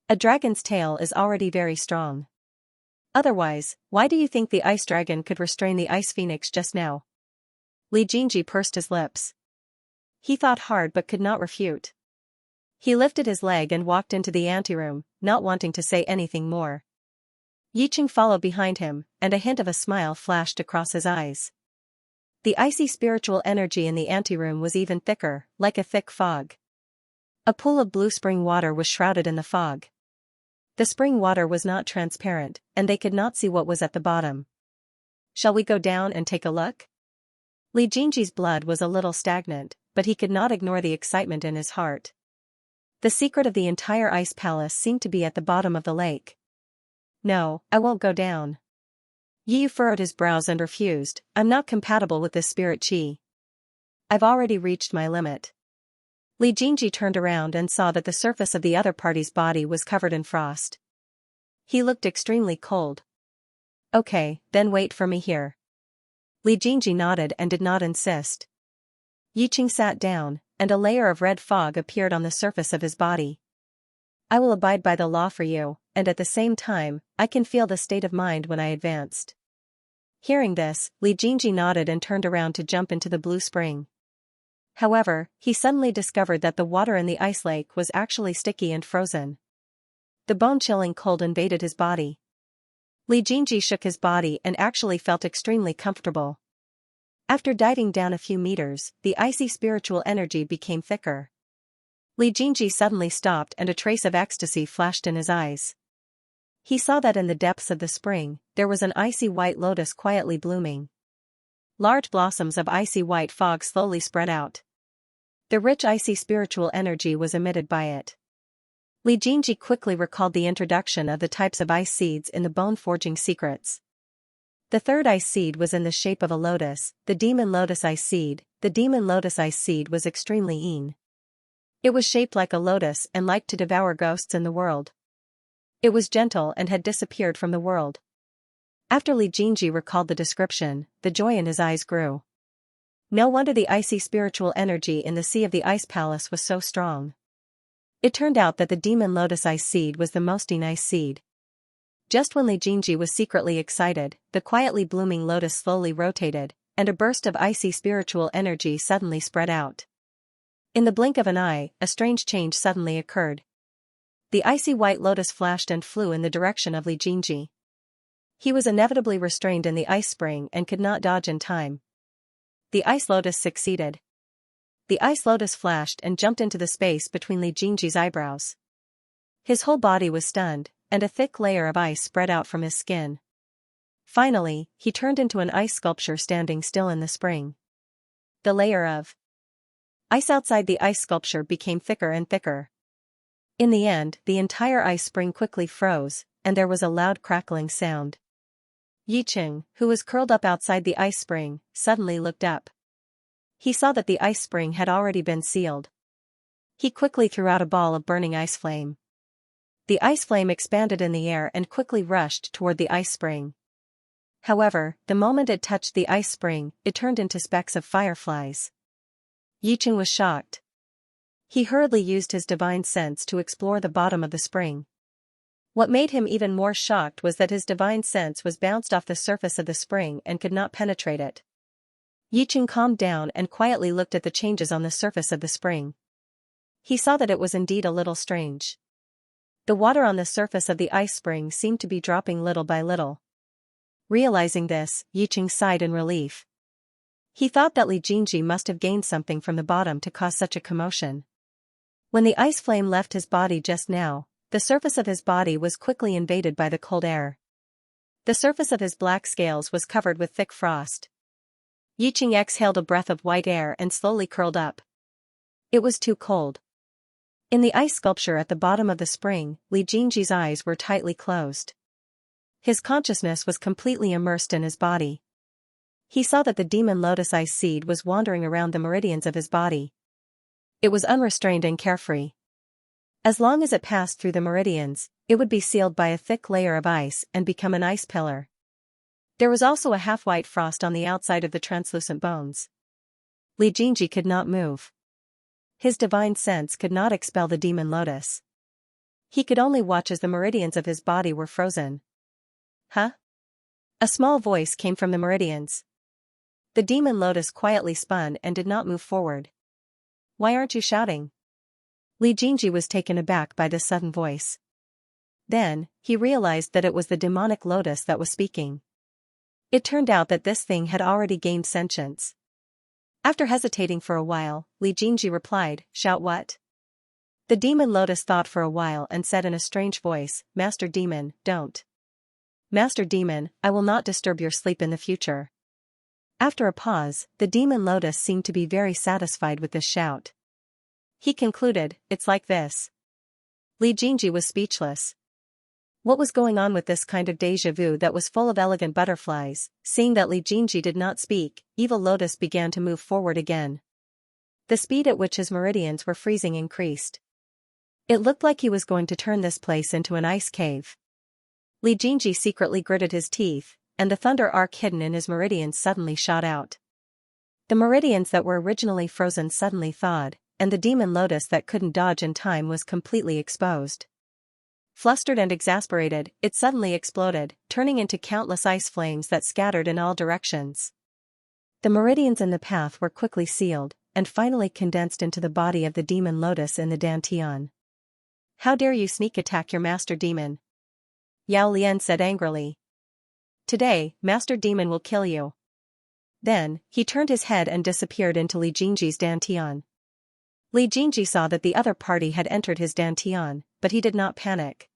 A dragon's tail is already very strong. Otherwise, why do you think the ice dragon could restrain the ice phoenix just now? Li Jingji pursed his lips. He thought hard but could not refute. He lifted his leg and walked into the anteroom, not wanting to say anything more. Yicheng followed behind him, and a hint of a smile flashed across his eyes. The icy spiritual energy in the anteroom was even thicker, like a thick fog. A pool of blue spring water was shrouded in the fog. The spring water was not transparent, and they could not see what was at the bottom. "Shall we go down and take a look?" Li Jingji's blood was a little stagnant, but he could not ignore the excitement in his heart. The secret of the entire ice palace seemed to be at the bottom of the lake. "No, I won't go down." Yi furrowed his brows and refused, "I'm not compatible with this spirit chi. I've already reached my limit." Li Jingji turned around and saw that the surface of the other party's body was covered in frost. He looked extremely cold. "Okay, then wait for me here." Li Jingji nodded and did not insist. Yicheng sat down, and a layer of red fog appeared on the surface of his body. "I will abide by the law for you, and at the same time, I can feel the state of mind when I advanced." Hearing this, Li Jingji nodded and turned around to jump into the blue spring. However, he suddenly discovered that the water in the ice lake was actually sticky and frozen. The bone-chilling cold invaded his body. Li Jingji shook his body and actually felt extremely comfortable. After diving down a few meters, the icy spiritual energy became thicker. Li Jingji suddenly stopped and a trace of ecstasy flashed in his eyes. He saw that in the depths of the spring, there was an icy white lotus quietly blooming. Large blossoms of icy white fog slowly spread out. The rich icy spiritual energy was emitted by it. Li Jingji quickly recalled the introduction of the types of ice seeds in the bone-forging secrets. The third ice seed was in the shape of a lotus, the demon lotus ice seed. The demon lotus ice seed was extremely mean. It was shaped like a lotus and liked to devour ghosts in the world. It was gentle and had disappeared from the world. After Li Jingji recalled the description, the joy in his eyes grew. No wonder the icy spiritual energy in the sea of the ice palace was so strong. It turned out that the demon lotus ice seed was the most ice seed. Just when Li Jingji was secretly excited, the quietly blooming lotus slowly rotated, and a burst of icy spiritual energy suddenly spread out. In the blink of an eye, a strange change suddenly occurred. The icy white lotus flashed and flew in the direction of Li Jingji. He was inevitably restrained in the ice spring and could not dodge in time. The ice lotus succeeded. The ice lotus flashed and jumped into the space between Li Jingji's eyebrows. His whole body was stunned, and a thick layer of ice spread out from his skin. Finally, he turned into an ice sculpture standing still in the spring. The layer of ice outside the ice sculpture became thicker and thicker. In the end, the entire ice spring quickly froze, and there was a loud crackling sound. Yiqing, who was curled up outside the ice spring, suddenly looked up. He saw that the ice spring had already been sealed. He quickly threw out a ball of burning ice flame. The ice flame expanded in the air and quickly rushed toward the ice spring. However, the moment it touched the ice spring, it turned into specks of fireflies. Yiqing was shocked. He hurriedly used his divine sense to explore the bottom of the spring. What made him even more shocked was that his divine sense was bounced off the surface of the spring and could not penetrate it. Yiqing calmed down and quietly looked at the changes on the surface of the spring. He saw that it was indeed a little strange. The water on the surface of the ice spring seemed to be dropping little by little. Realizing this, Yiqing sighed in relief. He thought that Li Jingji must have gained something from the bottom to cause such a commotion. When the ice flame left his body just now, the surface of his body was quickly invaded by the cold air. The surface of his black scales was covered with thick frost. Yiqing exhaled a breath of white air and slowly curled up. It was too cold. In the ice sculpture at the bottom of the spring, Li Jingji's eyes were tightly closed. His consciousness was completely immersed in his body. He saw that the demon lotus ice seed was wandering around the meridians of his body. It was unrestrained and carefree. As long as it passed through the meridians, it would be sealed by a thick layer of ice and become an ice pillar. There was also a half-white frost on the outside of the translucent bones. Li Jingji could not move. His divine sense could not expel the demon lotus. He could only watch as the meridians of his body were frozen. Huh? A small voice came from the meridians. The demon lotus quietly spun and did not move forward. Why aren't you shouting? Li Jingji was taken aback by this sudden voice. Then, he realized that it was the demonic lotus that was speaking. It turned out that this thing had already gained sentience. After hesitating for a while, Li Jingji replied, "Shout what?" The demon lotus thought for a while and said in a strange voice, "Master Demon, don't. Master Demon, I will not disturb your sleep in the future." After a pause, the demon lotus seemed to be very satisfied with this shout. He concluded, "It's like this." Li Jingji was speechless. What was going on with this kind of déjà vu that was full of elegant butterflies? Seeing that Li Jingji did not speak, Evil Lotus began to move forward again. The speed at which his meridians were freezing increased. It looked like he was going to turn this place into an ice cave. Li Jingji secretly gritted his teeth, and the thunder arc hidden in his meridians suddenly shot out. The meridians that were originally frozen suddenly thawed, and the demon lotus that couldn't dodge in time was completely exposed. Flustered and exasperated, it suddenly exploded, turning into countless ice flames that scattered in all directions. The meridians in the path were quickly sealed, and finally condensed into the body of the demon lotus in the dantian. "How dare you sneak attack your master demon?" Yao Lian said angrily. "Today, Master Demon will kill you." Then, he turned his head and disappeared into Li Jingji's dantian. Li Jingji saw that the other party had entered his dantian, but he did not panic.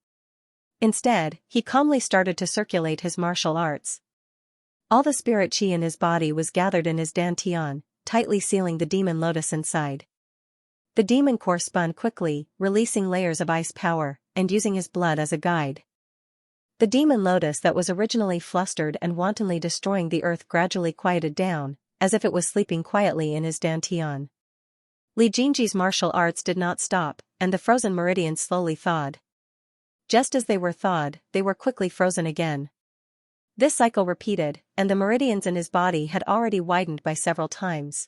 Instead, he calmly started to circulate his martial arts. All the spirit chi in his body was gathered in his dantian, tightly sealing the demon lotus inside. The demon core spun quickly, releasing layers of ice power, and using his blood as a guide. The demon lotus that was originally flustered and wantonly destroying the earth gradually quieted down, as if it was sleeping quietly in his dantian. Li Jingji's martial arts did not stop, and the frozen meridians slowly thawed. Just as they were thawed, they were quickly frozen again. This cycle repeated, and the meridians in his body had already widened by several times.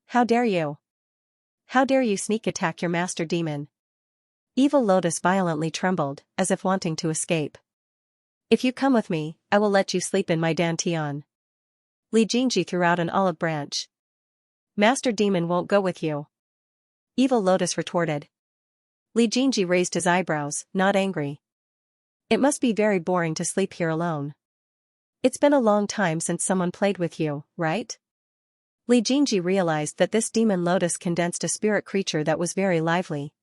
"How dare you? How dare you sneak attack your master demon?" Evil Lotus violently trembled, as if wanting to escape. "If you come with me, I will let you sleep in my dantian." Li Jingji threw out an olive branch. "Master Demon won't go with you." Evil Lotus retorted. Li Jingji raised his eyebrows, not angry. It must be very boring to sleep here alone. It's been a long time since someone played with you, right? Li Jingji realized that this demon lotus condensed a spirit creature that was very lively.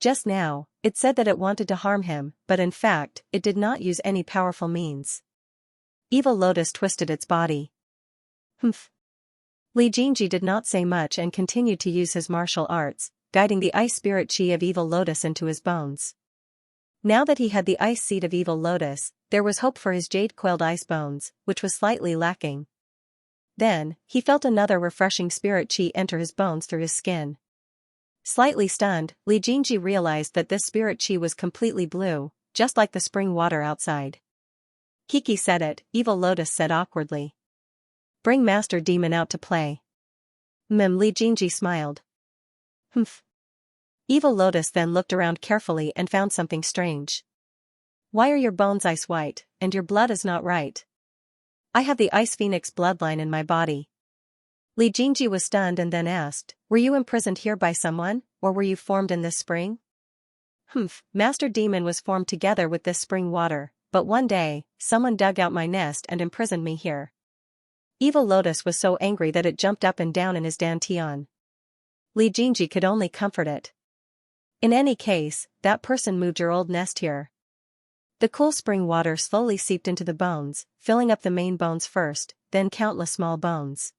Just now, it said that it wanted to harm him, but in fact, it did not use any powerful means. Evil Lotus twisted its body. Humph. Li Jingji did not say much and continued to use his martial arts, guiding the ice spirit chi of Evil Lotus into his bones. Now that he had the ice seed of Evil Lotus, there was hope for his jade-coiled ice bones, which was slightly lacking. Then, he felt another refreshing spirit chi enter his bones through his skin. Slightly stunned, Li Jingji realized that this spirit chi was completely blue, just like the spring water outside. Kiki said it, Evil Lotus said awkwardly. Bring Master Demon out to play. Li Jingji smiled. Humph. Evil Lotus then looked around carefully and found something strange. Why are your bones ice white, and your blood is not right? I have the Ice Phoenix bloodline in my body. Li Jingji was stunned and then asked, were you imprisoned here by someone, or were you formed in this spring? Humph, Master Demon was formed together with this spring water, but one day, someone dug out my nest and imprisoned me here. Evil Lotus was so angry that it jumped up and down in his dantian. Li Jingji could only comfort it. In any case, that person moved your old nest here. The cool spring water slowly seeped into the bones, filling up the main bones first, then countless small bones.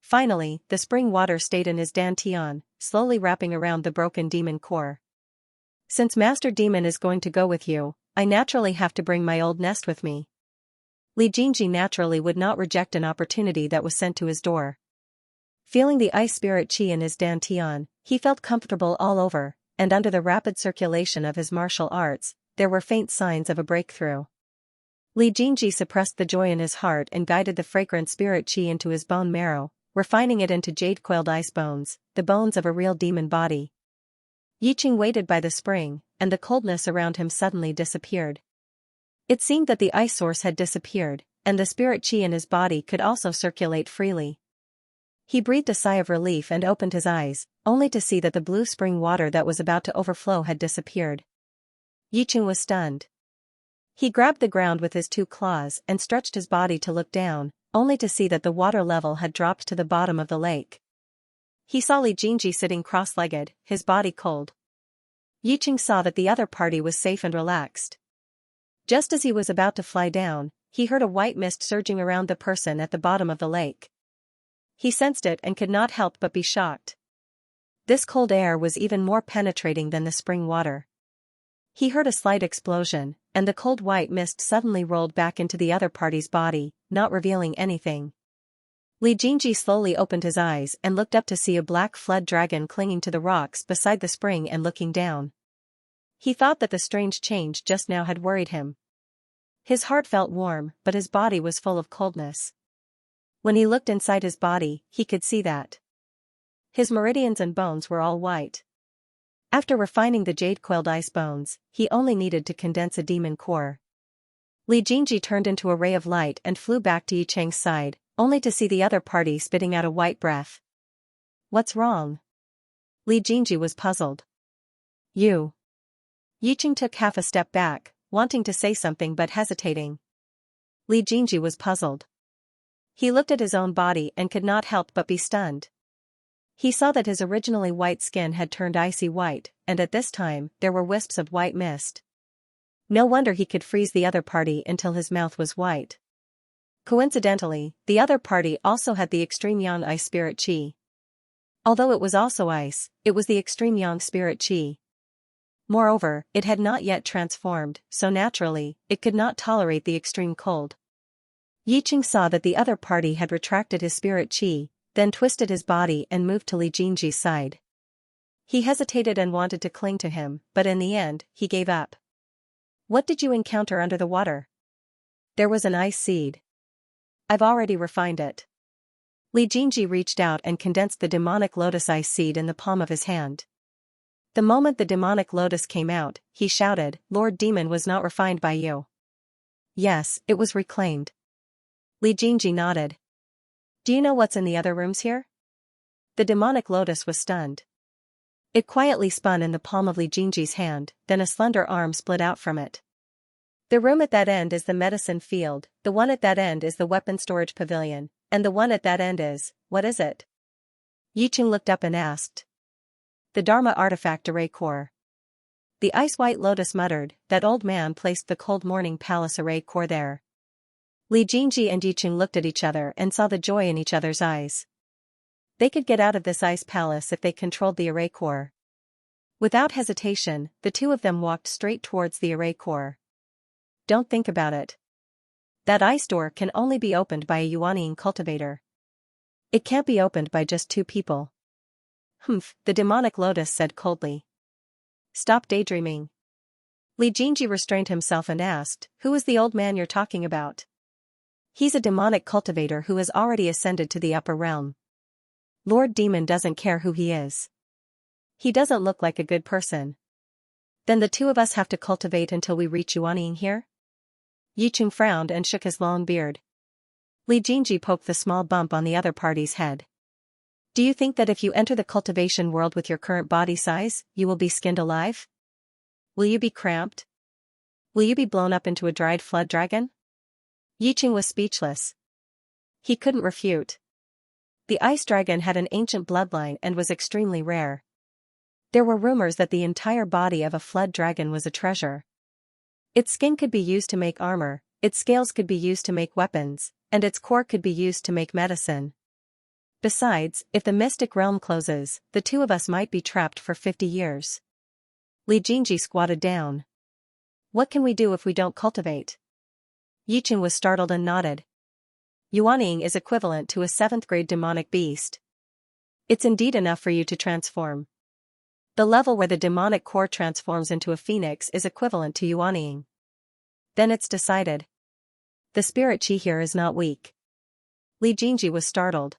Finally, the spring water stayed in his dantian, slowly wrapping around the broken demon core. Since Master Demon is going to go with you, I naturally have to bring my old nest with me. Li Jingji naturally would not reject an opportunity that was sent to his door. Feeling the ice spirit chi in his dantian, he felt comfortable all over, and under the rapid circulation of his martial arts, there were faint signs of a breakthrough. Li Jingji suppressed the joy in his heart and guided the fragrant spirit chi into his bone marrow, refining it into jade-coiled ice bones, the bones of a real demon body. Yiqing waited by the spring, and the coldness around him suddenly disappeared. It seemed that the ice source had disappeared, and the spirit chi in his body could also circulate freely. He breathed a sigh of relief and opened his eyes, only to see that the blue spring water that was about to overflow had disappeared. Yiqing was stunned. He grabbed the ground with his two claws and stretched his body to look down, only to see that the water level had dropped to the bottom of the lake. He saw Li Jingji sitting cross-legged, his body cold. Yiqing saw that the other party was safe and relaxed. Just as he was about to fly down, he heard a white mist surging around the person at the bottom of the lake. He sensed it and could not help but be shocked. This cold air was even more penetrating than the spring water. He heard a slight explosion, and the cold white mist suddenly rolled back into the other party's body, not revealing anything. Li Jingji slowly opened his eyes and looked up to see a black flood dragon clinging to the rocks beside the spring and looking down. He thought that the strange change just now had worried him. His heart felt warm, but his body was full of coldness. When he looked inside his body, he could see that his meridians and bones were all white. After refining the jade-coiled ice bones, he only needed to condense a demon core. Li Jingji turned into a ray of light and flew back to Yicheng's side, only to see the other party spitting out a white breath. What's wrong? Li Jingji was puzzled. You. Yicheng took half a step back, wanting to say something but hesitating. Li Jingji was puzzled. He looked at his own body and could not help but be stunned. He saw that his originally white skin had turned icy white, and at this time, there were wisps of white mist. No wonder he could freeze the other party until his mouth was white. Coincidentally, the other party also had the extreme yang ice spirit chi. Although it was also ice, it was the extreme yang spirit chi. Moreover, it had not yet transformed, so naturally, it could not tolerate the extreme cold. Yicheng saw that the other party had retracted his spirit chi, then twisted his body and moved to Li Jingji's side. He hesitated and wanted to cling to him, but in the end, he gave up. What did you encounter under the water? There was an ice seed. I've already refined it. Li Jingji reached out and condensed the demonic lotus ice seed in the palm of his hand. The moment the demonic lotus came out, he shouted, Lord Demon was not refined by you. Yes, it was reclaimed. Li Jingji nodded. Do you know what's in the other rooms here? The demonic lotus was stunned. It quietly spun in the palm of Li Jingji's hand, then a slender arm split out from it. The room at that end is the medicine field, the one at that end is the weapon storage pavilion, and the one at that end is, what is it? Yiqing looked up and asked. The Dharma Artifact Array Core. The ice-white lotus muttered, that old man placed the cold morning palace array core there. Li Jingji and Yiqing looked at each other and saw the joy in each other's eyes. They could get out of this ice palace if they controlled the array core. Without hesitation, the two of them walked straight towards the array core. Don't think about it. That ice door can only be opened by a Yuaniing cultivator. It can't be opened by just two people. Humph, the demonic lotus said coldly. Stop daydreaming. Li Jingji restrained himself and asked, who is the old man you're talking about? He's a demonic cultivator who has already ascended to the upper realm. Lord Demon doesn't care who he is. He doesn't look like a good person. Then the two of us have to cultivate until we reach Yuaniing here? Yiqing frowned and shook his long beard. Li Jingji poked the small bump on the other party's head. Do you think that if you enter the cultivation world with your current body size, you will be skinned alive? Will you be cramped? Will you be blown up into a dried flood dragon? Yiqing was speechless. He couldn't refute. The ice dragon had an ancient bloodline and was extremely rare. There were rumors that the entire body of a flood dragon was a treasure. Its skin could be used to make armor, its scales could be used to make weapons, and its core could be used to make medicine. Besides, if the mystic realm closes, the two of us might be trapped for 50 years. Li Jingji squatted down. What can we do if we don't cultivate? Yiqing was startled and nodded. Yuaniing is equivalent to a 7th grade demonic beast. It's indeed enough for you to transform. The level where the demonic core transforms into a phoenix is equivalent to Yuaniing. Then it's decided. The spirit chi here is not weak. Li Jingji was startled.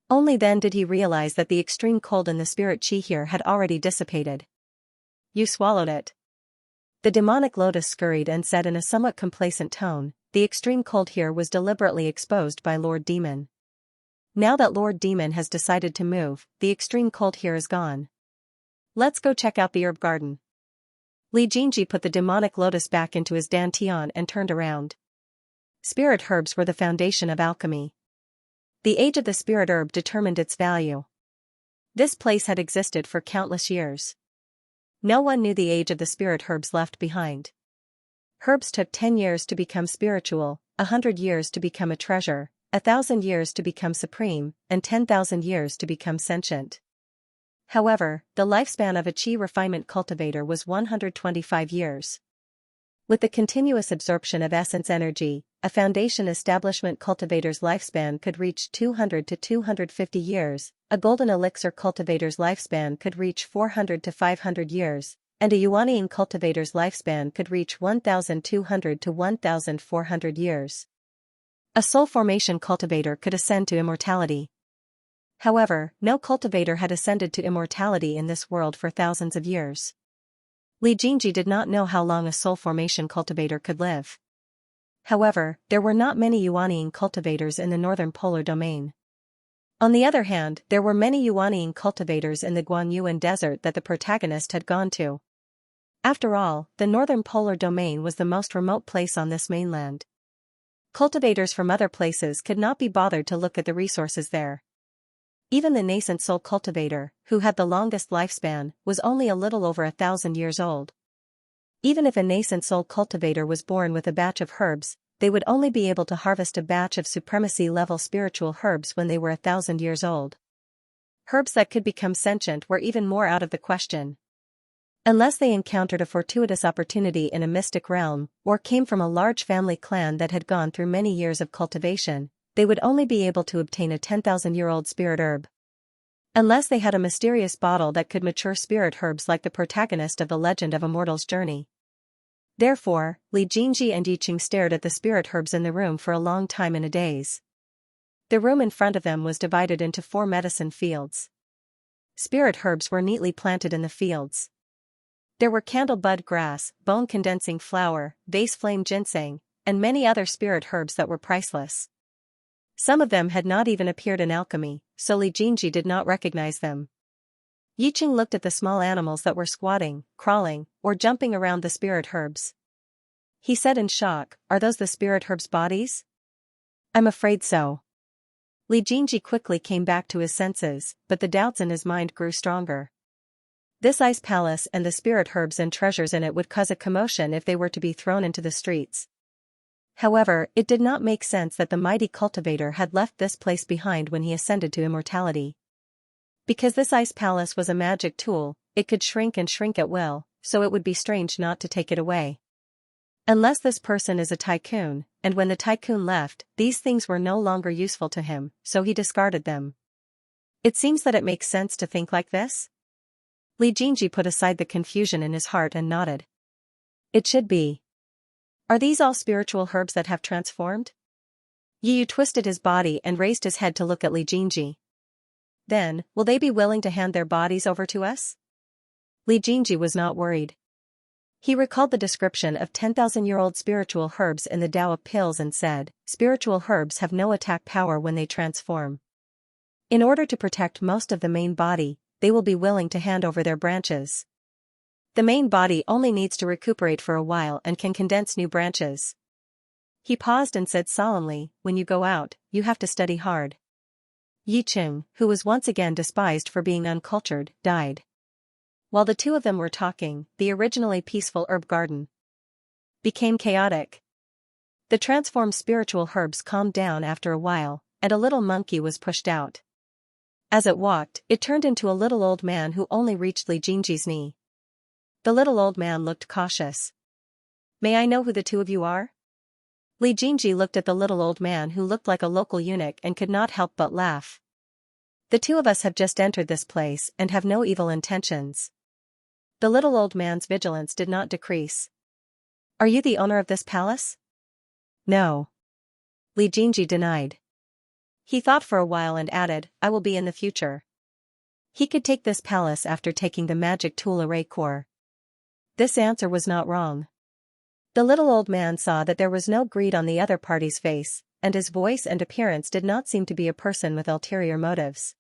Only then did he realize that the extreme cold in the spirit chi here had already dissipated. You swallowed it. The demonic lotus scurried and said in a somewhat complacent tone, the extreme cold here was deliberately exposed by Lord Demon. Now that Lord Demon has decided to move, the extreme cold here is gone. Let's go check out the herb garden. Li Jingji put the demonic lotus back into his dantian and turned around. Spirit herbs were the foundation of alchemy. The age of the spirit herb determined its value. This place had existed for countless years. No one knew the age of the spirit herbs left behind. Herbs took 10 years to become spiritual, 100 years to become a treasure, 1,000 years to become supreme, and 10,000 years to become sentient. However, the lifespan of a chi refinement cultivator was 125 years. With the continuous absorption of essence energy, a foundation establishment cultivator's lifespan could reach 200 to 250 years, a golden elixir cultivator's lifespan could reach 400 to 500 years, and a Yuaniing cultivator's lifespan could reach 1,200 to 1,400 years. A soul formation cultivator could ascend to immortality. However, no cultivator had ascended to immortality in this world for thousands of years. Li Jingji did not know how long a soul formation cultivator could live. However, there were not many Yuaniing cultivators in the northern polar domain. On the other hand, there were many Yuaniing cultivators in the Guanyuan desert that the protagonist had gone to. After all, the northern polar domain was the most remote place on this mainland. Cultivators from other places could not be bothered to look at the resources there. Even the nascent soul cultivator, who had the longest lifespan, was only a little over 1,000 years old. Even if a nascent soul cultivator was born with a batch of herbs, they would only be able to harvest a batch of supremacy-level spiritual herbs when they were 1,000 years old. Herbs that could become sentient were even more out of the question. Unless they encountered a fortuitous opportunity in a mystic realm, or came from a large family clan that had gone through many years of cultivation, they would only be able to obtain a 10,000-year-old spirit herb. Unless they had a mysterious bottle that could mature spirit herbs like the protagonist of the Legend of Immortal's Journey. Therefore, Li Jingji and Yiqing stared at the spirit herbs in the room for a long time in a daze. The room in front of them was divided into 4 medicine fields. Spirit herbs were neatly planted in the fields. There were candlebud grass, bone-condensing flower, vase flame ginseng, and many other spirit herbs that were priceless. Some of them had not even appeared in alchemy, so Li Jingji did not recognize them. Yiqing looked at the small animals that were squatting, crawling, or jumping around the spirit herbs. He said in shock, "Are those the spirit herbs' bodies?" "I'm afraid so." Li Jingji quickly came back to his senses, but the doubts in his mind grew stronger. This ice palace and the spirit herbs and treasures in it would cause a commotion if they were to be thrown into the streets. However, it did not make sense that the mighty cultivator had left this place behind when he ascended to immortality. Because this ice palace was a magic tool, it could shrink and shrink at will, so it would be strange not to take it away. Unless this person is a tycoon, and when the tycoon left, these things were no longer useful to him, so he discarded them. It seems that it makes sense to think like this. Li Jingji put aside the confusion in his heart and nodded. It should be. Are these all spiritual herbs that have transformed? Yu twisted his body and raised his head to look at Li Jingji. Then, will they be willing to hand their bodies over to us? Li Jingji was not worried. He recalled the description of 10,000-year-old spiritual herbs in the Tao of Pills and said, spiritual herbs have no attack power when they transform. In order to protect most of the main body, they will be willing to hand over their branches. The main body only needs to recuperate for a while and can condense new branches. He paused and said solemnly, when you go out, you have to study hard. Yiqing, who was once again despised for being uncultured, died. While the two of them were talking, the originally peaceful herb garden became chaotic. The transformed spiritual herbs calmed down after a while, and a little monkey was pushed out. As it walked, it turned into a little old man who only reached Li Jingji's knee. The little old man looked cautious. May I know who the two of you are? Li Jingji looked at the little old man who looked like a local eunuch and could not help but laugh. The two of us have just entered this place and have no evil intentions. The little old man's vigilance did not decrease. Are you the owner of this palace? No. Li Jingji denied. He thought for a while and added, I will be in the future. He could take this palace after taking the magic tool array core. This answer was not wrong. The little old man saw that there was no greed on the other party's face, and his voice and appearance did not seem to be a person with ulterior motives.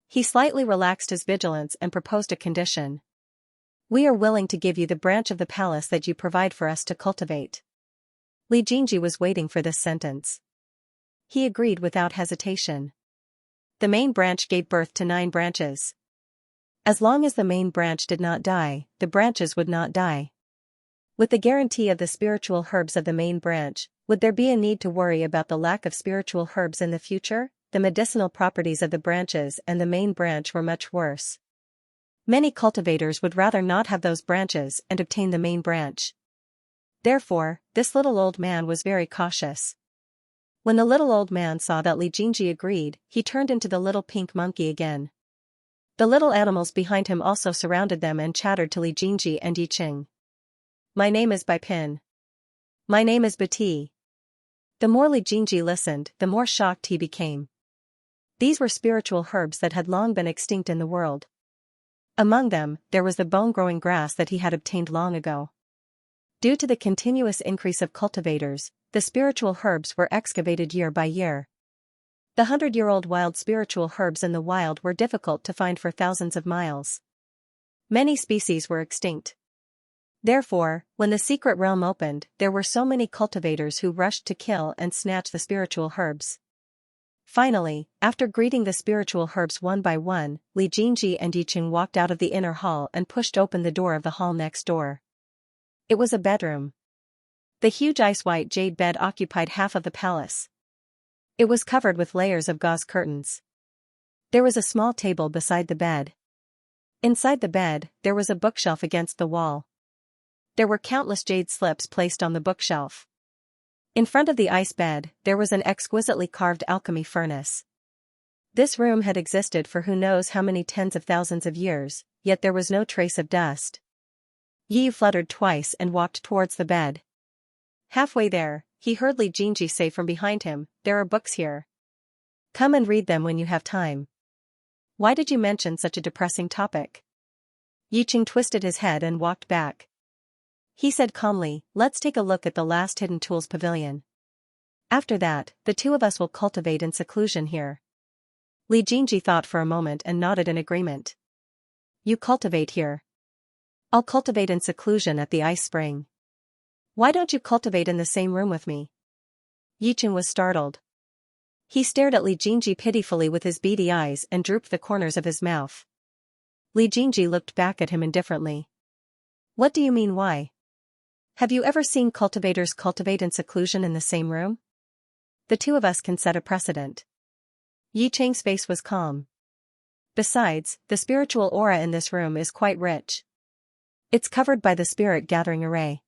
He slightly relaxed his vigilance and proposed a condition. We are willing to give you the branch of the palace that you provide for us to cultivate. Li Jingji was waiting for this sentence. He agreed without hesitation. The main branch gave birth to 9 branches. As long as the main branch did not die, the branches would not die. With the guarantee of the spiritual herbs of the main branch, would there be a need to worry about the lack of spiritual herbs in the future? The medicinal properties of the branches and the main branch were much worse. Many cultivators would rather not have those branches and obtain the main branch. Therefore, this little old man was very cautious. When the little old man saw that Li Jingji agreed, he turned into the little pink monkey again. The little animals behind him also surrounded them and chattered to Li Jingji and Yiqing. My name is Baipin. My name is Bati. The more Li Jingji listened, the more shocked he became. These were spiritual herbs that had long been extinct in the world. Among them, there was the bone-growing grass that he had obtained long ago. Due to the continuous increase of cultivators, the spiritual herbs were excavated year by year. The 100-year-old wild spiritual herbs in the wild were difficult to find for thousands of miles. Many species were extinct. Therefore, when the secret realm opened, there were so many cultivators who rushed to kill and snatch the spiritual herbs. Finally, after greeting the spiritual herbs one by one, Li Jingji and Yiqing walked out of the inner hall and pushed open the door of the hall next door. It was a bedroom. The huge ice-white jade bed occupied half of the palace. It was covered with layers of gauze curtains. There was a small table beside the bed. Inside the bed, there was a bookshelf against the wall. There were countless jade slips placed on the bookshelf. In front of the ice bed, there was an exquisitely carved alchemy furnace. This room had existed for who knows how many tens of thousands of years, yet there was no trace of dust. Yi fluttered twice and walked towards the bed. Halfway there, he heard Li Jingji say from behind him, there are books here. Come and read them when you have time. Why did you mention such a depressing topic? Yiqing twisted his head and walked back. He said calmly, let's take a look at the last hidden tools pavilion. After that, the two of us will cultivate in seclusion here. Li Jingji thought for a moment and nodded in agreement. You cultivate here. I'll cultivate in seclusion at the ice spring. Why don't you cultivate in the same room with me? Yicheng was startled. He stared at Li Jingji pitifully with his beady eyes and drooped the corners of his mouth. Li Jingji looked back at him indifferently. What do you mean why? Have you ever seen cultivators cultivate in seclusion in the same room? The two of us can set a precedent. Yicheng's face was calm. Besides, the spiritual aura in this room is quite rich. It's covered by the spirit gathering array.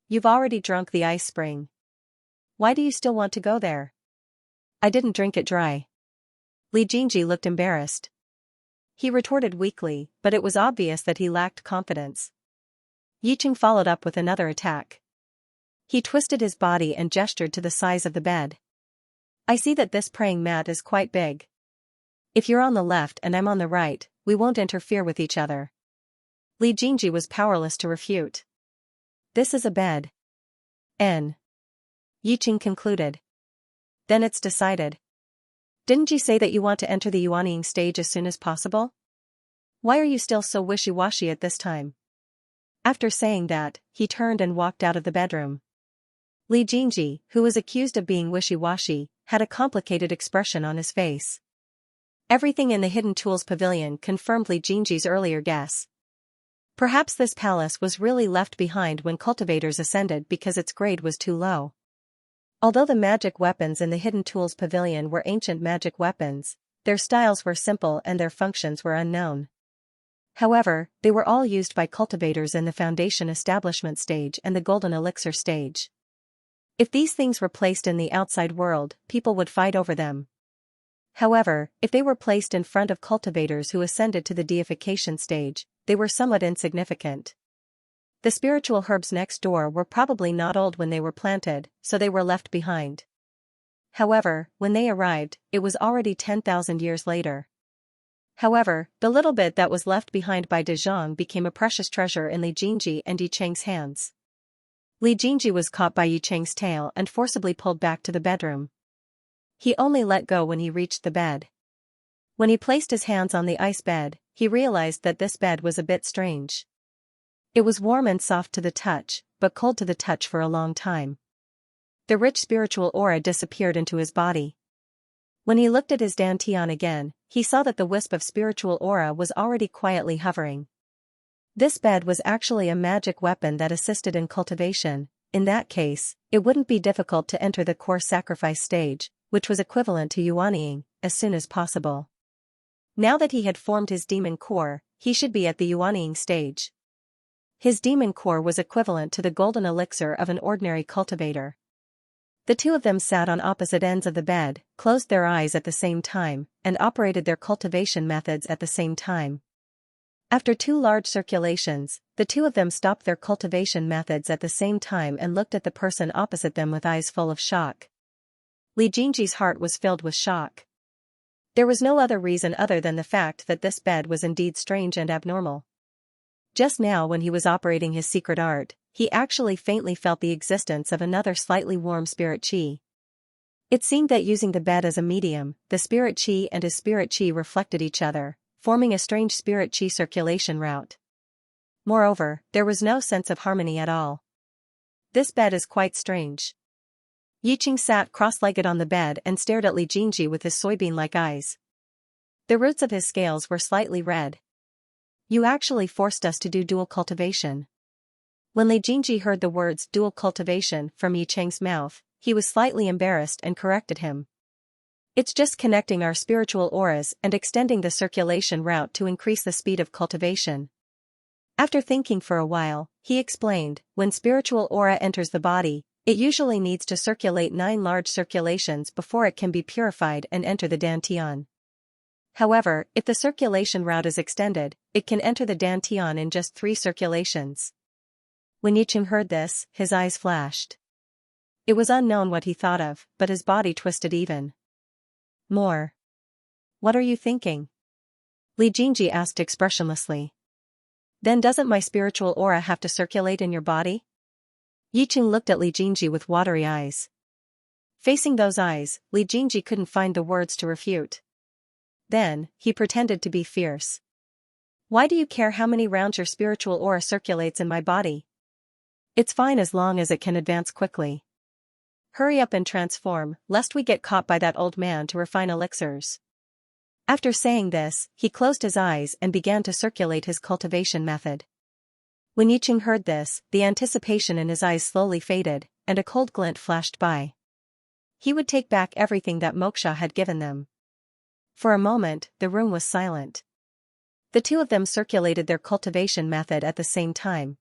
You've already drunk the ice spring. Why do you still want to go there? I didn't drink it dry. Li Jingji looked embarrassed. He retorted weakly, but it was obvious that he lacked confidence. Yicheng followed up with another attack. He twisted his body and gestured to the size of the bed. I see that this praying mat is quite big. If you're on the left and I'm on the right, we won't interfere with each other. Li Jingji was powerless to refute. This is a bed. Yicheng concluded. Then it's decided. Didn't you say that you want to enter the yuanying stage as soon as possible? Why are you still so wishy-washy at this time? After saying that, he turned and walked out of the bedroom. Li Jingji, who was accused of being wishy-washy, had a complicated expression on his face. Everything in the Hidden Tools Pavilion confirmed Li Jingji's earlier guess. Perhaps this palace was really left behind when cultivators ascended because its grade was too low. Although the magic weapons in the Hidden Tools Pavilion were ancient magic weapons, their styles were simple and their functions were unknown. However, they were all used by cultivators in the Foundation Establishment stage and the Golden Elixir stage. If these things were placed in the outside world, people would fight over them. However, if they were placed in front of cultivators who ascended to the deification stage, they were somewhat insignificant. The spiritual herbs next door were probably not old when they were planted, so they were left behind. However, when they arrived, it was already 10,000 years later. However, the little bit that was left behind by De Zhang became a precious treasure in Li Jingji and Yicheng's hands. Li Jingji was caught by Yicheng's tail and forcibly pulled back to the bedroom. He only let go when he reached the bed. When he placed his hands on the ice bed, he realized that this bed was a bit strange. It was warm and soft to the touch, but cold to the touch for a long time. The rich spiritual aura disappeared into his body. When he looked at his dantian again, he saw that the wisp of spiritual aura was already quietly hovering. This bed was actually a magic weapon that assisted in cultivation. In that case, it wouldn't be difficult to enter the core sacrifice stage, which was equivalent to yuanying, as soon as possible. Now that he had formed his demon core, he should be at the yuanying stage. His demon core was equivalent to the golden elixir of an ordinary cultivator. The two of them sat on opposite ends of the bed, closed their eyes at the same time, and operated their cultivation methods at the same time. After 2 large circulations, the two of them stopped their cultivation methods at the same time and looked at the person opposite them with eyes full of shock. Li Jingji's heart was filled with shock. There was no other reason other than the fact that this bed was indeed strange and abnormal. Just now when he was operating his secret art, he actually faintly felt the existence of another slightly warm spirit chi. It seemed that using the bed as a medium, the spirit chi and his spirit chi reflected each other, forming a strange spirit chi circulation route. Moreover, there was no sense of harmony at all. This bed is quite strange. Yicheng sat cross-legged on the bed and stared at Li Jingji with his soybean-like eyes. The roots of his scales were slightly red. You actually forced us to do dual cultivation. When Li Jingji heard the words dual cultivation from Yicheng's mouth, he was slightly embarrassed and corrected him. It's just connecting our spiritual auras and extending the circulation route to increase the speed of cultivation. After thinking for a while, he explained, when spiritual aura enters the body, it usually needs to circulate 9 large circulations before it can be purified and enter the dantian. However, if the circulation route is extended, it can enter the dantian in just 3 circulations. When Yicheng heard this, his eyes flashed. It was unknown what he thought of, but his body twisted even more. What are you thinking? Li Jingji asked expressionlessly. Then doesn't my spiritual aura have to circulate in your body? Yicheng looked at Li Jingji with watery eyes. Facing those eyes, Li Jingji couldn't find the words to refute. Then, he pretended to be fierce. Why do you care how many rounds your spiritual aura circulates in my body? It's fine as long as it can advance quickly. Hurry up and transform, lest we get caught by that old man to refine elixirs. After saying this, he closed his eyes and began to circulate his cultivation method. When Yicheng heard this, the anticipation in his eyes slowly faded, and a cold glint flashed by. He would take back everything that Moksha had given them. For a moment, the room was silent. The two of them circulated their cultivation method at the same time.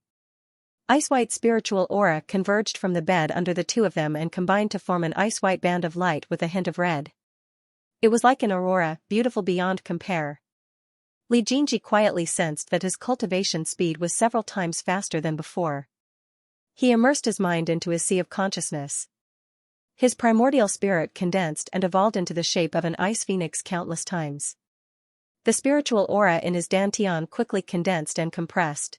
Ice-white spiritual aura converged from the bed under the two of them and combined to form an ice-white band of light with a hint of red. It was like an aurora, beautiful beyond compare. Li Jingji quietly sensed that his cultivation speed was several times faster than before. He immersed his mind into his sea of consciousness. His primordial spirit condensed and evolved into the shape of an ice phoenix countless times. The spiritual aura in his dantian quickly condensed and compressed.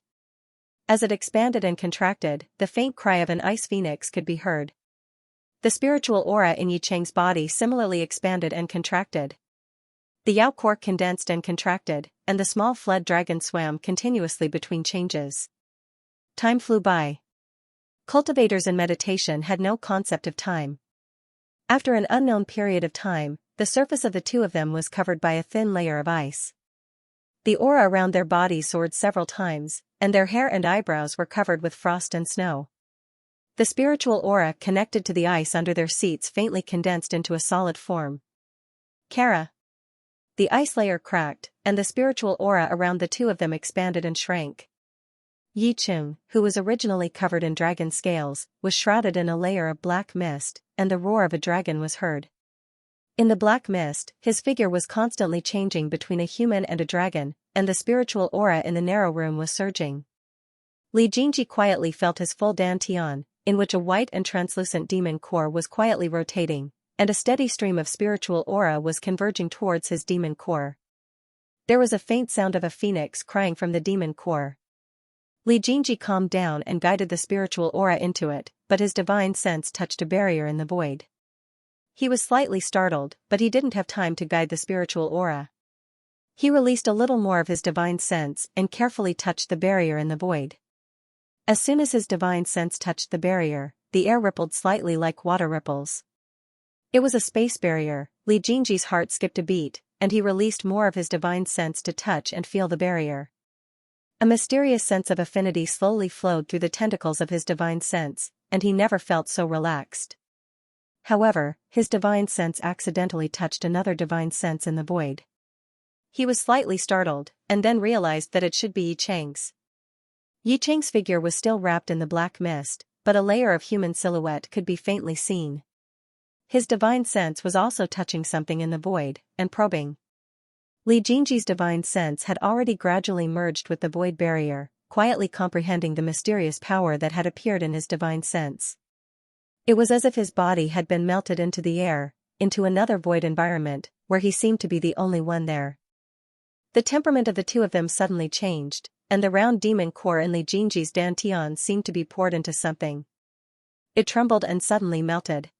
As it expanded and contracted, the faint cry of an ice phoenix could be heard. The spiritual aura in Yicheng's body similarly expanded and contracted. The Yao core condensed and contracted, and the small fled dragon swam continuously between changes. Time flew by. Cultivators in meditation had no concept of time. After an unknown period of time, the surface of the two of them was covered by a thin layer of ice. The aura around their bodies soared several times, and their hair and eyebrows were covered with frost and snow. The spiritual aura connected to the ice under their seats faintly condensed into a solid form. Kara. The ice layer cracked, and the spiritual aura around the two of them expanded and shrank. Yicheng, who was originally covered in dragon scales, was shrouded in a layer of black mist, and the roar of a dragon was heard. In the black mist, his figure was constantly changing between a human and a dragon, and the spiritual aura in the narrow room was surging. Li Jingji quietly felt his full dantian, in which a white and translucent demon core was quietly rotating, and a steady stream of spiritual aura was converging towards his demon core. There was a faint sound of a phoenix crying from the demon core. Li Jingji calmed down and guided the spiritual aura into it, but his divine sense touched a barrier in the void. He was slightly startled, but he didn't have time to guide the spiritual aura. He released a little more of his divine sense and carefully touched the barrier in the void. As soon as his divine sense touched the barrier, the air rippled slightly like water ripples. It was a space barrier. Li Jingji's heart skipped a beat, and he released more of his divine sense to touch and feel the barrier. A mysterious sense of affinity slowly flowed through the tentacles of his divine sense, and he never felt so relaxed. However, his divine sense accidentally touched another divine sense in the void. He was slightly startled, and then realized that it should be Yicheng's. Yicheng's figure was still wrapped in the black mist, but a layer of human silhouette could be faintly seen. His divine sense was also touching something in the void, and probing. Li Jingji's divine sense had already gradually merged with the void barrier, quietly comprehending the mysterious power that had appeared in his divine sense. It was as if his body had been melted into the air, into another void environment, where he seemed to be the only one there. The temperament of the two of them suddenly changed, and the round demon core in Li Jingji's dantian seemed to be poured into something. It trembled and suddenly melted.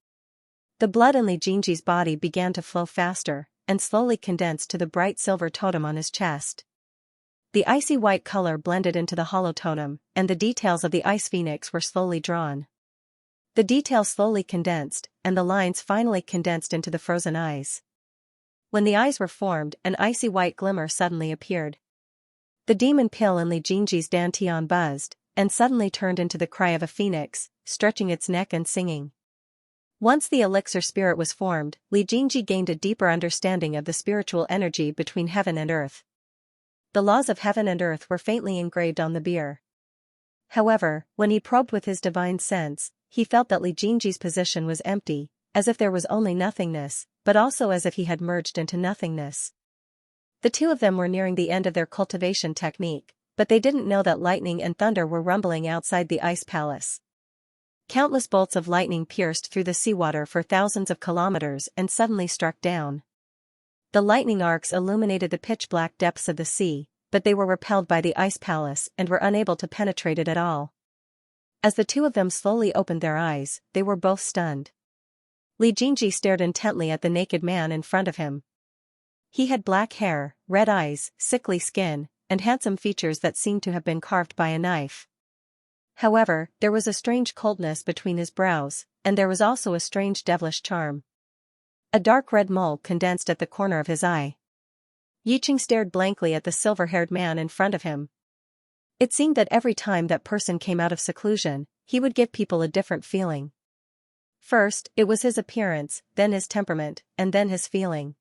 The blood in Li Jingji's body began to flow faster, and slowly condensed to the bright silver totem on his chest. The icy white color blended into the hollow totem, and the details of the ice phoenix were slowly drawn. The details slowly condensed, and the lines finally condensed into the frozen eyes. When the eyes were formed, an icy white glimmer suddenly appeared. The demon pill in Li Jingji's dantian buzzed, and suddenly turned into the cry of a phoenix, stretching its neck and singing. Once the elixir spirit was formed, Li Jingji gained a deeper understanding of the spiritual energy between heaven and earth. The laws of heaven and earth were faintly engraved on the beer. However, when he probed with his divine sense, he felt that Li Jingji's position was empty, as if there was only nothingness, but also as if he had merged into nothingness. The two of them were nearing the end of their cultivation technique, but they didn't know that lightning and thunder were rumbling outside the ice palace. Countless bolts of lightning pierced through the seawater for thousands of kilometers and suddenly struck down. The lightning arcs illuminated the pitch-black depths of the sea, but they were repelled by the ice palace and were unable to penetrate it at all. As the two of them slowly opened their eyes, they were both stunned. Li Jingji stared intently at the naked man in front of him. He had black hair, red eyes, sickly skin, and handsome features that seemed to have been carved by a knife. However, there was a strange coldness between his brows, and there was also a strange devilish charm. A dark red mole condensed at the corner of his eye. Yiqing stared blankly at the silver-haired man in front of him. It seemed that every time that person came out of seclusion, he would give people a different feeling. First, it was his appearance, then his temperament, and then his feeling.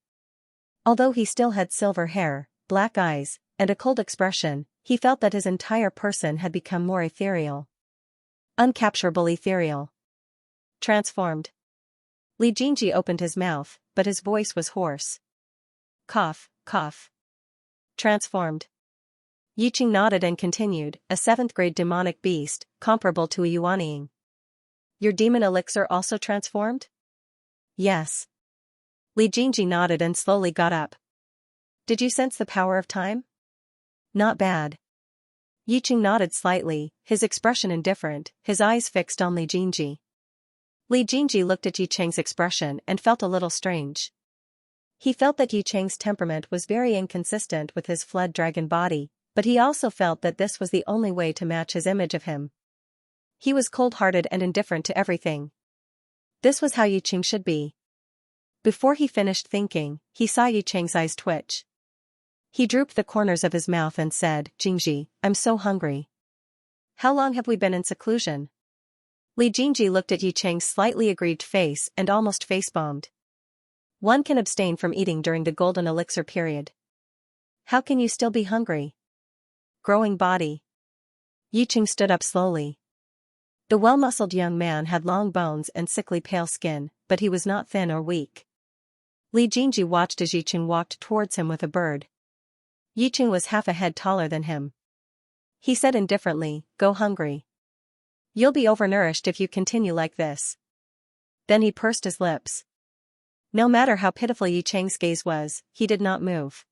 Although he still had silver hair, black eyes, and a cold expression, he felt that his entire person had become more ethereal. Uncapturable ethereal. Transformed. Li Jingji opened his mouth, but his voice was hoarse. Cough, cough. Transformed. Yiqing nodded and continued, a 7th-grade demonic beast, comparable to a Yuanying. Your demon elixir also transformed? Yes. Li Jingji nodded and slowly got up. Did you sense the power of time? Not bad. Yiqing nodded slightly, his expression indifferent, his eyes fixed on Li Jingji. Li Jingji looked at Yiqing's expression and felt a little strange. He felt that Yiqing's temperament was very inconsistent with his fled dragon body, but he also felt that this was the only way to match his image of him. He was cold-hearted and indifferent to everything. This was how Yiqing should be. Before he finished thinking, he saw Yiqing's eyes twitch. He drooped the corners of his mouth and said, Jingji, I'm so hungry. How long have we been in seclusion? Li Jingji looked at Yiqing's slightly aggrieved face and almost face-bombed. One can abstain from eating during the golden elixir period. How can you still be hungry? Growing body. Yiqing stood up slowly. The well-muscled young man had long bones and sickly pale skin, but he was not thin or weak. Li Jingji watched as Yiqing walked towards him with a bird. Yiqing was half a head taller than him. He said indifferently, go hungry. You'll be overnourished if you continue like this. Then he pursed his lips. No matter how pitiful Yiqing's gaze was, he did not move.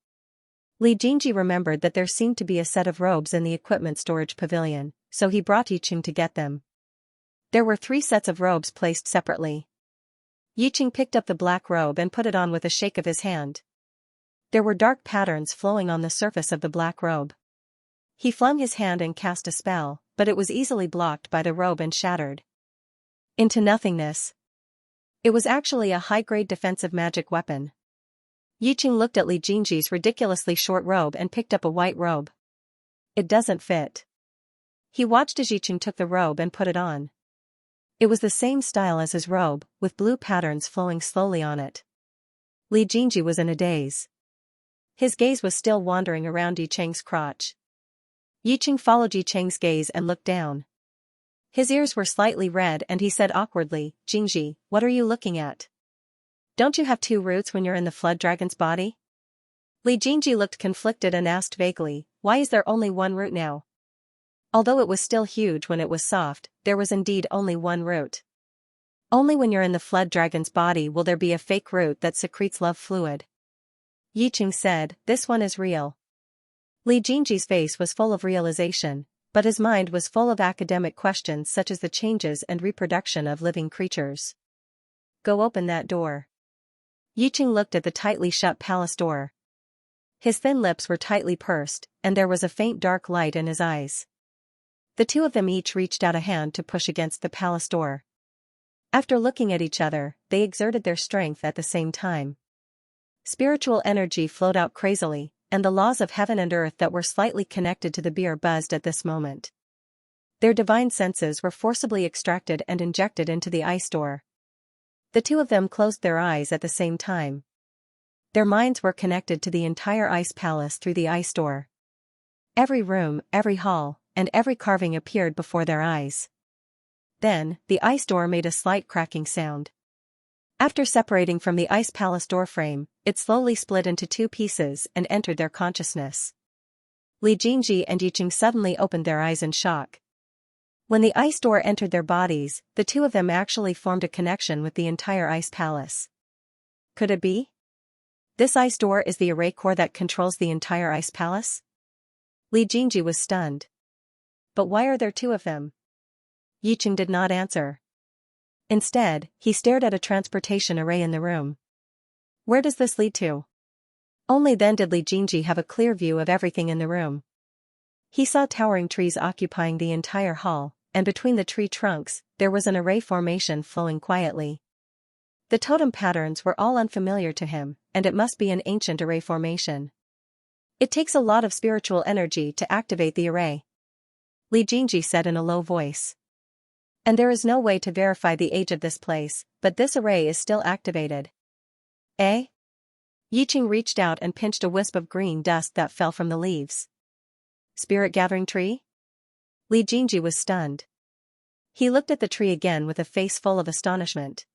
Li Jingji remembered that there seemed to be a set of robes in the equipment storage pavilion, so he brought Yiqing to get them. There were 3 sets of robes placed separately. Yiqing picked up the black robe and put it on with a shake of his hand. There were dark patterns flowing on the surface of the black robe. He flung his hand and cast a spell, but it was easily blocked by the robe and shattered into nothingness. It was actually a high-grade defensive magic weapon. Yiqing looked at Li Jingji's ridiculously short robe and picked up a white robe. It doesn't fit. He watched as Yiqing took the robe and put it on. It was the same style as his robe, with blue patterns flowing slowly on it. Li Jingji was in a daze. His gaze was still wandering around Yiqing's crotch. Yiqing followed Yiqing's gaze and looked down. His ears were slightly red and he said awkwardly, Jingji, what are you looking at? Don't you have 2 roots when you're in the flood dragon's body? Li Jingji looked conflicted and asked vaguely, why is there only 1 root now? Although it was still huge when it was soft, there was indeed only 1 root. Only when you're in the flood dragon's body will there be a fake root that secretes love fluid. Yiqing said, this one is real. Li Jingji's face was full of realization, but his mind was full of academic questions such as the changes and reproduction of living creatures. Go open that door. Yiqing looked at the tightly shut palace door. His thin lips were tightly pursed, and there was a faint dark light in his eyes. The 2 of them each reached out a hand to push against the palace door. After looking at each other, they exerted their strength at the same time. Spiritual energy flowed out crazily, and the laws of heaven and earth that were slightly connected to the beer buzzed at this moment. Their divine senses were forcibly extracted and injected into the ice door. The 2 of them closed their eyes at the same time. Their minds were connected to the entire ice palace through the ice door. Every room, every hall, and every carving appeared before their eyes. Then, the ice door made a slight cracking sound. After separating from the ice palace doorframe, it slowly split into 2 pieces and entered their consciousness. Li Jingji and Yiqing suddenly opened their eyes in shock. When the ice door entered their bodies, the 2 of them actually formed a connection with the entire ice palace. Could it be? This ice door is the array core that controls the entire ice palace? Li Jingji was stunned. But why are there 2 of them? Yiqing did not answer. Instead, he stared at a transportation array in the room. Where does this lead to? Only then did Li Jingji have a clear view of everything in the room. He saw towering trees occupying the entire hall, and between the tree trunks, there was an array formation flowing quietly. The totem patterns were all unfamiliar to him, and it must be an ancient array formation. It takes a lot of spiritual energy to activate the array, Li Jingji said in a low voice. And there is no way to verify the age of this place, but this array is still activated. Eh? Yiqing reached out and pinched a wisp of green dust that fell from the leaves. Spirit gathering tree? Li Jingji was stunned. He looked at the tree again with a face full of astonishment.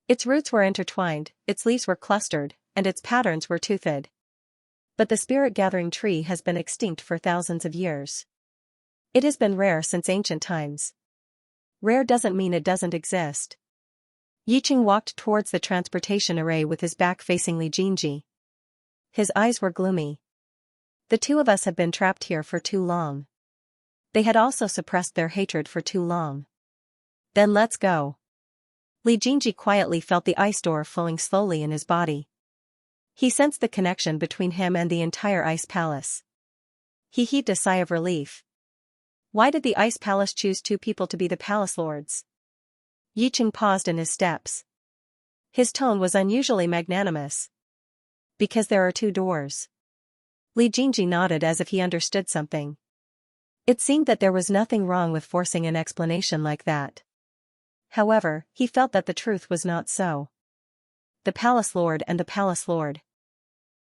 Its roots were intertwined, its leaves were clustered, and its patterns were toothed. But the spirit gathering tree has been extinct for thousands of years. It has been rare since ancient times. Rare doesn't mean it doesn't exist. Yiqing walked towards the transportation array with his back facing Li Jingji. His eyes were gloomy. The two of us have been trapped here for too long. They had also suppressed their hatred for too long. Then let's go. Li Jingji quietly felt the ice door flowing slowly in his body. He sensed the connection between him and the entire ice palace. He heaved a sigh of relief. Why did the ice palace choose two people to be the palace lords? Yiqing paused in his steps. His tone was unusually magnanimous. Because there are two doors. Li Jingji nodded as if he understood something. It seemed that there was nothing wrong with forcing an explanation like that. However, he felt that the truth was not so. The palace lord and the palace lord.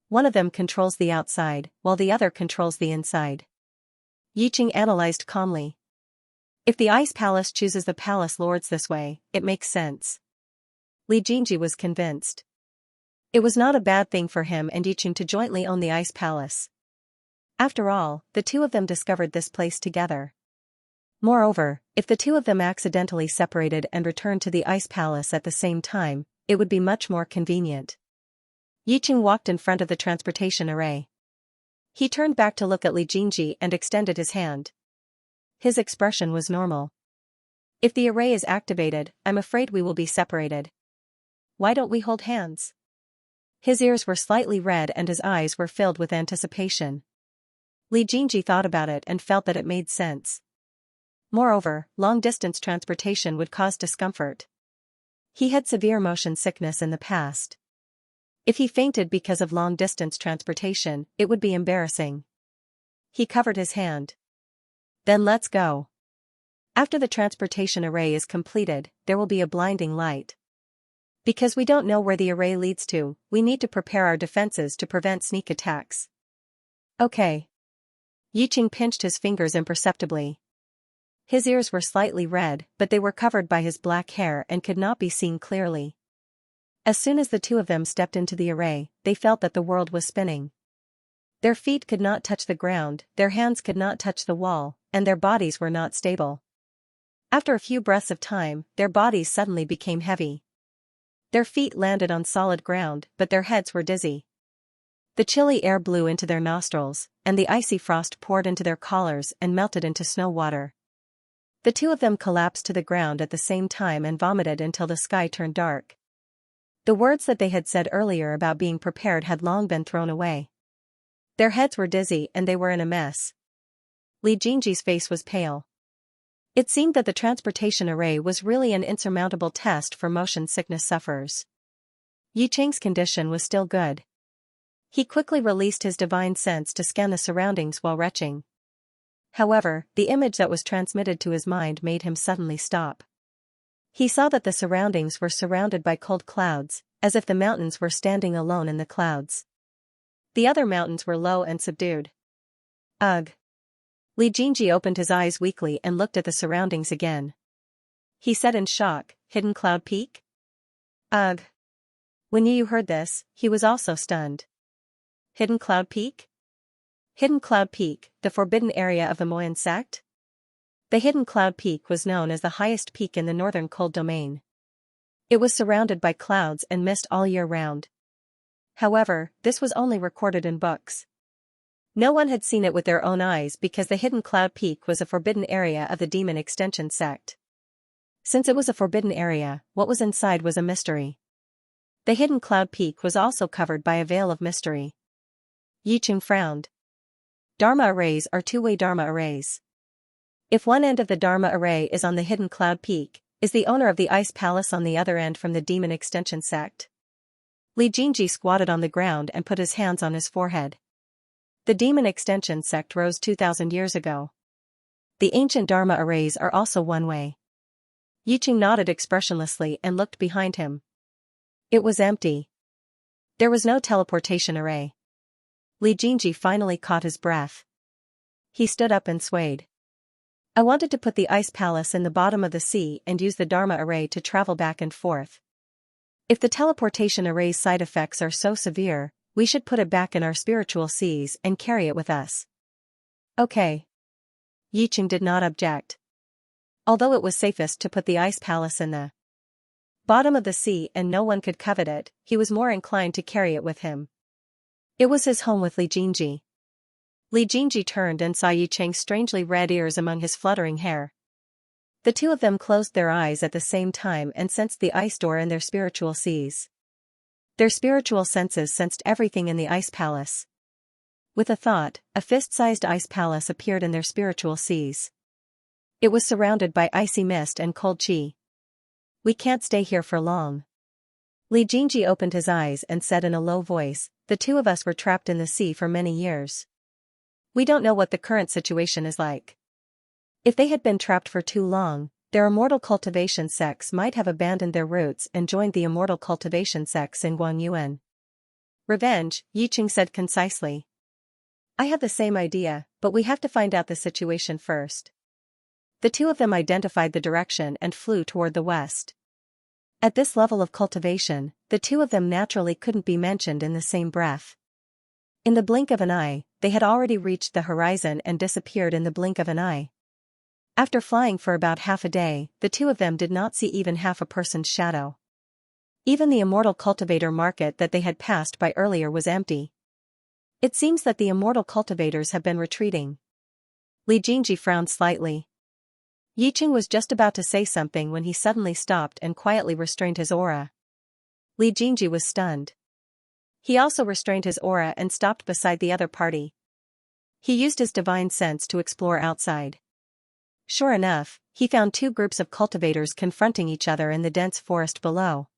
One of them controls the outside, while the other controls the inside. Yiqing analyzed calmly. If the ice palace chooses the palace lords this way, it makes sense. Li Jingji was convinced. It was not a bad thing for him and Yiqing to jointly own the ice palace. After all, the two of them discovered this place together. Moreover, if the two of them accidentally separated and returned to the ice palace at the same time, it would be much more convenient. Yiqing walked in front of the transportation array. He turned back to look at Li Jingji and extended his hand. His expression was normal. If the array is activated, I'm afraid we will be separated. Why don't we hold hands? His ears were slightly red and his eyes were filled with anticipation. Li Jingji thought about it and felt that it made sense. Moreover, long-distance transportation would cause discomfort. He had severe motion sickness in the past. If he fainted because of long-distance transportation, it would be embarrassing. He covered his hand. Then let's go. After the transportation array is completed, there will be a blinding light. Because we don't know where the array leads to, we need to prepare our defenses to prevent sneak attacks. Okay. Yiqing pinched his fingers imperceptibly. His ears were slightly red, but they were covered by his black hair and could not be seen clearly. As soon as the two of them stepped into the array, they felt that the world was spinning. Their feet could not touch the ground, their hands could not touch the wall, and their bodies were not stable. After a few breaths of time, their bodies suddenly became heavy. Their feet landed on solid ground, but their heads were dizzy. The chilly air blew into their nostrils, and the icy frost poured into their collars and melted into snow water. The two of them collapsed to the ground at the same time and vomited until the sky turned dark. The words that they had said earlier about being prepared had long been thrown away. Their heads were dizzy and they were in a mess. Li Jingji's face was pale. It seemed that the transportation array was really an insurmountable test for motion sickness sufferers. Yiqing's condition was still good. He quickly released his divine sense to scan the surroundings while retching. However, the image that was transmitted to his mind made him suddenly stop. He saw that the surroundings were surrounded by cold clouds, as if the mountains were standing alone in the clouds. The other mountains were low and subdued. Ugh. Li Jingji opened his eyes weakly and looked at the surroundings again. He said in shock, Hidden Cloud Peak? Ugh. When Yu heard this, he was also stunned. Hidden Cloud Peak? Hidden Cloud Peak, the forbidden area of the Moyan sect? The Hidden Cloud Peak was known as the highest peak in the northern cold domain. It was surrounded by clouds and mist all year round. However, this was only recorded in books. No one had seen it with their own eyes because the Hidden Cloud Peak was a forbidden area of the Demon Extension sect. Since it was a forbidden area, what was inside was a mystery. The Hidden Cloud Peak was also covered by a veil of mystery. Yiqing frowned. Dharma arrays are two-way Dharma arrays. If one end of the Dharma array is on the hidden cloud peak, is the owner of the ice palace on the other end from the demon extension sect? Li Jingji squatted on the ground and put his hands on his forehead. The demon extension sect rose 2,000 years ago. The ancient Dharma arrays are also one way. Yiqing nodded expressionlessly and looked behind him. It was empty. There was no teleportation array. Li Jingji finally caught his breath. He stood up and swayed. I wanted to put the ice palace in the bottom of the sea and use the Dharma array to travel back and forth. If the teleportation array's side effects are so severe, we should put it back in our spiritual seas and carry it with us. Okay. Yiqing did not object. Although it was safest to put the ice palace in the bottom of the sea and no one could covet it, he was more inclined to carry it with him. It was his home with Li Jingji. Li Jingji turned and saw Yiqing's strangely red ears among his fluttering hair. The two of them closed their eyes at the same time and sensed the ice door in their spiritual seas. Their spiritual senses sensed everything in the ice palace. With a thought, a fist-sized ice palace appeared in their spiritual seas. It was surrounded by icy mist and cold qi. We can't stay here for long. Li Jingji opened his eyes and said in a low voice, the two of us were trapped in the sea for many years. We don't know what the current situation is like. If they had been trapped for too long, their immortal cultivation sects might have abandoned their roots and joined the immortal cultivation sects in Guangyuan. Revenge, Yiqing said concisely. I had the same idea, but we have to find out the situation first. The two of them identified the direction and flew toward the west. At this level of cultivation, the two of them naturally couldn't be mentioned in the same breath. In the blink of an eye, they had already reached the horizon and disappeared in the blink of an eye. After flying for about half a day, the two of them did not see even half a person's shadow. Even the immortal cultivator market that they had passed by earlier was empty. It seems that the immortal cultivators have been retreating. Li Jingji frowned slightly. Yiqing was just about to say something when he suddenly stopped and quietly restrained his aura. Li Jingji was stunned. He also restrained his aura and stopped beside the other party. He used his divine sense to explore outside. Sure enough, he found two groups of cultivators confronting each other in the dense forest below.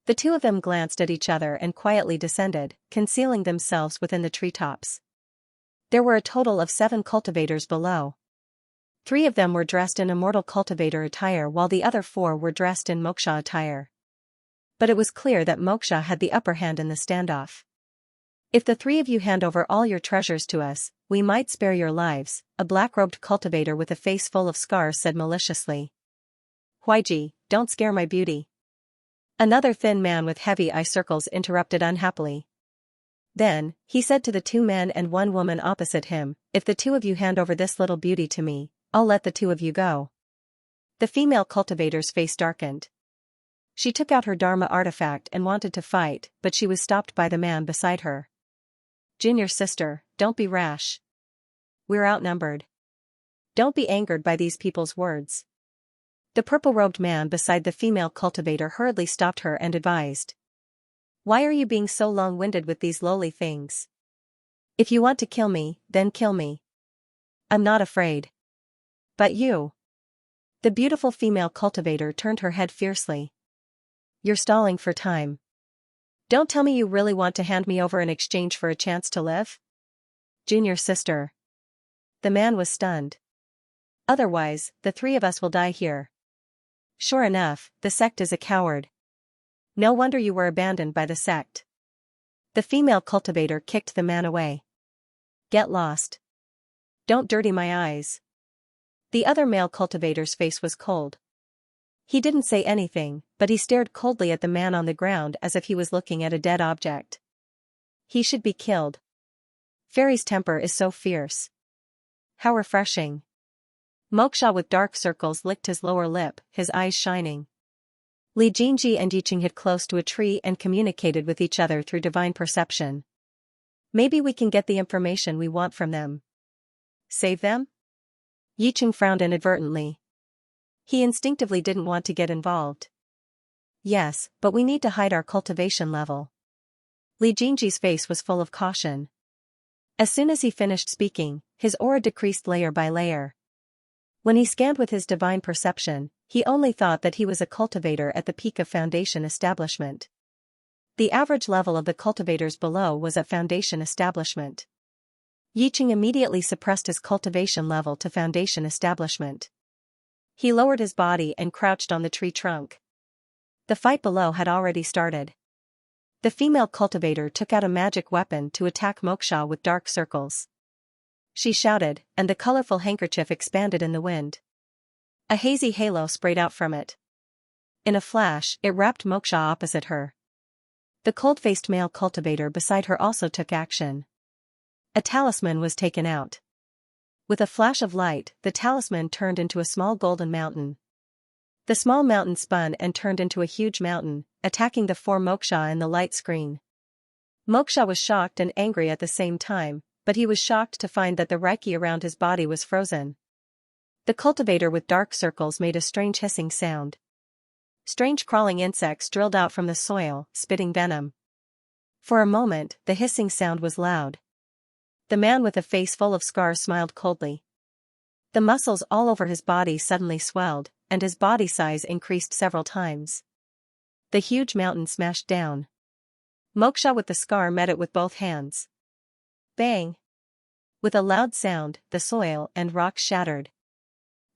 The two of them glanced at each other and quietly descended, concealing themselves within the treetops. There were a total of 7 cultivators below. 3 of them were dressed in immortal cultivator attire while the other 4 were dressed in moksha attire. But it was clear that moksha had the upper hand in the standoff. If the 3 of you hand over all your treasures to us, we might spare your lives, a black-robed cultivator with a face full of scars said maliciously. Huaiji, don't scare my beauty. Another thin man with heavy eye circles interrupted unhappily. Then, he said to the 2 men and 1 woman opposite him, if the 2 of you hand over this little beauty to me, I'll let the 2 of you go. The female cultivator's face darkened. She took out her Dharma artifact and wanted to fight, but she was stopped by the man beside her. Junior sister, don't be rash. We're outnumbered. Don't be angered by these people's words. The purple-robed man beside the female cultivator hurriedly stopped her and advised. Why are you being so long-winded with these lowly things? If you want to kill me, then kill me. I'm not afraid. But you. The beautiful female cultivator turned her head fiercely. You're stalling for time. Don't tell me you really want to hand me over in exchange for a chance to live? Junior sister. The man was stunned. Otherwise, the 3 of us will die here. Sure enough, the sect is a coward. No wonder you were abandoned by the sect. The female cultivator kicked the man away. Get lost. Don't dirty my eyes. The other male cultivator's face was cold. He didn't say anything, but he stared coldly at the man on the ground as if he was looking at a dead object. He should be killed. Fairy's temper is so fierce. How refreshing. Moksha with dark circles licked his lower lip, his eyes shining. Li Jingji and Yiqing hid close to a tree and communicated with each other through divine perception. Maybe we can get the information we want from them. Save them? Yiqing frowned inadvertently. He instinctively didn't want to get involved. Yes, but we need to hide our cultivation level. Li Jingji's face was full of caution. As soon as he finished speaking, his aura decreased layer by layer. When he scanned with his divine perception, he only thought that he was a cultivator at the peak of Foundation establishment. The average level of the cultivators below was at Foundation establishment. Yiqing immediately suppressed his cultivation level to Foundation establishment. He lowered his body and crouched on the tree trunk. The fight below had already started. The female cultivator took out a magic weapon to attack Moksha with dark circles. She shouted, and the colorful handkerchief expanded in the wind. A hazy halo sprayed out from it. In a flash, it wrapped Moksha opposite her. The cold-faced male cultivator beside her also took action. A talisman was taken out. With a flash of light, the talisman turned into a small golden mountain. The small mountain spun and turned into a huge mountain, attacking the four Moksha in the light screen. Moksha was shocked and angry at the same time, but he was shocked to find that the reiki around his body was frozen. The cultivator with dark circles made a strange hissing sound. Strange crawling insects drilled out from the soil, spitting venom. For a moment, the hissing sound was loud. The man with a face full of scars smiled coldly. The muscles all over his body suddenly swelled, and his body size increased several times. The huge mountain smashed down. Moksha with the scar met it with both hands. Bang! With a loud sound, the soil and rocks shattered.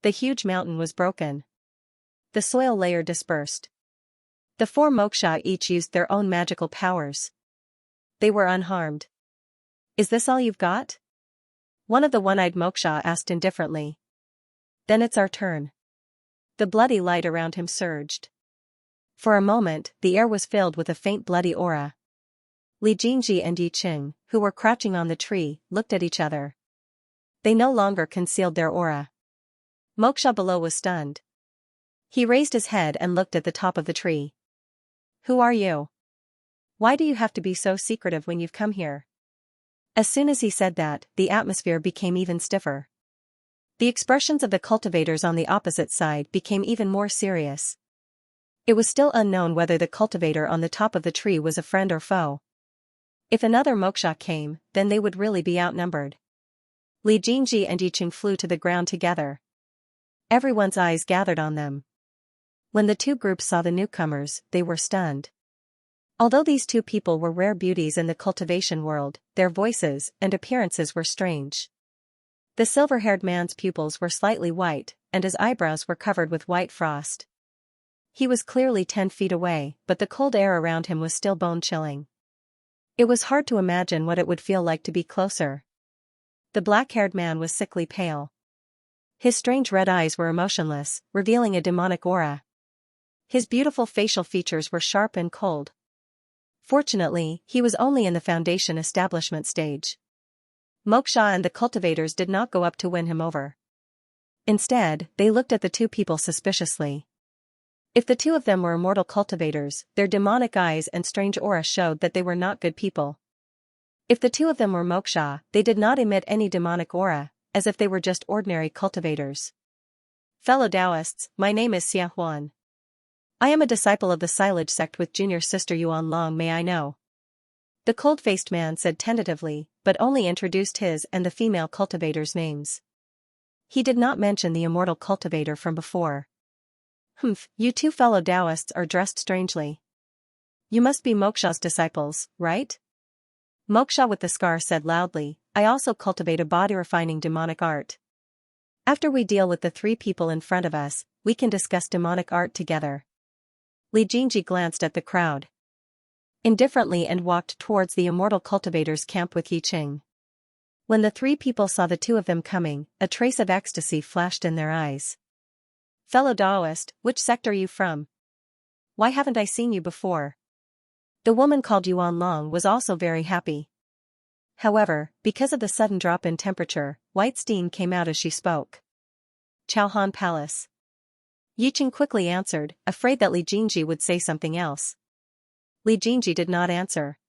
The huge mountain was broken. The soil layer dispersed. The four Moksha each used their own magical powers. They were unharmed. Is this all you've got? One of the one-eyed Moksha asked indifferently. Then it's our turn. The bloody light around him surged. For a moment, the air was filled with a faint bloody aura. Li Jingji and Yiqing, who were crouching on the tree, looked at each other. They no longer concealed their aura. Moksha below was stunned. He raised his head and looked at the top of the tree. Who are you? Why do you have to be so secretive when you've come here? As soon as he said that, the atmosphere became even stiffer. The expressions of the cultivators on the opposite side became even more serious. It was still unknown whether the cultivator on the top of the tree was a friend or foe. If another Moksha came, then they would really be outnumbered. Li Jingji and Yiqing flew to the ground together. Everyone's eyes gathered on them. When the two groups saw the newcomers, they were stunned. Although these two people were rare beauties in the cultivation world, their voices and appearances were strange. The silver-haired man's pupils were slightly white, and his eyebrows were covered with white frost. He was clearly 10 feet away, but the cold air around him was still bone-chilling. It was hard to imagine what it would feel like to be closer. The black-haired man was sickly pale. His strange red eyes were emotionless, revealing a demonic aura. His beautiful facial features were sharp and cold. Fortunately, he was only in the Foundation establishment stage. Moksha and the cultivators did not go up to win him over. Instead, they looked at the two people suspiciously. If the two of them were immortal cultivators, their demonic eyes and strange aura showed that they were not good people. If the two of them were Moksha, they did not emit any demonic aura, as if they were just ordinary cultivators. Fellow Taoists, my name is Xianxia. I am a disciple of the Silage sect with junior sister Yuan Long. May I know? The cold-faced man said tentatively, but only introduced his and the female cultivator's names. He did not mention the immortal cultivator from before. Humph, you two fellow Taoists are dressed strangely. You must be Moksha's disciples, right? Moksha with the scar said loudly, I also cultivate a body-refining demonic art. After we deal with the three people in front of us, we can discuss demonic art together. Li Jingji glanced at the crowd indifferently and walked towards the immortal cultivator's camp with Yiqing. When the three people saw the two of them coming, a trace of ecstasy flashed in their eyes. Fellow Taoist, which sect are you from? Why haven't I seen you before? The woman called Yuan Long was also very happy. However, because of the sudden drop in temperature, white steam came out as she spoke. Chaohan Palace. Yiqing quickly answered, afraid that Li Jingji would say something else. Li Jingji did not answer.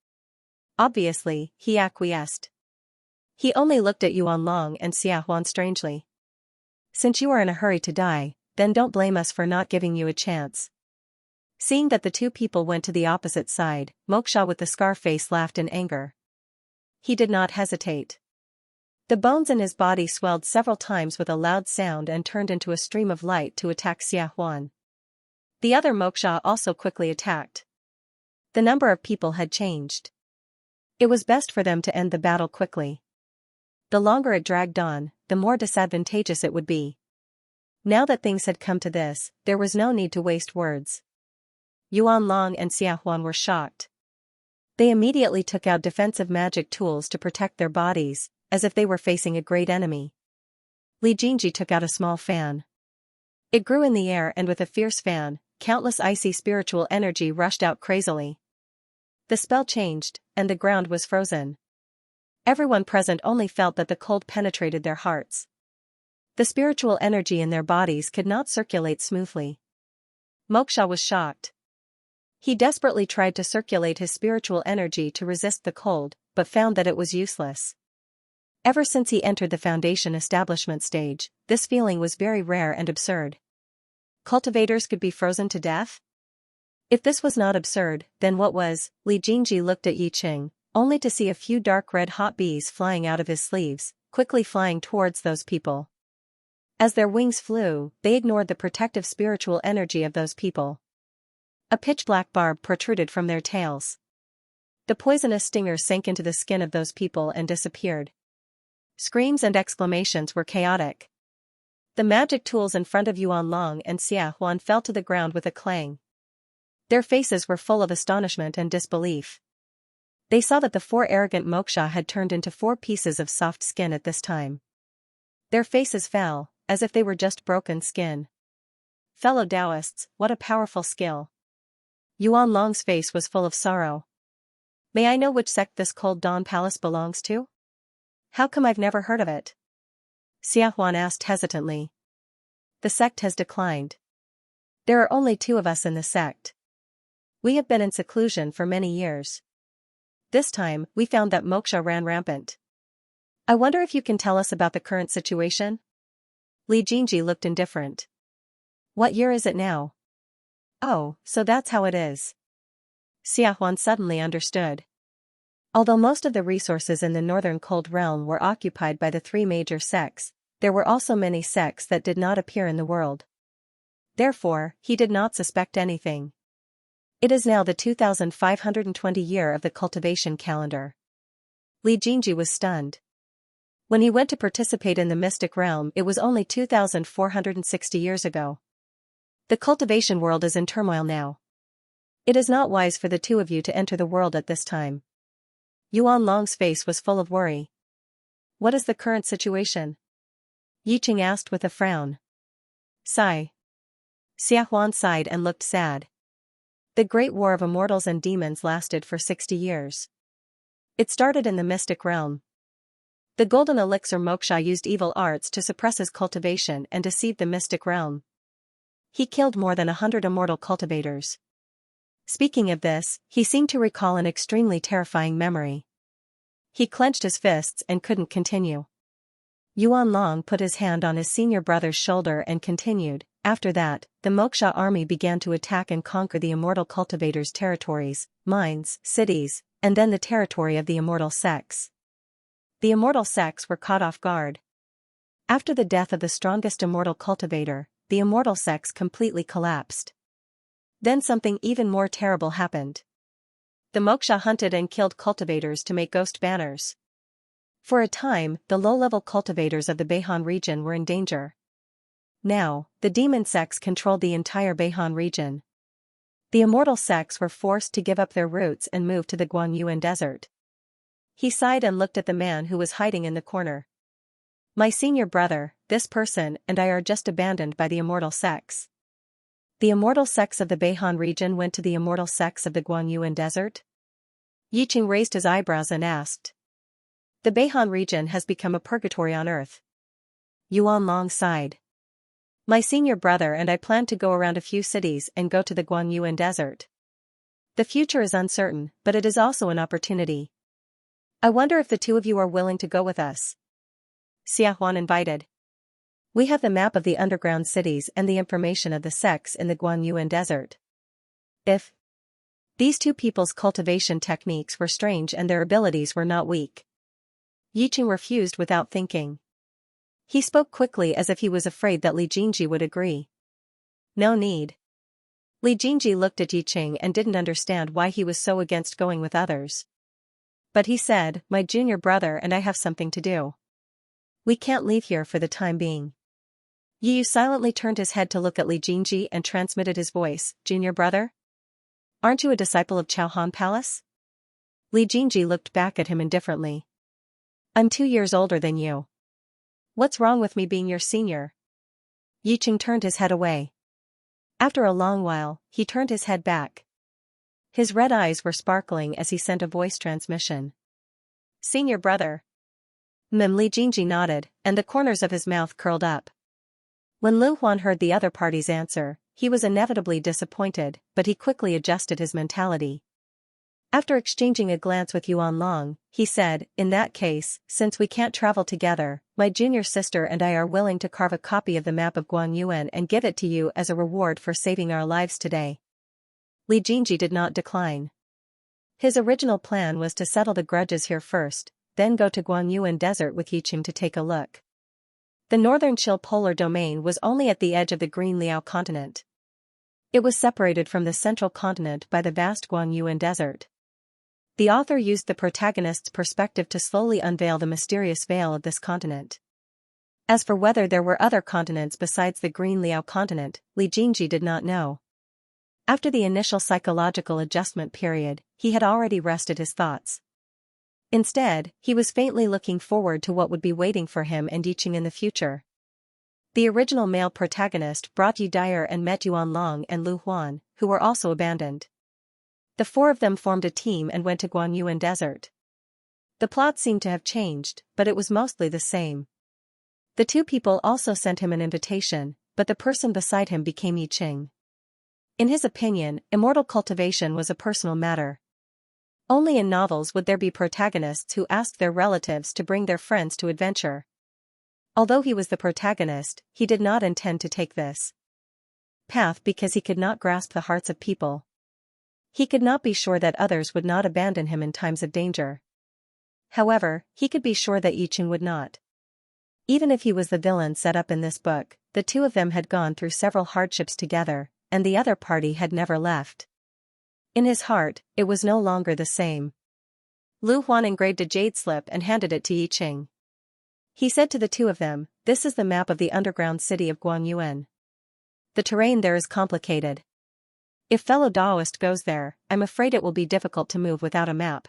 Obviously, he acquiesced. He only looked at Yuan Long and Xiaohuan strangely. Since you are in a hurry to die, then don't blame us for not giving you a chance. Seeing that the two people went to the opposite side, Moksha with the scar face laughed in anger. He did not hesitate. The bones in his body swelled several times with a loud sound and turned into a stream of light to attack Xiahuan. The other moksha also quickly attacked. The number of people had changed. It was best for them to end the battle quickly. The longer it dragged on, the more disadvantageous it would be. Now that things had come to this, there was no need to waste words. Yuan Long and Xiahuan were shocked. They immediately took out defensive magic tools to protect their bodies, as if they were facing a great enemy. Li Jingji took out a small fan. It grew in the air, and with a fierce fan, countless icy spiritual energy rushed out crazily. The spell changed, and the ground was frozen. Everyone present only felt that the cold penetrated their hearts. The spiritual energy in their bodies could not circulate smoothly. Moksha was shocked. He desperately tried to circulate his spiritual energy to resist the cold, but found that it was useless. Ever since he entered the Foundation establishment stage, this feeling was very rare and absurd. Cultivators could be frozen to death? If this was not absurd, then what was? Li Jingji looked at Yi Qing, only to see a few dark red-hot bees flying out of his sleeves, quickly flying towards those people. As their wings flew, they ignored the protective spiritual energy of those people. A pitch-black barb protruded from their tails. The poisonous stingers sank into the skin of those people and disappeared. Screams and exclamations were chaotic. The magic tools in front of Yuan Long and Xia Huan fell to the ground with a clang. Their faces were full of astonishment and disbelief. They saw that the four arrogant moksha had turned into 4 pieces of soft skin at this time. Their faces fell, as if they were just broken skin. Fellow Taoists, what a powerful skill. Yuan Long's face was full of sorrow. May I know which sect this Cold Dawn Palace belongs to? How come I've never heard of it? Xia Huan asked hesitantly. The sect has declined. There are only 2 of us in the sect. We have been in seclusion for many years. This time, we found that moksha ran rampant. I wonder if you can tell us about the current situation? Li Jingji looked indifferent. What year is it now? Oh, so that's how it is. Xia Huan suddenly understood. Although most of the resources in the northern Cold Realm were occupied by the 3 major sects, there were also many sects that did not appear in the world. Therefore, he did not suspect anything. It is now the 2520 year of the cultivation calendar. Li Jingji was stunned. When he went to participate in the mystic realm, it was only 2460 years ago. The cultivation world is in turmoil now. It is not wise for the 2 of you to enter the world at this time. Yuan Long's face was full of worry. What is the current situation? Yi Qing asked with a frown. Sigh. Xia Huan sighed and looked sad. The Great War of Immortals and Demons lasted for 60 years. It started in the mystic realm. The golden elixir moksha used evil arts to suppress his cultivation and deceive the mystic realm. He killed more than 100 immortal cultivators. Speaking of this, he seemed to recall an extremely terrifying memory. He clenched his fists and couldn't continue. Yuan Long put his hand on his senior brother's shoulder and continued. After that, the moksha army began to attack and conquer the immortal cultivators' territories, mines, cities, and then the territory of the immortal sects. The immortal sects were caught off guard. After the death of the strongest immortal cultivator, the immortal sects completely collapsed. Then something even more terrible happened. The moksha hunted and killed cultivators to make ghost banners. For a time, the low-level cultivators of the Beihan region were in danger. Now, the demon sects controlled the entire Beihan region. The immortal sects were forced to give up their roots and move to the Guangyuan desert. He sighed and looked at the man who was hiding in the corner. My senior brother, this person and I are just abandoned by the immortal sects. The immortal sects of the Beihan region went to the immortal sects of the Guangyuan desert? Yi Qing raised his eyebrows and asked. The Beihan region has become a purgatory on earth. Yuan Long sighed. My senior brother and I plan to go around a few cities and go to the Guangyuan desert. The future is uncertain, but it is also an opportunity. I wonder if the 2 of you are willing to go with us. Xia Huan invited. We have the map of the underground cities and the information of the sects in the Guangyuan desert. If these 2 people's cultivation techniques were strange and their abilities were not weak. Yiqing refused without thinking. He spoke quickly as if he was afraid that Li Jingji would agree. No need. Li Jingji looked at Yiqing and didn't understand why he was so against going with others. But he said, my junior brother and I have something to do. We can't leave here for the time being. Yu silently turned his head to look at Li Jingji and transmitted his voice, junior brother? Aren't you a disciple of Chao Han Palace? Li Jingji looked back at him indifferently. I'm 2 years older than you. What's wrong with me being your senior? Yiqing turned his head away. After a long while, he turned his head back. His red eyes were sparkling as he sent a voice transmission. Senior brother. Li Jingji nodded, and the corners of his mouth curled up. When Lu Huan heard the other party's answer, he was inevitably disappointed, but he quickly adjusted his mentality. After exchanging a glance with Yuan Long, he said, in that case, since we can't travel together, my junior sister and I are willing to carve a copy of the map of Guangyuan and give it to you as a reward for saving our lives today. Li Jingji did not decline. His original plan was to settle the grudges here first, then go to Guangyuan Desert with Yiqing to take a look. The northern chill polar domain was only at the edge of the Green Liao continent. It was separated from the central continent by the vast Guangyuan Desert. The author used the protagonist's perspective to slowly unveil the mysterious veil of this continent. As for whether there were other continents besides the Green Liao continent, Li Jingji did not know. After the initial psychological adjustment period, he had already rested his thoughts. Instead, he was faintly looking forward to what would be waiting for him and Yiqing in the future. The original male protagonist brought Yu Dyer and met Yuan Long and Lu Huan, who were also abandoned. The 4 of them formed a team and went to Guangyuan Desert. The plot seemed to have changed, but it was mostly the same. The 2 people also sent him an invitation, but the person beside him became Yiqing. In his opinion, immortal cultivation was a personal matter. Only in novels would there be protagonists who asked their relatives to bring their friends to adventure. Although he was the protagonist, he did not intend to take this path because he could not grasp the hearts of people. He could not be sure that others would not abandon him in times of danger. However, he could be sure that Yiqing would not. Even if he was the villain set up in this book, the 2 of them had gone through several hardships together, and the other party had never left. In his heart, it was no longer the same. Lu Huan engraved a jade slip and handed it to Yiqing. He said to the 2 of them, this is the map of the underground city of Guangyuan. The terrain there is complicated. If fellow Daoist goes there, I'm afraid it will be difficult to move without a map.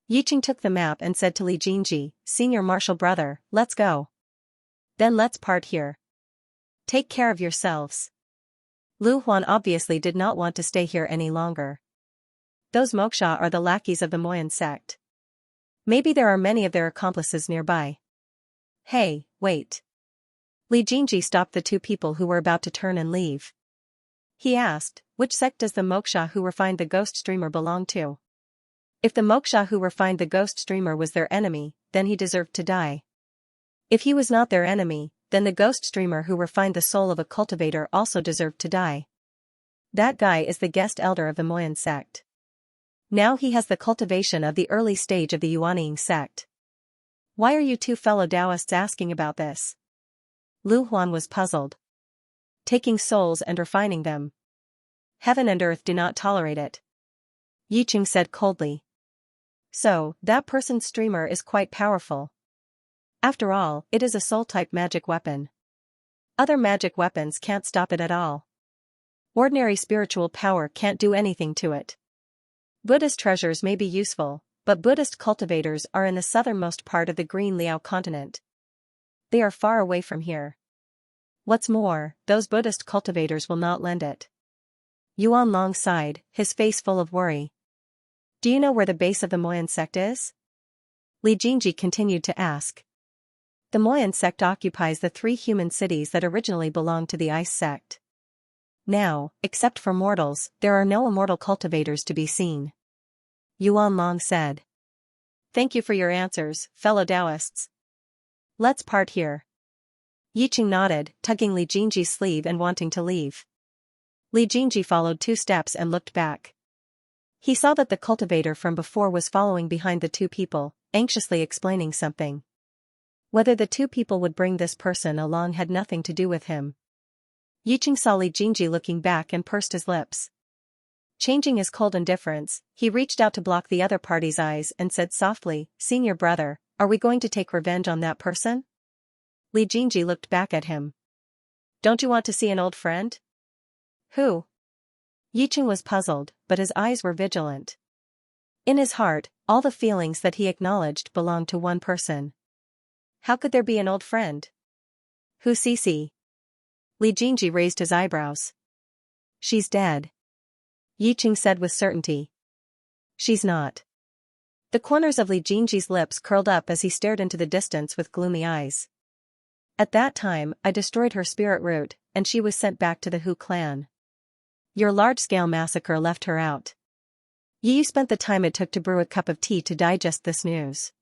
Yiqing took the map and said to Li Jingji, senior martial brother, let's go. Then let's part here. Take care of yourselves. Lu Huan obviously did not want to stay here any longer. Those moksha are the lackeys of the Moyan sect. Maybe there are many of their accomplices nearby. Hey, wait. Li Jingji stopped the 2 people who were about to turn and leave. He asked, which sect does the moksha who refined the ghost streamer belong to? If the moksha who refined the ghost streamer was their enemy, then he deserved to die. If he was not their enemy, then the ghost streamer who refined the soul of a cultivator also deserved to die. That guy is the guest elder of the Moyan sect. Now he has the cultivation of the early stage of the Yuanying sect. Why are you 2 fellow Taoists asking about this? Lu Huan was puzzled. Taking souls and refining them. Heaven and earth do not tolerate it. Yiqing said coldly. So, that person's streamer is quite powerful. After all, it is a soul-type magic weapon. Other magic weapons can't stop it at all. Ordinary spiritual power can't do anything to it. Buddhist treasures may be useful, but Buddhist cultivators are in the southernmost part of the Green Liao continent. They are far away from here. What's more, those Buddhist cultivators will not lend it. Yuan Long sighed, his face full of worry. Do you know where the base of the Moyan sect is? Li Jingji continued to ask. The Moyan sect occupies the 3 human cities that originally belonged to the Ice sect. Now, except for mortals, there are no immortal cultivators to be seen. Yuan Long said. Thank you for your answers, fellow Taoists. Let's part here. Yiqing nodded, tugging Li Jingji's sleeve and wanting to leave. Li Jingji followed 2 steps and looked back. He saw that the cultivator from before was following behind the two people, anxiously explaining something. Whether the two people would bring this person along had nothing to do with him. Yiqing saw Li Jingji looking back and pursed his lips. Changing his cold indifference, he reached out to block the other party's eyes and said softly, "Senior brother, are we going to take revenge on that person?" Li Jingji looked back at him. "Don't you want to see an old friend?" "Who?" Yiqing was puzzled, but his eyes were vigilant. In his heart, all the feelings that he acknowledged belonged to one person. How could there be an old friend? "Who Cece?" Li Jingji raised his eyebrows. "She's dead," Yiqing said with certainty. "She's not." The corners of Li Jingji's lips curled up as he stared into the distance with gloomy eyes. "At that time, I destroyed her spirit root, and she was sent back to the Hu clan. Your large-scale massacre left her out. You spent the time it took to brew a cup of tea to digest this news."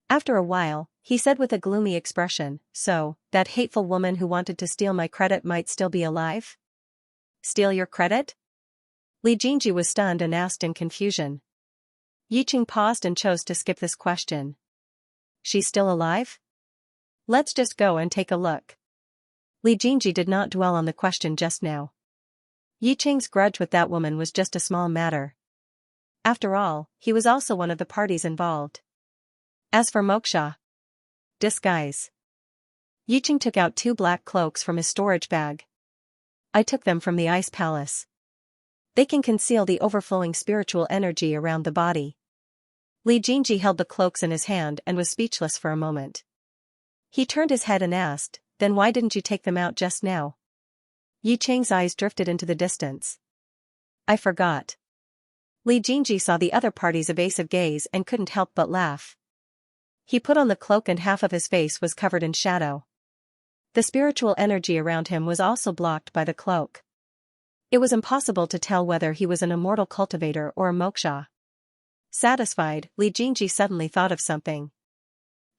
After a while, he said with a gloomy expression, "So, that hateful woman who wanted to steal my credit might still be alive?" "Steal your credit?" Li Jingji was stunned and asked in confusion. Yiqing paused and chose to skip this question. "She's still alive? Let's just go and take a look." Li Jingji did not dwell on the question just now. Yiqing's grudge with that woman was just a small matter. After all, he was also one of the parties involved. As for Moksha, disguise. Yiqing took out 2 black cloaks from his storage bag. "I took them from the Ice Palace. They can conceal the overflowing spiritual energy around the body." Li Jingji held the cloaks in his hand and was speechless for a moment. He turned his head and asked, "Then why didn't you take them out just now?" Yiqing's eyes drifted into the distance. "I forgot." Li Jingji saw the other party's evasive gaze and couldn't help but laugh. He put on the cloak and half of his face was covered in shadow. The spiritual energy around him was also blocked by the cloak. It was impossible to tell whether he was an immortal cultivator or a moksha. Satisfied, Li Jingji suddenly thought of something.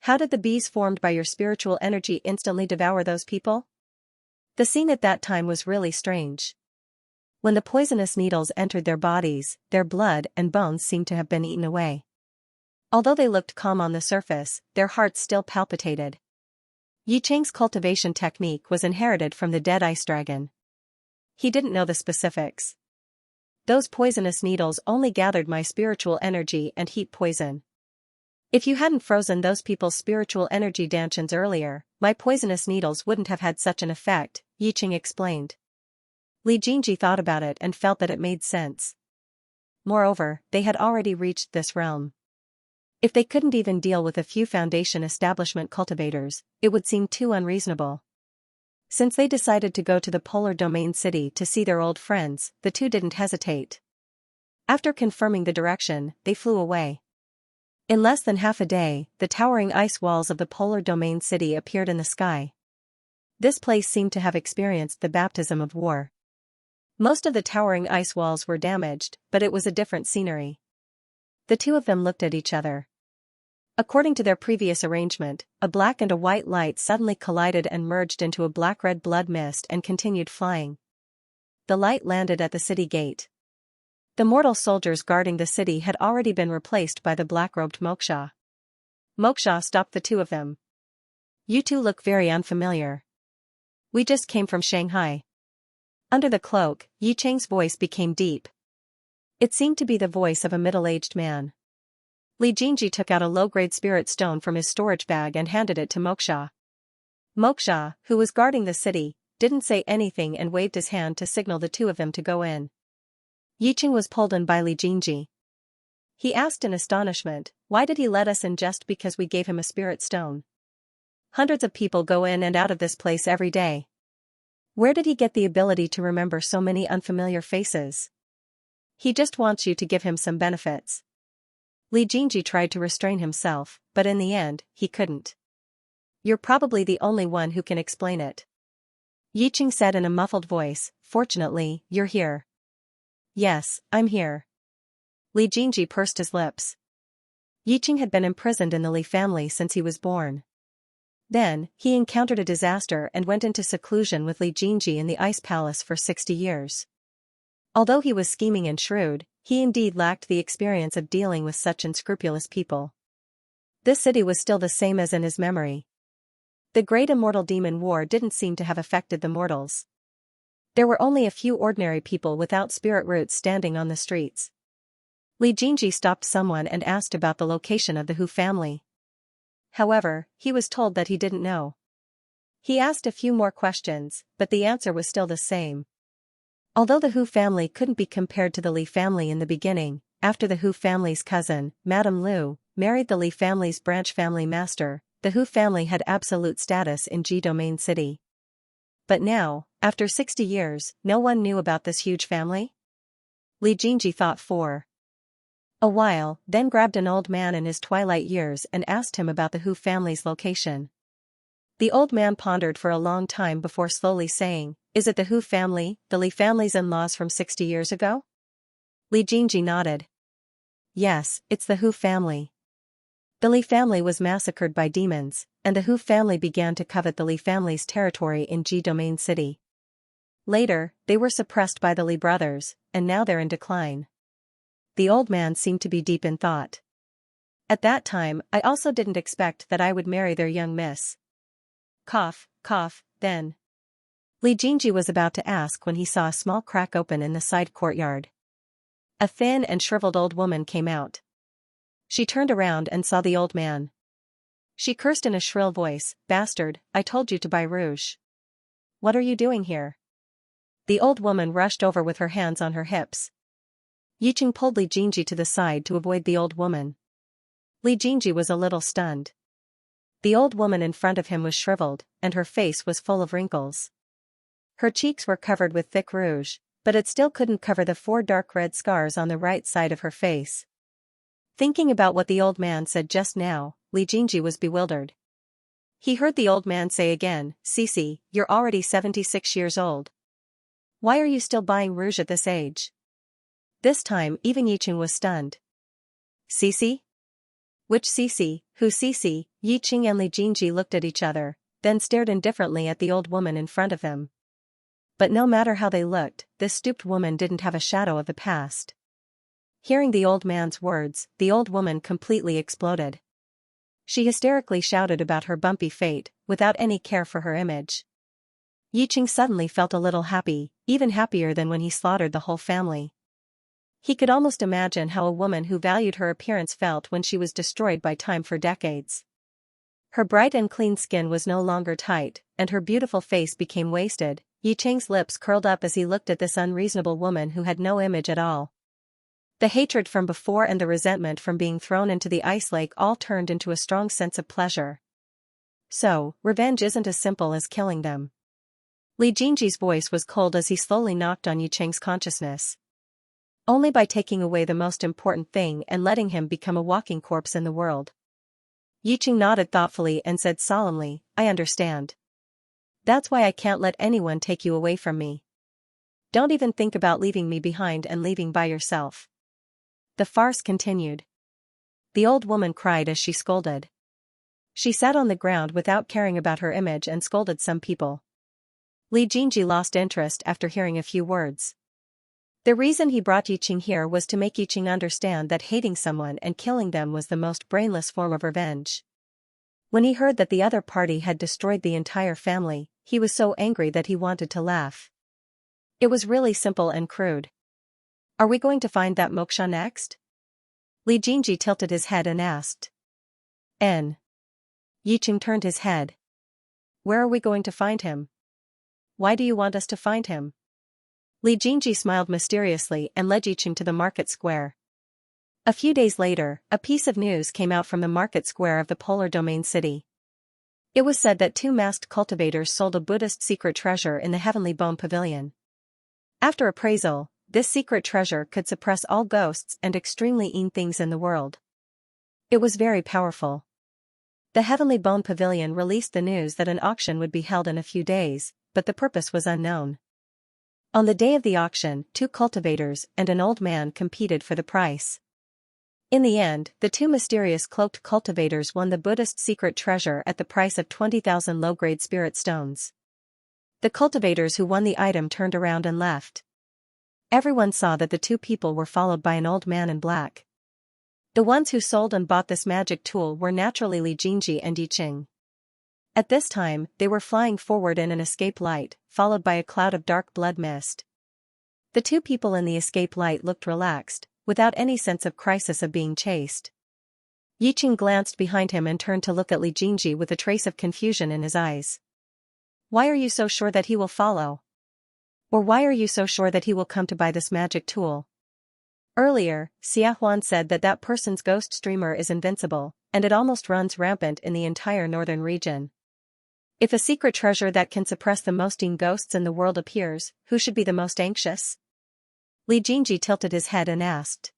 "How did the bees formed by your spiritual energy instantly devour those people?" The scene at that time was really strange. When the poisonous needles entered their bodies, their blood and bones seemed to have been eaten away. Although they looked calm on the surface, their hearts still palpitated. Yiqing's cultivation technique was inherited from the dead ice dragon. He didn't know the specifics. "Those poisonous needles only gathered my spiritual energy and heat poison. If you hadn't frozen those people's spiritual energy dancings earlier, my poisonous needles wouldn't have had such an effect," Yiqing explained. Li Jingji thought about it and felt that it made sense. Moreover, they had already reached this realm. If they couldn't even deal with a few foundation establishment cultivators, it would seem too unreasonable. Since they decided to go to the polar domain city to see their old friends, the two didn't hesitate. After confirming the direction, they flew away. In less than half a day, the towering ice walls of the polar domain city appeared in the sky. This place seemed to have experienced the baptism of war. Most of the towering ice walls were damaged, but it was a different scenery. The two of them looked at each other. According to their previous arrangement, a black and a white light suddenly collided and merged into a black-red blood mist and continued flying. The light landed at the city gate. The mortal soldiers guarding the city had already been replaced by the black-robed Moksha. Moksha stopped the two of them. "You two look very unfamiliar. We just came from Shanghai." Under the cloak, Yiqing's voice became deep. It seemed to be the voice of a middle-aged man. Li Jingji took out a low-grade spirit stone from his storage bag and handed it to Moksha. Moksha, who was guarding the city, didn't say anything and waved his hand to signal the two of them to go in. Yiqing was pulled in by Li Jingji. He asked in astonishment, "Why did he let us in just because we gave him a spirit stone? Hundreds of people go in and out of this place every day. Where did he get the ability to remember so many unfamiliar faces? He just wants you to give him some benefits." Li Jingji tried to restrain himself, but in the end, he couldn't. "You're probably the only one who can explain it," Yiqing said in a muffled voice. "Fortunately, you're here." "Yes, I'm here." Li Jingji pursed his lips. Yiqing had been imprisoned in the Li family since he was born. Then, he encountered a disaster and went into seclusion with Li Jingji in the Ice Palace for 60 years. Although he was scheming and shrewd, He indeed lacked the experience of dealing with such unscrupulous people. This city was still the same as in his memory. The great immortal demon war didn't seem to have affected the mortals. There were only a few ordinary people without spirit roots standing on the streets. Li Jingji stopped someone and asked about the location of the Hu family. However, he was told that he didn't know. He asked a few more questions, but the answer was still the same. Although the Hu family couldn't be compared to the Li family in the beginning, after the Hu family's cousin, Madame Liu, married the Li family's branch family master, the Hu family had absolute status in Ji Domain City. But now, after 60 years, no one knew about this huge family? Li Jingji thought for a while, then grabbed an old man in his twilight years and asked him about the Hu family's location. The old man pondered for a long time before slowly saying, "Is it the Hu family, the Li family's in-laws from 60 years ago?" Li Jingji nodded. "Yes, it's the Hu family." The Li family was massacred by demons, and the Hu family began to covet the Li family's territory in Ji Domain City. Later, they were suppressed by the Li brothers, and now they're in decline. The old man seemed to be deep in thought. At that time, I also didn't expect that I would marry their young miss. Cough, cough, then. Li Jingji was about to ask when he saw a small crack open in the side courtyard. A thin and shriveled old woman came out. She turned around and saw the old man. She cursed in a shrill voice, "Bastard, I told you to buy rouge. What are you doing here?" The old woman rushed over with her hands on her hips. Yiqing pulled Li Jingji to the side to avoid the old woman. Li Jingji was a little stunned. The old woman in front of him was shriveled, and her face was full of wrinkles. Her cheeks were covered with thick rouge, but it still couldn't cover the 4 dark red scars on the right side of her face. Thinking about what the old man said just now, Li Jingji was bewildered. He heard the old man say again, "Cici, you're already 76 years old. Why are you still buying rouge at this age?" This time even Yiqing was stunned. "Cici? Which Cici, who Cici?" Yiqing and Li Jingji looked at each other, then stared indifferently at the old woman in front of them. But no matter how they looked, this stooped woman didn't have a shadow of the past. Hearing the old man's words, the old woman completely exploded. She hysterically shouted about her bumpy fate, without any care for her image. Yiqing suddenly felt a little happy, even happier than when he slaughtered the whole family. He could almost imagine how a woman who valued her appearance felt when she was destroyed by time for decades. Her bright and clean skin was no longer tight, and her beautiful face became wasted. Yiqing's lips curled up as he looked at this unreasonable woman who had no image at all. The hatred from before and the resentment from being thrown into the ice lake all turned into a strong sense of pleasure. So, revenge isn't as simple as killing them. Li Jingji's voice was cold as he slowly knocked on Yiqing's consciousness. Only by taking away the most important thing and letting him become a walking corpse in the world. Yiqing nodded thoughtfully and said solemnly, "I understand. That's why I can't let anyone take you away from me. Don't even think about leaving me behind and leaving by yourself." The farce continued. The old woman cried as she scolded. She sat on the ground without caring about her image and scolded some people. Li Jingji lost interest after hearing a few words. The reason he brought Yiqing here was to make Yiqing understand that hating someone and killing them was the most brainless form of revenge. When he heard that the other party had destroyed the entire family, he was so angry that he wanted to laugh. It was really simple and crude. "Are we going to find that Moksha next?" Li Jingji tilted his head and asked. "N." Yiqing turned his head. "Where are we going to find him? Why do you want us to find him?" Li Jingji smiled mysteriously and led Yiqing to the market square. A few days later, a piece of news came out from the market square of the Polar Domain City. It was said that 2 masked cultivators sold a Buddhist secret treasure in the Heavenly Bone Pavilion. After appraisal, this secret treasure could suppress all ghosts and extremely evil things in the world. It was very powerful. The Heavenly Bone Pavilion released the news that an auction would be held in a few days, but the purpose was unknown. On the day of the auction, 2 cultivators and an old man competed for the price. In the end, the 2 mysterious cloaked cultivators won the Buddhist secret treasure at the price of 20,000 low-grade spirit stones. The cultivators who won the item turned around and left. Everyone saw that the two people were followed by an old man in black. The ones who sold and bought this magic tool were naturally Li Jingji and Yiqing. At this time, they were flying forward in an escape light, followed by a cloud of dark blood mist. The two people in the escape light looked relaxed, without any sense of crisis of being chased. Yiqing glanced behind him and turned to look at Li Jingji with a trace of confusion in his eyes. Why are you so sure that he will follow? Or why are you so sure that he will come to buy this magic tool? Earlier, Xiahuan said that that person's ghost streamer is invincible, and it almost runs rampant in the entire northern region. If a secret treasure that can suppress the most ghosts in the world appears, who should be the most anxious? Li Jingji tilted his head and asked.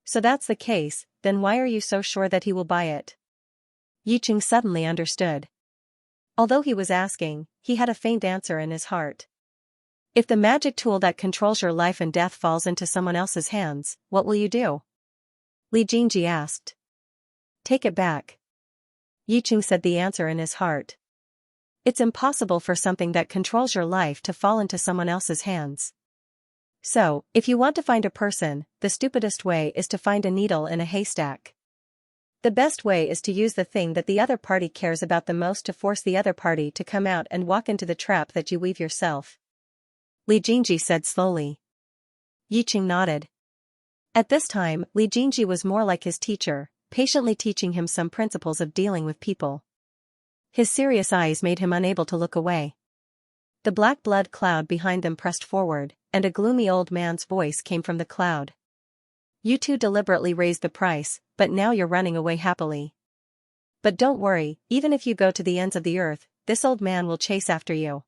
So that's the case, then why are you so sure that he will buy it? Yiqing suddenly understood. Although he was asking, he had a faint answer in his heart. If the magic tool that controls your life and death falls into someone else's hands, what will you do? Li Jingji asked. Take it back. Yiqing said the answer in his heart. It's impossible for something that controls your life to fall into someone else's hands. So, if you want to find a person, the stupidest way is to find a needle in a haystack. The best way is to use the thing that the other party cares about the most to force the other party to come out and walk into the trap that you weave yourself. Li Jingji said slowly. Yiqing nodded. At this time, Li Jingji was more like his teacher, patiently teaching him some principles of dealing with people. His serious eyes made him unable to look away. The black blood cloud behind them pressed forward, and a gloomy old man's voice came from the cloud. You two deliberately raised the price, but now you're running away happily. But don't worry, even if you go to the ends of the earth, this old man will chase after you.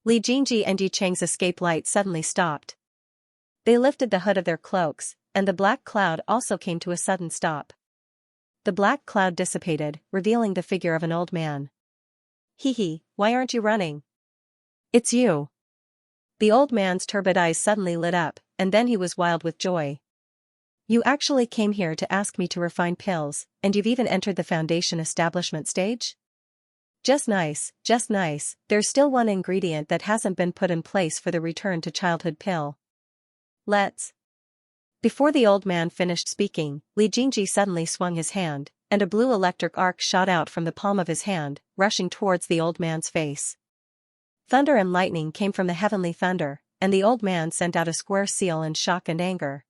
Li Jingji and Yiqing's escape light suddenly stopped. They lifted the hood of their cloaks, and the black cloud also came to a sudden stop. The black cloud dissipated, revealing the figure of an old man. Hee, why aren't you running? It's you. The old man's turbid eyes suddenly lit up, and then he was wild with joy. You actually came here to ask me to refine pills, and you've even entered the foundation establishment stage? Just nice, there's still one ingredient that hasn't been put in place for the return to childhood pill. Let's. Before the old man finished speaking, Li Jingji suddenly swung his hand, and a blue electric arc shot out from the palm of his hand, rushing towards the old man's face. Thunder and lightning came from the heavenly thunder, and the old man sent out a square seal in shock and anger.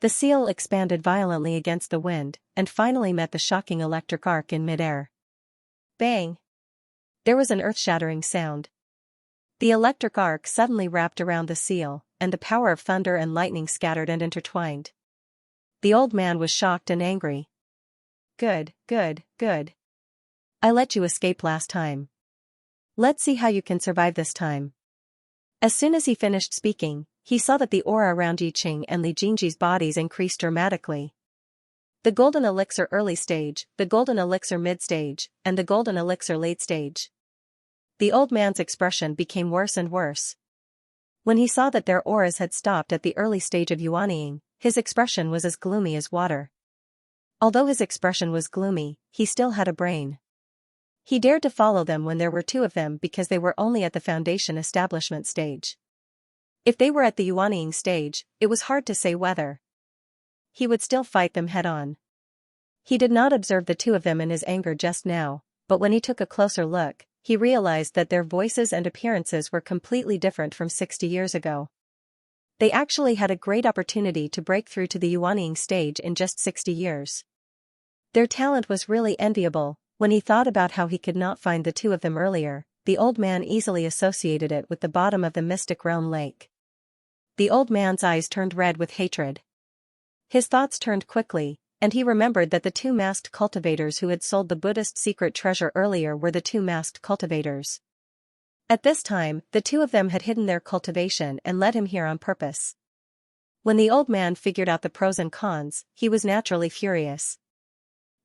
The seal expanded violently against the wind, and finally met the shocking electric arc in midair. Bang! There was an earth-shattering sound. The electric arc suddenly wrapped around the seal, and the power of thunder and lightning scattered and intertwined. The old man was shocked and angry. Good. I let you escape last time. Let's see how you can survive this time. As soon as he finished speaking, he saw that the aura around Yiqing and Li Jingji's bodies increased dramatically. The golden elixir early stage, the golden elixir mid stage, and the golden elixir late stage. The old man's expression became worse and worse. When he saw that their auras had stopped at the early stage of yuanying, his expression was as gloomy as water. Although his expression was gloomy, he still had a brain. He dared to follow them when there were two of them because they were only at the foundation establishment stage. If they were at the yuanying stage, it was hard to say whether. He would still fight them head-on. He did not observe the two of them in his anger just now, but when he took a closer look, he realized that their voices and appearances were completely different from 60 years ago. They actually had a great opportunity to break through to the yuanying stage in just 60 years. Their talent was really enviable. When he thought about how he could not find the two of them earlier, the old man easily associated it with the bottom of the mystic realm lake. The old man's eyes turned red with hatred. His thoughts turned quickly, and he remembered that the two masked cultivators who had sold the Buddhist secret treasure earlier were the two masked cultivators. At this time, the two of them had hidden their cultivation and led him here on purpose. When the old man figured out the pros and cons, he was naturally furious.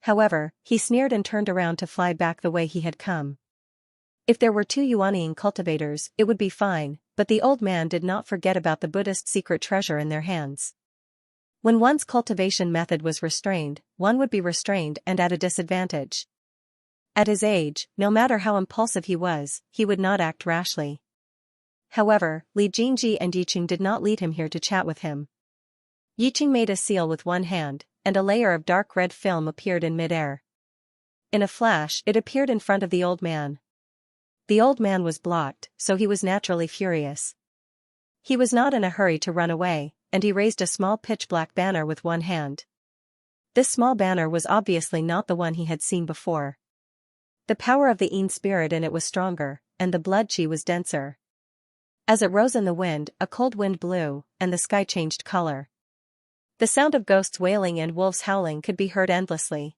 However, he sneered and turned around to fly back the way he had come. If there were two yuanying cultivators, it would be fine, but the old man did not forget about the Buddhist secret treasure in their hands. When one's cultivation method was restrained, one would be restrained and at a disadvantage. At his age, no matter how impulsive he would not act rashly. However, Li Jingji and Yiqing did not lead him here to chat with him. Yiqing made a seal with one hand, and a layer of dark red film appeared in midair. In a flash, it appeared in front of the old man. The old man was blocked, so he was naturally furious. He was not in a hurry to run away, and he raised a small pitch-black banner with one hand. This small banner was obviously not the one he had seen before. The power of the Yin spirit in it was stronger, and the blood qi was denser. As it rose in the wind, a cold wind blew, and the sky changed color. The sound of ghosts wailing and wolves howling could be heard endlessly.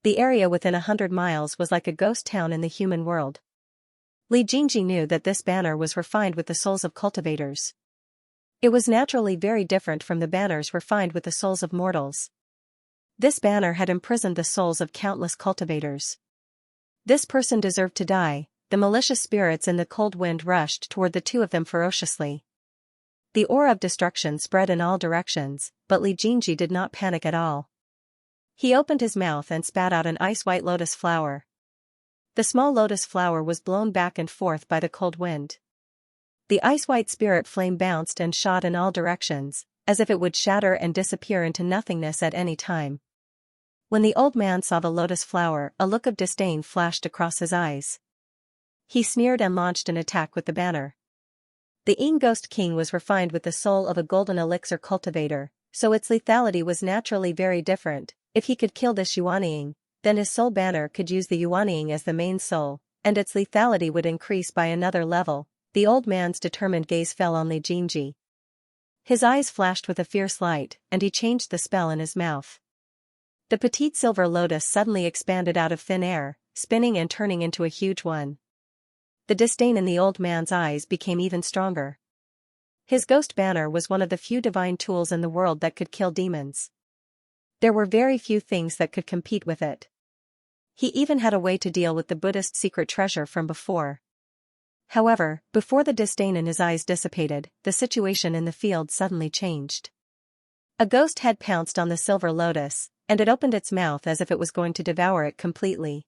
The area within 100 miles was like a ghost town in the human world. Li Jingji knew that this banner was refined with the souls of cultivators. It was naturally very different from the banners refined with the souls of mortals. This banner had imprisoned the souls of countless cultivators. This person deserved to die. The malicious spirits in the cold wind rushed toward the two of them ferociously. The aura of destruction spread in all directions, but Li Jingji did not panic at all. He opened his mouth and spat out an ice-white lotus flower. The small lotus flower was blown back and forth by the cold wind. The ice-white spirit flame bounced and shot in all directions, as if it would shatter and disappear into nothingness at any time. When the old man saw the lotus flower, a look of disdain flashed across his eyes. He sneered and launched an attack with the banner. The Yin Ghost King was refined with the soul of a golden elixir cultivator, so its lethality was naturally very different. If he could kill this Yuanying, then his soul banner could use the Yuanying as the main soul, and its lethality would increase by another level. The old man's determined gaze fell on Li Jingji. His eyes flashed with a fierce light, and he changed the spell in his mouth. The petite silver lotus suddenly expanded out of thin air, spinning and turning into a huge one. The disdain in the old man's eyes became even stronger. His ghost banner was one of the few divine tools in the world that could kill demons. There were very few things that could compete with it. He even had a way to deal with the Buddhist secret treasure from before. However, before the disdain in his eyes dissipated, the situation in the field suddenly changed. A ghost head pounced on the silver lotus, and it opened its mouth as if it was going to devour it completely.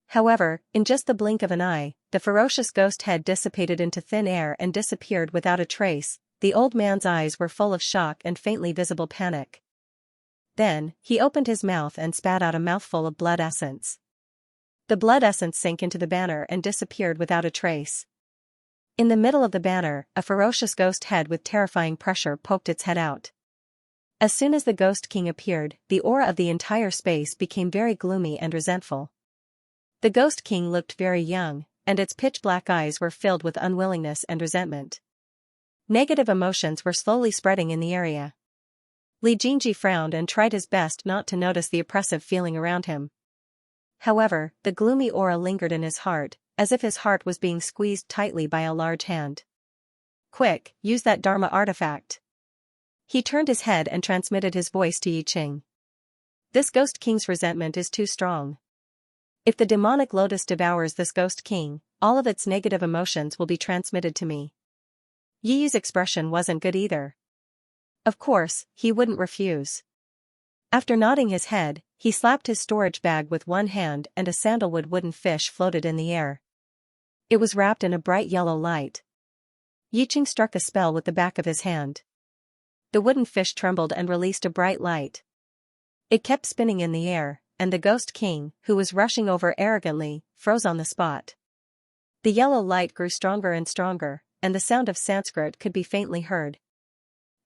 However, in just the blink of an eye, the ferocious ghost head dissipated into thin air and disappeared without a trace. The old man's eyes were full of shock and faintly visible panic. Then, he opened his mouth and spat out a mouthful of blood essence. The blood essence sank into the banner and disappeared without a trace. In the middle of the banner, a ferocious ghost head with terrifying pressure poked its head out. As soon as the Ghost King appeared, the aura of the entire space became very gloomy and resentful. The Ghost King looked very young, and its pitch-black eyes were filled with unwillingness and resentment. Negative emotions were slowly spreading in the area. Li Jingji frowned and tried his best not to notice the oppressive feeling around him. However, the gloomy aura lingered in his heart, as if his heart was being squeezed tightly by a large hand. "Quick, use that Dharma artifact." He turned his head and transmitted his voice to Yiqing. "This Ghost King's resentment is too strong. If the demonic lotus devours this Ghost King, all of its negative emotions will be transmitted to me." Yi's expression wasn't good either. Of course, he wouldn't refuse. After nodding his head, he slapped his storage bag with one hand and a sandalwood wooden fish floated in the air. It was wrapped in a bright yellow light. Yiqing struck a spell with the back of his hand. The wooden fish trembled and released a bright light. It kept spinning in the air, and the Ghost King, who was rushing over arrogantly, froze on the spot. The yellow light grew stronger and stronger, and the sound of Sanskrit could be faintly heard.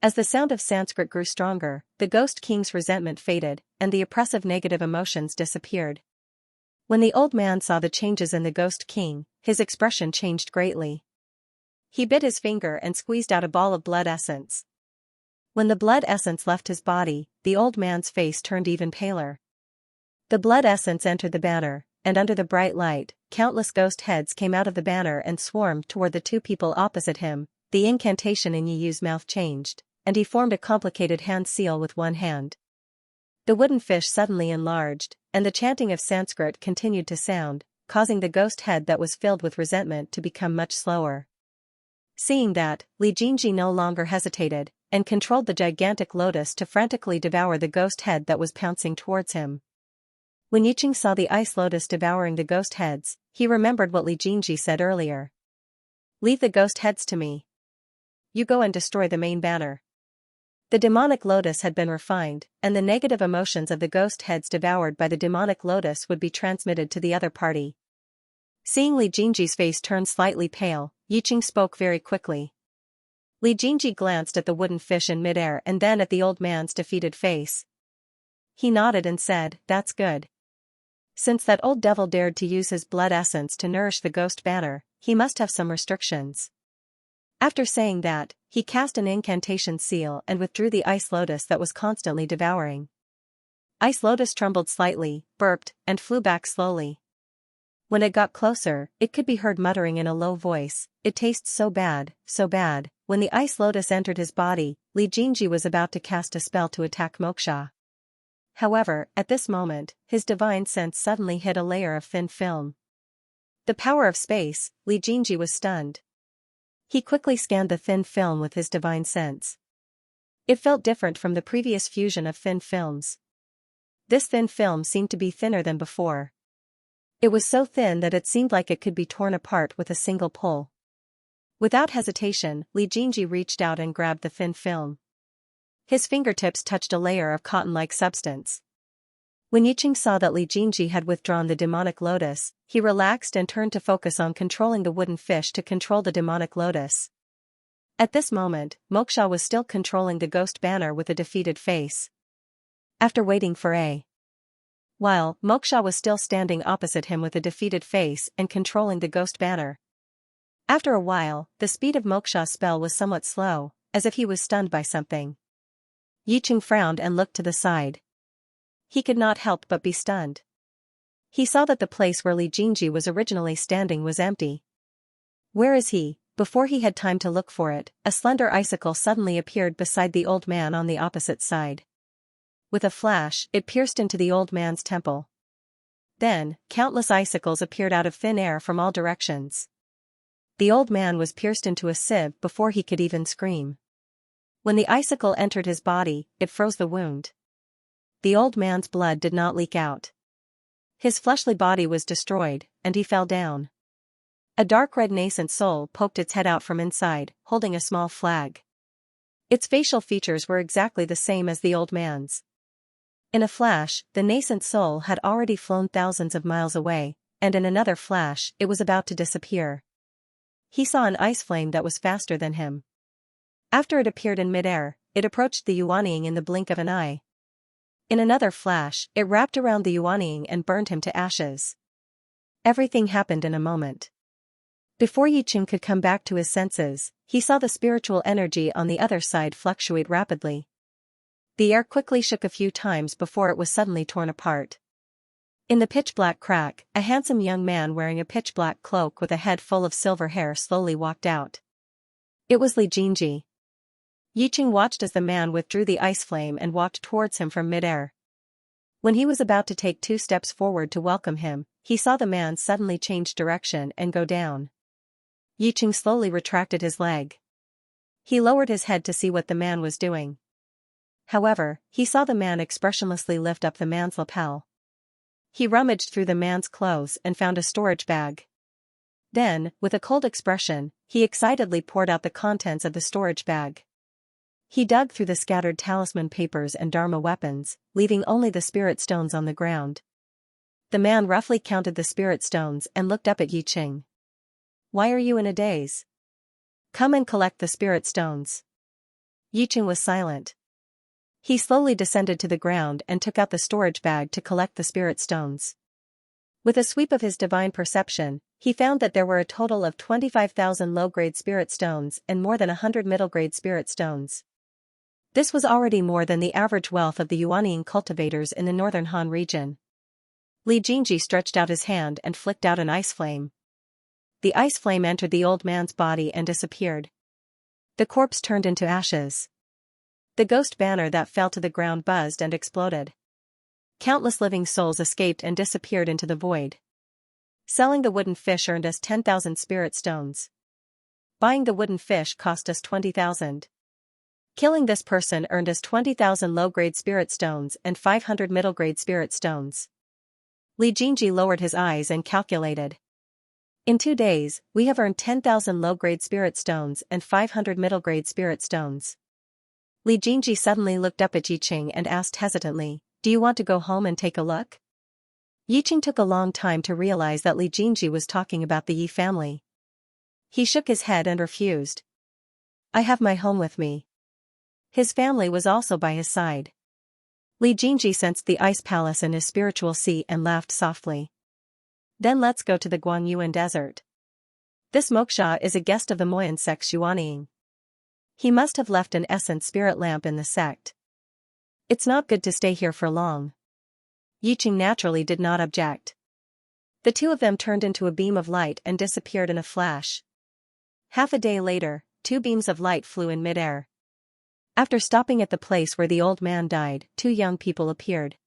As the sound of Sanskrit grew stronger, the Ghost King's resentment faded, and the oppressive negative emotions disappeared. When the old man saw the changes in the Ghost King, his expression changed greatly. He bit his finger and squeezed out a ball of blood essence. When the blood essence left his body, the old man's face turned even paler. The blood essence entered the banner, and under the bright light, countless ghost heads came out of the banner and swarmed toward the two people opposite him. The incantation in Yi's mouth changed, and he formed a complicated hand seal with one hand. The wooden fish suddenly enlarged, and the chanting of Sanskrit continued to sound, causing the ghost head that was filled with resentment to become much slower. Seeing that, Li Jingji no longer hesitated, and controlled the gigantic lotus to frantically devour the ghost head that was pouncing towards him. When Yiqing saw the ice lotus devouring the ghost heads, he remembered what Li Jingji said earlier. Leave the ghost heads to me. You go and destroy the main banner. The demonic lotus had been refined, and the negative emotions of the ghost heads devoured by the demonic lotus would be transmitted to the other party. Seeing Li Jingji's face turn slightly pale, Yiqing spoke very quickly. Li Jingji glanced at the wooden fish in midair and then at the old man's defeated face. He nodded and said, "That's good. Since that old devil dared to use his blood essence to nourish the ghost banner, he must have some restrictions." After saying that, he cast an incantation seal and withdrew the ice lotus that was constantly devouring. Ice lotus trembled slightly, burped, and flew back slowly. When it got closer, it could be heard muttering in a low voice, "It tastes so bad, so bad." When the ice lotus entered his body, Li Jingji was about to cast a spell to attack Moksha. However, at this moment, his divine sense suddenly hit a layer of thin film. The power of space, Li Jingji was stunned. He quickly scanned the thin film with his divine sense. It felt different from the previous fusion of thin films. This thin film seemed to be thinner than before. It was so thin that it seemed like it could be torn apart with a single pull. Without hesitation, Li Jingji reached out and grabbed the thin film. His fingertips touched a layer of cotton-like substance. When Yiqing saw that Li Jingji had withdrawn the demonic lotus, he relaxed and turned to focus on controlling the wooden fish to control the demonic lotus. At this moment, Moksha was still controlling the ghost banner with a defeated face. After waiting for a while, Moksha was still standing opposite him with a defeated face and controlling the ghost banner. After a while, the speed of Moksha's spell was somewhat slow, as if he was stunned by something. Yiqing frowned and looked to the side. He could not help but be stunned. He saw that the place where Li Jingji was originally standing was empty. "Where is he?" Before he had time to look for it, a slender icicle suddenly appeared beside the old man on the opposite side. With a flash, it pierced into the old man's temple. Then, countless icicles appeared out of thin air from all directions. The old man was pierced into a sieve before he could even scream. When the icicle entered his body, it froze the wound. The old man's blood did not leak out. His fleshly body was destroyed, and he fell down. A dark red nascent soul poked its head out from inside, holding a small flag. Its facial features were exactly the same as the old man's. In a flash, the nascent soul had already flown thousands of miles away, and in another flash, it was about to disappear. He saw an ice flame that was faster than him. After it appeared in midair, it approached the Yuanying in the blink of an eye. In another flash, it wrapped around the Yuanying and burned him to ashes. Everything happened in a moment. Before Yiqing could come back to his senses, he saw the spiritual energy on the other side fluctuate rapidly. The air quickly shook a few times before it was suddenly torn apart. In the pitch-black crack, a handsome young man wearing a pitch-black cloak with a head full of silver hair slowly walked out. It was Li Jingji. Yiqing watched as the man withdrew the ice flame and walked towards him from midair. When he was about to take 2 steps forward to welcome him, he saw the man suddenly change direction and go down. Yiqing slowly retracted his leg. He lowered his head to see what the man was doing. However, he saw the man expressionlessly lift up the man's lapel. He rummaged through the man's clothes and found a storage bag. Then, with a cold expression, he excitedly poured out the contents of the storage bag. He dug through the scattered talisman papers and dharma weapons, leaving only the spirit stones on the ground. The man roughly counted the spirit stones and looked up at Yiqing. "Why are you in a daze? Come and collect the spirit stones." Yiqing was silent. He slowly descended to the ground and took out the storage bag to collect the spirit stones. With a sweep of his divine perception, he found that there were a total of 25,000 low-grade spirit stones and more than 100 middle-grade spirit stones. This was already more than the average wealth of the Yuanying cultivators in the northern Han region. Li Jingji stretched out his hand and flicked out an ice flame. The ice flame entered the old man's body and disappeared. The corpse turned into ashes. The ghost banner that fell to the ground buzzed and exploded. Countless living souls escaped and disappeared into the void. Selling the wooden fish earned us 10,000 spirit stones. Buying the wooden fish cost us 20,000. Killing this person earned us 20,000 low-grade spirit stones and 500 middle-grade spirit stones. Li Jingji lowered his eyes and calculated. In 2 days, we have earned 10,000 low-grade spirit stones and 500 middle-grade spirit stones. Li Jingji suddenly looked up at Yiqing and asked hesitantly, "Do you want to go home and take a look?" Yiqing took a long time to realize that Li Jingji was talking about the Yi family. He shook his head and refused. "I have my home with me." His family was also by his side. Li Jingji sensed the ice palace in his spiritual sea and laughed softly. "Then let's go to the Guangyuan desert. This Moksha is a guest of the Moyan sect Xuanying. He must have left an essence spirit lamp in the sect. It's not good to stay here for long." Yiqing naturally did not object. The two of them turned into a beam of light and disappeared in a flash. Half a day later, 2 beams of light flew in midair. After stopping at the place where the old man died, 2 young people appeared.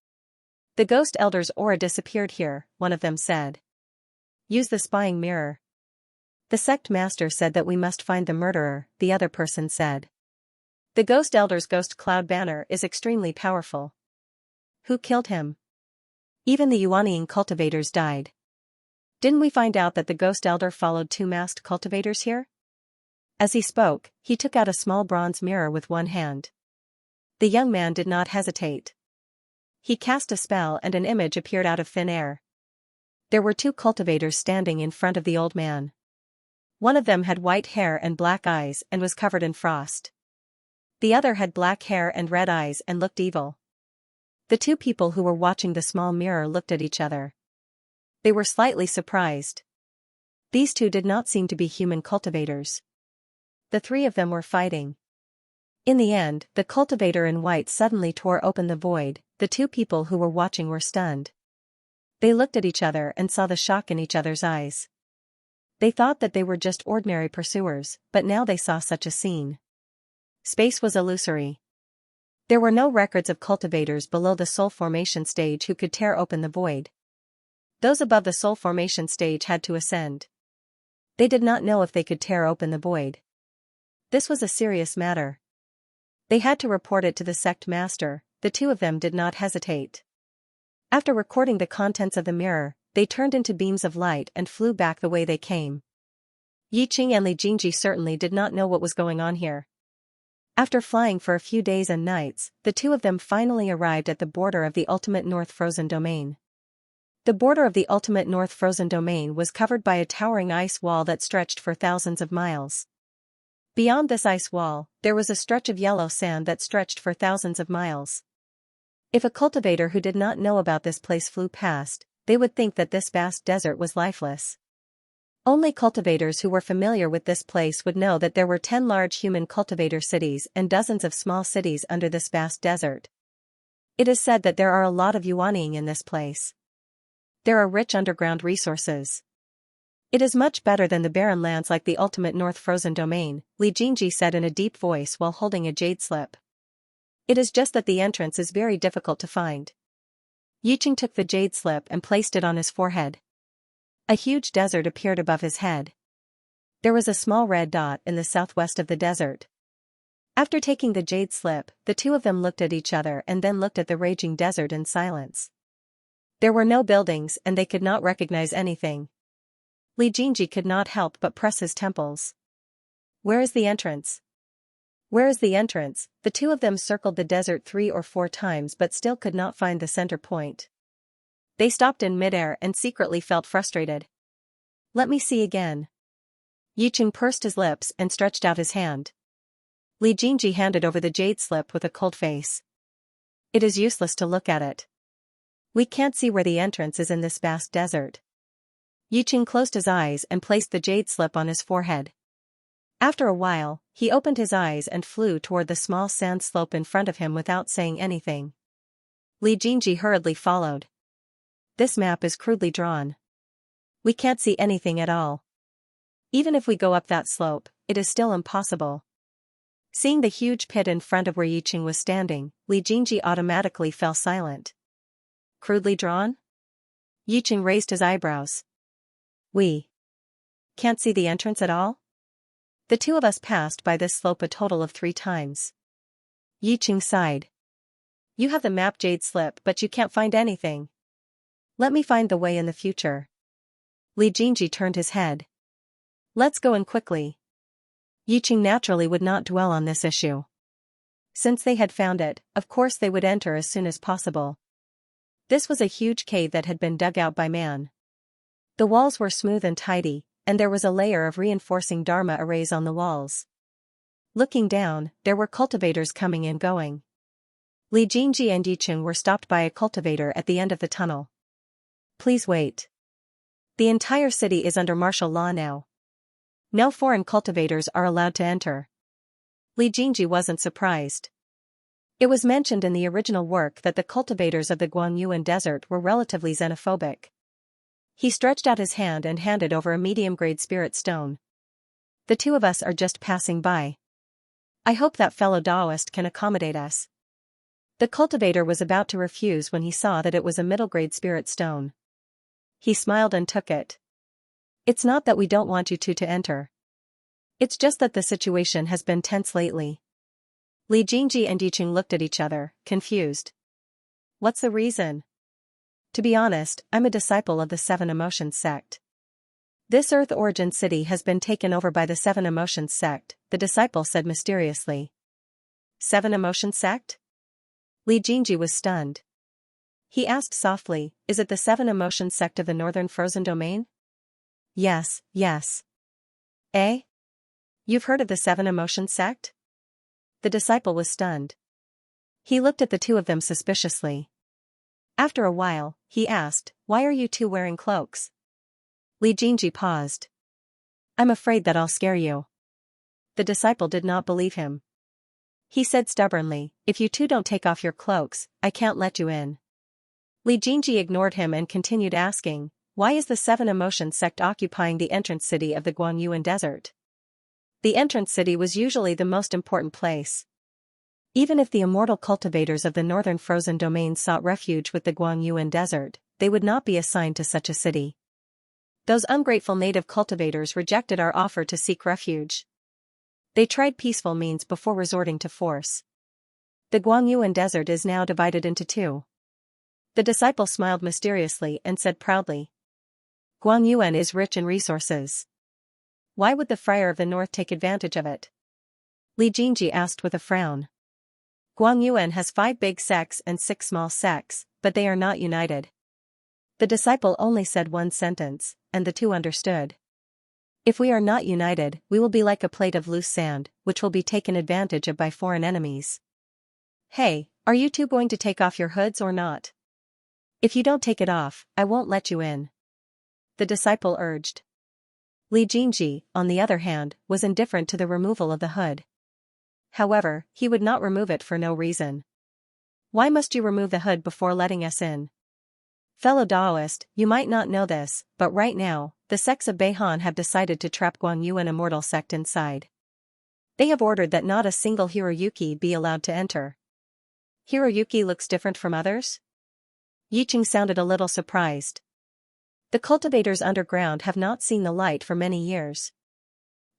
"The ghost elder's aura disappeared here," one of them said. "Use the spying mirror." "The sect master said that we must find the murderer," the other person said. "The ghost elder's ghost cloud banner is extremely powerful." "Who killed him?" "Even the Yuanying cultivators died." "Didn't we find out that the ghost elder followed 2 masked cultivators here?" As he spoke, he took out a small bronze mirror with one hand. The young man did not hesitate. He cast a spell and an image appeared out of thin air. There were 2 cultivators standing in front of the old man. One of them had white hair and black eyes and was covered in frost. The other had black hair and red eyes and looked evil. The 2 people who were watching the small mirror looked at each other. They were slightly surprised. These 2 did not seem to be human cultivators. The 3 of them were fighting. In the end, the cultivator in white suddenly tore open the void. The 2 people who were watching were stunned. They looked at each other and saw the shock in each other's eyes. They thought that they were just ordinary pursuers, but now they saw such a scene. Space was illusory. There were no records of cultivators below the soul formation stage who could tear open the void. Those above the soul formation stage had to ascend. They did not know if they could tear open the void. This was a serious matter. They had to report it to the sect master. The 2 of them did not hesitate. After recording the contents of the mirror, they turned into beams of light and flew back the way they came. Yiqing and Li Jingji certainly did not know what was going on here. After flying for a few days and nights, the 2 of them finally arrived at the border of the ultimate North Frozen Domain. The border of the ultimate North Frozen Domain was covered by a towering ice wall that stretched for thousands of miles. Beyond this ice wall, there was a stretch of yellow sand that stretched for thousands of miles. If a cultivator who did not know about this place flew past, they would think that this vast desert was lifeless. Only cultivators who were familiar with this place would know that there were 10 large human cultivator cities and dozens of small cities under this vast desert. It is said that there are a lot of Yuanying in this place. There are rich underground resources. It is much better than the barren lands like the ultimate North Frozen Domain, Li Jingji said in a deep voice while holding a jade slip. It is just that the entrance is very difficult to find. Yiqing took the jade slip and placed it on his forehead. A huge desert appeared above his head. There was a small red dot in the southwest of the desert. After taking the jade slip, the 2 of them looked at each other and then looked at the raging desert in silence. There were no buildings and they could not recognize anything. Li Jingji could not help but press his temples. "Where is the entrance? Where is the entrance?" The 2 of them circled the desert 3 or 4 times but still could not find the center point. They stopped in midair and secretly felt frustrated. "Let me see again." Yiqing pursed his lips and stretched out his hand. Li Jingji handed over the jade slip with a cold face. "It is useless to look at it. We can't see where the entrance is in this vast desert." Yiqing closed his eyes and placed the jade slip on his forehead. After a while, he opened his eyes and flew toward the small sand slope in front of him without saying anything. Li Jingji hurriedly followed. "This map is crudely drawn. We can't see anything at all. Even if we go up that slope, it is still impossible." Seeing the huge pit in front of where Yiqing was standing, Li Jingji automatically fell silent. "Crudely drawn?" Yiqing raised his eyebrows. "We can't see the entrance at all? The 2 of us passed by this slope a total of 3 times." Yiqing sighed. "You have the map jade slip but you can't find anything. Let me find the way in the future." Li Jingji turned his head. Let's go in quickly. Yiqing naturally would not dwell on this issue. Since they had found it, of course they would enter as soon as possible. This was a huge cave that had been dug out by man. The walls were smooth and tidy, and there was a layer of reinforcing Dharma arrays on the walls. Looking down, there were cultivators coming and going. Li Jingji and Yiqing were stopped by a cultivator at the end of the tunnel. Please wait. The entire city is under martial law now. No foreign cultivators are allowed to enter. Li Jingji wasn't surprised. It was mentioned in the original work that the cultivators of the Guangyuan desert were relatively xenophobic. He stretched out his hand and handed over a medium-grade spirit stone. The two of us are just passing by. I hope that fellow Taoist can accommodate us. The cultivator was about to refuse when he saw that it was a middle-grade spirit stone. He smiled and took it. It's not that we don't want you two to enter. It's just that the situation has been tense lately. Li Jingji and Yiqing looked at each other, confused. What's the reason? To be honest, I'm a disciple of the Seven Emotions sect. This Earth Origin city has been taken over by the Seven Emotions sect, the disciple said mysteriously. Seven Emotions sect? Li Jingji was stunned. He asked softly, is it the Seven Emotions sect of the Northern Frozen Domain? Yes, yes. Eh? You've heard of the Seven Emotions sect? The disciple was stunned. He looked at the two of them suspiciously. After a while, he asked, why are you two wearing cloaks? Li Jingji paused. I'm afraid that I'll scare you. The disciple did not believe him. He said stubbornly, if you two don't take off your cloaks, I can't let you in. Li Jingji ignored him and continued asking, why is the Seven Emotions sect occupying the entrance city of the Guangyuan desert? The entrance city was usually the most important place. Even if the immortal cultivators of the northern frozen domain sought refuge with the Guangyuan desert, they would not be assigned to such a city. Those ungrateful native cultivators rejected our offer to seek refuge. They tried peaceful means before resorting to force. The Guangyuan desert is now divided into two. The disciple smiled mysteriously and said proudly. Guangyuan is rich in resources. Why would the Friar of the North take advantage of it? Li Jingji asked with a frown. Guangyuan has 5 big sects and 6 small sects, but they are not united. The disciple only said one sentence, and the two understood. If we are not united, we will be like a plate of loose sand, which will be taken advantage of by foreign enemies. Hey, are you two going to take off your hoods or not? If you don't take it off, I won't let you in. The disciple urged. Li Jingji, on the other hand, was indifferent to the removal of the hood. However, he would not remove it for no reason. Why must you remove the hood before letting us in? Fellow Taoist, you might not know this, but right now, the sects of Beihan have decided to trap Guangyuan immortal sect inside. They have ordered that not a single Hiroyuki be allowed to enter. Hiroyuki looks different from others? Yiqing sounded a little surprised. The cultivators underground have not seen the light for many years.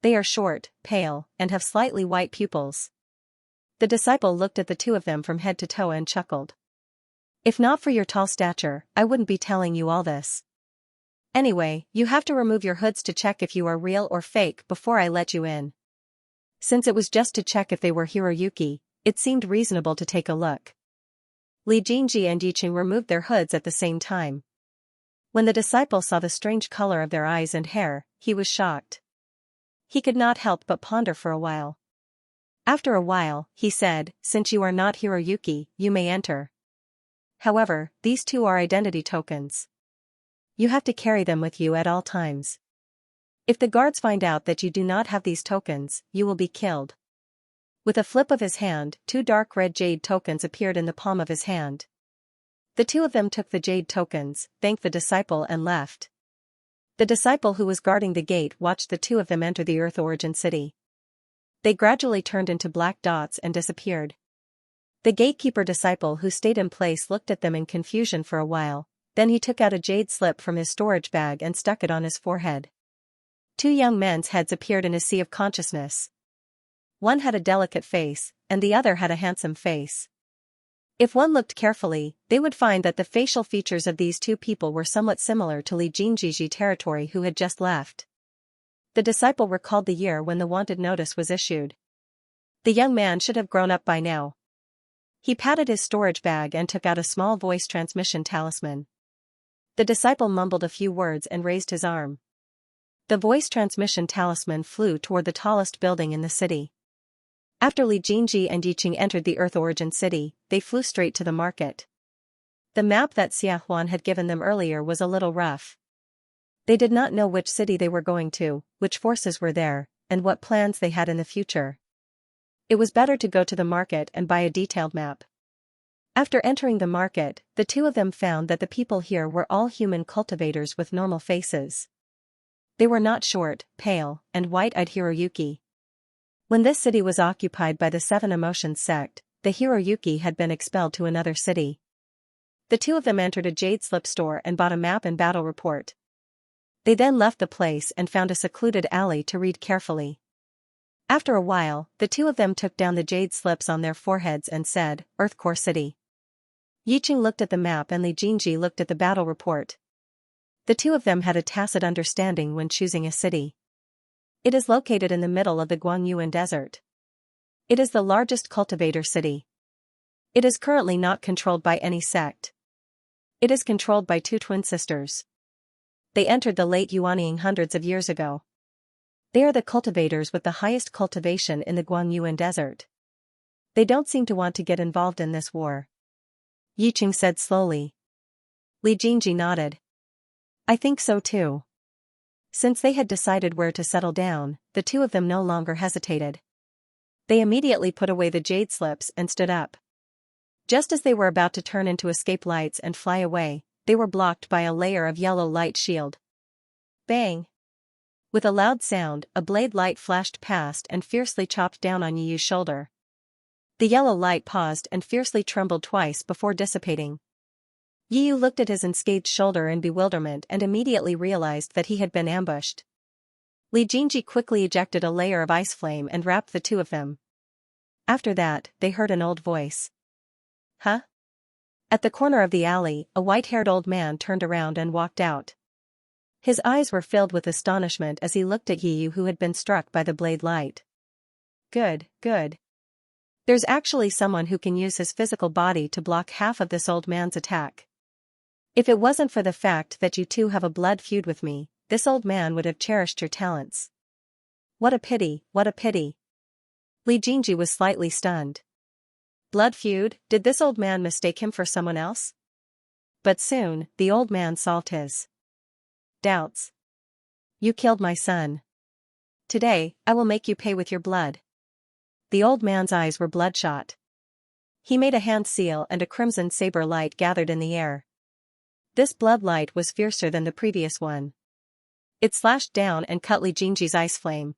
They are short, pale, and have slightly white pupils. The disciple looked at the two of them from head to toe and chuckled. If not for your tall stature, I wouldn't be telling you all this. Anyway, you have to remove your hoods to check if you are real or fake before I let you in. Since it was just to check if they were Hiroyuki, it seemed reasonable to take a look. Li Jingji and Yiqing removed their hoods at the same time. When the disciple saw the strange color of their eyes and hair, he was shocked. He could not help but ponder for a while. After a while, he said, since you are not Hiroyuki, you may enter. However, these two are identity tokens. You have to carry them with you at all times. If the guards find out that you do not have these tokens, you will be killed. With a flip of his hand, 2 dark red jade tokens appeared in the palm of his hand. The two of them took the jade tokens, thanked the disciple and left. The disciple who was guarding the gate watched the two of them enter the Earth Origin city. They gradually turned into black dots and disappeared. The gatekeeper disciple who stayed in place looked at them in confusion for a while, then he took out a jade slip from his storage bag and stuck it on his forehead. 2 young men's heads appeared in a sea of consciousness. One had a delicate face, and the other had a handsome face. If one looked carefully, they would find that the facial features of these two people were somewhat similar to Li Jingjiji territory who had just left. The disciple recalled the year when the wanted notice was issued. The young man should have grown up by now. He patted his storage bag and took out a small voice transmission talisman. The disciple mumbled a few words and raised his arm. The voice transmission talisman flew toward the tallest building in the city. After Li Jingji and Yiqing entered the Earth Origin City, they flew straight to the market. The map that Xia Huan had given them earlier was a little rough. They did not know which city they were going to, which forces were there, and what plans they had in the future. It was better to go to the market and buy a detailed map. After entering the market, the two of them found that the people here were all human cultivators with normal faces. They were not short, pale, and white-eyed Hiroyuki. When this city was occupied by the Seven Emotions sect, the Hiroyuki had been expelled to another city. The two of them entered a jade slip store and bought a map and battle report. They then left the place and found a secluded alley to read carefully. After a while, the two of them took down the jade slips on their foreheads and said, Earth Core City. Yiqing looked at the map and Li Jingji looked at the battle report. The two of them had a tacit understanding when choosing a city. It is located in the middle of the Guangyuan Desert. It is the largest cultivator city. It is currently not controlled by any sect. It is controlled by two twin sisters. They entered the late Yuanying hundreds of years ago. They are the cultivators with the highest cultivation in the Guangyuan Desert. They don't seem to want to get involved in this war. Yiqing said slowly. Li Jingji nodded. I think so too. Since they had decided where to settle down, the two of them no longer hesitated. They immediately put away the jade slips and stood up. Just as they were about to turn into escape lights and fly away, they were blocked by a layer of yellow light shield. Bang! With a loud sound, a blade light flashed past and fiercely chopped down on Yiyu's shoulder. The yellow light paused and fiercely trembled twice before dissipating. Yiyu looked at his unscathed shoulder in bewilderment and immediately realized that he had been ambushed. Li Jingji quickly ejected a layer of ice flame and wrapped the two of them. After that, they heard an old voice. Huh? At the corner of the alley, a white-haired old man turned around and walked out. His eyes were filled with astonishment as he looked at Yiyu, who had been struck by the blade light. Good, good. There's actually someone who can use his physical body to block half of this old man's attack. If it wasn't for the fact that you two have a blood feud with me, this old man would have cherished your talents. What a pity, what a pity. Li Jingji was slightly stunned. Blood feud, did this old man mistake him for someone else? But soon, the old man solved his doubts. You killed my son. Today, I will make you pay with your blood. The old man's eyes were bloodshot. He made a hand seal and a crimson saber light gathered in the air. This blood light was fiercer than the previous one. It slashed down and cut Li Jingji's ice flame.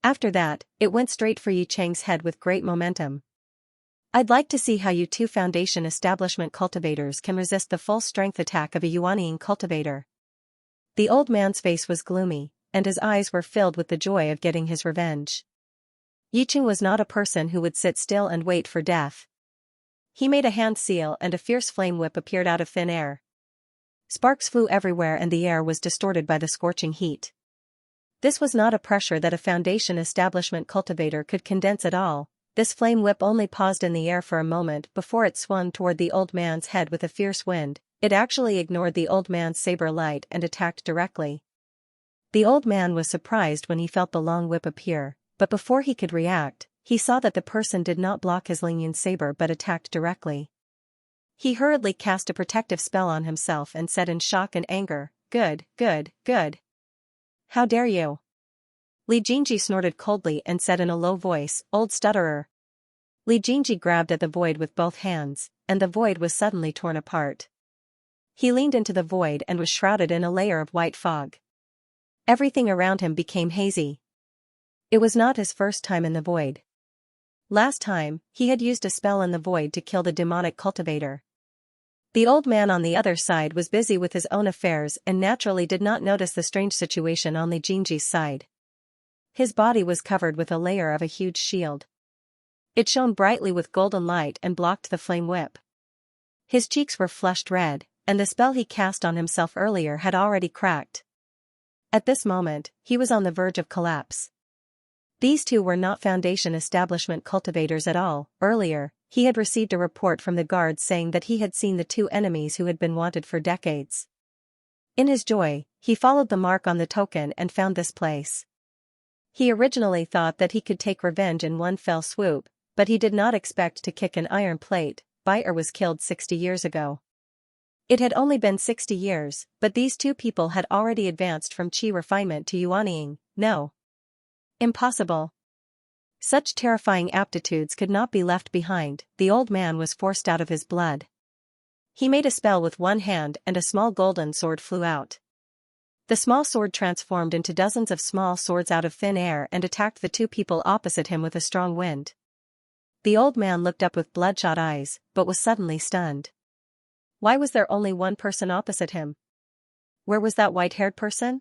After that, it went straight for Yi Cheng's head with great momentum. I'd like to see how you two Foundation Establishment cultivators can resist the full strength attack of a Yuanying cultivator. The old man's face was gloomy, and his eyes were filled with the joy of getting his revenge. Yiqing was not a person who would sit still and wait for death. He made a hand seal and a fierce flame whip appeared out of thin air. Sparks flew everywhere and the air was distorted by the scorching heat. This was not a pressure that a Foundation Establishment cultivator could condense at all. This flame whip only paused in the air for a moment before it swung toward the old man's head with a fierce wind. It actually ignored the old man's saber light and attacked directly. The old man was surprised when he felt the long whip appear, but before he could react, he saw that the person did not block his Lingyun saber but attacked directly. He hurriedly cast a protective spell on himself and said in shock and anger, Good, good, good. How dare you? Li Jingji snorted coldly and said in a low voice, Old stutterer. Li Jingji grabbed at the void with both hands, and the void was suddenly torn apart. He leaned into the void and was shrouded in a layer of white fog. Everything around him became hazy. It was not his first time in the void. Last time, he had used a spell in the void to kill the demonic cultivator. The old man on the other side was busy with his own affairs and naturally did not notice the strange situation on Li Jingji's side. His body was covered with a layer of a huge shield. It shone brightly with golden light and blocked the flame whip. His cheeks were flushed red, and the spell he cast on himself earlier had already cracked. At this moment, he was on the verge of collapse. These two were not Foundation establishment cultivators at all. Earlier, he had received a report from the guards saying that he had seen the two enemies who had been wanted for decades. In his joy, he followed the mark on the token and found this place. He originally thought that he could take revenge in one fell swoop, but he did not expect to kick an iron plate. Biter was killed 60 years ago. It had only been 60 years, but these two people had already advanced from qi refinement to yuanying. No. Impossible. Such terrifying aptitudes could not be left behind. The old man was forced out of his blood. He made a spell with one hand and a small golden sword flew out. The small sword transformed into dozens of small swords out of thin air and attacked the two people opposite him with a strong wind. The old man looked up with bloodshot eyes, but was suddenly stunned. Why was there only one person opposite him? Where was that white-haired person?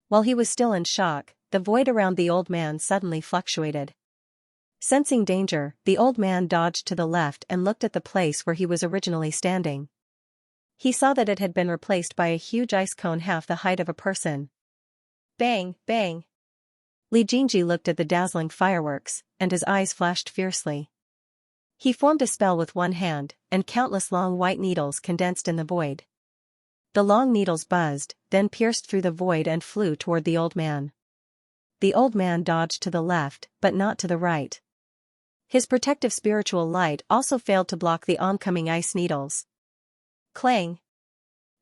While he was still in shock, the void around the old man suddenly fluctuated. Sensing danger, the old man dodged to the left and looked at the place where he was originally standing. He saw that it had been replaced by a huge ice cone half the height of a person. Bang, bang. Li Jingji looked at the dazzling fireworks, and his eyes flashed fiercely. He formed a spell with one hand, and countless long white needles condensed in the void. The long needles buzzed, then pierced through the void and flew toward the old man. The old man dodged to the left, but not to the right. His protective spiritual light also failed to block the oncoming ice needles. Clang!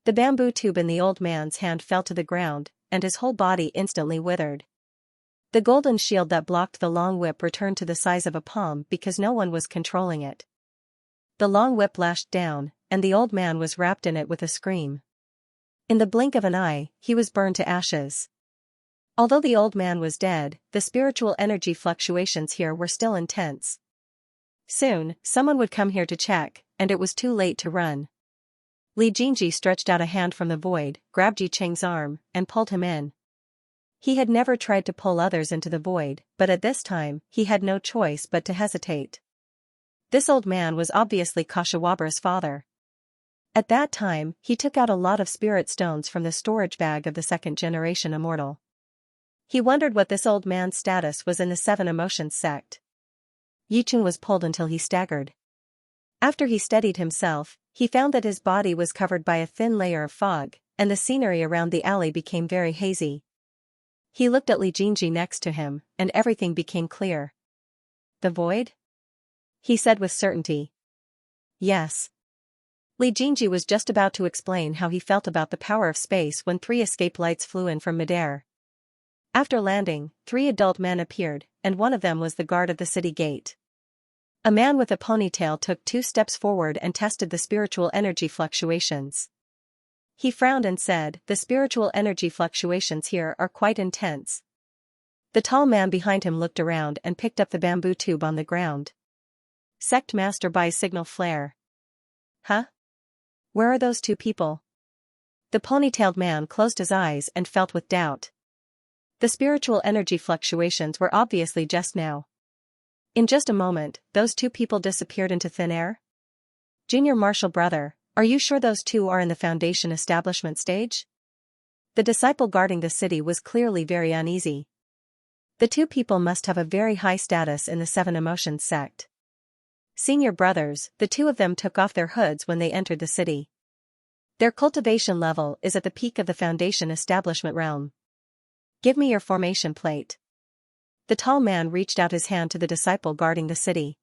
The bamboo tube in the old man's hand fell to the ground, and his whole body instantly withered. The golden shield that blocked the long whip returned to the size of a palm because no one was controlling it. The long whip lashed down, and the old man was wrapped in it with a scream. In the blink of an eye, he was burned to ashes. Although the old man was dead, the spiritual energy fluctuations here were still intense. Soon, someone would come here to check, and it was too late to run. Li Jingji stretched out a hand from the void, grabbed Yi Cheng's arm, and pulled him in. He had never tried to pull others into the void, but at this time, he had no choice but to hesitate. This old man was obviously Kashiwabra's father. At that time, he took out a lot of spirit stones from the storage bag of the second-generation immortal. He wondered what this old man's status was in the Seven Emotions sect. Yicheng was pulled until he staggered. After he steadied himself, he found that his body was covered by a thin layer of fog, and the scenery around the alley became very hazy. He looked at Li Jingji next to him, and everything became clear. The void? He said with certainty. Yes. Li Jingji was just about to explain how he felt about the power of space when 3 escape lights flew in from midair. After landing, 3 adult men appeared, and one of them was the guard of the city gate. A man with a ponytail took 2 steps forward and tested the spiritual energy fluctuations. He frowned and said, "The spiritual energy fluctuations here are quite intense." The tall man behind him looked around and picked up the bamboo tube on the ground. Sect Master by signal flare. Huh? Where are those 2 people? The ponytailed man closed his eyes and felt with doubt. The spiritual energy fluctuations were obviously just now. In just a moment, those 2 people disappeared into thin air? Junior Marshal Brother, are you sure those 2 are in the Foundation establishment stage? The disciple guarding the city was clearly very uneasy. The 2 people must have a very high status in the Seven Emotions sect. Senior brothers, the 2 of them took off their hoods when they entered the city. Their cultivation level is at the peak of the Foundation establishment realm. Give me your formation plate. The tall man reached out his hand to the disciple guarding the city.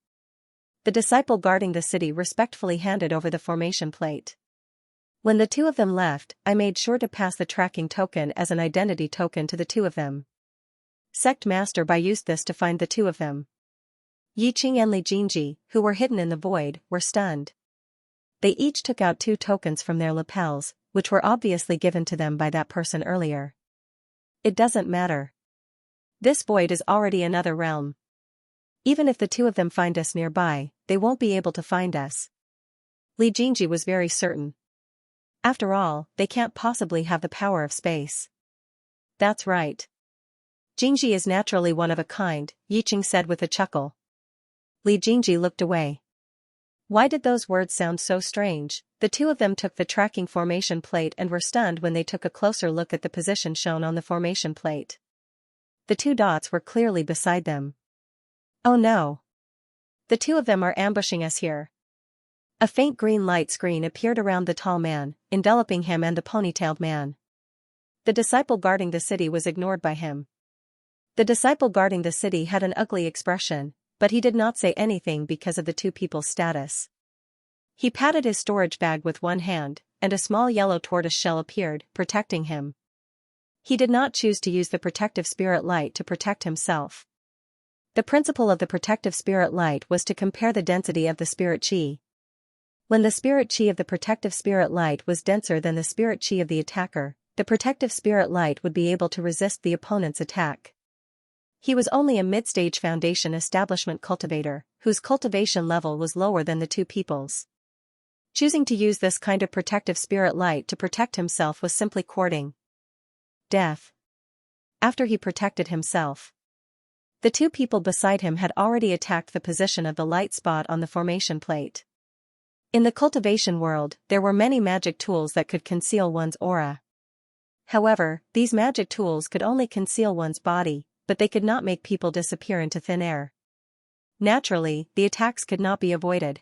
The disciple guarding the city respectfully handed over the formation plate. When the 2 of them left, I made sure to pass the tracking token as an identity token to the 2 of them. Sect Master Bai used this to find the 2 of them. Yicheng and Li Jingji, who were hidden in the void, were stunned. They each took out 2 tokens from their lapels, which were obviously given to them by that person earlier. It doesn't matter. This void is already another realm. Even if the 2 of them find us nearby, they won't be able to find us. Li Jingji was very certain. After all, they can't possibly have the power of space. That's right. Jingji is naturally one of a kind, Yicheng said with a chuckle. Li Jingji looked away. Why did those words sound so strange? The two of them took the tracking formation plate and were stunned when they took a closer look at the position shown on the formation plate. The two dots were clearly beside them. Oh no! The two of them are ambushing us here. A faint green light screen appeared around the tall man, enveloping him and the ponytailed man. The disciple guarding the city was ignored by him. The disciple guarding the city had an ugly expression, but he did not say anything because of the two people's status. He patted his storage bag with one hand, and a small yellow tortoise shell appeared, protecting him. He did not choose to use the protective spirit light to protect himself. The principle of the protective spirit light was to compare the density of the spirit chi. When the spirit chi of the protective spirit light was denser than the spirit chi of the attacker, the protective spirit light would be able to resist the opponent's attack. He was only a mid-stage foundation establishment cultivator, whose cultivation level was lower than the two people's. Choosing to use this kind of protective spirit light to protect himself was simply courting death. After he protected himself, the two people beside him had already attacked the position of the light spot on the formation plate. In the cultivation world, there were many magic tools that could conceal one's aura. However, these magic tools could only conceal one's body, but they could not make people disappear into thin air. Naturally, the attacks could not be avoided.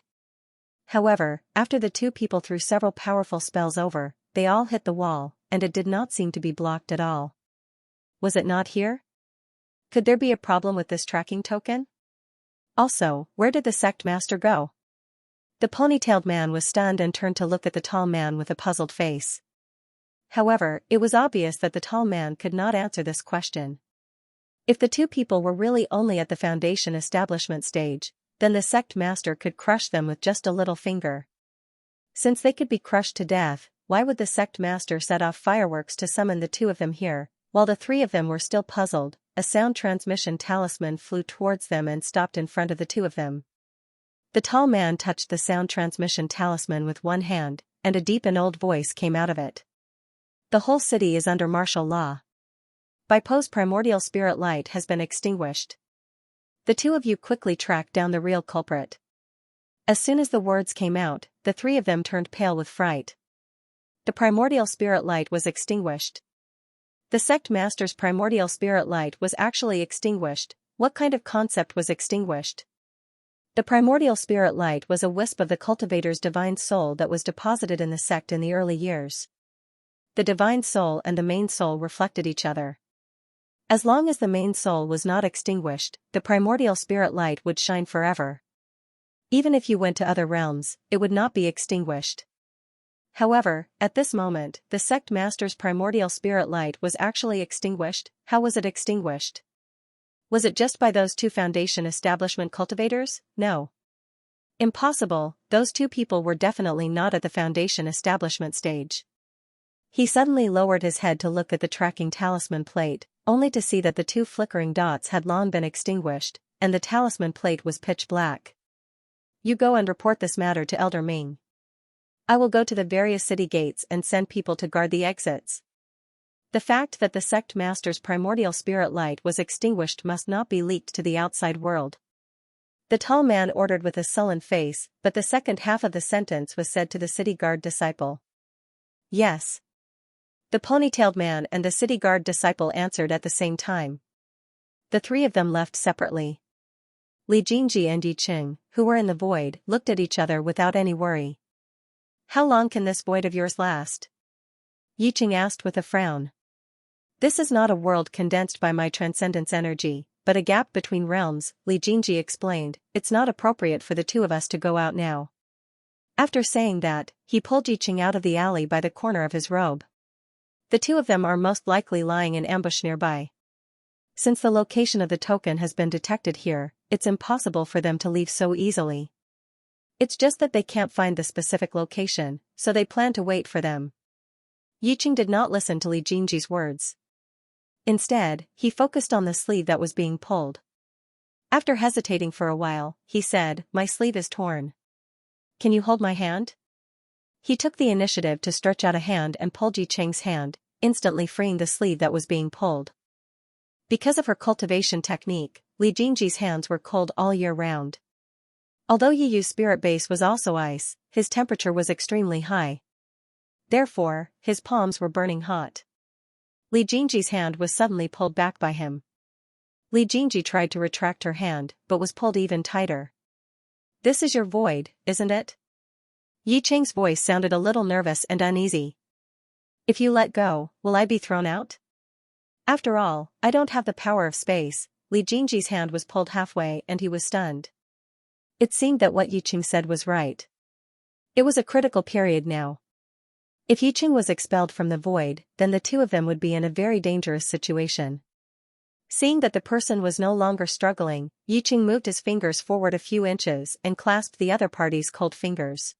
However, after the two people threw several powerful spells over, they all hit the wall, and it did not seem to be blocked at all. Was it not here? Could there be a problem with this tracking token? Also, where did the sect master go? The ponytailed man was stunned and turned to look at the tall man with a puzzled face. However, it was obvious that the tall man could not answer this question. If the two people were really only at the foundation establishment stage, then the sect master could crush them with just a little finger. Since they could be crushed to death, why would the sect master set off fireworks to summon the two of them here? While the three of them were still puzzled, a sound transmission talisman flew towards them and stopped in front of the two of them. The tall man touched the sound transmission talisman with one hand, and a deep and old voice came out of it. The whole city is under martial law. Baipo's primordial spirit light has been extinguished. The two of you quickly tracked down the real culprit. As soon as the words came out, the three of them turned pale with fright. The primordial spirit light was extinguished. The sect master's primordial spirit light was actually extinguished. What kind of concept was extinguished? The primordial spirit light was a wisp of the cultivator's divine soul that was deposited in the sect in the early years. The divine soul and the main soul reflected each other. As long as the main soul was not extinguished, the primordial spirit light would shine forever. Even if you went to other realms, it would not be extinguished. However, at this moment, the sect master's primordial spirit light was actually extinguished. How was it extinguished? Was it just by those two foundation establishment cultivators? No. Impossible, those two people were definitely not at the foundation establishment stage. He suddenly lowered his head to look at the tracking talisman plate, only to see that the two flickering dots had long been extinguished, and the talisman plate was pitch black. You go and report this matter to Elder Ming. I will go to the various city gates and send people to guard the exits. The fact that the sect master's primordial spirit light was extinguished must not be leaked to the outside world. The tall man ordered with a sullen face, but the second half of the sentence was said to the city guard disciple. Yes. The ponytailed man and the city guard disciple answered at the same time. The three of them left separately. Li Jingji and Yi Qing, who were in the void, looked at each other without any worry. How long can this void of yours last? Yi Qing asked with a frown. This is not a world condensed by my transcendence energy, but a gap between realms, Li Jingji explained. It's not appropriate for the two of us to go out now. After saying that, he pulled Yi Qing out of the alley by the corner of his robe. The two of them are most likely lying in ambush nearby. Since the location of the token has been detected here, it's impossible for them to leave so easily. It's just that they can't find the specific location, so they plan to wait for them. Yi Qing did not listen to Li Jingji's words. Instead, he focused on the sleeve that was being pulled. After hesitating for a while, he said, "My sleeve is torn. Can you hold my hand?" He took the initiative to stretch out a hand and pulled Yi Qing's hand, instantly freeing the sleeve that was being pulled. Because of her cultivation technique, Li Jingji's hands were cold all year round. Although Yi Yu's spirit base was also ice, his temperature was extremely high. Therefore, his palms were burning hot. Li Jingji's hand was suddenly pulled back by him. Li Jingji tried to retract her hand, but was pulled even tighter. "This is your void, isn't it?" Yi Cheng's voice sounded a little nervous and uneasy. "If you let go, will I be thrown out? After all, I don't have the power of space." Li Jingji's hand was pulled halfway and he was stunned. It seemed that what Yi Cheng said was right. It was a critical period now. If Yi Cheng was expelled from the void, then the two of them would be in a very dangerous situation. Seeing that the person was no longer struggling, Yi Cheng moved his fingers forward a few inches and clasped the other party's cold fingers.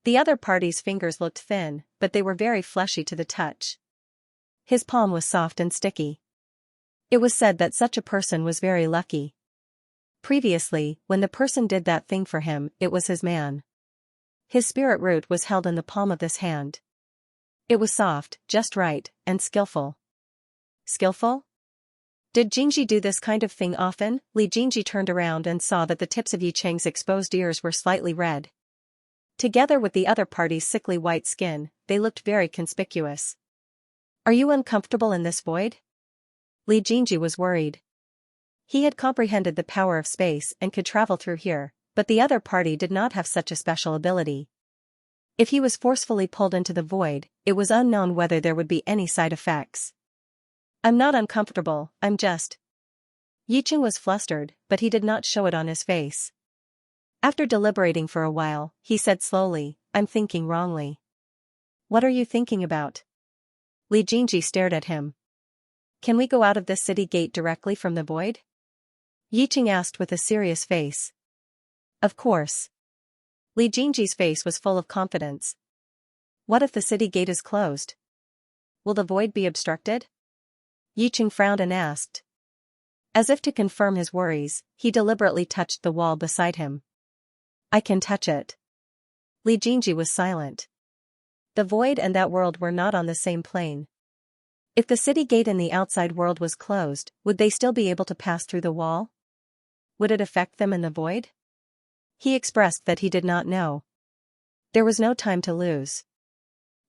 The other party's fingers looked thin, but they were very fleshy to the touch. His palm was soft and sticky. It was said that such a person was very lucky. Previously, when the person did that thing for him, it was his man. His spirit root was held in the palm of this hand. It was soft, just right, and skillful. Skillful? Did Jingji do this kind of thing often? Li Jingji turned around and saw that the tips of Yi Cheng's exposed ears were slightly red. Together with the other party's sickly white skin, they looked very conspicuous. "Are you uncomfortable in this void?" Li Jingji was worried. He had comprehended the power of space and could travel through here, but the other party did not have such a special ability. If he was forcefully pulled into the void, it was unknown whether there would be any side effects. "I'm not uncomfortable, I'm just..." Yi Cheng was flustered, but he did not show it on his face. After deliberating for a while, he said slowly, "I'm thinking wrongly." "What are you thinking about?" Li Jingji stared at him. "Can we go out of this city gate directly from the void?" Yi Cheng asked with a serious face. "Of course." Li Jingji's face was full of confidence. "What if the city gate is closed? Will the void be obstructed?" Yi Cheng frowned and asked. As if to confirm his worries, he deliberately touched the wall beside him. "I can touch it." Li Jingji was silent. The void and that world were not on the same plane. If the city gate in the outside world was closed, would they still be able to pass through the wall? Would it affect them in the void? He expressed that he did not know. There was no time to lose.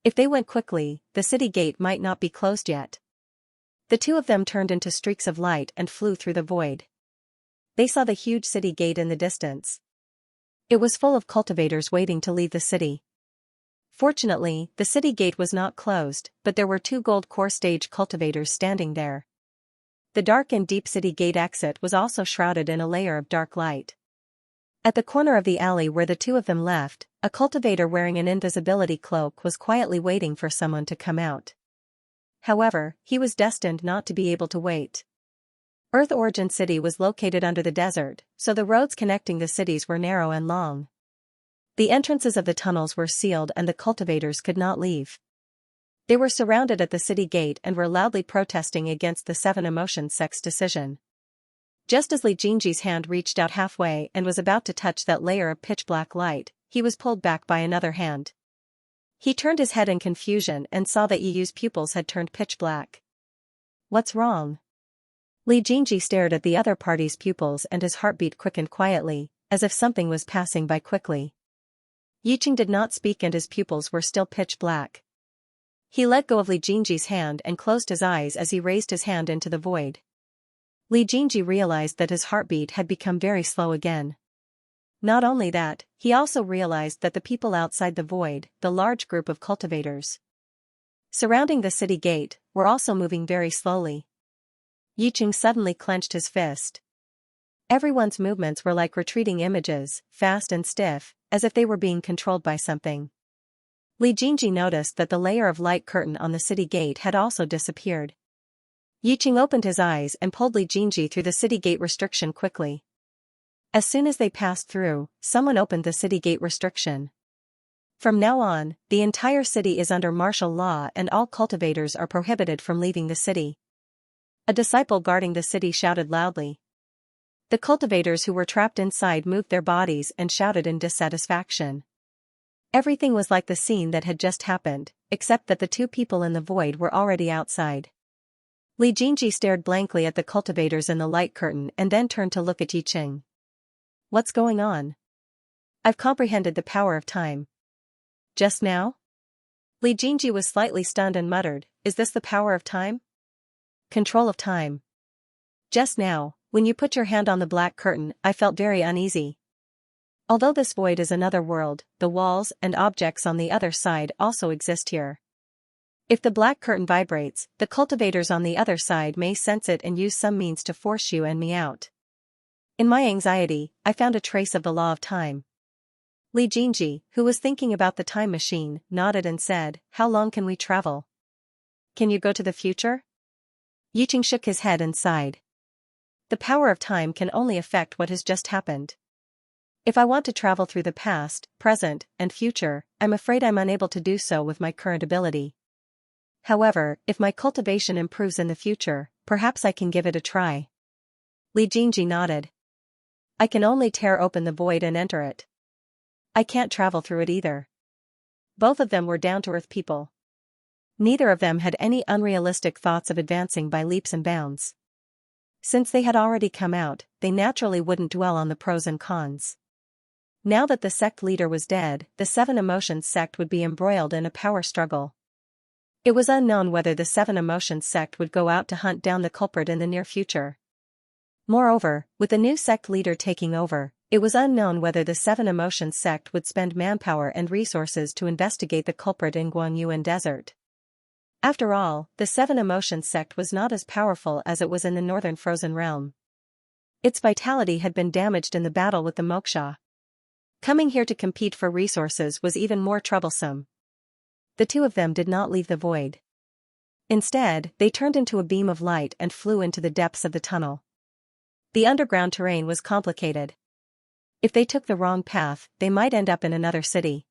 If they went quickly, the city gate might not be closed yet. The two of them turned into streaks of light and flew through the void. They saw the huge city gate in the distance. It was full of cultivators waiting to leave the city. Fortunately, the city gate was not closed, but there were two gold core stage cultivators standing there. The dark and deep city gate exit was also shrouded in a layer of dark light. At the corner of the alley where the two of them left, a cultivator wearing an invisibility cloak was quietly waiting for someone to come out. However, he was destined not to be able to wait. Earth Origin City was located under the desert, so the roads connecting the cities were narrow and long. The entrances of the tunnels were sealed and the cultivators could not leave. They were surrounded at the city gate and were loudly protesting against the Seven Emotions sect's decision. Just as Li Jingji's hand reached out halfway and was about to touch that layer of pitch-black light, he was pulled back by another hand. He turned his head in confusion and saw that Yi Yu's pupils had turned pitch-black. "What's wrong?" Li Jingji stared at the other party's pupils and his heartbeat quickened quietly, as if something was passing by quickly. Yi Cheng did not speak and his pupils were still pitch-black. He let go of Li Jingji's hand and closed his eyes as he raised his hand into the void. Li Jingji realized that his heartbeat had become very slow again. Not only that, he also realized that the people outside the void, the large group of cultivators surrounding the city gate, were also moving very slowly. Yi Cheng suddenly clenched his fist. Everyone's movements were like retreating images, fast and stiff, as if they were being controlled by something. Li Jingji noticed that the layer of light curtain on the city gate had also disappeared. Yi Cheng opened his eyes and pulled Li Jingji through the city gate restriction quickly. As soon as they passed through, someone opened the city gate restriction. From now on, the entire city is under martial law and all cultivators are prohibited from leaving the city. A disciple guarding the city shouted loudly. The cultivators who were trapped inside moved their bodies and shouted in dissatisfaction. Everything was like the scene that had just happened, except that the two people in the void were already outside. Li Jingji stared blankly at the cultivators in the light curtain and then turned to look at Yi Cheng. "What's going on?" I've comprehended the power of time. Just now? Li Jingji was slightly stunned and muttered, "Is this the power of time?" Control of time. Just now, when you put your hand on the black curtain, I felt very uneasy. Although this void is another world, the walls and objects on the other side also exist here. If the black curtain vibrates, the cultivators on the other side may sense it and use some means to force you and me out. In my anxiety, I found a trace of the law of time. Li Jingji, who was thinking about the time machine, nodded and said, "How long can we travel? Can you go to the future?" Yiqing shook his head and sighed. The power of time can only affect what has just happened. If I want to travel through the past, present, and future, I'm afraid I'm unable to do so with my current ability. However, if my cultivation improves in the future, perhaps I can give it a try. Li Jingji nodded. I can only tear open the void and enter it. I can't travel through it either. Both of them were down-to-earth people. Neither of them had any unrealistic thoughts of advancing by leaps and bounds. Since they had already come out, they naturally wouldn't dwell on the pros and cons. Now that the sect leader was dead, the Seven Emotions sect would be embroiled in a power struggle. It was unknown whether the Seven Emotions sect would go out to hunt down the culprit in the near future. Moreover, with the new sect leader taking over, it was unknown whether the Seven Emotions sect would spend manpower and resources to investigate the culprit in Guanyuan Desert. After all, the Seven Emotions sect was not as powerful as it was in the Northern Frozen Realm. Its vitality had been damaged in the battle with the Moksha. Coming here to compete for resources was even more troublesome. The two of them did not leave the void. Instead, they turned into a beam of light and flew into the depths of the tunnel. The underground terrain was complicated. If they took the wrong path, they might end up in another city.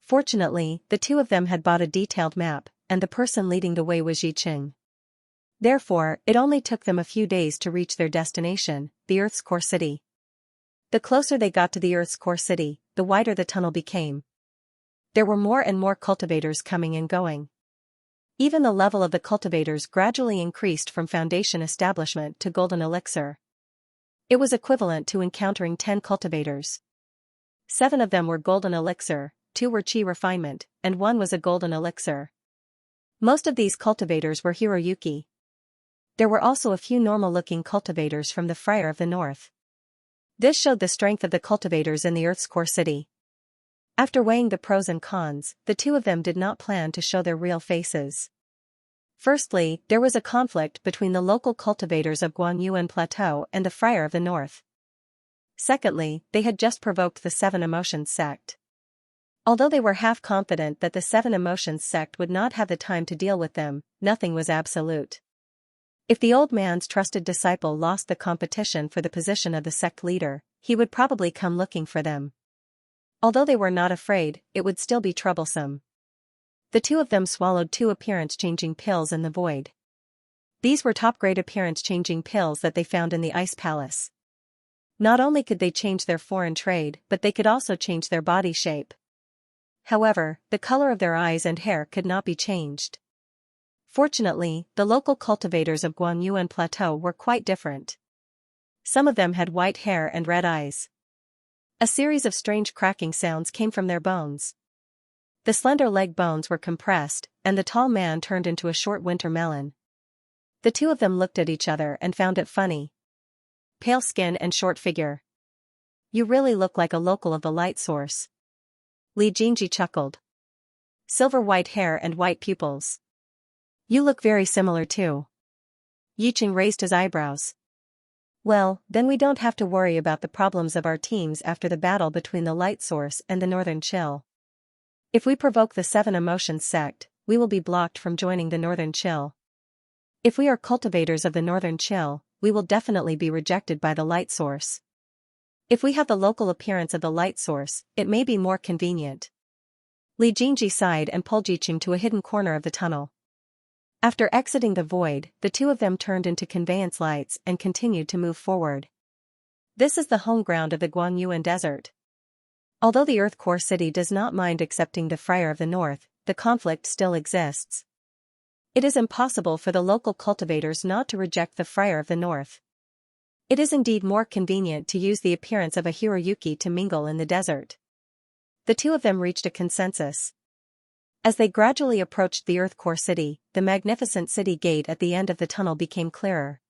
Fortunately, the two of them had bought a detailed map, and the person leading the way was Yiqing. Therefore, it only took them a few days to reach their destination, the Earth's core city. The closer they got to the Earth's core city, the wider the tunnel became. There were more and more cultivators coming and going. Even the level of the cultivators gradually increased from foundation establishment to golden elixir. It was equivalent to encountering 10 cultivators. 7 of them were golden elixir, 2 were chi refinement, and 1 was a golden elixir. Most of these cultivators were Hiroyuki. There were also a few normal-looking cultivators from the Friar of the North. This showed the strength of the cultivators in the Earth's core city. After weighing the pros and cons, the two of them did not plan to show their real faces. Firstly, there was a conflict between the local cultivators of Guanyuan Plateau and the Friar of the North. Secondly, they had just provoked the Seven Emotions sect. Although they were half confident that the Seven Emotions sect would not have the time to deal with them, nothing was absolute. If the old man's trusted disciple lost the competition for the position of the sect leader, he would probably come looking for them. Although they were not afraid, it would still be troublesome. The two of them swallowed 2 appearance-changing pills in the void. These were top-grade appearance-changing pills that they found in the Ice Palace. Not only could they change their foreign trade, but they could also change their body shape. However, the color of their eyes and hair could not be changed. Fortunately, the local cultivators of Guanyuan Plateau were quite different. Some of them had white hair and red eyes. A series of strange cracking sounds came from their bones. The slender leg bones were compressed, and the tall man turned into a short winter melon. The two of them looked at each other and found it funny. Pale skin and short figure. You really look like a local of the light source. Li Jingji chuckled. Silver white hair and white pupils. You look very similar too. Yiqing raised his eyebrows. Well, then we don't have to worry about the problems of our teams after the battle between the light source and the Northern Chill. If we provoke the Seven Emotions sect, we will be blocked from joining the Northern Chill. If we are cultivators of the Northern Chill, we will definitely be rejected by the light source. If we have the local appearance of the light source, it may be more convenient. Li Jingji sighed and pulled Yiqing to a hidden corner of the tunnel. After exiting the void, the two of them turned into conveyance lights and continued to move forward. This is the home ground of the Guanyuan Desert. Although the Earth Core City does not mind accepting the Friar of the North, the conflict still exists. It is impossible for the local cultivators not to reject the Friar of the North. It is indeed more convenient to use the appearance of a Hiroyuki to mingle in the desert. The two of them reached a consensus. As they gradually approached the Earth Core City, the magnificent city gate at the end of the tunnel became clearer.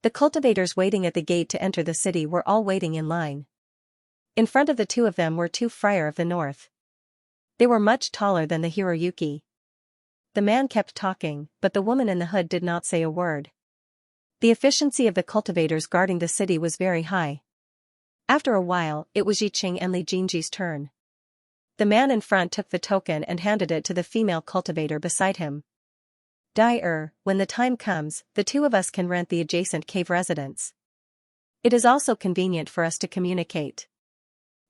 The cultivators waiting at the gate to enter the city were all waiting in line. In front of the two of them were two Friar of the North. They were much taller than the Hiroyuki. The man kept talking, but the woman in the hood did not say a word. The efficiency of the cultivators guarding the city was very high. After a while, it was Yiqing and Li Jinji's turn. The man in front took the token and handed it to the female cultivator beside him. When the time comes, the two of us can rent the adjacent cave residence. It is also convenient for us to communicate.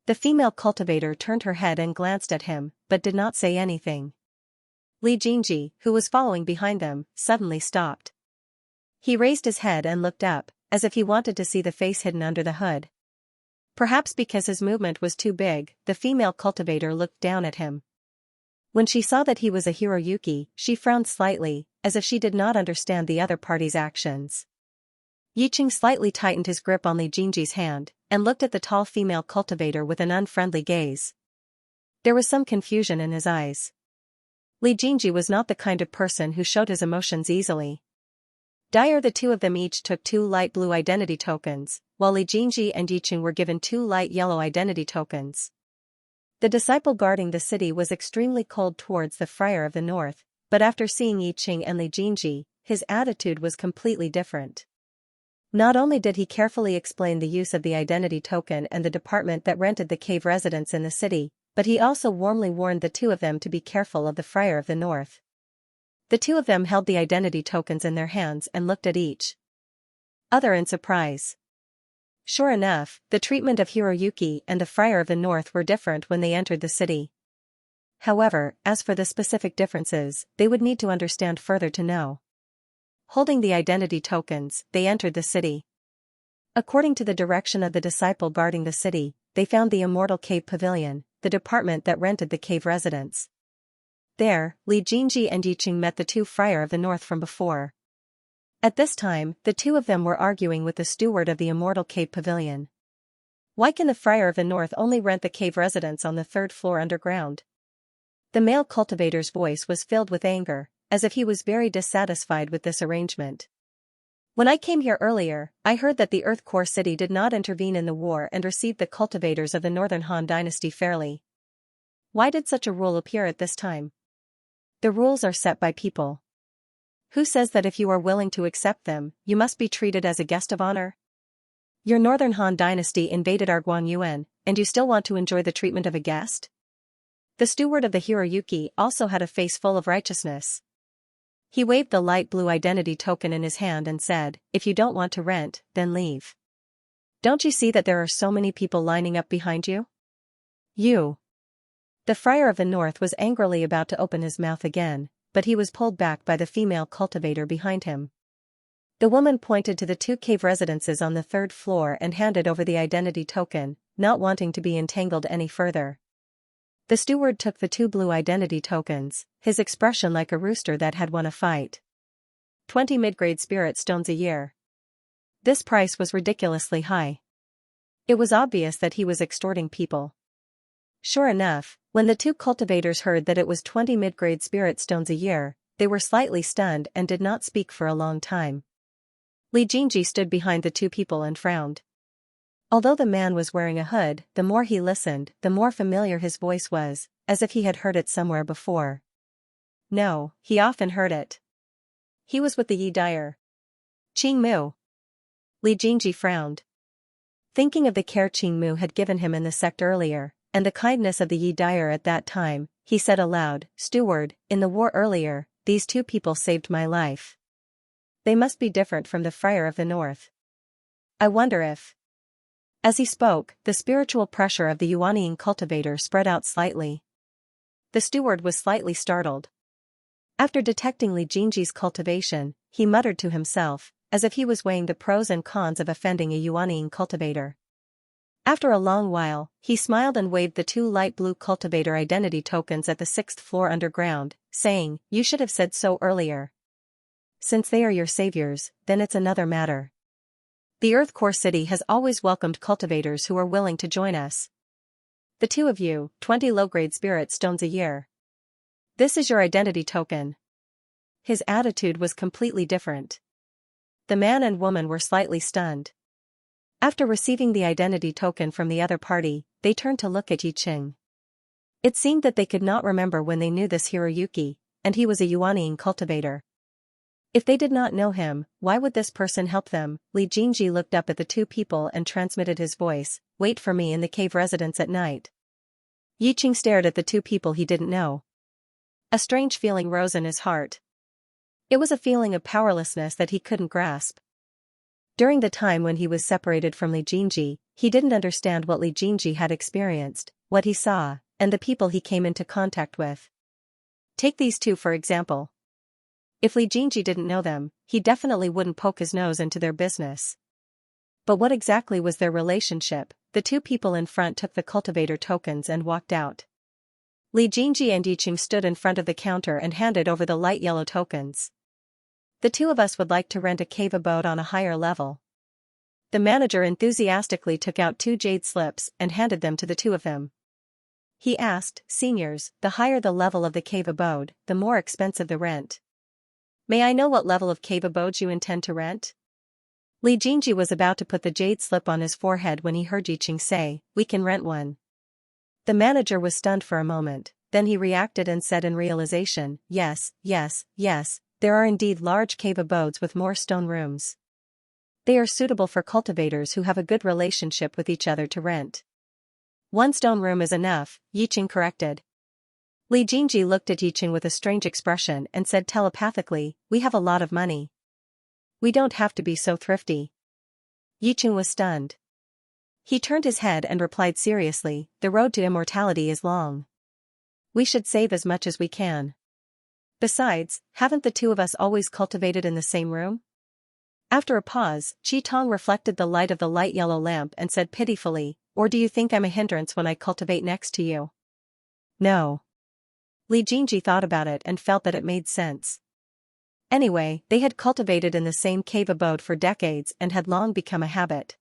The female cultivator turned her head and glanced at him, but did not say anything. Li Jinji, who was following behind them, suddenly stopped. He raised his head and looked up, as if he wanted to see the face hidden under the hood. Perhaps because his movement was too big, the female cultivator looked down at him. When she saw that he was a Hiroyuki, she frowned slightly, as if she did not understand the other party's actions. Yiqing slightly tightened his grip on Li Jinji's hand, and looked at the tall female cultivator with an unfriendly gaze. There was some confusion in his eyes. Li Jinji was not the kind of person who showed his emotions easily. The two of them each took 2 light blue identity tokens, while Li Jinji and Yiqing were given 2 light yellow identity tokens. The disciple guarding the city was extremely cold towards the Friar of the North, but after seeing Yiqing and Li Jinji, his attitude was completely different. Not only did he carefully explain the use of the identity token and the department that rented the cave residence in the city, but he also warmly warned the two of them to be careful of the Friar of the North. The two of them held the identity tokens in their hands and looked at each other in surprise. Sure enough, the treatment of Hiroyuki and the Friar of the North were different when they entered the city. However, as for the specific differences, they would need to understand further to know. Holding the identity tokens, they entered the city. According to the direction of the disciple guarding the city, they found the Immortal Cave Pavilion, the department that rented the cave residence. There, Li Jinji and Yiqing met the two Friar of the North from before. At this time, the two of them were arguing with the steward of the Immortal Cave Pavilion. Why can the Friar of the North only rent the cave residence on the 3rd floor underground? The male cultivator's voice was filled with anger, as if he was very dissatisfied with this arrangement. When I came here earlier, I heard that the Earth Core City did not intervene in the war and received the cultivators of the Northern Han Dynasty fairly. Why did such a rule appear at this time? The rules are set by people. Who says that if you are willing to accept them, you must be treated as a guest of honor? Your Northern Han Dynasty invaded our Guanyuan, and you still want to enjoy the treatment of a guest? The steward of the Hiroyuki also had a face full of righteousness. He waved the light blue identity token in his hand and said, "If you don't want to rent, then leave. Don't you see that there are so many people lining up behind you? You." The Friar of the North was angrily about to open his mouth again, but he was pulled back by the female cultivator behind him. The woman pointed to the 2 cave residences on the 3rd floor and handed over the identity token, not wanting to be entangled any further. The steward took the 2 blue identity tokens, his expression like a rooster that had won a fight. 20 mid-grade spirit stones a year. This price was ridiculously high. It was obvious that he was extorting people. Sure enough, when the 2 cultivators heard that it was 20 mid-grade spirit stones a year, they were slightly stunned and did not speak for a long time. Li Jinji stood behind the 2 people and frowned. Although the man was wearing a hood, the more he listened, the more familiar his voice was, as if he had heard it somewhere before. No, he often heard it. He was with the Yi Dyer. Qing Mu. Li Jinji frowned. Thinking of the care Qing Mu had given him in the sect earlier, and the kindness of the Yi Dyer at that time, he said aloud, "Steward, in the war earlier, these 2 people saved my life. They must be different from the Friar of the North. I wonder if..." As he spoke, the spiritual pressure of the Yuaniing cultivator spread out slightly. The steward was slightly startled. After detecting Li Jinji's cultivation, he muttered to himself, as if he was weighing the pros and cons of offending a Yuaniing cultivator. After a long while, he smiled and waved the 2 light blue cultivator identity tokens at the 6th floor underground, saying, "You should have said so earlier. Since they are your saviors, then it's another matter." The Earth Core City has always welcomed cultivators who are willing to join us. The two of you, 20 low-grade spirit stones a year. This is your identity token. His attitude was completely different. The man and woman were slightly stunned. After receiving the identity token from the other party, they turned to look at Yiqing. It seemed that they could not remember when they knew this Hiroyuki, and he was a Yuaniing cultivator. If they did not know him, why would this person help them? Li Jingji looked up at the two people and transmitted his voice, "Wait for me in the cave residence at night." Yiqing stared at the two people he didn't know. A strange feeling rose in his heart. It was a feeling of powerlessness that he couldn't grasp. During the time when he was separated from Li Jingji, he didn't understand what Li Jingji had experienced, what he saw, and the people he came into contact with. Take these two for example. If Li Jingji didn't know them, he definitely wouldn't poke his nose into their business. But what exactly was their relationship? The two people in front took the cultivator tokens and walked out. Li Jingji and Yiqing stood in front of the counter and handed over the light yellow tokens. The two of us would like to rent a cave abode on a higher level. The manager enthusiastically took out 2 jade slips and handed them to the two of them. He asked, "Seniors, the higher the level of the cave abode, the more expensive the rent. May I know what level of cave abodes you intend to rent?" Li Jingji was about to put the jade slip on his forehead when he heard Yiqing say, "We can rent one." The manager was stunned for a moment, then he reacted and said in realization, "Yes, yes, yes, there are indeed large cave abodes with more stone rooms. They are suitable for cultivators who have a good relationship with each other to rent." "1 stone room is enough," Yiqing corrected. Li Jingji looked at Yiqing with a strange expression and said telepathically, "We have a lot of money. We don't have to be so thrifty." Yiqing was stunned. He turned his head and replied seriously, "The road to immortality is long. We should save as much as we can. Besides, haven't the two of us always cultivated in the same room?" After a pause, Qi Tong reflected the light of the light yellow lamp and said pitifully, "Or do you think I'm a hindrance when I cultivate next to you?" "No." Li Jingji thought about it and felt that it made sense. Anyway, they had cultivated in the same cave abode for decades and had long become a habit.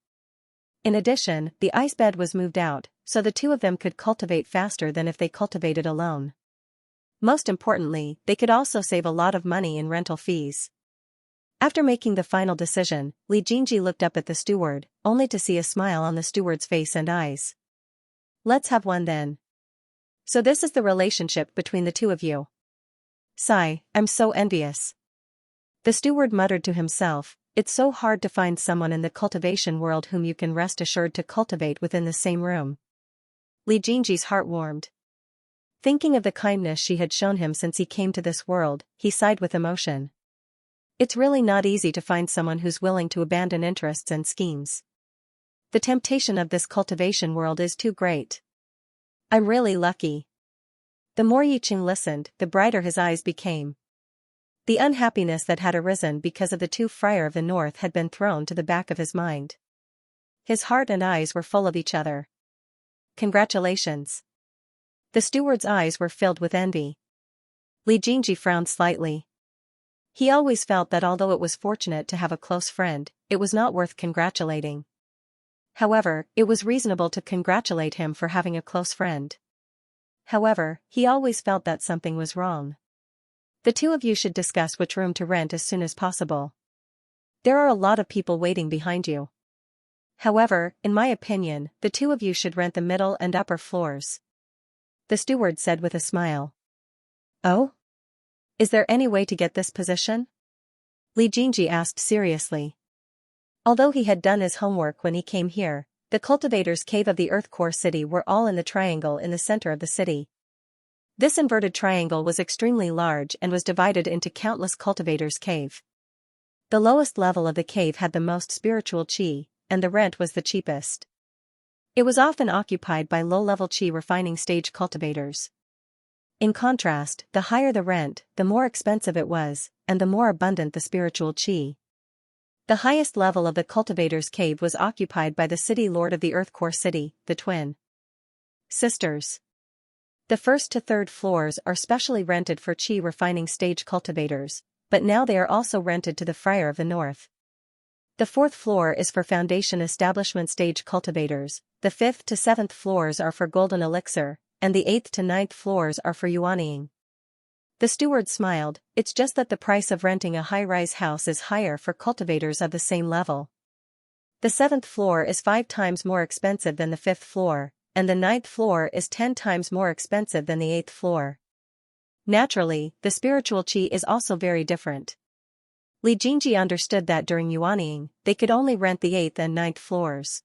In addition, the ice bed was moved out, so the two of them could cultivate faster than if they cultivated alone. Most importantly, they could also save a lot of money in rental fees. After making the final decision, Li Jingji looked up at the steward, only to see a smile on the steward's face and eyes. "Let's have one then. So this is the relationship between the two of you. Sigh, I'm so envious." The steward muttered to himself, "It's so hard to find someone in the cultivation world whom you can rest assured to cultivate within the same room." Li Jingji's heart warmed. Thinking of the kindness she had shown him since he came to this world, he sighed with emotion. It's really not easy to find someone who's willing to abandon interests and schemes. The temptation of this cultivation world is too great. I'm really lucky. The more Yiqing listened, the brighter his eyes became. The unhappiness that had arisen because of the two Friar of the North had been thrown to the back of his mind. His heart and eyes were full of each other. "Congratulations." The steward's eyes were filled with envy. Li Jingji frowned slightly. He always felt that although it was fortunate to have a close friend, it was not worth congratulating. However, it was reasonable to congratulate him for having a close friend. However, he always felt that something was wrong. "The two of you should discuss which room to rent as soon as possible. There are a lot of people waiting behind you. However, in my opinion, the two of you should rent the middle and upper floors," the steward said with a smile. "Oh? Is there any way to get this position?" Li Jingji asked seriously. Although he had done his homework when he came here, the cultivators' cave of the Earth Core City were all in the triangle in the center of the city. This inverted triangle was extremely large and was divided into countless cultivators' cave. The lowest level of the cave had the most spiritual qi, and the rent was the cheapest. It was often occupied by low-level qi refining stage cultivators. In contrast, the higher the rent, the more expensive it was, and the more abundant the spiritual qi. The highest level of the cultivator's cave was occupied by the city lord of the Earth Core City, the twin sisters. The first to third floors are specially rented for qi refining stage cultivators, but now they are also rented to the Friar of the North. The 4th floor is for foundation establishment stage cultivators, the 5th to 7th floors are for golden elixir, and the 8th to 9th floors are for yuaniying. The steward smiled. It's just that the price of renting a high-rise house is higher for cultivators of the same level. The 7th floor is 5 times more expensive than the 5th floor, and the 9th floor is 10 times more expensive than the 8th floor. Naturally, the spiritual qi is also very different. Li Jingji understood that during yuaniying, they could only rent the 8th and 9th floors.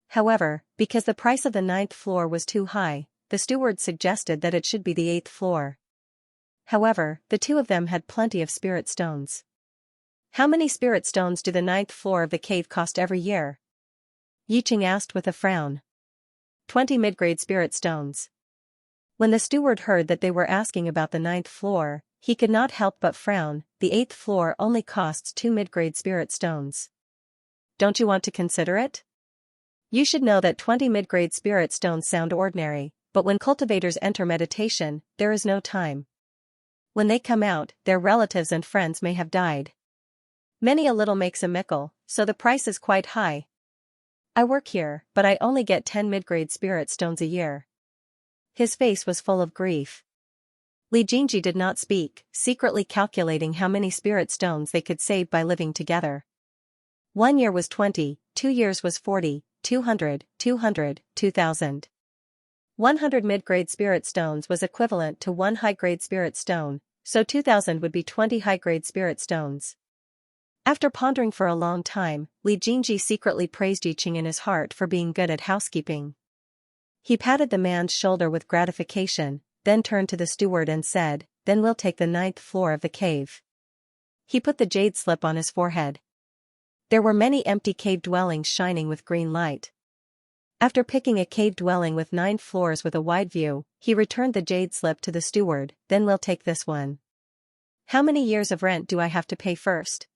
However, because the price of the 9th floor was too high, the steward suggested that it should be the 8th floor. However, the two of them had plenty of spirit stones. How many spirit stones do the 9th floor of the cave cost every year? Yiqing asked with a frown. 20 mid-grade spirit stones. When the steward heard that they were asking about the 9th floor, he could not help but frown. The 8th floor only costs 2 mid-grade spirit stones. Don't you want to consider it? You should know that 20 mid-grade spirit stones sound ordinary, but when cultivators enter meditation, there is no time. When they come out, their relatives and friends may have died. Many a little makes a mickle, so the price is quite high. I work here, but I only get 10 mid-grade spirit stones a year. His face was full of grief. Li Jingji did not speak, secretly calculating how many spirit stones they could save by living together. 1 year was 20, 2 years was 40, 200, 200, 2000. 100 mid-grade spirit stones was equivalent to 1 high-grade spirit stone, so 2000 would be 20 high-grade spirit stones. After pondering for a long time, Li Jingji secretly praised Yiqing in his heart for being good at housekeeping. He patted the man's shoulder with gratification, then turned to the steward and said, "Then we'll take the 9th floor of the cave." He put the jade slip on his forehead. There were many empty cave dwellings shining with green light. After picking a cave dwelling with 9 floors with a wide view, he returned the jade slip to the steward. "Then we'll take this one. How many years of rent do I have to pay first?"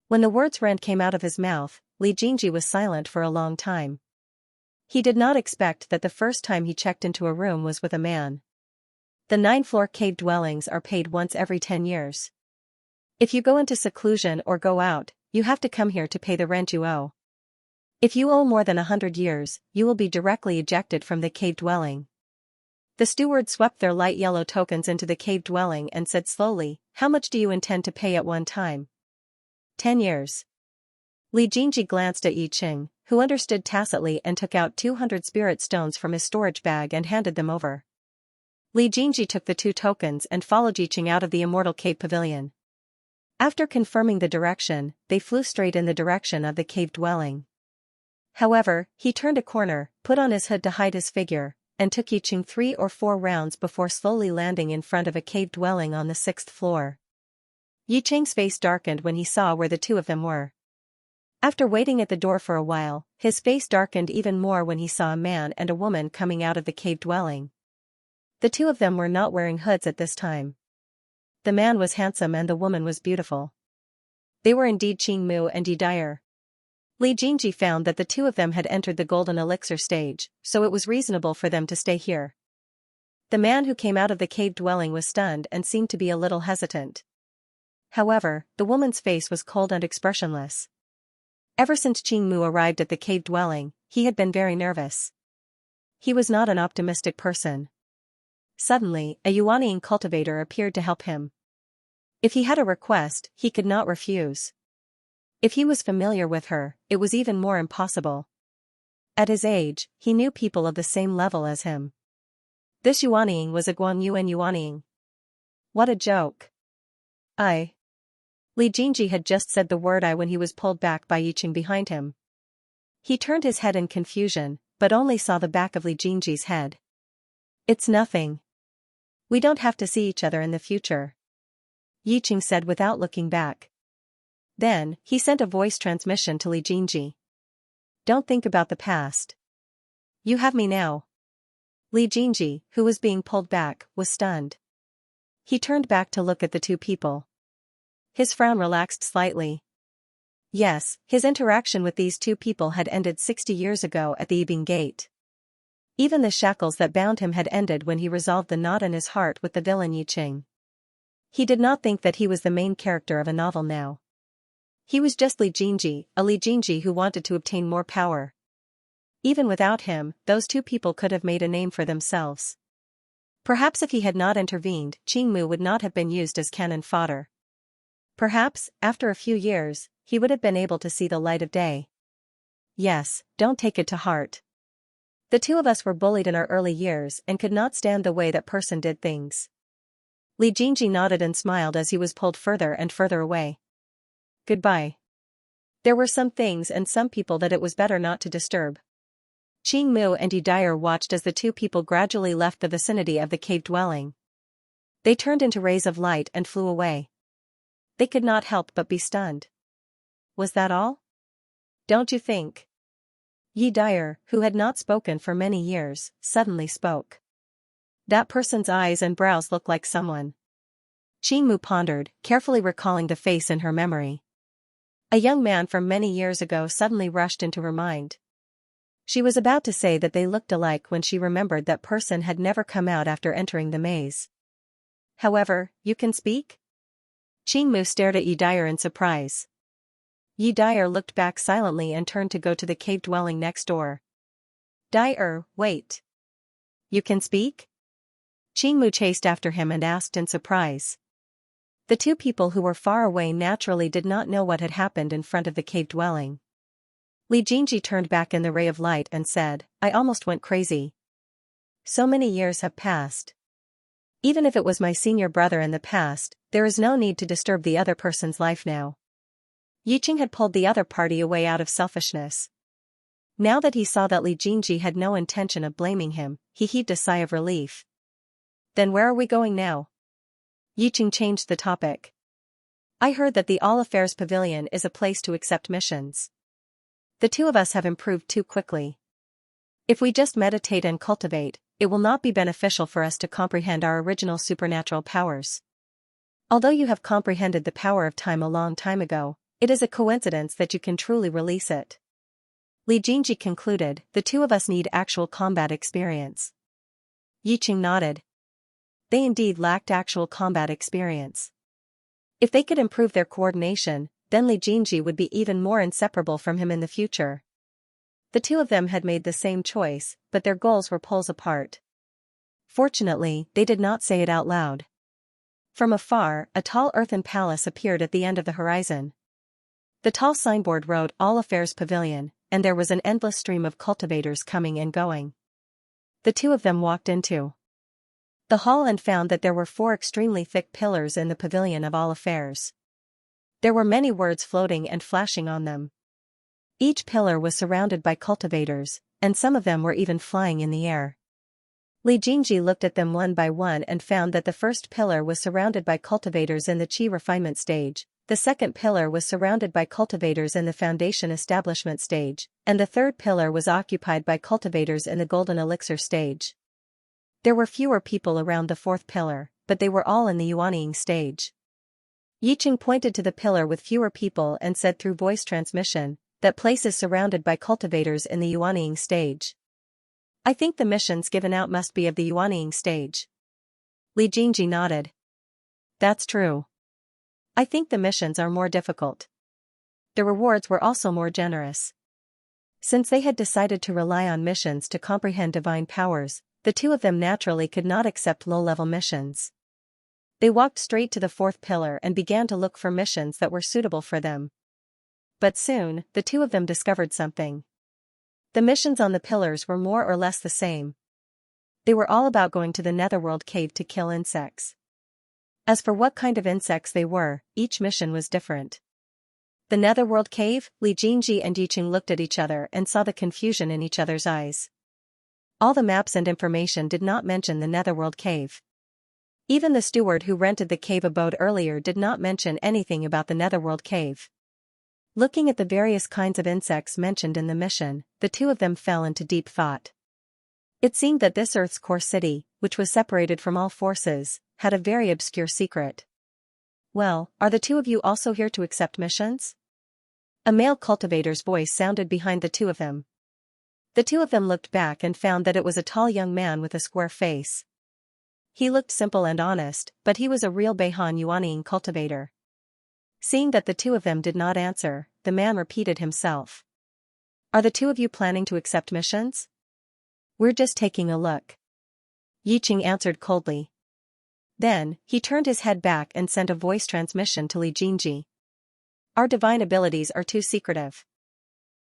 When the words rent came out of his mouth, Li Jingji was silent for a long time. He did not expect that the first time he checked into a room was with a man. The 9-floor cave dwellings are paid once every 10 years. If you go into seclusion or go out, you have to come here to pay the rent you owe. If you owe more than 100 years, you will be directly ejected from the cave dwelling. The steward swept their light yellow tokens into the cave dwelling and said slowly, "How much do you intend to pay at one time?" 10 years. Li Jingji glanced at Yiqing, who understood tacitly and took out 200 spirit stones from his storage bag and handed them over. Li Jingji took the 2 tokens and followed Yiqing out of the immortal cave pavilion. After confirming the direction, they flew straight in the direction of the cave dwelling. However, he turned a corner, put on his hood to hide his figure, and took Yiqing 3 or 4 rounds before slowly landing in front of a cave dwelling on the 6th floor. Yiqing's face darkened when he saw where the two of them were. After waiting at the door for a while, his face darkened even more when he saw a man and a woman coming out of the cave dwelling. The two of them were not wearing hoods at this time. The man was handsome and the woman was beautiful. They were indeed Qing Mu and Yi Dyer. Li Jingji found that the two of them had entered the golden elixir stage, so it was reasonable for them to stay here. The man who came out of the cave dwelling was stunned and seemed to be a little hesitant. However, the woman's face was cold and expressionless. Ever since Qing Mu arrived at the cave dwelling, he had been very nervous. He was not an optimistic person. Suddenly, a yuaniying cultivator appeared to help him. If he had a request, he could not refuse. If he was familiar with her, it was even more impossible. At his age, he knew people of the same level as him. This yuaniying was a Guanyuan yuaniying. What a joke. Li Jingji had just said the word "I" when he was pulled back by Yiqing behind him. He turned his head in confusion, but only saw the back of Li Jingji's head. "It's nothing. We don't have to see each other in the future," Yiqing said without looking back. Then, he sent a voice transmission to Li Jingji. "Don't think about the past. You have me now." Li Jingji, who was being pulled back, was stunned. He turned back to look at the two people. His frown relaxed slightly. Yes, his interaction with these two people had ended 60 years ago at the Yibing Gate. Even the shackles that bound him had ended when he resolved the knot in his heart with the villain Yiqing. He did not think that he was the main character of a novel now. He was just Li Jingji, a Li Jingji who wanted to obtain more power. Even without him, those two people could have made a name for themselves. Perhaps if he had not intervened, Qingmu would not have been used as cannon fodder. Perhaps, after a few years, he would have been able to see the light of day. Yes, don't take it to heart. The two of us were bullied in our early years and could not stand the way that person did things. Li Jingji nodded and smiled as he was pulled further and further away. Goodbye. There were some things and some people that it was better not to disturb. Qingmu and Yi Dyer watched as the two people gradually left the vicinity of the cave dwelling. They turned into rays of light and flew away. They could not help but be stunned. Was that all? Don't you think? Yi Dyer, who had not spoken for many years, suddenly spoke. That person's eyes and brows look like someone. Qingmu pondered, carefully recalling the face in her memory. A young man from many years ago suddenly rushed into her mind. She was about to say that they looked alike when she remembered that person had never come out after entering the maze. However, you can speak? Qingmu stared at Yi Dyer in surprise. Yi Dyer looked back silently and turned to go to the cave dwelling next door. Dyer, wait. You can speak? Qingmu chased after him and asked in surprise. The two people who were far away naturally did not know what had happened in front of the cave dwelling. Li Jingji turned back in the ray of light and said, I almost went crazy. So many years have passed. Even if it was my senior brother in the past, there is no need to disturb the other person's life now. Yiqing had pulled the other party away out of selfishness. Now that he saw that Li Jingji had no intention of blaming him, he heaved a sigh of relief. Then where are we going now? Yiqing changed the topic. I heard that the All Affairs Pavilion is a place to accept missions. The two of us have improved too quickly. If we just meditate and cultivate, it will not be beneficial for us to comprehend our original supernatural powers. Although you have comprehended the power of time a long time ago, it is a coincidence that you can truly release it. Li Jingji concluded, the two of us need actual combat experience. Yiqing nodded. They indeed lacked actual combat experience. If they could improve their coordination, then Li Jingji would be even more inseparable from him in the future. The two of them had made the same choice, but their goals were poles apart. Fortunately, they did not say it out loud. From afar, a tall earthen palace appeared at the end of the horizon. The tall signboard wrote All Affairs Pavilion, and there was an endless stream of cultivators coming and going. The two of them walked into the hall and found that there were 4 extremely thick pillars in the pavilion of all affairs. There were many words floating and flashing on them. Each pillar was surrounded by cultivators, and some of them were even flying in the air. Li Jingji looked at them one by one and found that the first pillar was surrounded by cultivators in the Qi refinement stage, the second pillar was surrounded by cultivators in the foundation establishment stage, and the third pillar was occupied by cultivators in the golden elixir stage. There were fewer people around the fourth pillar, but they were all in the yuanying stage. Yiqing pointed to the pillar with fewer people and said through voice transmission, that place is surrounded by cultivators in the yuanying stage. I think the missions given out must be of the yuanying stage. Li Jingji nodded. That's true. I think the missions are more difficult. The rewards were also more generous. Since they had decided to rely on missions to comprehend divine powers, the two of them naturally could not accept low-level missions. They walked straight to the fourth pillar and began to look for missions that were suitable for them. But soon, the two of them discovered something. The missions on the pillars were more or less the same. They were all about going to the netherworld cave to kill insects. As for what kind of insects they were, each mission was different. The netherworld cave, Li Jingji and Yiqing looked at each other and saw the confusion in each other's eyes. All the maps and information did not mention the netherworld cave. Even the steward who rented the cave abode earlier did not mention anything about the netherworld cave. Looking at the various kinds of insects mentioned in the mission, the two of them fell into deep thought. It seemed that this Earth's core city, which was separated from all forces, had a very obscure secret. Well, are the two of you also here to accept missions? A male cultivator's voice sounded behind the two of them. The two of them looked back and found that it was a tall young man with a square face. He looked simple and honest, but he was a real Beihan yuanying cultivator. Seeing that the two of them did not answer, the man repeated himself. Are the two of you planning to accept missions? We're just taking a look. Yiqing answered coldly. Then, he turned his head back and sent a voice transmission to Li Jingji. Our divine abilities are too secretive.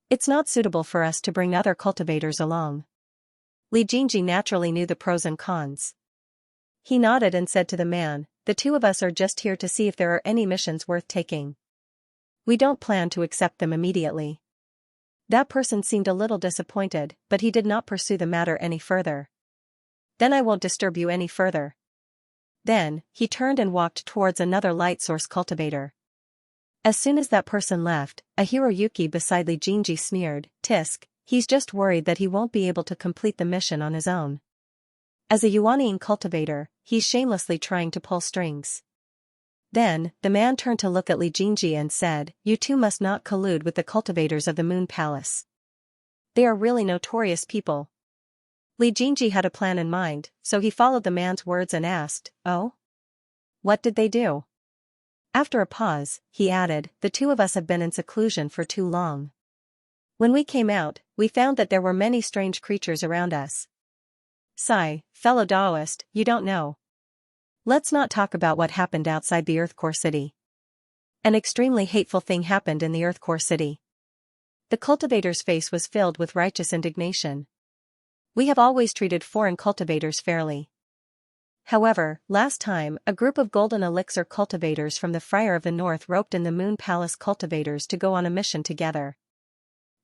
It's not suitable for us to bring other cultivators along. Li Jingji naturally knew the pros and cons. He nodded and said to the man, the two of us are just here to see if there are any missions worth taking. We don't plan to accept them immediately. That person seemed a little disappointed, but he did not pursue the matter any further. Then I won't disturb you any further. Then, he turned and walked towards another light source cultivator. As soon as that person left, a Hiroyuki beside Li Jingji sneered, "Tisk, he's just worried that he won't be able to complete the mission on his own. As a Yuanian cultivator, he's shamelessly trying to pull strings." Then, the man turned to look at Li Jingji and said, "You two must not collude with the cultivators of the Moon Palace. They are really notorious people." Li Jingji had a plan in mind, so he followed the man's words and asked, "Oh? What did they do?" After a pause, he added, "The two of us have been in seclusion for too long. When we came out, we found that there were many strange creatures around us." Sigh, fellow Taoist, you don't know. Let's not talk about what happened outside the Earth Core City. An extremely hateful thing happened in the Earth Core City. The cultivator's face was filled with righteous indignation. We have always treated foreign cultivators fairly. However, last time, a group of golden elixir cultivators from the Friar of the North roped in the Moon Palace cultivators to go on a mission together.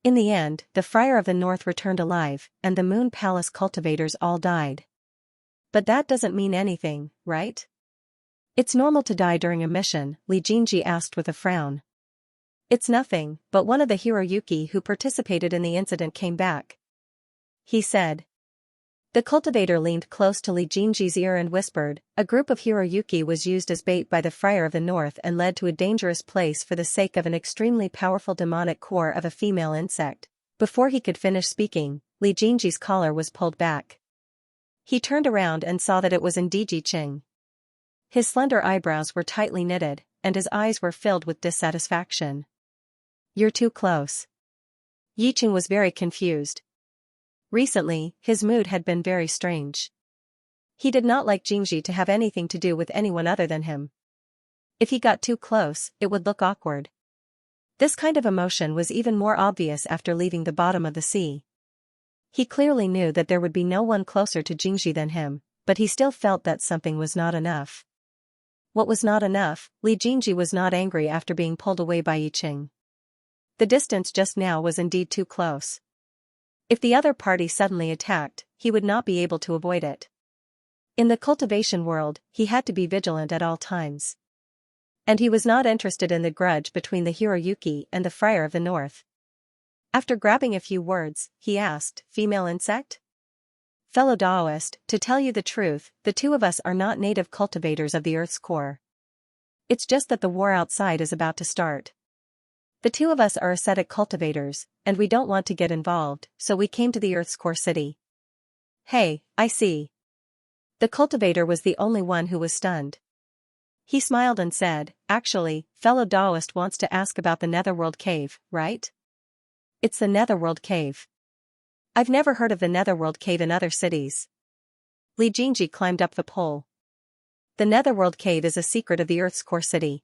In the end, the Friar of the North returned alive, and the Moon Palace cultivators all died. But that doesn't mean anything, right? It's normal to die during a mission, Li Jingji asked with a frown. It's nothing, but one of the Hiroyuki who participated in the incident came back. He said. The cultivator leaned close to Li Jingji's ear and whispered, a group of Hiroyuki was used as bait by the Friar of the North and led to a dangerous place for the sake of an extremely powerful demonic core of a female insect. Before he could finish speaking, Li Jingji's collar was pulled back. He turned around and saw that it was indeed Yiqing. His slender eyebrows were tightly knitted, and his eyes were filled with dissatisfaction. You're too close. Yiqing was very confused. Recently, his mood had been very strange. He did not like Jingji to have anything to do with anyone other than him. If he got too close, it would look awkward. This kind of emotion was even more obvious after leaving the bottom of the sea. He clearly knew that there would be no one closer to Jingji than him, but he still felt that something was not enough. What was not enough? Li Jingji was not angry after being pulled away by Yiqing. The distance just now was indeed too close. If the other party suddenly attacked, he would not be able to avoid it. In the cultivation world, he had to be vigilant at all times. And he was not interested in the grudge between the Hiroyuki and the Friar of the North. After grabbing a few words, he asked, "Female insect?" Fellow Taoist, to tell you the truth, the two of us are not native cultivators of the Earth's core. It's just that the war outside is about to start. The two of us are ascetic cultivators, and we don't want to get involved, so we came to the Earth's core city. Hey, I see. The cultivator was the only one who was stunned. He smiled and said, actually, fellow Taoist wants to ask about the Netherworld Cave, right? It's the Netherworld Cave. I've never heard of the Netherworld Cave in other cities. Li Jingji climbed up the pole. The Netherworld Cave is a secret of the Earth's core city.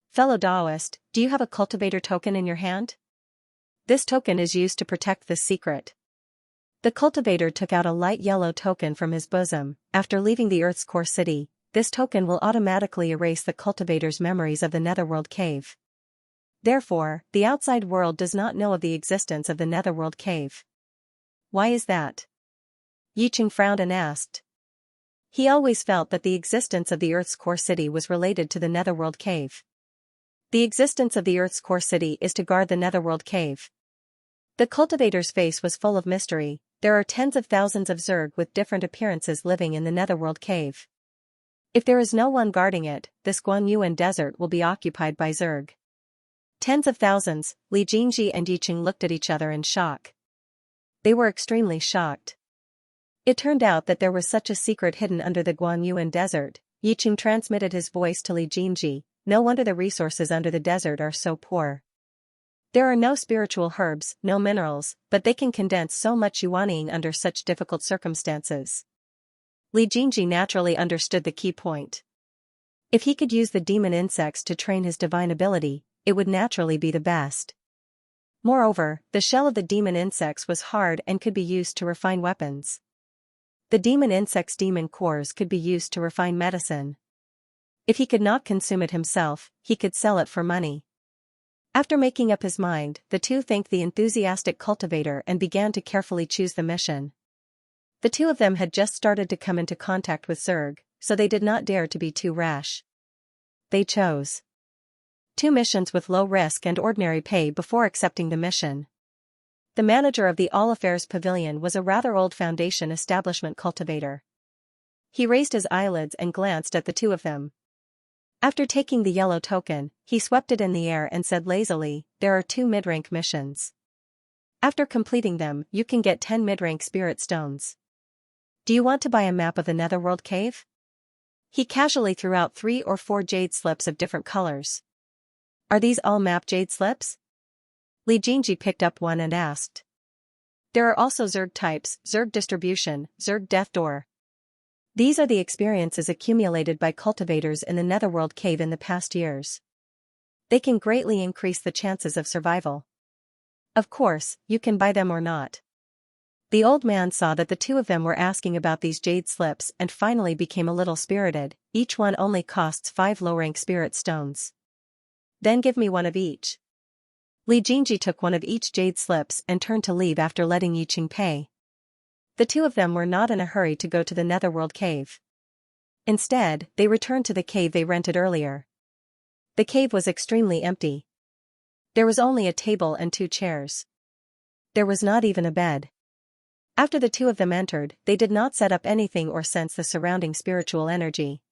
Fellow Taoist, do you have a cultivator token in your hand? This token is used to protect this secret. The cultivator took out a light yellow token from his bosom. After leaving the Earth's core city, this token will automatically erase the cultivator's memories of the Netherworld Cave. Therefore, the outside world does not know of the existence of the Netherworld Cave. Why is that? Yiqing frowned and asked. He always felt that the existence of the Earth's core city was related to the Netherworld Cave. The existence of the Earth's core city is to guard the Netherworld Cave. The cultivator's face was full of mystery. There are tens of thousands of Zerg with different appearances living in the Netherworld Cave. If there is no one guarding it, this Guanyuan desert will be occupied by Zerg. Tens of thousands, Li Jingji and Yiqing looked at each other in shock. They were extremely shocked. It turned out that there was such a secret hidden under the Guanyuan desert. Yiqing transmitted his voice to Li Jingji. no wonder the resources under the desert are so poor. There are no spiritual herbs, no minerals, but they can condense so much yuaning under such difficult circumstances. Li Jingji naturally understood the key point. If he could use the demon insects to train his divine ability, it would naturally be the best. Moreover, the shell of the demon insects was hard and could be used to refine weapons. The demon insect's demon cores could be used to refine medicine. If he could not consume it himself, he could sell it for money. After making up his mind, the two thanked the enthusiastic cultivator and began to carefully choose the mission. The two of them had just started to come into contact with Zerg, so they did not dare to be too rash. They chose two missions with low risk and ordinary pay before accepting the mission. The manager of the All Affairs Pavilion was a rather old Foundation establishment cultivator. He raised his eyelids and glanced at the two of them. After taking the yellow token, he swept it in the air and said lazily, "There are 2 mid-rank missions. After completing them, you can get 10 mid-rank spirit stones. Do you want to buy a map of the Netherworld cave?" He casually threw out 3 or 4 jade slips of different colors. "Are these all map jade slips?" Li Jingji picked up one and asked. "There are also Zerg types, Zerg distribution, Zerg death door. These are the experiences accumulated by cultivators in the Netherworld cave in the past years. They can greatly increase the chances of survival. Of course, you can buy them or not." The old man saw that the two of them were asking about these jade slips and finally became a little spirited. "Each one only costs 5 low-rank spirit stones." "Then give me one of each." Li Jingji took one of each jade slips and turned to leave after letting Yiqing pay. The two of them were not in a hurry to go to the Netherworld cave. Instead, they returned to the cave they rented earlier. The cave was extremely empty. There was only a table and 2 chairs. There was not even a bed. After the two of them entered, they did not set up anything or sense the surrounding spiritual energy.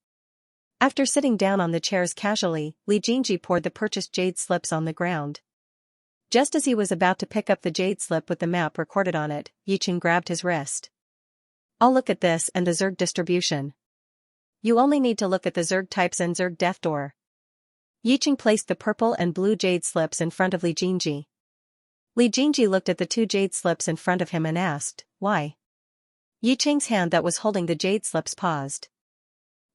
After sitting down on the chairs casually, Li Jingji poured the purchased jade slips on the ground. Just as he was about to pick up the jade slip with the map recorded on it, Yiqing grabbed his wrist. "I'll look at this and the Zerg distribution." "You only need to look at the Zerg types and Zerg death door." Yiqing placed the purple and blue jade slips in front of Li Jingji. Li Jingji looked at the 2 jade slips in front of him and asked, "Why?" Yiqing's hand that was holding the jade slips paused.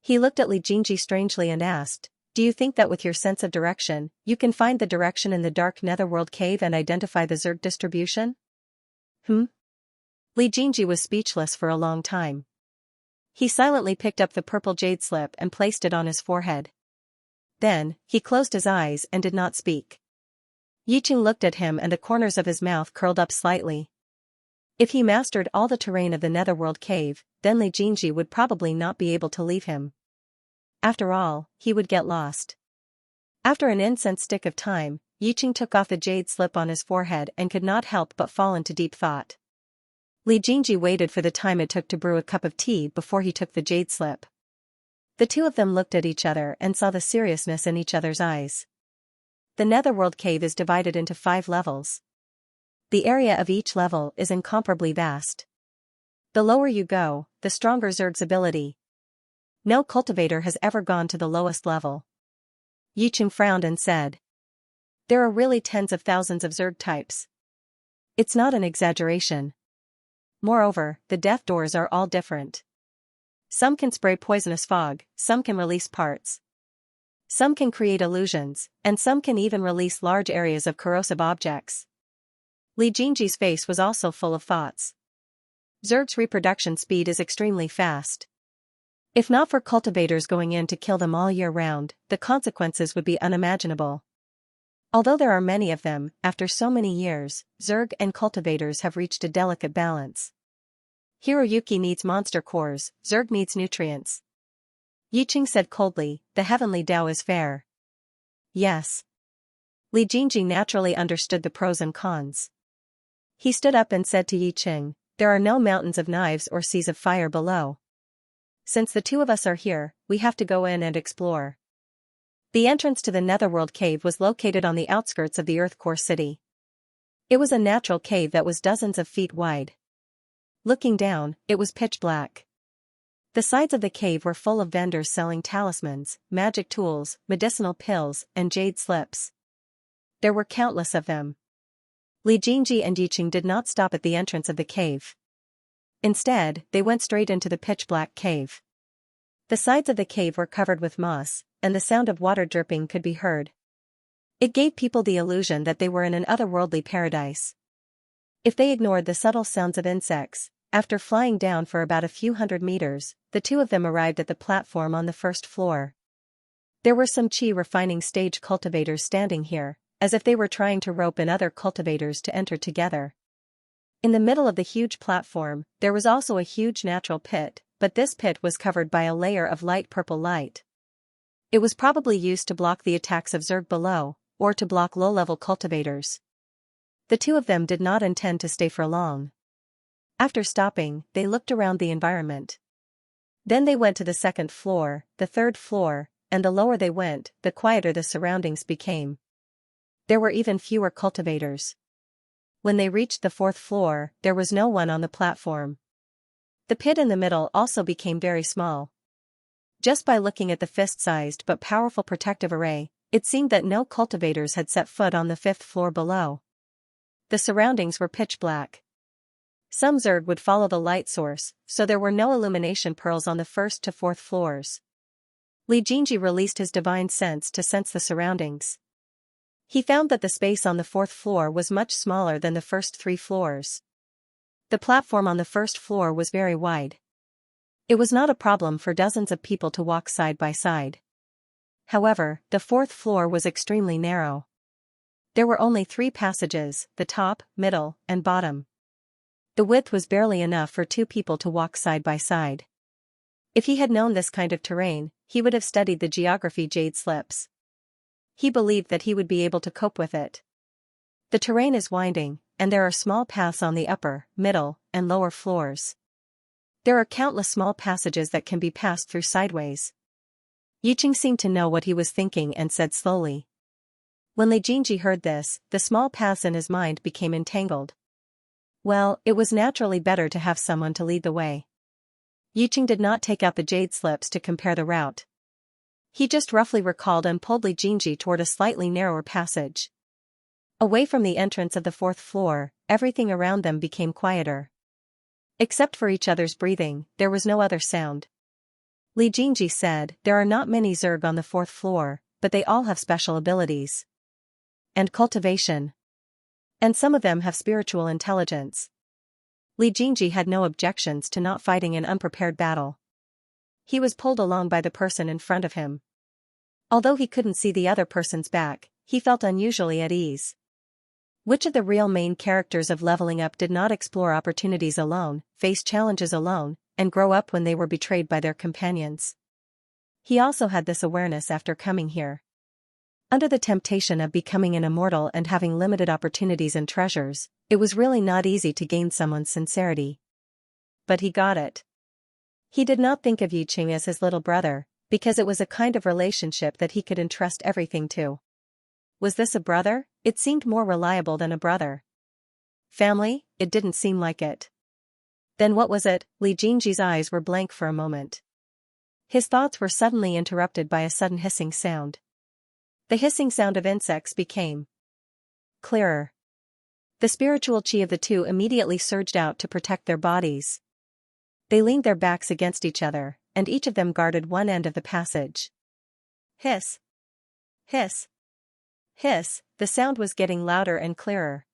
He looked at Li Jingji strangely and asked, "Do you think that with your sense of direction, you can find the direction in the dark Netherworld cave and identify the Zerg distribution?" Li Jingji was speechless for a long time. He silently picked up the purple jade slip and placed it on his forehead. Then, he closed his eyes and did not speak. Yiqing looked at him and the corners of his mouth curled up slightly. If he mastered all the terrain of the Netherworld cave, then Li Jingji would probably not be able to leave him. After all, he would get lost. After an incense stick of time, Yiqing took off the jade slip on his forehead and could not help but fall into deep thought. Li Jingji waited for the time it took to brew a cup of tea before he took the jade slip. The two of them looked at each other and saw the seriousness in each other's eyes. The Netherworld cave is divided into 5 levels. The area of each level is incomparably vast. The lower you go, the stronger Zerg's ability. No cultivator has ever gone to the lowest level. Yiqing frowned and said, "There are really tens of thousands of Zerg types. It's not an exaggeration. Moreover, the death doors are all different. Some can spray poisonous fog, some can release parts. Some can create illusions, and some can even release large areas of corrosive objects." Li Jingji's face was also full of thoughts. Zerg's reproduction speed is extremely fast. If not for cultivators going in to kill them all year round, the consequences would be unimaginable. Although there are many of them, after so many years, Zerg and cultivators have reached a delicate balance. Hiroyuki needs monster cores, Zerg needs nutrients. Yiqing said coldly, "The heavenly Tao is fair." Yes. Li Jingji naturally understood the pros and cons. He stood up and said to Yiqing, "There are no mountains of knives or seas of fire below. Since the two of us are here, we have to go in and explore." The entrance to the Netherworld cave was located on the outskirts of the Earth Core city. It was a natural cave that was dozens of feet wide. Looking down, it was pitch black. The sides of the cave were full of vendors selling talismans, magic tools, medicinal pills, and jade slips. There were countless of them. Li Jingji and Yiqing did not stop at the entrance of the cave. Instead, they went straight into the pitch-black cave. The sides of the cave were covered with moss, and the sound of water dripping could be heard. It gave people the illusion that they were in an otherworldly paradise. If they ignored the subtle sounds of insects, after flying down for about a few hundred meters, the two of them arrived at the platform on the first floor. There were some qi refining stage cultivators standing here, as if they were trying to rope in other cultivators to enter together. In the middle of the huge platform, there was also a huge natural pit, but this pit was covered by a layer of light purple light. It was probably used to block the attacks of Zerg below, or to block low-level cultivators. The two of them did not intend to stay for long. After stopping, they looked around the environment. Then they went to the second floor, the third floor, and the lower they went, the quieter the surroundings became. There were even fewer cultivators. When they reached the fourth floor, there was no one on the platform. The pit in the middle also became very small. Just by looking at the fist-sized but powerful protective array, it seemed that no cultivators had set foot on the fifth floor below. The surroundings were pitch black. Some Zerg would follow the light source, so there were no illumination pearls on the first to fourth floors. Li Jingji released his divine sense to sense the surroundings. He found that the space on the fourth floor was much smaller than the first 3 floors. The platform on the first floor was very wide. It was not a problem for dozens of people to walk side by side. However, the fourth floor was extremely narrow. There were only 3 passages, the top, middle, and bottom. The width was barely enough for 2 people to walk side by side. If he had known this kind of terrain, he would have studied the geography jade slips. He believed that he would be able to cope with it. The terrain is winding, and there are small paths on the upper, middle, and lower floors. There are countless small passages that can be passed through sideways. Yiqing seemed to know what he was thinking and said slowly. When Li Jingji heard this, the small paths in his mind became entangled. Well, it was naturally better to have someone to lead the way. Yiqing did not take out the jade slips to compare the route. He just roughly recalled and pulled Li Jingji toward a slightly narrower passage. Away from the entrance of the fourth floor, everything around them became quieter. Except for each other's breathing, there was no other sound. Li Jingji said, "There are not many Zerg on the fourth floor, but they all have special abilities. And cultivation. And some of them have spiritual intelligence." Li Jingji had no objections to not fighting an unprepared battle. He was pulled along by the person in front of him. Although he couldn't see the other person's back, he felt unusually at ease. Which of the real main characters of Leveling Up did not explore opportunities alone, face challenges alone, and grow up when they were betrayed by their companions? He also had this awareness after coming here. Under the temptation of becoming an immortal and having limited opportunities and treasures, it was really not easy to gain someone's sincerity. But he got it. He did not think of Yiqing as his little brother, because it was a kind of relationship that he could entrust everything to. Was this a brother? It seemed more reliable than a brother. Family? It didn't seem like it. Then what was it? Li Jingji's eyes were blank for a moment. His thoughts were suddenly interrupted by a sudden hissing sound. The hissing sound of insects became clearer. The spiritual chi of the two immediately surged out to protect their bodies. They leaned their backs against each other, and each of them guarded one end of the passage. Hiss. Hiss. Hiss, the sound was getting louder and clearer.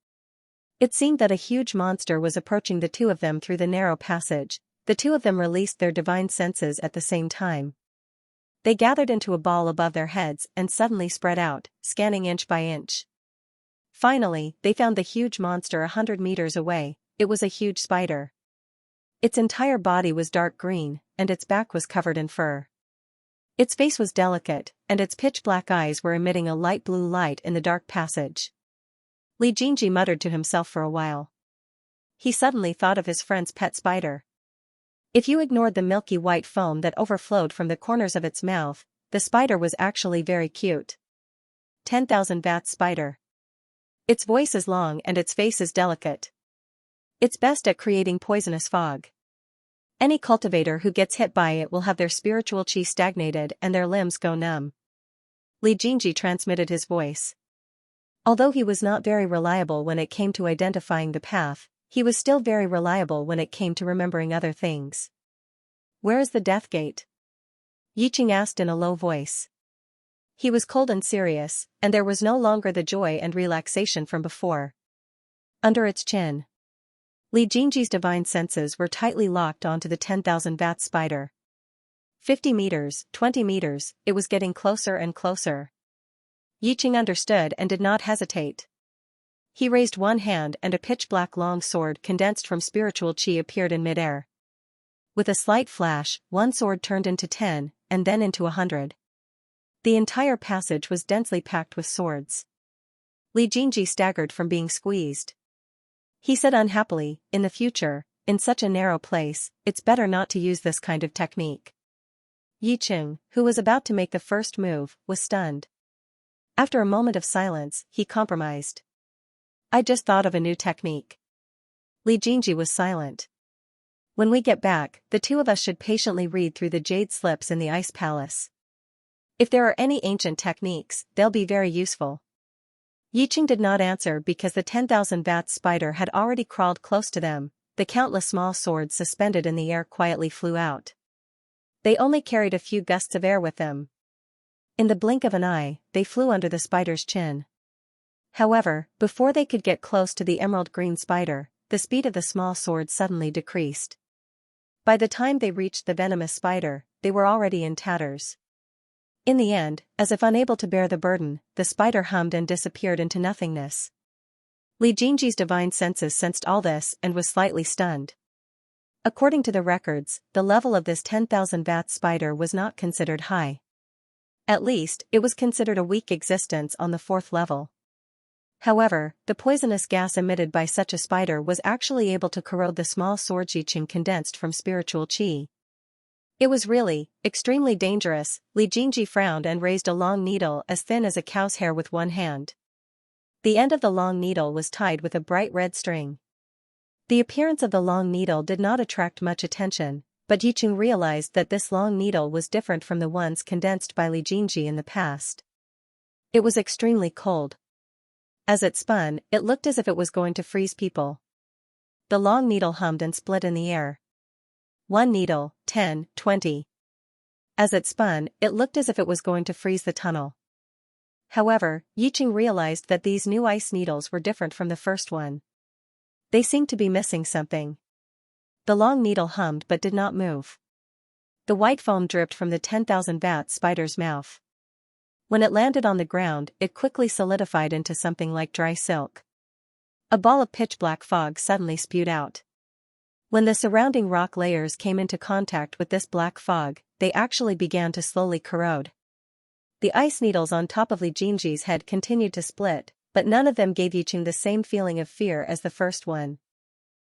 It seemed that a huge monster was approaching the two of them through the narrow passage. The two of them released their divine senses at the same time. They gathered into a ball above their heads and suddenly spread out, scanning inch by inch. Finally, they found the huge monster 100 meters away. It was a huge spider. Its entire body was dark green, and its back was covered in fur. Its face was delicate, and its pitch-black eyes were emitting a light blue light in the dark passage. Li Jingji muttered to himself for a while. He suddenly thought of his friend's pet spider. If you ignored the milky white foam that overflowed from the corners of its mouth, the spider was actually very cute. 10,000 Vats spider. Its voice is long and its face is delicate. It's best at creating poisonous fog. Any cultivator who gets hit by it will have their spiritual chi stagnated and their limbs go numb. Li Jingji transmitted his voice. Although he was not very reliable when it came to identifying the path, he was still very reliable when it came to remembering other things. Where is the death gate? Yiqing asked in a low voice. He was cold and serious, and there was no longer the joy and relaxation from before. Under its chin. Li Jingji's divine senses were tightly locked onto the 10,000 vat spider. 50 meters, 20 meters, it was getting closer and closer. Yiqing understood and did not hesitate. He raised one hand and a pitch-black long sword condensed from spiritual chi appeared in midair. With a slight flash, one sword turned into 10, and then into 100. The entire passage was densely packed with swords. Li Jingji staggered from being squeezed. He said unhappily, in the future, in such a narrow place, it's better not to use this kind of technique. Yiqing, who was about to make the first move, was stunned. After a moment of silence, he compromised. I just thought of a new technique. Li Jingji was silent. When we get back, the two of us should patiently read through the jade slips in the ice palace. If there are any ancient techniques, they'll be very useful. Yiqing did not answer because the 10,000 vat spider had already crawled close to them. The countless small swords suspended in the air quietly flew out. They only carried a few gusts of air with them. In the blink of an eye, they flew under the spider's chin. However, before they could get close to the emerald green spider, the speed of the small swords suddenly decreased. By the time they reached the venomous spider, they were already in tatters. In the end, as if unable to bear the burden, the spider hummed and disappeared into nothingness. Li Jingji's divine senses sensed all this and was slightly stunned. According to the records, the level of this 10,000 vat spider was not considered high. At least, it was considered a weak existence on the 4th level. However, the poisonous gas emitted by such a spider was actually able to corrode the small sword Yiqing condensed from spiritual chi. It was really, extremely dangerous. Li Jingji frowned and raised a long needle as thin as a cow's hair with one hand. The end of the long needle was tied with a bright red string. The appearance of the long needle did not attract much attention, but Yiqing realized that this long needle was different from the ones condensed by Li Jingji in the past. It was extremely cold. As it spun, it looked as if it was going to freeze people. The long needle hummed and split in the air. 1 needle, 10, 20. As it spun, it looked as if it was going to freeze the tunnel. However, Yiqing realized that these new ice needles were different from the first one. They seemed to be missing something. The long needle hummed but did not move. The white foam dripped from the 10,000 vat spider's mouth. When it landed on the ground, it quickly solidified into something like dry silk. A ball of pitch-black fog suddenly spewed out. When the surrounding rock layers came into contact with this black fog, they actually began to slowly corrode. The ice needles on top of Li Jingji's head continued to split, but none of them gave Yiqing the same feeling of fear as the first one.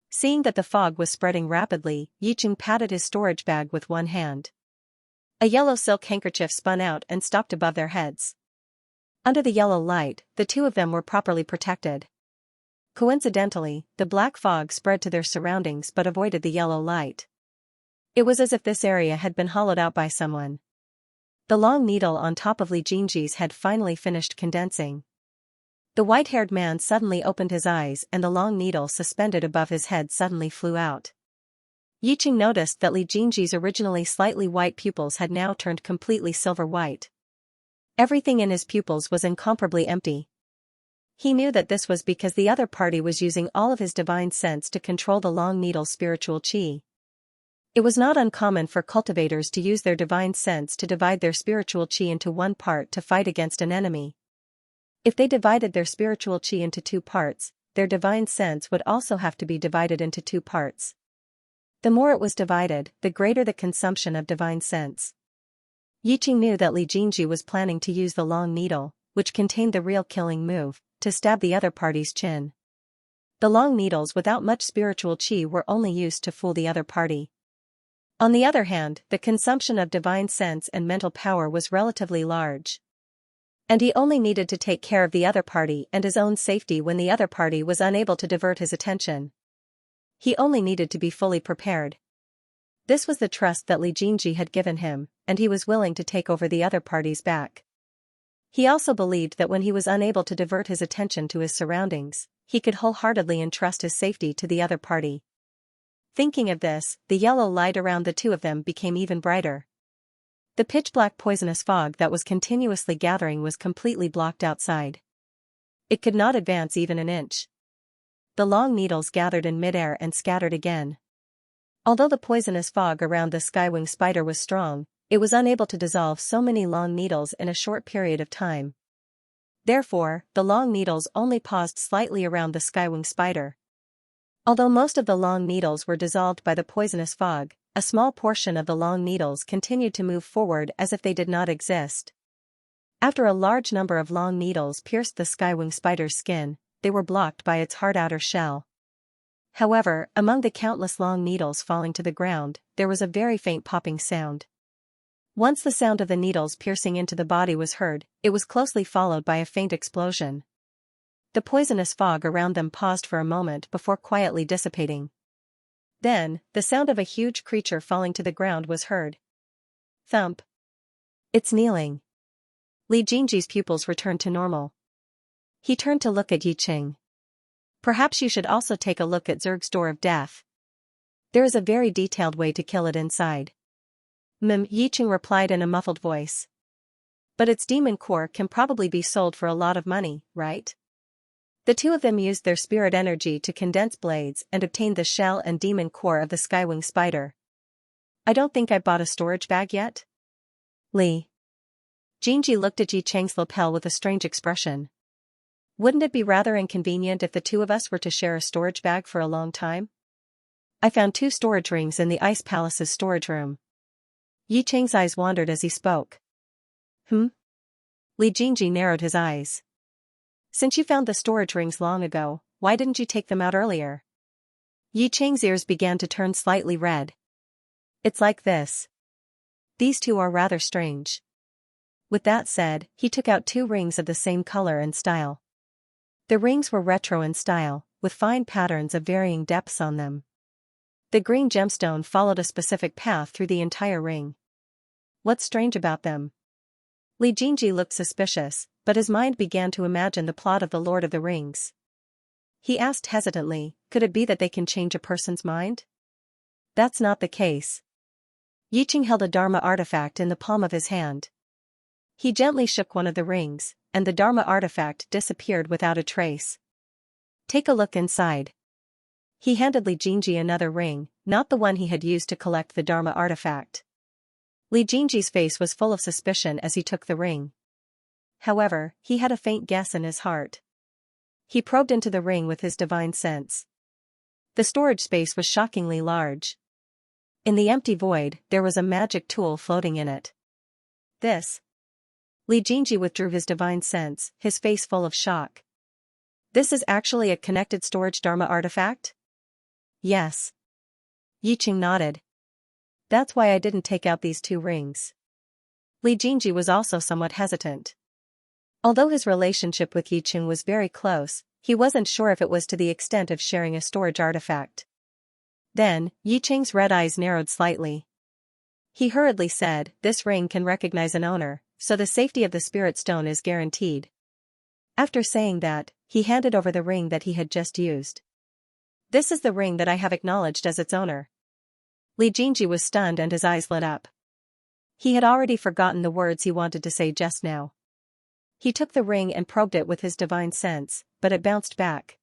Seeing that the fog was spreading rapidly, Yiqing patted his storage bag with one hand. A yellow silk handkerchief spun out and stopped above their heads. Under the yellow light, the two of them were properly protected. Coincidentally, the black fog spread to their surroundings but avoided the yellow light. It was as if this area had been hollowed out by someone. The long needle on top of Li Jingji's head finally finished condensing. The white-haired man suddenly opened his eyes and the long needle suspended above his head suddenly flew out. Yiqing noticed that Li Jingji's originally slightly white pupils had now turned completely silver white. Everything in his pupils was incomparably empty. He knew that this was because the other party was using all of his divine sense to control the long needle's spiritual chi. It was not uncommon for cultivators to use their divine sense to divide their spiritual chi into one part to fight against an enemy. If they divided their spiritual chi into 2 parts, their divine sense would also have to be divided into 2 parts. The more it was divided, the greater the consumption of divine sense. Yiqing knew that Li Jingji was planning to use the long needle, which contained the real killing move, to stab the other party's chin. The long needles without much spiritual chi were only used to fool the other party. On the other hand, the consumption of divine sense and mental power was relatively large. And he only needed to take care of the other party and his own safety when the other party was unable to divert his attention. He only needed to be fully prepared. This was the trust that Li Jingji had given him, and he was willing to take over the other party's back. He also believed that when he was unable to divert his attention to his surroundings, he could wholeheartedly entrust his safety to the other party. Thinking of this, the yellow light around the two of them became even brighter. The pitch-black poisonous fog that was continuously gathering was completely blocked outside. It could not advance even an inch. The long needles gathered in midair and scattered again. Although the poisonous fog around the skywing spider was strong, it was unable to dissolve so many long needles in a short period of time. Therefore, the long needles only paused slightly around the skywing spider. Although most of the long needles were dissolved by the poisonous fog, a small portion of the long needles continued to move forward as if they did not exist. After a large number of long needles pierced the skywing spider's skin, they were blocked by its hard outer shell. However, among the countless long needles falling to the ground, there was a very faint popping sound. Once the sound of the needles piercing into the body was heard, it was closely followed by a faint explosion. The poisonous fog around them paused for a moment before quietly dissipating. Then, the sound of a huge creature falling to the ground was heard. Thump. It's kneeling. Li Jingji's pupils returned to normal. He turned to look at Yi Qing. Perhaps you should also take a look at Zerg's Door of Death. There is a very detailed way to kill it inside. Yi Qing replied in a muffled voice. But its demon core can probably be sold for a lot of money, right? The two of them used their spirit energy to condense blades and obtained the shell and demon core of the skywing spider. I don't think I bought a storage bag yet. Li Jingji looked at Yi Cheng's lapel with a strange expression. Wouldn't it be rather inconvenient if the two of us were to share a storage bag for a long time? I found 2 storage rings in the Ice Palace's storage room. Yi Cheng's eyes wandered as he spoke. Li Jingji narrowed his eyes. Since you found the storage rings long ago, why didn't you take them out earlier? Yi Cheng's ears began to turn slightly red. It's like this. These two are rather strange. With that said, he took out 2 rings of the same color and style. The rings were retro in style, with fine patterns of varying depths on them. The green gemstone followed a specific path through the entire ring. What's strange about them? Li Jingji looked suspicious, but his mind began to imagine the plot of the Lord of the Rings. He asked hesitantly, could it be that they can change a person's mind? That's not the case. Yi Qing held a Dharma artifact in the palm of his hand. He gently shook one of the rings, and the Dharma artifact disappeared without a trace. Take a look inside. He handed Li Jingji another ring, not the one he had used to collect the Dharma artifact. Li Jingji's face was full of suspicion as he took the ring. However, he had a faint guess in his heart. He probed into the ring with his divine sense. The storage space was shockingly large. In the empty void, there was a magic tool floating in it. This. Li Jingji withdrew his divine sense, his face full of shock. This is actually a connected storage Dharma artifact? Yes. Yi Qing nodded. That's why I didn't take out these 2 rings. Li Jingji was also somewhat hesitant. Although his relationship with Yi Qing was very close, he wasn't sure if it was to the extent of sharing a storage artifact. Then, Yi Qing's red eyes narrowed slightly. He hurriedly said, this ring can recognize an owner, so the safety of the spirit stone is guaranteed. After saying that, he handed over the ring that he had just used. This is the ring that I have acknowledged as its owner. Li Jingji was stunned and his eyes lit up. He had already forgotten the words he wanted to say just now. He took the ring and probed it with his divine sense, but it bounced back.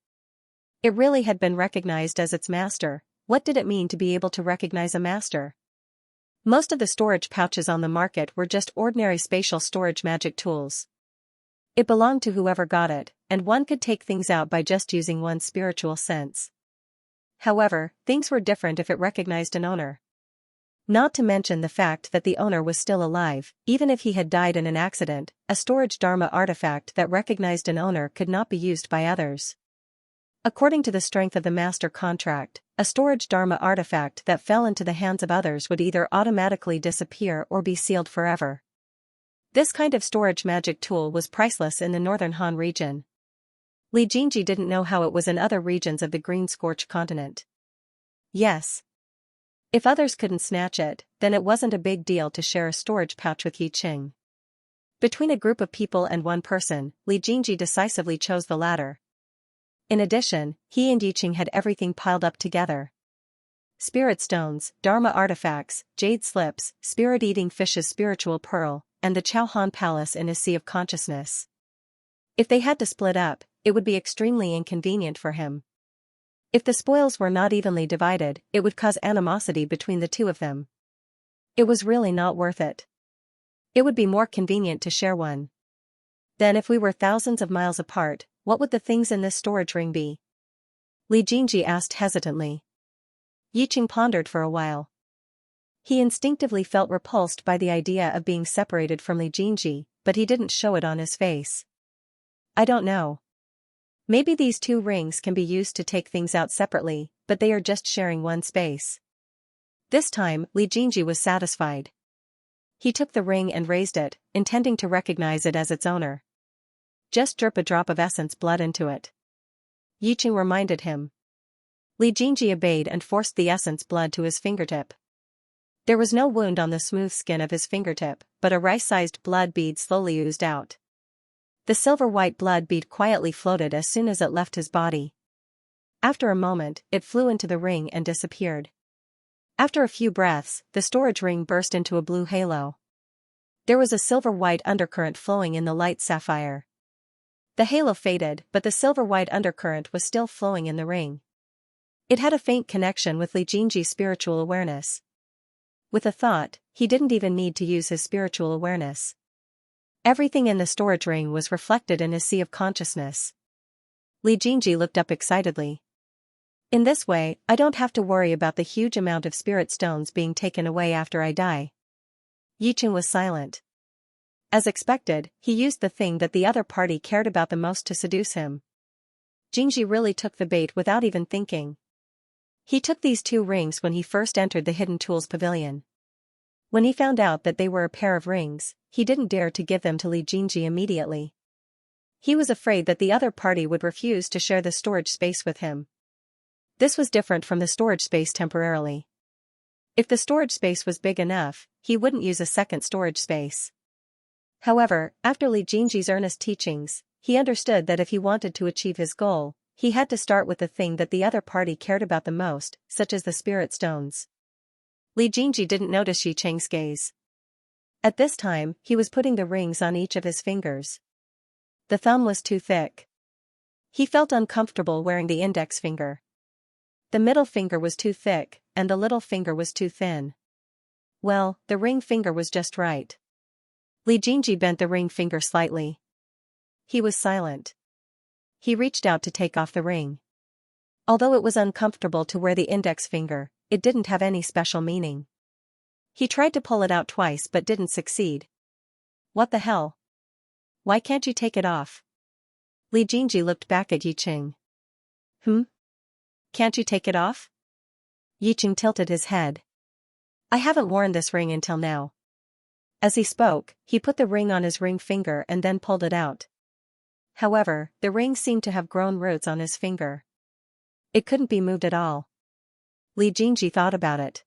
It really had been recognized as its master. What did it mean to be able to recognize a master? Most of the storage pouches on the market were just ordinary spatial storage magic tools. It belonged to whoever got it, and one could take things out by just using one's spiritual sense. However, things were different if it recognized an owner. Not to mention the fact that the owner was still alive, even if he had died in an accident, a storage Dharma artifact that recognized an owner could not be used by others. According to the strength of the master contract, a storage Dharma artifact that fell into the hands of others would either automatically disappear or be sealed forever. This kind of storage magic tool was priceless in the northern Han region. Li Jingji didn't know how it was in other regions of the Green Scorched continent. Yes. If others couldn't snatch it, then it wasn't a big deal to share a storage pouch with Yiqing. Between a group of people and one person, Li Jingji decisively chose the latter. In addition, he and Yiqing had everything piled up together. Spirit stones, Dharma artifacts, jade slips, spirit-eating fish's spiritual pearl, and the Chaohan Palace in his sea of consciousness. If they had to split up, it would be extremely inconvenient for him. If the spoils were not evenly divided, it would cause animosity between the two of them. It was really not worth it. It would be more convenient to share one. Then if we were thousands of miles apart, what would the things in this storage ring be? Li Jingji asked hesitantly. Yiqing pondered for a while. He instinctively felt repulsed by the idea of being separated from Li Jingji, but he didn't show it on his face. I don't know. Maybe these two rings can be used to take things out separately, but they are just sharing one space. This time, Li Jingji was satisfied. He took the ring and raised it, intending to recognize it as its owner. Just drip a drop of essence blood into it. Yiqing reminded him. Li Jingji obeyed and forced the essence blood to his fingertip. There was no wound on the smooth skin of his fingertip, but a rice-sized blood bead slowly oozed out. The silver-white blood bead quietly floated as soon as it left his body. After a moment, it flew into the ring and disappeared. After a few breaths, the storage ring burst into a blue halo. There was a silver-white undercurrent flowing in the light sapphire. The halo faded, but the silver-white undercurrent was still flowing in the ring. It had a faint connection with Li Jingji's spiritual awareness. With a thought, he didn't even need to use his spiritual awareness. Everything in the storage ring was reflected in his sea of consciousness. Li Jingji looked up excitedly. In this way, I don't have to worry about the huge amount of spirit stones being taken away after I die. Yiqing was silent. As expected, he used the thing that the other party cared about the most to seduce him. Jingji really took the bait without even thinking. He took these two rings when he first entered the Hidden Tools Pavilion. When he found out that they were a pair of rings, he didn't dare to give them to Li Jingji immediately. He was afraid that the other party would refuse to share the storage space with him. This was different from the storage space temporarily. If the storage space was big enough, he wouldn't use a second storage space. However, after Li Jingji's earnest teachings, he understood that if he wanted to achieve his goal, he had to start with the thing that the other party cared about the most, such as the spirit stones. Li Jingji didn't notice Yiqing's gaze. At this time, he was putting the rings on each of his fingers. The thumb was too thick. He felt uncomfortable wearing the index finger. The middle finger was too thick, and the little finger was too thin. Well, the ring finger was just right. Li Jingji bent the ring finger slightly. He was silent. He reached out to take off the ring. Although it was uncomfortable to wear the index finger, it didn't have any special meaning. He tried to pull it out twice but didn't succeed. What the hell? Why can't you take it off? Li Jingji looked back at Yiqing. Can't you take it off? Yiqing tilted his head. I haven't worn this ring until now. As he spoke, he put the ring on his ring finger and then pulled it out. However, the ring seemed to have grown roots on his finger. It couldn't be moved at all. Li Jingji thought about it.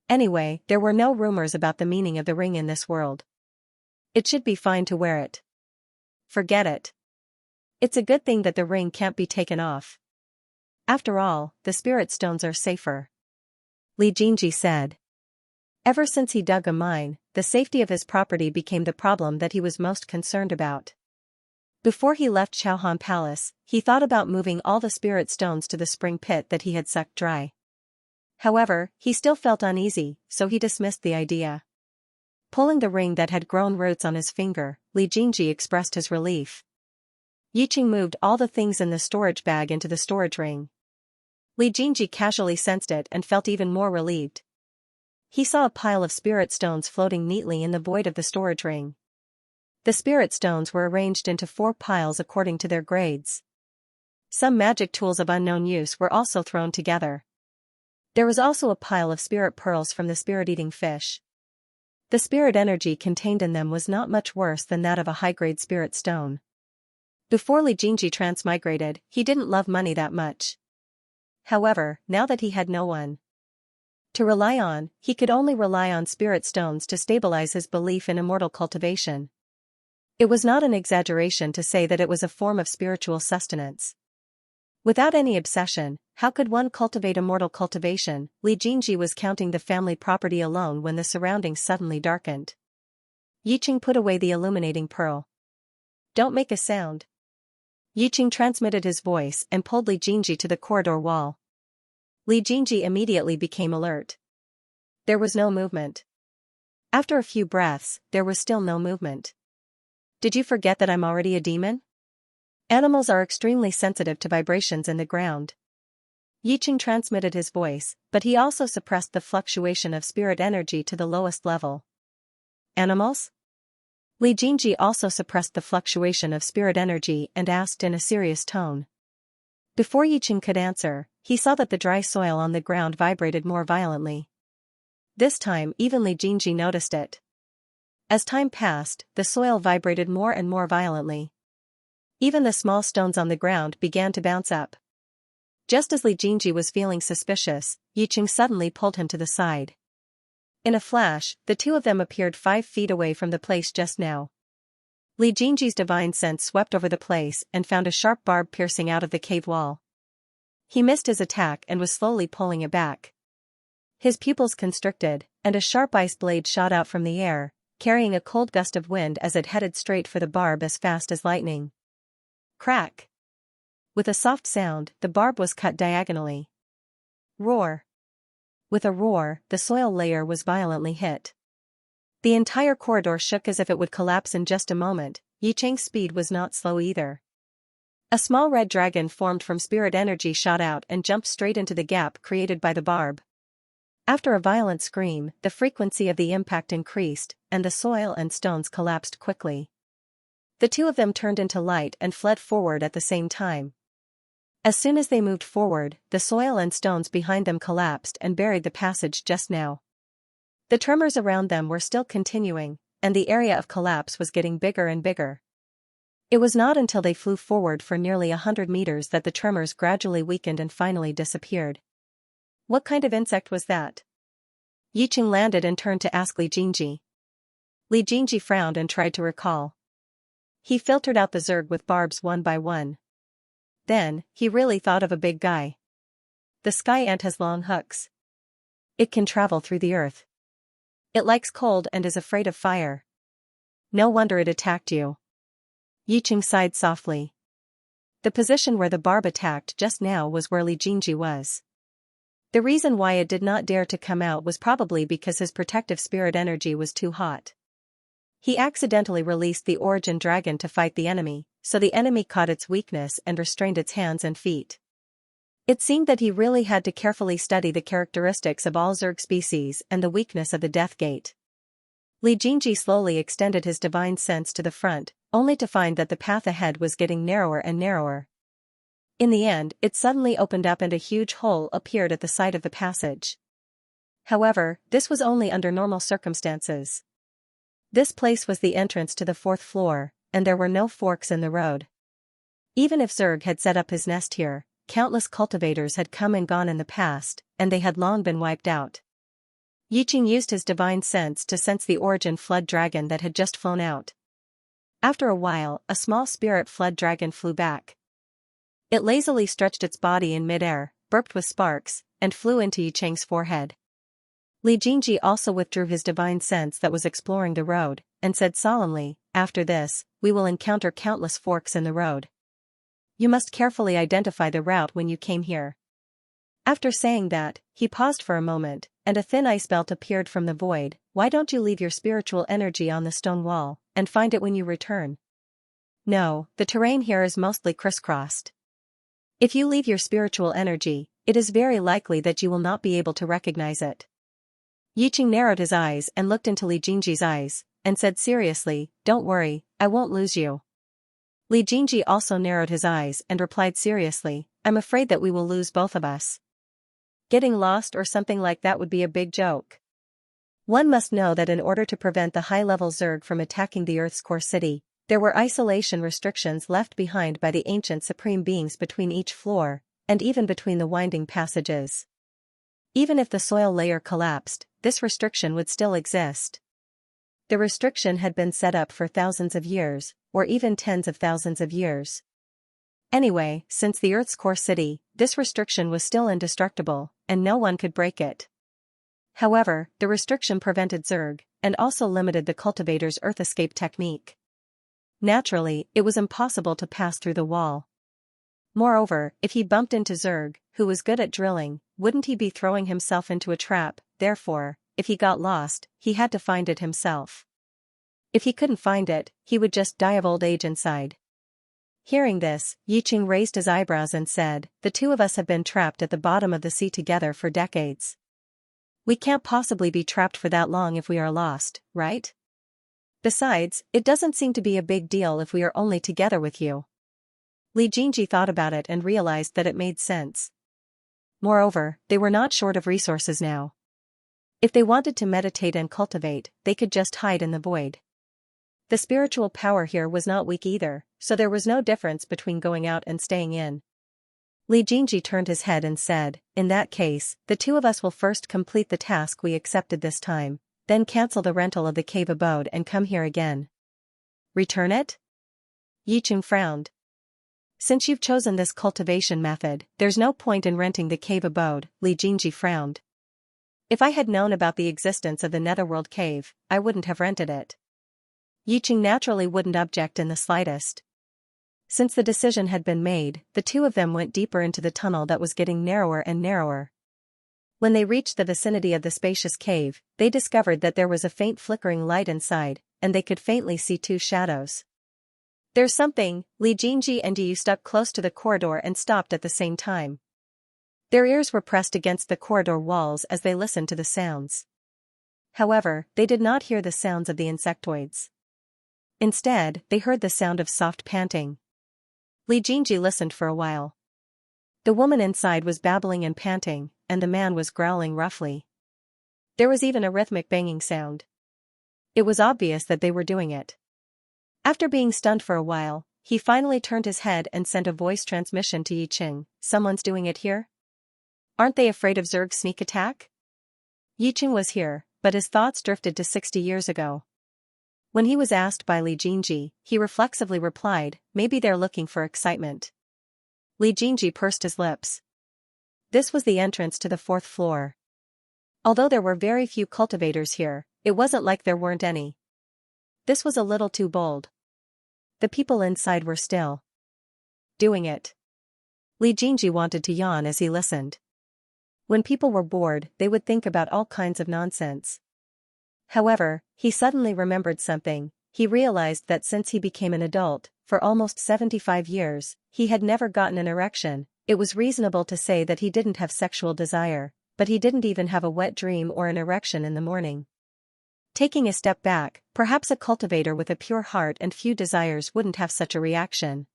Anyway, there were no rumors about the meaning of the ring in this world. It should be fine to wear it. Forget it. It's a good thing that the ring can't be taken off. After all, the spirit stones are safer. Li Jingji said. Ever since he dug a mine, the safety of his property became the problem that he was most concerned about. Before he left Chaohan Palace, he thought about moving all the spirit stones to the spring pit that he had sucked dry. However, he still felt uneasy, so he dismissed the idea. Pulling the ring that had grown roots on his finger, Li Jingji expressed his relief. Yiqing moved all the things in the storage bag into the storage ring. Li Jingji casually sensed it and felt even more relieved. He saw a pile of spirit stones floating neatly in the void of the storage ring. The spirit stones were arranged into 4 piles according to their grades. Some magic tools of unknown use were also thrown together. There was also a pile of spirit pearls from the spirit-eating fish. The spirit energy contained in them was not much worse than that of a high-grade spirit stone. Before Li Jingji transmigrated, he didn't love money that much. However, now that he had no one To rely on, he could only rely on spirit stones to stabilize his belief in immortal cultivation. It was not an exaggeration to say that it was a form of spiritual sustenance. Without any obsession, how could one cultivate immortal cultivation? Li Jingji was counting the family property alone when the surroundings suddenly darkened. Yiqing put away the illuminating pearl. Don't make a sound. Yiqing transmitted his voice and pulled Li Jingji to the corridor wall. Li Jingji immediately became alert. There was no movement. After a few breaths, there was still no movement. Did you forget that I'm already a demon? Animals are extremely sensitive to vibrations in the ground. Yiqing transmitted his voice, but he also suppressed the fluctuation of spirit energy to the lowest level. Animals? Li Jingji also suppressed the fluctuation of spirit energy and asked in a serious tone. Before Yiqing could answer, he saw that the dry soil on the ground vibrated more violently. This time even Li Jingji noticed it. As time passed, the soil vibrated more and more violently. Even the small stones on the ground began to bounce up. Just as Li Jingji was feeling suspicious, Yiqing suddenly pulled him to the side. In a flash, the two of them appeared 5 feet away from the place just now. Li Jingji's divine sense swept over the place and found a sharp barb piercing out of the cave wall. He missed his attack and was slowly pulling it back. His pupils constricted, and a sharp ice blade shot out from the air, carrying a cold gust of wind as it headed straight for the barb as fast as lightning. Crack! With a soft sound, the barb was cut diagonally. Roar! With a roar, the soil layer was violently hit. The entire corridor shook as if it would collapse in just a moment. Yiqing's speed was not slow either. A small red dragon formed from spirit energy shot out and jumped straight into the gap created by the barb. After a violent scream, the frequency of the impact increased, and the soil and stones collapsed quickly. The two of them turned into light and fled forward at the same time. As soon as they moved forward, the soil and stones behind them collapsed and buried the passage just now. The tremors around them were still continuing, and the area of collapse was getting bigger and bigger. It was not until they flew forward for nearly 100 meters that the tremors gradually weakened and finally disappeared. What kind of insect was that? Yiqing landed and turned to ask Li Jingji. Li Jingji frowned and tried to recall. He filtered out the zerg with barbs one by one. Then, he really thought of a big guy. The sky ant has long hooks. It can travel through the earth. It likes cold and is afraid of fire. No wonder it attacked you. Yiqing sighed softly. The position where the barb attacked just now was where Li Jingji was. The reason why it did not dare to come out was probably because his protective spirit energy was too hot. He accidentally released the origin dragon to fight the enemy, so the enemy caught its weakness and restrained its hands and feet. It seemed that he really had to carefully study the characteristics of all Zerg species and the weakness of the Death Gate. Li Jingji slowly extended his divine sense to the front, only to find that the path ahead was getting narrower and narrower. In the end, it suddenly opened up and a huge hole appeared at the side of the passage. However, this was only under normal circumstances. This place was the entrance to the 4th floor, and there were no forks in the road. Even if Zerg had set up his nest here, countless cultivators had come and gone in the past, and they had long been wiped out. Yiqing used his divine sense to sense the origin flood dragon that had just flown out. After a while, a small spirit flood dragon flew back. It lazily stretched its body in midair, burped with sparks, and flew into Yiqing's forehead. Li Jingji also withdrew his divine sense that was exploring the road, and said solemnly, "After this, we will encounter countless forks in the road. You must carefully identify the route when you came here." After saying that, he paused for a moment, and a thin ice belt appeared from the void. "Why don't you leave your spiritual energy on the stone wall, and find it when you return?" "No, the terrain here is mostly crisscrossed. If you leave your spiritual energy, it is very likely that you will not be able to recognize it." Yiqing narrowed his eyes and looked into Li Jingji's eyes, and said seriously, "Don't worry, I won't lose you." Li Jingji also narrowed his eyes and replied seriously, "I'm afraid that we will lose both of us. Getting lost or something like that would be a big joke. One must know that in order to prevent the high-level Zerg from attacking the Earth's core city, there were isolation restrictions left behind by the ancient supreme beings between each floor, and even between the winding passages. Even if the soil layer collapsed, this restriction would still exist. The restriction had been set up for thousands of years, or even tens of thousands of years. Anyway, since the Earth's core city, this restriction was still indestructible, and no one could break it. However, the restriction prevented Zerg, and also limited the cultivator's Earth escape technique. Naturally, it was impossible to pass through the wall. Moreover, if he bumped into Zerg, who was good at drilling, wouldn't he be throwing himself into a trap? Therefore, if he got lost, he had to find it himself. If he couldn't find it, he would just die of old age inside. Hearing this, Yiqing raised his eyebrows and said, "The two of us have been trapped at the bottom of the sea together for decades. We can't possibly be trapped for that long if we are lost, right? Besides, it doesn't seem to be a big deal if we are only together with you." Li Jingji thought about it and realized that it made sense. Moreover, they were not short of resources now. If they wanted to meditate and cultivate, they could just hide in the void. The spiritual power here was not weak either, so there was no difference between going out and staying in. Li Jingji turned his head and said, "In that case, the two of us will first complete the task we accepted this time, then cancel the rental of the cave abode and come here again." "Return it?" Yiqing frowned. "Since you've chosen this cultivation method, there's no point in renting the cave abode," Li Jingji frowned. "If I had known about the existence of the Netherworld cave, I wouldn't have rented it." Yiqing naturally wouldn't object in the slightest. Since the decision had been made, the two of them went deeper into the tunnel that was getting narrower and narrower. When they reached the vicinity of the spacious cave, they discovered that there was a faint flickering light inside, and they could faintly see two shadows. "There's something," Li Jingji and Yu stuck close to the corridor and stopped at the same time. Their ears were pressed against the corridor walls as they listened to the sounds. However, they did not hear the sounds of the insectoids. Instead, they heard the sound of soft panting. Li Jingji listened for a while. The woman inside was babbling and panting, and the man was growling roughly. There was even a rhythmic banging sound. It was obvious that they were doing it. After being stunned for a while, he finally turned his head and sent a voice transmission to Yiqing, "Someone's doing it here? Aren't they afraid of Zerg's sneak attack?" Yiqing was here, but his thoughts drifted to 60 years ago. When he was asked by Li Jingji, he reflexively replied, "Maybe they're looking for excitement." Li Jingji pursed his lips. This was the entrance to the 4th floor. Although there were very few cultivators here, it wasn't like there weren't any. This was a little too bold. The people inside were still doing it. Li Jingji wanted to yawn as he listened. When people were bored, they would think about all kinds of nonsense. However, he suddenly remembered something. He realized that since he became an adult, for almost 75 years, he had never gotten an erection. It was reasonable to say that he didn't have sexual desire, but he didn't even have a wet dream or an erection in the morning. Taking a step back, perhaps a cultivator with a pure heart and few desires wouldn't have such a reaction.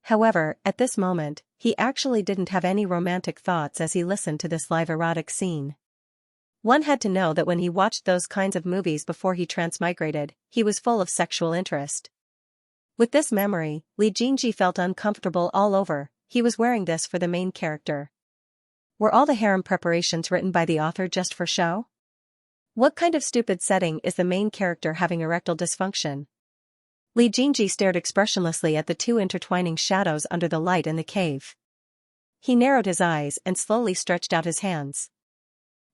However, at this moment, he actually didn't have any romantic thoughts as he listened to this live erotic scene. One had to know that when he watched those kinds of movies before he transmigrated, he was full of sexual interest. With this memory, Li Jingji felt uncomfortable all over. He was wearing this for the main character. Were all the harem preparations written by the author just for show? What kind of stupid setting is the main character having erectile dysfunction? Li Jingji stared expressionlessly at the two intertwining shadows under the light in the cave. He narrowed his eyes and slowly stretched out his hands.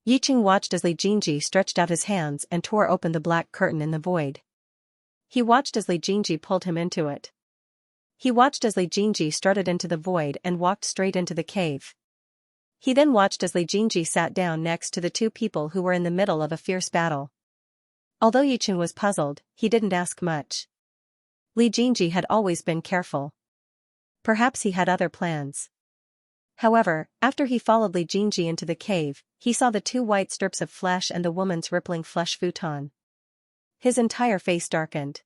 Yiqing watched as Li Jingji stretched out his hands and tore open the black curtain in the void. He watched as Li Jingji pulled him into it. He watched as Li Jingji strutted into the void and walked straight into the cave. He then watched as Li Jingji sat down next to the two people who were in the middle of a fierce battle. Although Yiqing was puzzled, he didn't ask much. Li Jingji had always been careful. Perhaps he had other plans. However, after he followed Li Jingji into the cave, he saw the two white strips of flesh and the woman's rippling flesh futon. His entire face darkened.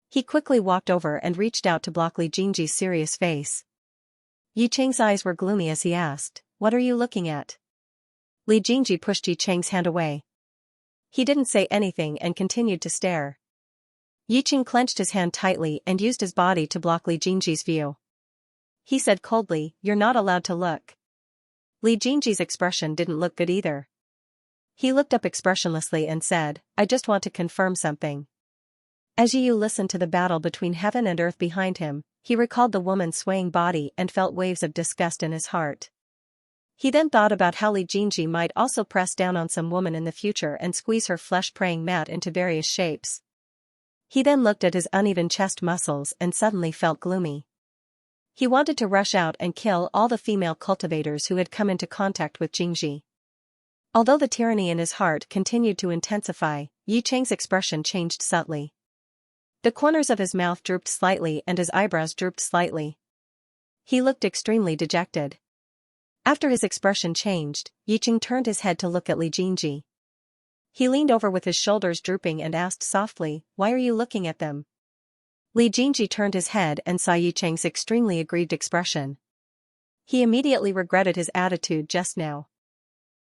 He quickly walked over and reached out to block Li Jingji's serious face. Yiqing's eyes were gloomy as he asked, "What are you looking at?" Li Jingji pushed Yiqing's hand away. He didn't say anything and continued to stare. Yiqing clenched his hand tightly and used his body to block Li Jingji's view. He said coldly, "You're not allowed to look." Li Jingji's expression didn't look good either. He looked up expressionlessly and said, I just want to confirm something. As Yu listened to the battle between heaven and earth behind him, he recalled the woman's swaying body and felt waves of disgust in his heart. He then thought about how Li Jingji might also press down on some woman in the future and squeeze her flesh-preying mat into various shapes. He then looked at his uneven chest muscles and suddenly felt gloomy. He wanted to rush out and kill all the female cultivators who had come into contact with Jingji. Although the tyranny in his heart continued to intensify, Yi Cheng's expression changed subtly. The corners of his mouth drooped slightly and his eyebrows drooped slightly. He looked extremely dejected. After his expression changed, Yi Cheng turned his head to look at Li Jingji. He leaned over with his shoulders drooping and asked softly, Why are you looking at them? Li Jingji turned his head and saw Yi Cheng's extremely aggrieved expression. He immediately regretted his attitude just now.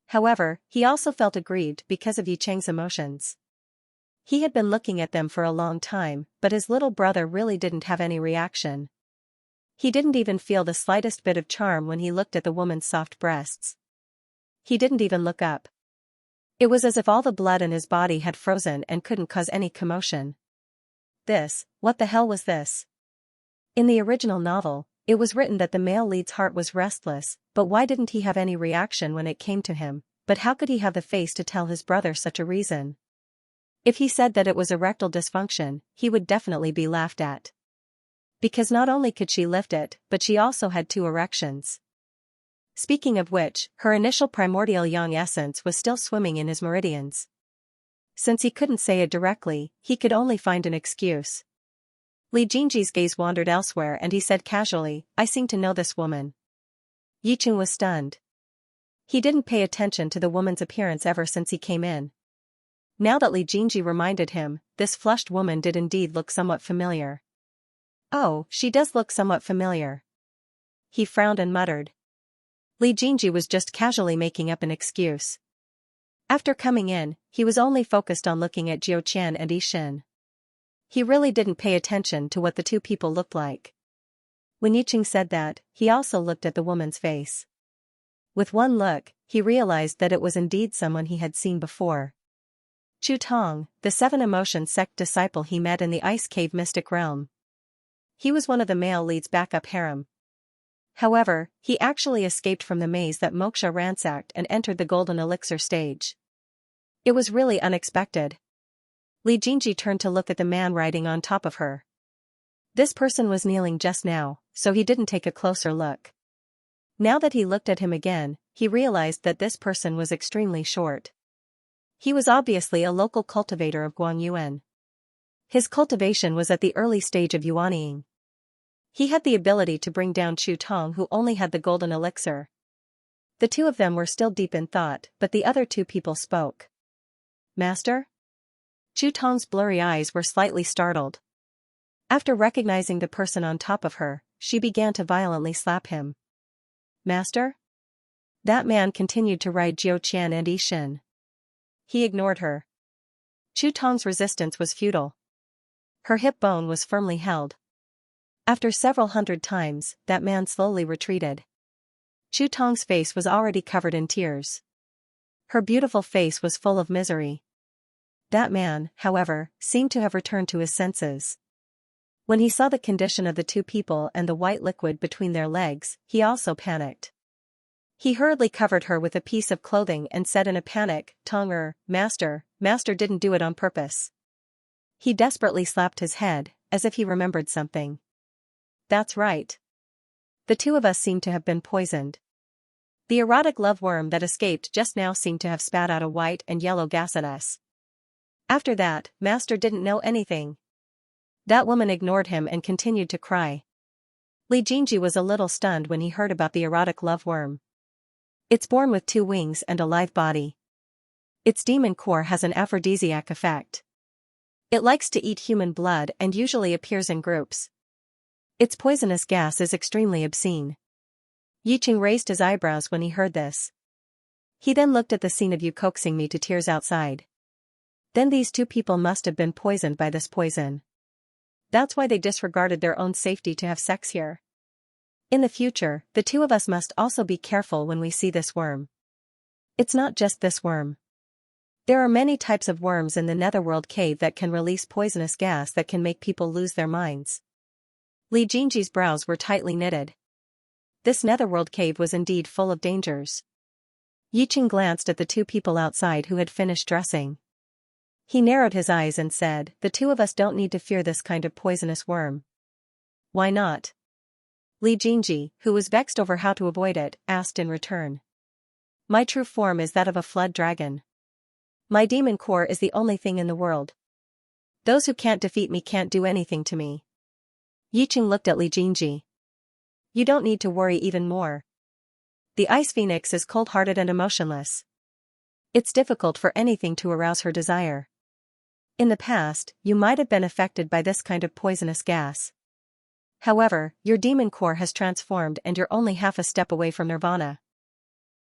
However, he also felt aggrieved because of Yi Cheng's emotions. He had been looking at them for a long time, but his little brother really didn't have any reaction. He didn't even feel the slightest bit of charm when he looked at the woman's soft breasts. He didn't even look up. It was as if all the blood in his body had frozen and couldn't cause any commotion. What the hell was this? In the original novel, it was written that the male lead's heart was restless, but why didn't he have any reaction when it came to him? But how could he have the face to tell his brother such a reason? If he said that it was erectile dysfunction, he would definitely be laughed at. Because not only could she lift it, but she also had 2 erections. Speaking of which, her initial primordial yang essence was still swimming in his meridians. Since he couldn't say it directly, he could only find an excuse. Li Jingji's gaze wandered elsewhere and he said casually, I seem to know this woman. Yi Cheng was stunned. He didn't pay attention to the woman's appearance ever since he came in. Now that Li Jingji reminded him, this flushed woman did indeed look somewhat familiar. Oh, she does look somewhat familiar. He frowned and muttered. Li Jingji was just casually making up an excuse. After coming in, he was only focused on looking at Jiu Qian and Yi Xin. He really didn't pay attention to what the 2 people looked like. When Yi Cheng said that, he also looked at the woman's face. With one look, he realized that it was indeed someone he had seen before. Chu Tong, the 7 Emotion sect disciple he met in the Ice Cave Mystic Realm. He was one of the male lead's backup harem. However, he actually escaped from the maze that Moksha ransacked and entered the Golden Elixir stage. It was really unexpected. Li Jingji turned to look at the man riding on top of her. This person was kneeling just now, so he didn't take a closer look. Now that he looked at him again, he realized that this person was extremely short. He was obviously a local cultivator of Guangyuan. His cultivation was at the early stage of yuanying. He had the ability to bring down Chu Tong, who only had the golden elixir. The 2 of them were still deep in thought, but the other 2 people spoke. Master? Chu Tong's blurry eyes were slightly startled. After recognizing the person on top of her, she began to violently slap him. Master? That man continued to ride Jiu Qian and Yi Xin. He ignored her. Chu Tong's resistance was futile. Her hip bone was firmly held. After several hundred times, that man slowly retreated. Chu Tong's face was already covered in tears. Her beautiful face was full of misery. That man, however, seemed to have returned to his senses. When he saw the condition of the 2 people and the white liquid between their legs, he also panicked. He hurriedly covered her with a piece of clothing and said in a panic, Tonger, Master didn't do it on purpose. He desperately slapped his head, as if he remembered something. That's right. The 2 of us seem to have been poisoned. The erotic loveworm that escaped just now seemed to have spat out a white and yellow gas at us. After that, Master didn't know anything. That woman ignored him and continued to cry. Li Jingji was a little stunned when he heard about the erotic loveworm. It's born with 2 wings and a live body. Its demon core has an aphrodisiac effect. It likes to eat human blood and usually appears in groups. Its poisonous gas is extremely obscene. Yi Cheng raised his eyebrows when he heard this. He then looked at the scene of you coaxing me to tears outside. Then these 2 people must have been poisoned by this poison. That's why they disregarded their own safety to have sex here. In the future, the two of us must also be careful when we see this worm. It's not just this worm. There are many types of worms in the netherworld cave that can release poisonous gas that can make people lose their minds. Li Jingji's brows were tightly knitted. This netherworld cave was indeed full of dangers. Yiqing glanced at the two people outside who had finished dressing. He narrowed his eyes and said, "The two of us don't need to fear this kind of poisonous worm." "Why not?" Li Jingji, who was vexed over how to avoid it, asked in return. "My true form is that of a flood dragon. My demon core is the only thing in the world. Those who can't defeat me can't do anything to me." Yiqing looked at Li Jingji. "You don't need to worry even more. The Ice Phoenix is cold-hearted and emotionless. It's difficult for anything to arouse her desire. In the past, you might have been affected by this kind of poisonous gas. However, your demon core has transformed and you're only half a step away from nirvana.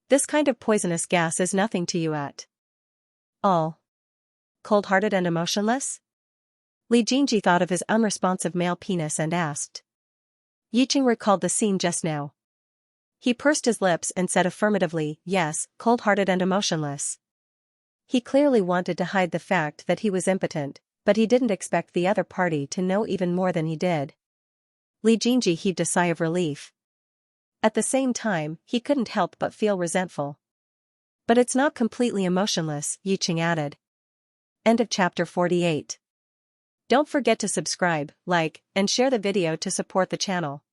This kind of poisonous gas is nothing to you at all. Cold-hearted and emotionless?" Li Jingji thought of his unresponsive male penis and asked. Yiqing recalled the scene just now. He pursed his lips and said affirmatively, "Yes, cold-hearted and emotionless." He clearly wanted to hide the fact that he was impotent, but he didn't expect the other party to know even more than he did. Li Jingji heaved a sigh of relief. At the same time, he couldn't help but feel resentful. "But it's not completely emotionless," Yiqing added. End of chapter 48. Don't forget to subscribe, like, and share the video to support the channel.